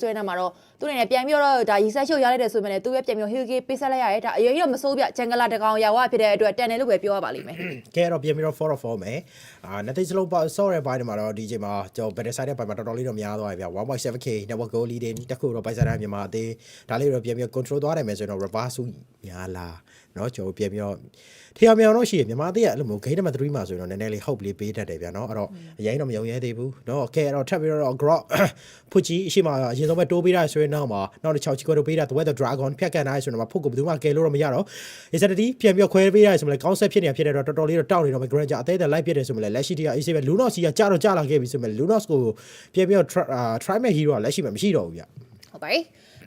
ဆိုရင်တော့မှာတော့သူနေနဲ့ပြန်ပြီးတော့ဒါရီဆက်ရှုပ်ရလိုက်တယ်ဆိုမှလည်းသူပဲပြန်ပြီးတော့ Hiroki ပေးဆက်လိုက်ရတယ်ဒါအရင်တော့မစိုးပြဂျန်ဂလာတကောင်ရောက်ဖြစ်တဲ့အတွက်တန်တယ်လို့ပဲပြောရပါလိမ့်မယ်ကဲတော့ပြန်ပြီးတော့ 4 of 4မယ်နှစ်သိန်းစလုံးဆော့တဲ့ဘိုင်းမှာတော့ဒီချိန်မှာကျွန်တော် better side တဲ့ဘိုင်းမှာတော်တော်လေးတော့များသွားပြီဗျ 1.7k network goal leading တခုတော့ပိုက်စားတဲ့မြန်မာအသေးဒါလေးတော့ပြန်ပြီး control သွားတယ်မယ်ဆိုရင်တော့ reverse များလာเนาะကျွန်တော်ပြန်ပြီးတော့ထီအောင်မြောင်တော့ရှိရမြန်မာသေးရအဲ့လိုမျိုး game number 3မှာဆိုရင်တော့နည်းနည်းလေး hope လေးပေးတတ်တယ်ဗျာเนาะအဲ့တော့အရင်တော့မယုံရဲသေးဘူးเนาะကဲအဲ့တော့ထပ်ပြီးတော့ grok ဖူချီအရှိမအရင်ဆုံးပဲတိုးပေးတာဆိုရင်နောက်မှာနောက်တစ်ချောက်ချီကိုတိုးပေးတာ the weather dragon ဖြတ်ကန်နိုင်ဆိုတော့ဖုတ်ကိုဘယ်သူမှကယ်လို့တော့မရတော့ insanity ပြန်ပြီးခွဲပေးရတယ်ဆိုမှလည်းကောင်းဆက်ဖြစ်နေဖြစ်တဲ့တော့တော်တော်လေးတော့တောက်နေတော့မယ် granger အသေးသေး live ဖြစ်တယ်ဆိုမှလည်းလက်ရှိတရား AC ပဲ lunos စီကကြာတော့ကြာလာခဲ့ပြီဆိုမှလည်း lunos ကိုပြန်ပြီးတော့ try မဲ့ hero ကလက်ရှိမှမရှိတော့ဘူးဗျဟုတ်ပါတယ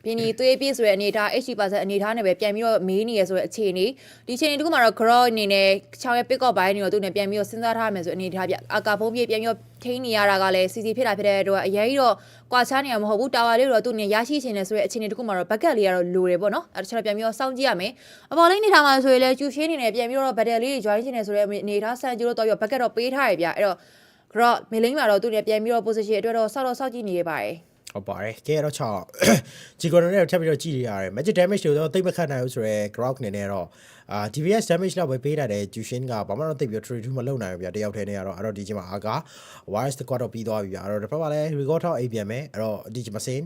်ပြင်းဒီသွေးပြည့်ဆိုတဲ့အနေထား 80% အနေထားနဲ့ပဲပြန်ပြီးတော့မေးနေရဆိုတဲ့အခြေအနေဒီအခြေအနေတခုမှာတော့ grow အနေနဲ့6ရဲ့ pick up ဘိုင်းနေတော့သူနဲ့ပြန်ပြီးတော့စဉ်းစားထားမယ်ဆိုအနေထားပြအာကာဖုံးပြေပြန်ပြီးတော့ထိန်းနေရတာကလည်း CC ဖြစ်တာဖြစ်တဲ့အတွက်အရင်ကြီးတော့ကွာချားနေရမှာမဟုတ်ဘူးတာဝါလေးတော့သူနဲ့ရရှိချင်တယ်ဆိုတဲ့အခြေအနေတခုမှာတော့ bucket လေးကတော့လိုတယ်ပေါ့နော်အဲ့ဒါချက်ပြန်ပြီးတော့စောင့်ကြည့်ရမယ်အပေါ်လေးနေထားမှာဆိုရင်လည်းကျူရှင်းနေနဲ့ပြန်ပြီးတော့ battle လေးတွေ join ချင်တယ်ဆိုတဲ့အနေထားဆန်ကျိုးတော့ပြီးတော့ bucket တော့ပေးထားရပြအဲ့တော့ grow မေလိမ့်မှာတော့သူနဲ့ပြန်ပြီးတော့ position အတွက်တော့စောင့်ကြည့်နေရပါတယ်ဟုတ်ပါတယ်ကဲတော့6ဂျီကိုနိုနဲ့ထပ်ပြီးတော့ကြည့်ရရတယ် magic damage တွေတော့တိတ်မခတ်နိုင်ဘူးဆိုတော့ grok နေနဲ့တော့DVS damage လောက်ပဲပေးတာတယ် Jushin ကဘာမှတော့တိတ်ပြီး trade 2မလုပ်နိုင်ဘူးဗျတယောက်တည်းနဲ့ကတော့အဲ့တော့ဒီချိန်မှာအာက wireless ကွာတော့ပြီးသွားပြီဗျအဲ့တော့တစ်ဖက်မှာလည်း record ထောက်အိပ်ပြန်မယ်အဲ့တော့ဒီချိန်မှာ scene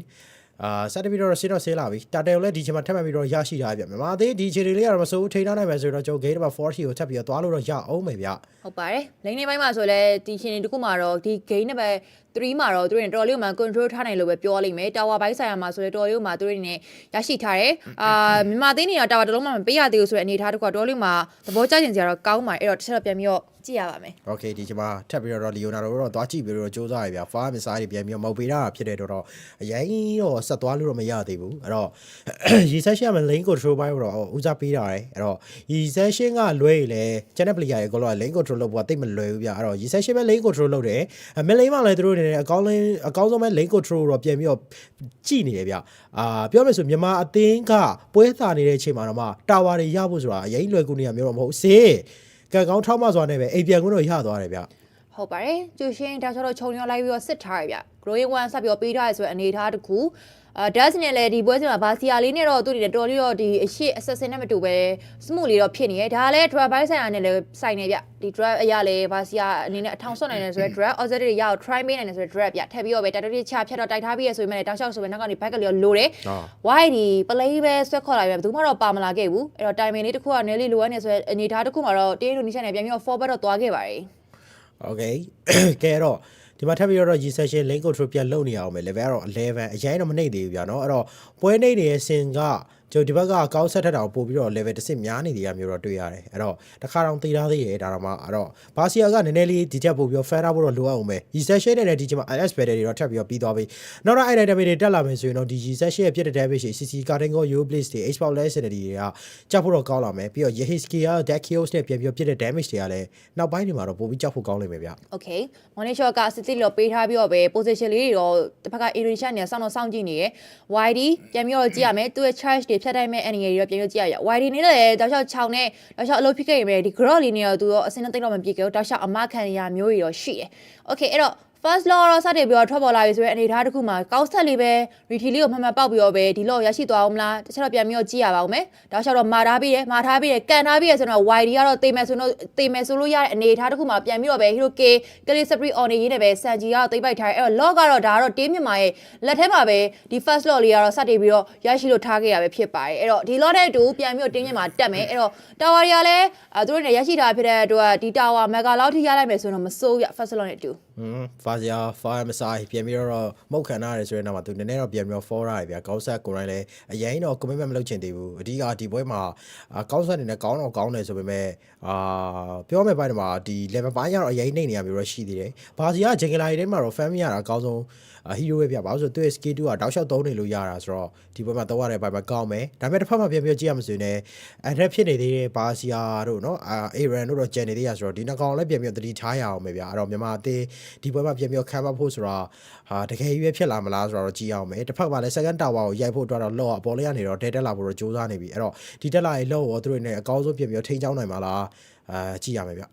စက်တပြီးတော့ဆင်းတော့ဆေးလာပြီတာတယ်ကိုလည်းဒီချိန်မှာထပ်မှတ်ပြီးတော့ရရှိထားပြီမြန်မာသေးဒီချိန်လေးကတော့မစိုးထိန်းထားနိုင်မယ်ဆိုတော့ကျွန်တော် gate number 40ကိုထပ်ပြီးတော့သွားလို့တော့ရအောင်မယ်ဗျဟုတ်ပါတယ်လိန်နေပိုင်းမှာဆိုလဲဒီရှင်တွေတခုမှာတော့ဒီ game နဲ့ပဲ 3မှာတော့သူတို့တော်လေးမှာ control ထားနိုင်လို့ပဲပြောလိမ့်မယ် tower ဘိုင်းဆိုင်ရာမှာဆိုတော့တော်လေးမှာသူတို့နေရရှိထားတယ်မြန်မာသိန်းနေတော့ tower တစ်လုံးမှမပေးရသေးဘူးဆိုတဲ့အနေအထားတစ်ခုကတော်လေးမှာသဘောကျကျင်စရာတော့ကောင်းပါတယ်အဲ့တော့တစ်ချက်တော့ပြန်ပြီးတော့ကြည့်ရပါမယ် Okay ဒီချိန်မှာထပ်ပြီးတော့လီယိုနာဒိုတော့သွားကြည့်ပြီးတော့စူးစမ်းရဗျာ far missile တွေပြန်ပြီးတော့မောက်ပေးတာဖြစ်တဲ့တော့အရင်တော့ဆက်သွားလို့တော့မရသေးဘူးအဲ့တော့ရီဆက်ရှင်းမှာ lane control ဘိုင်းတော့ဦးစားပေးတာရယ်အဲ့တော့ရီဆက်ရှင်းကလွဲရည်လဲ channel player ရေကတော့ lane control လုပ်ဖို့တိတ်မလွယ်ဘူးဗျာအဲ့တော့ရီဆက်ရှင်းပဲ lane control လုပ်တယ်မလိမ့်မှလည်းသူတို့နေအကောင်းဆုံးပဲ lane control တော့ပြန်ပြီးတော့ကြည့်နေတယ်ဗျပြောမယ်ဆိုမြန်မာအသင်းကပွဲသားနေတဲ့အချိန်မှာတော့မှတာဝါတွေရဖို့ဆိုတာအရင်လွယ်ကူနေရမျိုးတော့မဟုတ်စေကံကောင်းထောက်မှစွာနဲ့ပဲအိမ်ပြန်ခွင့်တော့ရသွားတယ်ဗျဟုတ်ပါတယ်ကျူရှင်းတောက်ချတော့ခြုံရောလိုက်ပြီးတော့စစ်ထားရဗျ growing one ဆက်ပြီးတော့ပေးထားရဆိုတဲ့အနေအထားတစ်ခုDust နဲ့လည်းဒီပွဲစဉ်မှာဘာစီယာလေးနဲ့တော့သူတွေတော်လေးတော့ဒီအရှိ assassin နဲ့မတူပဲ smooth လေးတော့ဖြစ်နေတယ်ဒါလည်း drop by ဆိုင်ရာနဲ့လည်းစိုက်နေဗျဒီ drop အရာလည်းဘာစီယာအနေနဲ့အထောင်ဆွတ်နိုင်တယ်ဆိုတော့ drop opposite တွေရအောင် try ပေးနိုင်တယ်ဆိုတော့ drop ဗျထပ်ပြီးတော့ပဲတိုက်ချဖြတ်တော့တိုက်ထားပြီးရဆိုပေမဲ့တောက်လျှောက်ဆိုပဲနောက်ကနေ back ကလေးတော့လိုတယ် why ဒီ play ပဲဆွဲခေါ်လာပြီဘယ်သူမှတော့ပါမလာခဲ့ဘူးအဲ့တော့ timing လေးတစ်ခုကနည်းလေးလိုအပ်နေဆိုတဲ့အနေအထားတစ်ခုမှာတော့တင်း Indonesia နဲ့ပြန်ပြီးတော့ forward တော့သွားခဲ့ပါတယ် Okay ကဲတော့ဒီမှာထပ်ပြီးတော့ G-session link control ပြန်လုပ်နေအောင်မယ် level ကတော့11အရင်တော့မနှိမ့်သေးဘူးဗျာနော်အဲ့တော့ပွဲနှိမ့်နေတဲ့စင်ကကျွန်တော်ဒီဘက်ကကောက်ဆက်ထက်တောင်ပို့ပြီးတော့ level တစ်ဆင့်များနေသေးတာမျိုးတော့တွေ့ရတယ်အဲ့တော့တစ်ခါတောင်သိထားသေးတယ်ဒါတော့မှအဲ့တော့ဘာစီယာကနည်းနည်းလေးဒီချက်ပို့ပြီးတော့ fan ထားဖို့တော့လိုအောင်မယ် G-session နဲ့ဒီချိန်မှာ IS battle တွေတော့ထပ်ပြီးတော့ပြီးသွားပြီနောက်တော့အဲ့ damage တွေတက်လာမယ်ဆိုရင်တော့ဒီ G-session ရဲ့ဖြစ်တဲ့ damage တွေ CC Cardingo Yo Blaze တွေ H-Power Lesson တွေကကြောက်ဖို့တော့ကောင်းလာမယ်ပြီးတော့ Yehiski က Deck Kills နဲ့ပြန်ပြီးဖြစ်တဲ့ damage တွေကလည်းနောက်ပိုင်းတွေမှာတော့ပို့ပြီးကြောက်ဖို့ကောင်းလိမ့်မယ်ဗျ Okay Morning Shot က စစ်စစ်လို့ပေးထားပြီးတော့ပဲ position လေးတွေတော့တစ်ဖက်က Indonesia နဲ့စောင့်ကြည့်နေရယ် YD ပြန်ပြီးတော့ကြည့်ရမယ်သူ့ရဲ့ charge တွေဖြတ်တိုင်းမဲ့ enemy တွေပြန်ပြီးကြည့်ရ YD နေလည်းတောက်လျှောက်6နဲ့တောက်လျှောက်အလုပ်ဖြစ်ခဲ့ရင်ပဲဒီ grow လေးနေတော့သူတော့အစင်းနဲ့တိတ်တော့မပြေခဲ့ဘူးတောက်လျှောက်အမခံရမျိုးတွေတော့ရှိတယ် Okay အဲ့တော့ first law တော့စတင်ပြီးတော့ထွက်ပေါ်လာပြီဆိုရင်အနေအထားတစ်ခုမှာကောက်ဆက်လေးပဲ retry လေးကိုမှန်မှန်ပေါက်ပြီးတော့ပဲဒီ law ရရှိသွားအောင်မလားတခြားတော့ပြန်ပြီးတော့ကြည့်ရပါဦးမယ်တောက်လျှောက်တော့မာထားပြီးတယ်ကန်ထားပြီးတယ်ဆိုတော့ YD ကတော့တေမယ်ဆိုလို့ရတဲ့အနေအထားတစ်ခုမှာပြန်ပြီးတော့ပဲ hero k Kelly Spree on နေရင်းနဲ့ပဲ Sanji ကတော့သိမ့်ပိုက်ထားတယ်အဲ့တော့ law ကတော့ဒါကတော့တင်းမြန်မာရဲ့လက်ထဲမှာပဲဒီ first law လေးကတော့စတင်ပြီးတော့ရရှိလို့ထားခဲ့ရပဲဖြစ်ပါတယ်အဲ့တော့ဒီ law တဲ့အတူပြန်ပြီးတော့တင်းမြန်မာတက်မယ်အဲ့တော့ tower တွေကလည်းသူတို့နဲ့ရရှိထားဖြစ်တဲ့အတွက်ဒီ tower mega လောက်ထိရလိုက်မယ်ဆိုတော့မစိုးရ first law နဲ့အတူFazia Fire Missile ပြန်ပြီးတော့မုတ်ခံရတယ်ဆိုရင်တော့သူနည်းနည်းတော့ပြန်ပြီးတော့ for ရတယ်ဗျာကောင်းဆက်ကိုယ်တိုင်လည်းအရင်တော့ commitment မလုပ်ချင်သေးဘူးအဓိကဒီပွဲမှာကောင်းဆက်နေနဲ့ကောင်းတော့ကောင်းတယ်ဆိုပေမဲ့ပြောမယ်ပိုင်းမှာဒီ level ပိုင်းကတော့အရင်နေနေရမျိုးတော့ရှိသေးတယ်ဘာစီကဂျင်ဂလာရီထဲမှာတော့ fan မရတာအကောင်းဆုံးဟီးရိုးပဲပြပါဆိုသူ့ရဲ့ skill 2ကတောက်လျှောက်သုံးနေလို့ရတာဆိုတော့ဒီဘက်မှာတော့ရတဲ့ဘက်မှာကောင်းမယ်ဒါပေမဲ့တစ်ဖက်မှာပြန်ပြီးကြည့်ရမှဆိုရင်အဲ့ဒါဖြစ်နေသေးတဲ့ဘာစီယာတို့နော်အေရန်တို့တော့ကျန်နေသေးရဆိုတော့ဒီနှစ်ကောင်လည်းပြန်ပြီးတတိထားရအောင်ပဲဗျာအဲ့တော့မြန်မာအသေးဒီဘက်မှာပြန်ပြီးခံမဖို့ဆိုတာတကယ်ရွေးဖြစ်လာမလားဆိုတော့ကြည့်အောင်မယ်တစ်ဖက်မှာလည်း second tower ကိုရိုက်ဖို့အတွက်တော့လော့အပေါ်လေးကနေတော့တဲတက်လာဖို့တော့စူးစမ်းနေပြီအဲ့တော့ဒီတက်လာရေးလော့ရောသူတို့နဲ့အကောင်းဆုံးပြန်ပြီးထိန်းချောင်းနိုင်မှာလားကြည့်ရမယ်ဗ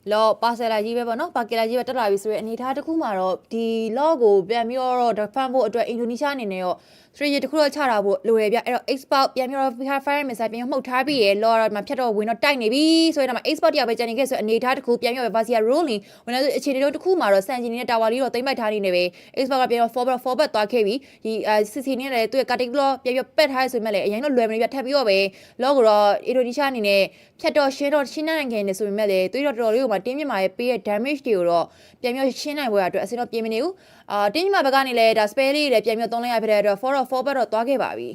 ျလော့ပါဆယ်လာကြီးပဲပေါ့နော်ပါကီလာကြီးပဲတက်လာပြီဆိုရင်အနေထားတစ်ခုမှာတော့ဒီလော့ကိုပြန်ပြီးတော့ defend ဖို့အတွက်အင်ဒိုနီးရှားအနေနဲ့ရော 3 တစ်ခုတော့ချတာဖို့လိုရပြအဲ့တော့ export ပြန်ပြီးတော့ fire missile ပြန်မှုတ်ထားပြီးရလော်တော့မှဖြတ်တော့ဝင်တော့တိုက်နေပြီဆိုရင်တော့ export တယောက်ပဲကျန်နေခဲ့ဆိုအနေထားတစ်ခုပြန်ပြီးတော့ Vasia rolling ဝင်လာအခြေအနေတစ်ခုမှာတော့ Sanji နဲ့ tower လေးတော့တိမ့်ပိုက်ထားနေပဲ export ကပြန်တော့ forward သွားခဲ့ပြီဒီ CC နဲ့လည်းသူ့ရဲ့ cutting block ပြန်ပြီးပက်ထားရဆိုမှလည်းအရင်တော့လွယ်မနေပြထပ်ပြီးတော့ပဲ လော့ကိုတော့ Indonesia အနေနဲ့ဖြတ်တော့ရှင်းနိုင်ခဲ့နေဆိုပေမဲ့လည်းသူတို့တော်လေးကိုမှတင်းမြမာရဲ့ပေးရဲ့ damage တွေကိုတော့ပြန်ပြီးရှင်းနိုင်ပွဲအတွက်အစင်းတော့ပြင်မနေဘူးတင်းမြမာဘက်ကနေလည်းဒါ spare လေးတွေပြန်ပြီးသုံးလိုက်ရဖြစ်တဲ့အတွက် forward တော့သွားခဲ့ပါပြီ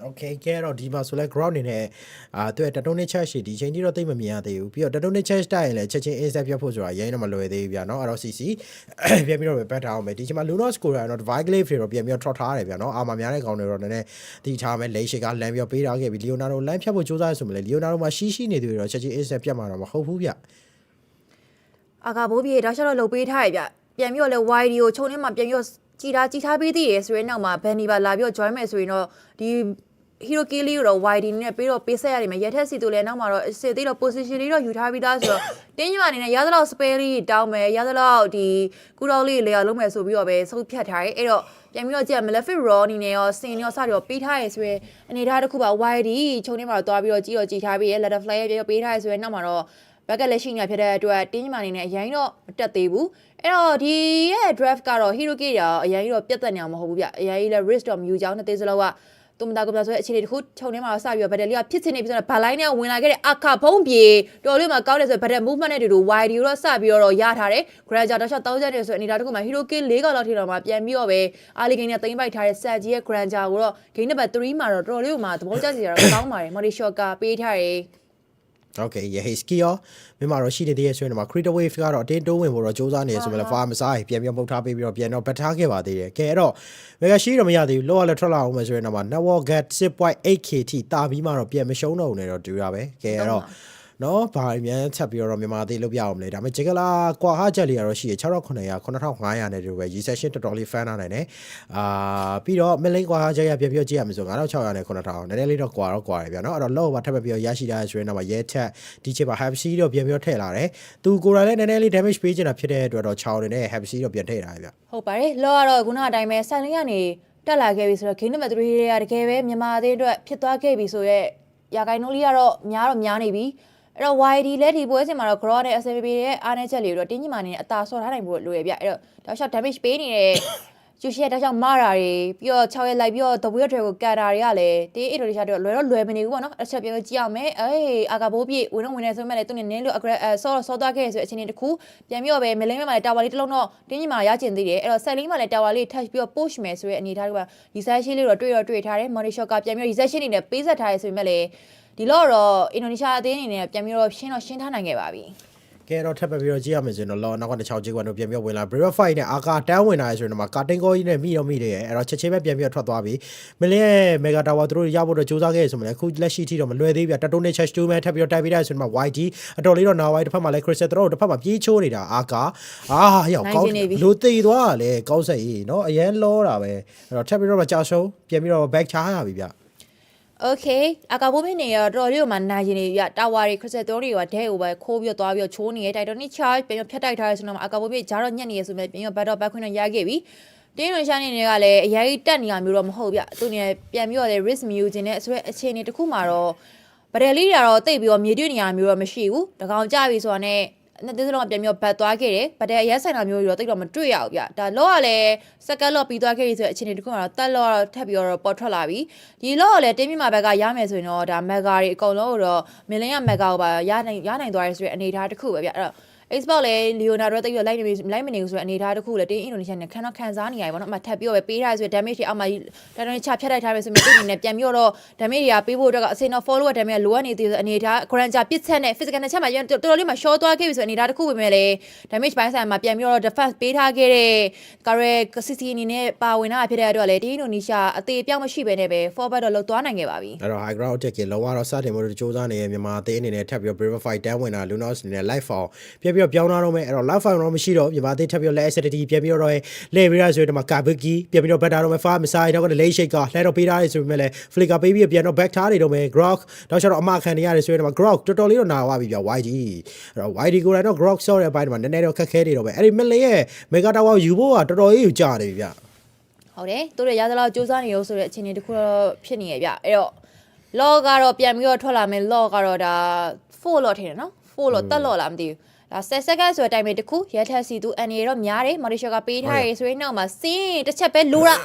Okay ကဲတော့ဒီမှာဆိုလဲ ground နေနဲ့သူ့ရဲ့ tectonic charge ရှိဒီချိန်ကြီးတော့သိမမြင်ရသေးဘူးပြီးတော့ tectonic charge တိုက်ရင်လည်းချက်ချင်း insert ပြတ်ဖို့ဆိုတာရင်းတော့မလွယ်သေးဘူးဗျာနော်အဲ့တော့ CC ပြန်ပြီးတော့ပဲပတ်ထားအောင်မယ်ဒီချိန်မှာ Luno score ကတော့ divide glaive တွေတော့ပြန်ပြီးတော့ထော်ထားရတယ်ဗျာနော်အာမများတဲ့ကောင်တွေတော့နည်းနည်းဒီထားမယ် lane ရှိကလမ်းပြီးတော့ပေးထားခဲ့ပြီ Leonardo လမ်းဖြတ်ဖို့စူးစမ်းရဆိုမလဲ Leonardo မှာရှိနေသူတွေတော့ချက်ချင်း insert ပြတ်မှာတော့မဟုတ်ဘူးဗျအာကဘိုးပြေဒါရှော့တော့လှုပ်ပေးထားရဗျပြန်ပြီးတော့လဲ YD ကိုခြုံထဲမှာပြန်ပြီးတော့ကြည်ထားပေးသေးရဆိုရင်နောက်မှာ Benny ပါလာပြီးတော့ join မယ်ဆိုရင်တော့ဒီ hero kill လေးတော့ YD နဲ့ပြီးတော့ပေးဆက်ရတယ်မယ်ရထက်စီတို့လည်းနောက်မှာတော့စစ်သေးတော့ position လေးတော့ယူထားပြီးသားဆိုတော့တင်းညမအနေနဲ့ရသလောက် spare လေးတောင်းမယ်ရသလောက်ဒီကူတော့လေးလေအောင်လုပ်မယ်ဆိုပြီးတော့ပဲဆုံးဖြတ်ထားတယ်အဲ့တော့ပြန်ပြီးတော့ကြည့် Malefic Raw အနေနဲ့ရောစင်ရောစတော့ပေးထားရဆိုရင်အနေထားတစ်ခုပါ YD ခြုံထဲမှာတော့သွားပြီးတော့ကြည်ထားပြီးရ letter fly ရပေးထားရဆိုရင်နောက်မှာတော့ဘက်ကလည်းရှိနေဖြစ်တဲ့အတွက်တင်းညမအနေနဲ့အရင်တော့မတက်သေးဘူးအဲ့တော့ဒီရဲ့ draft ကတော့ hero kit ရောအရင်တော့ပြတ်သက်နေအောင်မဟုတ်ဘူးဗျအရင်လည်း risk တော့မယူကြောင်းနဲ့သေးစလောက်က တူမတာကပြဆိုတဲ့အခြေအနေတစ်ခုခြုံထဲမှာစပြီးတော့ဗက်တယ်လေးကဖြစ်နေပြီဆိုတော့ဘာလိုက်နဲ့ဝင်လာခဲ့တဲ့အခါဖုံးပြေတော်လေးမှာကောင်းတယ်ဆိုဗက်တယ် movement နဲ့တူတူ YD တော့စပြီးတော့ရထားတယ် Granger တော့ရှော့30တယ်ဆိုအနေထားတစ်ခုမှာ Hero Kill 4កောက်လောက်ထိတော့မှပြန်ပြီးတော့ပဲ Ali Game နဲ့သိမ်းပိုက်ထားတဲ့ Set ကြီးရဲ့ Granger ကိုတော့ Game number 3မှာတော့တော်လေးကိုမှသဘောကျစရာတော့ကောင်းပါတယ် Money Shot ကပေးထားတယ်Okay, yeah, hey, ski ရောမြန်မာတော့ရှိနေသေးရဲ့ဆိုရင်တော့ Creator Wave ကတော့အတင်းတိုးဝင်ဖို့တော့စူးစမ်းနေဆိုမှလည်း Farm စားပြန်ပြီးပုတ်ထားပေးပြီးတော့ပြန်တော့ဘတ်ထားခဲ့ပါသေးတယ်။ကဲအဲ့တော့ Mega ရှိတော့မရသေးဘူး။လောကလည်းထွက်လာအောင်မယ်ဆိုရင်တော့ Network Get 6.8k ထိတာပြီးမှတော့ပြန်မရှုံးတော့ဘူးနဲ့တော့တူရပဲ။ကဲအဲ့တော့နော်ဘာအမြန်ချက်ပြီးတော့မြန်မာသေးလို့ပြအောင်လေဒါပေမဲ့ဂျေကလာကွာဟာချက်လေးကတော့ရှိရ6900 9500နဲ့တူပဲ Recession တော်တော်လေး fan နိုင်တယ်ပြီးတော့ Milling ကွာဟာချက်ရပြပြကြည့်ရမယ်ဆို9600နဲ့9000နည်းနည်းလေးတော့ကွာတော့ကွာတယ်ဗျာနော်အဲ့တော့လောဘာထပ်ပြီးတော့ရရှိတာဆိုရင်တော့ရဲချက်ဒီချက်ပါ Happy တော့ပြန်ပြီးတော့ထည့်လာတယ်သူကိုယ်တိုင်လည်းနည်းနည်းလေး damage ပေးချင်တာဖြစ်တဲ့အတွက်တော့6နေနဲ့ Happy တော့ပြန်ထည့်လာတယ်ဗျဟုတ်ပါတယ်လောကတော့ခုနအတိုင်းပဲဆိုင်လင်းကနေတက်လာခဲ့ပြီဆိုတော့ Game number 3တွေကတကယ်ပဲမြန်မာသေးအတွက်ဖြစ်သွားခဲ့ပြီဆိုတော့ရာဂိုင်နိုးလေးကတော့များနေပြီအဲ့တော့ YD လည်းဒီပွဲစဉ်မှာတော့ Grow နဲ့ SMBB ရဲ့အားနည်းချက်လေးတွေတော့တင်းကြီးမာနေတဲ့အသာဆော့ထားနိုင်ဖို့လိုရပြအဲ့တော့တောက်လျှောက် damage ပေးနေတဲ့ကျူရှီတောက်လျှောက်မာတာတွေပြီးတော့6ရက်လိုက်ပြီးတော့ W Trail ကိုကန်တာတွေကလည်းတင်းအင်ဒိုနီးရှားတို့လွယ်မနေဘူးပေါ့နော်အချက်ပြောကြည့်အောင်မယ်အာကာဘိုးပြည့်ဝင်နေဆိုမဲ့လည်းသူနေနင်းလို့ ဆော့သွားခဲ့ဆိုတဲ့အချိန်တစ်ခုပြန်ပြီးတော့ပဲမလင်းမဲမှာလည်းတာဝါလေးတစ်လုံးတော့တင်းကြီးမာရကျင်သေးတယ်အဲ့တော့ဆက်လင်းမှာလည်းတာဝါလေး touch ပြီးတော့ push မယ်ဆိုတဲ့အနေထားတွေကဒီ session လေးတော့တွေ့ထားတယ် Money Shot ကပြန်ပြီး session နေနဲ့ပေးဆက်ထားရဆိုပေမဲ့လည်းဒီတော့အင်ဒိုနီးရှားအသင်းအနေနဲ့ပြန်ပြီးတော့ရှင်းထားနိုင်ခဲ့ပါပြီကဲတော့ထပ်ပြီးတော့ကြည့်ရမယ်ဆိုရင်တော့လောနောက်က6ကြီးကတော့ပြန်ပြီးဝင်လာ Brave Fight နဲ့အာကာတန်းဝင်လာရဆိုရင်တော့ကာတင်ကိုကြီးနဲ့မိတယ်ရဲ့အဲ့တော့ချက်ချင်းပဲပြန်ပြီးထွက်သွားပြီမလင်းရဲ့ Mega Tower သူတို့ရဖို့တော့စူးစမ်းခဲ့ရဆိုမှလည်းအခုလက်ရှိထိတော့မလွယ်သေးဘူးတတိုးနဲ့ Chest 2မဲထပ်ပြီးတော့တိုက်ပေးရဆိုရင်တော့ YG အတော်လေးတော့နာဝိုင်းတစ်ဖက်မှာလည်း Crystal တို့တစ်ဖက်မှာပြေးချိုးနေတာအာကာရောက်ကောင်းလို့တည်သွားတာလေကောင်းစိတ်เนาะအရန်လောတာပဲအဲ့တော့ထပ်ပြီးတော့ကြာရှုံးပြန်ပြီးတော့ back ချရပြီဗျ Okay အကာဘိုးမင်းနေရတော်လေးကိုမှနိုင်ရင်နေရတာဝါတွေခရစ်စတယ်တွေကဒဲကိုပဲခိုးပြီးသွားပြီးချိုးနေရတိုက်တော့နိ charge ပြန်ဖြတ်တိုက်ထားရဆိုတော့အကာဘိုးပြဂျာတော့ညက်နေရဆိုမြဲပြန်ဘတ်တော့ဘက်ခွင်းတော့ရခဲ့ပြီတင်းရွှေရှာနေတွေကလည်းအရေးတက်နေရမျိုးတော့မဟုတ်ဗျသူနေပြန်ပြီးတော့လေ risk မြူခြင်းနဲ့ဆိုရဲအခြေအနေတစ်ခုမှာတော့ဗတယ်လေးတွေကတော့တိတ်ပြီးတော့မြေတွေ့နေရမျိုးတော့မရှိဘူးတကောင်ကြပြီဆိုတာနဲ့နှစ်သင်းစလုံးပြန်ပြီးဘတ်သွားခဲ့တယ်ဗတ်တဲ့အရက်ဆိုင်တာမျိုးတွေတော့တိတ်တော့မတွေ့ရဘူးဗျဒါလောကလည်းစကလော့ပြီးသွားခဲ့ပြီဆိုတဲ့အခြေအနေတစ်ခုမှာတော့တက်လော့တော့ထပ်ပြီးတော့ပေါ်ထွက်လာပြီဒီလောကလည်းတင်းမြမာဘက်ကရမယ်ဆိုရင်တော့ဒါမက်ဂါတွေအကုန်လုံးတော့မီလင်ရမက်ဂါကိုပါရနိုင်သွားရဆိုတဲ့အနေအထားတစ်ခုပဲဗျအဲ့တော့ Xbox လည်း Leonardo တိတ်ပြီးလိုက်မနေဘူးဆိုတဲ့အနေအထားတစ်ခုလည်းတင်းအင်ဒိုနီးရှားနဲ့ခံစားနေရပြီပေါ့နော်အမှထပ်ပြီးတော့ပဲပေးထားဆိုတဲ့ damage တွေအောက်မှာတော်တော်ချဖြတ်တိုက်ထားမယ်ဆိုမြင်တွေ့နေနဲ့ပြန်ပြီးတော့ damage တွေကပေးဖို့အတွက်ကအစင်တော့ follower damage လိုအပ်နေသေးတဲ့အနေအထား Granger ပစ်ချက်နဲ့ physical နဲ့ချက်မှာတော်တော်လေးမှာ short သွားခဲ့ပြီဆိုတဲ့အနေအထားတစ်ခုပဲမဲ့လေ damage ပိုင်းဆိုင်မှာပြန်ပြီးတော့ defense ပေးထားခဲ့တဲ့ Carrey CC အနေနဲ့ပါဝင်တာဖြစ်တဲ့အတွက်လည်းတင်းအင်ဒိုနီးရှားအသေးအပြောင်းမရှိဘဲနဲ့ပဲ forward တော့လောက်သွားနိုင်ခဲ့ပါပြီအဲ့တော့ high ground attack ကလောကတော့စတင်မှုတို့စူးစမ်းနေရမြန်မာအသေးအနေနဲ့ထပ်ပြီးတော့ Brave Fight တန်းဝင်တာ Lunos အနေနဲ့ live fall ပြန်ပြီးတော့ပြောင်းလာတော့မယ်အဲ့တော့ live fall တော့မရှိတော့မြန်မာအသေးထပ်ပြီးတော့ လက် acidity ပြန်ပြီးတော့လဲပြီးရဆိုရင်ဒီမှာ Kabuki ပြန်ပြီးတော့ batter တော့မယ် far missile တော့ late shake ကလဲတော့ပေးထားရဆိုပေမဲ့လည်း flicker ပေးပြီးပြန်တော့ back ထားနေတော့မယ် Grok တော့ကျတော့အမခံနေရတယ်ဆိုရင်ဒီမှာ Grok တော်တော်လေးတော့နာသွားပြီဗျ YG အဲ့တော့ YD ကိုလည်းတော့ Grok ဆော့တဲ့ဘိုင်းမှာနည်းနည်းတော့ခက်ခဲနေတော့ပဲအဲ့ဒီ Millen ရဲ့ Mega Tower ယူဖို့ကတော်တော်လေးကြာနေပြီဗျဟုတ်တယ်သူတို့ရသလောက်စူးစမ်းနေရောဆိုတဲ့အခြေအနေတစ်ခုတော့ဖြစ်နေရဗျအဲ့တော့ log ကတော့ပြန်ပြီးတော့ထွက်လာမယ် log ကတော့ဒါ 4 lot ထင်တယ်နော် 4 lot တက် lot လားမသိဘူးဒါ10 second ဆိုတဲ့အတိုင်းပဲတစ်ခုရထက်စီသူအနေတော့များတယ် Malaysia ကပေးထားရဆိုရင်နောက်မှာစင်းတစ်ချက်ပဲလိုတာ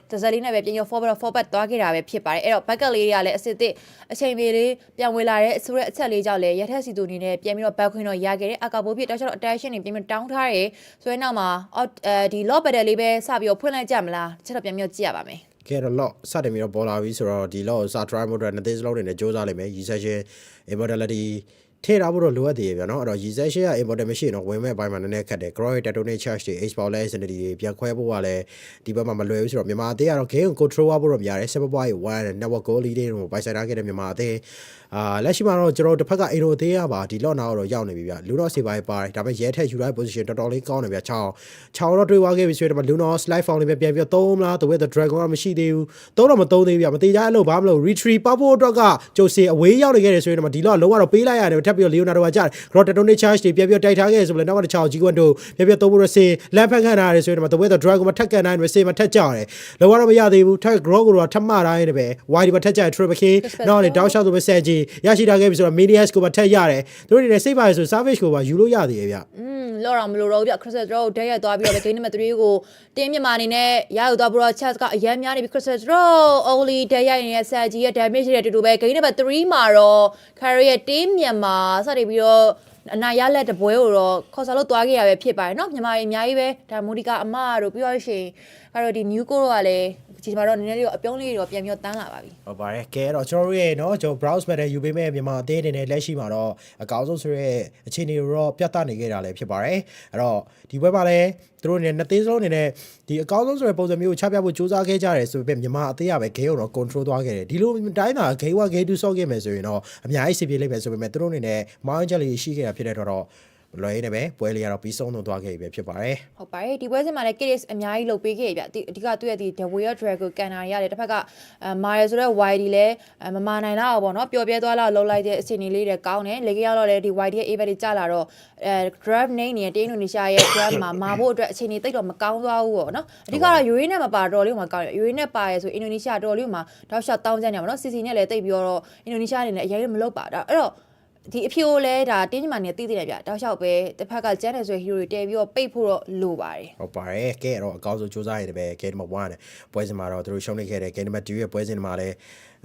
တစလေးနဲ့ပဲပြန်ရော forward သွားခဲ့တာပဲဖြစ်ပါတယ်အဲ့တော့ back လေးတွေကလည်းအစစ်တစ်အချိန်လေးပြန်ဝင်လာတဲ့ဆိုတဲ့အချက်လေးကြောင့်လည်းရထက်စီသူအနေနဲ့ပြန်ပြီးတော့ back ခွင်းတော့ရခဲ့တယ်အကာဘိုးပြတောက်ချတော့ attention တွေပြန်ပြီးတောင်းထားရဆိုရင်နောက်မှာဒီ lock battle လေးပဲစပြီးတော့ဖွင့်လိုက်ကြမလားချက်တော့ပြန်ပြီးတော့ကြည့်ရပါမယ်ကဲတော့ lock စတင်ပြီးတော့ပေါ်လာပြီဆိုတော့ဒီ lock ကိုစ try mode နဲ့နှစ်စလုံးတွေနဲ့စူးစမ်းလိုက်မယ် recession immortality ထဲထားဖို့တော့လိုအပ်သေးတယ်ဗျာနော်အဲ့တော့ recession က important မရှိရင်တော့ဝင်မဲ့အပိုင်းမှာနည်းနည်းခက်တယ် grow tattoo charge တွေ Xbox လဲ sanity တွေပြန်ခွဲဖို့ကလည်းဒီဘက်မှာမလွယ်ဘူးဆိုတော့မြန်မာအသေးကတော့ game ကို control ရဖို့တော့များတယ် 7.1 network goal lead တွေကိုပိုင်ဆိုင်ထားခဲ့တဲ့မြန်မာအသေးလက်ရှိမှာတော့ကျွန်တော်တစ်ဖက်ကအိမ်တို့အသေးရပါဒီ lock နာတော့ရောက်နေပြီဗျလူတော့ save ပါတယ်ဒါပေမဲ့ရဲထက်ယူလိုက် position တော်တော်လေးကောင်းတယ်ဗျ6တော့တွေးသွားခဲ့ပြီဆိုတော့လူတော့ slide found လေးပဲပြန်ပြီးသုံးမလား the way the dragon ကမရှိသေးဘူးသုံးတော့မသုံးသေးဘူးဗျမသေးကြအဲ့လိုဘာမလို့ retreat ပတ်ဖို့အတွက်ကကျုပ်စီအဝေးရောက်နေခဲ့တယ်ဆိုရင်တော့ဒီ lock လုံးဝတော့ပေးလိုက်ရတယ်ထပ် ပ်ပြီးတော့ Leonardo ကကြားတယ် Grotadone charge တွေပြန်ပြီးတိုက်ထားခဲ့ဆိုပြီးတော့နောက်ကတစ်ချောင်း G1 တို့ပြန်ပြီးတော့သုံးဖို့တော့စေလမ်းဖက်ခန့်ထားရတယ်ဆိုရင်တော့ The Way the Drag ကိုမထက်ကန်နိုင်ပဲစေမထက်ကြတယ်လောကတော့မရသေးဘူးထက် Grow ကိုတော့ထပ်မှတိုင်းနေပဲ Y ဒီမှာထက်ကြတယ် Triple K နောက်နေတောက်လျှောက်ဆိုပဲ Sag ရရှိထားခဲ့ပြီဆိုတော့ Manias ကိုပါထက်ရတယ်သူတို့နေစိတ်ပါဆို Savage ကိုပါယူလို့ရသေးရဲ့ဗျလောတော့မလို့တော့ဗျ Crystal Draw ကိုတက်ရက်သွားပြီးတော့ Game number 3ကိုတင်းမြန်မာအနေနဲ့ရယူသွားပြီးတော့ Chess ကအရန်များနေပြီ Crystal Draw Only တက်ရက်နေတဲ့ Sag ရဲ့ damage တွေတူတူပဲ Game number 3မှာတော့ Carry ရဲ့တင်းမြန်မာစတင်ပြီးတော့အနာရလက်တပွဲကိုတော့ခေါ်စားလို့သွားခဲ့ရပဲဖြစ်ပါတယ်เนาะမြန်မာအများကြီးပဲဒါမိုဒီကအမတို့ပြီးတော့ရှင်ကတော့ဒီ new code ကလည်းဒီမှာတော့နည်းနည်းလေးတော့အပြုံးလေးတွေတော့ပြန်ပြီးတော့တန်းလာပါပြီဟုတ်ပါတယ်ကဲတော့ကျွန်တော်တို့ရဲ့เนาะကျွန်တော် browse မဲ့တဲ့ယူပေးမဲ့မြန်မာအသေးတွေနဲ့လက်ရှိမှာတော့အကောင်းဆုံးဆိုရဲအခြေအနေတွေတော့ပြသနေခဲ့တာလည်းဖြစ်ပါတယ်အဲ့တော့ဒီဘက်မှာလည်းသူတို့နဲ့နှစ်သေးစလုံးအနေနဲ့ဒီအကောင်းဆုံးဆိုရဲပုံစံမျိုးကိုချပြဖို့စူးစမ်းခဲ့ကြတယ်ဆိုပေမဲ့မြန်မာအသေးရပဲ game ကိုတော့ control သွားခဲ့တယ်ဒီလိုတိုင်းတာ game 1 game 2ဆော့ခဲ့မယ်ဆိုရင်တော့အများကြီးစီပြေးလိမ့်မယ်ဆိုပေမဲ့သူတို့အနေနဲ့ mountain jelly ရှိခဲ့တာဖြစ်တဲ့တော့လွယ်နေပဲပွဲလေးကတော့ပြီးဆုံးသွားခဲ့ပြီဖြစ်ပါတယ်ဟုတ်ပါတယ်ဒီပွဲစဉ်မှာလည်း case အများကြီးလုပ်ပေးခဲ့ပြီအဓိကသူ့ရဲ့ဒီ The Way of Dragon ကန်နာရတယ်တစ်ဖက်ကမာရယ်ဆိုတော့ YD လည်းမမာနိုင်တော့ဘောเนาะပျော်ပြဲသွားလောက်လှုပ်လိုက်တဲ့အခြေအနေလေးတွေကောင်းတယ်လေကြီးကတော့လည်းဒီ YD ရဲ့ event တွေကြာလာတော့draft name နဲ့တင်းအင်ဒိုနီးရှားရဲ့ draft မှာမာဖို့အတွက်အခြေအနေတိတ်တော့မကောင်းသွားဘူးပေါ့เนาะအဓိကတော့ UAE နဲ့မပါတော့လေးမှာကောင်းတယ် UAE နဲ့ပါရယ်ဆိုအင်ဒိုနီးရှားတော်လေးမှာတောက်လျှောက်တောင်းကြနေမှာเนาะ CC နဲ့လည်းတိတ်ပြီးတော့အင်ဒိုနီးရှားအနေနဲ့အရင်မလုပ်ပါတော့အဲ့တော့ဒီအဖြိုးလဲဒါတင်းညီမနေတည်တည်တယ်ဗျတောက်လျှောက်ပဲတစ်ဖက်ကကျန်းတယ်ဆိုဟီရိုတွေတဲပြီးတော့ပိတ်ဖို့တော့လိုပါတယ်ဟုတ်ပါတယ်ကဲတော့အကောင်းဆုံးစူးစမ်းရတယ်ပဲ game number 1နဲ့ပွဲစဉ်မှာတော့သူတို့ရှုံးနေခဲ့တယ် game number 2ရဲ့ပွဲစဉ်မှာလည်း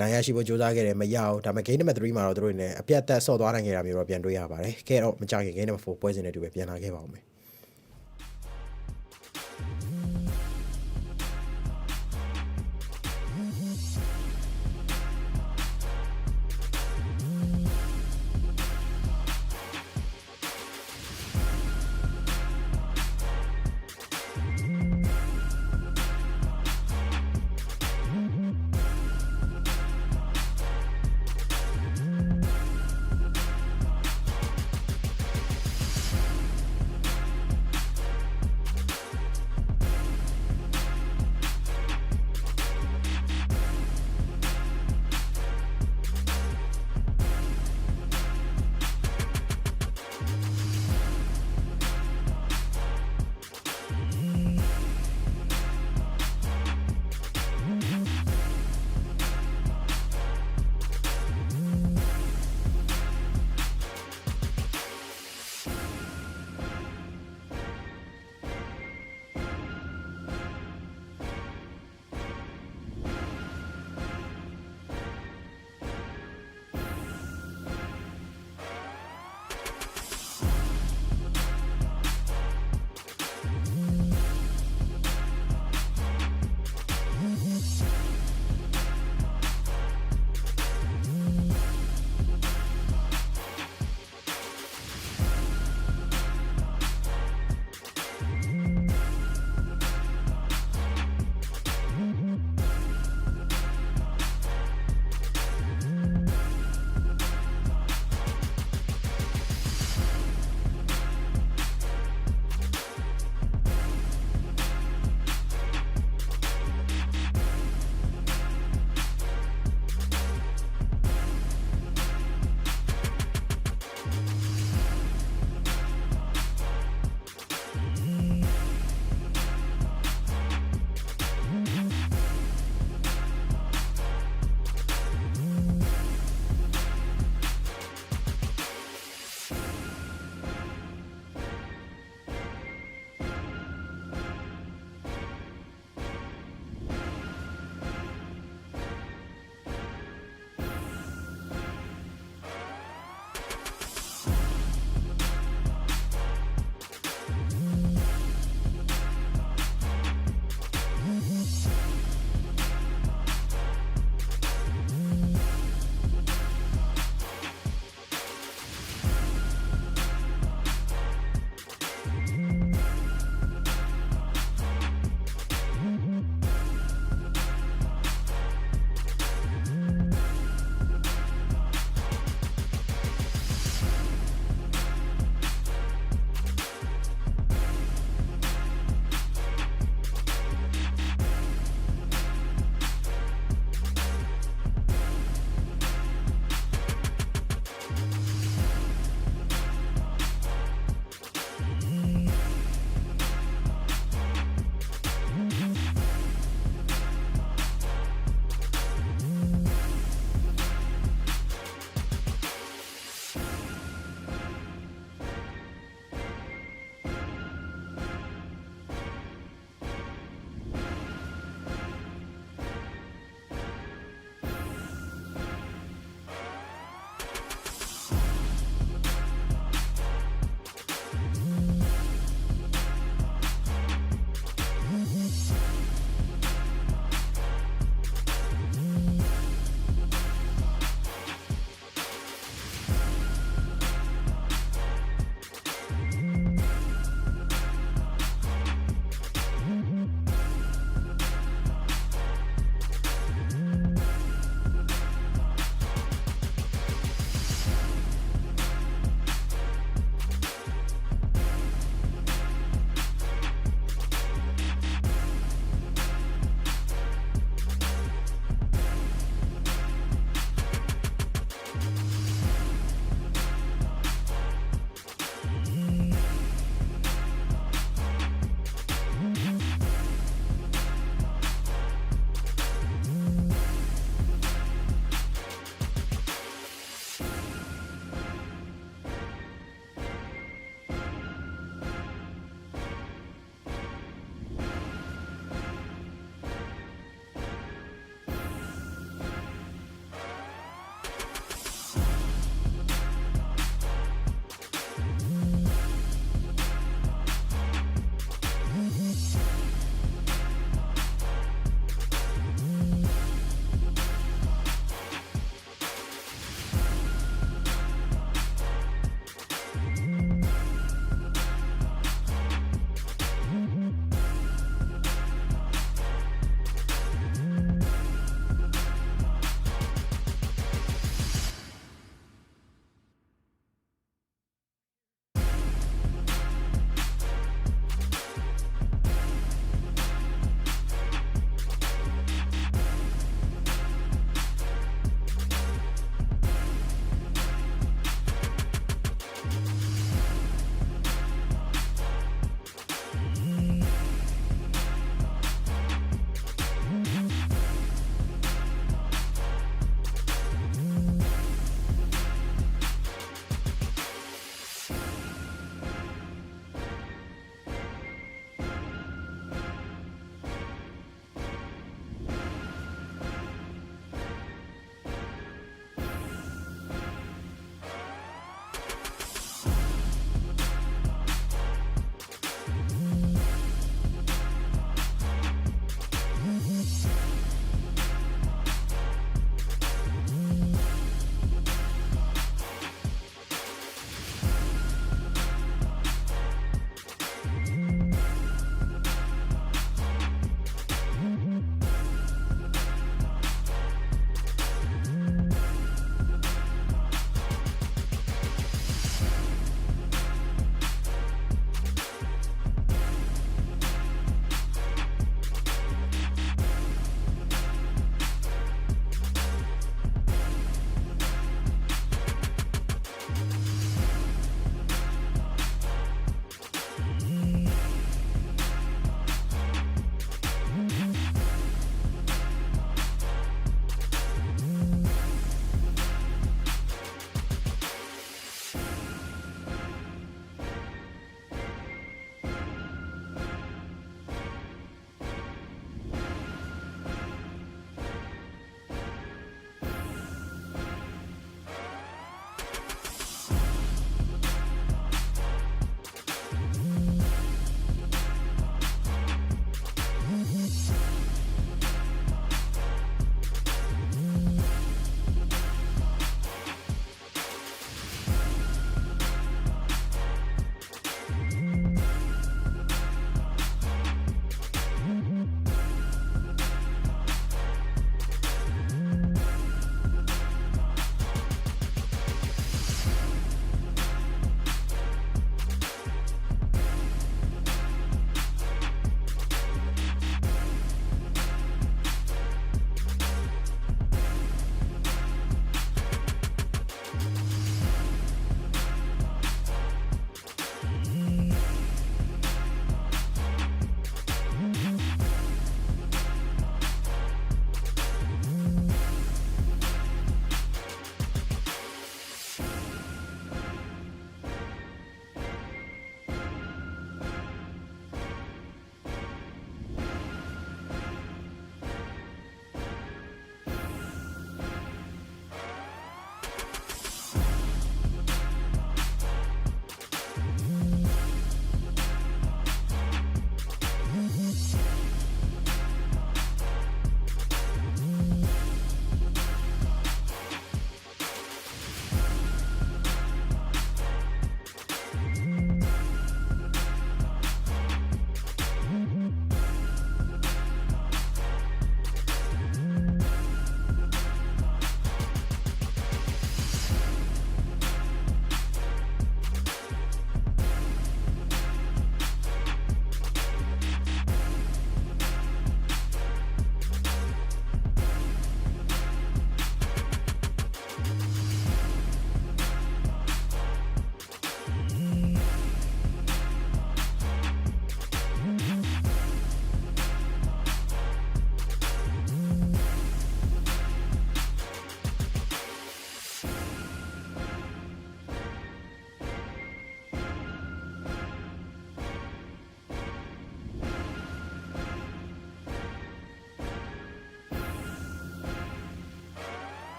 နိုင်ရရှိဖို့စူးစမ်းခဲ့တယ်မရအောင်ဒါပေမဲ့ game number 3မှာတော့သူတို့နေအပြတ်သက်ဆော့သွားနိုင်ခဲ့တာမျိုးတော့ပြန်တွေ့ရပါတယ်ကဲတော့မကြခင် game number 4ပွဲစဉ်နဲ့တူပဲပြန်လာခဲ့ပါဦးမယ်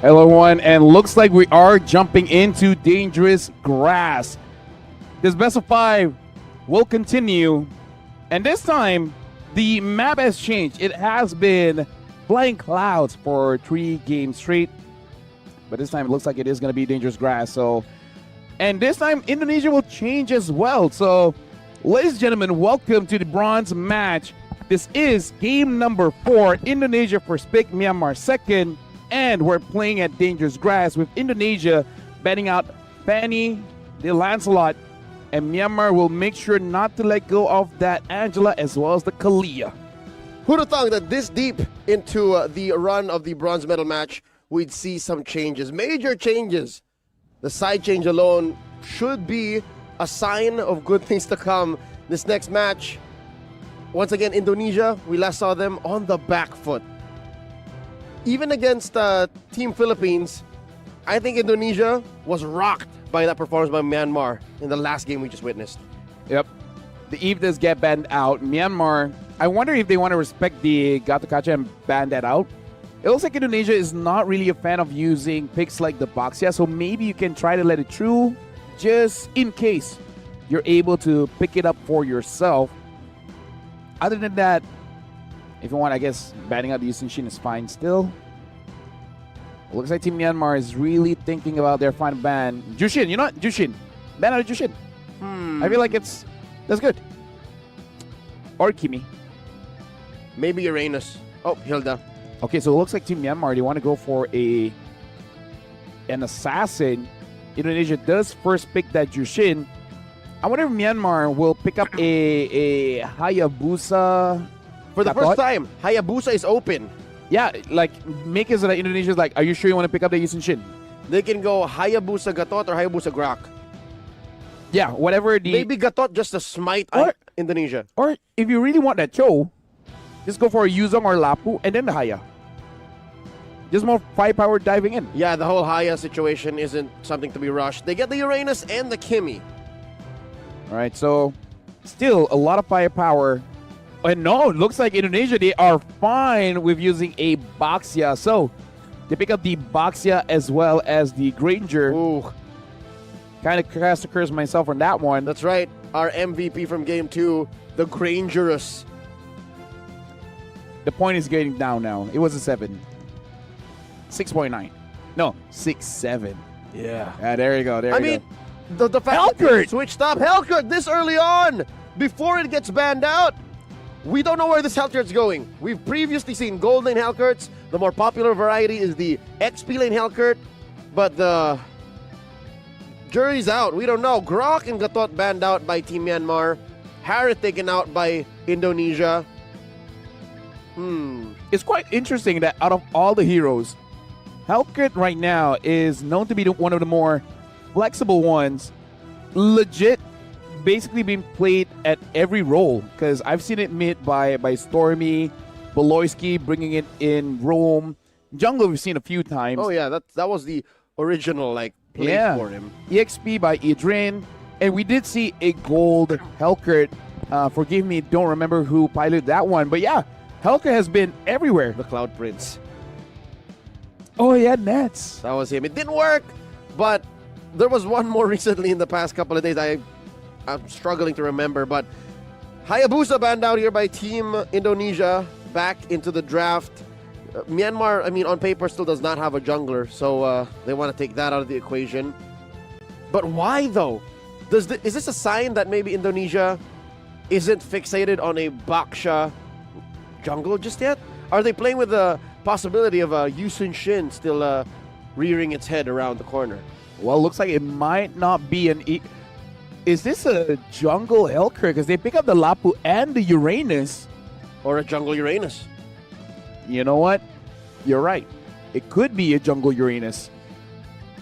Hello, everyone, and looks like we are jumping into dangerous grass. This best of 5 will continue, and this time the map has changed. It has been flying clouds for 3 games straight, but this time it looks like it is going to be dangerous grass. So, and this time Indonesia will change as well. So, ladies and gentlemen, welcome to the bronze match. This is game number 4. Indonesia first pick, Myanmar second. And we're playing at dangerous grass with Indonesia batting out Fanny, the Lancelot, and Myanmar will make sure not to let go of that Angela as well as the Kalia. Who'd have thought that this deep into the run of the bronze medal match, we'd see some changes, major changes. The side change alone should be a sign of good things to come. This next match, once again, Indonesia, we last saw them on the back foot. Even against Team Philippines, I think Indonesia was rocked by that performance by Myanmar in the last game we just witnessed. Yep. The Eve does get banned out. Myanmar, I wonder if they want to respect the Gatokacha and ban that out. It looks like Indonesia is not really a fan of using picks like the Boxia, so maybe you can try to let it through just in case you're able to pick it up for yourself. Other than that, if you want, I guess, banning out the Yusin Shin is fine still. It looks like Team Myanmar is really thinking about their final ban. Jushin, you know what? Jushin. Ban out of Jushin. I feel like that's good. Or Kimi. Maybe Uranus. Oh, Hilda. Okay, so it looks like Team Myanmar, they want to go for an assassin. Indonesia does first pick that Jushin. I wonder if Myanmar will pick up a Hayabusa. For the first time, Hayabusa is open. Yeah, like, make it so that Indonesia's like, are you sure you want to pick up the Yusin Shin? They can go Hayabusa Gatot or Hayabusa Grak. Yeah, whatever the... Maybe Gatot just to smite Indonesia. Or if you really want that Cho, just go for a Yuzong or Lapu and then the Haya. Just more firepower diving in. Yeah, the whole Haya situation isn't something to be rushed. They get the Uranus and the Kimi. All right, so still a lot of firepower. And no, it looks like Indonesia, they are fine with using a Boxia. So they pick up the Boxia as well as the Granger. Ooh. Kind of cast a curse myself on that one. That's right. Our MVP from game 2, the Grangerous. The point is getting down now. It was a 7. 6.9. No, 6.7. Yeah. There you go. There you go. The fact that they switched up Hellkurt this early on, before it gets banned out. We don't know where this Hellkurt's going. We've previously seen gold lane Hellkurts. The more popular variety is the XP lane Hellkurt, but the jury's out. We don't know. Grok and Gatot banned out by Team Myanmar. Harith taken out by Indonesia. It's quite interesting that out of all the heroes, Hellkurt right now is known to be one of the more flexible ones. Legit, basically being played at every role, because I've seen it mid by Stormy, Beloyski bringing it in Rome. Jungle we've seen a few times. Oh yeah, that was the original play for him. EXP by Idrin, and we did see a gold Hellkurt. Forgive me, don't remember who piloted that one, but yeah, Hellkurt has been everywhere. The Cloud Prince. Oh yeah, Nets. That was him. It didn't work, but there was one more recently in the past couple of days. I'm struggling to remember, but Hayabusa banned out here by Team Indonesia back into the draft. Myanmar, on paper, still does not have a jungler, so they want to take that out of the equation. But why, though? Is this a sign that maybe Indonesia isn't fixated on a Baksha jungle just yet? Are they playing with the possibility of Yusun Shin still rearing its head around the corner? Well, looks like it might not be an... Is this a jungle Hellkurt? Because they pick up the Lapu and the Uranus. Or a jungle Uranus. You know what? You're right. It could be a jungle Uranus.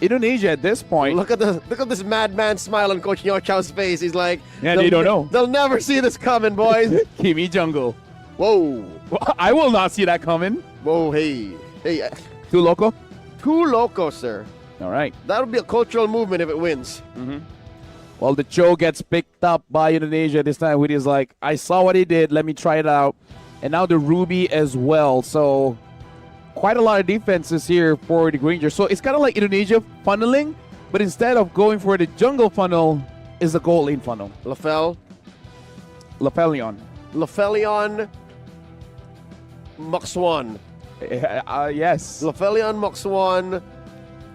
Indonesia at this point... Look at this madman smile on Coach Nyo Chow's face. He's like... Yeah, they don't know. They'll never see this coming, boys. Kimi jungle. Whoa. I will not see that coming. Whoa, hey. Too loco? Too loco, sir. All right. That'll be a cultural movement if it wins. Well, the Cho gets picked up by Indonesia this time. He's like, I saw what he did. Let me try it out. And now the Ruby as well. So quite a lot of defenses here for the Rangers. So it's kind of like Indonesia funneling, but instead of going for the jungle funnel, is the gold lane funnel. Lafelion. Lafelion, Moxwan. yes. Lafelion Moxwan.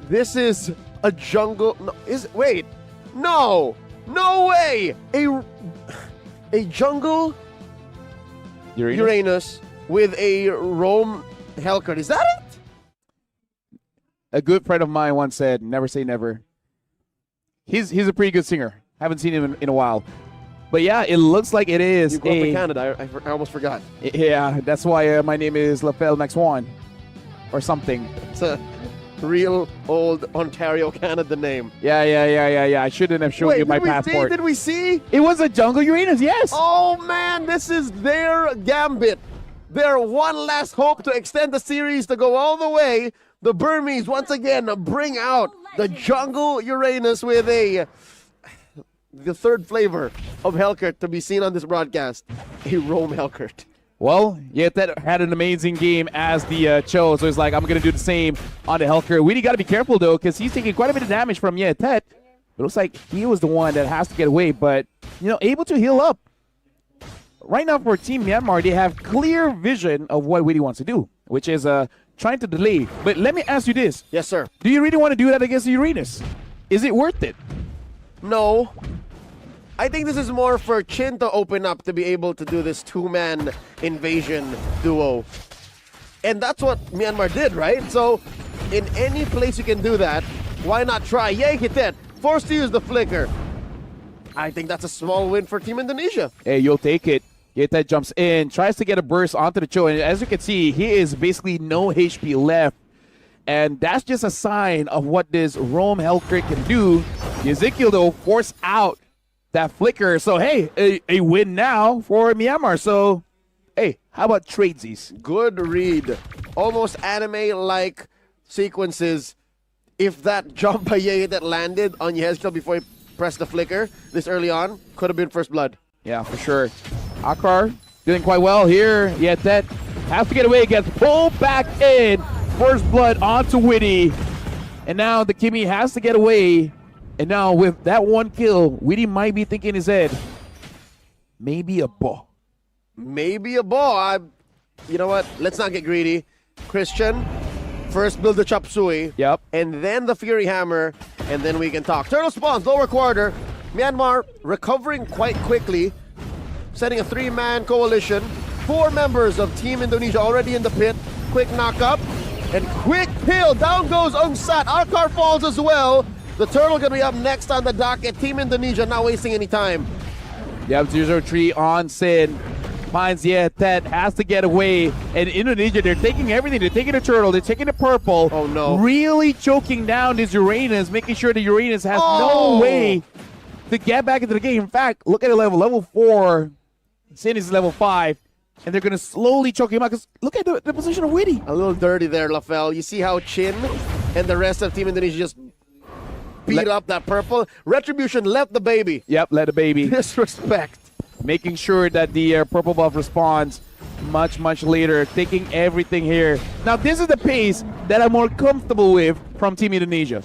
This is a jungle. No, no way. A jungle Uranus with a roam Hellcurt. Is that it? A good friend of mine once said, "Never say never." He's a pretty good singer. Haven't seen him in a while. But yeah, it looks like it is. You grew up in Canada. I almost forgot. Yeah, that's why my name is Lafel Max One, or something. It's a real old Ontario, Canada name. Yeah. I shouldn't have shown you my passport. Did we see? It was a jungle Uranus, yes. Oh man, this is their gambit. Their one last hope to extend the series to go all the way. The Burmese once again bring out the jungle Uranus with the third flavor of Hellcurt to be seen on this broadcast, a roam Hellcurt. Well, yeah, that had an amazing game as the Cho, so it's like, I'm going to do the same on the Hellcurt. We got to be careful, though, because he's taking quite a bit of damage from Tet. It looks like he was the one that has to get away, but, able to heal up. Right now for Team Myanmar, they have clear vision of what Witty wants to do, which is trying to delay. But let me ask you this. Yes, sir. Do you really want to do that against the Uranus? Is it worth it? No. I think this is more for Chin to open up to be able to do this two-man invasion duo. And that's what Myanmar did, right? So, in any place you can do that, why not try? Yay, Hitet, forced to use the flicker. I think that's a small win for Team Indonesia. Hey, you'll take it. Hitet jumps in, tries to get a burst onto the Cho, and as you can see, he is basically no HP left. And that's just a sign of what this roam Hellcurt can do. Ezekiel, though, forced out that flicker. So, hey, a win now for Myanmar. So, hey, how about tradesies? Good read. Almost anime-like sequences. If that jump by Ye that landed on Yehezkel before he pressed the flicker this early on, could have been first blood. Yeah, for sure. Akar doing quite well here. Tet has to get away, gets pulled back in. First blood onto Witty. And now the Kimmy has to get away. And now with that one kill, Witty might be thinking in his head, maybe a ball. Maybe a ball. You know what? Let's not get greedy. Christian, first build the Chop Suey. Yep. And then the Fury Hammer. And then we can talk. Turtle spawns, lower quarter. Myanmar recovering quite quickly. Setting a three-man coalition. 4 members of Team Indonesia already in the pit. Quick knock up. And quick kill. Down goes Ungsat. Arkar falls as well. The Turtle going to be up next on the docket. Team Indonesia not wasting any time. Yep, 003 on Sin. Finds Tet, has to get away. And Indonesia, they're taking everything. They're taking the Turtle. They're taking the Purple. Oh, no. Really choking down this Uranus, making sure the Uranus has no way to get back into the game. In fact, look at the level 4. Sin is level 5. And they're going to slowly choke him out. Because look at the position of Witty. A little dirty there, Lafel. You see how Chin and the rest of Team Indonesia just beat up that Purple. Retribution left the baby. Yep, let the baby. Disrespect. Making sure that the Purple buff responds much later. Taking everything here. Now, this is the pace that I'm more comfortable with from Team Indonesia.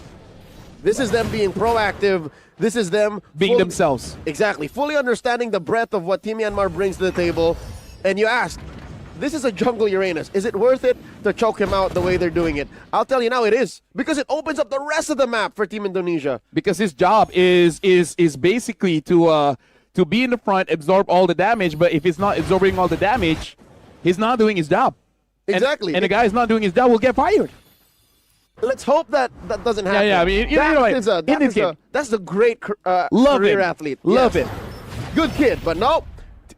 This is them being proactive. This is them being themselves. Exactly. Fully understanding the breadth of what Team Myanmar brings to the table. And you ask, this is a jungle Uranus. Is it worth it to choke him out the way they're doing it? I'll tell you now it is. Because it opens up the rest of the map for Team Indonesia. Because his job is basically to be in the front, absorb all the damage. But if he's not absorbing all the damage, he's not doing his job. Exactly. And the guy is not doing his job will get fired. Let's hope that doesn't happen. Yeah. I mean, that's a great Love career it. athlete. Love Yes. it. Good kid, but no.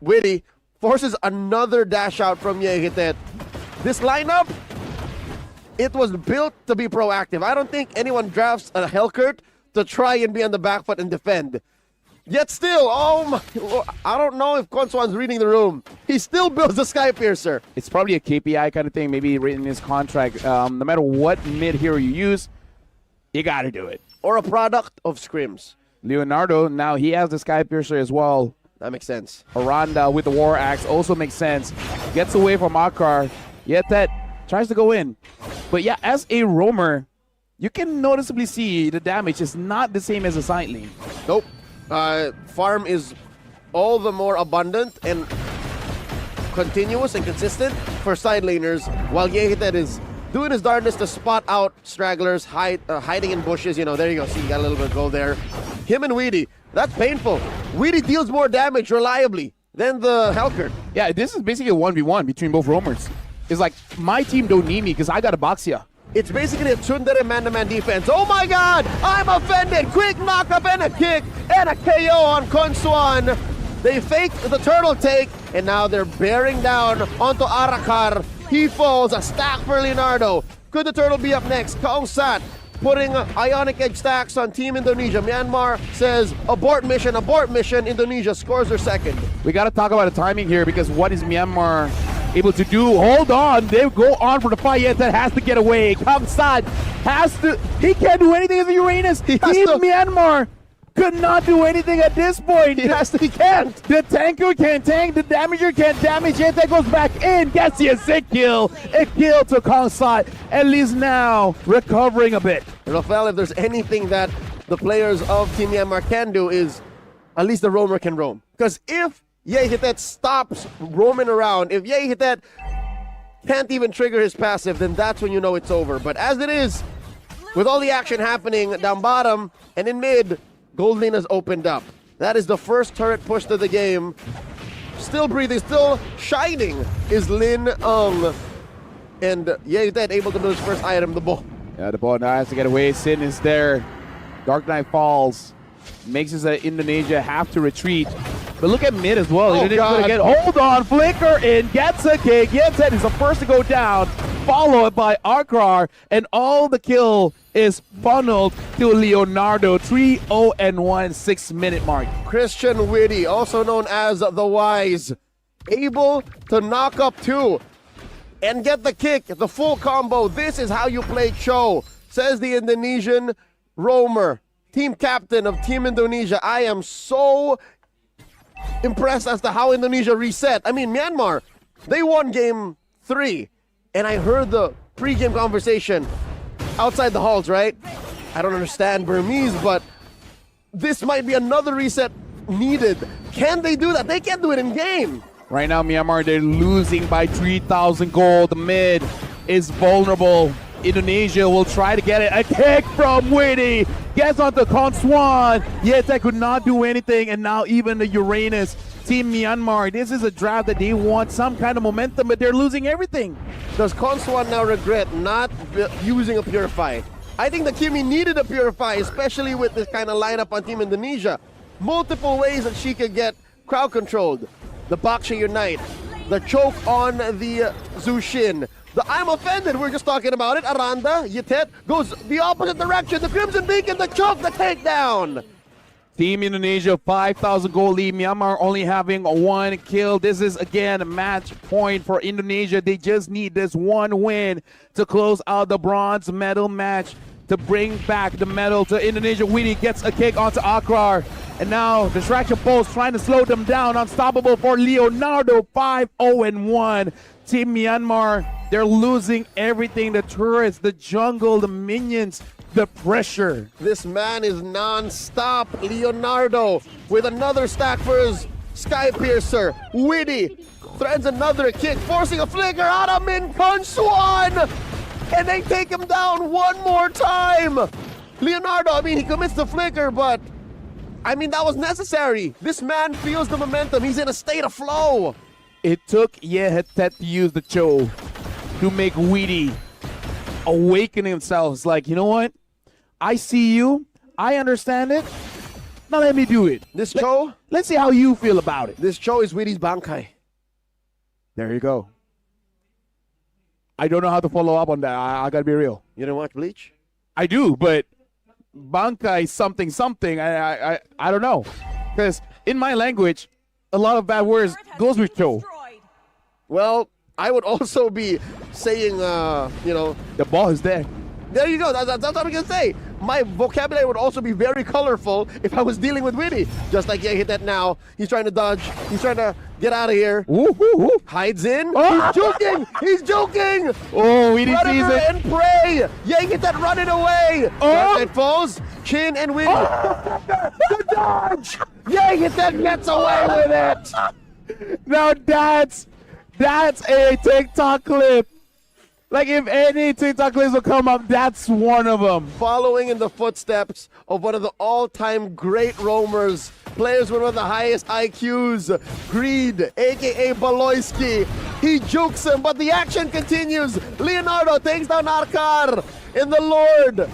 Witty forces another dash out from Yehitet. This lineup, it was built to be proactive. I don't think anyone drafts a Hellcurt to try and be on the back foot and defend. Yet still, oh my Lord, I don't know if Konswan's reading the room. He still builds the Sky Piercer. It's probably a KPI kind of thing, maybe written in his contract. No matter what mid-hero you use, you got to do it. Or a product of scrims. Leonardo, now he has the Sky Piercer as well. That makes sense. Aranda with the War Axe also makes sense. Gets away from Akar. Yet that tries to go in. But yeah, as a roamer, you can noticeably see the damage is not the same as a side lane. Nope. Farm is all the more abundant and continuous and consistent for side laners, while Yehitet is doing his darndest to spot out stragglers hiding in bushes. You know, there you go. See, you got a little bit of gold there. Him and Weedy, that's painful. Weedy deals more damage reliably than the Helker. Yeah, this is basically a 1v1 between both roamers. It's like, my team don't need me because I got a Boxia. It's basically a tsundere man-to-man defense. Oh my god! I'm offended! Quick knock-up and a kick and a KO on Konswan. They faked the turtle take, and now they're bearing down onto Arakar. He falls, a stack for Leonardo. Could the turtle be up next? Kaungsat putting Ionic Edge stacks on Team Indonesia. Myanmar says, abort mission, abort mission. Indonesia scores their second. We got to talk about the timing here, because what is Myanmar able to do? Hold on, they go on for the fight. Yet that has to get away. Kaungsat has to, he can't do anything as a Uranus. Team Myanmar could not do anything at this point. He can't. The tanker can't tank, the damager can't damage. Yet that goes back in, gets the sick kill. A kill to Kangsat, at least now recovering a bit. Rafael, if there's anything that the players of Team Myanmar can do, is at least the roamer can roam. Because if Yehitet stops roaming around, if Yehitet can't even trigger his passive, then that's when you know it's over. But as it is, with all the action happening down bottom and in mid, Gold Lane has opened up. That is the first turret push to the game. Still breathing, still shining is Lin Ung. And Yehitet able to do his first item, the ball. Yeah, the ball now has to get away. Sin is there. Dark Knight falls. Makes it that Indonesia have to retreat. But look at mid as well. Oh, God. Hold on, flicker in, gets a kick. Yenset is the first to go down, followed by Arkrar, and all the kill is funneled to Leonardo. 3-0-1, 6-minute mark. Christian Whitty, also known as the Wise, able to knock up two and get the kick, the full combo. This is how you play Cho, says the Indonesian roamer, team captain of Team Indonesia. I am so impressed as to how Indonesia reset. I mean, Myanmar, they won game 3, and I heard the pre-game conversation outside the halls, right? I don't understand Burmese, but this might be another reset needed. Can they do that? They can't do it in game. Right now, Myanmar, they're losing by 3,000 gold. The mid is vulnerable. Indonesia will try to get it. A kick from Witty. Gets onto Konswan. Yes, I could not do anything. And now even the Uranus, Team Myanmar, this is a draft that they want some kind of momentum, but they're losing everything. Does Konswan now regret not using a Purify? I think the Kimi needed a Purify, especially with this kind of lineup on Team Indonesia. Multiple ways that she could get crowd controlled. The Baksha Unite, the choke on the Zushin, the I'm offended, we're just talking about it. Aranda, Yetet goes the opposite direction. The Crimson Beacon, the choke, the takedown. Team Indonesia, 5,000 goal lead. Myanmar only having 1 kill. This is, again, a match point for Indonesia. They just need this 1 win to close out the bronze medal match, to bring back the medal to Indonesia. Winnie gets a kick onto Akrar. And now distraction post trying to slow them down. Unstoppable for Leonardo, 5-0-1. Team Myanmar, they're losing everything. The turrets, the jungle, the minions, the pressure. This man is non-stop. Leonardo with another stack for his Sky Piercer. Witty threads another kick, forcing a flicker out of Min Konswan. And they take him down one more time. Leonardo, I mean, he commits the flicker, but I mean, that was necessary. This man feels the momentum. He's in a state of flow. It took Yehetet to use the Cho to make Weedy awaken himself. It's like, you know what? I see you. I understand it. Now let me do it. This Cho? Let's see how you feel about it. This Cho is Weedy's Bankai. There you go. I don't know how to follow up on that. I gotta be real. You don't watch Bleach? I do, but Bankai something. I don't know. Because in my language, a lot of bad words goes with Cho. Well, I would also be saying, you know, the ball is there. There you go. That's what I'm going to say. my vocabulary would also be very colorful if I was dealing with Witty. Just like, yeah, hit that now. He's trying to dodge. He's trying to get out of here. Hides in. Oh. He's joking. He's joking. Oh, Witty sees Predator it. and prey. Yeah, hit that running away. Oh. It falls. Chin and Witty. The dodge. Yeah, hit that, gets away with it. Now that's a TikTok clip. Like if any TikTok clips will come up, that's one of them. Following in the footsteps of one of the all-time great roamers, players with one of the highest IQs, Greed, aka Baloyski. He jukes him, but the action continues. Leonardo takes down Arkar in the Lord.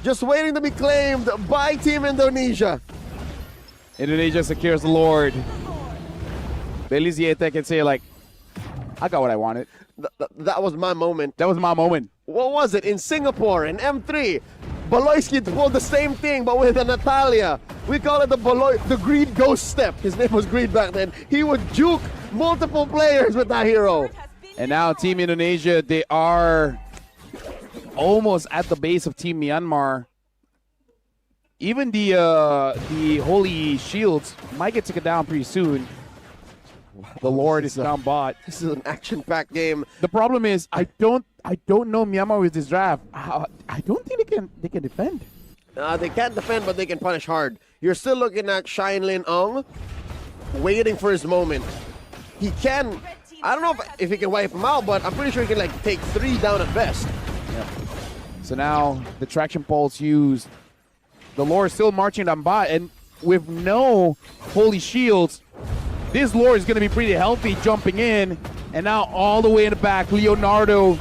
Just waiting to be claimed by Team Indonesia. Indonesia secures the Lord. Beliziete can say like, I got what I wanted. That was my moment. That was my moment. What was it? In Singapore, in M3, Baloyski pulled the same thing, but with a Natalia. We call it the Greed Ghost Step. His name was Greed back then. He would juke multiple players with that hero. And now Team Indonesia, they are almost at the base of Team Myanmar. Even the Holy Shields might get taken down pretty soon. The Lord is down bot. This is an action-packed game. The problem is I don't know Myanmar with this draft. I don't think they can defend. They can't defend, but they can punish hard. You're still looking at Shine Lin Ong waiting for his moment. He can. I don't know if he can wipe him out, but I'm pretty sure he can like take 3 down at best. Yeah. So now the traction pulse used. The Lord is still marching down bot, and with no Holy Shields, this Lord is going to be pretty healthy jumping in. And now all the way in the back, Leonardo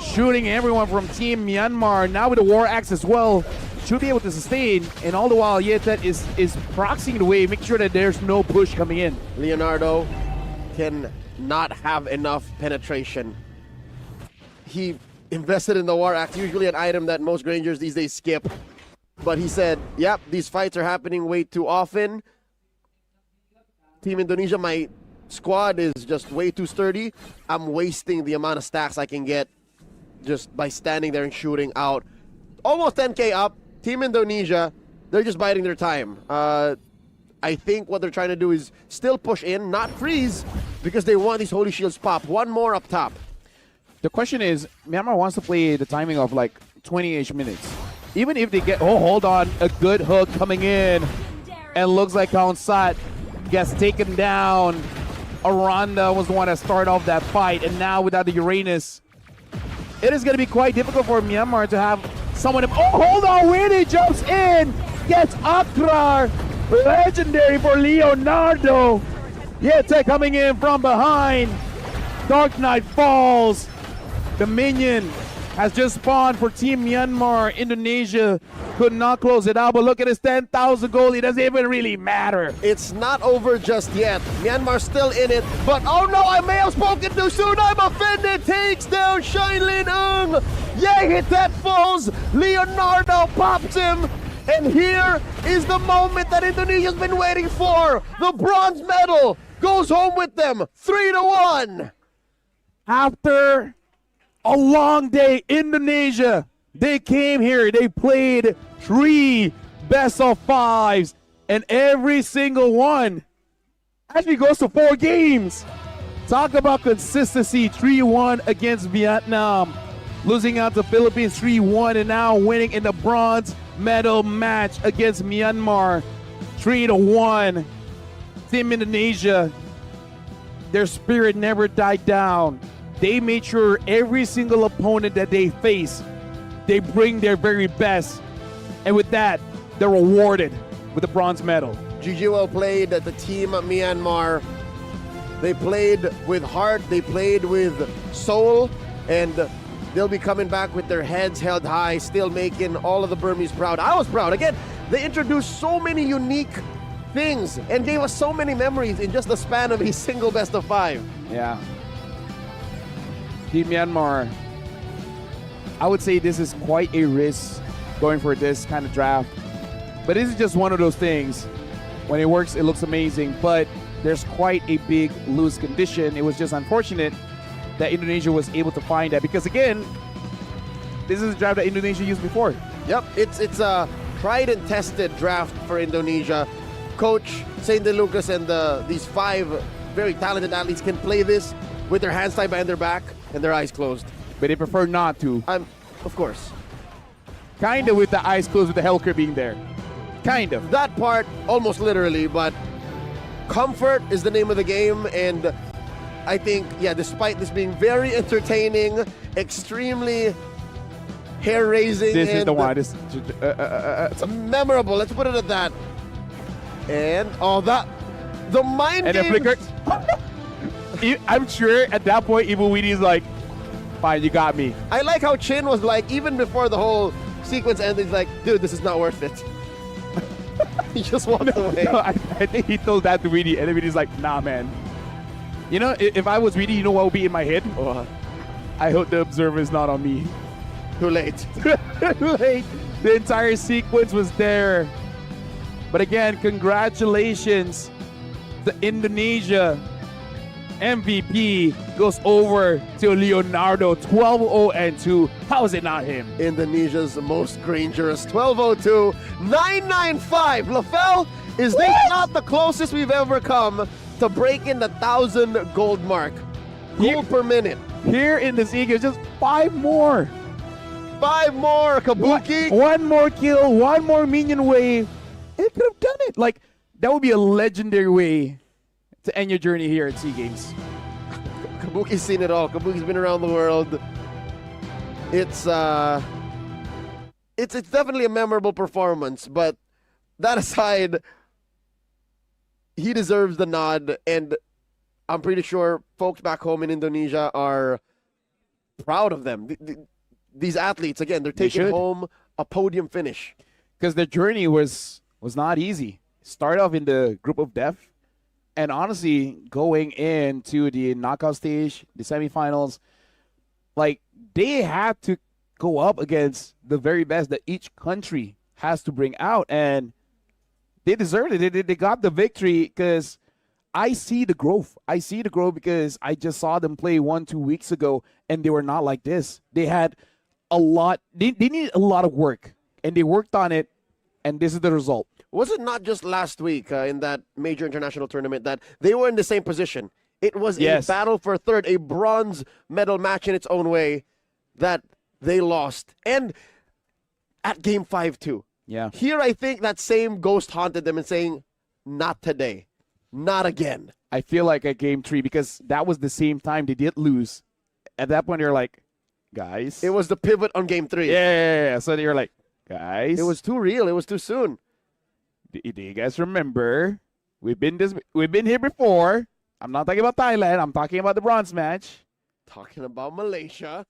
shooting everyone from Team Myanmar. Now with the War Axe as well, should be able to sustain. And all the while, Yetet is proxying the way, making sure that there's no push coming in. Leonardo can not have enough penetration. He invested in the War Axe, usually an item that most Grangers these days skip. But he said, yep, these fights are happening way too often. Team Indonesia, my squad is just way too sturdy. I'm wasting the amount of stacks I can get just by standing there and shooting out. Almost 10k up. Team Indonesia, they're just biding their time. I think what they're trying to do is still push in, not freeze, because they want these Holy Shields pop. One more up top. The question is, Myanmar wants to play the timing of like 20-ish minutes. Even if they get, oh, hold on, a good hook coming in. And looks like Kaunsat gets taken down. Aranda was the one that started off that fight, and now without the Uranus, it is going to be quite difficult for Myanmar to have someone. Oh, hold on, Winnie jumps in, gets Akrar, legendary for Leonardo. Yete coming in from behind. Dark Knight falls. The minion has just spawned for Team Myanmar. Indonesia could not close it out, but look at his 10,000 gold. It doesn't even really matter. It's not over just yet. Myanmar's still in it, but oh no, I may have spoken too soon. I'm offended. Takes down Shine Lin Ung. Yeah, hit that falls. Leonardo pops him. And here is the moment that Indonesia's been waiting for. The bronze medal goes home with them, 3-1. After a long day, Indonesia, they came here, they played 3 best of 5s, and every single one actually goes to 4 games. Talk about consistency, 3-1 against Vietnam, losing out to Philippines 3-1, and now winning in the bronze medal match against Myanmar, 3-1. Team Indonesia, their spirit never died down. They made sure every single opponent that they face, they bring their very best. And with that, they're rewarded with the bronze medal. GG well played. The team Myanmar, they played with heart, they played with soul, and they'll be coming back with their heads held high, still making all of the Burmese proud. I was proud. Again, they introduced so many unique things and gave us so many memories in just the span of a single best of 5. Yeah. Team Myanmar, I would say this is quite a risk going for this kind of draft. But this is just one of those things. When it works, it looks amazing. But there's quite a big loose condition. It was just unfortunate that Indonesia was able to find that. Because again, this is a draft that Indonesia used before. Yep, it's a tried and tested draft for Indonesia. Coach Saint De Lucas and these 5 very talented athletes can play this with their hands tied behind their back and their eyes closed. But they prefer not to. Of course. Kind of with the eyes closed with the Helker being there. Kind of. That part, almost literally, but comfort is the name of the game, and I think, yeah, despite this being very entertaining, extremely hair-raising, This is and the one. it's memorable, let's put it at that. And, the mind and the games. flicker. I'm sure at that point, Ibuwini's like, fine, you got me. I like how Chin was like, even before the whole sequence ended, he's like, dude, this is not worth it. He just walked away. No, I think he told that to Weedy, and Weedy's like, nah, man. You know, if I was Weedy, you know what would be in my head? What? I hope the observer is not on me. Too late. Too late. The entire sequence was there. But again, congratulations. The Indonesia MVP goes over to Leonardo, 12-0-2. How is it not him? Indonesia's most grangerous, 12:02, 995. LaFell, is this not the closest we've ever come to breaking the 1,000 gold mark? Gold per minute. Here in this Eagles, just 5 more. 5 more, Kabuki. One more kill, one more minion wave. It could have done it. Like, that would be a legendary way to end your journey here at SEA Games. Kabuki's seen it all. Kabuki's been around the world. It's definitely a memorable performance, but that aside, he deserves the nod, and I'm pretty sure folks back home in Indonesia are proud of them. These athletes, again, they're taking home a podium finish. Because their journey was not easy. Start off in the group of death, and honestly, going into the knockout stage, the semifinals, like, they had to go up against the very best that each country has to bring out, and they deserved it. They got the victory because I see the growth. I see the growth because I just saw them play 1-2 weeks ago, and they were not like this. They had a lot. They needed a lot of work, and they worked on it, and this is the result. Was it not just last week in that major international tournament that they were in the same position? It was a battle for third, a bronze medal match in its own way that they lost. And at game 5 too. Yeah. Here I think that same ghost haunted them and saying, not today. Not again. I feel like at game 3, because that was the same time they did lose. At that point, you're like, guys. It was the pivot on game 3. Yeah. So you're like, guys. It was too real. It was too soon. Do you guys remember? We've been here before. I'm not talking about Thailand. I'm talking about the bronze match. Talking about Malaysia.